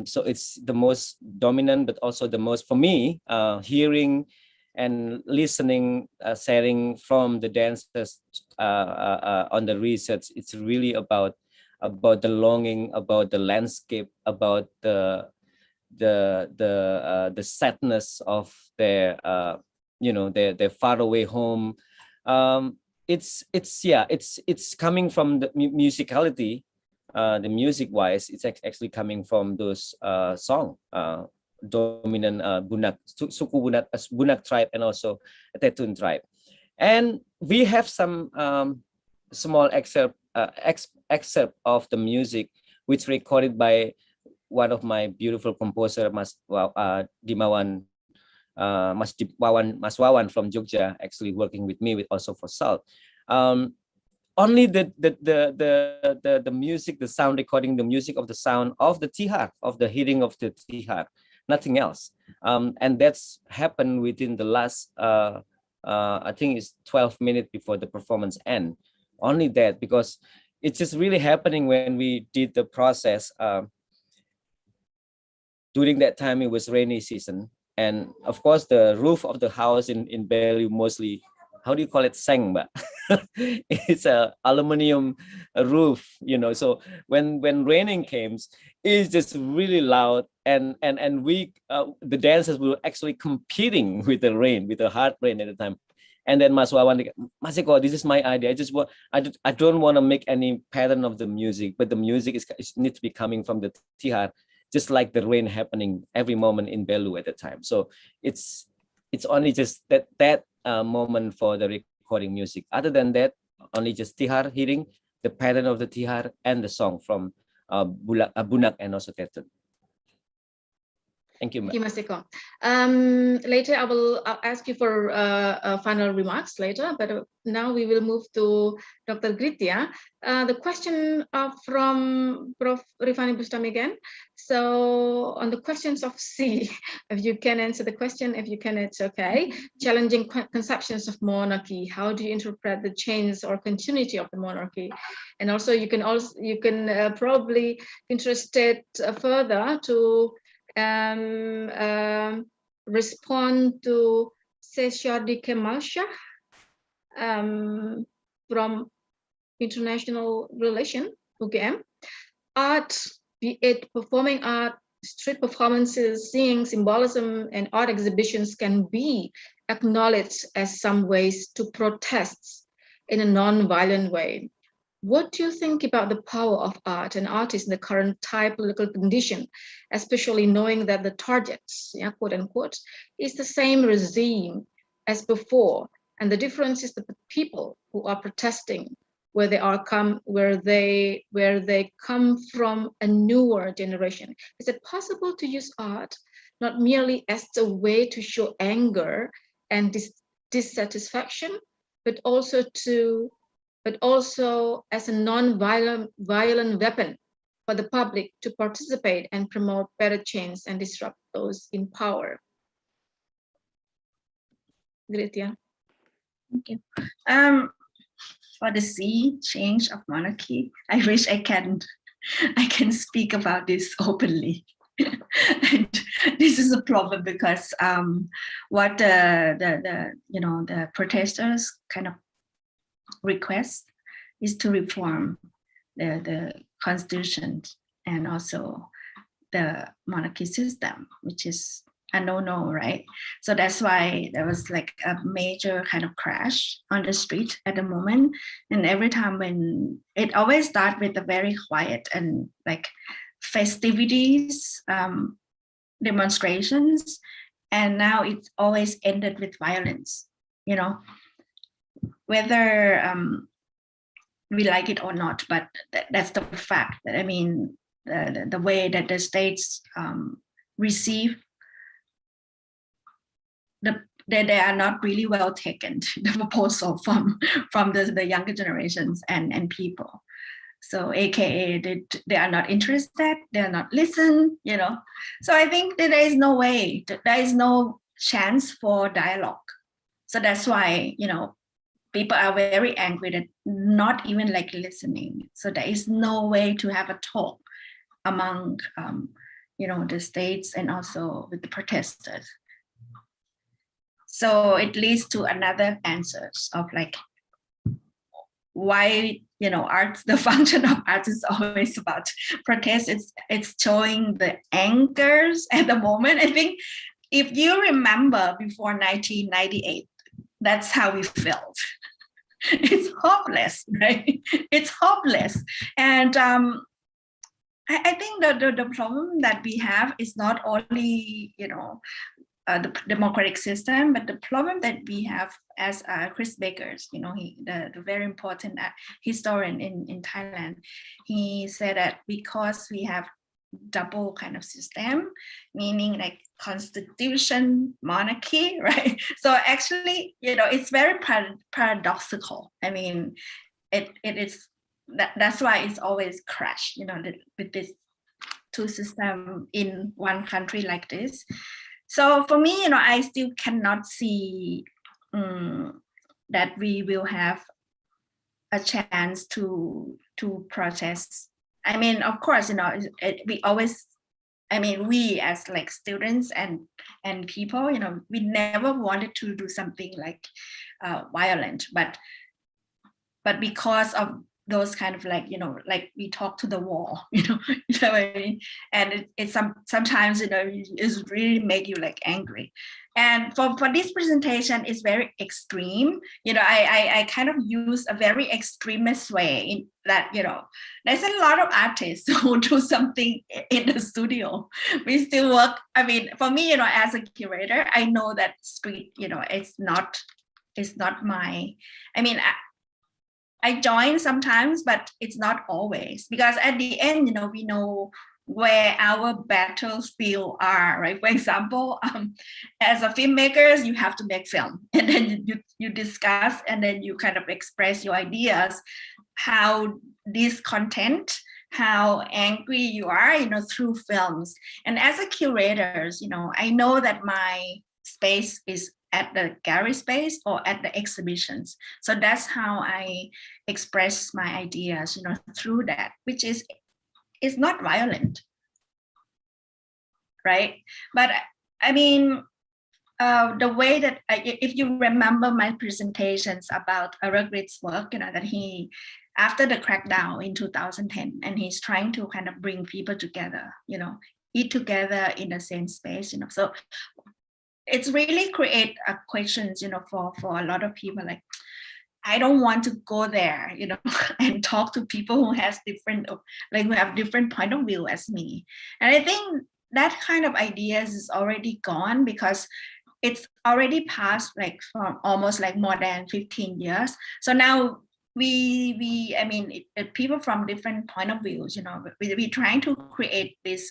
So it's the most dominant, but also the most, for me, hearing and listening, sharing from the dancers on the research. It's really about the longing, about the landscape, about the sadness of their their faraway home. It's coming from the musicality, the music wise. It's actually coming from those song dominant Bunak, suku Bunak tribe, and also Tetun tribe. And we have some small excerpt of the music which recorded by one of my beautiful composer, Mas Wawan from Jogja, actually working with me with also for Salt. Only the music, the sound recording, the music of the sound of the tihar, of the hitting of the tihar, nothing else. And that's happened within the last I think it's 12 minutes before the performance end. Only that, because it's just really happening when we did the process. During that time, it was rainy season. And of course, the roof of the house in Belu mostly, how do you call it? Seng, but it's a aluminum roof, you know. So when raining comes, it's just really loud, and we the dancers were actually competing with the rain, with the hard rain at the time. And then Mas Wawan, Mas Eko, this is my idea. I don't want to make any pattern of the music, but the music needs to be coming from the tihar, just like the rain happening every moment in Belu at the time. So it's only just that moment for the recording music. Other than that, only just tihar hitting, the pattern of the tihar, and the song from Bunak and also Tetun. Thank you, Thank you, Mas Eko. Later, I'll ask you for final remarks later, but now we will move to Dr. Gritya. The question from Prof. Rifani Bustami again. So on the questions of C, if you can answer the question, if you can, it's okay. Challenging conceptions of monarchy. How do you interpret the change or continuity of the monarchy? And also you can probably interested further to respond to Seshadi Kemal Shah from International Relation, UGM. Art, be it performing art, street performances, singing, symbolism, and art exhibitions can be acknowledged as some ways to protest in a non-violent way. What do you think about the power of art and artists in the current Thai political condition, especially knowing that the targets, yeah, quote unquote, is the same regime as before, and the difference is that the people who are protesting, where they come from a newer generation. Is it possible to use art not merely as a way to show anger and dissatisfaction, but also as a non-violent weapon for the public to participate and promote better change and disrupt those in power? Gritya. Thank you. For the sea change of monarchy, I wish I can speak about this openly. And this is a problem because what the protesters kind of request is to reform the constitution and also the monarchy system, which is a no-no, right? So that's why there was like a major kind of crash on the street at the moment. And every time when it always starts with a very quiet and like festivities, demonstrations, and now it's always ended with violence, you know, whether we like it or not, but that's the fact. That I mean, the way that the states receive they are not really well taken, the proposal from the younger generations and people. So AKA they are not interested, they are not listen, you know. So I think that there is no way, there is no chance for dialogue. So that's why, you know, people are very angry that not even like listening. So there is no way to have a talk among you know, the states and also with the protesters. So it leads to another answers of like why, you know, arts, the function of art is always about protest. It's showing the angers at the moment. I think if you remember before 1998, that's how we felt. It's hopeless, right? It's hopeless. And I think the problem that we have is not only, you know, the democratic system, but the problem that we have as Chris Bakers, you know, the very important historian in Thailand, he said that because we have double kind of system, meaning like constitution, monarchy, right? So actually, you know, it's very paradoxical. I mean, it is that's why it's always crashed, you know, with this two system in one country like this. So for me, you know, I still cannot see that we will have a chance to protest. I mean, of course, we always, we as like students and people, we never wanted to do something like violent, but because of those kind of like, like we talk to the wall, you know what I mean? And it's sometimes, it's really make you like angry. And for this presentation, it's very extreme. I kind of use a very extremist way in that, there's a lot of artists who do something in the studio. We still work. I mean, for me, as a curator, I know that street, it's not my, I join sometimes, but it's not always, because at the end, we know where our battlefield are, right? For example, as a filmmaker, you have to make film, and then you discuss, and then you kind of express your ideas, how this content, how angry you are, through films. And as a curator, I know that my space is at the gallery space or at the exhibitions. So that's how I express my ideas, through that, which is not violent, right? But I mean, the way that, if you remember my presentations about Aragrit's work, that he, after the crackdown in 2010, and he's trying to kind of bring people together, eat together in the same space, so it's really create questions, for a lot of people, like, I don't want to go there, and talk to people who has different, like, who have different point of view as me. And I think that kind of ideas is already gone, because it's already passed, like, from almost like more than 15 years. So now people from different point of views, we're trying to create this,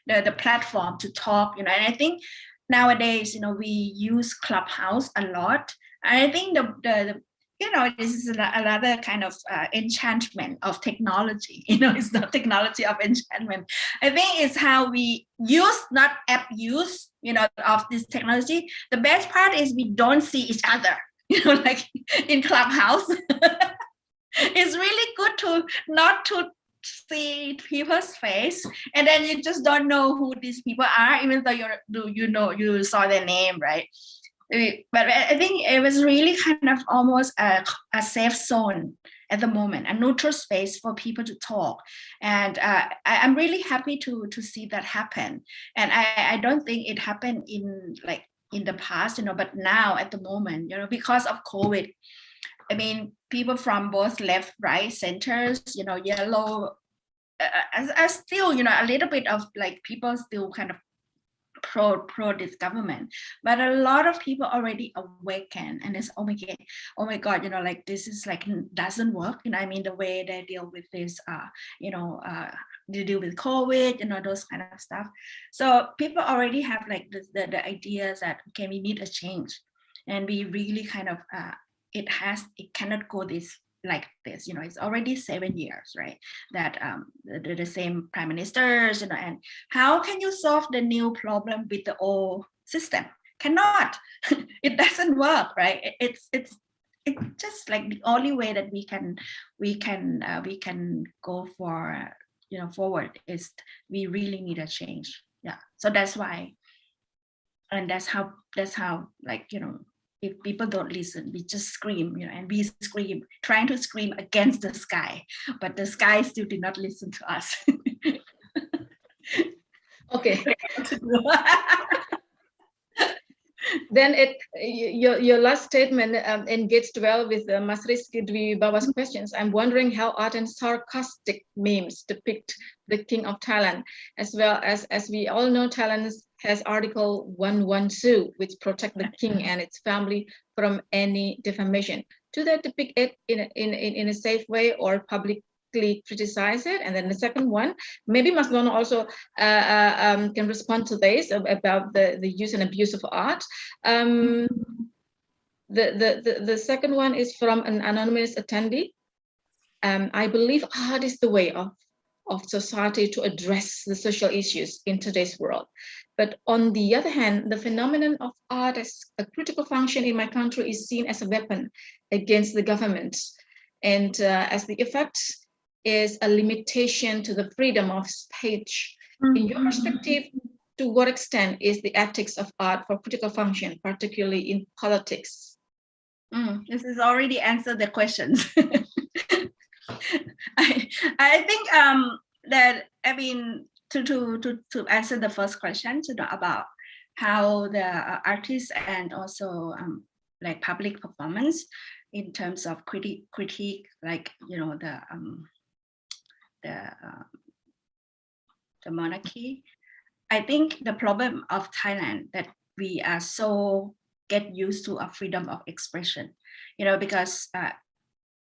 the platform to talk, and I think nowadays, we use Clubhouse a lot. And I think this is another kind of enchantment of technology. It's not technology of enchantment. I think it's how we use, not app use, of this technology. The best part is we don't see each other, like in Clubhouse. It's really good to not to see people's face, and then you just don't know who these people are, even though you saw their name, right? But I think it was really kind of almost a safe zone at the moment, a neutral space for people to talk. And I'm really happy to see that happen. And I don't think it happened in the past, but now at the moment, because of COVID, people from both left, right, centers, yellow, are still, a little bit of like people still kind of pro this government, but a lot of people already awaken, and it's, oh my god, like, this is like, doesn't work, the way they deal with this, they deal with COVID, those kind of stuff. So people already have like the ideas that, okay, we need a change, and we really kind of, it cannot go like this, it's already 7 years, right, that the same prime ministers, and how can you solve the new problem with the old system? Cannot. It doesn't work, right? It's just like the only way that we can go for, forward, is we really need a change. Yeah, so that's why, and that's how like, if people don't listen, we just scream, and we scream, trying to scream against the sky, but the sky still did not listen to us. Okay. Then your last statement engaged well with Mas Rizky Dwi Bawa's questions. I'm wondering how art and sarcastic memes depict the King of Thailand, as well as we all know, Thailand has Article 112, which protect the king and its family from any defamation. Do they depict it in a safe way, or publicly criticize it? And then the second one, maybe Mas Dono also can respond to this about the use and abuse of art. The second one is from an anonymous attendee. I believe art is the way of society to address the social issues in today's world. But on the other hand, the phenomenon of art as a critical function in my country is seen as a weapon against the government. And as the effect is a limitation to the freedom of speech. In your perspective, to what extent is the ethics of art for critical function, particularly in politics? This has already answered the questions. I think that, I mean, to answer the first question, to know about how the artists and also like public performance in terms of critique, like, you know, the monarchy. I think the problem of Thailand that we are so get used to a freedom of expression, you know, because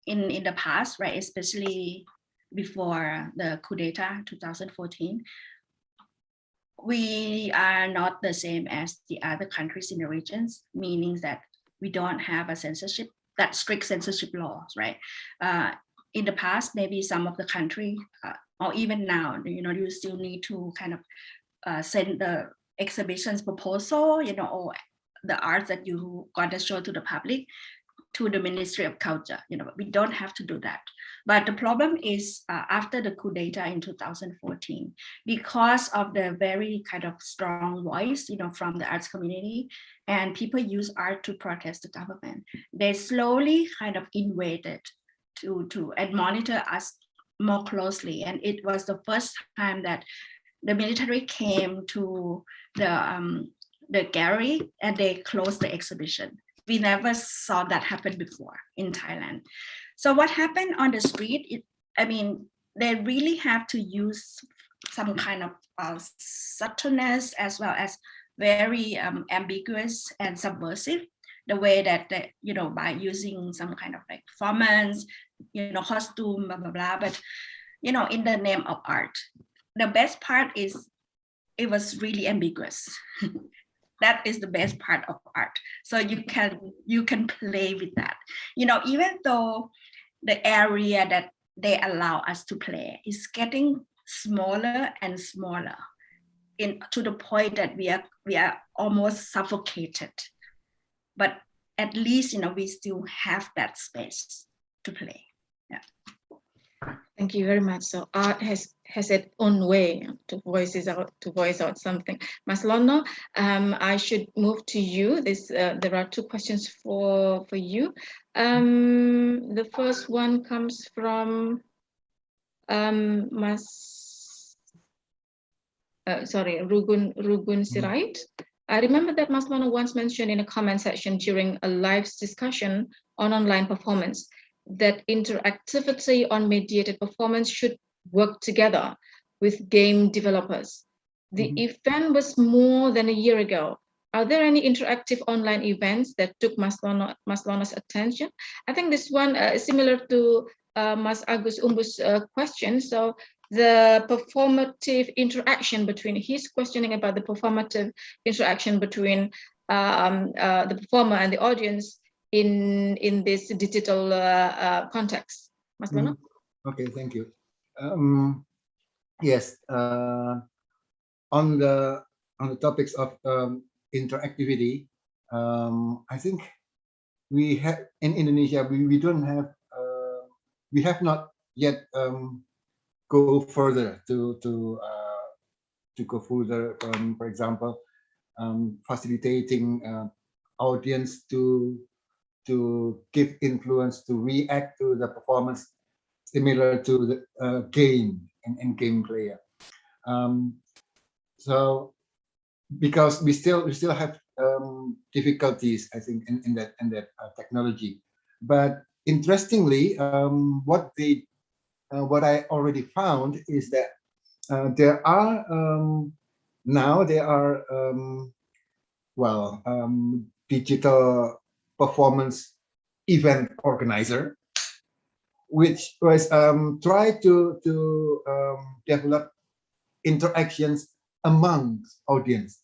in the past, right, especially before the coup d'etat 2014, we are not the same as the other countries in the regions, meaning that we don't have a censorship, that strict censorship laws, right? In the past, maybe some of the country, or even now, you know, you still need to kind of send the exhibitions proposal, you know, or the art that you got to show to the public to the Ministry of Culture. You know, we don't have to do that. But the problem is after the coup d'etat in 2014, because of the very kind of strong voice, you know, from the arts community, and people use art to protest the government, they slowly kind of invaded to and monitor us more closely. And it was the first time that the military came to the gallery and they closed the exhibition. We never saw that happen before in Thailand. So what happened on the street, I mean, they really have to use some kind of subtleness as well as very ambiguous and subversive, the way that they, you know, by using some kind of like performance, you know, costume, blah, blah, blah, but, you know, in the name of art. The best part is it was really ambiguous. That is the best part of art. So you can play with that. You know, even though the area that they allow us to play is getting smaller and smaller, to the point that we are almost suffocated. But at least, you know, we still have that space to play. Yeah. Thank you very much. So art has its own way to voice out something. Mas Lono, I should move to you. There are two questions for you. The first one comes from Rugun Sirait. I remember that Mas Lono once mentioned in a comment section during a live discussion on online performance that interactivity on mediated performance should work together with game developers. The event was more than a year ago. Are there any interactive online events that took Mas Lono's attention? I think this one is similar to Mas Agus Umbu's question. So the performative interaction between his questioning about the performative interaction between the performer and the audience in this digital context. Mas Lono? Okay, thank you. Yes, on the topics of interactivity, I think we have in Indonesia we don't have we have not yet go further to go further. For example, facilitating audience to give influence, to react to the performance similar to the game and game player. So because we still have difficulties, I think, in that technology. But interestingly, what I already found is that there are digital performance event organizer, which was try to develop interactions among audience,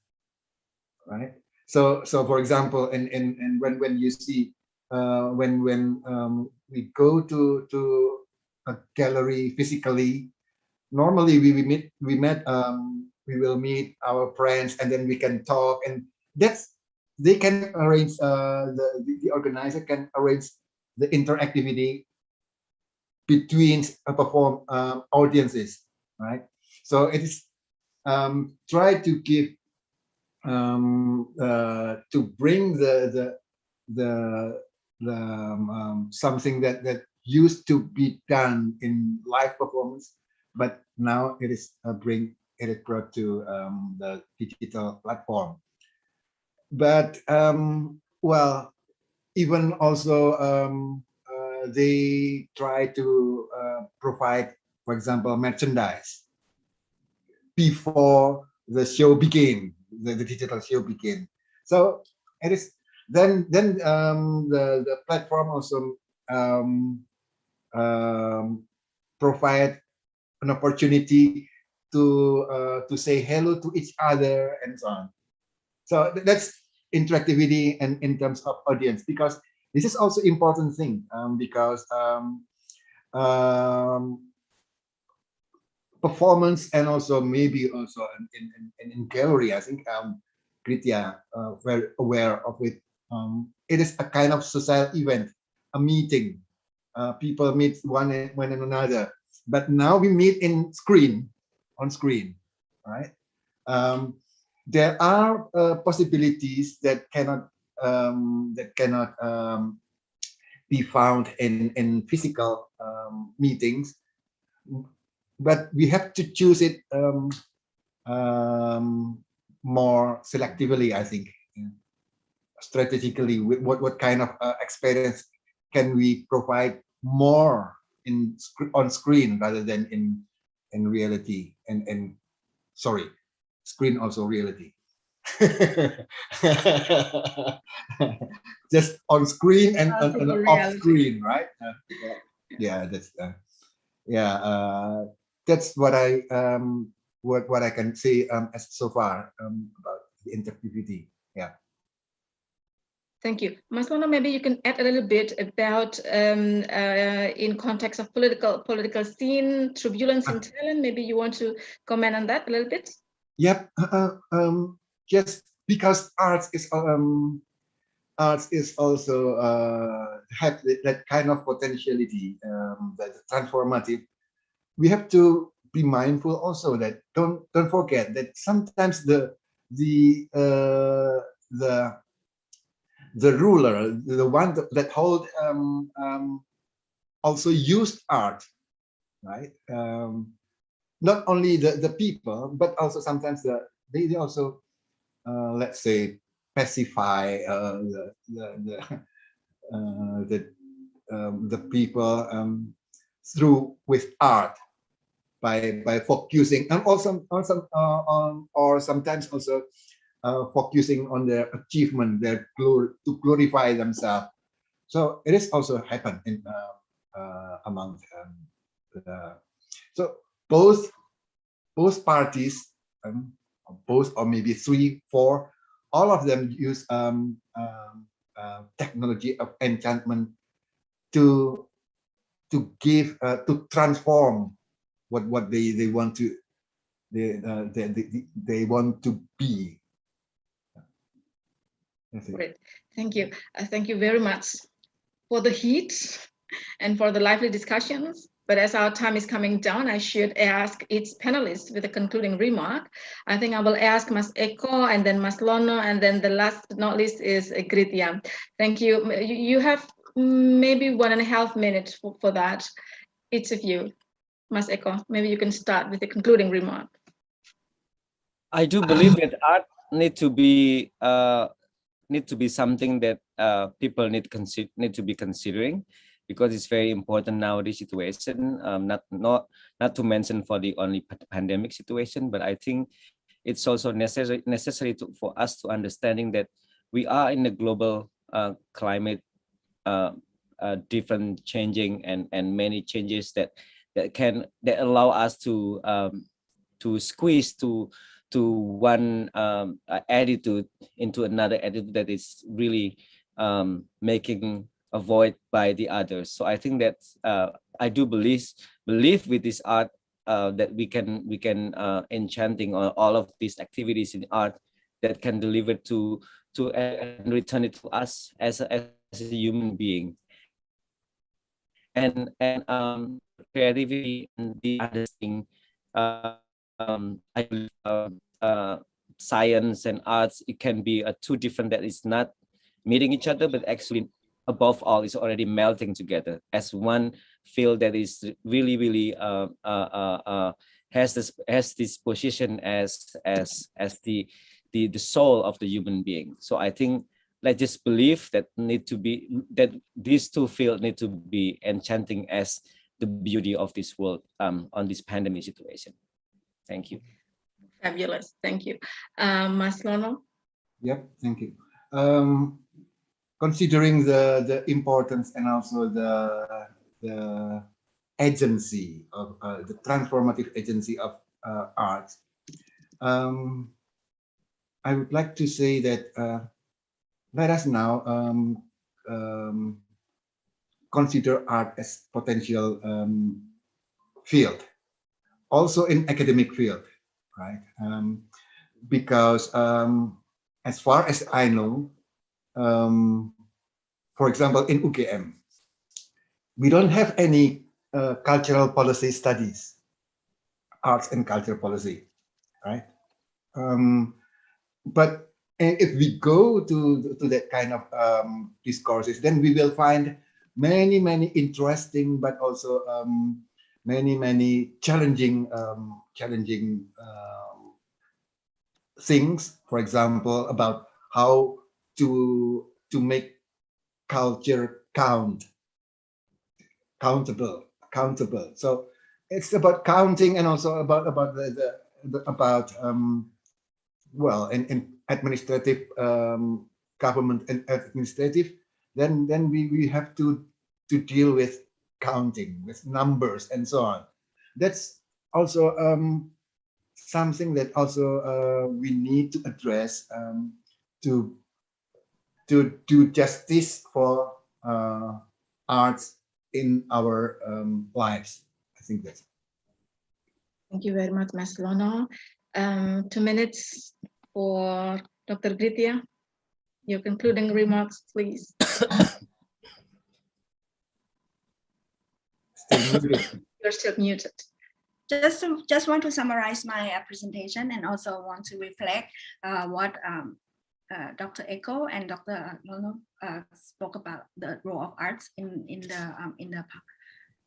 right? So for example, and when you see when we go to a gallery physically, normally we met we will meet our friends, and then we can talk, and they can arrange, the organizer can arrange the interactivity between perform audiences, right? So it is try to give to bring something that used to be done in live performance, but now it is brought to the digital platform. But well, even also they try to provide, for example, merchandise before the show began, the digital show began. So it is then the platform also provide an opportunity to say hello to each other and so on. So that's interactivity and in terms of audience, because this is also important thing, because performance and also maybe also in gallery, I think Kritya very aware of it. It is a kind of social event, a meeting. People meet one and another, but now we meet on screen, right? There are possibilities that cannot be found in physical meetings, but we have to choose it more selectively, I think, strategically. What kind of experience can we provide more on screen rather than in reality, and sorry, screen also reality. Just on screen and off screen, right? Yeah, that's what I what I can say as so far about the interactivity. Yeah. Thank you. Mas Lono, maybe you can add a little bit about in context of political scene, turbulence in Thailand. Maybe you want to comment on that a little bit? Yep. Just because arts is also have that kind of potentiality, that transformative. We have to be mindful also that don't forget that sometimes the ruler, the one that hold also used art, right? Not only the people, but also sometimes they also let's say pacify the people through with art by focusing, and also or sometimes also focusing on their achievement, their to glorify themselves. So it is also happened in among so both parties, both or maybe 3, 4, all of them use technology of enchantment to give to transform what they want to they want to be. Great, thank you. Thank you very much for the heat and for the lively discussions. But as our time is coming down, I should ask each panelist with a concluding remark. I think I will ask Mas Eko, and then Mas Lono, and then the last but not least is Kritya. Thank you. You have maybe 1.5 minutes for that, each of you. Mas Eko, maybe you can start with the concluding remark. I do believe that art need to be something that people need to be considering, because it's very important now, this situation, not to mention for the only pandemic situation, but I think it's also necessary for us to understanding that we are in a global climate, different changing and many changes that allow us to squeeze to one attitude into another attitude that is really making avoid by the others. So I think that I do believe with this art that we can enchanting all of these activities in art that can deliver to and return it to us as a human being. And creativity and the other thing, I believe science and arts, it can be two different, that is not meeting each other, but actually above all is already melting together as one field that is really has this position as the soul of the human being. So I think let's just believe that these two fields need to be enchanting as the beauty of this world on this pandemic situation. Thank you. Fabulous, thank you. Mas Lono? Yep, thank you. Considering the importance and also the agency of the transformative agency of art, I would like to say that let us now consider art as potential field, also in academic field, right? Because as far as I know, for example, in UGM, we don't have any cultural policy studies, arts and culture policy, right? But if we go to that kind of discourses, then we will find many interesting, but also many challenging things. For example, about how to make culture accountable. So it's about counting, and also about well, in administrative government and administrative, then we have to deal with counting, with numbers and so on. That's also something that also we need to address to do justice for arts in our lives. I think that's it. Thank you very much, Mas Lono. 2 minutes for Dr. Gritya. Your concluding remarks, please. You're still muted. Just want to summarize my presentation, and also want to reflect what Dr. Eko and Dr. Lono spoke about the role of arts in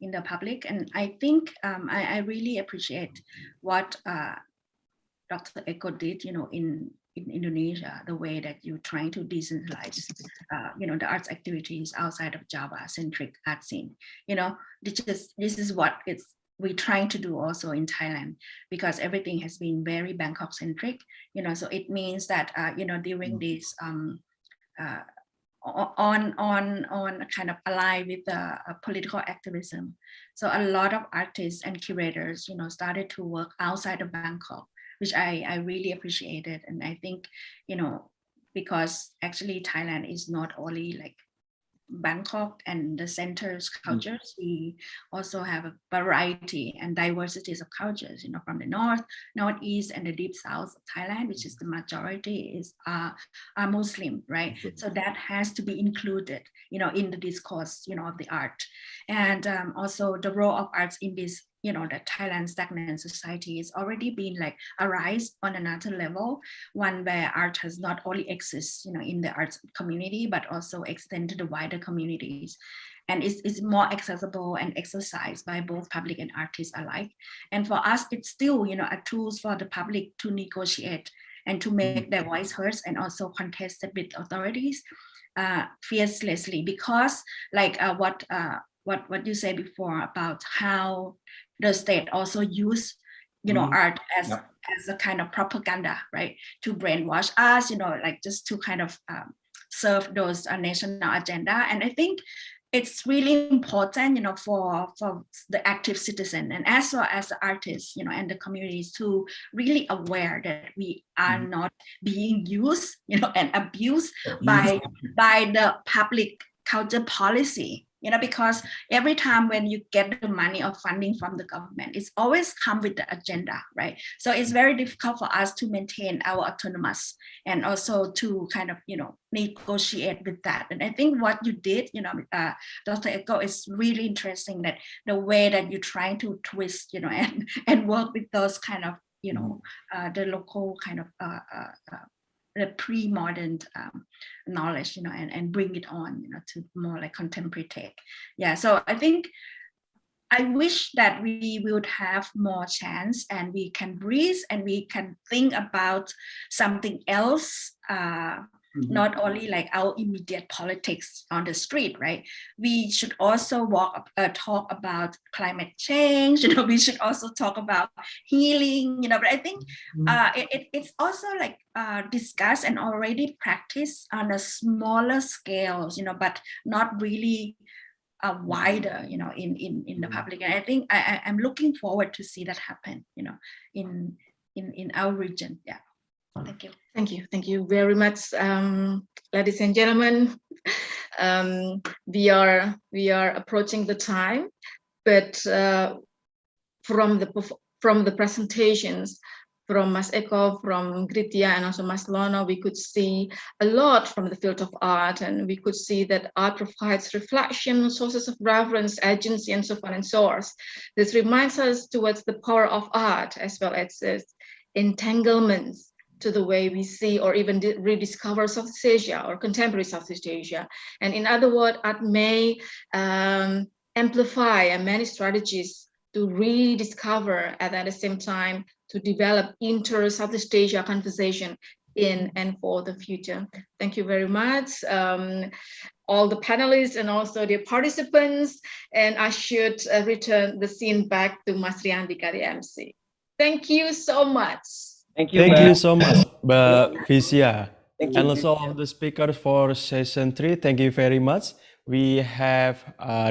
the public. And I think I really appreciate what Dr. Eko did, in Indonesia, the way that you're trying to decentralize, the arts activities outside of Java-centric art scene. This is what we're trying to do also in Thailand, because everything has been very Bangkok-centric. So it means that during this on kind of aligned with the political activism. So a lot of artists and curators, started to work outside of Bangkok, which I really appreciated. And I think, because actually Thailand is not only like Bangkok and the center's cultures, we also have a variety and diversities of cultures, from the north, northeast, and the deep south of Thailand, which is the majority is are Muslim, right? So that has to be included, in the discourse, of the art. And also the role of arts in this, the Thailand stagnant society is already been like arise on another level, one where art has not only exists, in the arts community, but also extend to the wider communities. And it's more accessible and exercised by both public and artists alike. And for us, it's still, a tool for the public to negotiate and to make their voice heard, and also contested with authorities fiercely, because like what you said before about how the state also use art as a kind of propaganda, right, to brainwash us, like just to kind of serve those national agenda. And I think it's really important, for the active citizen, and as well as the artists, and the communities, to really aware that we are not being used, and abused by the public culture policy, because every time when you get the money or funding from the government, it's always come with the agenda, right? So it's very difficult for us to maintain our autonomous and also to kind of, negotiate with that. And I think what you did, Dr. Eko, is really interesting, that the way that you're trying to twist, and work with those kind of, the local kind of the pre-modern knowledge, and bring it on, to more like contemporary take. Yeah, so I think I wish that we would have more chance and we can breathe and we can think about something else, not only like our immediate politics on the street, right? We should also talk about climate change, we should also talk about healing, but I think it's also like discussed and already practiced on a smaller scale, but not really wider, in the public. And I think I'm looking forward to see that happen, in our region. Yeah. Thank you. Thank you very much, ladies and gentlemen. We are approaching the time, but from the presentations from Mas Eko, from Gritya, and also Mas Lono, we could see a lot from the field of art, and we could see that art provides reflection, sources of reference, agency, and so on and source. This reminds us towards the power of art, as well as its entanglements to the way we see or even rediscover Southeast Asia or contemporary Southeast Asia. And in other words, art may amplify many strategies to rediscover, and at the same time to develop inter-Southeast Asia conversation in and for the future. Thank you very much, all the panelists and also the participants. And I should return the scene back to Mas Riandika, the MC. Thank you so much. Thank you. Thank you so much, Mbak Visia. Thank And you. also all of the speakers for session 3. Thank you very much. We have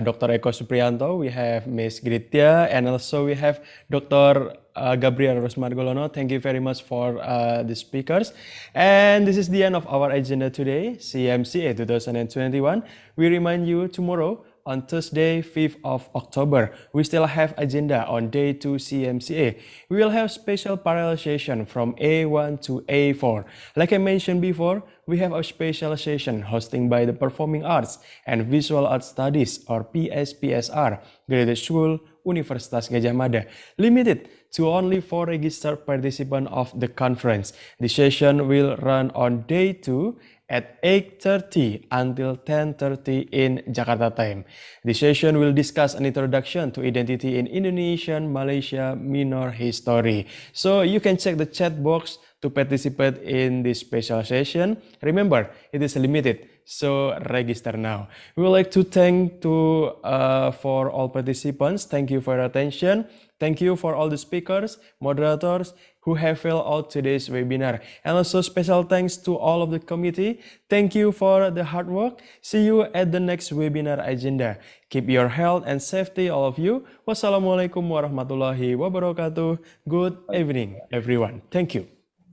Dr. Eko Supriyanto, we have Ms. Gritya, and also we have Dr. Gabriel Rosmargolono. Thank you very much for the speakers. And this is the end of our agenda today, SEAMCA 2021. We remind you tomorrow on Thursday, 5th of October, we still have agenda on Day 2 SEAMCA. We will have special parallel session from A1 to A4. Like I mentioned before, we have a special session hosting by the Performing Arts and Visual Art Studies, or PSPSR, Graduate School, Universitas Gadjah Mada, limited to only 4 registered participants of the conference. The session will run on Day 2 at 8:30 until 10:30 in Jakarta time. The session will discuss an introduction to identity in Indonesian, Malaysia, minor history. So you can check the chat box to participate in this special session. Remember, it is limited, so register now. We would like to thank for all participants. Thank you for your attention. Thank you for all the speakers, moderators who have filled out today's webinar. And also special thanks to all of the committee. Thank you for the hard work. See you at the next webinar agenda. Keep your health and safety, all of you. Wassalamualaikum warahmatullahi wabarakatuh. Good evening, everyone. Thank you.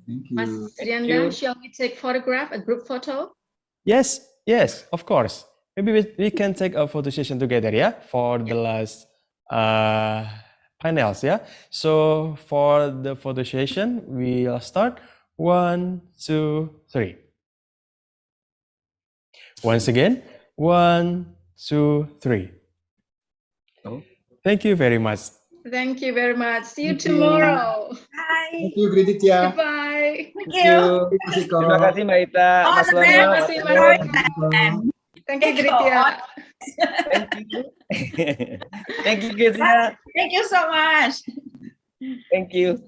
Thank Mas Rianda, shall we take photograph, a group photo? Yes, of course. Maybe we can take a photo session together, yeah, for the last panels, yeah. So for the photo session, we'll start 1, 2, 3. Once again, 1, 2, 3. Thank you very much. Thank you very much. See you tomorrow. Bye. Thank you, Gritya. Goodbye. Thank you. Terima kasih Mbak Ita, Mas Lono. Terima kasih, Mas Lono. Thank you, Gritya. Thank you. Thank you, Gritya. Thank you so much. Thank you.